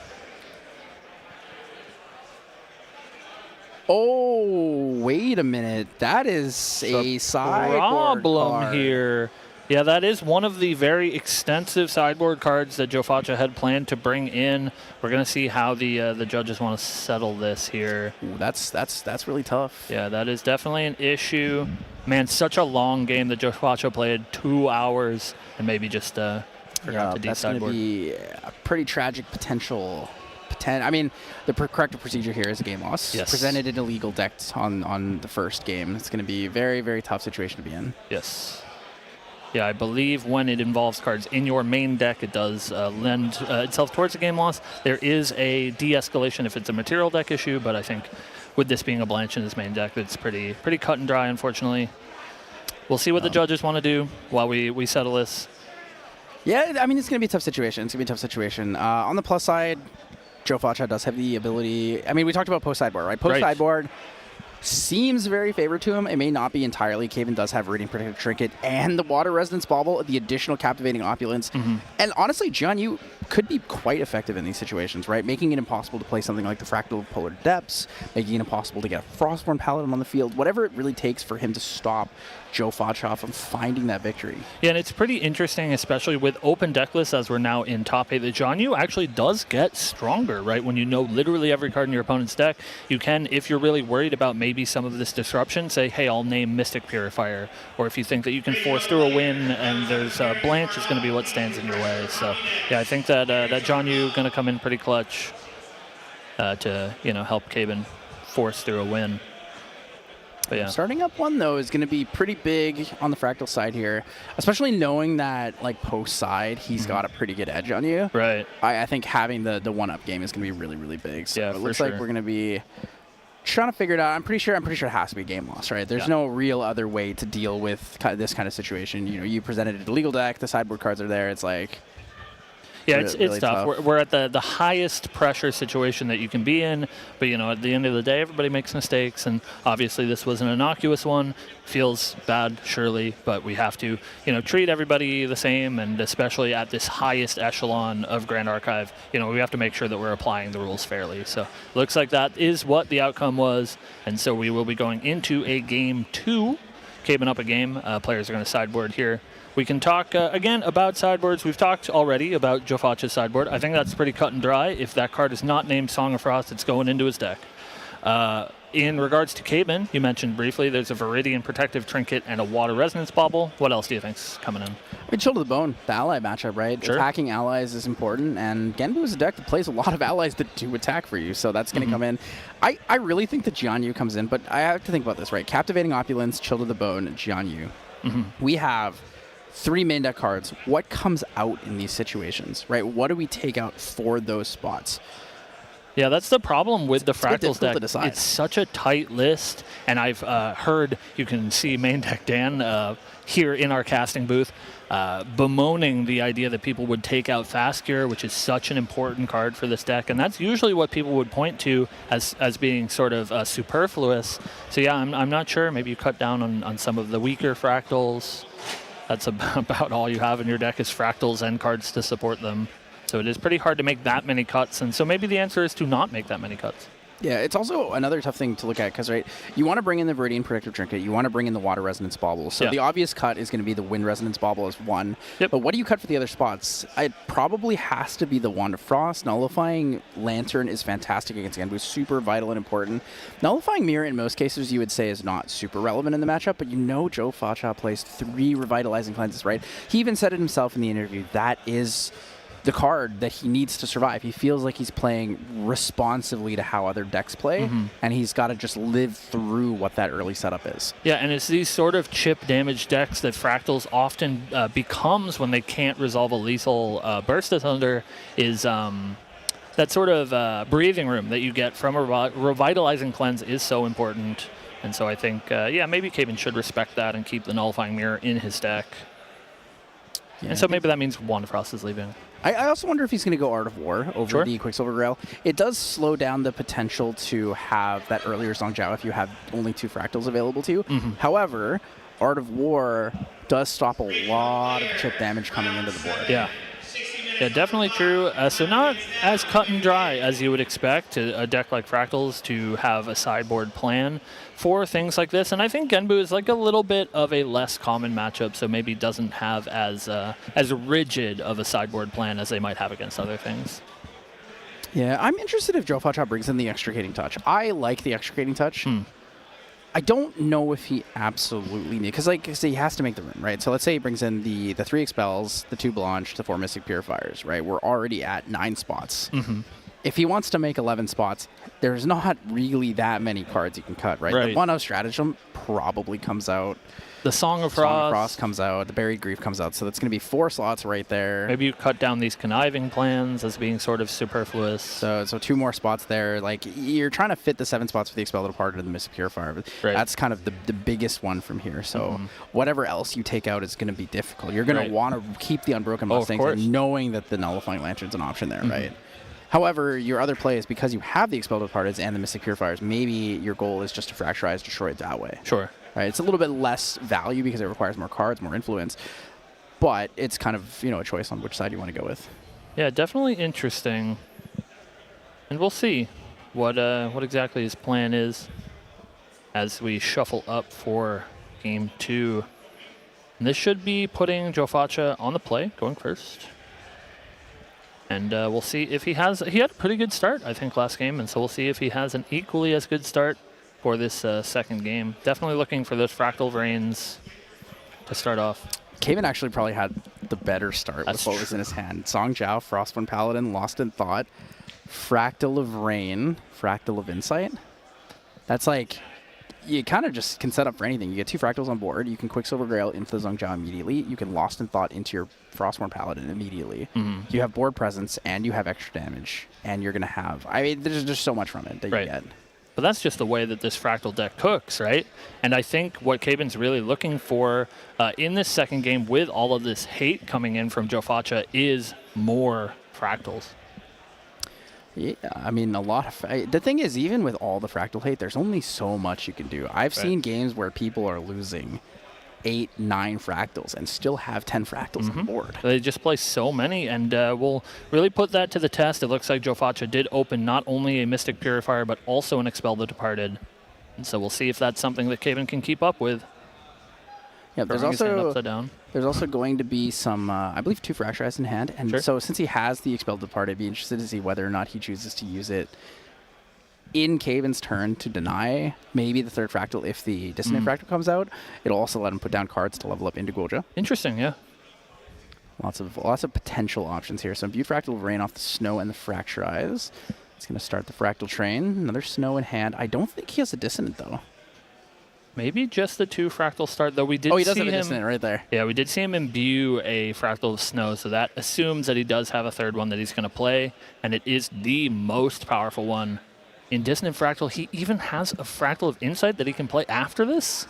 Oh, wait a minute. That is a sideboard problem card here. Yeah, that is one of the very extensive sideboard cards that Joe Facha had planned to bring in. We're going to see how the judges want to settle this here. Ooh, that's really tough. Yeah, that is definitely an issue. Man, such a long game that Joe Facha played, 2 hours, and maybe just forgot to that's going to be a pretty tragic potential. I mean, the corrective procedure here is a game loss. Yes. Presented an illegal deck on the first game. It's going to be a very, very tough situation to be in. Yes. Yeah, I believe when it involves cards in your main deck, it does lend itself towards a game loss. There is a de-escalation if it's a material deck issue, but I think with this being a Blanche in his main deck, it's pretty cut and dry, unfortunately. We'll see what the judges want to do while we settle this. Yeah, I mean, it's going to be a tough situation. On the plus side, Joe Facha does have the ability. I mean, we talked about post-sideboard, right? Post-sideboard seems very favored to him. It may not be entirely. Caben does have Radiant Protective Trinket and the Water Resonance Bauble, the additional Captivating Opulence. And honestly, John, you could be quite effective in these situations, right? Making it impossible to play something like the Fractal of Polar Depths, making it impossible to get a Frostborn Paladin on the field, whatever it really takes for him to stop Joe Facha from finding that victory. Yeah, and it's pretty interesting, especially with open deck lists as we're now in top 8, that Jonyu actually does get stronger, right? When you know literally every card in your opponent's deck, you can, if you're really worried about maybe some of this disruption, say, hey, I'll name Mystic Purifier. Or if you think that you can force through a win and there's Blanche is going to be what stands in your way. So, yeah, I think that Jonyu going to come in pretty clutch to, help Caben force through a win. But yeah. Starting up 1, though, is going to be pretty big on the Fractal side here, especially knowing that, like, post-side, he's got a pretty good edge on you. Right. I think having the 1-up game is going to be really, really big. So yeah, it looks like we're going to be trying to figure it out. I'm pretty sure it has to be a game loss, right? There's no real other way to deal with this kind of situation. You presented a legal deck, the sideboard cards are there. It's like, Yeah, Really, it's really tough. tough. We're at the highest pressure situation that you can be in, but at the end of the day, everybody makes mistakes, and obviously this was an innocuous one. Feels bad, surely, but we have to, treat everybody the same, and especially at this highest echelon of Grand Archive, we have to make sure that we're applying the rules fairly. So looks like that is what the outcome was, and so we will be going into a game 2. Cabin up a game. Players are going to sideboard here. We can talk, again, about sideboards. We've talked already about Jofacha's sideboard. I think that's pretty cut and dry. If that card is not named Song of Frost, it's going into his deck. In regards to Cabin, you mentioned briefly there's a Viridian Protective Trinket and a Water Resonance Bauble. What else do you think's coming in? I mean, Chill to the Bone, the ally matchup, right? Sure. Attacking allies is important, and Genbu is a deck that plays a lot of allies that do attack for you, so that's going to come in. I really think that Jianyu comes in, but I have to think about this, right? Captivating Opulence, Chill to the Bone, Jianyu. We have 3 main deck cards. What comes out in these situations, right? What do we take out for those spots? Yeah, that's the problem with the It's a bit Fractals difficult deck. to decide. It's such a tight list, and I've heard, you can see main deck Dan here in our casting booth, bemoaning the idea that people would take out Fast Cure, which is such an important card for this deck, and that's usually what people would point to as being sort of superfluous. So yeah, I'm not sure. Maybe you cut down on some of the weaker Fractals. That's about all you have in your deck is Fractals and cards to support them. So it is pretty hard to make that many cuts, and so maybe the answer is to not make that many cuts. Yeah, it's also another tough thing to look at because, right, you want to bring in the Viridian Protective Trinket, you want to bring in the Water Resonance Bauble. So the obvious cut is going to be the Wind Resonance Bauble as one. But what do you cut for the other spots? It probably has to be the Wand of Frost. Nullifying Lantern is fantastic against Genbu, super vital and important. Nullifying Mirror in most cases you would say is not super relevant in the matchup, but Jofacha plays 3 Revitalizing Cleanses, right? He even said it himself in the interview. That is the card that he needs to survive. He feels like he's playing responsively to how other decks play, and he's got to just live through what that early setup is. Yeah, and it's these sort of chip damage decks that Fractals often becomes when they can't resolve a lethal Burst of Thunder is that sort of breathing room that you get from a Revitalizing Cleanse is so important. And so I think, maybe Cabin should respect that and keep the Nullifying Mirror in his deck. Yeah, and so maybe that means Wand of Frost is leaving. I also wonder if he's going to go Art of War over the Quicksilver Grail. It does slow down the potential to have that earlier Song Jiao if you have only 2 Fractals available to you. However, Art of War does stop a lot of chip damage coming into the board. Yeah, definitely true. So not as cut and dry as you would expect a deck like Fractals to have a sideboard plan for things like this. And I think Genbu is like a little bit of a less common matchup, so maybe doesn't have as rigid of a sideboard plan as they might have against other things. Yeah, I'm interested if Jofacha brings in the Extricating Touch. I like the Extricating Touch. I don't know if he absolutely needs, because he has to make the room, right? So let's say he brings in the 3 Expels, the 2 Blanche, the 4 Mystic Purifiers, right? We're already at 9 spots. If he wants to make 11 spots, there's not really that many cards you can cut, right? The One-of Stratagem probably comes out. The Song of Frost comes out. The Buried Grief comes out. So that's going to be 4 slots right there. Maybe you cut down these Conniving Plans as being sort of superfluous. So 2 more spots there. Like, you're trying to fit the 7 spots for the Expel Departed and the Mystic Purifier. But that's kind of the biggest one from here. So whatever else you take out is going to be difficult. You're going to want to keep the Unbroken Mustangs, knowing that the Nullifying Lantern's an option there, right? However, your other play is because you have the Expelled Departeds and the Mystic Purifiers, maybe your goal is just to Fracturize, destroy it that way. Sure. Right? It's a little bit less value because it requires more cards, more influence, but it's kind of, a choice on which side you want to go with. Yeah, definitely interesting. And we'll see what exactly his plan is as we shuffle up for Game 2. And this should be putting Jofacha on the play, going first. And we'll see if he had a pretty good start, I think, last game. And so we'll see if he has an equally as good start for this second game. Definitely looking for those Fractal Vrains to start off. Kaven actually probably had the better start with what was in his hand. Song Jiao, Frostborn Paladin, Lost in Thought, Fractal of Rain, Fractal of Insight. That's like, you kind of just can set up for anything. You get 2 Fractals on board. You can Quicksilver Grail into the Song Jiao immediately. You can Lost in Thought into your Frostborn Paladin immediately. You have board presence, and you have extra damage. And you're going to have, there's just so much from it that you get. But that's just the way that this Fractal deck cooks, right? And I think what Kaven's really looking for in this second game with all of this hate coming in from Jofacha is more fractals. Yeah, I mean, a lot of... the thing is, even with all the fractal hate, there's only so much you can do. I've seen games where people are losing 8, 9 fractals and still have 10 fractals on board. They just play so many, and we'll really put that to the test. It looks like Joe Facha did open not only a Mystic Purifier, but also an Expel the Departed. And so we'll see if that's something that Caven can keep up with. Yeah, there's Throwing his hand also upside down. there's also going to be some, I believe, 2 Fracture Eyes in hand. And so since he has the Expelled Departed, I'd be interested to see whether or not he chooses to use it in Caven's turn to deny maybe the 3rd Fractal if the Dissonant Fractal comes out. It'll also let him put down cards to level up into Goja. Interesting, yeah. Lots of potential options here. So Imbued Fractal will rain off the Snow and the Fracture Eyes. It's going to start the Fractal Train. Another Snow in hand. I don't think he has a Dissonant, though. Maybe just the 2 fractal start, though we did see him... Oh, he does have a Dissonant right there. Yeah, we did see him imbue a Fractal of Snow, so that assumes that he does have a 3rd one that he's going to play, and it is the most powerful one. In Dissonant Fractal, he even has a Fractal of Insight that he can play after this?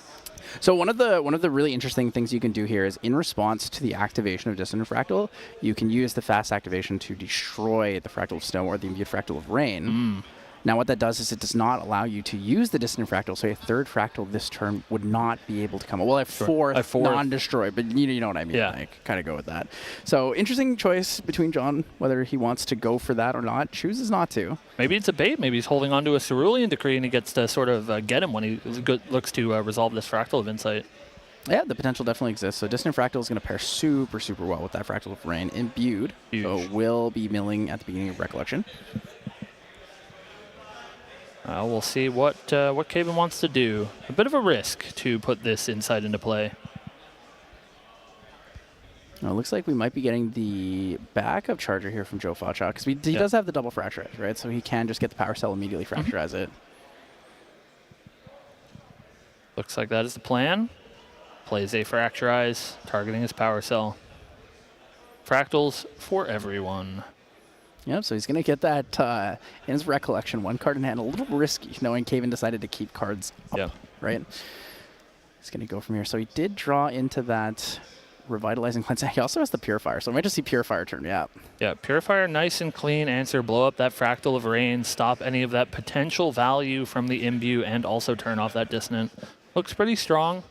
So one of the really interesting things you can do here is in response to the activation of Dissonant Fractal, you can use the fast activation to destroy the Fractal of Snow or the Imbued Fractal of Rain. Now what that does is it does not allow you to use the Dissonant Fractal, so a 3rd Fractal this turn would not be able to come up. Well, a 4th non-destroy, but you know what I mean. Yeah. Like, kind of go with that. So interesting choice between John, whether he wants to go for that or not. Chooses not to. Maybe it's a bait. Maybe he's holding on to a Cerulean Decree and he gets to sort of get him when he looks to resolve this Fractal of Insight. Yeah, the potential definitely exists. So Dissonant Fractal is going to pair super, super well with that Fractal of Rain. Imbued. Huge. So will be milling at the beginning of Recollection. We'll see what Caven wants to do. A bit of a risk to put this Insight into play. Now, it looks like we might be getting the backup charger here from Joe Facha, because he does have the double Fracture Eyes, right? So he can just get the Power Cell, immediately Fracturize it. Looks like that is the plan. Plays a Fracture Eyes, targeting his Power Cell. Fractals for everyone. Yep, so he's going to get that in his Recollection. 1 card in hand, a little risky, knowing Caven decided to keep cards up, right? He's going to go from here. So he did draw into that Revitalizing Cleanse. He also has the Purifier, so we might just see Purifier turn, yeah. Yeah, Purifier, nice and clean answer. Blow up that Fractal of Rain, stop any of that potential value from the Imbue, and also turn off that Dissonant. Looks pretty strong.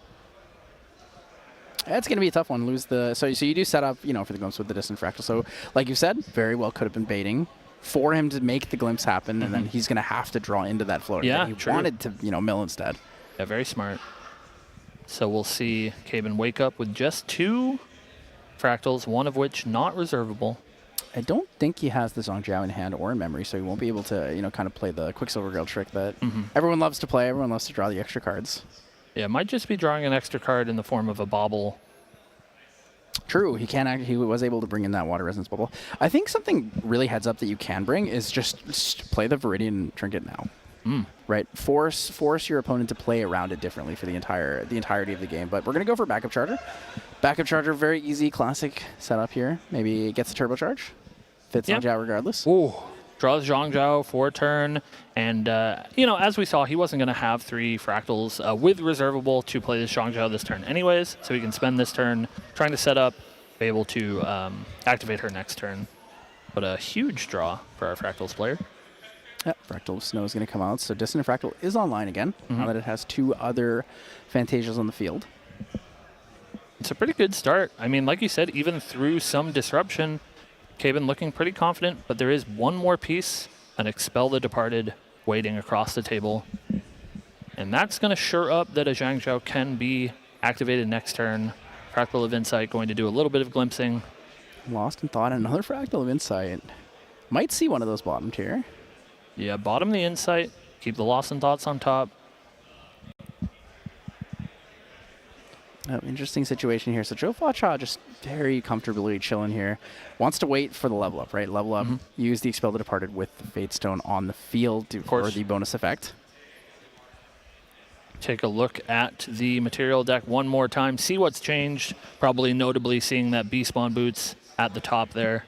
It's going to be a tough one. Lose the so you do set up, for the glimpse with the Dissonant Fractal. So, like you said, very well could have been baiting for him to make the glimpse happen, and then he's going to have to draw into that floater. Yeah, he wanted to, mill instead. Yeah, very smart. So we'll see Caven wake up with just 2 Fractals, one of which not reservable. I don't think he has the Zhongjiao in hand or in memory, so he won't be able to, kind of play the Quicksilver Girl trick that everyone loves to play. Everyone loves to draw the extra cards. Yeah, might just be drawing an extra card in the form of a bobble. True, he was able to bring in that Water Resonance Bubble. I think something really heads up that you can bring is just play the Viridian Trinket now. Right, force your opponent to play around it differently for the entirety of the game. But we're gonna go for Backup Charger. Backup Charger, very easy, classic setup here. Maybe it gets a Turbocharge. Fits on Zhao regardless. Ooh. Draws Zhongjiao for a turn, and, as we saw, he wasn't going to have 3 Fractals with reservable to play this Zhongjiao this turn anyways, so he can spend this turn trying to set up, be able to activate her next turn. But a huge draw for our Fractals player. Yep, Fractal of Snow is going to come out, so Dissonant Fractal is online again, now that it has 2 other Phantasias on the field. It's a pretty good start. I mean, like you said, even through some disruption, Caven looking pretty confident, but there is one more piece, an Expel the Departed, waiting across the table. And that's going to sure up that a Zhangjiao can be activated next turn. Fractal of Insight going to do a little bit of glimpsing. Lost in Thought, another Fractal of Insight. Might see one of those bottomed here. Yeah, bottom the Insight, keep the Lost in Thoughts on top. Interesting situation here. So Joe Facha just very comfortably chilling here. Wants to wait for the level up, right? Level up, use the Expel the Departed with the Fate Stone on the field for the bonus effect. Take a look at the material deck one more time. See what's changed. Probably notably seeing that B-Spawn Boots at the top there.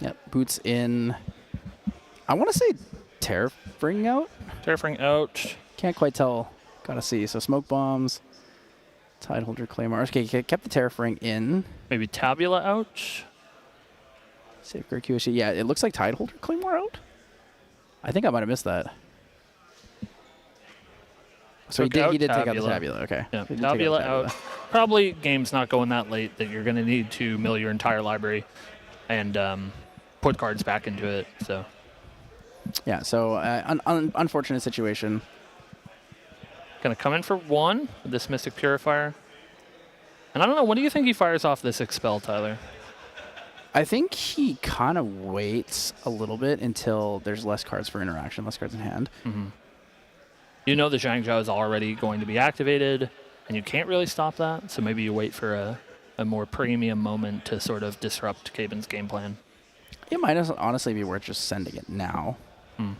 Yep, Boots in, I want to say Terrafring out? Terrafring out. Can't quite tell. Gotta see. So Smoke Bombs. Tideholder Claymore. Okay, kept the Terrafring in. Maybe Tabula out. Safeguard QSC. Yeah, it looks like Tideholder Claymore out. I think I might have missed that. So he did take out the Tabula. Okay. Yeah, He did take Tabula the out. Probably game's not going that late that you're going to need to mill your entire library and put cards back into it. So yeah, so unfortunate situation. Going to come in for 1 with this Mystic Purifier. And I don't know, when do you think he fires off this Expel, Tyler? I think he kind of waits a little bit until there's less cards for interaction, less cards in hand. Mm-hmm. You know the Zhangzhou is already going to be activated, and you can't really stop that, so maybe you wait for a more premium moment to sort of disrupt Caben's game plan. It might honestly be worth just sending it now. And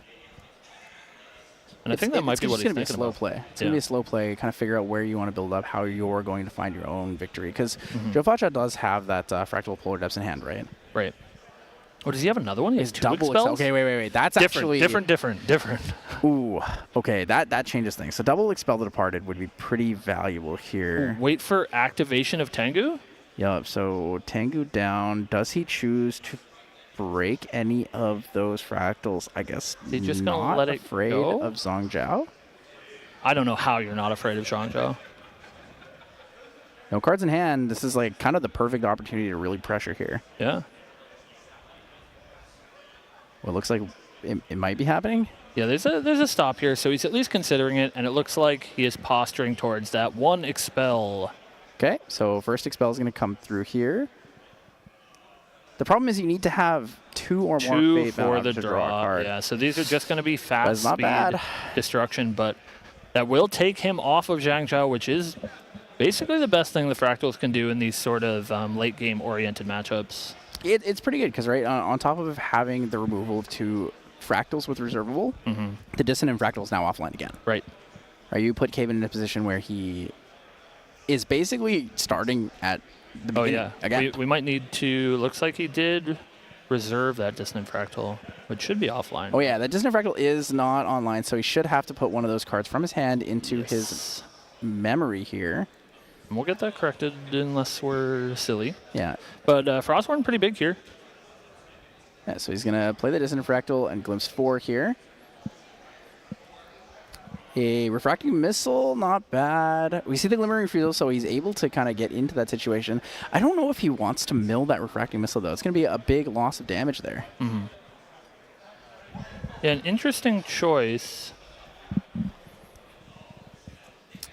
I think that might be what he's thinking about. It's going to be a slow play. It's going to be a slow play, kind of figure out where you want to build up, how you're going to find your own victory. Because Joe Facha does have that Fractal Polar Depths in hand, right? Right. Oh, does he have another one? He has 2 double expels? Okay, wait. That's different, actually... Different. Ooh, okay, that changes things. So double Expel the Departed would be pretty valuable here. Ooh, wait for activation of Tengu? Yup, so Tengu down. Does he choose to break any of those fractals? I guess he's just not gonna let it afraid go? of Zhangzhou. I don't know how you're not afraid of Zhangzhou. No cards in hand. This is like kind of the perfect opportunity to really pressure here. Yeah. Well, it looks like it might be happening. Yeah, there's a stop here, so he's at least considering it, and it looks like he is posturing towards that 1 Expel. Okay, so first Expel is going to come through here. The problem is you need to have 2 or more Fate for Valve the to draw a card. Yeah, so these are just going to be fast not speed bad. destruction, but that will take him off of Zhangzhou, which is basically the best thing the Fractals can do in these sort of late game oriented matchups. It's pretty good because on top of having the removal of 2 Fractals with Reservable, the Dissonant Fractal is now offline again. Right. You put Caven in a position where he is basically starting at the beginning again. We might need to, looks like he did reserve that Dissonant Fractal, which should be offline. Oh yeah, that Dissonant Fractal is not online, so he should have to put one of those cards from his hand into his memory here. And we'll get that corrected unless we're silly. Yeah. But Frostborn pretty big here. Yeah, so he's going to play the Dissonant Fractal and Glimpse 4 here. A Refracting Missile, not bad. We see the Glimmering Refusal, so he's able to kind of get into that situation. I don't know if he wants to mill that Refracting Missile, though. It's going to be a big loss of damage there. Yeah, an interesting choice.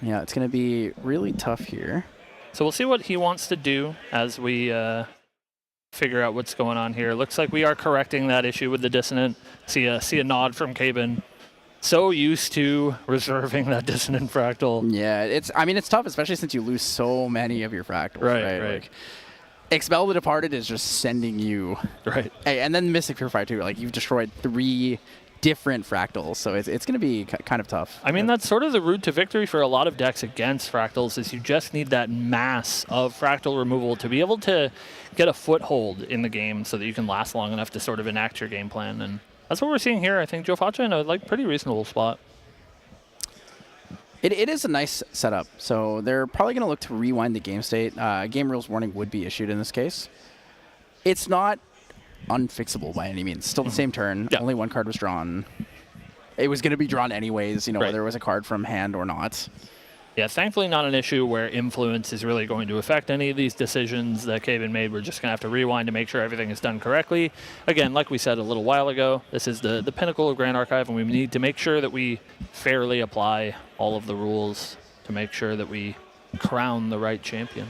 Yeah, it's going to be really tough here. So we'll see what he wants to do as we figure out what's going on here. Looks like we are correcting that issue with the Dissonant. See a nod from Caben. So used to reserving that Dissonant Fractal. Yeah, it's tough, especially since you lose so many of your fractals. Right. Like, Expel the Departed is just sending you. Right. Hey, and then Mystic Purifier too. Like, you've destroyed 3 different fractals, so it's going to be kind of tough. I mean, that's sort of the route to victory for a lot of decks against fractals, is you just need that mass of fractal removal to be able to get a foothold in the game so that you can last long enough to sort of enact your game plan. And that's what we're seeing here. I think Joe Facha in a pretty reasonable spot. It is a nice setup, so they're probably going to look to rewind the game state. Game rules warning would be issued in this case. It's not unfixable by any means. Still the same turn. Yeah. Only 1 card was drawn. It was going to be drawn anyways, Right. whether it was a card from hand or not. Yeah, thankfully not an issue where influence is really going to affect any of these decisions that Caben made. We're just going to have to rewind to make sure everything is done correctly. Again, like we said a little while ago, this is the pinnacle of Grand Archive, and we need to make sure that we fairly apply all of the rules to make sure that we crown the right champion.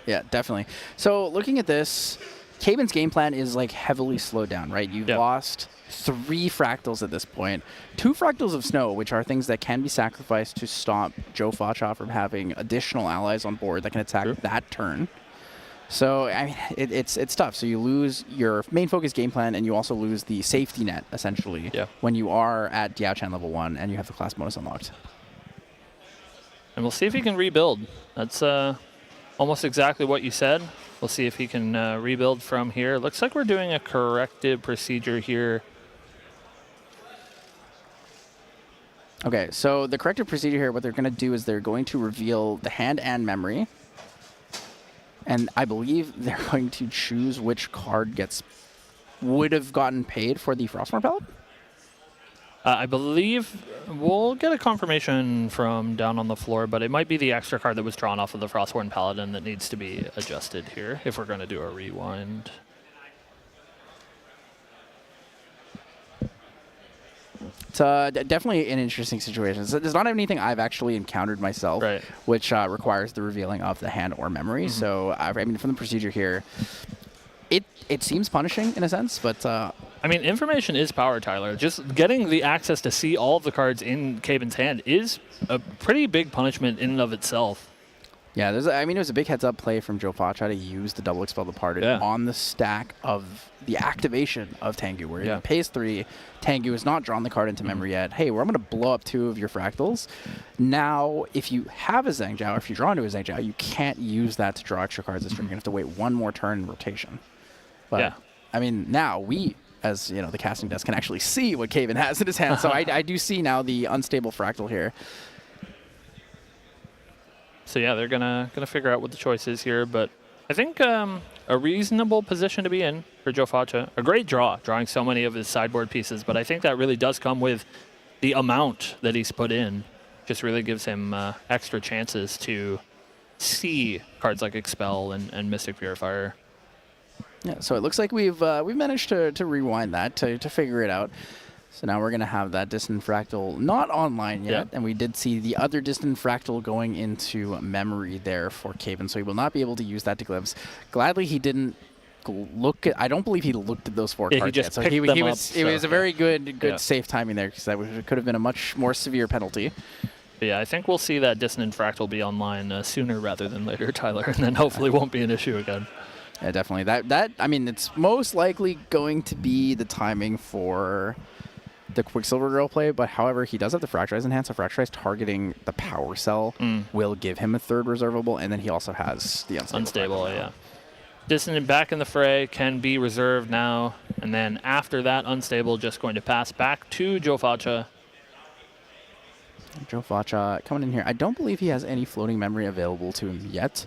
Yeah, definitely. So looking at this, Caben's game plan is like heavily slowed down, right? You've lost 3 fractals at this point. 2 fractals of snow, which are things that can be sacrificed to stop Joe Facha from having additional allies on board that can attack that turn. So, I mean, it's tough. So you lose your main focus game plan, and you also lose the safety net, essentially, when you are at Diao-Chan level 1 and you have the class bonus unlocked. And we'll see if he can rebuild. That's almost exactly what you said. We'll see if he can rebuild from here. Looks like we're doing a corrective procedure here. Okay, so the corrective procedure here, what they're going to do is they're going to reveal the hand and memory. And I believe they're going to choose which card would have gotten paid for the Frostmourne Paladin. I believe we'll get a confirmation from down on the floor, but it might be the extra card that was drawn off of the Frostborn Paladin that needs to be adjusted here if we're going to do a rewind. It's definitely an interesting situation. So there's not anything I've actually encountered myself, right, which requires the revealing of the hand or memory. Mm-hmm. So, I mean, from the procedure here, it seems punishing in a sense, but... I mean, information is power, Tyler. Just getting the access to see all of the cards in Caven's hand is a pretty big punishment in and of itself. Yeah, it was a big heads-up play from Joe Facha to use the double Expel Departed on the stack of the activation of Tengu, where he pays 3. Tengu has not drawn the card into memory yet. Hey, I'm going to blow up 2 of your fractals. Now, if you have a Zhang-Jiao, or if you draw into a Zhang-Jiao, you can't use that to draw extra cards this turn. You're going to have to wait one more turn in rotation. But, I mean, now we... as the casting desk can actually see what Caven has in his hand. So I do see now the unstable fractal here. So yeah, they're gonna figure out what the choice is here, but I think a reasonable position to be in for Joe Facha. A great drawing so many of his sideboard pieces, but I think that really does come with the amount that he's put in. Just really gives him extra chances to see cards like Expel and Mystic Purifier. Yeah, so it looks like we've managed to rewind that to figure it out. So now we're going to have that distant fractal not online yet, and we did see the other distant fractal going into memory there for Caven, so he will not be able to use that to glimpse. Gladly he didn't look at, I don't believe he looked at those 4 cards he just yet. So picked them up, it was a very good safe timing there, because that could have been a much more severe penalty. But yeah, I think we'll see that distant fractal be online sooner rather than later, Tyler, and then hopefully won't be an issue again. Yeah, definitely. That I mean, it's most likely going to be the timing for the Quicksilver Girl play, but however, he does have the Fracturize in hand, so Fracturize targeting the power cell will give him a 3rd reservable, and then he also has the unstable. Yeah. Distant back in the fray can be reserved now, and then after that, unstable just going to pass back to Joe Facha. Joe Facha coming in here. I don't believe he has any floating memory available to him yet.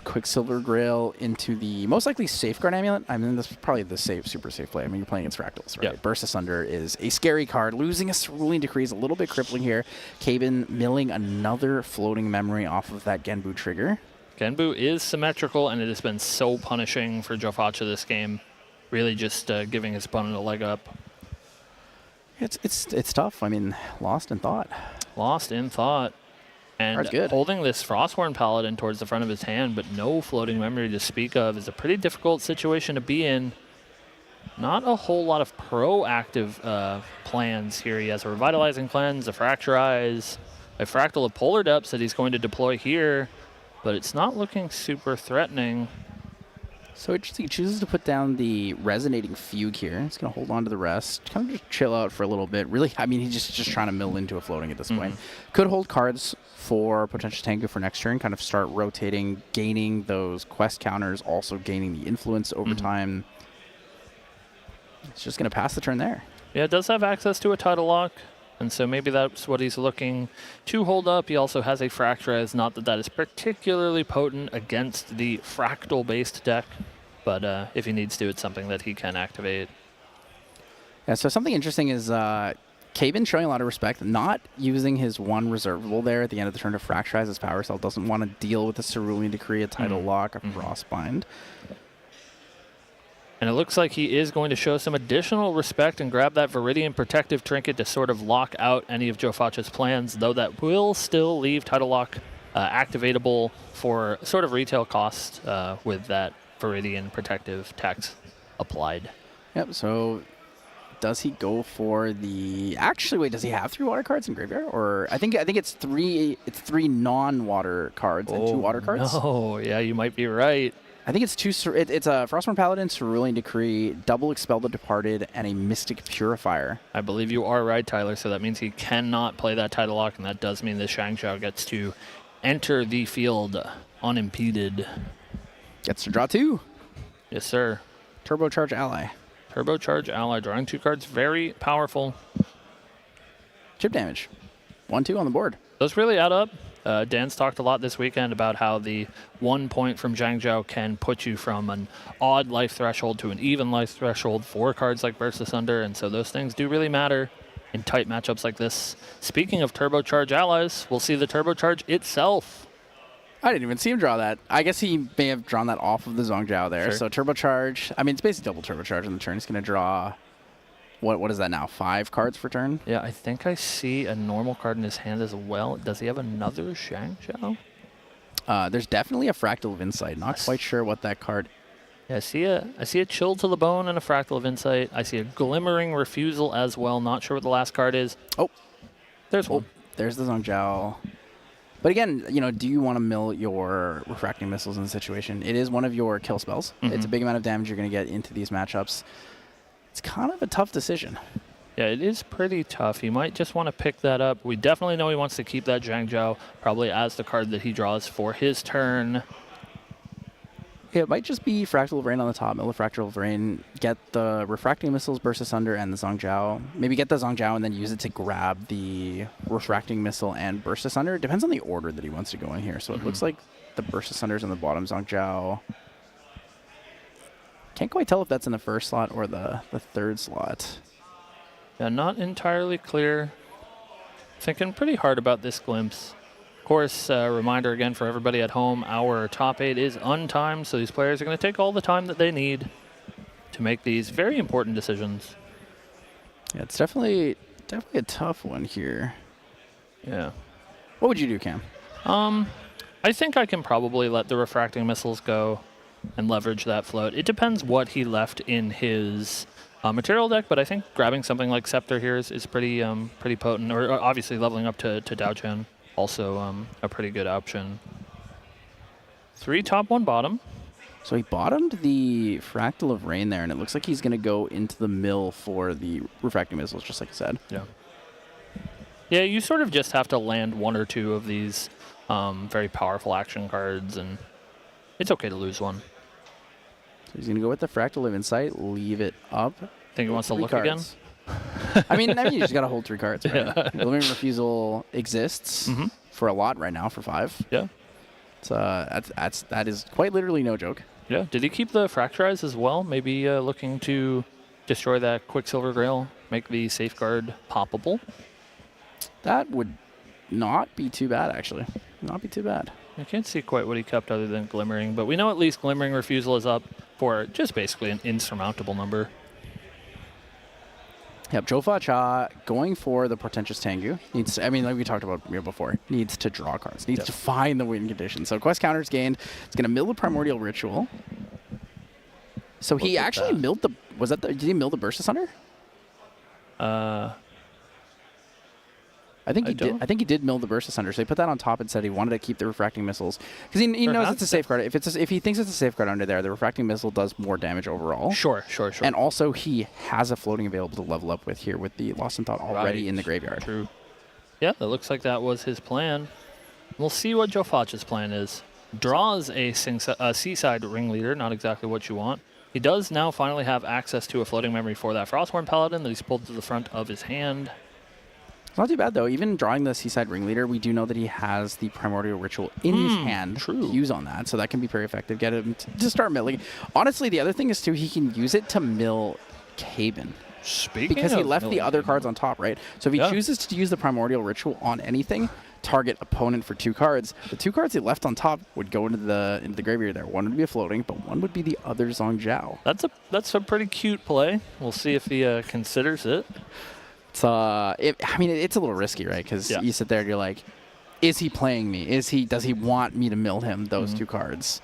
Quicksilver Grail into the most likely Safeguard Amulet. I mean, this is probably the super safe play. I mean, you're playing against Fractals, right? Yep. Burst Asunder is a scary card. Losing a Cerulean Decree is a little bit crippling here. Caven milling another floating memory off of that Genbu trigger. Genbu is symmetrical, and it has been so punishing for Joe Facha this game. Really just giving his opponent a leg up. It's tough. I mean, lost in thought. Lost in thought. And holding this Frostborn Paladin towards the front of his hand, but no floating memory to speak of, is a pretty difficult situation to be in. Not a whole lot of proactive plans here. He has a Revitalizing Cleanse, a Fracturize, a Fractal of Polar Depths that he's going to deploy here, but it's not looking super threatening. So he chooses to put down the Resonating Fugue here. He's going to hold on to the rest, kind of just chill out for a little bit. Really, I mean, he's just trying to mill into a floating at this point. Could hold cards for potential Tengu for next turn, kind of start rotating, gaining those quest counters, also gaining the influence over time. It's just going to pass the turn there. Yeah, it does have access to a Tidal Lock, and so maybe that's what he's looking to hold up. He also has a Fracturize, not that that is particularly potent against the Fractal-based deck, but if he needs to, it's something that he can activate. Yeah, so something interesting is Caven showing a lot of respect, not using his 1 reservable there at the end of the turn to Fracturize his power cell. Doesn't want to deal with a Cerulean Decree, a Tidal Lock, a Frostbind. And it looks like he is going to show some additional respect and grab that Viridian Protective Trinket to sort of lock out any of Joe Facha's plans, though that will still leave Tidal Lock activatable for sort of retail cost with that Viridian Protective tax applied. Yep, so does he go for the... Actually, wait, does he have 3 water cards in graveyard? Or I think it's 3 non-water cards and 2 water cards. Oh, yeah, you might be right. I think it's 2. It's a Frostborn Paladin, Cerulean Decree, double Expel the Departed, and a Mystic Purifier. I believe you are right, Tyler. So that means he cannot play that Tidal Lock, and that does mean the Shang-Xiao gets to enter the field unimpeded. Gets to draw 2. Yes, sir. Turbocharge Ally. Turbocharge Ally, drawing 2 cards, very powerful. Chip damage. 1/2 on the board. Those really add up. Dan's talked a lot this weekend about how the 1 point from Zhangzhou can put you from an odd life threshold to an even life threshold for cards like Burst Asunder, and so those things do really matter in tight matchups like this. Speaking of turbocharge allies, we'll see the turbocharge itself. I didn't even see him draw that. I guess he may have drawn that off of the Zhangzhou there. Sure. So turbocharge, I mean, it's basically double turbocharge on the turn. He's going to draw, what is that now, 5 cards per turn? Yeah, I think I see a normal card in his hand as well. Does he have another Zhangzhou? There's definitely a Fractal of Insight. Not quite sure what that card. Yeah, I see a Chill to the Bone and a Fractal of Insight. I see a Glimmering Refusal as well. Not sure what the last card is. Oh. There's one. There's the Zhangzhou. But again, do you want to mill your Refracting Missiles in the situation? It is one of your kill spells. It's a big amount of damage you're going to get into these matchups. It's kind of a tough decision. Yeah, it is pretty tough. He might just want to pick that up. We definitely know he wants to keep that Zhangzhou, probably as the card that he draws for his turn. Yeah, it might just be Fractal of Rain on the top, mill the Fractal of Rain, get the Refracting Missiles, Burst Asunder, and the Zhangzhou. Maybe get the Zhangzhou and then use it to grab the Refracting Missile and Burst Asunder. It depends on the order that he wants to go in here. So it looks like the Burst Asunders on the bottom, Zhangzhou. Can't quite tell if that's in the first slot or the third slot. Yeah, not entirely clear. Thinking pretty hard about this glimpse. Of course, reminder again for everybody at home, our top 8 is untimed, so these players are going to take all the time that they need to make these very important decisions. Yeah, it's definitely a tough one here. Yeah. What would you do, Cam? I think I can probably let the Refracting Missiles go and leverage that float. It depends what he left in his material deck, but I think grabbing something like Scepter here is pretty potent, or obviously leveling up to Dao Chen. Also a pretty good option. 3 top, 1 bottom. So he bottomed the Fractal of Rain there, and it looks like he's going to go into the mill for the Refracting Missiles, just like I said. Yeah. Yeah, you sort of just have to land 1 or 2 of these very powerful action cards, and it's okay to lose one. So he's going to go with the Fractal of Insight, leave it up. Think he wants to look cards. Again? I mean, you just got to hold 3 cards, right? Yeah. Glimmering Refusal exists for a lot right now for 5. Yeah. So that is quite literally no joke. Yeah. Did he keep the Fracturize as well? Maybe looking to destroy that Quicksilver Grail, make the Safeguard poppable? That would not be too bad, actually. Not be too bad. I can't see quite what he kept other than Glimmering, but we know at least Glimmering Refusal is up for just basically an insurmountable number. Yep, Jofa Cha going for the Portentous Tengu. Needs to, I mean, like we talked about before, needs to draw cards. Needs to find the win condition. So quest counters gained. It's going to mill the Primordial Ritual. So he actually milled the... Did he mill the Burst Asunder? I think he did mill the Burst Asunder. So he put that on top and said he wanted to keep the Refracting Missiles because he knows it's a safeguard. If he thinks it's a safeguard under there, the Refracting Missile does more damage overall. Sure. And also he has a floating available to level up with here with the Lost in Thought already in the graveyard. True. Yeah, that looks like that was his plan. We'll see what Joe Foch's plan is. Draws a Seaside Ringleader, not exactly what you want. He does now finally have access to a floating memory for that Frostborn Paladin that he's pulled to the front of his hand. It's not too bad, though. Even drawing the Seaside Ringleader, we do know that he has the Primordial Ritual in his hand to use on that, so that can be very effective. Get him to start milling. Honestly, the other thing is, too, he can use it to mill Caben. Because he left the other cards on top, right? So if he chooses to use the Primordial Ritual on anything, target opponent for 2 cards, the 2 cards he left on top would go into the graveyard there. One would be a floating, but one would be the other Zhangzhou. That's a pretty cute play. We'll see if he considers it. It's it's a little risky, right? Because you sit there and you're like, is he playing me? Does he want me to mill him those 2 cards?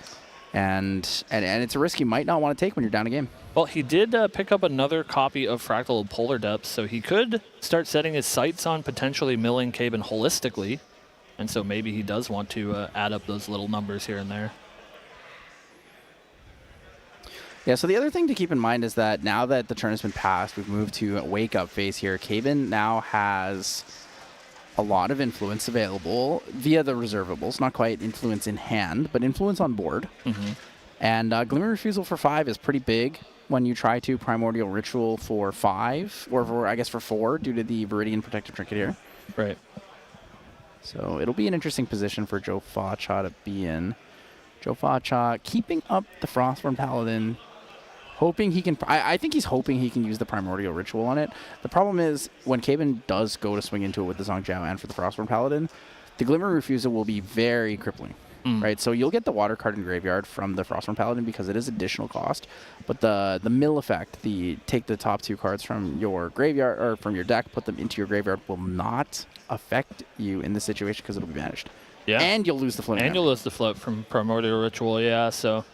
And it's a risk you might not want to take when you're down a game. Well, he did pick up another copy of Fractal of Polar Depths, so he could start setting his sights on potentially milling Caben holistically, and so maybe he does want to add up those little numbers here and there. Yeah, so the other thing to keep in mind is that now that the turn has been passed, we've moved to a wake-up phase here. Caben now has a lot of influence available via the reservables. Not quite influence in hand, but influence on board. And Glimmer Refusal for 5 is pretty big when you try to Primordial Ritual for 5, or I guess for 4, due to the Viridian Protective Trinket here. Right. So it'll be an interesting position for Joe Facha to be in. Joe Facha keeping up the Frostborn Paladin, hoping he can. I think he's hoping he can use the Primordial Ritual on it. The problem is when Caven does go to swing into it with the Zhongjiao and for the Frostborn Paladin, the Glimmering Refusal will be very crippling. Right, so you'll get the water card in graveyard from the Frostborn Paladin because it is additional cost, but the mill effect, the take the top 2 cards from your graveyard or from your deck, put them into your graveyard, will not affect you in this situation because it'll be managed. Yeah, and you'll lose the float. And you'll lose the float from Primordial Ritual. Yeah, so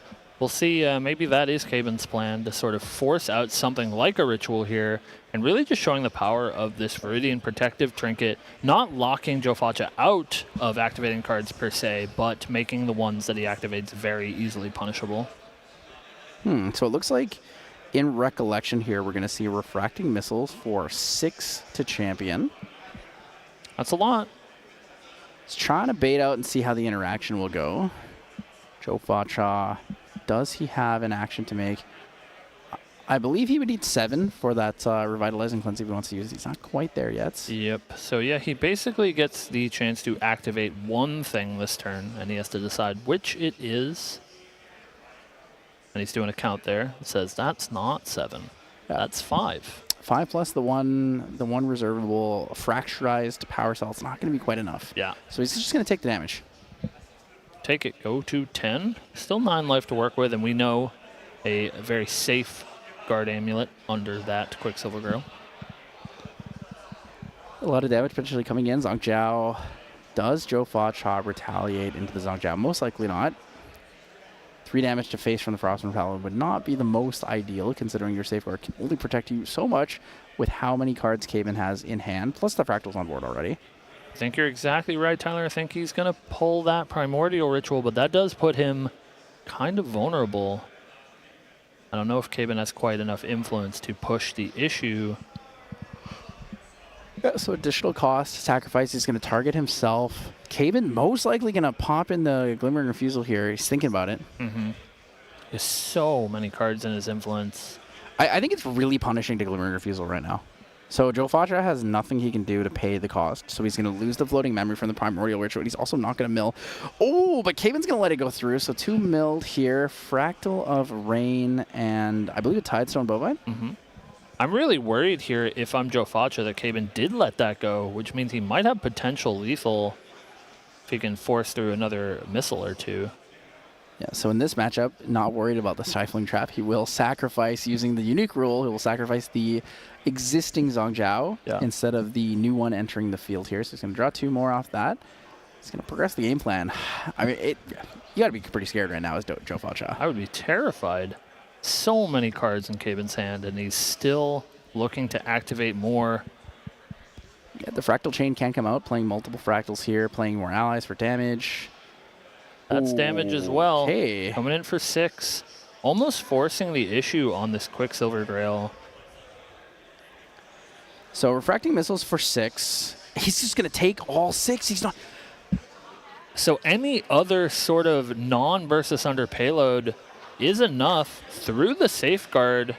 we'll see. Maybe that is Caven's plan to sort of force out something like a ritual here, and really just showing the power of this Viridian Protective Trinket, not locking Joe Facha out of activating cards per se, but making the ones that he activates very easily punishable. So it looks like in Recollection here, we're going to see Refracting Missiles for 6 to champion. That's a lot. He's trying to bait out and see how the interaction will go. Joe Facha, does he have an action to make? I believe he would need 7 for that Revitalizing Cleanse if he wants to use it. He's not quite there yet. Yep. So yeah, he basically gets the chance to activate one thing this turn, and he has to decide which it is. And he's doing a count there. It says that's not 7. Yeah. That's 5. 5 plus the one reservable fracturized power cell. It's not going to be quite enough. Yeah. So he's just going to take the damage. Take it. Go to 10. Still 9 life to work with, and we know a very safe Guard Amulet under that Quicksilver Grill. A lot of damage potentially coming in. Zhongjiao. Does Joe Facha retaliate into the Zhongjiao? Most likely not. 3 damage to face from the Frostborn Paladin would not be the most ideal, considering your Safeguard can only protect you so much with how many cards Caven has in hand, plus the Fractal's on board already. I think you're exactly right, Tyler. I think he's going to pull that Primordial Ritual, but that does put him kind of vulnerable. I don't know if Caven has quite enough influence to push the issue. Yeah, so additional cost, sacrifice, he's going to target himself. Caven most likely going to pop in the Glimmering Refusal here. He's thinking about it. There's so many cards in his influence. I think it's really punishing to Glimmering Refusal right now. So Joe Facha has nothing he can do to pay the cost. So he's going to lose the floating memory from the Primordial Ritual. He's also not going to mill. Oh, but Caven's going to let it go through. So 2 milled here. Fractal of Rain and I believe a Tidestone Bovine. I'm really worried here if I'm Joe Facha that Caven did let that go, which means he might have potential lethal if he can force through another missile or 2. Yeah, so in this matchup, not worried about the Stifling Trap. He will sacrifice, using the unique rule, he will sacrifice the existing Zhongjiao instead of the new one entering the field here. So he's going to draw 2 more off that. He's going to progress the game plan. I mean, you got to be pretty scared right now as Joe Facha. I would be terrified. So many cards in Caven's hand, and he's still looking to activate more. Yeah, the Fractal Chain can come out, playing multiple Fractals here, playing more allies for damage. That's damage as well. Okay. Coming in for 6. Almost forcing the issue on this Quicksilver Grail. So Refracting Missiles for 6. He's just going to take all 6. He's not... So any other sort of non-versus under payload is enough through the Safeguard.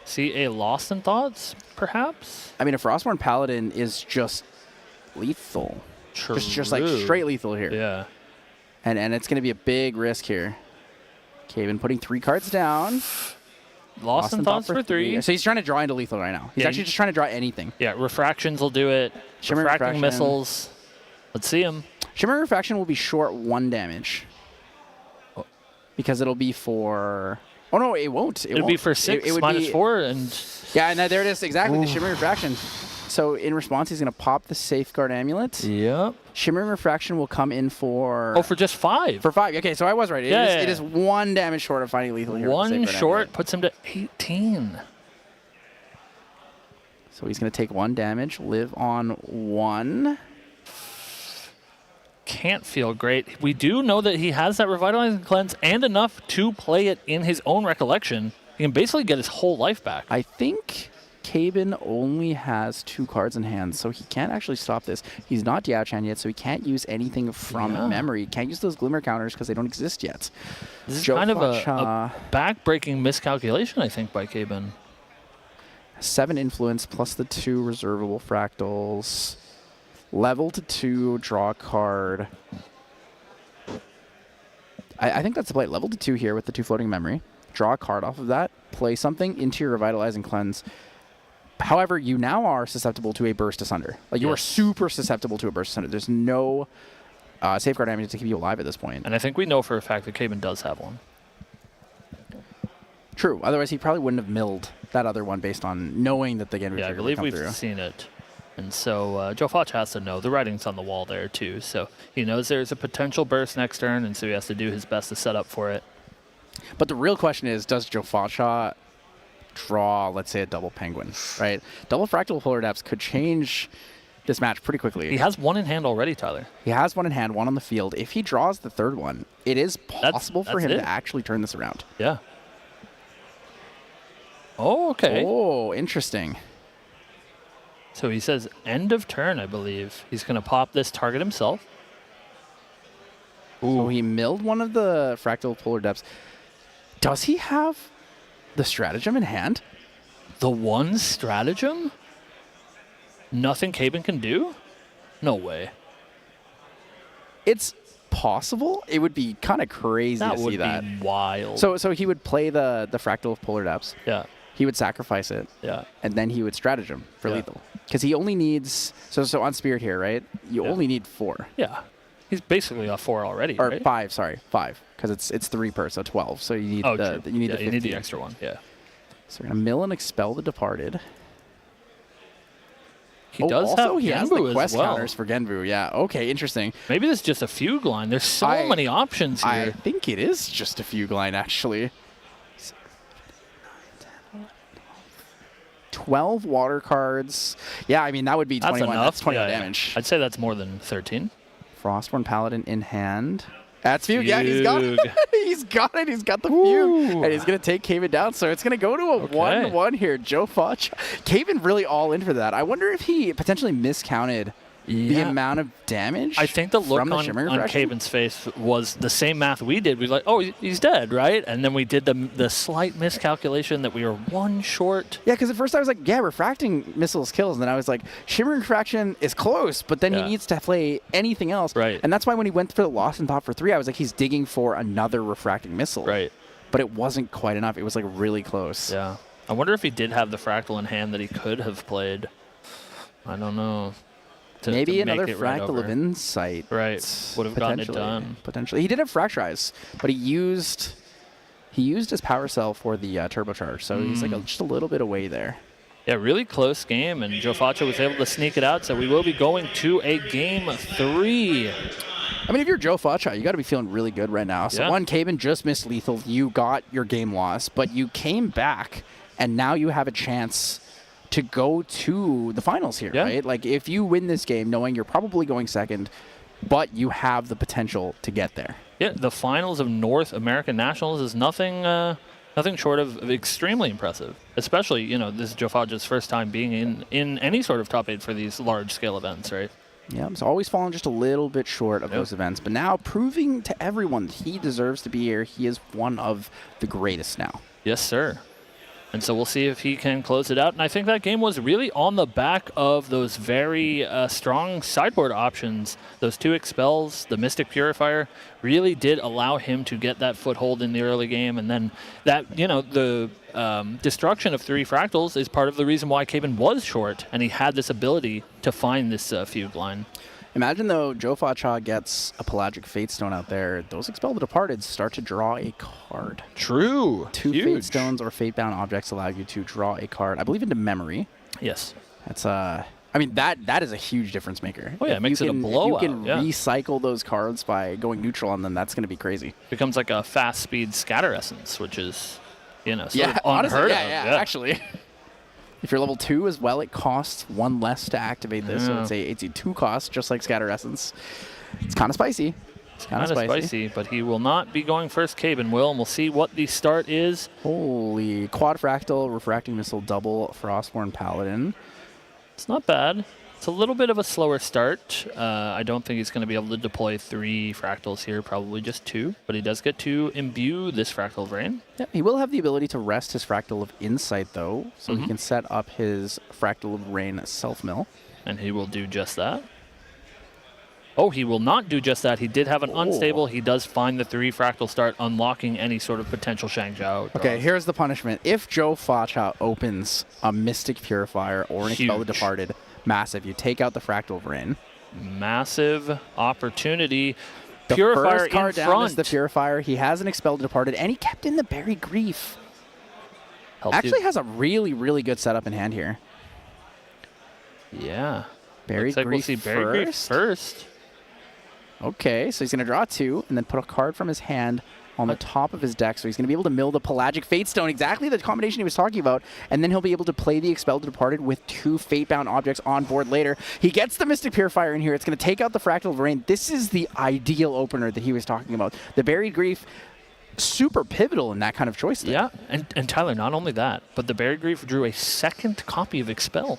See a Lost in Thoughts, perhaps? I mean, a Frostborn Paladin is just lethal. Just like straight lethal here. Yeah. And it's going to be a big risk here. Caven putting 3 cards down. Lost in Thoughts for 3. So he's trying to draw into lethal right now. He's actually just trying to draw anything. Yeah, Refractions will do it. Shimmering Refracting Refraction. Missiles. Let's see him. Shimmering Refraction will be short 1 damage. Because it'll be for... Oh, no, it won't. It'll be for 6 would minus be, 4. And yeah, and there it is. Exactly, the Shimmering Refraction. So in response, he's going to pop the Safeguard Amulet. Yep. Shimmering Refraction will come in for... Oh, for just 5. For 5. Okay, so I was right. It is 1 damage short of finding lethal here. 1 short puts him to 18. So he's going to take 1 damage, live on 1. Can't feel great. We do know that he has that Revitalizing Cleanse and enough to play it in his own Recollection. He can basically get his whole life back. I think Caven only has 2 cards in hand, so he can't actually stop this. He's not Diao-Chan yet, so he can't use anything from memory. He can't use those Glimmer counters because they don't exist yet. This is kind of a back-breaking miscalculation, I think, by Caven. 7 influence plus the 2 reservable fractals. Level to 2, draw a card. I think that's the play. Level to 2 here with the 2 floating memory. Draw a card off of that. Play something into your Revitalize and Cleanse. However, you now are susceptible to a Burst Asunder. Like, you are super susceptible to a Burst Asunder. There's no safeguard damage to keep you alive at this point. And I think we know for a fact that Caven does have one. True. Otherwise, he probably wouldn't have milled that other one based on knowing that the Genru Yeah, I trigger would believe come we've through. seen it. And so Joe Foch has to know. The writing's on the wall there, too. So he knows there's a potential burst next turn, and so he has to do his best to set up for it. But the real question is, does Joe Focha draw, let's say, a double Penguin, right? Double Fractal Polar Depths could change this match pretty quickly. He has one in hand already, Tyler. He has one in hand, one on the field. If he draws the third one, it is possible for him to actually turn this around. Yeah. Oh, okay. Oh, interesting. So he says end of turn, I believe. He's going to pop this target himself. So he milled one of the Fractal Polar Depths. Does he have the stratagem in hand? The one stratagem? Nothing Caben can do? No way. It's possible. It would be kind of crazy to see that. That would be wild. So he would play the Fractal of Polar Depths. Yeah. He would sacrifice it. Yeah. And then he would stratagem for lethal. Because he only needs... So on Spirit here, right? You only need 4. Yeah. He's basically off 4 already, Or right? 5, sorry. 5. Because it's 3 per, so 12. So you need the true. you need the 15. you need the extra one. Yeah. So we're going to mill and expel the Departed. He does also have he has Genbu the quest as well. counters for Genbu. Yeah. Okay, interesting. Maybe this is just a fugue line. There's so many options here. I think it is just a fugue line, actually. 12 water cards. Yeah, I mean, that would be 21. That's enough. That's 21 Yeah. damage. I'd say that's more than 13. Frostborn Paladin in hand. That's fugue. Yeah, he's got it. He's got it. He's got the fugue. And he's going to take Caven down. So it's going to go to a 1-1 here. Joe Foch. Caven really all in for that. I wonder if he potentially miscounted the amount of damage. I think the look from the on Refraction. Caven's face was the same math we did. We were like, oh, he's dead, right? And then we did the slight miscalculation that we were 1 short. Yeah, because at first I was like, yeah, refracting missiles kills. And then I was like, Shimmering Refraction is close, but then he needs to play anything else. Right. And that's why when he went for the Lost and Thought for 3, I was like, he's digging for another refracting missile. Right. But it wasn't quite enough. It was like really close. Yeah. I wonder if he did have the Fractal in hand that he could have played. I don't know. Maybe to another make it right Fractal of over. Insight. Right. Would have gotten it done. Potentially. He did have Fracturize, but he used his power cell for the turbocharge, so he's like just a little bit away there. Yeah, really close game, and Joe Facha was able to sneak it out, so we will be going to a game 3. I mean, if you're Joe Facha, you got to be feeling really good right now. So one, Caven just missed lethal. You got your game loss, but you came back, and now you have a chance to go to the finals here, right? Like, if you win this game, knowing you're probably going second, but you have the potential to get there. Yeah, the finals of North American Nationals is nothing short of extremely impressive. Especially, this is Joe Faja's first time being in any sort of top 8 for these large-scale events, right? Yeah, he's always fallen just a little bit short of those events, but now proving to everyone he deserves to be here. He is one of the greatest now. Yes, sir. And so we'll see if he can close it out. And I think that game was really on the back of those very strong sideboard options. Those 2 expels, the Mystic Purifier, really did allow him to get that foothold in the early game. And then that, the destruction of 3 fractals is part of the reason why Caven was short. And he had this ability to find this fugue line. Imagine, though, Joe Facha gets a Pelagic Fate Stone out there. Those Expel the Departed start to draw a card. True. 2 Huge. Fate Stones or Fate-bound objects allow you to draw a card, I believe, into memory. Yes. That's I mean, that is a huge difference maker. Oh, yeah, it makes it a blowout. If you can recycle those cards by going neutral on them, that's going to be crazy. Becomes like a fast speed scatter essence, which is, sort of honestly, unheard of. Actually. If you're level 2 as well, it costs 1 less to activate this. So it's a 2 cost, just like Scatter Essence. It's kind of spicy. It's kind of spicy, but he will not be going first. Caben will, and we'll see what the start is. Holy. Quad Fractal, Refracting Missile, double Frostborn Paladin. It's not bad. It's a little bit of a slower start. I don't think he's going to be able to deploy 3 fractals here, probably just 2. But he does get to imbue this Fractal of Rain. Yeah, he will have the ability to rest his Fractal of Insight, though, so he can set up his Fractal of Rain self-mill. And he will do just that. Oh, he will not do just that. He did have an unstable. He does find the 3 fractal start, unlocking any sort of potential Shang-Jiao. Okay, here's the punishment. If Joe Facha opens a Mystic Purifier or an Expel the Departed, massive. You take out the Fractal Rain. Massive opportunity. The Purifier first card in down front. is the Purifier. He has an Expel the Departed, and he kept in the Buried Grief. Actually has a really, really good setup in hand here. Yeah. Buried Looks like Grief we'll see Buried Grief first. Okay, so he's going to draw 2 and then put a card from his hand on the top of his deck. So he's going to be able to mill the Pelagic Fatestone, exactly the combination he was talking about, and then he'll be able to play the Expel the Departed with 2 Fatebound objects on board later. He gets the Mystic Purifier in here. It's going to take out the Fractal Rain. This is the ideal opener that he was talking about. The Buried Grief, super pivotal in that kind of choice there. Yeah, and Tyler, not only that, but the Buried Grief drew a second copy of Expel.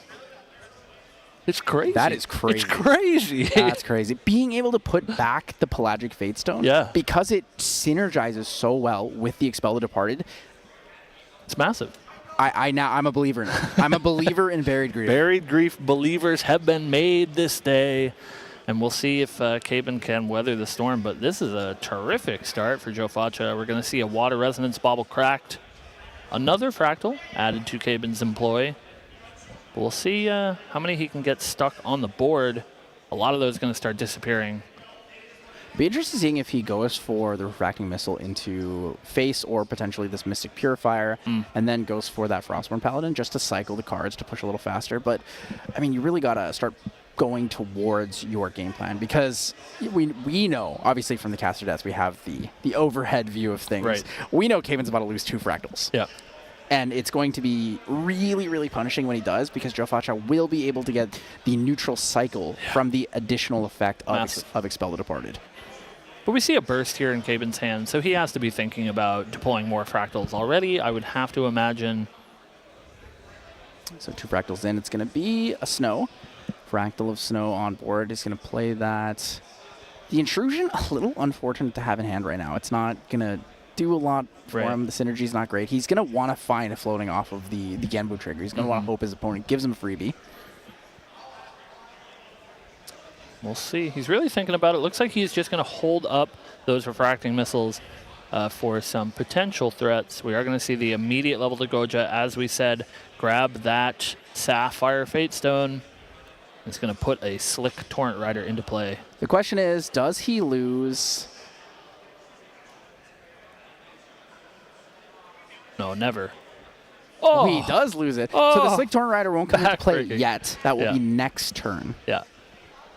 It's crazy. That is crazy. It's crazy. That's crazy. Being able to put back the Pelagic Fatestone, because it synergizes so well with the Expel the Departed. It's massive. I'm a believer in it. I'm a believer in Buried Grief. Buried Grief believers have been made this day. And we'll see if Caben can weather the storm. But this is a terrific start for Joe Facha. We're going to see a Water Resonance Bauble cracked. Another Fractal added to Caben's employ. But we'll see how many he can get stuck on the board. A lot of those are going to start disappearing. Be interested seeing if he goes for the Refracting Missile into face or potentially this Mystic Purifier, and then goes for that Frostborn Paladin just to cycle the cards to push a little faster. But, I mean, you really got to start going towards your game plan, because we know, obviously from the caster desk, we have the overhead view of things. Right. We know Caven's about to lose 2 Fractals. Yeah. And it's going to be really, really punishing when he does, because Joe Facha will be able to get the neutral cycle from the additional effect of Expel the Departed. But we see a burst here in Caben's hand, so he has to be thinking about deploying more Fractals already, I would have to imagine. So 2 Fractals in, it's going to be a Snow. Fractal of Snow on board is going to play that. The Intrusion, a little unfortunate to have in hand right now. It's not going to do a lot for him. The synergy's not great. He's going to want to find a floating off of the Genbu trigger. He's going to want to hope his opponent gives him a freebie. We'll see. He's really thinking about it. Looks like he's just going to hold up those refracting missiles for some potential threats. We are going to see the immediate level to Goja. As we said, grab that Sapphire Fatestone. It's going to put a Slick Torrent Rider into play. The question is, does he lose? No, never. Oh, he does lose it. So the Slick Torrent Rider won't come into play yet. That will be next turn. Yeah.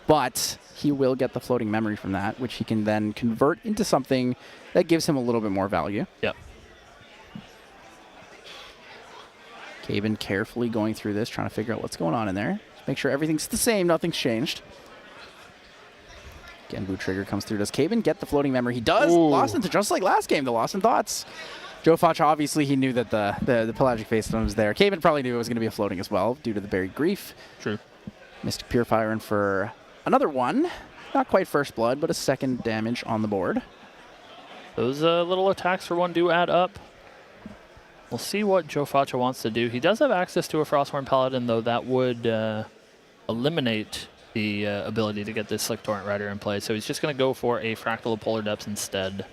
But he will get the floating memory from that, which he can then convert into something that gives him a little bit more value. Yep. Caben carefully going through this, trying to figure out what's going on in there. Make sure everything's the same, nothing's changed. Genbu trigger comes through. Does Caben get the floating memory? He does. Lost into, just like last game, the Lost in Thoughts. Joe Facha, obviously, he knew that the Pelagic Fatestone was there. Caben probably knew it was going to be a floating as well, due to the Buried Grief. True. Mystic Purifier in for another one. Not quite first blood, but a second damage on the board. Those little attacks for one do add up. We'll see what Joe Facha wants to do. He does have access to a Frosthorn Paladin, though that would eliminate the ability to get this Slick Torrent Rider in play. So he's just going to go for a Fractal of Polar Depths instead.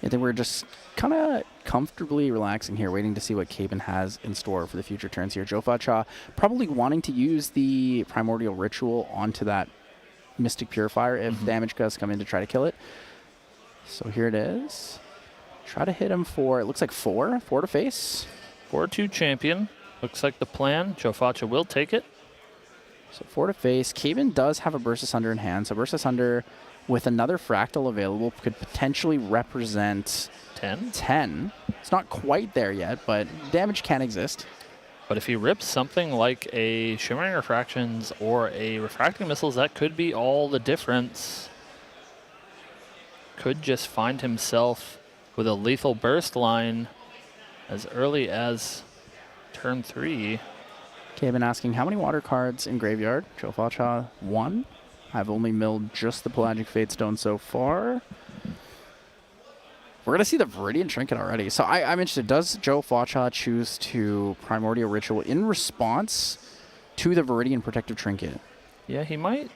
I think we're just kind of comfortably relaxing here, waiting to see what Caben has in store for the future turns here. Joe Facha probably wanting to use the Primordial Ritual onto that Mystic Purifier if damage does come in to try to kill it. So here it is. Try to hit him for, it looks like 4 to face. 4-2 champion. Looks like the plan. Joe Facha will take it. So 4 to face. Caben does have a Burst Asunder in hand. So Burst Asunder with another Fractal available could potentially represent 10. It's not quite there yet, but damage can exist. But if he rips something like a Shimmering Refractions or a Refracting Missiles, that could be all the difference. Could just find himself with a Lethal Burst line as early as turn 3. Caben asking, how many water cards in graveyard? Joe Facha, 1. I've only milled just the Pelagic Fatestone so far. We're going to see the Viridian Trinket already. So I'm interested. Does Joe Facha choose to Primordial Ritual in response to the Viridian Protective Trinket? Yeah, he might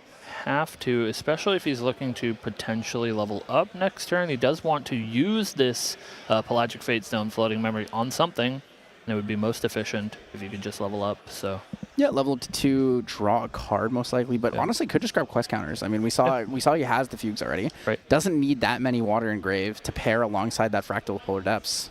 have to, especially if he's looking to potentially level up next turn. He does want to use this Pelagic Fate Stone floating memory on something, and it would be most efficient if you could just level up. So Yeah, level up to 2, draw a card most likely, but honestly could just grab quest counters. I mean, we saw he has the Fugues already. Right. Doesn't need that many Water and Grave to pair alongside that Fractal Polar Depths.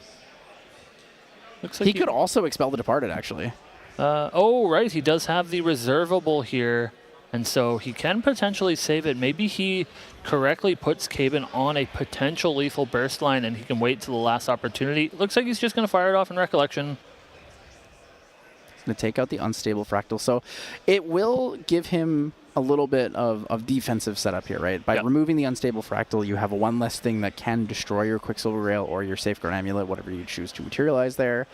looks like He could also expel the Departed, actually. oh, right. He does have the reservable here, and so he can potentially save it. Maybe he correctly puts Caben on a potential lethal burst line, and he can wait till the last opportunity. Looks like he's just going to fire it off in Recollection. He's going to take out the unstable Fractal. So it will give him a little bit of defensive setup here, right? By removing the unstable Fractal, you have one less thing that can destroy your Quicksilver Rail or your Safeguard Amulet, whatever you choose to materialize there.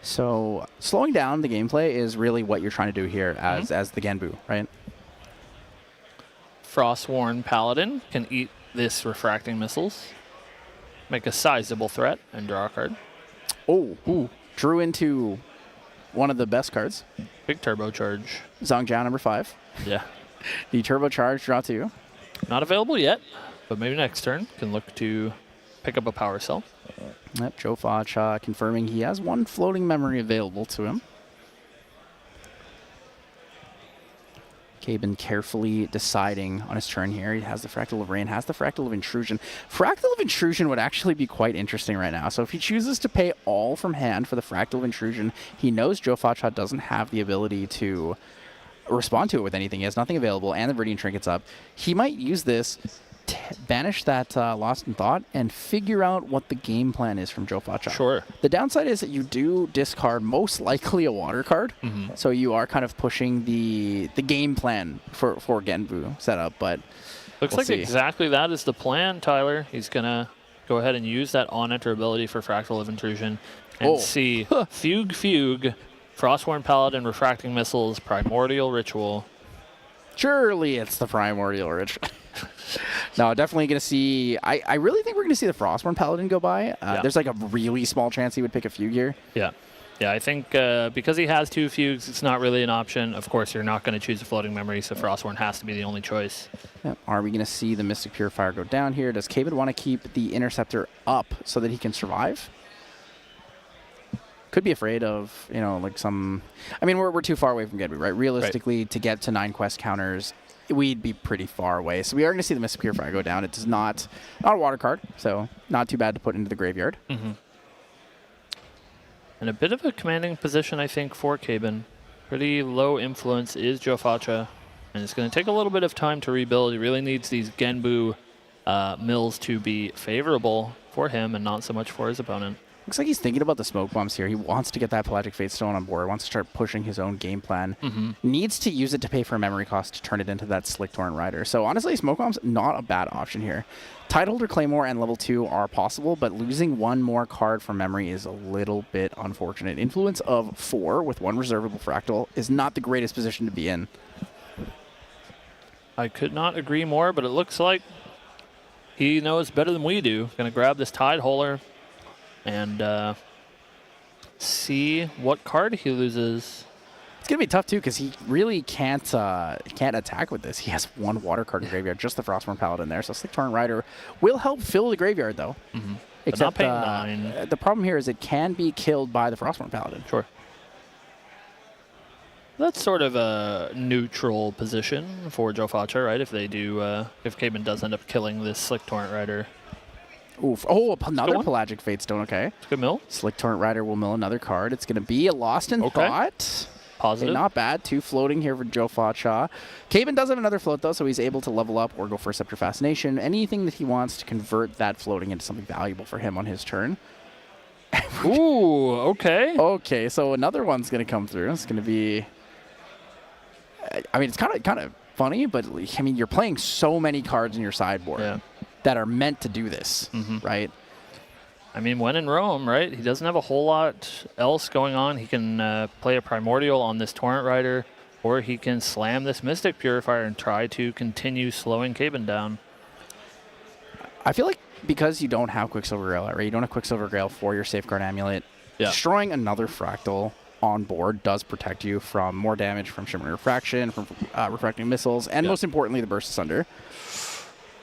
So slowing down the gameplay is really what you're trying to do here as the Genbu, right? Frostworn Paladin can eat this Refracting Missiles, make a sizable threat, and draw a card. Oh, drew into one of the best cards. Big turbocharge. Zhongjiao number 5. Yeah. The turbocharge draw 2. Not available yet, but maybe next turn can look to pick up a power cell. Yep, Joe Facha confirming he has 1 floating memory available to him. Caben carefully deciding on his turn here. He has the Fractal of Rain, has the Fractal of Intrusion. Fractal of Intrusion would actually be quite interesting right now. So if he chooses to pay all from hand for the Fractal of Intrusion, he knows Joe Facha doesn't have the ability to respond to it with anything. He has nothing available, and the Viridian Trinket's up. He might use this, banish that Lost in Thought, and figure out what the game plan is from Joe Facha. Sure. The downside is that you do discard most likely a water card, so you are kind of pushing the game plan for Genbu setup, but Looks like exactly that is the plan, Tyler. He's going to go ahead and use that on-enter ability for Fractal of Intrusion and see Fugue, Frostworn Paladin, Refracting Missiles, Primordial Ritual. Surely it's the Primordial Ritual. No, definitely going to see... I really think we're going to see the Frostborn Paladin go by. There's like a really small chance he would pick a Fugue here. Yeah. Yeah, I think because he has 2 Fugues, it's not really an option. Of course, you're not going to choose a floating memory, so Frostborn has to be the only choice. Yep. Are we going to see the Mystic Purifier go down here? Does Caben want to keep the Interceptor up so that he can survive? Could be afraid of, like some... I mean, we're too far away from Genbu, right? Realistically, to get to 9 quest counters, we'd be pretty far away. So we are going to see the Mystic Purifier go down. It does not a water card, so not too bad to put into the graveyard. And a bit of a commanding position, I think, for Caben. Pretty low influence is Joe Facha, and it's going to take a little bit of time to rebuild. He really needs these Genbu mills to be favorable for him and not so much for his opponent. Looks like he's thinking about the smoke bombs here. He wants to get that Pelagic Fate Stone on board, wants to start pushing his own game plan. Needs to use it to pay for a memory cost to turn it into that Slick Torrent Rider. So honestly, smoke bombs, not a bad option here. Tideholder Claymore and level 2 are possible, but losing 1 more card from memory is a little bit unfortunate. Influence of 4 with 1 reservable Fractal is not the greatest position to be in. I could not agree more, but it looks like he knows better than we do. Going to grab this Tideholder and see what card he loses. It's going to be tough, too, because he really can't attack with this. He has 1 water card in graveyard, just the Frostborn Paladin there. So Slick Torrent Rider will help fill the graveyard, though. Except not paying 9. The problem here is it can be killed by the Frostborn Paladin. Sure. That's sort of a neutral position for Joe Facha, right? If they do, if Caben does end up killing this Slick Torrent Rider. Oof. Oh, another Pelagic Fate Stone, okay. It's a good mill. Slick Torrent Rider will mill another card. It's going to be a Lost in Thought. Positive. Okay, not bad. 2 floating here for Joe Facha. Caben does have another float, though, so he's able to level up or go for Scepter Fascination. Anything that he wants to convert that floating into something valuable for him on his turn. Ooh, okay. Okay, so another one's going to come through. It's going to be... I mean, it's kind of funny, but I mean, you're playing so many cards in your sideboard that are meant to do this, right? I mean, when in Rome, right? He doesn't have a whole lot else going on. He can play a Primordial on this Torrent Rider, or he can slam this Mystic Purifier and try to continue slowing Caben down. I feel like because you don't have Quicksilver Grail, right? You don't have Quicksilver Grail for your Safeguard Amulet. Destroying another Fractal on board does protect you from more damage from Shimmering Refraction, from refracting missiles, and most importantly, the Burst Asunder.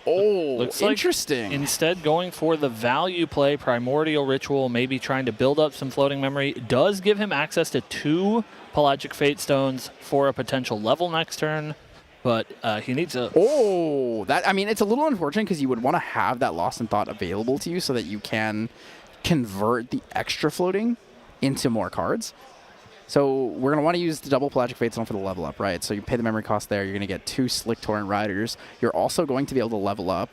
Oh, Looks interesting. Like instead going for the value play, Primordial Ritual, maybe trying to build up some floating memory, does give him access to 2 Pelagic Fate Stones for a potential level next turn, but he needs a... Oh, I mean, it's a little unfortunate because you would want to have that Lost in Thought available to you so that you can convert the extra floating into more cards. So we're going to want to use the double Pelagic Fate Stone for the level up, right? So you pay the memory cost there. You're going to get 2 Slick Torrent Riders. You're also going to be able to level up.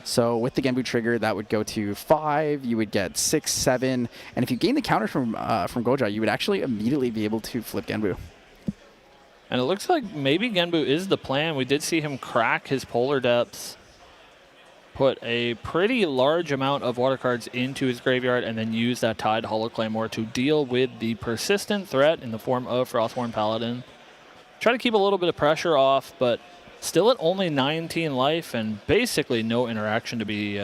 So with the Genbu trigger, that would go to 5. You would get 6, 7. And if you gain the counter from Goja, you would actually immediately be able to flip Genbu. And it looks like maybe Genbu is the plan. We did see him crack his Polar Depths, put a pretty large amount of water cards into his graveyard, and then use that Tide Hollow Claymore to deal with the persistent threat in the form of Frostborn Paladin. Try to keep a little bit of pressure off, but still at only 19 life and basically no interaction to be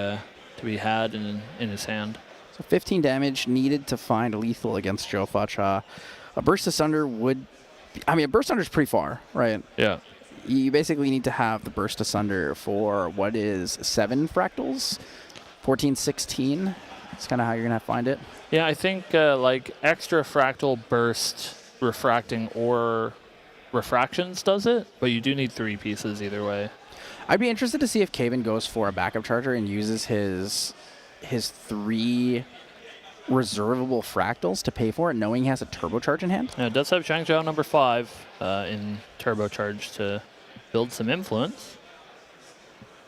had in his hand. So 15 damage needed to find lethal against Joe Facha. A Burst Asunder would... I mean, a Burst Asunder is pretty far, right? Yeah. You basically need to have the Burst Asunder for what is 7 fractals? 14, 16. That's kind of how you're going to find it. Yeah, I think like extra fractal burst refracting or refractions does it, but you do need 3 pieces either way. I'd be interested to see if Kaven goes for a backup charger and uses his 3 reservable fractals to pay for it, knowing he has a turbocharge in hand. Yeah, it does have Shangzhou number 5 in turbocharge to build some influence.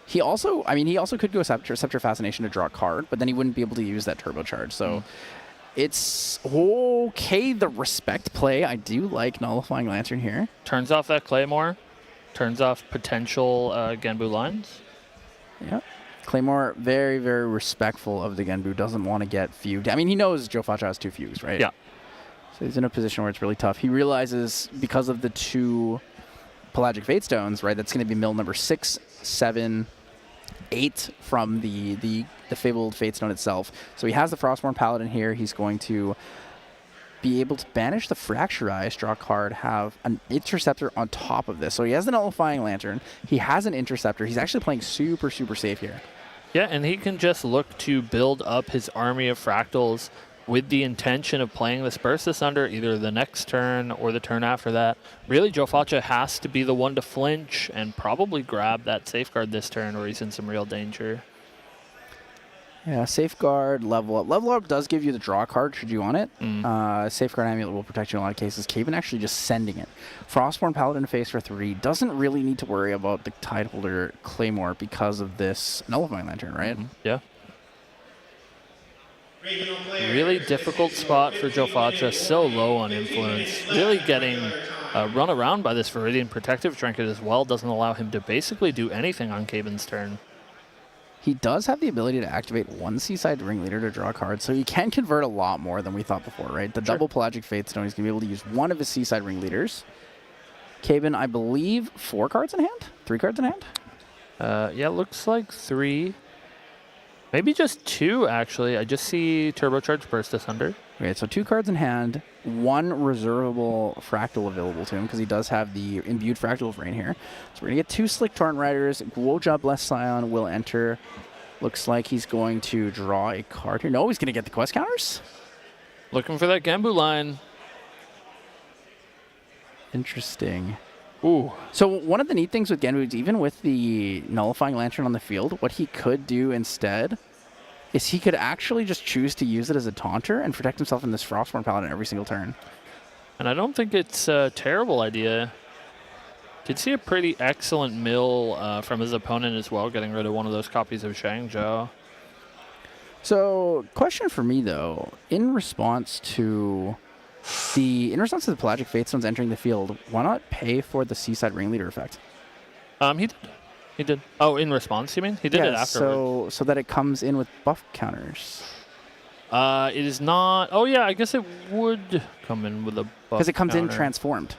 He also could go Scepter Fascination to draw a card, but then he wouldn't be able to use that turbocharge. So it's okay. The respect play, I do like Nullifying Lantern here. Turns off that Claymore, turns off potential Genbu lines. Yep. Claymore, very, very respectful of the Genbu, doesn't want to get fuged. I mean, he knows Joe Facha has 2 fugues, right? Yeah. So he's in a position where it's really tough. He realizes because of the 2 Pelagic Fate Stones, right, that's going to be mill number 6, 7, 8 from the Fabled Fate Stone itself. So he has the Frostborn Paladin here. He's going to be able to banish the Fracture Eyes, draw a card, have an Interceptor on top of this. So he has the Nullifying Lantern. He has an Interceptor. He's actually playing super, super safe here. Yeah, and he can just look to build up his army of fractals with the intention of playing this Burst Asunder either the next turn or the turn after that. Really, Joe Facha has to be the one to flinch and probably grab that Safeguard this turn or he's in some real danger. Yeah, Safeguard, Level Up. Level Up does give you the draw card should you want it. Safeguard Amulet will protect you in a lot of cases. Kaven actually just sending it. Frostborn Paladin face for 3. Doesn't really need to worry about the Tideholder Claymore because of this Nullifying Lantern, right? Yeah. Really difficult spot for Joe Facha. So low on influence. Really getting run around by this Viridian Protective Trinket as well. Doesn't allow him to basically do anything on Kaven's turn. He does have the ability to activate 1 Seaside Ringleader to draw a card, so he can convert a lot more than we thought before, right? The double Pelagic Fate Stone, he's going to be able to use 1 of his Seaside Ringleaders. Kaven, I believe, 4 cards in hand? 3 cards in hand? Yeah, looks like 3. Maybe just 2, actually. I just see Turbocharged Burst Asunder. Okay, so 2 cards in hand, 1 reservable Fractal available to him because he does have the Imbued Fractal of Rain here. So we're going to get 2 Slick Torrent Riders. Guoja Blessed Scion will enter. Looks like he's going to draw a card here. No, he's going to get the quest counters. Looking for that Genbu line. Interesting. Ooh. So one of the neat things with Genbu is even with the Nullifying Lantern on the field, what he could do instead is he could actually just choose to use it as a taunter and protect himself in this Frostborn Paladin every single turn. And I don't think it's a terrible idea. Did see a pretty excellent mill from his opponent as well, getting rid of one of those copies of Shangzhou. So, question for me though, in response to the Pelagic Fate Stones entering the field, why not pay for the Seaside Ringleader effect? He did. He did. Oh, in response, you mean? He did it afterwards. So that it comes in with buff counters. It is not. Oh yeah, I guess it would come in with a buff because it comes counter. in transformed.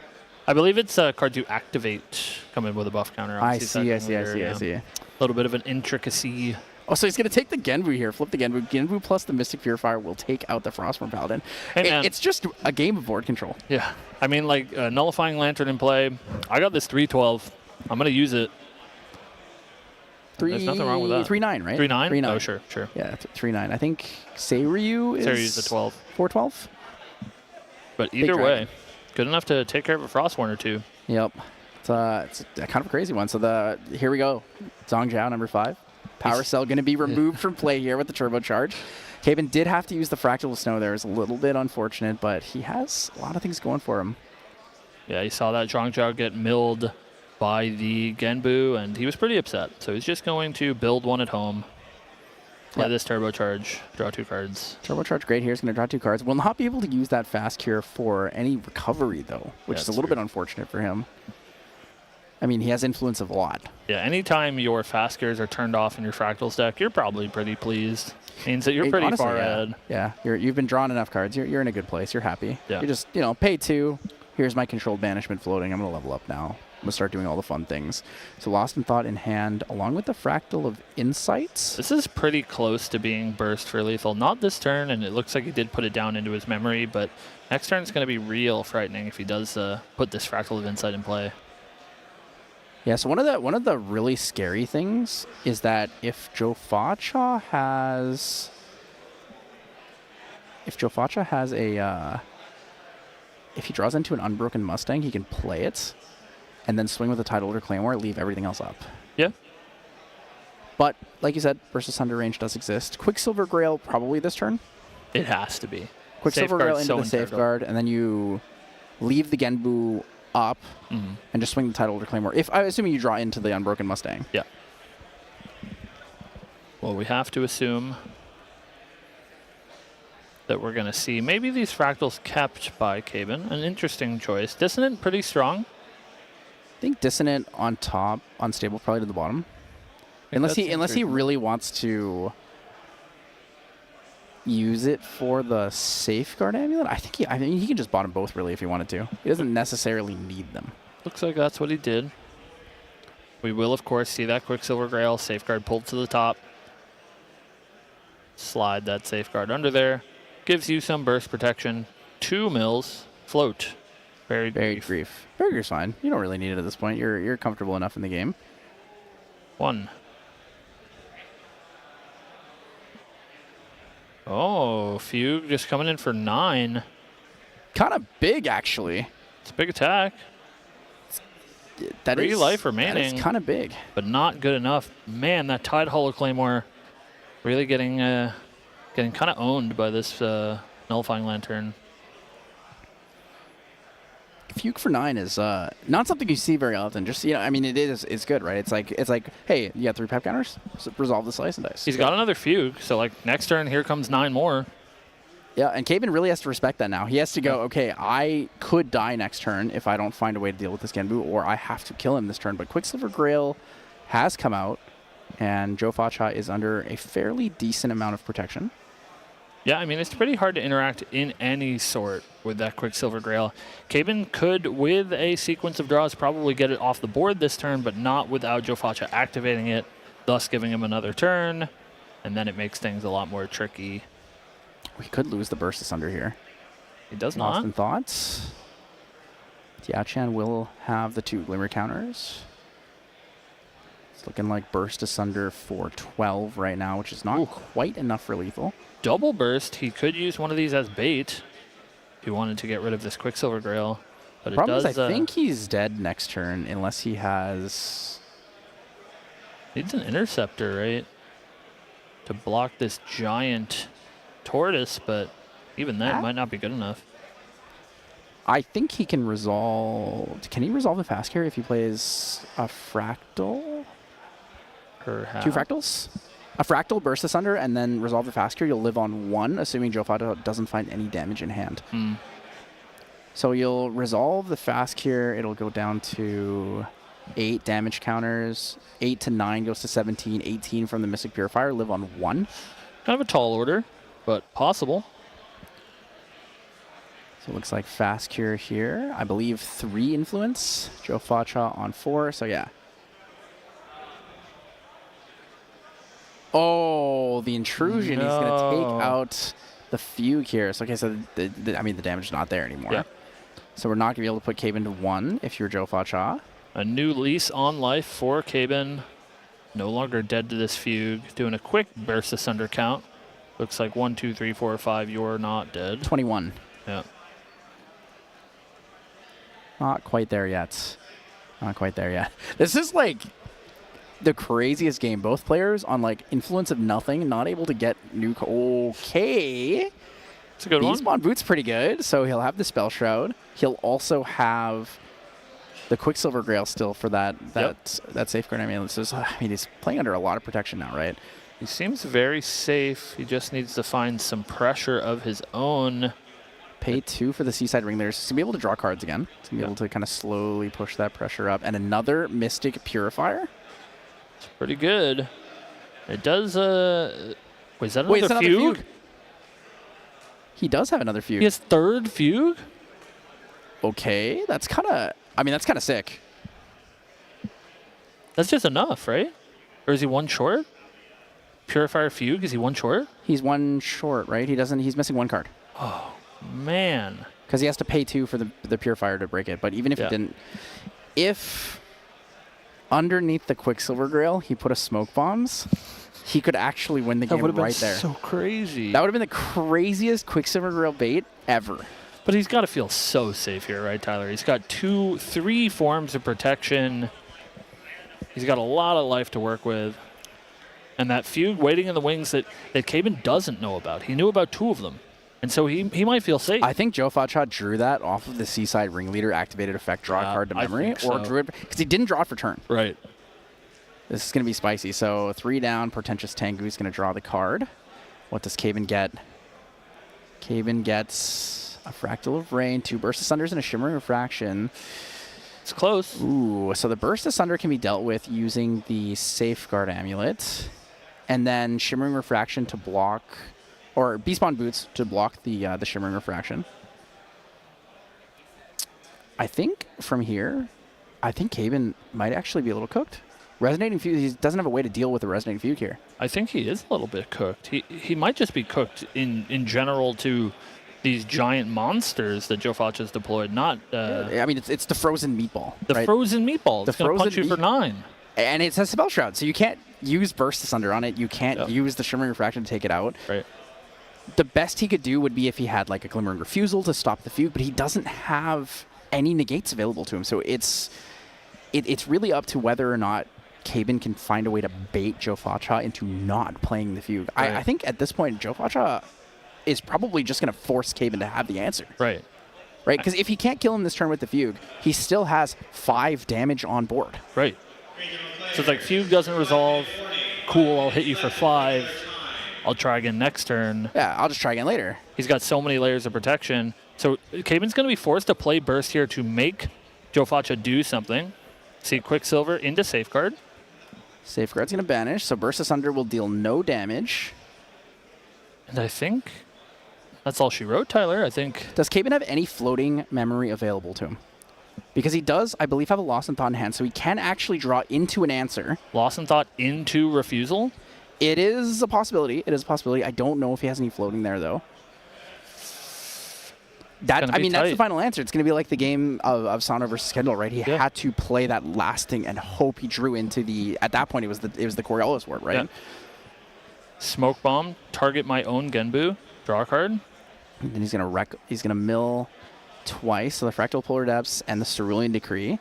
I believe it's a card to activate come in with a buff counter. I see. A little bit of an intricacy. Oh, so he's going to take the Genbu here, flip the Genbu. Genbu plus the Mystic Purifier will take out the Frostborn Paladin. Hey, man. It's just a game of board control. Yeah. I mean, like, Nullifying Lantern in play. I got this 3/12. I'm going to use it. There's nothing wrong with that. 3/9, right? 3/9? 3/9. Oh, sure. 3/9. I think Seiryu is... Seiryu's the 12. 4/12? But either way, good enough to take care of a Frostborn or two. Yep. It's a kind of a crazy one. So here we go. Zhongzhao, number 5. Power Cell going to be removed from play here with the Turbocharge. Caven did have to use the Fractal Snow there. It's a little bit unfortunate, but he has a lot of things going for him. Yeah, he saw that Zhongzhao get milled by the Genbu, and he was pretty upset. So he's just going to build one at home, play this Turbocharge, draw 2 cards. Turbocharge great here. He's going to draw 2 cards. Will not be able to use that Fast Cure for any recovery, though, which is a little bit unfortunate for him. I mean, he has influence of a lot. Yeah, anytime your Fast Cures are turned off in your Fractals deck, you're probably pretty pleased. Means that you're pretty Honestly, far ahead. Yeah, you've been drawing enough cards. You're in a good place. You're happy. Yeah. You're just, pay 2. Here's my controlled banishment floating. I'm going to level up now. I'm going to start doing all the fun things. So Lost in Thought in hand, along with the Fractal of Insights. This is pretty close to being burst for lethal. Not this turn, and it looks like he did put it down into his memory, but next turn is going to be real frightening if he does put this Fractal of Insight in play. Yeah, so one of the really scary things is that if Joe Facha has if he draws into an Unbroken Mustang, he can play it and then swing with a Tidal Order Claymore, leave everything else up. Yeah. But like you said, Burst Asunder range does exist. Quicksilver Grail probably this turn. It has to be. Quicksilver Grail into the Safeguard, and then you leave the Genbu up and just swing the Tidal Order Claymore. I assuming you draw into the Unbroken Mustang. Yeah. Well, we have to assume that we're going to see maybe these Fractals kept by Caven. An interesting choice. Dissonant, pretty strong. I think Dissonant on top, unstable probably to the bottom. Unless he really wants to use it for the Safeguard Amulet. I mean he can just bottom both really if he wanted to. He doesn't necessarily need them. Looks like that's what he did. We will, of course, see that Quicksilver Grail Safeguard pulled to the top. Slide that Safeguard under there. Gives you some burst protection. 2 mills. Float. Buried Grief. Buried Grief's fine. You don't really need it at this point. You're comfortable enough in the game. 1. Oh, Fugue just coming in for 9. Kind of big, actually. It's a big attack. That 3 life remaining. That is kind of big. But not good enough. Man, that Tide Hollow Claymore really getting kind of owned by this Nullifying Lantern. Fugue for 9 is not something you see very often. Just I mean, it's good, right? It's like, hey, you got 3 pep counters, so resolve the slice and dice. He's got another Fugue, so like next turn, here comes 9 more. Yeah, and Caven really has to respect that now. He has to go, okay, I could die next turn if I don't find a way to deal with this Genbu, or I have to kill him this turn. But Quicksilver Grail has come out, and Joe Facha is under a fairly decent amount of protection. Yeah, I mean, it's pretty hard to interact in any sort with that Quicksilver Grail. Caven could, with a sequence of draws, probably get it off the board this turn, but not without Joe Facha activating it, thus giving him another turn, and then it makes things a lot more tricky. We could lose the Burst Asunder here. He does not. Lost in Thoughts. Tiachan will have the 2 Glimmer counters. It's looking like Burst Asunder for 12 right now, which is not quite enough for lethal. Double Burst, he could use one of these as bait if he wanted to get rid of this Quicksilver Grail. But Problem is, I think he's dead next turn unless he has... Needs an Interceptor, right? To block this giant Tortoise, but even that might not be good enough. I think he can resolve... Can he resolve the Fast Carry if he plays a Fractal? Perhaps. 2 Fractals? A Fractal, Burst Asunder, and then resolve the Fast Carry. You'll live on 1, assuming Joe Facha doesn't find any damage in hand. So you'll resolve the Fast Cure. It'll go down to 8 damage counters. 8 to 9 goes to 17. 18 from the Mystic Purifier. Live on 1. Kind of a tall order, but possible. So it looks like Fast Cure here. I believe 3 influence. Joe Facha on 4. So yeah. Oh, the intrusion. He's going to take No. out the Fugue here. So, okay, so the damage is not there anymore. Yeah. So we're not going to be able to put Caben to 1 if you're Joe Fa-Cha. A new lease on life for Caben. No longer dead to this Fugue. Doing a quick burst asunder count. Looks like 1, 2, 3, 4, 5. You're not dead. 21. Yeah. Not quite there yet. Not quite there yet. This is like the craziest game. Both players on like influence of nothing, not able to get new. Okay. It's a good one. Beastbond Boot's pretty good, so he'll have the Spell Shroud. He'll also have the Quicksilver Grail still for that Safeguard Amulet. So I mean, he's playing under a lot of protection now, right? He seems very safe. He just needs to find some pressure of his own. Pay 2 for the Seaside Ringleaders. He's going to be able to draw cards again. He's going to be able to kind of slowly push that pressure up. And another Mystic Purifier. It's pretty good. It does, wait, is that another it's another Fugue? He does have another Fugue. He has 3rd Fugue? Okay, that's kind of sick. That's just enough, right? Or is he 1 short? Purifier Fugue, is he 1 short? He's 1 short, right? He's missing 1 card. Oh, man. Because he has to pay 2 for the Purifier to break it. But even if he didn't, if underneath the Quicksilver Grail he put a Smoke Bombs, he could actually win the game right there. So crazy. That would have been the craziest Quicksilver Grail bait ever. But he's got to feel so safe here, right, Tyler? He's got 3 forms of protection. He's got a lot of life to work with. And that Fugue waiting in the wings that Caben doesn't know about. He knew about 2 of them. And so he might feel safe. I think Joe Fa-Cha drew that off of the Seaside Ringleader activated effect, draw a card to memory, or drew it because he didn't draw it for turn. Right. This is going to be spicy. So 3 down, Portentous Tengu is going to draw the card. What does Caben get? Caben gets a Fractal of Rain, 2 Burst Asunders, and a Shimmering Refraction. It's close. Ooh, so the Burst Asunder can be dealt with using the Safeguard Amulet, and then Shimmering Refraction to block, or Beastbond Boots to block the Shimmering Refraction. I think from here, I think Caben might actually be a little cooked. Resonating Fugue, he doesn't have a way to deal with the Resonating Fugue here. I think he is a little bit cooked. He might just be cooked in general to these giant monsters that Joe Fa-Cha's deployed, not... I mean, it's the frozen meatball, The right? frozen meatball. The It's going to punch you frozen for 9. And it says Spell Shroud, so you can't use Burst Asunder on it. You can't use the Shimmering Refraction to take it out. Right. The best he could do would be if he had like a Glimmering Refusal to stop the Fugue, but he doesn't have any negates available to him. So it's really up to whether or not Caben can find a way to bait Joe Fa-Cha into not playing the Fugue. Right. I think at this point, Joe Fa-Cha is probably just going to force Caben to have the answer. Right. Right? Because if he can't kill him this turn with the Fugue, he still has 5 damage on board. Right. So it's like Fugue doesn't resolve. Cool, I'll hit you for 5. I'll try again next turn. Yeah, I'll just try again later. He's got so many layers of protection. So Caben's going to be forced to play Burst here to make Joe Fa-Cha do something. See Quicksilver into Safeguard. Safeguard's going to banish, so Burst Asunder will deal no damage. And I think that's all she wrote, Tyler. I think. Does Caben have any floating memory available to him? Because he does, I believe, have a Lost in Thought in hand, so he can actually draw into an answer. Lost in Thought into Refusal? It is a possibility. It is a possibility. I don't know if he has any floating there, though. That's the final answer. It's going to be like the game of Sano versus Kendall, right? He had to play that last thing and hope he drew into the... At that point, it was the Coriolis Warp, right? Yeah. Smoke Bomb, target my own Genbu, draw a card. And then he's going to mill twice, so the Fractal Polar Depths and the Cerulean Decree.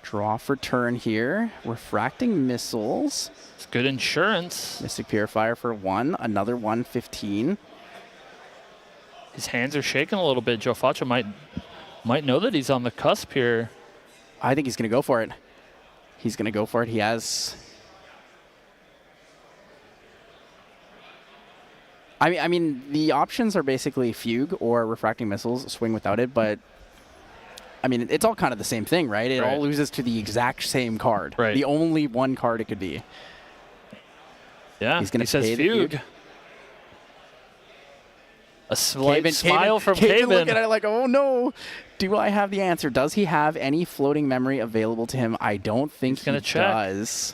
Draw for turn here. Refracting Missiles. It's good insurance. Mystic Purifier for 1. Another 1, 15. His hands are shaking a little bit. Joe Fa-Cha might know that he's on the cusp here. I think he's going to go for it. He's going to go for it. He has... I mean, the options are basically Fugue or Refracting Missiles, swing without it, but I mean, it's all kind of the same thing, right? It all loses to the exact same card. Right. The only one card it could be. Yeah, He's going to says pay the Fugue. A slight smile from Caben. Caben. Looking at it like, oh no, do I have the answer? Does he have any floating memory available to him? I don't think he does.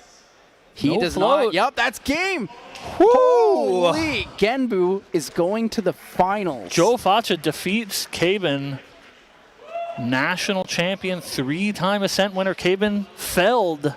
He No does float. not. Yep, that's game. Holy! Genbu is going to the finals. Joe Facha defeats Caben, national champion, 3-time Ascent winner. Caben felled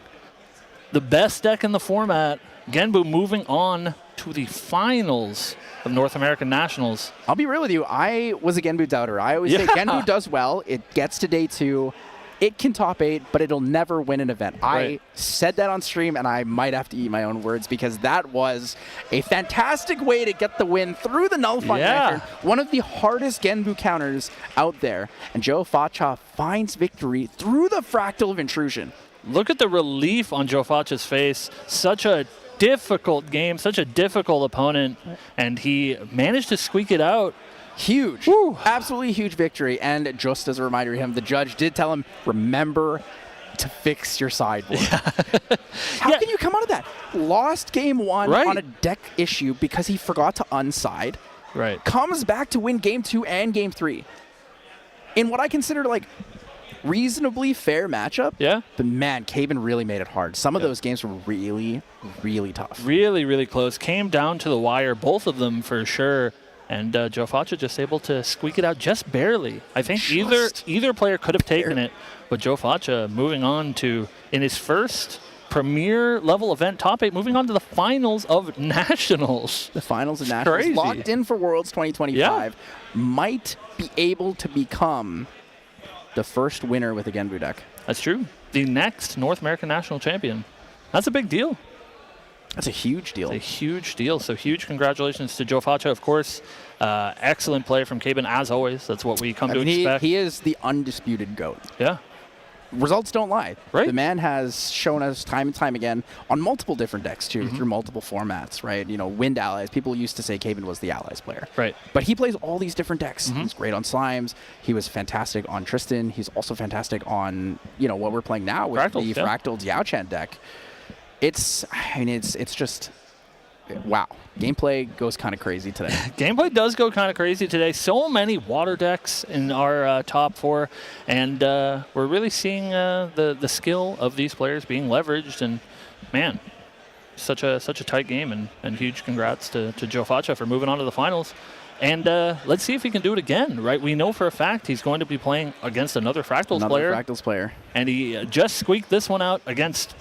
the best deck in the format. Genbu moving on to the finals of North American Nationals. I'll be real with you. I was a Genbu doubter. I always say Genbu does well. It gets to day 2. It can top 8, but it'll never win an event. Right. I said that on stream, and I might have to eat my own words because that was a fantastic way to get the win through the nullifying record. One of the hardest Genbu counters out there. And Joe Facha finds victory through the Fractal of Intrusion. Look at the relief on Joe Facha's face. Such a difficult game, such a difficult opponent, and he managed to squeak it out. Huge. Absolutely huge victory. And just as a reminder to him, the judge did tell him, remember to fix your sideboard. How can you come out of that? Lost game 1 on a deck issue because he forgot to unside. Right. Comes back to win game 2 and game 3. In what I consider like reasonably fair matchup. Yeah. But man, Caben really made it hard. Some of those games were really, really tough. Really, really close. Came down to the wire, both of them for sure. And Joe Facha just able to squeak it out just barely. I think either player could have taken it, but Joe Facha moving on to, in his first premier level event, top 8, moving on to the finals of Nationals. The finals of Nationals. Crazy. Locked in for Worlds 2025. Might be able to become the first winner with a Genbu deck. That's true. The next North American National Champion. That's a big deal. That's a huge deal. It's a huge deal. So huge congratulations to Joe Facha, of course. Excellent play from Caben, as always. That's what we come to expect. He is the undisputed GOAT. Yeah. Results don't lie. Right. The man has shown us time and time again on multiple different decks, too, through multiple formats, right? You know, Wind Allies. People used to say Caben was the Allies player. Right. But he plays all these different decks. He's great on Slimes. He was fantastic on Tristan. He's also fantastic on, you know, what we're playing now with Fractals, the Fractal Diao-Chan deck. It's just, wow. Gameplay goes kind of crazy today. Gameplay does go kind of crazy today. So many water decks in our top 4, and we're really seeing the skill of these players being leveraged. And man, such a tight game, and huge congrats to Joe Facha for moving on to the finals. And let's see if he can do it again, right? We know for a fact he's going to be playing against another Fractals player. And he just squeaked this one out against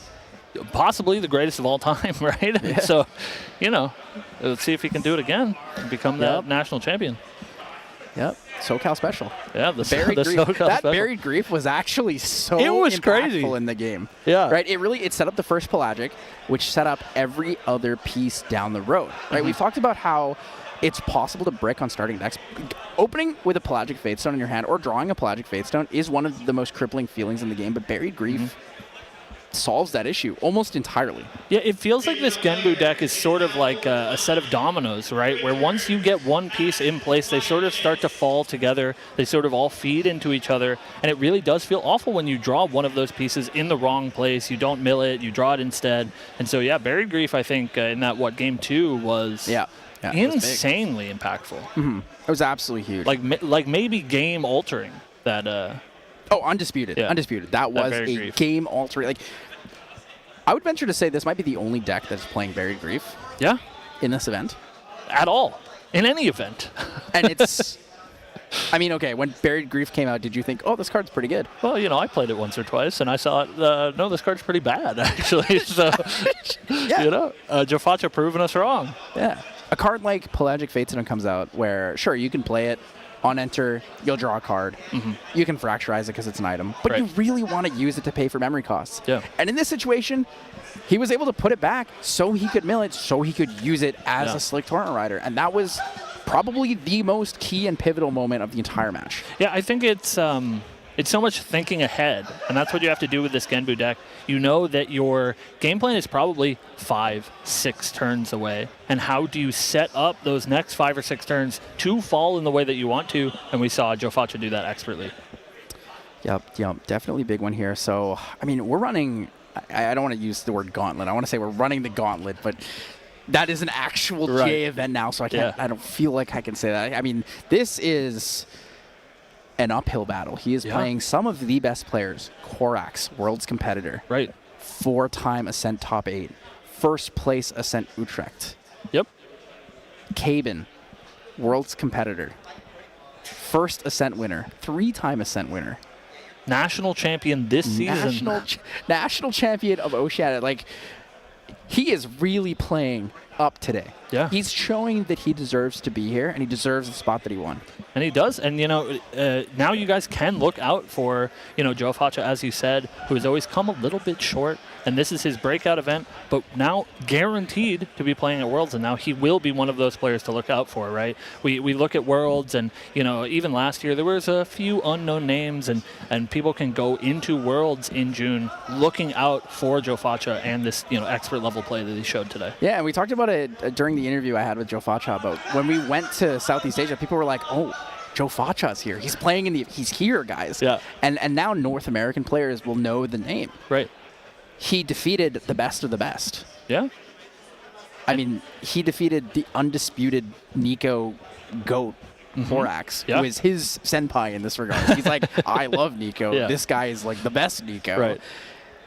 possibly the greatest of all time, right? Yeah. So, you know, let's see if he can do it again and become that national champion. Yep. SoCal special. Yeah, the buried grief. SoCal that special. Buried grief was actually so impactful crazy in the game. Yeah. Right? It set up the first Pelagic, which set up every other piece down the road. Right? We've talked about how it's possible to brick on starting decks. Opening with a Pelagic Fatestone in your hand or drawing a Pelagic Fatestone is one of the most crippling feelings in the game, but Buried Grief solves that issue almost entirely. Yeah, it feels like this Genbu deck is sort of like a set of dominoes, right? Where once you get one piece in place, they sort of start to fall together. They sort of all feed into each other. And it really does feel awful when you draw one of those pieces in the wrong place. You don't mill it, you draw it instead. And so, yeah, Buried Grief, I think, in that, game 2 was insanely impactful. It was absolutely huge. Like maybe game altering that. Undisputed. Undisputed. That was a game altering. Like, I would venture to say this might be the only deck that's playing Buried Grief. Yeah. In this event. At all. In any event. And it's... I mean, okay, when Buried Grief came out, did you think, oh, this card's pretty good? Well, you know, I played it once or twice, and I saw it, no, this card's pretty bad, actually. So, you know, Joe Facha proving us wrong. Yeah. A card like Pelagic Fatestone comes out where, sure, you can play it. On enter, you'll draw a card. You can fracturize it because it's an item. But you really want to use it to pay for memory costs. Yeah. And in this situation, he was able to put it back so he could mill it, so he could use it as a Slick Torrent Rider. And that was probably the most key and pivotal moment of the entire match. Yeah, I think it's so much thinking ahead, and that's what you have to do with this Genbu deck. You know that your game plan is probably 5-6 turns away, and how do you set up those next 5 or 6 turns to fall in the way that you want to? And we saw Joe Facha do that expertly. Yep, definitely big one here. So, I mean, we're running, I don't want to use the word gauntlet. I want to say we're running the gauntlet, but that is an actual GA event now, so I can't. I don't feel like I can say that. I mean, this is an uphill battle. He is playing some of the best players. Korax, World's competitor. Right. 4-time Ascent top 8. first place Ascent Utrecht. Yep. Caben, Worlds competitor. First Ascent winner. 3-time Ascent winner. National champion this season. National champion of Oceania. Like, he is really playing up today. Yeah. He's showing that he deserves to be here, and he deserves the spot that he won. And he does. And, now you guys can look out for, Joe Facha, as you said, who has always come a little bit short. And this is his breakout event, but now guaranteed to be playing at Worlds. And now he will be one of those players to look out for, right? We look at Worlds, and, even last year there was a few unknown names, and people can go into Worlds in June looking out for Joe Facha and this, expert level play that he showed today. Yeah, and we talked about it during the interview I had with Joe Facha about when we went to Southeast Asia, people were like, oh, Joe Facha's here. He's playing he's here, guys. Yeah. And now North American players will know the name. Right. He defeated the best of the best. Yeah. I mean, he defeated the undisputed Nico GOAT Horax, who is his senpai in this regard. He's like, I love Nico. Yeah. This guy is like the best Nico. Right.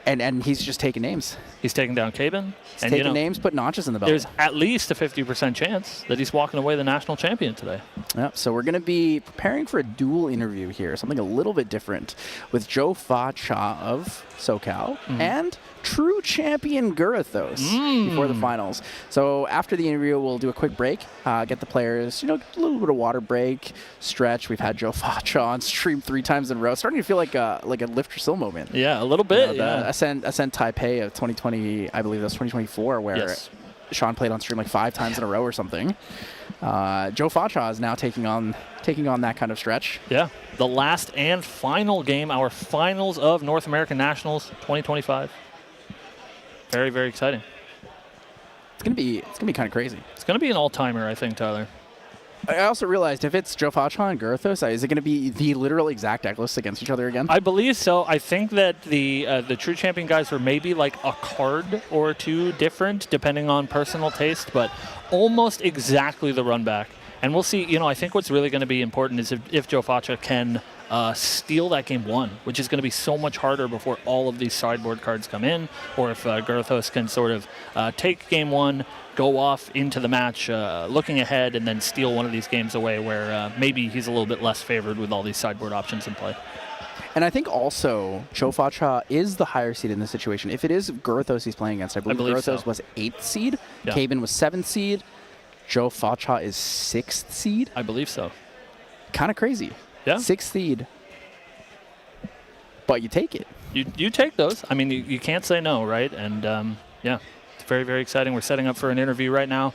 And he's just taking names. He's taking down Caben. He's taking names, put notches in the belt. There's at least a 50% chance that he's walking away the national champion today. Yep, so we're going to be preparing for a dual interview here, something a little bit different, with Joe Facha of SoCal and true champion Gurathos before the finals. So after the interview, we'll do a quick break, get the players, a little bit of water break, stretch. We've had Joe Facha on stream 3 times in a row, starting to feel like a Lift or Still moment. Yeah, a little bit. Ascent Taipei of 2020, I believe that's 2024, where Sean played on stream like 5 times in a row or something. Joe Facha is now taking on that kind of stretch. Yeah, the last and final game, our finals of North American Nationals 2025. Very, very exciting. It's gonna be kind of crazy. It's gonna be an all-timer, I think, Tyler. I also realized if it's Joe Facha and Gurathos, is it going to be the literal exact deck lists against each other again? I believe so. I think that the true champion guys were maybe like a card or two different, depending on personal taste, but almost exactly the run back. And we'll see. I think what's really going to be important is if Joe Facha can steal that game 1, which is going to be so much harder before all of these sideboard cards come in, or if Gurathos can sort of take game 1, go off into the match looking ahead, and then steal one of these games away where maybe he's a little bit less favored with all these sideboard options in play. And I think also Joe Facha is the higher seed in this situation. If it is Gurathos he's playing against, I believe Gurathos was 8th seed, Caben was 7th seed, Joe Facha is 6th seed. I believe so. Kind of crazy. Yeah. 6th seed. But you take it. You take those. I mean, you can't say no, right? And it's very, very exciting. We're setting up for an interview right now.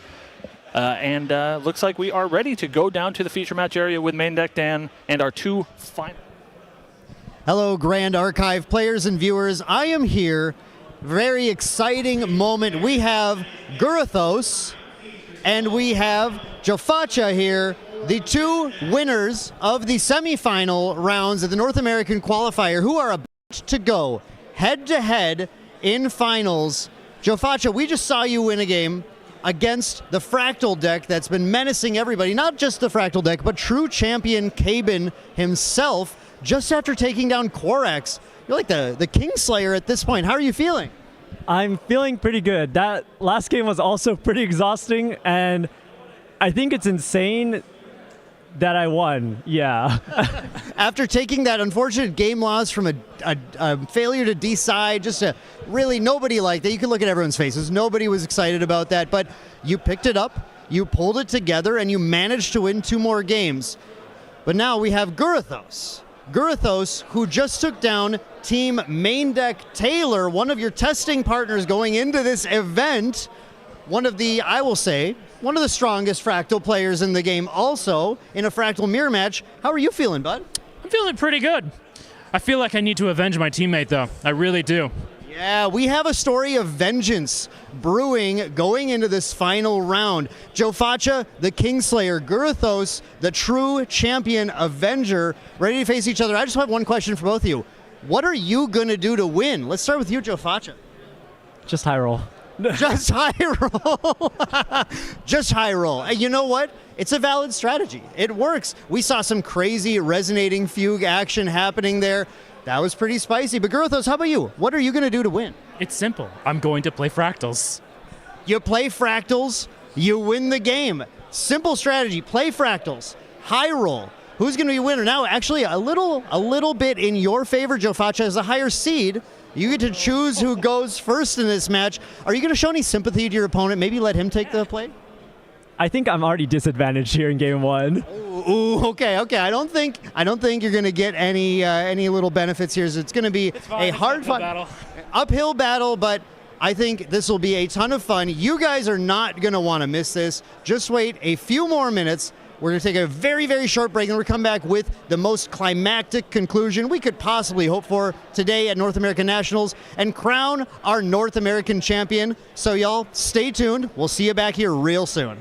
And looks like we are ready to go down to the feature match area with Main Deck Dan and our 2 final. Hello, Grand Archive players and viewers. I am here. Very exciting moment. We have Gurathos and we have Joe Facha here, the 2 winners of the semifinal rounds of the North American qualifier, who are about to go head-to-head in finals. Joe Facha, we just saw you win a game against the Fractal deck that's been menacing everybody, not just the Fractal deck, but true champion Caben himself, just after taking down Korax. You're like the Kingslayer at this point. How are you feeling? I'm feeling pretty good. That last game was also pretty exhausting, and I think it's insane that I won. Yeah. After taking that unfortunate game loss from a failure to decide, just really nobody liked it. You can look at everyone's faces. Nobody was excited about that, but you picked it up, you pulled it together, and you managed to win 2 more games. But now we have Gurathos. Gurathos, who just took down Team Main Deck Taylor, one of your testing partners going into this event. One of the, I will say, one of the strongest Fractal players in the game, also in a Fractal mirror match. How are you feeling, bud? I'm feeling pretty good. I feel like I need to avenge my teammate, though. I really do. Yeah, we have a story of vengeance brewing going into this final round. Joe Facha, the Kingslayer, Gurathos, the true champion Avenger, ready to face each other. I just have one question for both of you. What are you going to do to win? Let's start with you, Joe Facha. Just high roll. Just high roll. Just high roll. You know what? It's a valid strategy. It works. We saw some crazy resonating fugue action happening there. That was pretty spicy. But Gurathos, how about you? What are you going to do to win? It's simple. I'm going to play Fractals. You play fractals, you win the game. Simple strategy, play fractals, high roll. Who's going to be winner? Now, actually, a little bit in your favor. Joe Faccia is a higher seed. You get to choose who goes first in this match. Are you going to show any sympathy to your opponent? Maybe let him take the play? I think I'm already disadvantaged here in game one. Ooh, okay. I don't think you're going to get any little benefits here. So it's going to be a hard fight, uphill battle, but I think this will be a ton of fun. You guys are not going to want to miss this. Just wait a few more minutes. We're going to take a very, very short break, and we'll come back with the most climactic conclusion we could possibly hope for today at North American Nationals and crown our North American champion. So y'all, stay tuned. We'll see you back here real soon.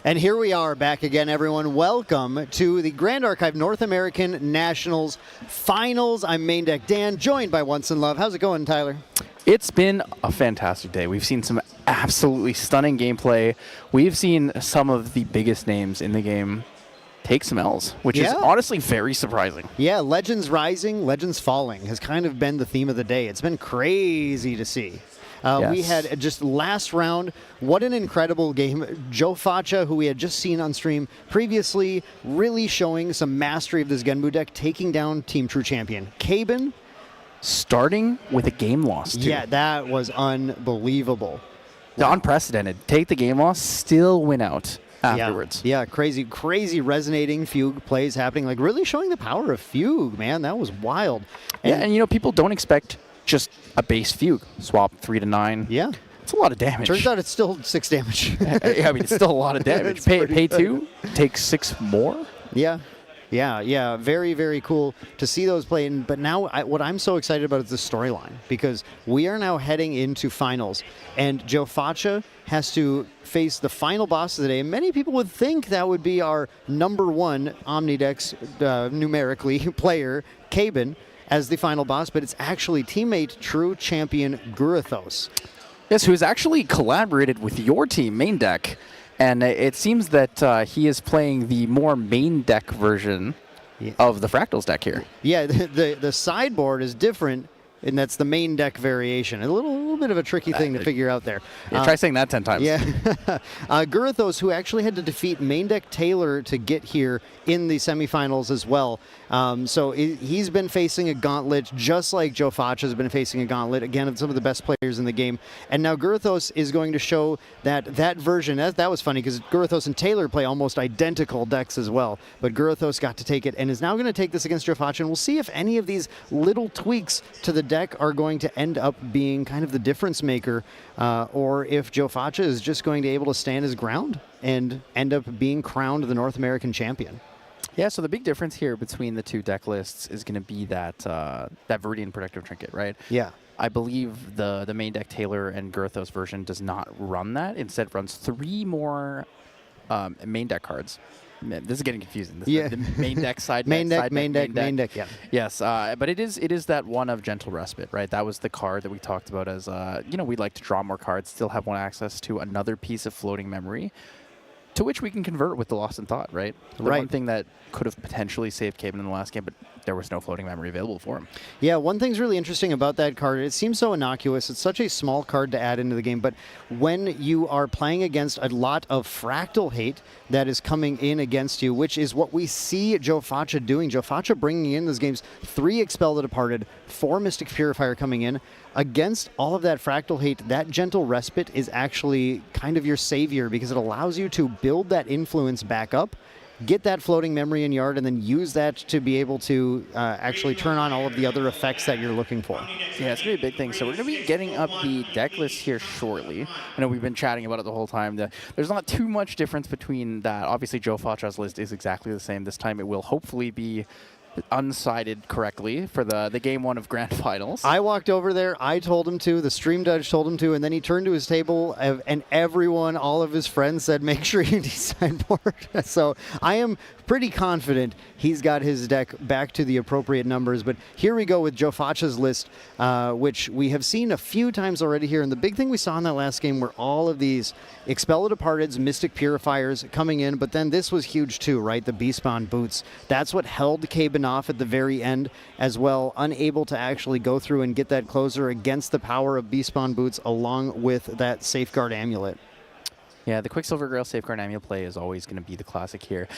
And here we are back again, everyone. Welcome to the Grand Archive North American Nationals Finals. I'm Main Deck Dan, joined by Once in Love. How's it going, Tyler? It's been a fantastic day. We've seen some absolutely stunning gameplay. We've seen some of the biggest names in the game take some L's, which is honestly very surprising. Yeah, Legends Rising, Legends Falling has kind of been the theme of the day. It's been crazy to see. We had just last round, what an incredible game. Joe Facha, who we had just seen on stream previously, really showing some mastery of this Genbu deck, taking down Team True Champion. Caben. Starting with a game loss, too. Yeah, that was unbelievable. Unprecedented. Take the game loss, still win out afterwards. Yeah, crazy resonating Fugue plays happening, like really showing the power of Fugue, man. That was wild. And people don't expect just a base Fugue. Swap 3 to 9. Yeah. It's a lot of damage. Turns out it's still 6 damage. I mean, it's still a lot of damage. Pay 2, take 6 more. Yeah. Very, very cool to see those play. But now what I'm so excited about is the storyline, because we are now heading into finals, and Joe Facha has to face the final boss of the day. And many people would think that would be our number 1 Omnidex numerically player, Caben, as the final boss, but it's actually teammate True Champion Guruthos. Yes, who has actually collaborated with your team, Main Deck. And it seems that he is playing the more main deck version of the Fractals deck here. Yeah, the sideboard is different, and that's the main deck variation. A little bit of a tricky thing to figure out there. Yeah, try saying that 10 times. Yeah. Guruthos, who actually had to defeat main deck Taylor to get here in the semifinals as well. So he's been facing a gauntlet, just like Joe Facha has been facing a gauntlet, again, of some of the best players in the game. And now Guruthos is going to show that version. That was funny, because Guruthos and Taylor play almost identical decks as well. But Guruthos got to take it and is now going to take this against Joe Facha. And we'll see if any of these little tweaks to the deck are going to end up being kind of the difference maker, or if Joe Facha is just going to be able to stand his ground and end up being crowned the North American champion. Yeah, so the big difference here between the two deck lists is going to be that Viridian Protective Trinket, right? Yeah. I believe the main deck Taylor and Guruthos version does not run that. Instead, runs 3 more main deck cards. Man, this is getting confusing. This is the main deck, main deck. Yeah. Yes, but it is that one of Gentle Respite, right? That was the card that we talked about as we'd like to draw more cards, still have one access to another piece of floating memory, to which we can convert with the Lost in Thought, right? The one thing that could have potentially saved Caben in the last game, but there was no floating memory available for him. Yeah, one thing's really interesting about that card, it seems so innocuous. It's such a small card to add into the game, but when you are playing against a lot of fractal hate that is coming in against you, which is what we see Joe Facha doing. Joe Facha bringing in those games, 3 Expel the Departed, 4 Mystic Purifier coming in. Against all of that fractal hate, that Gentle Respite is actually kind of your savior, because it allows you to build that influence back up, get that floating memory in yard, and then use that to be able to actually turn on all of the other effects that you're looking for. Yeah, it's going to be a big thing. So we're going to be getting up the deck list here shortly. I know we've been chatting about it the whole time. There's not too much difference between that. Obviously, Joe Facha's list is exactly the same. This time it will hopefully be unsided correctly for the game 1 of Grand Finals. I walked over there, I told him to, the stream judge told him to, and then he turned to his table, and everyone, all of his friends said, make sure you sideboard. So I am pretty confident he's got his deck back to the appropriate numbers. But here we go with Joe Facha's list, which we have seen a few times already here. And the big thing we saw in that last game were all of these Expel the Departeds, Mystic Purifiers coming in. But then this was huge too, right? The Beastbond Boots. That's what held Caben off at the very end as well, unable to actually go through and get that closer against the power of Beastbond Boots along with that Safeguard Amulet. Yeah, the Quicksilver Grail Safeguard Amulet play is always going to be the classic here.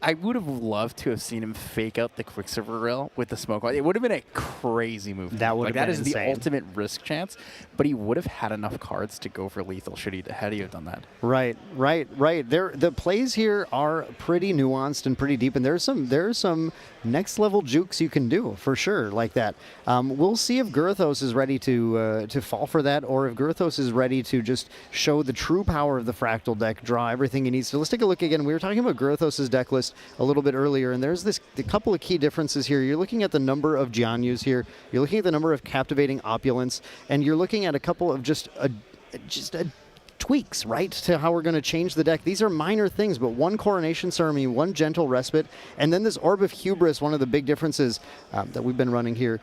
I would have loved to have seen him fake out the Quicksilver Grail with the smoke. It would have been a crazy move. That would have been insane. insane. The ultimate risk chance, but he would have had enough cards to go for lethal had he have done that. Right. The plays here are pretty nuanced and pretty deep, and there's some next level jukes you can do for sure like that. We'll see if Guruthos is ready to fall for that, or if Guruthos is ready to just show the true power of the Fractal deck, draw everything he needs to. Let's take a look again. We were talking about Guruthos' deck list a little bit earlier, and there's a couple of key differences here. You're looking at the number of Jianyus here. You're looking at the number of Captivating Opulence, and you're looking at a couple of just a tweaks, right, to how we're going to change the deck. These are minor things, but one Coronation Ceremony, one Gentle Respite, and then this Orb of Hubris, one of the big differences that we've been running here.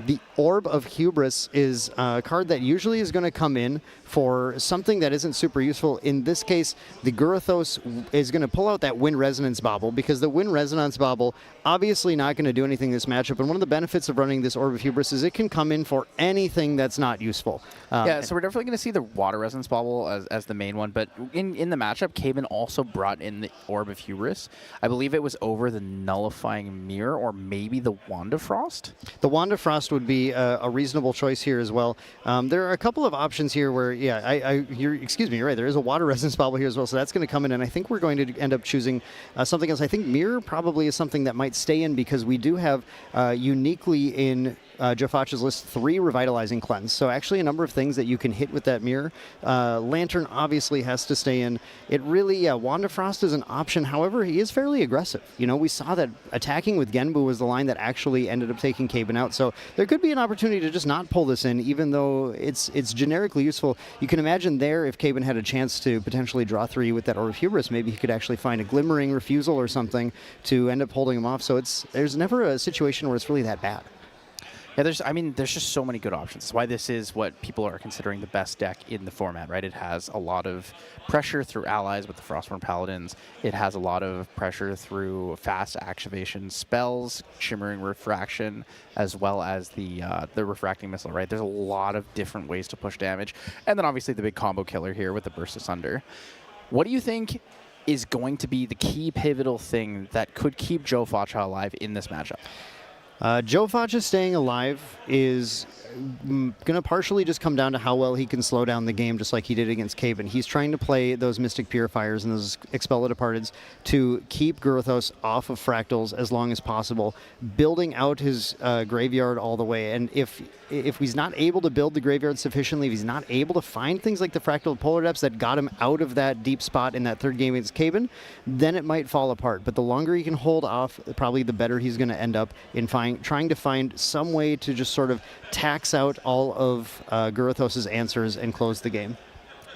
The Orb of Hubris is a card that usually is going to come in for something that isn't super useful. In this case, the Gurathos is going to pull out that Wind Resonance Bauble, because the Wind Resonance Bauble obviously not going to do anything in this matchup, and one of the benefits of running this Orb of Hubris is it can come in for anything that's not useful. Yeah, so we're definitely going to see the Water Resonance Bauble as the main one, but in the matchup, Caben also brought in the Orb of Hubris. I believe it was over the Nullifying Mirror, or maybe the Wand of Frost? The Wand of Frost would be a reasonable choice here as well. There are a couple of options here where, excuse me, you're right, there is a Water Resonance Bauble here as well, so that's going to come in, and I think we're going to end up choosing something else. I think Mirror probably is something that might stay in, because we do have uniquely in Jofacha's list 3 Revitalizing Cleanse. So actually a number of things that you can hit with that Mirror. Lantern obviously has to stay in. It really, Wand of Frost is an option. However, he is fairly aggressive. You know, we saw that attacking with Genbu was the line that actually ended up taking Caben out. So there could be an opportunity to just not pull this in, even though it's generically useful. You can imagine there, if Caben had a chance to potentially draw 3 with that Orb of Hubris, maybe he could actually find a Glimmering Refusal or something to end up holding him off. So there's never a situation where it's really that bad. Yeah, there's just so many good options. That's why this is what people are considering the best deck in the format, right? It has a lot of pressure through allies with the Frostborn Paladins. It has a lot of pressure through fast activation spells, Shimmering Refraction, as well as the Refracting Missile, right? There's a lot of different ways to push damage. And then obviously the big combo killer here with the Burst Asunder. What do you think is going to be the key pivotal thing that could keep Jofacha alive in this matchup? Jofacha staying alive is going to partially just come down to how well he can slow down the game, just like he did against Caben. He's trying to play those Mystic Purifiers and those Expel the Departeds to keep Gurathos off of Fractals as long as possible, building out his graveyard all the way. And if he's not able to build the graveyard sufficiently, if he's not able to find things like the Fractal Polar Depths that got him out of that deep spot in that third game against Caben, then it might fall apart. But the longer he can hold off, probably the better he's going to end up in trying to find some way to just sort of tax out all of Gurathos' answers and close the game.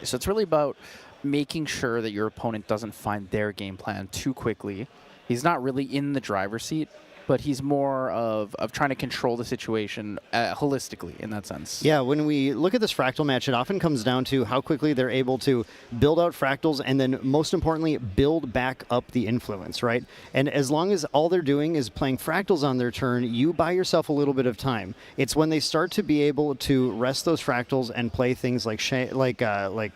So it's really about making sure that your opponent doesn't find their game plan too quickly. He's not really in the driver's seat, but he's more of trying to control the situation holistically in that sense. Yeah, when we look at this Fractal match, it often comes down to how quickly they're able to build out Fractals and then, most importantly, build back up the influence, right? And as long as all they're doing is playing Fractals on their turn, you buy yourself a little bit of time. It's when they start to be able to rest those Fractals and play things like Zhang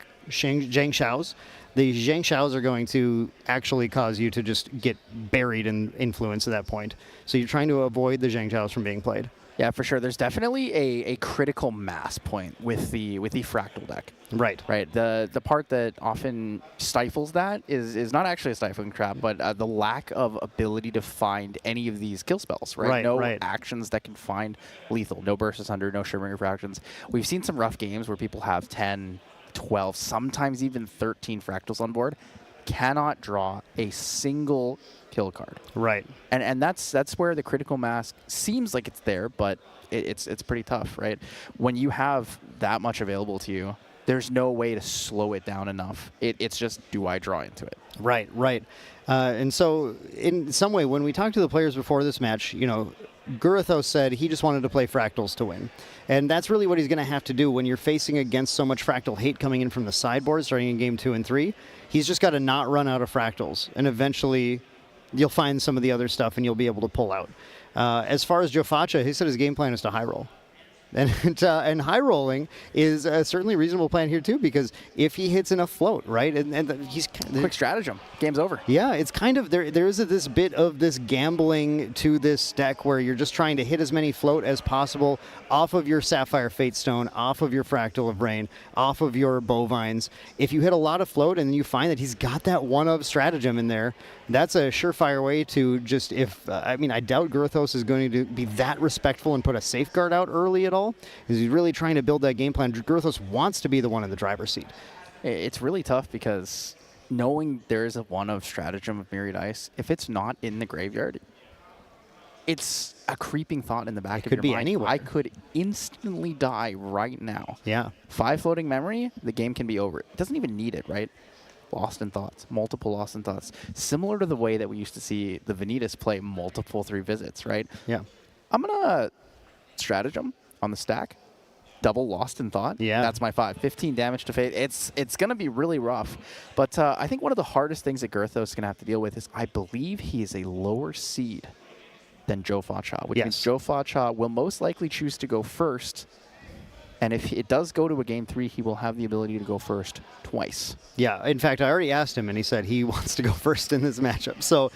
Shao's. The Zhang Shao's are going to actually cause you to just get buried in influence at that point. So you're trying to avoid the Zhang Shao's from being played. Yeah, for sure. There's definitely a critical mass point with the Fractal deck. Right. Right. The part that often stifles that is not actually a stifling trap, but the lack of ability to find any of these kill spells, right? No actions that can find lethal. No Burst Asunder, no Shimmering Refractions. We've seen some rough games where people have 10, 12, sometimes even 13 Fractals on board, cannot draw a single kill card. Right. And that's where the critical mass seems like it's there, but it's pretty tough, right? When you have that much available to you, there's no way to slow it down enough. It's just, do I draw into it? Right. And so in some way, when we talked to the players before this match, Gurathos said he just wanted to play Fractals to win. And that's really what he's going to have to do when you're facing against so much Fractal hate coming in from the sideboard starting in game 2 and 3. He's just got to not run out of Fractals. And eventually you'll find some of the other stuff and you'll be able to pull out. As far as Jofacha, he said his game plan is to high roll. And high rolling is certainly a reasonable plan here too, because if he hits enough float, right, and he's quick stratagem, game's over. Yeah, it's kind of there is this bit of this gambling to this deck where you're just trying to hit as many float as possible off of your Sapphire Fate Stone, off of your Fractal of Rain, off of your Bovines. If you hit a lot of float and you find that he's got that one of stratagem in there, that's a surefire way to just I doubt Gurathos is going to be that respectful and put a safeguard out early at all. He's really trying to build that game plan. Gurathos wants to be the one in the driver's seat. It's really tough because knowing there is a one of stratagem of Myriad Ice, if it's not in the graveyard, it's a creeping thought in the back of could your be mind. anywhere. I could instantly die right now. Yeah. 5 floating memory, the game can be over. It doesn't even need it, right? Lost in thoughts, multiple lost in thoughts. Similar to the way that we used to see the Vanitas play multiple 3 visits, right? Yeah. I'm going to stratagem on the stack. Double lost in thought. Yeah. That's my 5. 15 damage to fate. It's going to be really rough. But I think one of the hardest things that Girthos is going to have to deal with is I believe he is a lower seed than Joe Facha, which means Joe Facha will most likely choose to go first. And if it does go to a game 3, he will have the ability to go first twice. Yeah, in fact, I already asked him, and he said he wants to go first in this matchup. So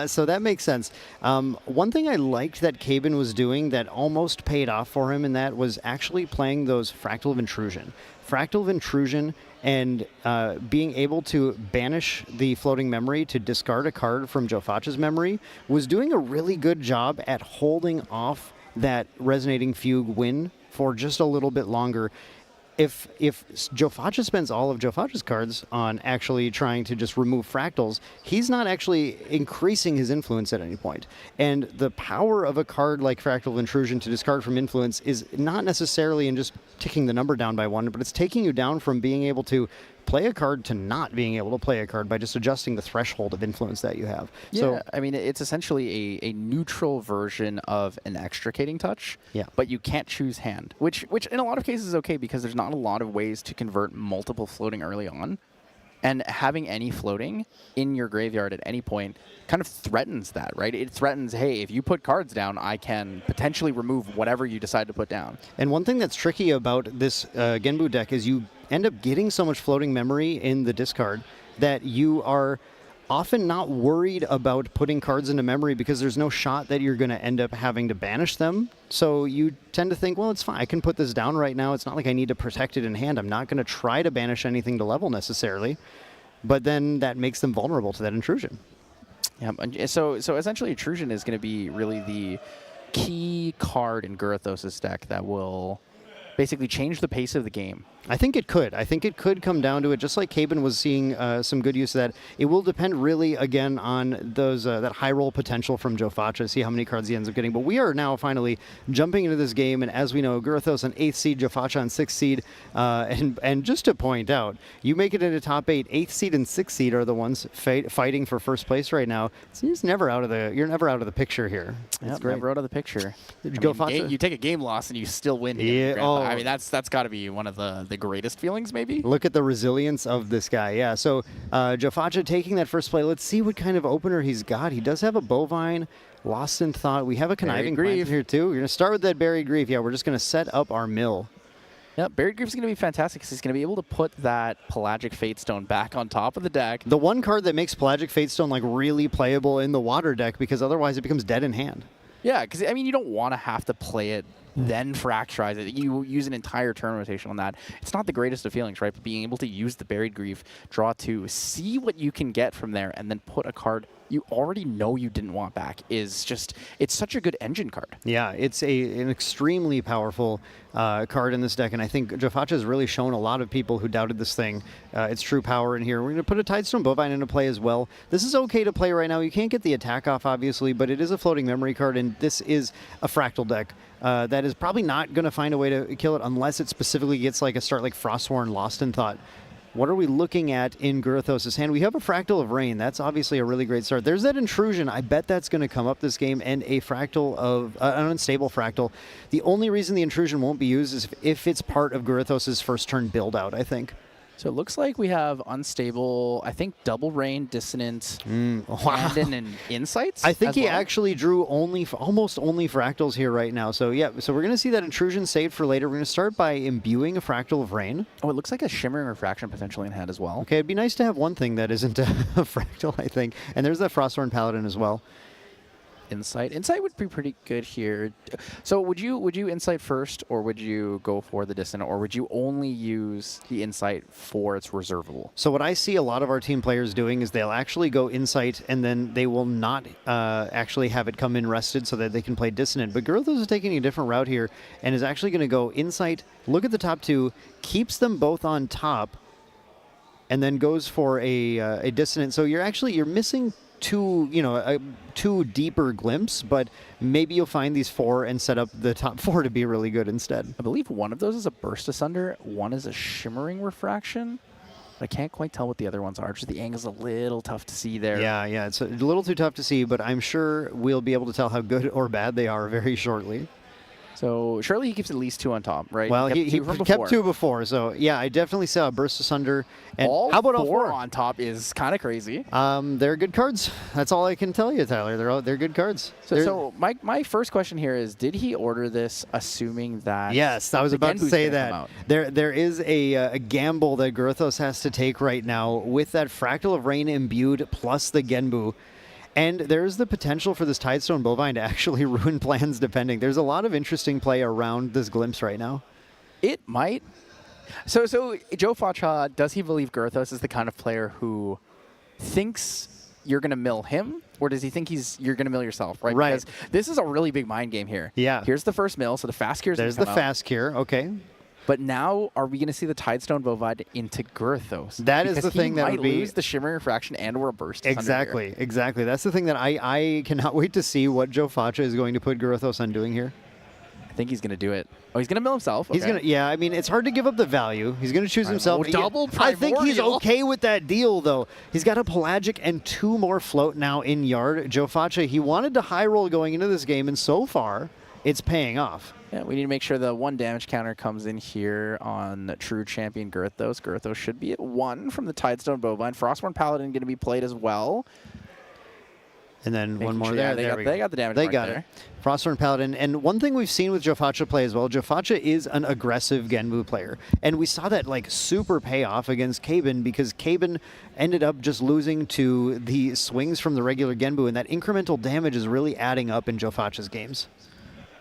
so that makes sense. One thing I liked that Caben was doing that almost paid off for him, and that was actually playing those Fractal of Intrusion. Fractal of Intrusion and being able to banish the floating memory to discard a card from Joe Facha's memory was doing a really good job at holding off that Resonating Fugue win for just a little bit longer. If Joe Facha spends all of Joe Facha's cards on actually trying to just remove fractals, he's not actually increasing his influence at any point. And the power of a card like Fractal of Intrusion to discard from influence is not necessarily in just ticking the number down by 1, but it's taking you down from being able to play a card to not being able to play a card by just adjusting the threshold of influence that you have. Yeah, So, I mean, it's essentially a neutral version of an extricating touch, Yeah. but you can't choose hand, which in a lot of cases is okay because there's not a lot of ways to convert multiple floating early on. And having any floating in your graveyard at any point kind of threatens that, right? It threatens, hey, if you put cards down, I can potentially remove whatever you decide to put down. And one thing that's tricky about this Genbu deck is you end up getting so much floating memory in the discard that you are often not worried about putting cards into memory because there's no shot that you're going to end up having to banish them. So you tend to think, well, it's fine. I can put this down right now. It's not like I need to protect it in hand. I'm not going to try to banish anything to level necessarily. But then that makes them vulnerable to that intrusion. Yeah, and so essentially Intrusion is going to be really the key card in Girthos' deck that will basically change the pace of the game. I think it could. I think it could come down to it, just like Caben was seeing some good use of that. It will depend really, again, on those that high roll potential from Joe Facha, see how many cards he ends up getting. But we are now finally jumping into this game, and as we know, Girthos on 8th seed, Joe Facha on 6th seed. And just to point out, you make it into top 8, 8th seed and 6th seed are the ones fighting for first place right now. So you're never out of the picture here. Yep, never out of the picture. Facha? You take a game loss and you still win. Yeah. Oh. I mean, that's got to be one of the greatest feelings, maybe. Look at the resilience of this guy. Yeah, so Joe Facha taking that first play. Let's see what kind of opener he's got. He does have a Bovine, Lost in Thought. We have a Conniving Grief here, too. We're going to start with that Buried Grief. Yeah, we're just going to set up our mill. Yeah, Buried Grief is going to be fantastic because he's going to be able to put that Pelagic Fatestone back on top of the deck. The one card that makes Pelagic Fatestone like really playable in the water deck because otherwise it becomes dead in hand. Yeah, because, I mean, you don't want to have to play it, then fracturize it. You use an entire turn rotation on that. It's not the greatest of feelings, right? But being able to use the Buried Grief, draw 2, see what you can get from there, and then put a card you already know you didn't want back is just, it's such a good engine card. Yeah, it's an extremely powerful card in this deck, and I think Joe Facha has really shown a lot of people who doubted this thing its true power in here. We're going to put a Tidestone Bovine into play as well. This is okay to play right now. You can't get the attack off, obviously, but it is a floating memory card, and this is a Fractal deck that is probably not going to find a way to kill it unless it specifically gets like a start like Frostworn, Lost in Thought. What are we looking at in Girthos' hand? We have a Fractal of Rain. That's obviously a really great start. There's that Intrusion. I bet that's going to come up this game, and a Fractal of an unstable Fractal. The only reason the Intrusion won't be used is if it's part of Girthos' first turn build out, I think. So it looks like we have unstable, I think, Double Rain, Dissonant, Landon, and Insights. I think he actually drew almost only Fractals here right now. So yeah, so we're going to see that Intrusion saved for later. We're going to start by imbuing a Fractal of Rain. Oh, it looks like a Shimmering Refraction potentially in hand as well. Okay, it'd be nice to have one thing that isn't a Fractal, I think. And there's that Frostworn Paladin as well. Insight would be pretty good here. So would you Insight first, or would you go for the Dissonant, or would you only use the Insight for its reservable? So what I see a lot of our team players doing is they'll actually go Insight, and then they will not actually have it come in rested so that they can play Dissonant. But Girthos is taking a different route here, and is actually going to go Insight, look at the top 2, keeps them both on top, and then goes for a Dissonant. So you're missing two, two deeper glimpse, but maybe you'll find these 4 and set up the top 4 to be really good instead. I believe one of those is a Burst Asunder, one is a Shimmering Refraction. I can't quite tell what the other ones are. Just the angle's a little tough to see there. Yeah, it's a little too tough to see, but I'm sure we'll be able to tell how good or bad they are very shortly. So surely he keeps at least 2 on top, right? Well, he kept 2 before, so yeah, I definitely saw Burst Asunder. And all how about all 4 4 on top is kind of crazy. They're good cards. That's all I can tell you, Tyler. They're good cards. So my first question here is, did he order this assuming that? Yes, I was the about to Genbu's say gonna come that. out? There is a gamble that Girthos has to take right now with that Fractal of Rain imbued plus the Genbu. And there's the potential for this Tidestone Bovine to actually ruin plans depending. There's a lot of interesting play around this glimpse right now. It might. So Joe Facha, does he believe Girthos is the kind of player who thinks you're going to mill him, or does he think you're going to mill yourself, right? Right. Because this is a really big mind game here. Yeah. Here's the first mill, so the fast cure. There's the fast cure, okay. But now, are we going to see the Tidestone Bovine into Girthos? That is the thing that might would be lose the Shimmering Refraction and/or Burst. Exactly. That's the thing that I cannot wait to see what Joe Facha is going to put Girthos on doing here. I think he's going to do it. Oh, he's going to mill himself. He's gonna, yeah. I mean, it's hard to give up the value. He's going to choose himself. Double I think he's Primordial. okay with that deal, though. He's got a Pelagic and 2 more float now in yard. Joe Facha, he wanted to high roll going into this game, and so far, it's paying off. Yeah, we need to make sure the 1 damage counter comes in here on true champion Girthos. Girthos should be at 1 from the Tidestone Bovine. Frostborn Paladin going to be played as well. And then Making one more sure- there. yeah, they got the damage They mark got there. it. Frostborn Paladin. And one thing we've seen with Joe Facha play as well, Joe Facha is an aggressive Genbu player. And we saw that like super payoff against Kaben because Kaben ended up just losing to the swings from the regular Genbu, and that incremental damage is really adding up in Joe Facha's games.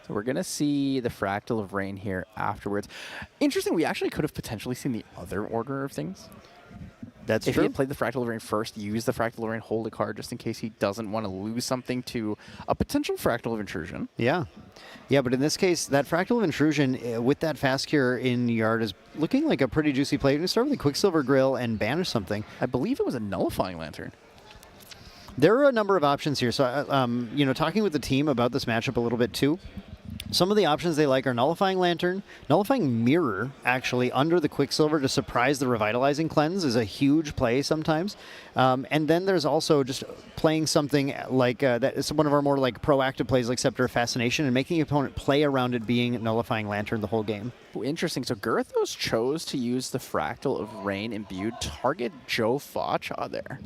So we're going to see the Fractal of Rain here afterwards. Interesting, we actually could have potentially seen the other order of things. That's if true. he had played the Fractal of Rain first, use the Fractal of Rain, hold a card just in case he doesn't want to lose something to a potential Fractal of Intrusion. Yeah. Yeah, but in this case, that Fractal of Intrusion with that fast cure in yard is looking like a pretty juicy play. You're going to start with a Quicksilver Grill and banish something. I believe it was a Nullifying Lantern. There are a number of options here. So, talking with the team about this matchup a little bit too, some of the options they like are Nullifying Lantern, Nullifying Mirror, actually, under the Quicksilver to surprise the Revitalizing Cleanse is a huge play sometimes. And then there's also just playing something like, that is one of our more like proactive plays like Scepter of Fascination and making the opponent play around it being Nullifying Lantern the whole game. Ooh, interesting. So Girthos chose to use the Fractal of Rain imbued target Joe Facha there.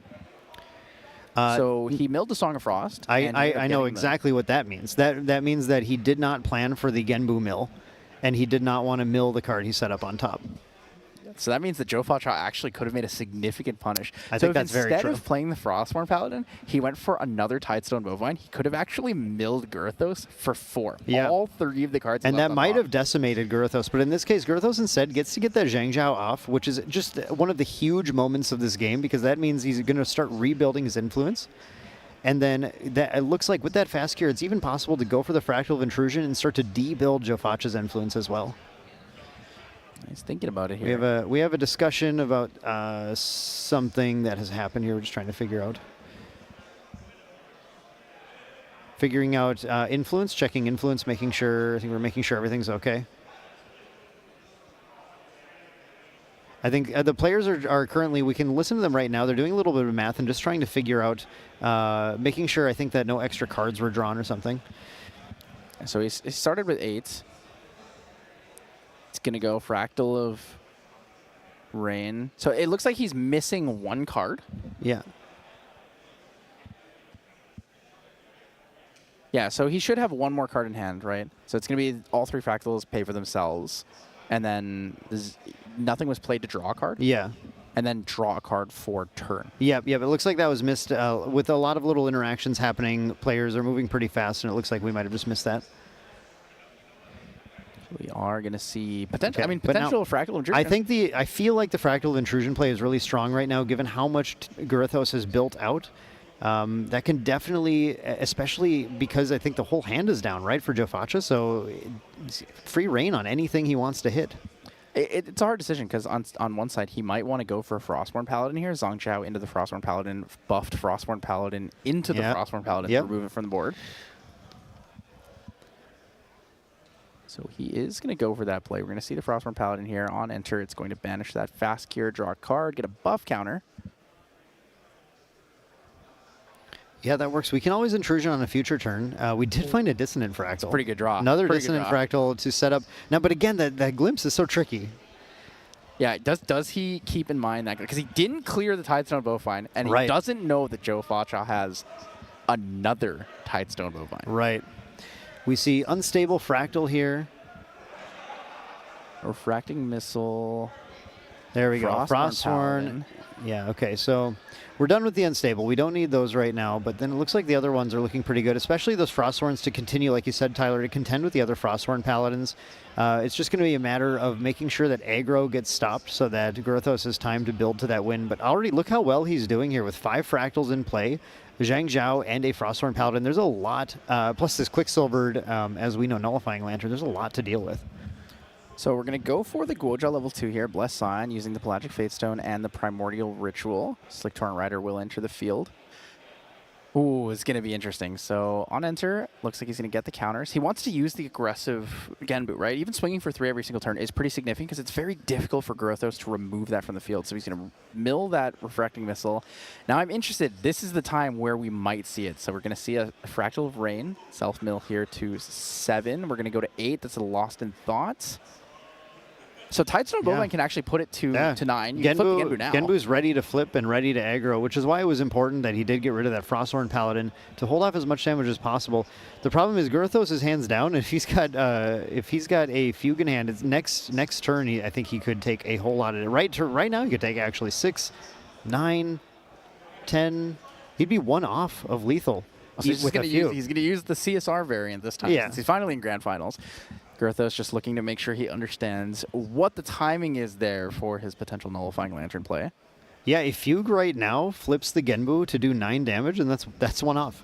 So he milled the Song of Frost. I know exactly what that means. That means that he did not plan for the Genbu mill, and he did not want to mill the card he set up on top. So that means that Joe Facha actually could have made a significant punish. I think that's very true. Instead of playing the Frostborn Paladin, he went for another Tidestone Bovine. He could have actually milled Girthos for 4. Yeah. All 3 of the cards. And left that on might top. have decimated Girthos, but in this case, Girthos instead gets to get that Zhang Zhao off, which is just one of the huge moments of this game because that means he's going to start rebuilding his influence. And then it looks like with that fast cure, it's even possible to go for the Fractal of Intrusion and start to debuild Joe Facha's influence as well. He's thinking about it here. We have a discussion about something that has happened here. We're just trying to figure out. Figuring out influence, checking influence, making sure. I think we're making sure everything's okay. I think the players are currently, we can listen to them right now. They're doing a little bit of math and just trying to figure out, making sure, I think, that no extra cards were drawn or something. So he started with 8. It's going to go Fractal of Rain. So it looks like he's missing 1 card. Yeah. Yeah, so he should have 1 more card in hand, right? So it's going to be all 3 Fractals pay for themselves. And then nothing was played to draw a card. Yeah. And then draw a card for turn. Yeah, it looks like that was missed with a lot of little interactions happening. Players are moving pretty fast, and it looks like we might have just missed that. We are going to see potential. Okay, I mean, but now, potential Fractal Intrusion. I feel like the Fractal of Intrusion play is really strong right now, given how much Girthos has built out. That can definitely, especially because I think the whole hand is down, right, for Joe Facha, so free reign on anything he wants to hit. It's a hard decision because on one side he might want to go for a Frostborn Paladin here. Zhang Zhao into the Frostborn Paladin, buffed Frostborn Paladin into the Frostborn Paladin to remove it from the board. So he is going to go for that play. We're going to see the Frostborn Paladin here on enter. It's going to banish that fast cure, draw a card, get a buff counter. Yeah, that works. We can always intrusion on a future turn. We did find a Dissonant Fractal. It's a pretty good draw. Another Dissonant Fractal to set up. Now, but again, that glimpse is so tricky. Yeah, does he keep in mind that? Because he didn't clear the Tidestone Bowfine, and he doesn't know that Joe Facha has another Tidestone Bowfine. Right. We see Unstable Fractal here. Refracting Missile. There we go. Frostborn. Yeah, okay. So we're done with the Unstable. We don't need those right now, but then it looks like the other ones are looking pretty good, especially those Frosthorns to continue, like you said, Tyler, to contend with the other Frosthorn Paladins. It's just going to be a matter of making sure that aggro gets stopped so that Grothos has time to build to that win. But already look how well he's doing here with 5 Fractals in play, Zhang Zhao, and a Frosthorn Paladin. There's a lot, plus this Quicksilvered, as we know, Nullifying Lantern. There's a lot to deal with. So we're going to go for the Guoja level 2 here, Bless Scion, using the Pelagic Fatestone and the Primordial Ritual. Slick Torrent Rider will enter the field. Ooh, it's going to be interesting. So on enter, looks like he's going to get the counters. He wants to use the aggressive Genbu, right? Even swinging for 3 every single turn is pretty significant because it's very difficult for Grothos to remove that from the field. So he's going to mill that Refracting Missile. Now I'm interested. This is the time where we might see it. So we're going to see a Fractal of Rain, self-mill here to 7. We're going to go to 8. That's a Lost in Thought. So Tidestone Bowline can actually put it to 9. You can flip the Genbu now. Genbu's ready to flip and ready to aggro, which is why it was important that he did get rid of that Frosthorn Paladin to hold off as much damage as possible. The problem is Grothos is hands down. If he's got a Fugue in hand, it's next turn I think he could take a whole lot of it. Right now he could take actually 6, 9, 10. He'd be 1 off of lethal. So he's going to use the CSR variant this time since he's finally in Grand Finals. Grothos just looking to make sure he understands what the timing is there for his potential Nullifying Lantern play. Yeah, a Fugue right now flips the Genbu to do 9 damage, and that's 1 off.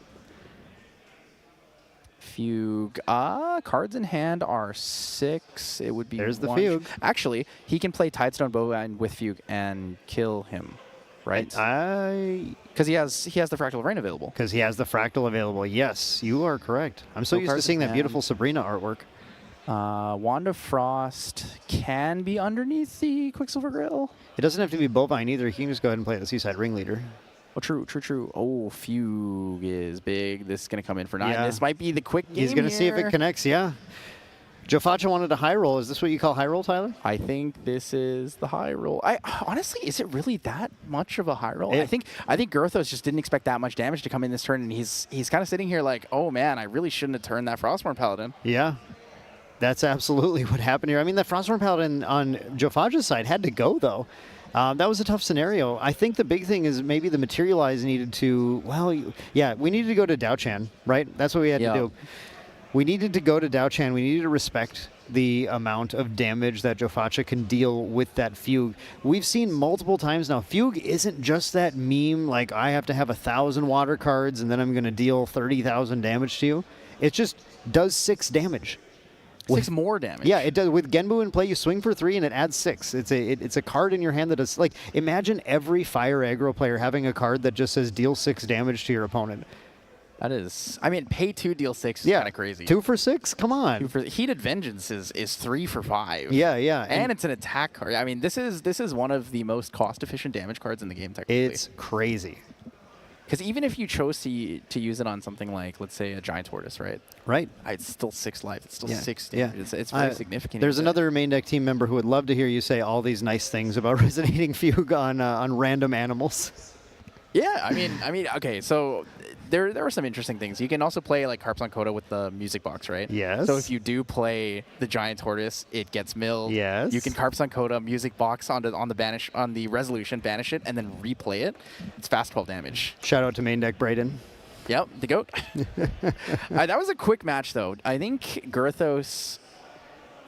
Fugue. Cards in hand are 6. It would be There's the 1. Fugue. Actually, he can play Tidestone Bowline with Fugue and kill him, right? Because he has the Fractal Rain available. Because he has the Fractal available. Yes, you are correct. I'm so used to seeing that beautiful Sabrina artwork. Wand of Frost can be underneath the Quicksilver Grill. It doesn't have to be Bovine either. He can just go ahead and play the Seaside Ringleader. Oh, true. Oh, Fugue is big. This is going to come in for 9. Yeah. This might be the quick game. He's going to see if it connects, yeah. Joe Facha wanted a high roll. Is this what you call high roll, Tyler? I think this is the high roll. Honestly, is it really that much of a high roll? I think Grothos just didn't expect that much damage to come in this turn, and he's kind of sitting here like, oh man, I really shouldn't have turned that Frostborn Paladin. Yeah. That's absolutely what happened here. I mean, that Frostborn Paladin on Joe Faja's side had to go, though. That was a tough scenario. I think the big thing is maybe the Materialize needed to, we needed to go to Dao Chan, right? That's what we had to do. We needed to go to Dao Chan. We needed to respect the amount of damage that Joe Facha can deal with that Fugue. We've seen multiple times now, Fugue isn't just that meme, like I have to have 1,000 water cards and then I'm going to deal 30,000 damage to you. It just does 6 damage. 6 more damage. Yeah, it does. With Genbu in play, you swing for 3 and it adds 6. It's a card in your hand that does, like, imagine every fire aggro player having a card that just says deal 6 damage to your opponent. That is, I mean, pay 2, deal 6 is kind of crazy. 2 for 6? Come on. Heated Vengeance is 3 for 5. Yeah. And it's an attack card. I mean, this is one of the most cost-efficient damage cards in the game, technically. It's crazy. Because even if you chose to use it on something like, let's say, a Giant Tortoise, right? Right. It's still 6 life. It's still 6 damage. It's very significant. There's another main deck team member who would love to hear you say all these nice things about resonating Fugue on random animals. Yeah, I mean, okay, so there are some interesting things. You can also play like Carps on Coda with the music box, right? Yes. So if you do play the Giant Tortoise, it gets milled. Yes. You can Carps on Coda, music box on the resolution, banish it, and then replay it. It's fast 12 damage. Shout out to main deck Brayden. Yep, the GOAT. That was a quick match, though. I think Grothos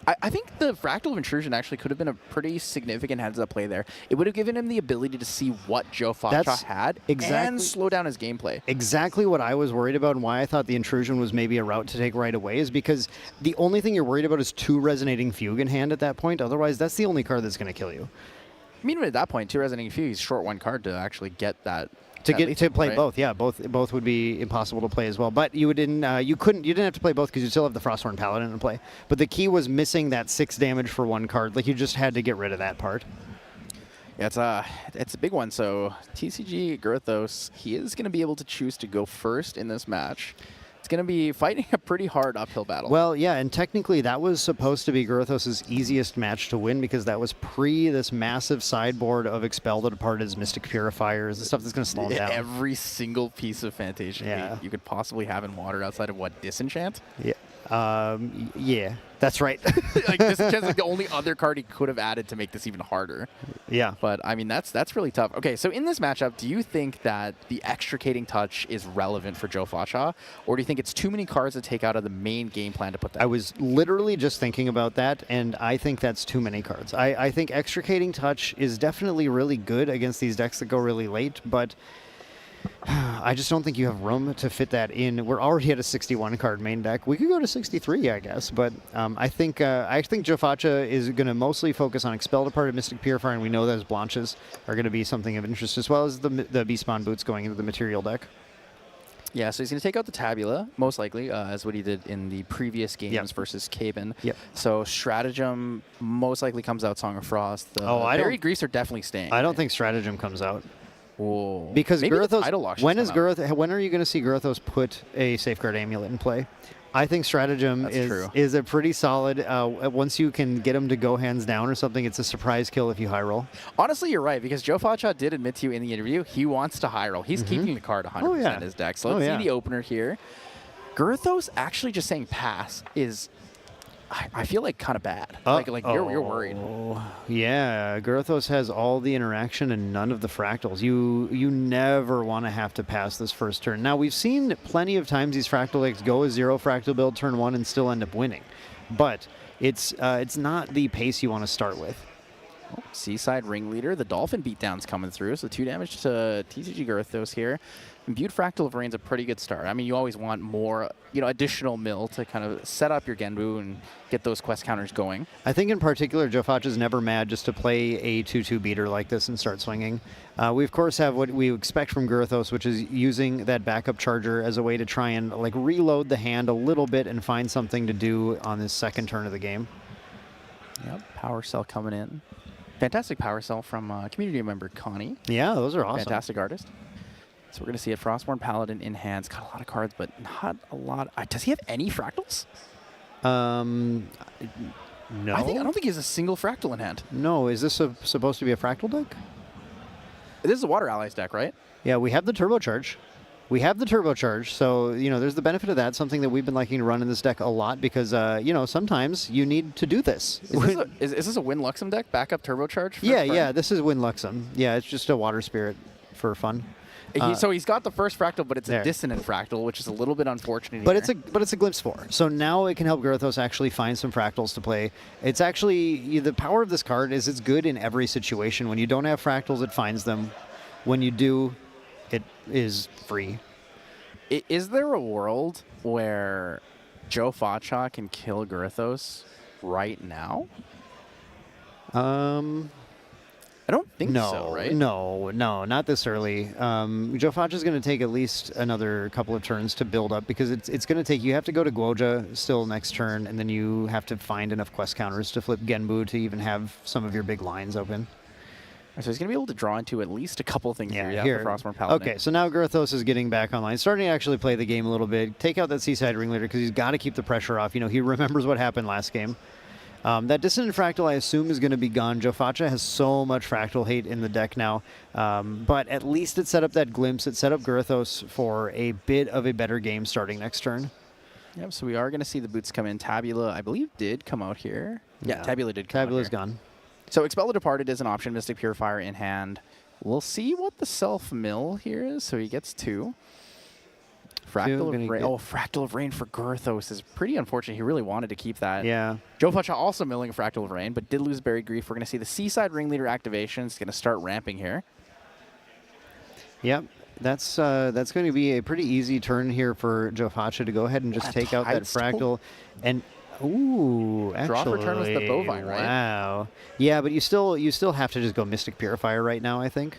I think the Fractal of Intrusion actually could have been a pretty significant heads-up play there. It would have given him the ability to see what Joe Facha had and slow down his gameplay. Exactly what I was worried about and why I thought the Intrusion was maybe a route to take right away is because the only thing you're worried about is 2 Resonating Fugue in hand at that point. Otherwise, that's the only card that's going to kill you. I mean, at that point, 2 Resonating Fugue is short 1 card to actually get that. To play right? both, yeah, both would be impossible to play as well. But you didn't have to play both because you still have the Frostborn Paladin to play. But the key was missing that 6 damage for 1 card. Like you just had to get rid of that part. Yeah, it's a big one. So TCG Girthos, he is going to be able to choose to go first in this match. It's going to be fighting a pretty hard uphill battle. Well, yeah, and technically that was supposed to be Girthos' easiest match to win because that was pre this massive sideboard of Expel the Departed's Mystic Purifiers, the stuff that's going to slow him down. Every single piece of Fantasia you could possibly have in Water outside of what, Disenchant? Yeah. Yeah, that's right. Like Disenchant's like the only other card he could have added to make this even harder. Yeah. But I mean that's really tough. Okay, so in this matchup, do you think that the Extricating Touch is relevant for Joe Facha, or do you think it's too many cards to take out of the main game plan to put that? I was literally just thinking about that, and I think that's too many cards. I think Extricating Touch is definitely really good against these decks that go really late, but I just don't think you have room to fit that in. We're already at a 61 card main deck. We could go to 63, I guess, but I think Joe Facha is going to mostly focus on Expel Departed, Mystic Purifier, and we know those Blanches are going to be something of interest, as well as the Beastbond Boots going into the material deck. Yeah, so he's going to take out the Tabula, most likely, as what he did in the previous games versus Caben. Yep. So Stratagem most likely comes out Song of Frost. The Buried Griefs are definitely staying. I don't think Stratagem comes out. Whoa. Because maybe Girthos, when are you going to see Girthos put a Safeguard Amulet in play? I think Stratagem is a pretty solid, once you can get him to go hands down or something, it's a surprise kill if you high roll. Honestly, you're right, because Joe Facha did admit to you in the interview, he wants to high roll. He's keeping the card 100% in his deck. So let's see the opener here. Girthos actually just saying pass is, I feel like, kind of bad. You're worried. Yeah, Girthos has all the interaction and none of the fractals. You never want to have to pass this first turn. Now, we've seen plenty of times these fractal decks go a 0 fractal build turn 1 and still end up winning. But it's not the pace you want to start with. Seaside Ringleader, the Dolphin beatdown's coming through, so 2 damage to TCG Girthos here. Imbued Fractal of Rain's a pretty good start. I mean, you always want more, additional mill to kind of set up your Genbu and get those quest counters going. I think in particular, Joe Facha's never mad just to play a 2/2 beater like this and start swinging. We, of course, have what we expect from Girthos, which is using that backup charger as a way to try and reload the hand a little bit and find something to do on this second turn of the game. Yep, Power Cell coming in. Fantastic Power Cell from community member Connie. Yeah, those are awesome. Fantastic artist. So we're going to see a Frostborn Paladin in hand. He's got a lot of cards, but not a lot. Does he have any fractals? No. I don't think he has a single fractal in hand. No. Is this supposed to be a fractal deck? This is a Water Allies deck, right? Yeah, we have the turbocharge. So, there's the benefit of that, something that we've been liking to run in this deck a lot because, sometimes you need to do this. Is this a Win Luxem deck? Backup turbocharge? Yeah, this is Win Luxem. Yeah, it's just a Water Spirit for fun. So he's got the first fractal, but it's a dissonant fractal, which is a little bit unfortunate. But it's a Glimpse 4. So now it can help Girthos actually find some fractals to play. It's actually, the power of this card is it's good in every situation. When you don't have fractals, it finds them. When you do, it is free. Is there a world where Joe Facha can kill Girthos right now? I don't think so, right? No, not this early. Joe Facha's going to take at least another couple of turns to build up because it's going to take, you have to go to Guoja still next turn, and then you have to find enough quest counters to flip Genbu to even have some of your big lines open. So he's going to be able to draw into at least a couple things here. The Frostborn Paladin. Okay, so now Girthos is getting back online, starting to actually play the game a little bit, take out that Seaside Ringleader because he's got to keep the pressure off. He remembers what happened last game. That Dissonant Fractal, I assume, is going to be gone. Joe Facha has so much Fractal hate in the deck now, but at least it set up that Glimpse. It set up Girthos for a bit of a better game starting next turn. Yep, so we are going to see the boots come in. Tabula, I believe, did come out here. Yeah, Tabula did come out Tabula's here. Gone. So Expel the Departed is an option. Mystic Purifier in hand. We'll see what the self-mill here is. So he gets 2. Fractal Gonna of Rain. get- Oh, Fractal of Rain for Girthos is pretty unfortunate. He really wanted to keep that. Yeah. Joe Facha also milling Fractal of Rain, but did lose Buried Grief. We're going to see the Seaside Ringleader activation. It's going to start ramping here. Yep. That's going to be a pretty easy turn here for Joe Facha to go ahead and just take out that Tidestone. Fractal. And ooh, actually, Draw for turn was the Bovine, right? Wow. Yeah, but you still have to just go Mystic Purifier right now, I think.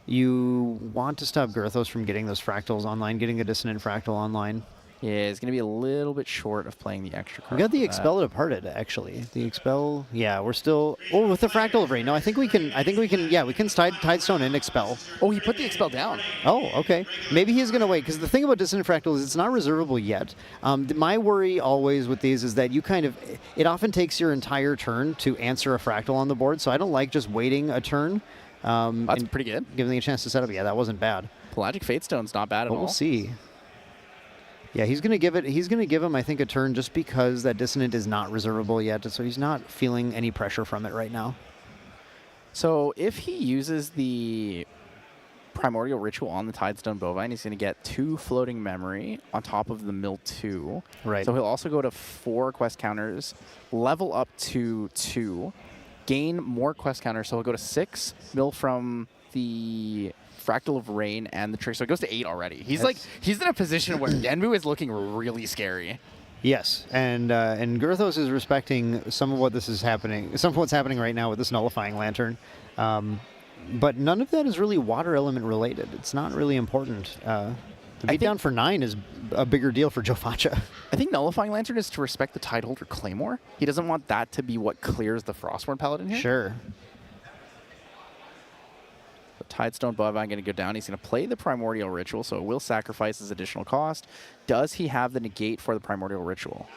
You want to stop Girthos from getting those fractals online, getting a Dissonant Fractal online. Yeah, it's going to be a little bit short of playing the extra card. We got the for Expel departed, actually. The Expel, yeah, we're still... Oh, with the Fractal of Rain. No, I think we can, yeah, we can Tidestone and Expel. Oh, he put the Expel down. Oh, okay. Maybe he's going to wait, because the thing about Dissonant Fractal is it's not reservable yet. My worry always with these is that you kind of... It often takes your entire turn to answer a Fractal on the board, so I don't like just waiting a turn. That's pretty good. Giving a chance to set up. Yeah, that wasn't bad. Pelagic Fatestone's not bad at all. We'll see. Yeah, he's going to give it. He's going to give him, I think, a turn just because that Dissonant is not reservable yet, so he's not feeling any pressure from it right now. So if he uses the Primordial Ritual on the Tidestone Bovine, he's going to get 2 Floating Memory on top of the Mill 2. Right. So he'll also go to 4 quest counters, level up to 2, gain more quest counters, so he'll go to 6, mill from the Fractal of Rain and the Trick. So it goes to 8 already. He's he's in a position where Denbu is looking really scary. Yes, and Girthos is respecting some of what this is happening, some of what's happening right now with this Nullifying Lantern. But none of that is really water element related. It's not really important. The beatdown for 9 is a bigger deal for Joe Facha. I think Nullifying Lantern is to respect the Tideholder Claymore. He doesn't want that to be what clears the Frostborn Paladin here. Sure. The Tidestone Bovine going to go down. He's going to play the Primordial Ritual, so it will sacrifice his additional cost. Does he have the negate for the Primordial Ritual?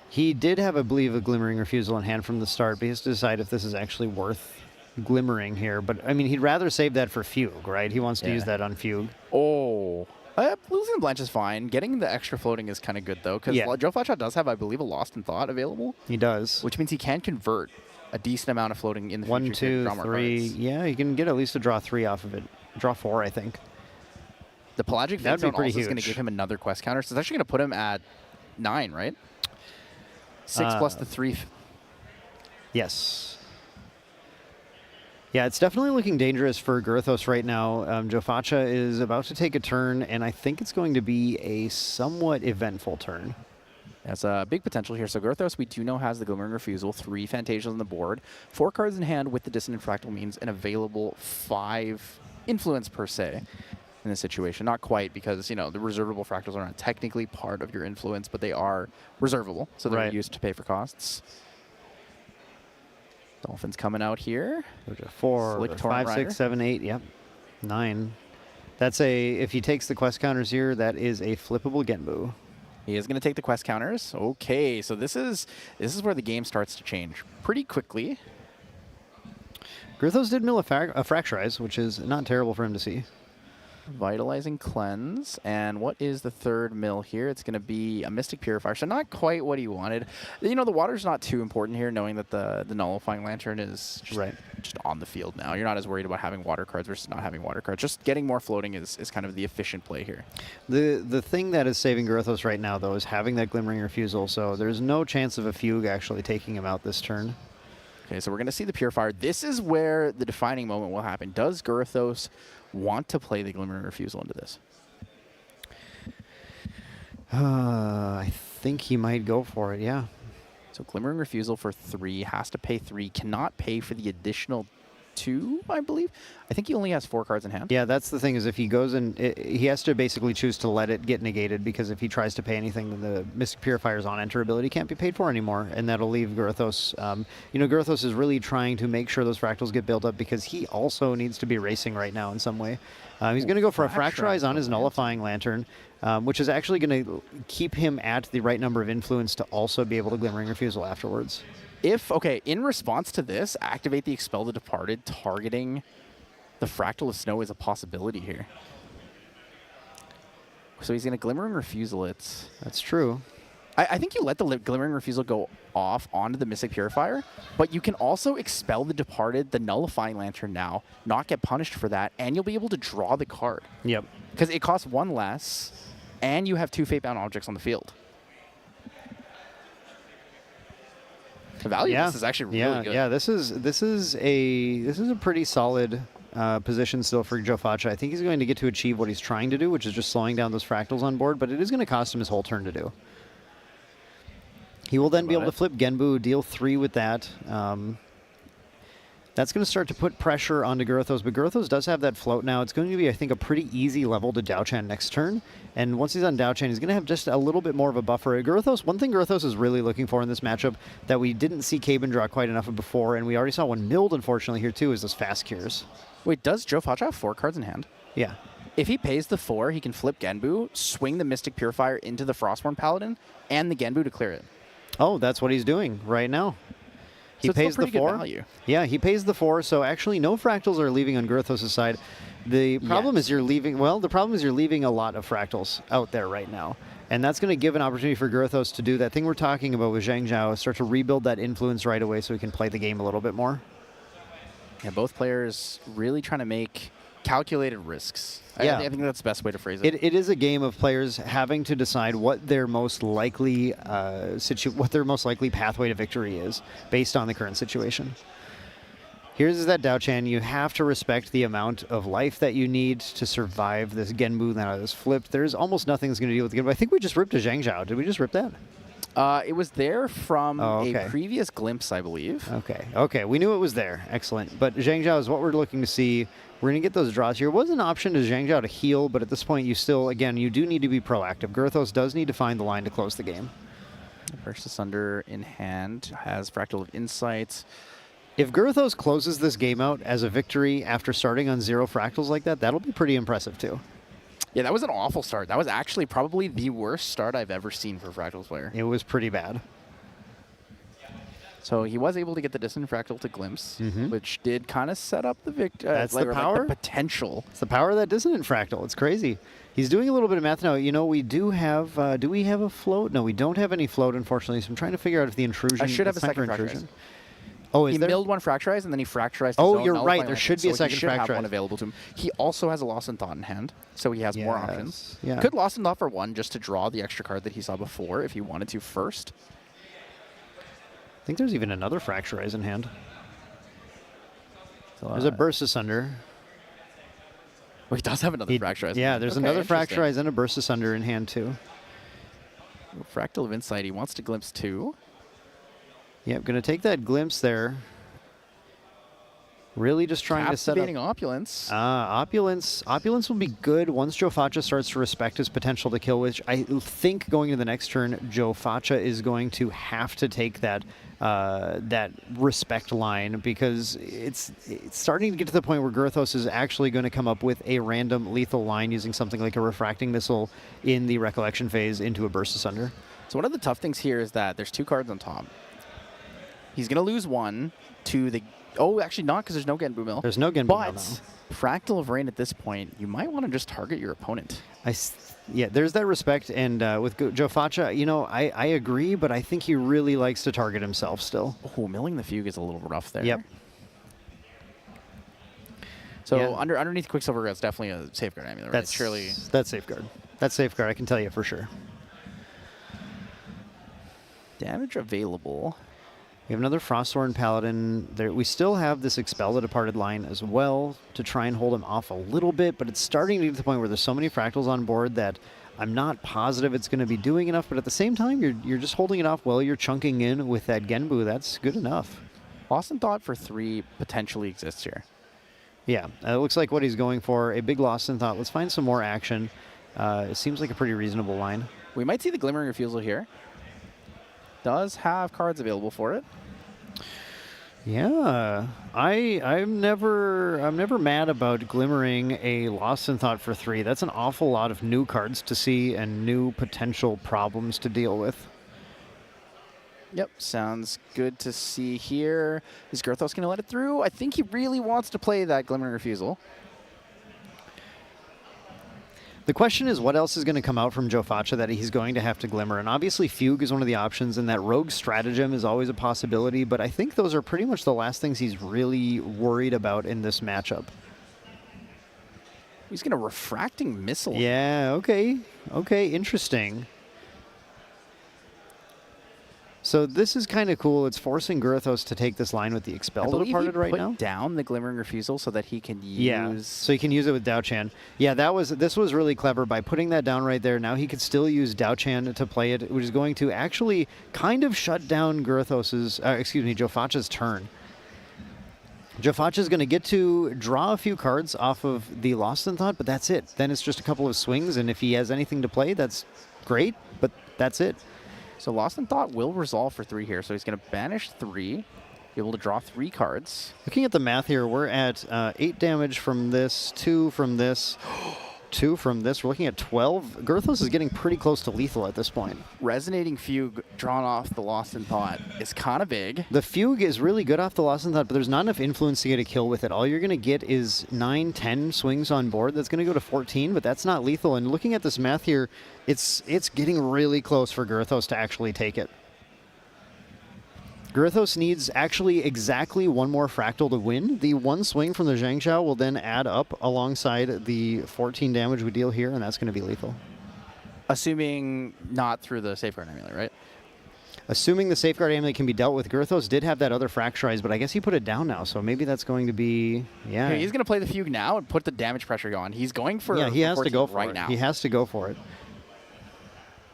He did have, I believe, a Glimmering Refusal in hand from the start, but he has to decide if this is actually worth glimmering here. But, I mean, he'd rather save that for Fugue, right? He wants to use that on Fugue. Oh. Losing the Blanch is fine. Getting the extra floating is kind of good, though, because Joe Facha does have, I believe, a Lost in Thought available. He does. Which means he can convert a decent amount of floating in the future. 1, 2, draw more 3. cards. Yeah, you can get at least a draw 3 off of it. Draw 4, I think. The Pelagic That'd be Fate pretty also is going to huge. give him another quest counter, so it's actually going to put him at 9, right? 6 plus the 3. Yes. Yeah, it's definitely looking dangerous for Girthos right now. Joe Facha is about to take a turn, and I think it's going to be a somewhat eventful turn. That's a big potential here. So Girthos, we do know, has the Glimmering Refusal, 3 Fantasias on the board, 4 cards in hand with the Dissonant Fractal means an available 5 influence per se in this situation. Not quite, because, you know, the reservable fractals are not technically part of your influence, but they are reservable, so they're used to pay for costs. Dolphins coming out here. 4, Slick Torrent 5, Rider. 6, 7, 8, yep. 9. That's a, if he takes the quest counters here, that is a flippable Genbu. He is going to take the quest counters. Okay, so this is where the game starts to change pretty quickly. Girthos did mill a Fracturize, which is not terrible for him to see. Vitalizing Cleanse. And what is the third mill here? It's going to be a Mystic Purifier. So not quite what he wanted. You know, the water's not too important here, knowing that the Nullifying Lantern is just on the field now. You're not as worried about having water cards versus not having water cards. Just getting more floating is kind of the efficient play here. The thing that is saving Girthos right now, though, is having that Glimmering Refusal, so there's no chance of a Fugue actually taking him out this turn. Okay, so we're going to see the Purifier. This is where the defining moment will happen. Does Girthos want to play the Glimmering Refusal into this? I think he might go for it, yeah. So Glimmering Refusal for 3, has to pay 3, cannot pay for the additional 2, I believe. I think he only has 4 cards in hand. Yeah, that's the thing, is if he goes in, he has to basically choose to let it get negated, because if he tries to pay anything, then the Mystic Purifier's on-enter ability can't be paid for anymore, and that'll leave Girthos. You know, Girthos is really trying to make sure those fractals get built up, because he also needs to be racing right now in some way. He's going to go for a Fracturize on his Nullifying Lantern, which is actually going to keep him at the right number of influence to also be able to Glimmering Refusal afterwards. In response to this, activate the Expel the Departed, targeting the Fractal of Snow is a possibility here. So he's going to Glimmering Refusal it. That's true. I think you let the Glimmering Refusal go off onto the Mystic Purifier, but you can also expel the Departed, the Nullifying Lantern now, not get punished for that, and you'll be able to draw the card. Yep. Because it costs 1 less, and you have 2 Fate-bound objects on the field. The value of this is actually really good. Yeah, this is a pretty solid position still for Joe Faccia. I think he's going to get to achieve what he's trying to do, which is just slowing down those fractals on board, but it is going to cost him his whole turn to do. He will then be able to flip Genbu, deal 3 with that. That's going to start to put pressure onto Girthos, but Girthos does have that float now. It's going to be, I think, a pretty easy level to Dao-Chan next turn. And once he's on Dao-Chan, he's going to have just a little bit more of a buffer. Girthos, one thing Girthos is really looking for in this matchup that we didn't see Caben draw quite enough of before, and we already saw one milled, unfortunately, here too, is those fast cures. Wait, does Joe Faccia have 4 cards in hand? Yeah. If he pays the 4, he can flip Genbu, swing the Mystic Purifier into the Frostborn Paladin, and the Genbu to clear it. Oh, that's what he's doing right now. He So pays the pretty 4. good value. Yeah, he pays the 4. So actually, no fractals are leaving on Girthos' side. The problem is you're leaving. Well, the problem is you're leaving a lot of fractals out there right now, and that's going to give an opportunity for Girthos to do that thing we're talking about with Zhang Zhao, start to rebuild that influence right away, so he can play the game a little bit more. Yeah, both players really trying to make calculated risks. Yeah. I think that's the best way to phrase it. It is a game of players having to decide what their most likely pathway to victory is based on the current situation. Here's that Dao-Chan. You have to respect the amount of life that you need to survive this Genbu that is flipped. There's almost nothing that's going to deal with the Genbu. I think we just ripped a Zhang Zhao. Did we just rip that? It was there from okay. a previous glimpse, I believe. Okay. We knew it was there. Excellent. But Zhang Zhao is what we're looking to see. We're going to get those draws here. It was an option to Zhang Zhao to heal, but at this point, you still, again, you do need to be proactive. Girthos does need to find the line to close the game. Burst Asunder in hand, has Fractal of Insight. If Girthos closes this game out as a victory after starting on 0 fractals like that, that'll be pretty impressive too. Yeah, that was an awful start. That was actually probably the worst start I've ever seen for a Fractals player. It was pretty bad. So he was able to get the Dissonant Fractal to Glimpse, which did kind of set up the victory. That's the power. Like the potential. It's the power of that Dissonant Fractal. It's crazy. He's doing a little bit of math now. You know, we do have, do we have a float? No, we don't have any float, unfortunately. So I'm trying to figure out if the intrusion. I should have a it's time second for Fracturize. intrusion. Oh, is he there? milled one Fracturize, and then he Fracturized his Oh, own you're Nullifying right. There should Lantern, be a so second he should have Fracturize. one available to him. He also has a Lost in Thought in hand, so he has more options. Yeah. Could Lost in Thought for 1 just to draw the extra card that he saw before if he wanted to first. I think there's even another Fracturize in hand. There's a Burst Asunder. Well, he does have another Fracturize. Yeah, there's another Fracturize and a Burst Asunder in hand too. Fractal of Insight. He wants to Glimpse 2. Yep, going to take that Glimpse there. Really just trying to set up... Captivating Opulence. Opulence will be good once Joe Faccia starts to respect his potential to kill, which I think going into the next turn, Joe Faccia is going to have to take that that respect line, because it's starting to get to the point where Girthos is actually going to come up with a random lethal line using something like a Refracting Missile in the Recollection phase into a Burst Asunder. So one of the tough things here is that there's 2 cards on top. He's going to lose 1 to the... Oh, actually not, because there's no Genbu Mill. There's no Genbu Mill now. But Fractal of Rain at this point, you might want to just target your opponent. Yeah, there's that respect, and with Joe Faccia, you know, I agree, but I think he really likes to target himself still. Oh, milling the Fugue is a little rough there. Yep. So underneath Quicksilver, that's definitely a Safeguard Amulet, right? Surely. That's Safeguard. That's Safeguard, I can tell you for sure. Damage available. We have another Frostthorn Paladin. There, we still have this Expel the Departed line as well to try and hold him off a little bit, but it's starting to get to the point where there's so many fractals on board that I'm not positive it's going to be doing enough, but at the same time, you're just holding it off while you're chunking in with that Genbu. That's good enough. Lost in Thought for 3 potentially exists here. Yeah, it looks like what he's going for. A big Lost in Thought. Let's find some more action. It seems like a pretty reasonable line. We might see the Glimmering Refusal here. Does have cards available for it. Yeah, I'm never mad about glimmering a Lost in Thought for 3. That's an awful lot of new cards to see and new potential problems to deal with. Yep, sounds good to see here. Is Girthos going to let it through? I think he really wants to play that Glimmering Refusal. The question is, what else is going to come out from Joe Faccia that he's going to have to glimmer? And obviously, Fugue is one of the options, and that Rogue Stratagem is always a possibility, but I think those are pretty much the last things he's really worried about in this matchup. He's going to Refracting Missile. Yeah, okay. Okay, interesting. So this is kind of cool. It's forcing Girthos to take this line with the Expel departed right now. Down the Glimmering Refusal so that he can use... Yeah, so he can use it with Dao-Chan. Yeah, this was really clever. By putting that down right there, now he could still use Dao-Chan to play it, which is going to actually kind of shut down Girthos's, Joe Faccia's turn. Joe Faccia is going to get to draw a few cards off of the Lost in Thought, but that's it. Then it's just a couple of swings, and if he has anything to play, that's great, but that's it. So Lost in Thought will resolve for 3 here. So he's going to banish 3, be able to draw 3 cards. Looking at the math here, we're at 8 damage from this, 2 from this, 2 from this. We're looking at 12. Girthos is getting pretty close to lethal at this point. Resonating Fugue drawn off the Lost in Thought is kind of big. The Fugue is really good off the Lost in Thought, but there's not enough influence to get a kill with it. All you're going to get is 9, 10 swings on board. That's going to go to 14, but that's not lethal. And looking at this math here, it's getting really close for Girthos to actually take it. Girthos needs actually exactly 1 more Fractal to win. The 1 swing from the Zhang Xiao will then add up alongside the 14 damage we deal here, and that's going to be lethal. Assuming not through the Safeguard Amulet, right? Assuming the Safeguard Amulet can be dealt with. Girthos did have that other Fracturize, but I guess he put it down now, so maybe that's going to be... Yeah. Okay, he's going to play the Fugue now and put the damage pressure on. He's going for... Yeah, he has to go for right it. now. He has to go for it.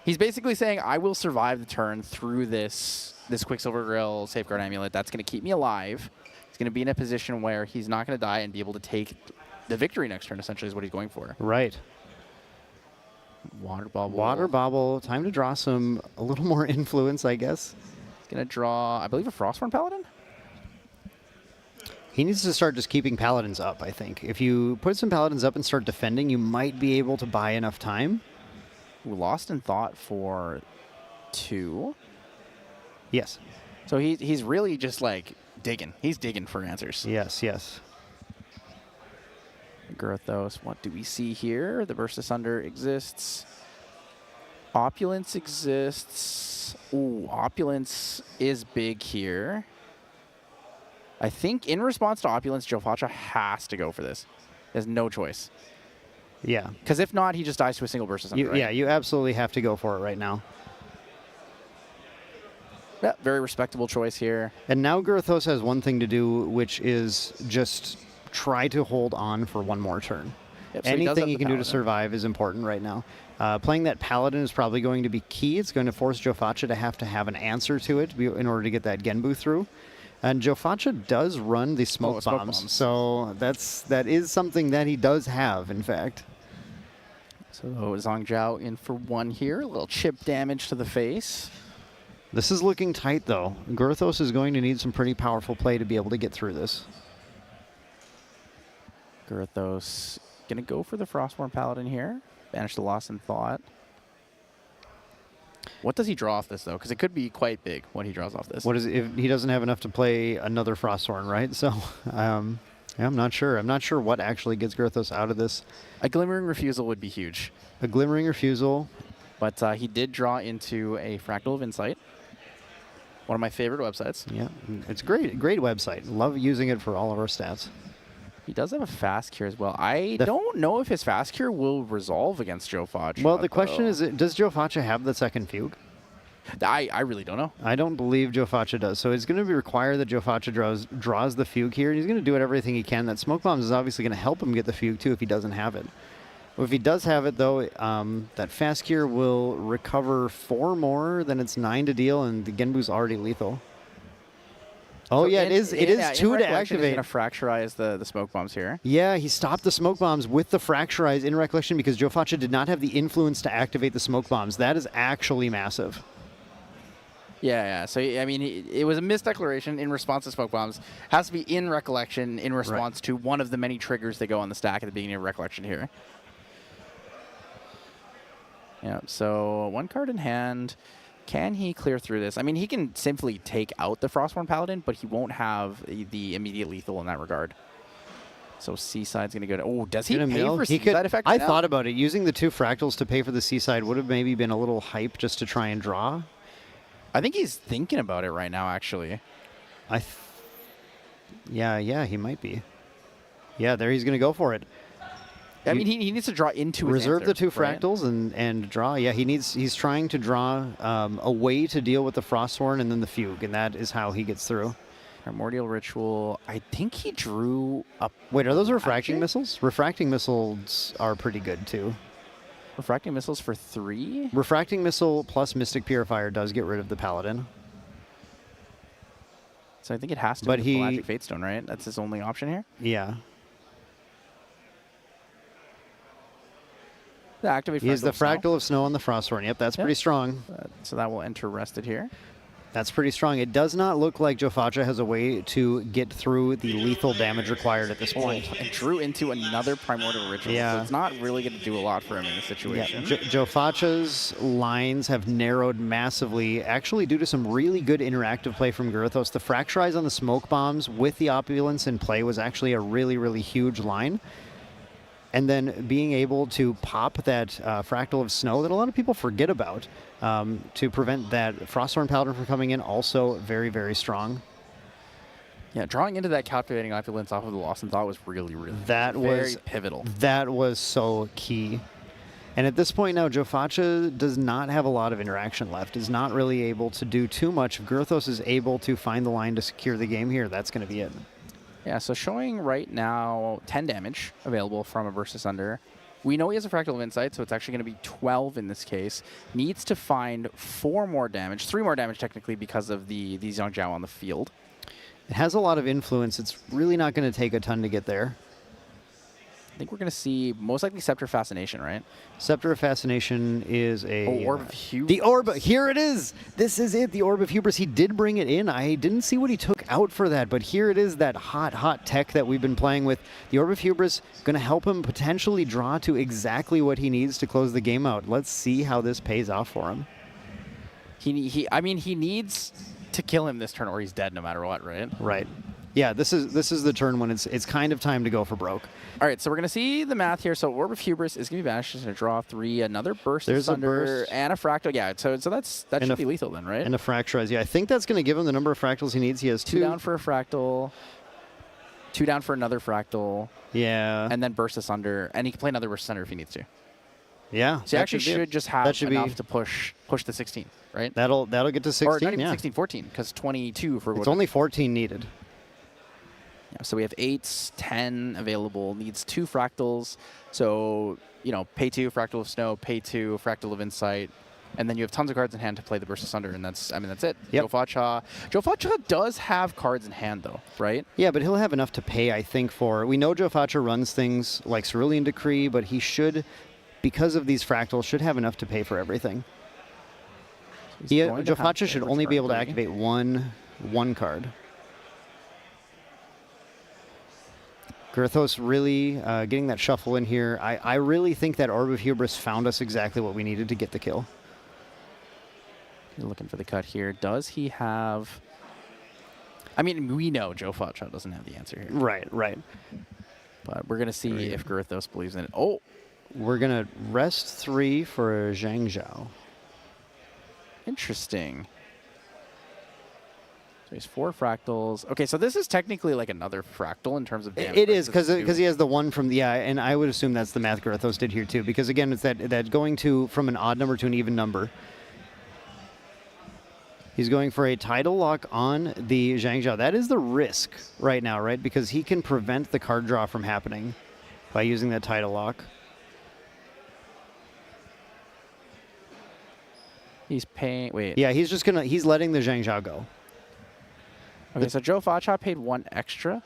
He's basically saying, I will survive the turn through this Quicksilver Grill Safeguard Amulet. That's going to keep me alive. He's going to be in a position where he's not going to die and be able to take the victory next turn, essentially, is what he's going for. Right. Water Bubble. Water Bubble. Time to draw a little more influence, I guess. He's going to draw, I believe, a Frostborn Paladin? He needs to start just keeping Paladins up, I think. If you put some Paladins up and start defending, you might be able to buy enough time. Lost in Thought for 2. Yes. So he's really just like digging. He's digging for answers. Yes, yes. Girthos, what do we see here? The Burst Asunder exists. Opulence exists. Ooh, Opulence is big here. I think in response to Opulence, Joe Faccia has to go for this. He has no choice. Yeah. Because if not, he just dies to a single Burst Asunder, right? Yeah, you absolutely have to go for it right now. Yeah, very respectable choice here. And now Girthos has one thing to do, which is just try to hold on for 1 more turn. Yep, so Anything he can do to survive is important right now. Playing that Paladin is probably going to be key. It's going to force Joe Faccia to have an answer to it in order to get that Genbu through. And Joe Faccia does run the smoke bombs, so that is something that he does have, in fact. So Zhang Zhao in for 1 here. A little chip damage to the face. This is looking tight, though. Girthos is going to need some pretty powerful play to be able to get through this. Girthos going to go for the Frostborn Paladin here. Banish the Lost in Thought. What does he draw off this, though? Because it could be quite big what he draws off this. What is it, if he doesn't have enough to play another Frosthorn, right? So, yeah, I'm not sure. I'm not sure what actually gets Girthos out of this. A Glimmering Refusal would be huge. A Glimmering Refusal. But he did draw into a Fractal of Insight. One of my favorite websites. Yeah, it's great website. Love using it for all of our stats. He does have a Fast Cure as well. I don't know if his Fast Cure will resolve against Joe Faccia. Well, the question is, does Joe Faccia have the second Fugue? I really don't know. I don't believe Joe Faccia does. So it's going to be required that Joe Faccia draws the Fugue here. And he's going to do everything he can. That Smoke Bombs is obviously going to help him get the Fugue, too, if he doesn't have it. If he does have it, though, that Fast Cure will recover 4 more, then it's 9 to deal, and the Genbu's already lethal. Oh, so yeah, it is 2 to activate. He's going to Fracturize the Smoke Bombs here. Yeah, he stopped the Smoke Bombs with the Fracturize in Recollection because Joe Faccia did not have the influence to activate the Smoke Bombs. That is actually massive. Yeah. So, I mean, it was a misdeclaration in response to Smoke Bombs. Has to be in Recollection in response to one of the many triggers that go on the stack at the beginning of Recollection here. Yeah, so 1 card in hand. Can he clear through this? I mean, he can simply take out the Frostborn Paladin, but he won't have the immediate lethal in that regard. So Seaside's going to go to... Oh, does he Gonna pay mill. for He Seaside could. effect I now? thought about it. Using the 2 fractals to pay for the Seaside would have maybe been a little hype just to try and draw. I think he's thinking about it right now, actually. Yeah, he might be. Yeah, there he's going to go for it. I mean, he needs to draw into his Reserve answer, the 2 right? fractals and draw. Yeah, he's trying to draw a way to deal with the Frosthorn and then the Fugue, and that is how he gets through. Primordial Ritual. I think he drew up. Wait, are those refracting missiles? Refracting missiles are pretty good too. Refracting missiles for 3? Refracting missile plus Mystic Purifier does get rid of the Paladin. So I think it has to But be the he- Pelagic Fatestone, right? That's his only option here? Yeah. The activate He has the of Snow. Fractal of Snow on the Frosthorn. Yep, that's pretty strong. So that will enter rested here. That's pretty strong. It does not look like Jofacha has a way to get through the lethal damage required at this point. And drew into another Primordial Ritual. Yeah. So it's not really going to do a lot for him in this situation. Jofacha's lines have narrowed massively, actually due to some really good interactive play from Girthos. The Fracturize on the Smoke Bombs with the Opulence in play was actually a really, really huge line. And then being able to pop that Fractal of Snow that a lot of people forget about to prevent that Frosthorn Paladin from coming in, also very, very strong. Yeah, drawing into that Captivating Opulence off of the Lost in Thought was really, really very pivotal. That was so key. And at this point now, Jofacha does not have a lot of interaction left, is not really able to do too much. If Girthos is able to find the line to secure the game here, that's going to be it. Yeah, so showing right now 10 damage available from a Versus Under. We know he has a Fractal of Insight, so it's actually going to be 12 in this case. Needs to find 4 more damage, 3 more damage technically because of the Zhangjiao on the field. It has a lot of influence. It's really not going to take a ton to get there. I think we're going to see most likely Scepter of Fascination, right? Scepter of Fascination is a... Orb of Hubris. The Orb, here it is! This is it, the Orb of Hubris. He did bring it in. I didn't see what he took out for that, but here it is, that hot tech that we've been playing with. The Orb of Hubris going to help him potentially draw to exactly what he needs to close the game out. Let's see how this pays off for him. I mean, he needs to kill him this turn or he's dead no matter what, right? Right. Yeah, this is the turn when it's kind of time to go for broke. All right, so we're going to see the math here. So Orb of Hubris is going to be banished. It's going to draw 3, another Burst There's a Asunder, burst. and a Fractal. Yeah, so that should be lethal then, right? And a Fracturize. Yeah, I think that's going to give him the number of Fractals he needs. He has 2 down for a Fractal, 2 down for another Fractal. Yeah. And then Burst Asunder, and he can play another Burst Asunder if he needs to. Yeah. So he actually should just have enough to push the 16, right? That'll get to 16, Or not even yeah. 16, 14, because 22 for... It's only 14 needed. Yeah, so we have 8, 10 available, needs 2 Fractals. So, pay 2, Fractal of Snow, pay 2, Fractal of Insight. And then you have tons of cards in hand to play the Burst Asunder, and that's it. Yep. Jofacha does have cards in hand, though, right? Yeah, but he'll have enough to pay, I think, for... We know Jofacha runs things like Cerulean Decree, but he should, because of these Fractals, should have enough to pay for everything. Jofacha should only be able to activate one card. Girthos really getting that shuffle in here. I really think that Orb of Hubris found us exactly what we needed to get the kill. You're looking for the cut here. Does he have... I mean, we know Jofacha doesn't have the answer here. Right. But we're going to see if Girthos believes in it. Oh! We're going to rest 3 for Zhangjiao. Interesting. So he's 4 Fractals. Okay, so this is technically like another Fractal in terms of damage. It is, because he has the 1 from the... Yeah, and I would assume that's the math Girthos did here, too. Because, again, it's that going from an odd number to an even number. He's going for a Tidal Lock on the Zhangjiao. That is the risk right now, right? Because he can prevent the card draw from happening by using that Tidal Lock. He's paying... Wait. Yeah, he's letting the Zhangjiao go. Okay, so Jofacha paid 1 extra.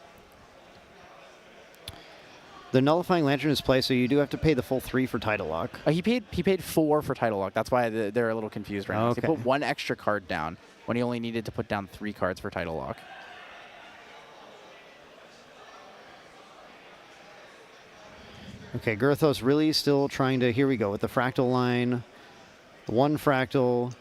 The Nullifying Lantern is play, so you do have to pay the full 3 for Tidal Lock. He paid 4 for Tidal Lock. That's why they're a little confused right now. Okay. He put 1 extra card down when he only needed to put down 3 cards for Tidal Lock. Okay, Girthos really still trying to... Here we go with the Fractal line. 1 Fractal,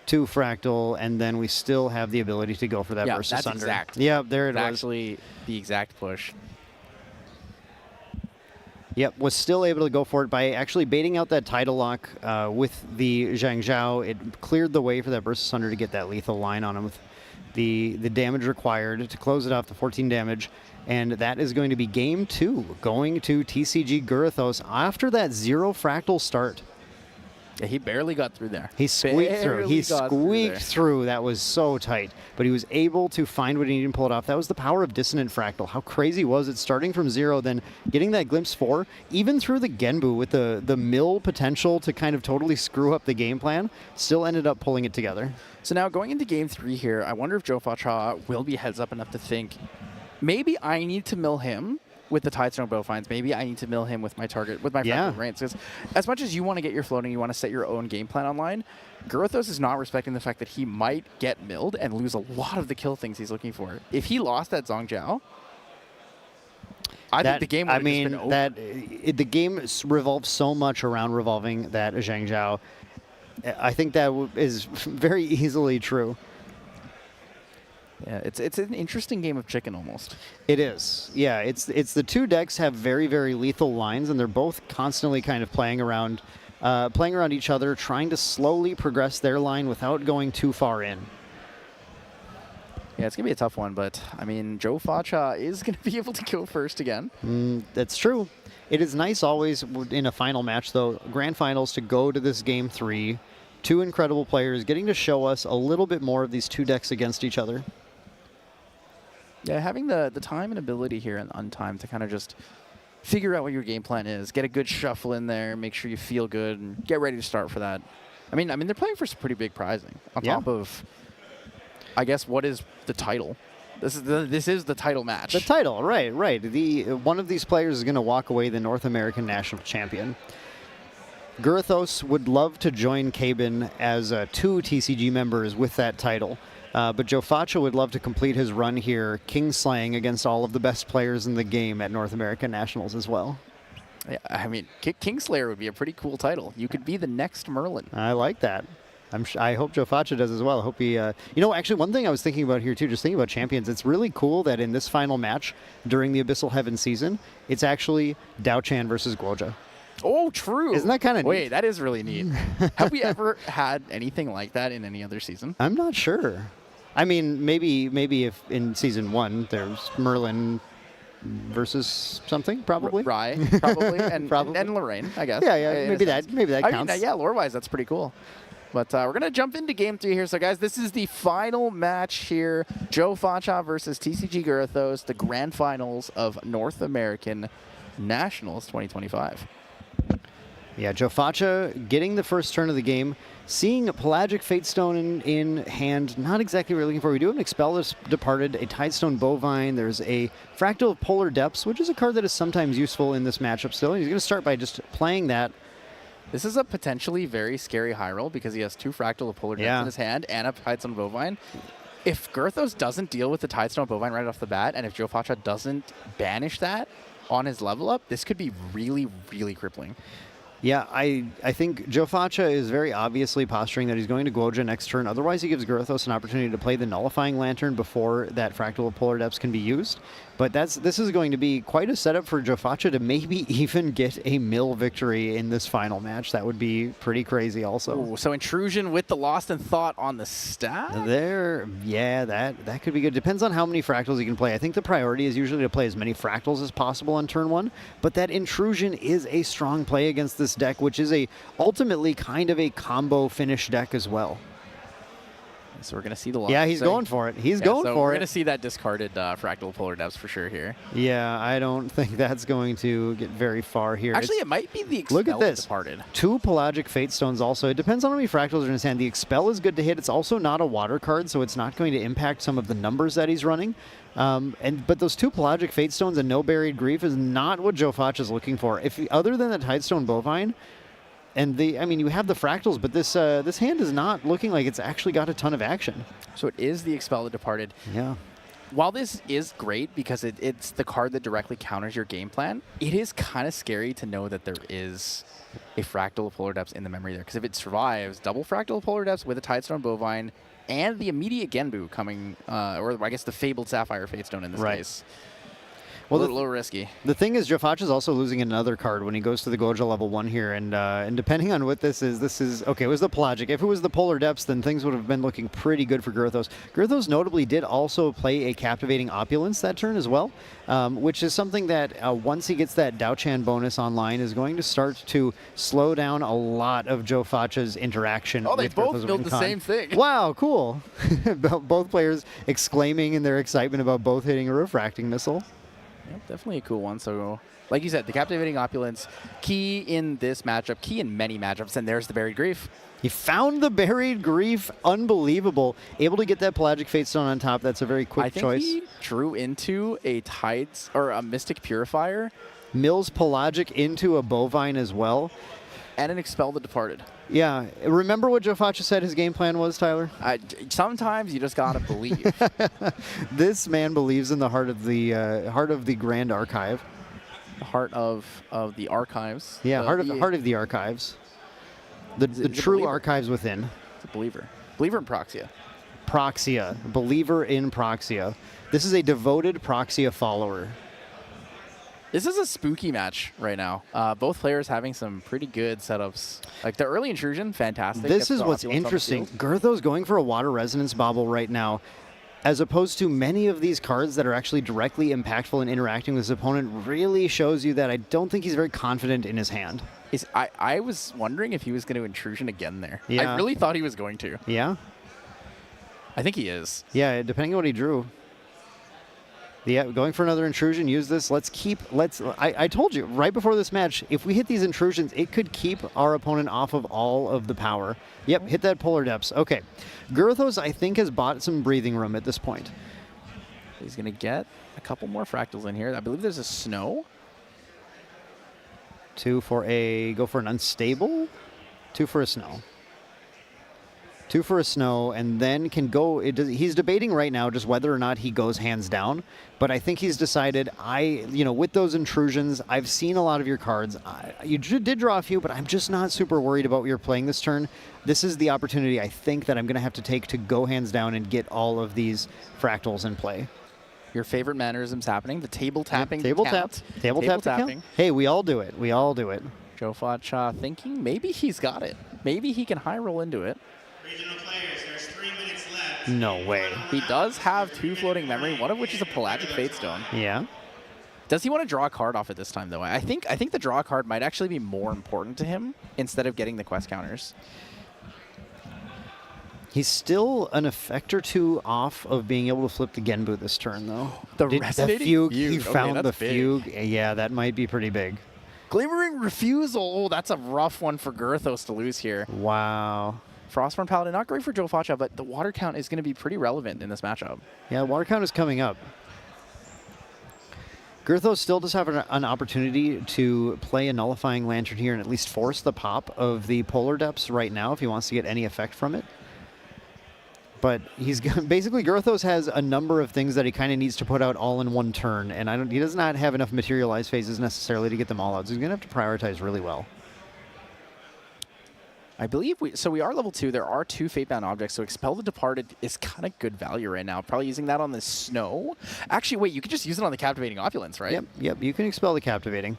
2 Fractal, and then we still have the ability to go for that Burst Asunder. Exact. Yeah, there it was. Actually the exact push. Yep, was still able to go for it by actually baiting out that Tidal Lock with the Zhang Zhao. It cleared the way for that Burst Asunder to get that lethal line on him with the damage required to close it off to 14 damage. And that is going to be game 2, going to TCG Gurathos after that 0 fractal start. Yeah, he barely got through there. He squeaked through. He got squeaked through. That was so tight. But he was able to find what he needed and pull it off. That was the power of Dissonant Fractal. How crazy was it starting from 0, then getting that Glimpse 4, even through the Genbu with the mill potential to kind of totally screw up the game plan, still ended up pulling it together. So now going into game 3 here, I wonder if Joe Facha will be heads up enough to think, maybe I need to mill him with the Tidestone Bowfines. Maybe I need to mill him with my target, with my Fractal Rains. Because as much as you want to get your floating, you want to set your own game plan online, Gurathos is not respecting the fact that he might get milled and lose a lot of the kill things he's looking for. If he lost that Zhang Zhao, I think the game would have just been over. The game revolves so much around revolving that Zhang Zhao. I think that is very easily true. Yeah, it's an interesting game of chicken almost. It is. Yeah, it's the two decks have very, very lethal lines, and they're both constantly kind of playing around each other, trying to slowly progress their line without going too far in. Yeah, it's going to be a tough one, but, I mean, Joe Facha is going to be able to go first again. That's true. It is nice always in a final match, though, grand finals, to go to this game 3. 2 incredible players getting to show us a little bit more of these two decks against each other. Yeah, having the time and ability here on time to kind of just figure out what your game plan is, get a good shuffle in there, make sure you feel good, and get ready to start for that. I mean, they're playing for some pretty big prizing on top of, I guess, what is the title? This is the title match. The title, right. One of these players is going to walk away the North American National Champion. Gurathos would love to join Cabin as 2 TCG members with that title. But Joe Facha would love to complete his run here, kingslaying against all of the best players in the game at North American Nationals as well. Yeah, I mean, Kingslayer would be a pretty cool title. You could be the next Merlin. I like that. I hope Joe Facha does as well. I hope he... actually, one thing I was thinking about here, too, just thinking about champions, it's really cool that in this final match during the Abyssal Heaven season, it's actually Dao Chan versus Guoja. Oh, true. Isn't that kind of neat? Wait, that is really neat. Have we ever had anything like that in any other season? I'm not sure. I mean, maybe if in season 1 there's Merlin versus something, probably. Rye, probably, and Lorraine, I guess. Yeah, maybe that counts. I mean, lore-wise, that's pretty cool. But we're going to jump into game 3 here. So, guys, this is the final match here. Joe Facha versus TCG Gurathos, the grand finals of North American Nationals 2025. Yeah, Joe Facha getting the first turn of the game, seeing a Pelagic Fatestone in hand, not exactly what we're looking for. We do have an Expel Departed, a Tidestone Bovine. There's a Fractal of Polar Depths, which is a card that is sometimes useful in this matchup still. He's going to start by just playing that. This is a potentially very scary high roll because he has 2 Fractal of Polar Depths in his hand and a Tidestone Bovine. If Gurathos doesn't deal with the Tidestone Bovine right off the bat, and if Joe Facha doesn't banish that on his level up, this could be really, really crippling. Yeah, I think Joe Facha is very obviously posturing that he's going to Guoja next turn. Otherwise, he gives Gurathos an opportunity to play the Nullifying Lantern before that Fractal of Polar Depths can be used. But this is going to be quite a setup for Joe Facha to maybe even get a mill victory in this final match. That would be pretty crazy also. Ooh, so Intrusion with the Lost in Thought on the stack? That could be good. Depends on how many Fractals you can play. I think the priority is usually to play as many Fractals as possible on turn 1. But that Intrusion is a strong play against this deck, which is ultimately kind of a combo finish deck as well. So we're going to see the Lost. Yeah, he's going for it. He's going for it. We're going to see that discarded Fractal Polar Depths for sure here. Yeah, I don't think that's going to get very far here. Actually, it might be the Expel. Look at this. Departed. 2 Pelagic Fatestones also. It depends on how many Fractals are in his hand. The Expel is good to hit. It's also not a water card, so it's not going to impact some of the numbers that he's running. But those 2 Pelagic Fatestones and no Buried Grief is not what Joe Facha is looking for. Other than the Tidestone Bovine, and you have the Fractals, but this hand is not looking like it's actually got a ton of action. So it is the Expel the Departed. Yeah. While this is great because it's the card that directly counters your game plan, it is kind of scary to know that there is a Fractal of Polar Depths in the memory there. Because if it survives, double Fractal of Polar Depths with a Tidestone Bovine and the immediate Genbu coming, or I guess the Fabled Sapphire Fatestone in this case. Well, a little risky. The thing is, Jofacha is also losing another card when he goes to the Goja level 1 here, and depending on what this is okay. It was the Pelagic. If it was the Polar Depths, then things would have been looking pretty good for Girthos. Girthos notably did also play a Captivating Opulence that turn as well, which is something that once he gets that Dao-Chan bonus online is going to start to slow down a lot of Jofacha's interaction. Oh, they with both Girthos built the Wincon. same thing. Wow, cool! Both players exclaiming in their excitement about both hitting a Refracting Missile. Yep, definitely a cool one. So, like you said, the Captivating Opulence, key in this matchup, key in many matchups, and there's the Buried Grief. He found the Buried Grief. Unbelievable. Able to get that Pelagic Fate Stone on top. That's a very quick choice. He drew into a Tides or a Mystic Purifier. Mills Pelagic into a Bovine as well. And an Expel the Departed. Yeah. Remember what Jofacha said his game plan was, Tyler? Sometimes you just gotta believe. This man believes in the heart of the Grand Archive. The heart of the archives. Yeah, heart of the archives. The true archives within. It's a believer. Believer in Proxia. Proxia. Believer in Proxia. This is a devoted Proxia follower. This is a spooky match right now. Both players having some pretty good setups. Like the early intrusion, fantastic. This is what's interesting. Girthos going for a Water Resonance Bauble right now, as opposed to many of these cards that are actually directly impactful in interacting with his opponent, really shows you that I don't think he's very confident in his hand. I was wondering if he was going to intrusion again there. Yeah. I really thought he was going to. Yeah? I think he is. Yeah, depending on what he drew. Yeah, going for another intrusion, use this. I told you, right before this match, if we hit these intrusions, it could keep our opponent off of all of the power. Yep, hit that Polar Depths. Okay. Girthos, I think, has bought some breathing room at this point. He's going to get a couple more fractals in here. I believe there's a Snow. Go for an Unstable? 2 for a Snow. 2 for a Snow, and then can go. He's debating right now just whether or not he goes hands down. But I think he's decided. With those intrusions, I've seen a lot of your cards. You did draw a few, but I'm just not super worried about what you're playing this turn. This is the opportunity I think that I'm going to have to take to go hands down and get all of these fractals in play. Your favorite mannerisms happening. The table tapping. Table tapping. Hey, we all do it. We all do it. Jofacha thinking maybe he's got it. Maybe he can high roll into it. Regional players, there's 3 minutes left. No way. He does have 2 floating memory, one of which is a Pelagic Fate Stone. Yeah. Does he want to draw a card off at this time, though? I think the draw card might actually be more important to him instead of getting the quest counters. He's still an effect or 2 off of being able to flip the Genbu this turn, though. The Resonating Fugue. Fugue. He found the big. Fugue. Yeah, that might be pretty big. Glimmering Refusal. Oh, that's a rough one for Girthos to lose here. Wow. Frostborn Paladin, not great for Jofacha, but the water count is going to be pretty relevant in this matchup. Yeah, water count is coming up. Girthos still does have an opportunity to play a Nullifying Lantern here and at least force the pop of the Polar Depths right now if he wants to get any effect from it. But basically Girthos has a number of things that he kind of needs to put out all in one turn, and he does not have enough materialized phases necessarily to get them all out. So he's going to have to prioritize really well. I believe we are level 2. There are 2 Fatebound objects, so Expel the Departed is kind of good value right now. Probably using that on the Snow. Actually, wait, you could just use it on the Captivating Opulence, right? Yep, you can Expel the Captivating.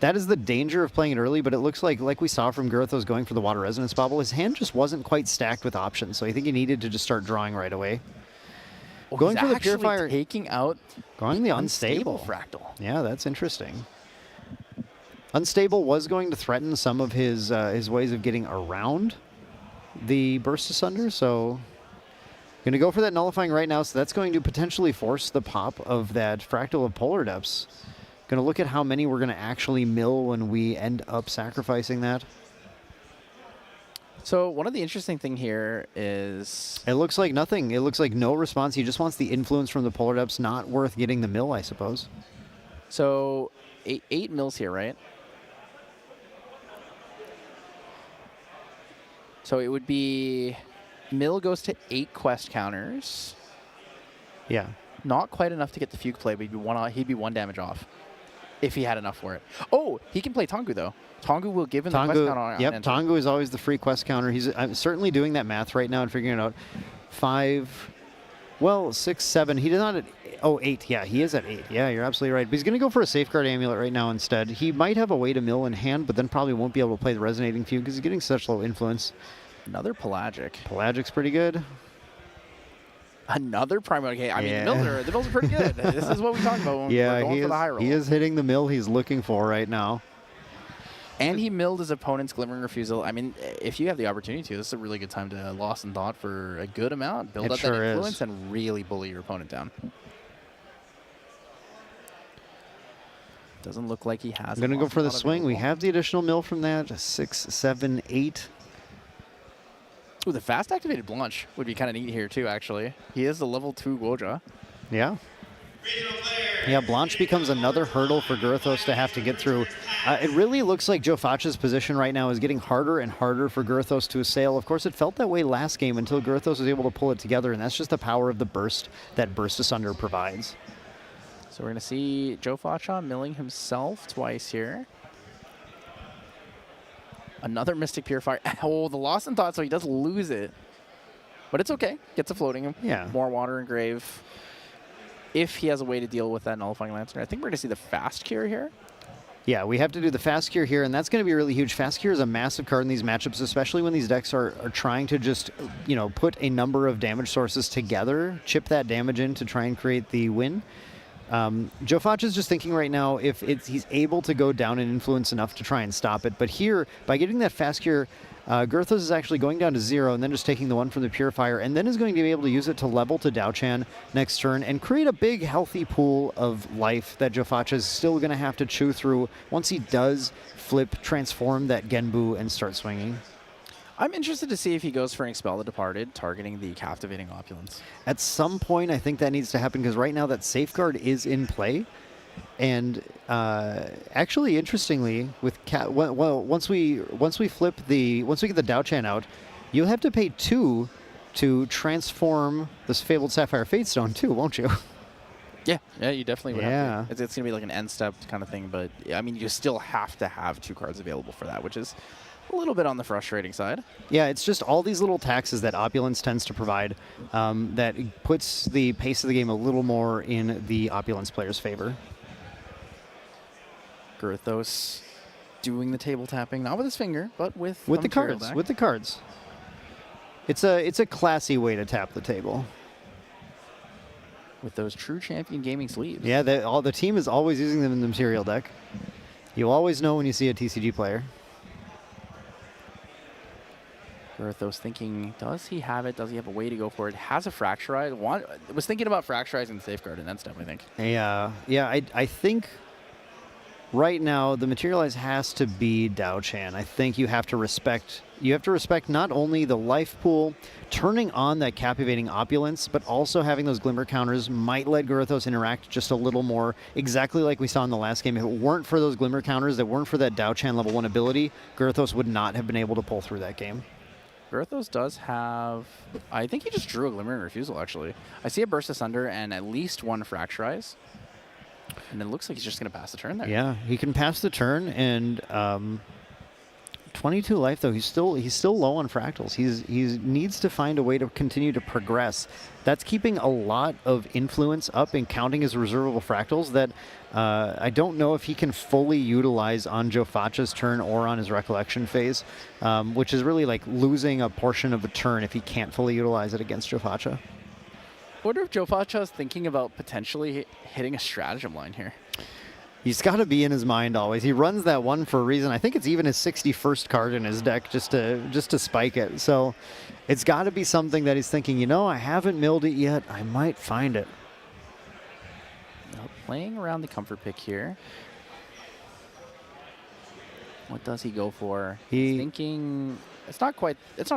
That is the danger of playing it early, but it looks like we saw from Girthos going for the Water Resonance Bauble, his hand just wasn't quite stacked with options, so I think he needed to just start drawing right away. Oh, Going for the actually Purifier, taking out going the Unstable Fractal. Yeah, that's interesting. Unstable was going to threaten some of his ways of getting around the Burst Asunder, so going to go for that Nullifying right now, so that's going to potentially force the pop of that Fractal of Polar Depths. Going to look at how many we're going to actually mill when we end up sacrificing that. So one of the interesting thing here is... It looks like nothing. It looks like no response. He just wants the influence from the Polar Depths. Not worth getting the mill, I suppose. So 8 mills here, right? So it would be... Mill goes to 8 quest counters. Yeah. Not quite enough to get the Fugue play, but he'd be 1 damage off. If he had enough for it. Oh, he can play Tongu, though. Tongu will give him the quest counter on Yep, Tongu is always the free quest counter. I'm certainly doing that math right now and figuring it out. 5, Well, 6, 7. He did not at 8. Yeah, he is at 8. Yeah, you're absolutely right. But he's going to go for a Safeguard Amulet right now instead. He might have a way to mill in hand, but then probably won't be able to play the Resonating Fugue because he's getting such low influence. Another Pelagic. Pelagic's pretty good. Another Primary. Okay, I mean, the mills are pretty good. This is what we talk about when we're going for the high roll. He is hitting the mill he's looking for right now. And he milled his opponent's Glimmering Refusal. I mean, if you have the opportunity to, this is a really good time to Lost in Thought for a good amount. Build up that influence and really bully your opponent down. Doesn't look like he has. I'm going to go for the swing. We have the additional mill from that. 6, 7, 8. Ooh, the fast activated Blanche would be kind of neat here too, actually. He is the level 2 Woja. Yeah. Yeah, Blanche becomes another hurdle for Girthos to have to get through. It really looks like Joe Facha's position right now is getting harder and harder for Girthos to assail. Of course, it felt that way last game until Girthos was able to pull it together, and that's just the power of the burst that Burst Asunder provides. So we're going to see Joe Facha milling himself twice here. Another Mystic Purifier. Oh, the Lost in Thought, so he does lose it. But it's okay. Gets a floating. Yeah. More water and grave. If he has a way to deal with that Nullifying Lantern. I think we're going to see the Fast Cure here. Yeah, we have to do the Fast Cure here, and that's going to be really huge. Fast Cure is a massive card in these matchups, especially when these decks are trying to just, put a number of damage sources together, chip that damage in to try and create the win. Joe Facha is just thinking right now if he's able to go down in influence enough to try and stop it. But here, by getting that Fast Cure, Girthos is actually going down to 0 and then just taking the 1 from the Purifier, and then is going to be able to use it to level to Dao-Chan next turn and create a big, healthy pool of life that Joe Facha is still going to have to chew through once he does transform that Genbu and start swinging. I'm interested to see if he goes for an Expel the Departed, targeting the Captivating Opulence. At some point, I think that needs to happen because right now that Safeguard is in play. And actually, interestingly, with once we get the Dao-Chan out, you'll have to pay 2 to transform this Fabled Sapphire Fatestone too, won't you? Yeah, you definitely would have to. It's going to be like an end step kind of thing, but I mean, you still have to have 2 cards available for that, which is a little bit on the frustrating side. Yeah, it's just all these little taxes that Opulence tends to provide that puts the pace of the game a little more in the Opulence player's favor. Girthos doing the table tapping, not with his finger, but with the cards. Deck. With the cards. It's a classy way to tap the table. With those true champion gaming sleeves. Yeah, the team is always using them in the material deck. You always know when you see a TCG player. Girthos thinking, does he have it? Does he have a way to go for it? Has a Fracturize. Was thinking about Fracturizing the Safeguard and that stuff, I think. Yeah, I think right now the Materialize has to be Dao-Chan. I think you have to respect not only the life pool, turning on that Captivating Opulence, but also having those Glimmer counters might let Girthos interact just a little more, exactly like we saw in the last game. If it weren't for those Glimmer counters, that weren't for that Dao-Chan level 1 ability, Girthos would not have been able to pull through that game. Girthos does have... I think he just drew a Glimmering Refusal, actually. I see a Burst Asunder and at least 1 Fracturize. And it looks like he's just going to pass the turn there. Yeah, he can pass the turn, and 22 life, though. He's still low on fractals. He needs to find a way to continue to progress. That's keeping a lot of influence up and counting his reservable fractals that I don't know if he can fully utilize on Joe Facha's turn or on his Recollection phase, which is really like losing a portion of a turn if he can't fully utilize it against Joe Facha. I wonder if Joe Facha is thinking about potentially hitting a stratagem line here. He's got to be in his mind always. He runs that one for a reason. I think it's even his 61st card in his deck just to spike it. So it's got to be something that he's thinking, I haven't milled it yet. I might find it. Playing around the comfort pick here. What does he go for? He's thinking... It's not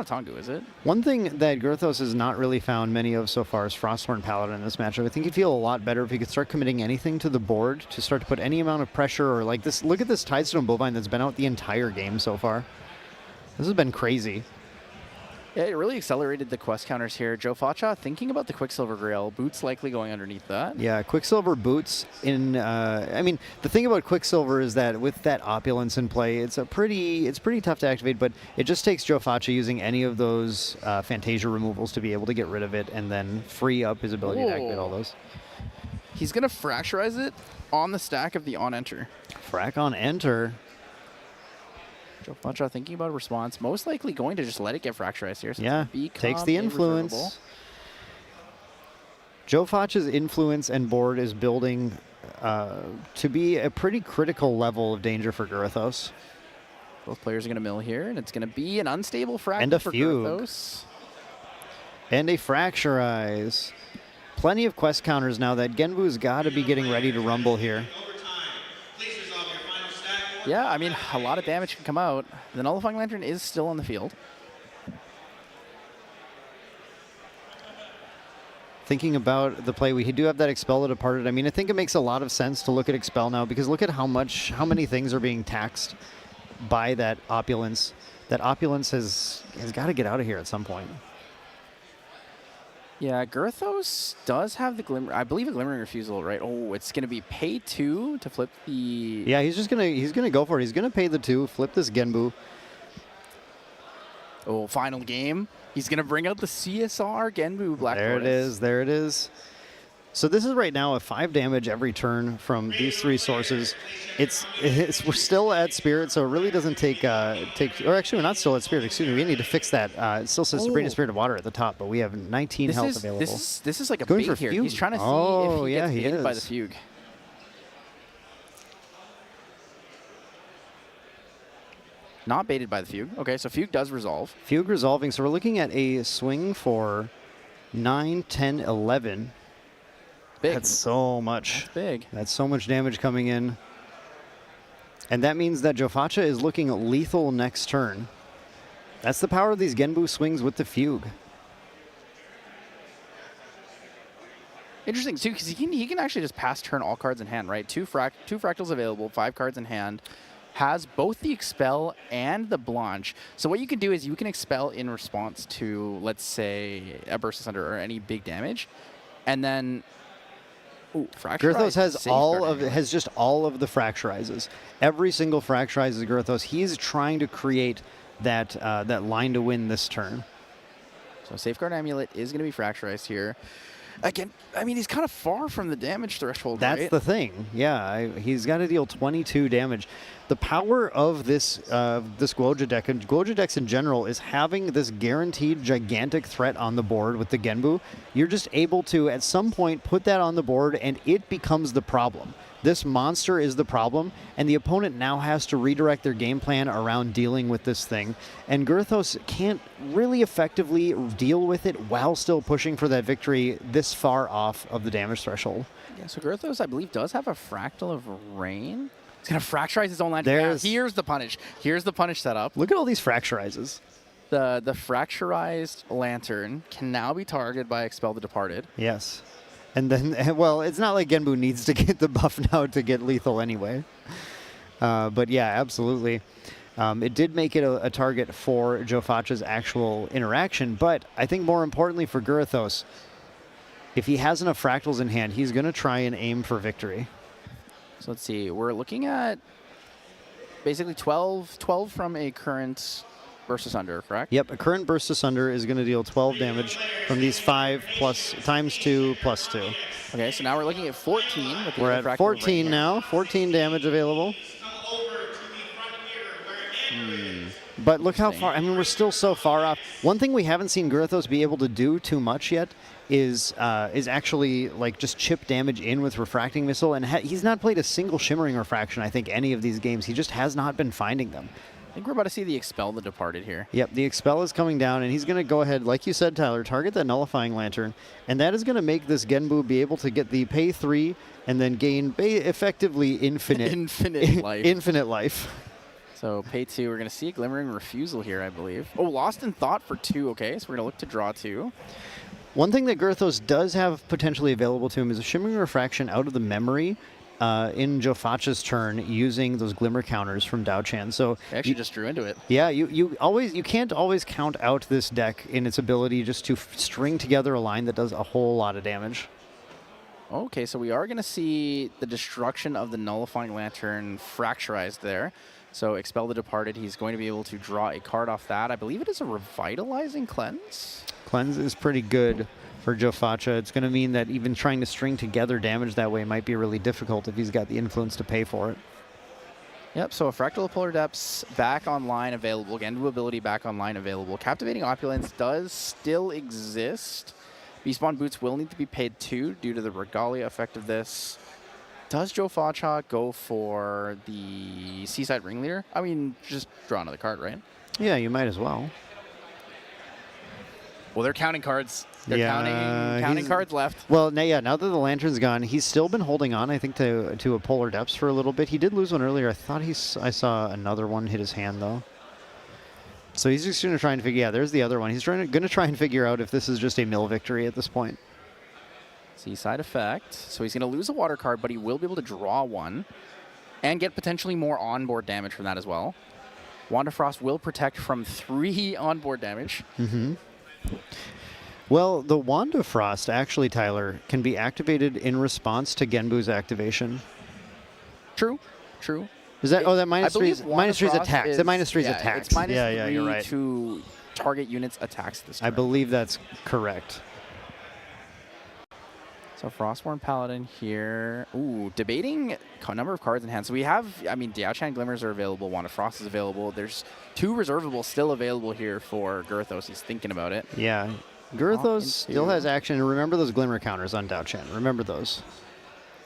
Tengu, is it? One thing that Girthos has not really found many of so far is Frosthorn Paladin in this matchup. I think he'd feel a lot better if he could start committing anything to the board to start to put any amount of pressure or like this. Look at this Tidestone Bovine that's been out the entire game so far. This has been crazy. Yeah, it really accelerated the quest counters here. Joe Facha thinking about the Quicksilver Grail. Boots likely going underneath that. Yeah, Quicksilver boots in. I mean, the thing about Quicksilver is that with that opulence in play, it's pretty tough to activate. But it just takes Joe Facha using any of those Fantasia removals to be able to get rid of it, and then free up his ability to activate all those. He's gonna fracturize it on the stack of the on enter. Frack on enter. Joe Facha thinking about a response. Most likely going to just let it get fracturized here. So Yeah, takes the influence. Joe Facha's influence and board is building to be a pretty critical level of danger for Gurthos. Both players are going to mill here, and it's going to be an unstable fracture And a for fugue. Gurthos. And a fracturize. Plenty of quest counters now that Genbu's got to be getting ready to rumble here. Yeah, I mean, a lot of damage can come out. The Nullifying Lantern is still on the field. Thinking about the play, we do have that Expel the Departed. I mean, I think it makes a lot of sense to look at Expel now because look at how many things are being taxed by that opulence. That opulence has got to get out of here at some point. Yeah, Gurthos does have the Glimmer. I believe a Glimmering Refusal, right? Oh, it's going to be pay 2 to flip the... Yeah, he's gonna go for it. He's gonna pay the 2, flip this Genbu. Oh, final game. He's going to bring out the CSR Genbu Black There Tortoise. it is. There it is. So this is right now a 5 damage every turn from these 3 sources. We're still at Spirit, so it really doesn't take. Or actually, we're not still at Spirit. Excuse me. We need to fix that. It still says Sabrina Spirit of Water at the top, but we have 19 health available. This is like a Going bait for here. fugue. He's trying to see Oh, if he yeah, gets he baited by is. the fugue. Not baited by the fugue. Okay, so fugue does resolve. Fugue resolving. So we're looking at a swing for 9, 10, 11. Big. That's so much. That's big. That's so much damage coming in. And that means that Joe Facha is looking lethal next turn. That's the power of these Genbu swings with the fugue. Interesting, too, because he can actually just pass turn all cards in hand, right? Two fractals available, 5 cards in hand. Has both the Expel and the Blanche. So what you can do is you can Expel in response to, let's say, a Burst Asunder or any big damage. And then... Ooh, Gurthos has just all of the fracturizes. Every single fracturizes Gurthos. He's trying to create that line to win this turn. So Safeguard Amulet is going to be fracturized here. Again, I mean, he's kind of far from the damage threshold, That's right? the thing. Yeah, he's got to deal 22 damage. The power of this Guoja deck, and Guoja decks in general, is having this guaranteed gigantic threat on the board with the Genbu. You're just able to, at some point, put that on the board, and it becomes the problem. This monster is the problem, and the opponent now has to redirect their game plan around dealing with this thing. And Gurthos can't really effectively deal with it while still pushing for that victory this far off of the damage threshold. Yeah, so Gurthos, I believe, does have a Fractal of Rain. He's going to fracturize his own lantern. Yeah, here's the punish. Here's the punish setup. Look at all these fracturizes. The fracturized lantern can now be targeted by Expel the Departed. Yes. And then, well, it's not like Genbu needs to get the buff now to get lethal anyway. But yeah, absolutely. It did make it a target for Joe Facha's actual interaction, but I think more importantly for Gurthos, if he has enough fractals in hand, he's going to try and aim for victory. So let's see. We're looking at basically 12 from a current Burst Asunder, correct? Yep, a current Burst Asunder is going to deal 12 damage from these 5 plus times 2 plus 2. Okay, so now we're looking at 14. With We're at 14 now. 14 damage available. But look how far, I mean, we're still so far off. One thing we haven't seen Gurthos be able to do too much yet is actually like just chip damage in with Refracting Missile, and he's not played a single Shimmering Refraction, I think, any of these games. He just has not been finding them. I think we're about to see the Expel the Departed here. Yep, the Expel is coming down, and he's going to go ahead, like you said, Tyler, target that Nullifying Lantern, and that is going to make this Genbu be able to get the pay 3 and then gain effectively infinite life. Infinite life. So pay 2, we're going to see a Glimmering Refusal here, I believe. Oh, Lost in Thought for 2, okay, so we're going to look to draw 2. One thing that Gurthos does have potentially available to him is a Shimmering Refraction out of the memory in Jofacha's turn using those Glimmer counters from Dao Chan. So I actually just drew into it. yeah, you can't always count out this deck in its ability just to string together a line that does a whole lot of damage. Okay, so we are going to see the destruction of the Nullifying Lantern fracturized there. So Expel the Departed, he's going to be able to draw a card off that. I believe it is a Revitalizing Cleanse. Cleanse is pretty good for Jofacha. It's going to mean that even trying to string together damage that way might be really difficult if he's got the influence to pay for it. Yep, so a Fractal of Polar Depths back online available. Genbu ability back online available. Captivating Opulence does still exist. Beastbond Boots will need to be paid 2 due to the Regalia effect of this. Does Jofacha go for the Seaside Ringleader? I mean, just draw another card, right? Yeah, you might as well. Well, they're counting cards. They're Yeah, counting cards left. Well, now that the Lantern's gone, he's still been holding on, I think, to a Polar Depths for a little bit. He did lose one earlier. I thought I saw another one hit his hand, though. So he's just going to try and figure, yeah, there's the other one. He's going to try and figure out if this is just a mill victory at this point. Seaside effect. So he's going to lose a water card, but he will be able to draw one and get potentially more onboard damage from that as well. Wand of Frost will protect from 3 onboard damage. Mm-hmm. Well, the Wand of Frost, actually, Tyler, can be activated in response to Genbu's activation. True. Is that, that minus 3 is attacks. The minus 3 is yeah, attacks. It's minus yeah, you're right. to target units attacks this turn. I believe that's correct. So Frostborn Paladin here. Ooh, debating number of cards in hand. So we have, I mean, Diao-Chan Glimmers are available. Wand of Frost is available. There's 2 reservables still available here for Girthos. He's thinking about it. Yeah. Girthos still has action. And remember those Glimmer counters on Dao-Chan. Remember those.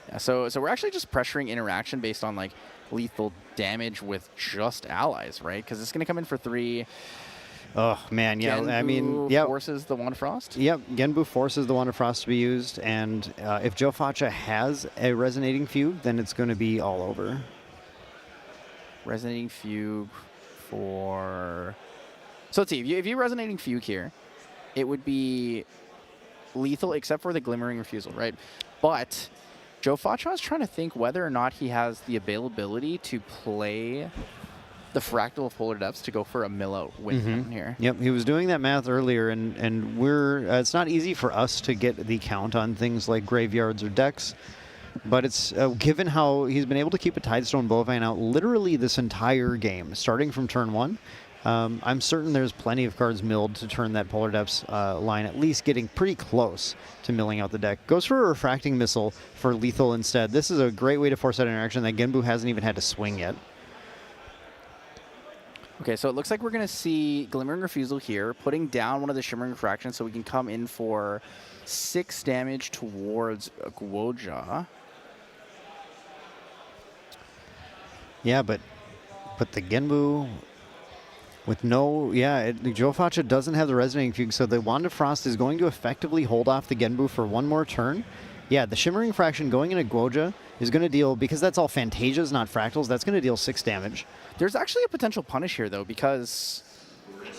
Yeah, so we're actually just pressuring interaction based on, like, lethal damage with just allies, right? Because it's going to come in for 3. Oh, man, yeah. Genbu I mean, yeah. forces the Wand of Frost? Yep, Genbu forces the Wand of Frost to be used. And if Jofacha has a Resonating Fugue, then it's going to be all over. Resonating Fugue for... So let's see. If you Resonating Fugue here, it would be lethal except for the Glimmering Refusal, right? But Jofacha is trying to think whether or not he has the availability to play the Fractal of Polar Depths to go for a mill-out win here. Yep, he was doing that math earlier, and we're it's not easy for us to get the count on things like graveyards or decks, but it's given how he's been able to keep a Tidestone Bovine out literally this entire game, starting from turn 1. I'm certain there's plenty of cards milled to turn that Polar Depths line at least getting pretty close to milling out the deck. Goes for a Refracting Missile for lethal instead. This is a great way to force that interaction that Genbu hasn't even had to swing yet. Okay, so it looks like we're going to see Glimmering Refusal here, putting down one of the Shimmering Refractions so we can come in for 6 damage towards Guoja. Yeah, but the Genbu with no, Jofacha doesn't have the Resonating Fugue, so the Wand of Frost is going to effectively hold off the Genbu for one more turn. Yeah, the Shimmering Fraction going into Guoja is going to deal, because that's all Phantasias, not Fractals, that's going to deal 6 damage. There's actually a potential punish here, though, because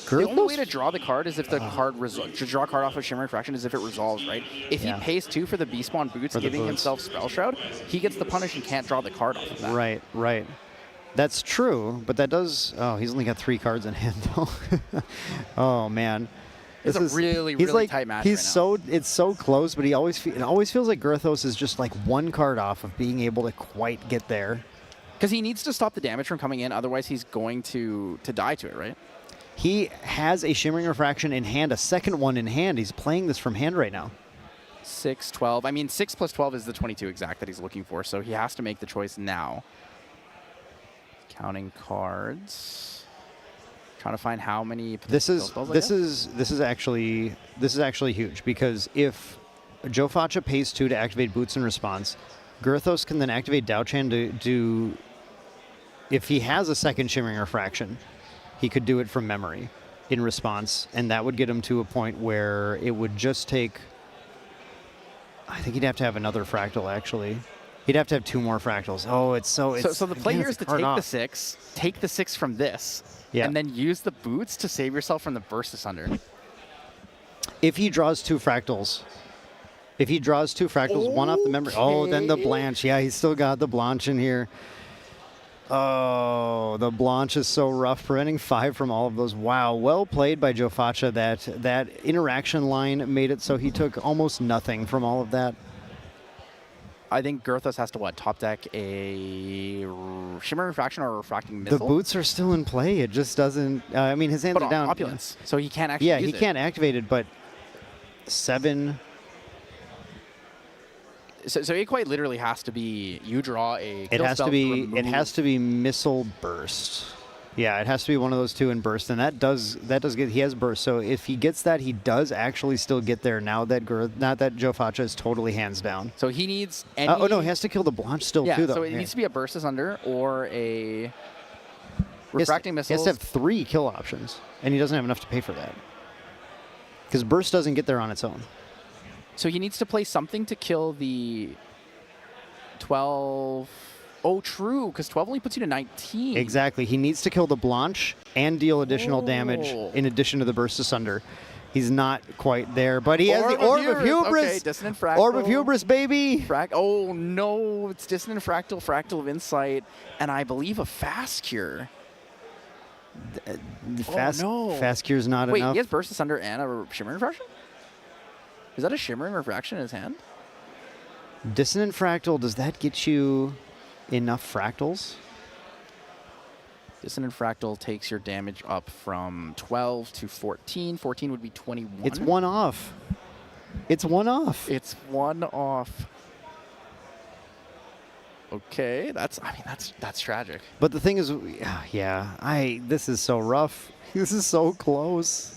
the only way to draw the card is if the card to draw a card off of Shimmering Fraction is if it resolves, right? If he pays 2 for the Beastbond Boots, giving himself Spell Shroud, he gets the punish and can't draw the card off of that. Right. That's true, but that does... Oh, he's only got 3 cards in hand, though. Oh, man. It's a really tight match It's so close, but it always feels like Girthos is just like 1 card off of being able to quite get there. Because he needs to stop the damage from coming in, otherwise he's going to die to it, right? He has a Shimmering Refraction in hand, a second one in hand. He's playing this from hand right now. 6, 12. I mean, 6 plus 12 is the 22 exact that he's looking for, so he has to make the choice now. Counting cards. Trying to find how many. This is actually huge, because if Jofacha pays 2 to activate Boots in response, Girthos can then activate Dao-Chan to do. If he has a second Shimmering Refraction, he could do it from memory in response, and that would get him to a point where it would just take. I think he'd have to have another Fractal, actually. He'd have to have 2 more Fractals. Oh, so the play here is to take the 6 from this, and then use the Boots to save yourself from the Burst Asunder. If he draws 2 Fractals, If he draws 2 fractals, one off the memory. Oh, then the Blanche. Yeah, he's still got the Blanche in here. Oh, the Blanche is so rough, preventing 5 from all of those. Wow, well played by Joe Faccia. That interaction line made it so he took almost nothing from all of that. I think Girthos has to, top deck a Shimmering Refraction or a Refracting Missile? The boots are still in play. It just doesn't... I mean, his hands are down. Opulence, so he can't actually use he can't activate it, but 7... So it quite literally has to be you draw a It has to be Missile Burst. Yeah, it has to be one of those 2 in burst, and that does get, he has burst. So if he gets that, he does actually still get there now that not that Joe Faccia is totally hands down. So he needs any... oh no, he has to kill the Blanche still too though. So it needs to be a Burst Asunder or a Refracting Missile. He has to have 3 kill options, and he doesn't have enough to pay for that. Because burst doesn't get there on its own. So he needs to play something to kill the 12. Oh, true, because 12 only puts you to 19. Exactly. He needs to kill the Blanche and deal additional damage in addition to the Burst Asunder. He's not quite there, but he has the Orb of Hubris. Okay, Dissonant Fractal. Orb of Hubris, baby. Oh, no. It's Dissonant Fractal, Fractal of Insight, and I believe a Fast Cure. Fast Cure's not enough. Wait, he has Burst Asunder and a Shimmering Refraction? Is that a Shimmering Refraction in his hand? Dissonant Fractal, does that get you enough fractals? Dissonant Fractal takes your damage up from 12 to 14. 14 would be 21. It's 1 off. It's 1 off. It's 1 off. Okay, that's tragic. But the thing is, this is so rough. This is so close.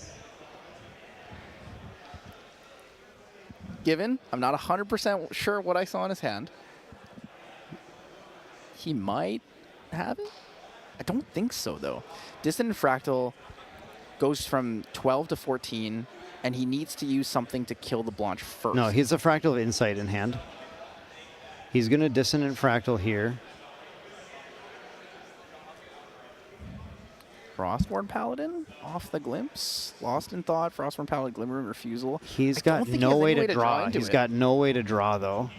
Given, I'm not 100% sure what I saw in his hand. He might have it? I don't think so, though. Dissonant Fractal goes from 12 to 14, and he needs to use something to kill the Blanche first. No, he has a Fractal of Insight in hand. He's going to Dissonant Fractal here. Frostborn Paladin off the glimpse. Lost in Thought, Frostborn Paladin, Glimmering Refusal. He's got no way to draw. He's got no way to draw, though.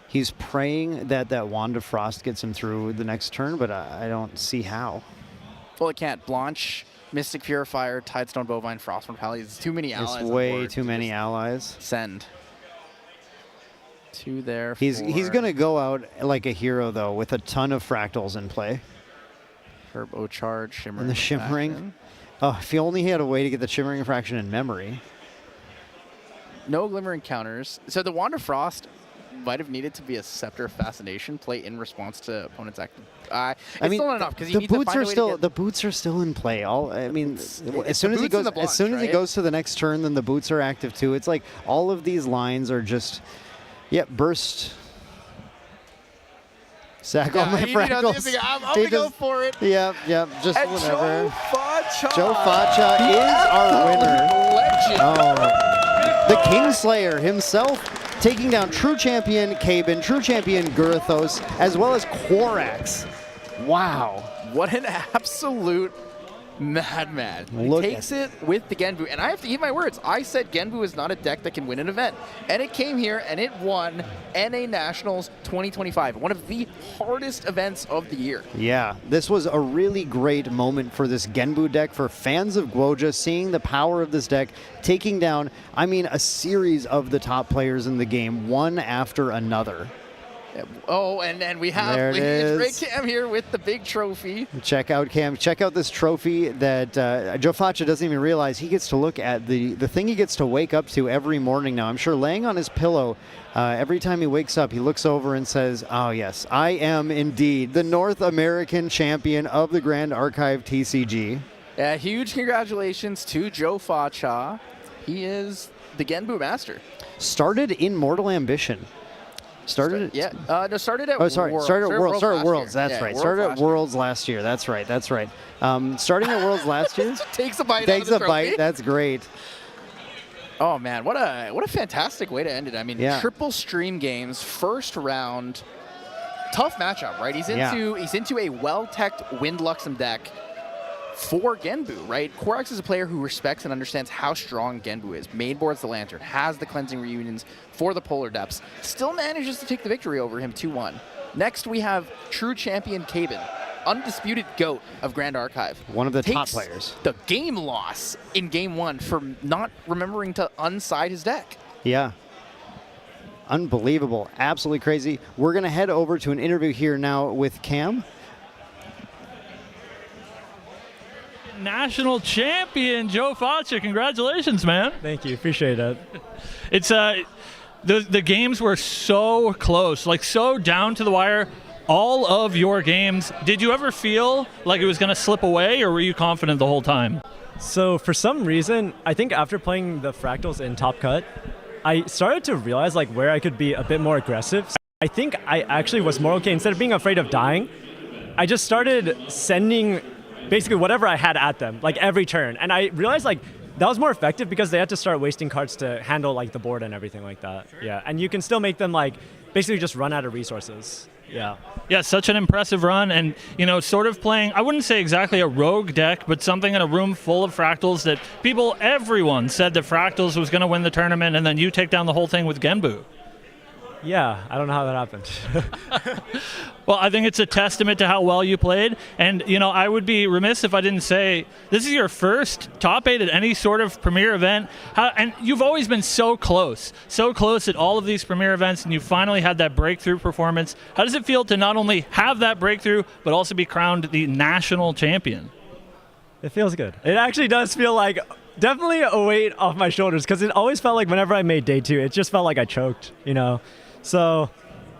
He's praying that that Wand of Frost gets him through the next turn, but I don't see how. Well, it can't. Blanche, Mystic Purifier, Tidestone Bovine, Frostborn Paladin. It's too many allies. It's way too many allies. Send. 2 there. He's going to go out like a hero, though, with a ton of fractals in play. Turbo Charge, Shimmering. And the Shimmering. Oh, if he only had a way to get the Shimmering Refraction in memory. No Glimmering counters. So the Wand of Frost might have needed to be a Scepter of Fascination play in response to opponent's act. It's still not enough because the boots are still in play. As soon as he goes to the next turn, then the boots are active too. It's like all of these lines are just, burst. Sack all my fractals. I'm going to go for it. Yeah, just and whatever. Joe Faccia is our winner. Legend. Oh, the Kingslayer himself taking down true champion Cabin, true champion Girthos, as well as Quarax. Wow. What an absolute madman. He takes it with the Genbu. And I have to eat my words. I said Genbu is not a deck that can win an event. And it came here and it won NA Nationals 2025. One of the hardest events of the year. Yeah, this was a really great moment for this Genbu deck, for fans of Guoja, seeing the power of this deck, taking down, a series of the top players in the game, one after another. Oh, and we have Ray Cam here with the big trophy. Check out Cam. Check out this trophy that Joe Faccia doesn't even realize he gets to look at. The thing he gets to wake up to every morning now. I'm sure laying on his pillow, every time he wakes up, he looks over and says, oh, yes, I am indeed the North American champion of the Grand Archive TCG. Yeah, huge congratulations to Joe Faccia. He is the Genbu master. Started in Mortal Ambition. Started at Started at Worlds. That's right. Started at Worlds last year. That's right. Starting at Worlds last year. Takes a bite. That's great. Oh man, what a fantastic way to end it. Triple stream games, first round, tough matchup, right? He's into a well-teched Wind Luxem deck. for Genbu, right? Korax is a player who respects and understands how strong Genbu is. Mainboards the Lantern, has the Cleansing Reunions for the Polar Depths, still manages to take the victory over him 2-1. Next, we have true champion Kaben, undisputed GOAT of Grand Archive. One of the top Takes players. The game loss in game 1 for not remembering to unside his deck. Yeah. Unbelievable. Absolutely crazy. We're going to head over to an interview here now with Cam. National champion Joe Faccia, congratulations, man. Thank you, appreciate it. It's the games were so close, like so down to the wire. All of your games, did you ever feel like it was going to slip away, or were you confident the whole time? So for some reason, I think after playing the Fractals in Top Cut, I started to realize like where I could be a bit more aggressive. I think I actually was more okay. Instead of being afraid of dying, I just started sending basically whatever I had at them, like every turn. And I realized like that was more effective because they had to start wasting cards to handle like the board and everything like that. Sure. Yeah, and you can still make them like basically just run out of resources. Yeah. Yeah, such an impressive run, and sort of playing, I wouldn't say exactly a rogue deck, but something in a room full of Fractals that everyone said that Fractals was going to win the tournament, and then you take down the whole thing with Genbu. Yeah, I don't know how that happened. Well, I think it's a testament to how well you played. And, I would be remiss if I didn't say this is your first top 8 at any sort of premier event. And you've always been so close at all of these premier events, and you finally had that breakthrough performance. How does it feel to not only have that breakthrough, but also be crowned the national champion? It feels good. It actually does feel like definitely a weight off my shoulders, because it always felt like whenever I made day 2, it just felt like I choked, So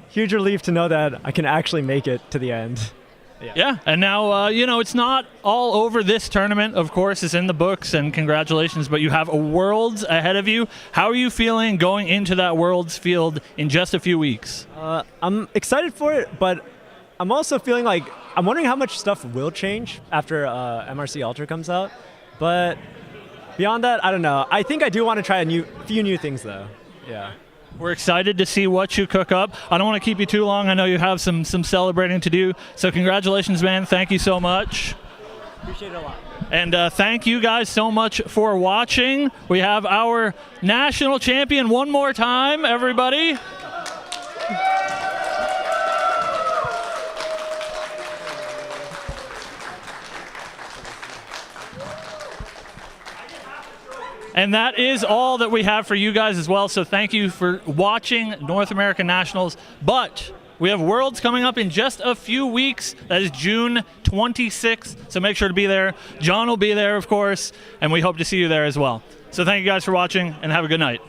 huge relief to know that I can actually make it to the end. Yeah, and now, it's not all over. This tournament, of course, is in the books, and congratulations, but you have a Worlds ahead of you. How are you feeling going into that Worlds field in just a few weeks? I'm excited for it, but I'm also feeling like I'm wondering how much stuff will change after MRC Ultra comes out. But beyond that, I don't know. I think I do want to try a few new things, though. Yeah. We're excited to see what you cook up. I don't want to keep you too long. I know you have some celebrating to do. So congratulations, man. Thank you so much. Appreciate it a lot. And thank you guys so much for watching. We have our national champion one more time, everybody. And that is all that we have for you guys as well. So thank you for watching North American Nationals. But we have Worlds coming up in just a few weeks. That is June 26th. So make sure to be there. John will be there, of course. And we hope to see you there as well. So thank you guys for watching, and have a good night.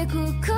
く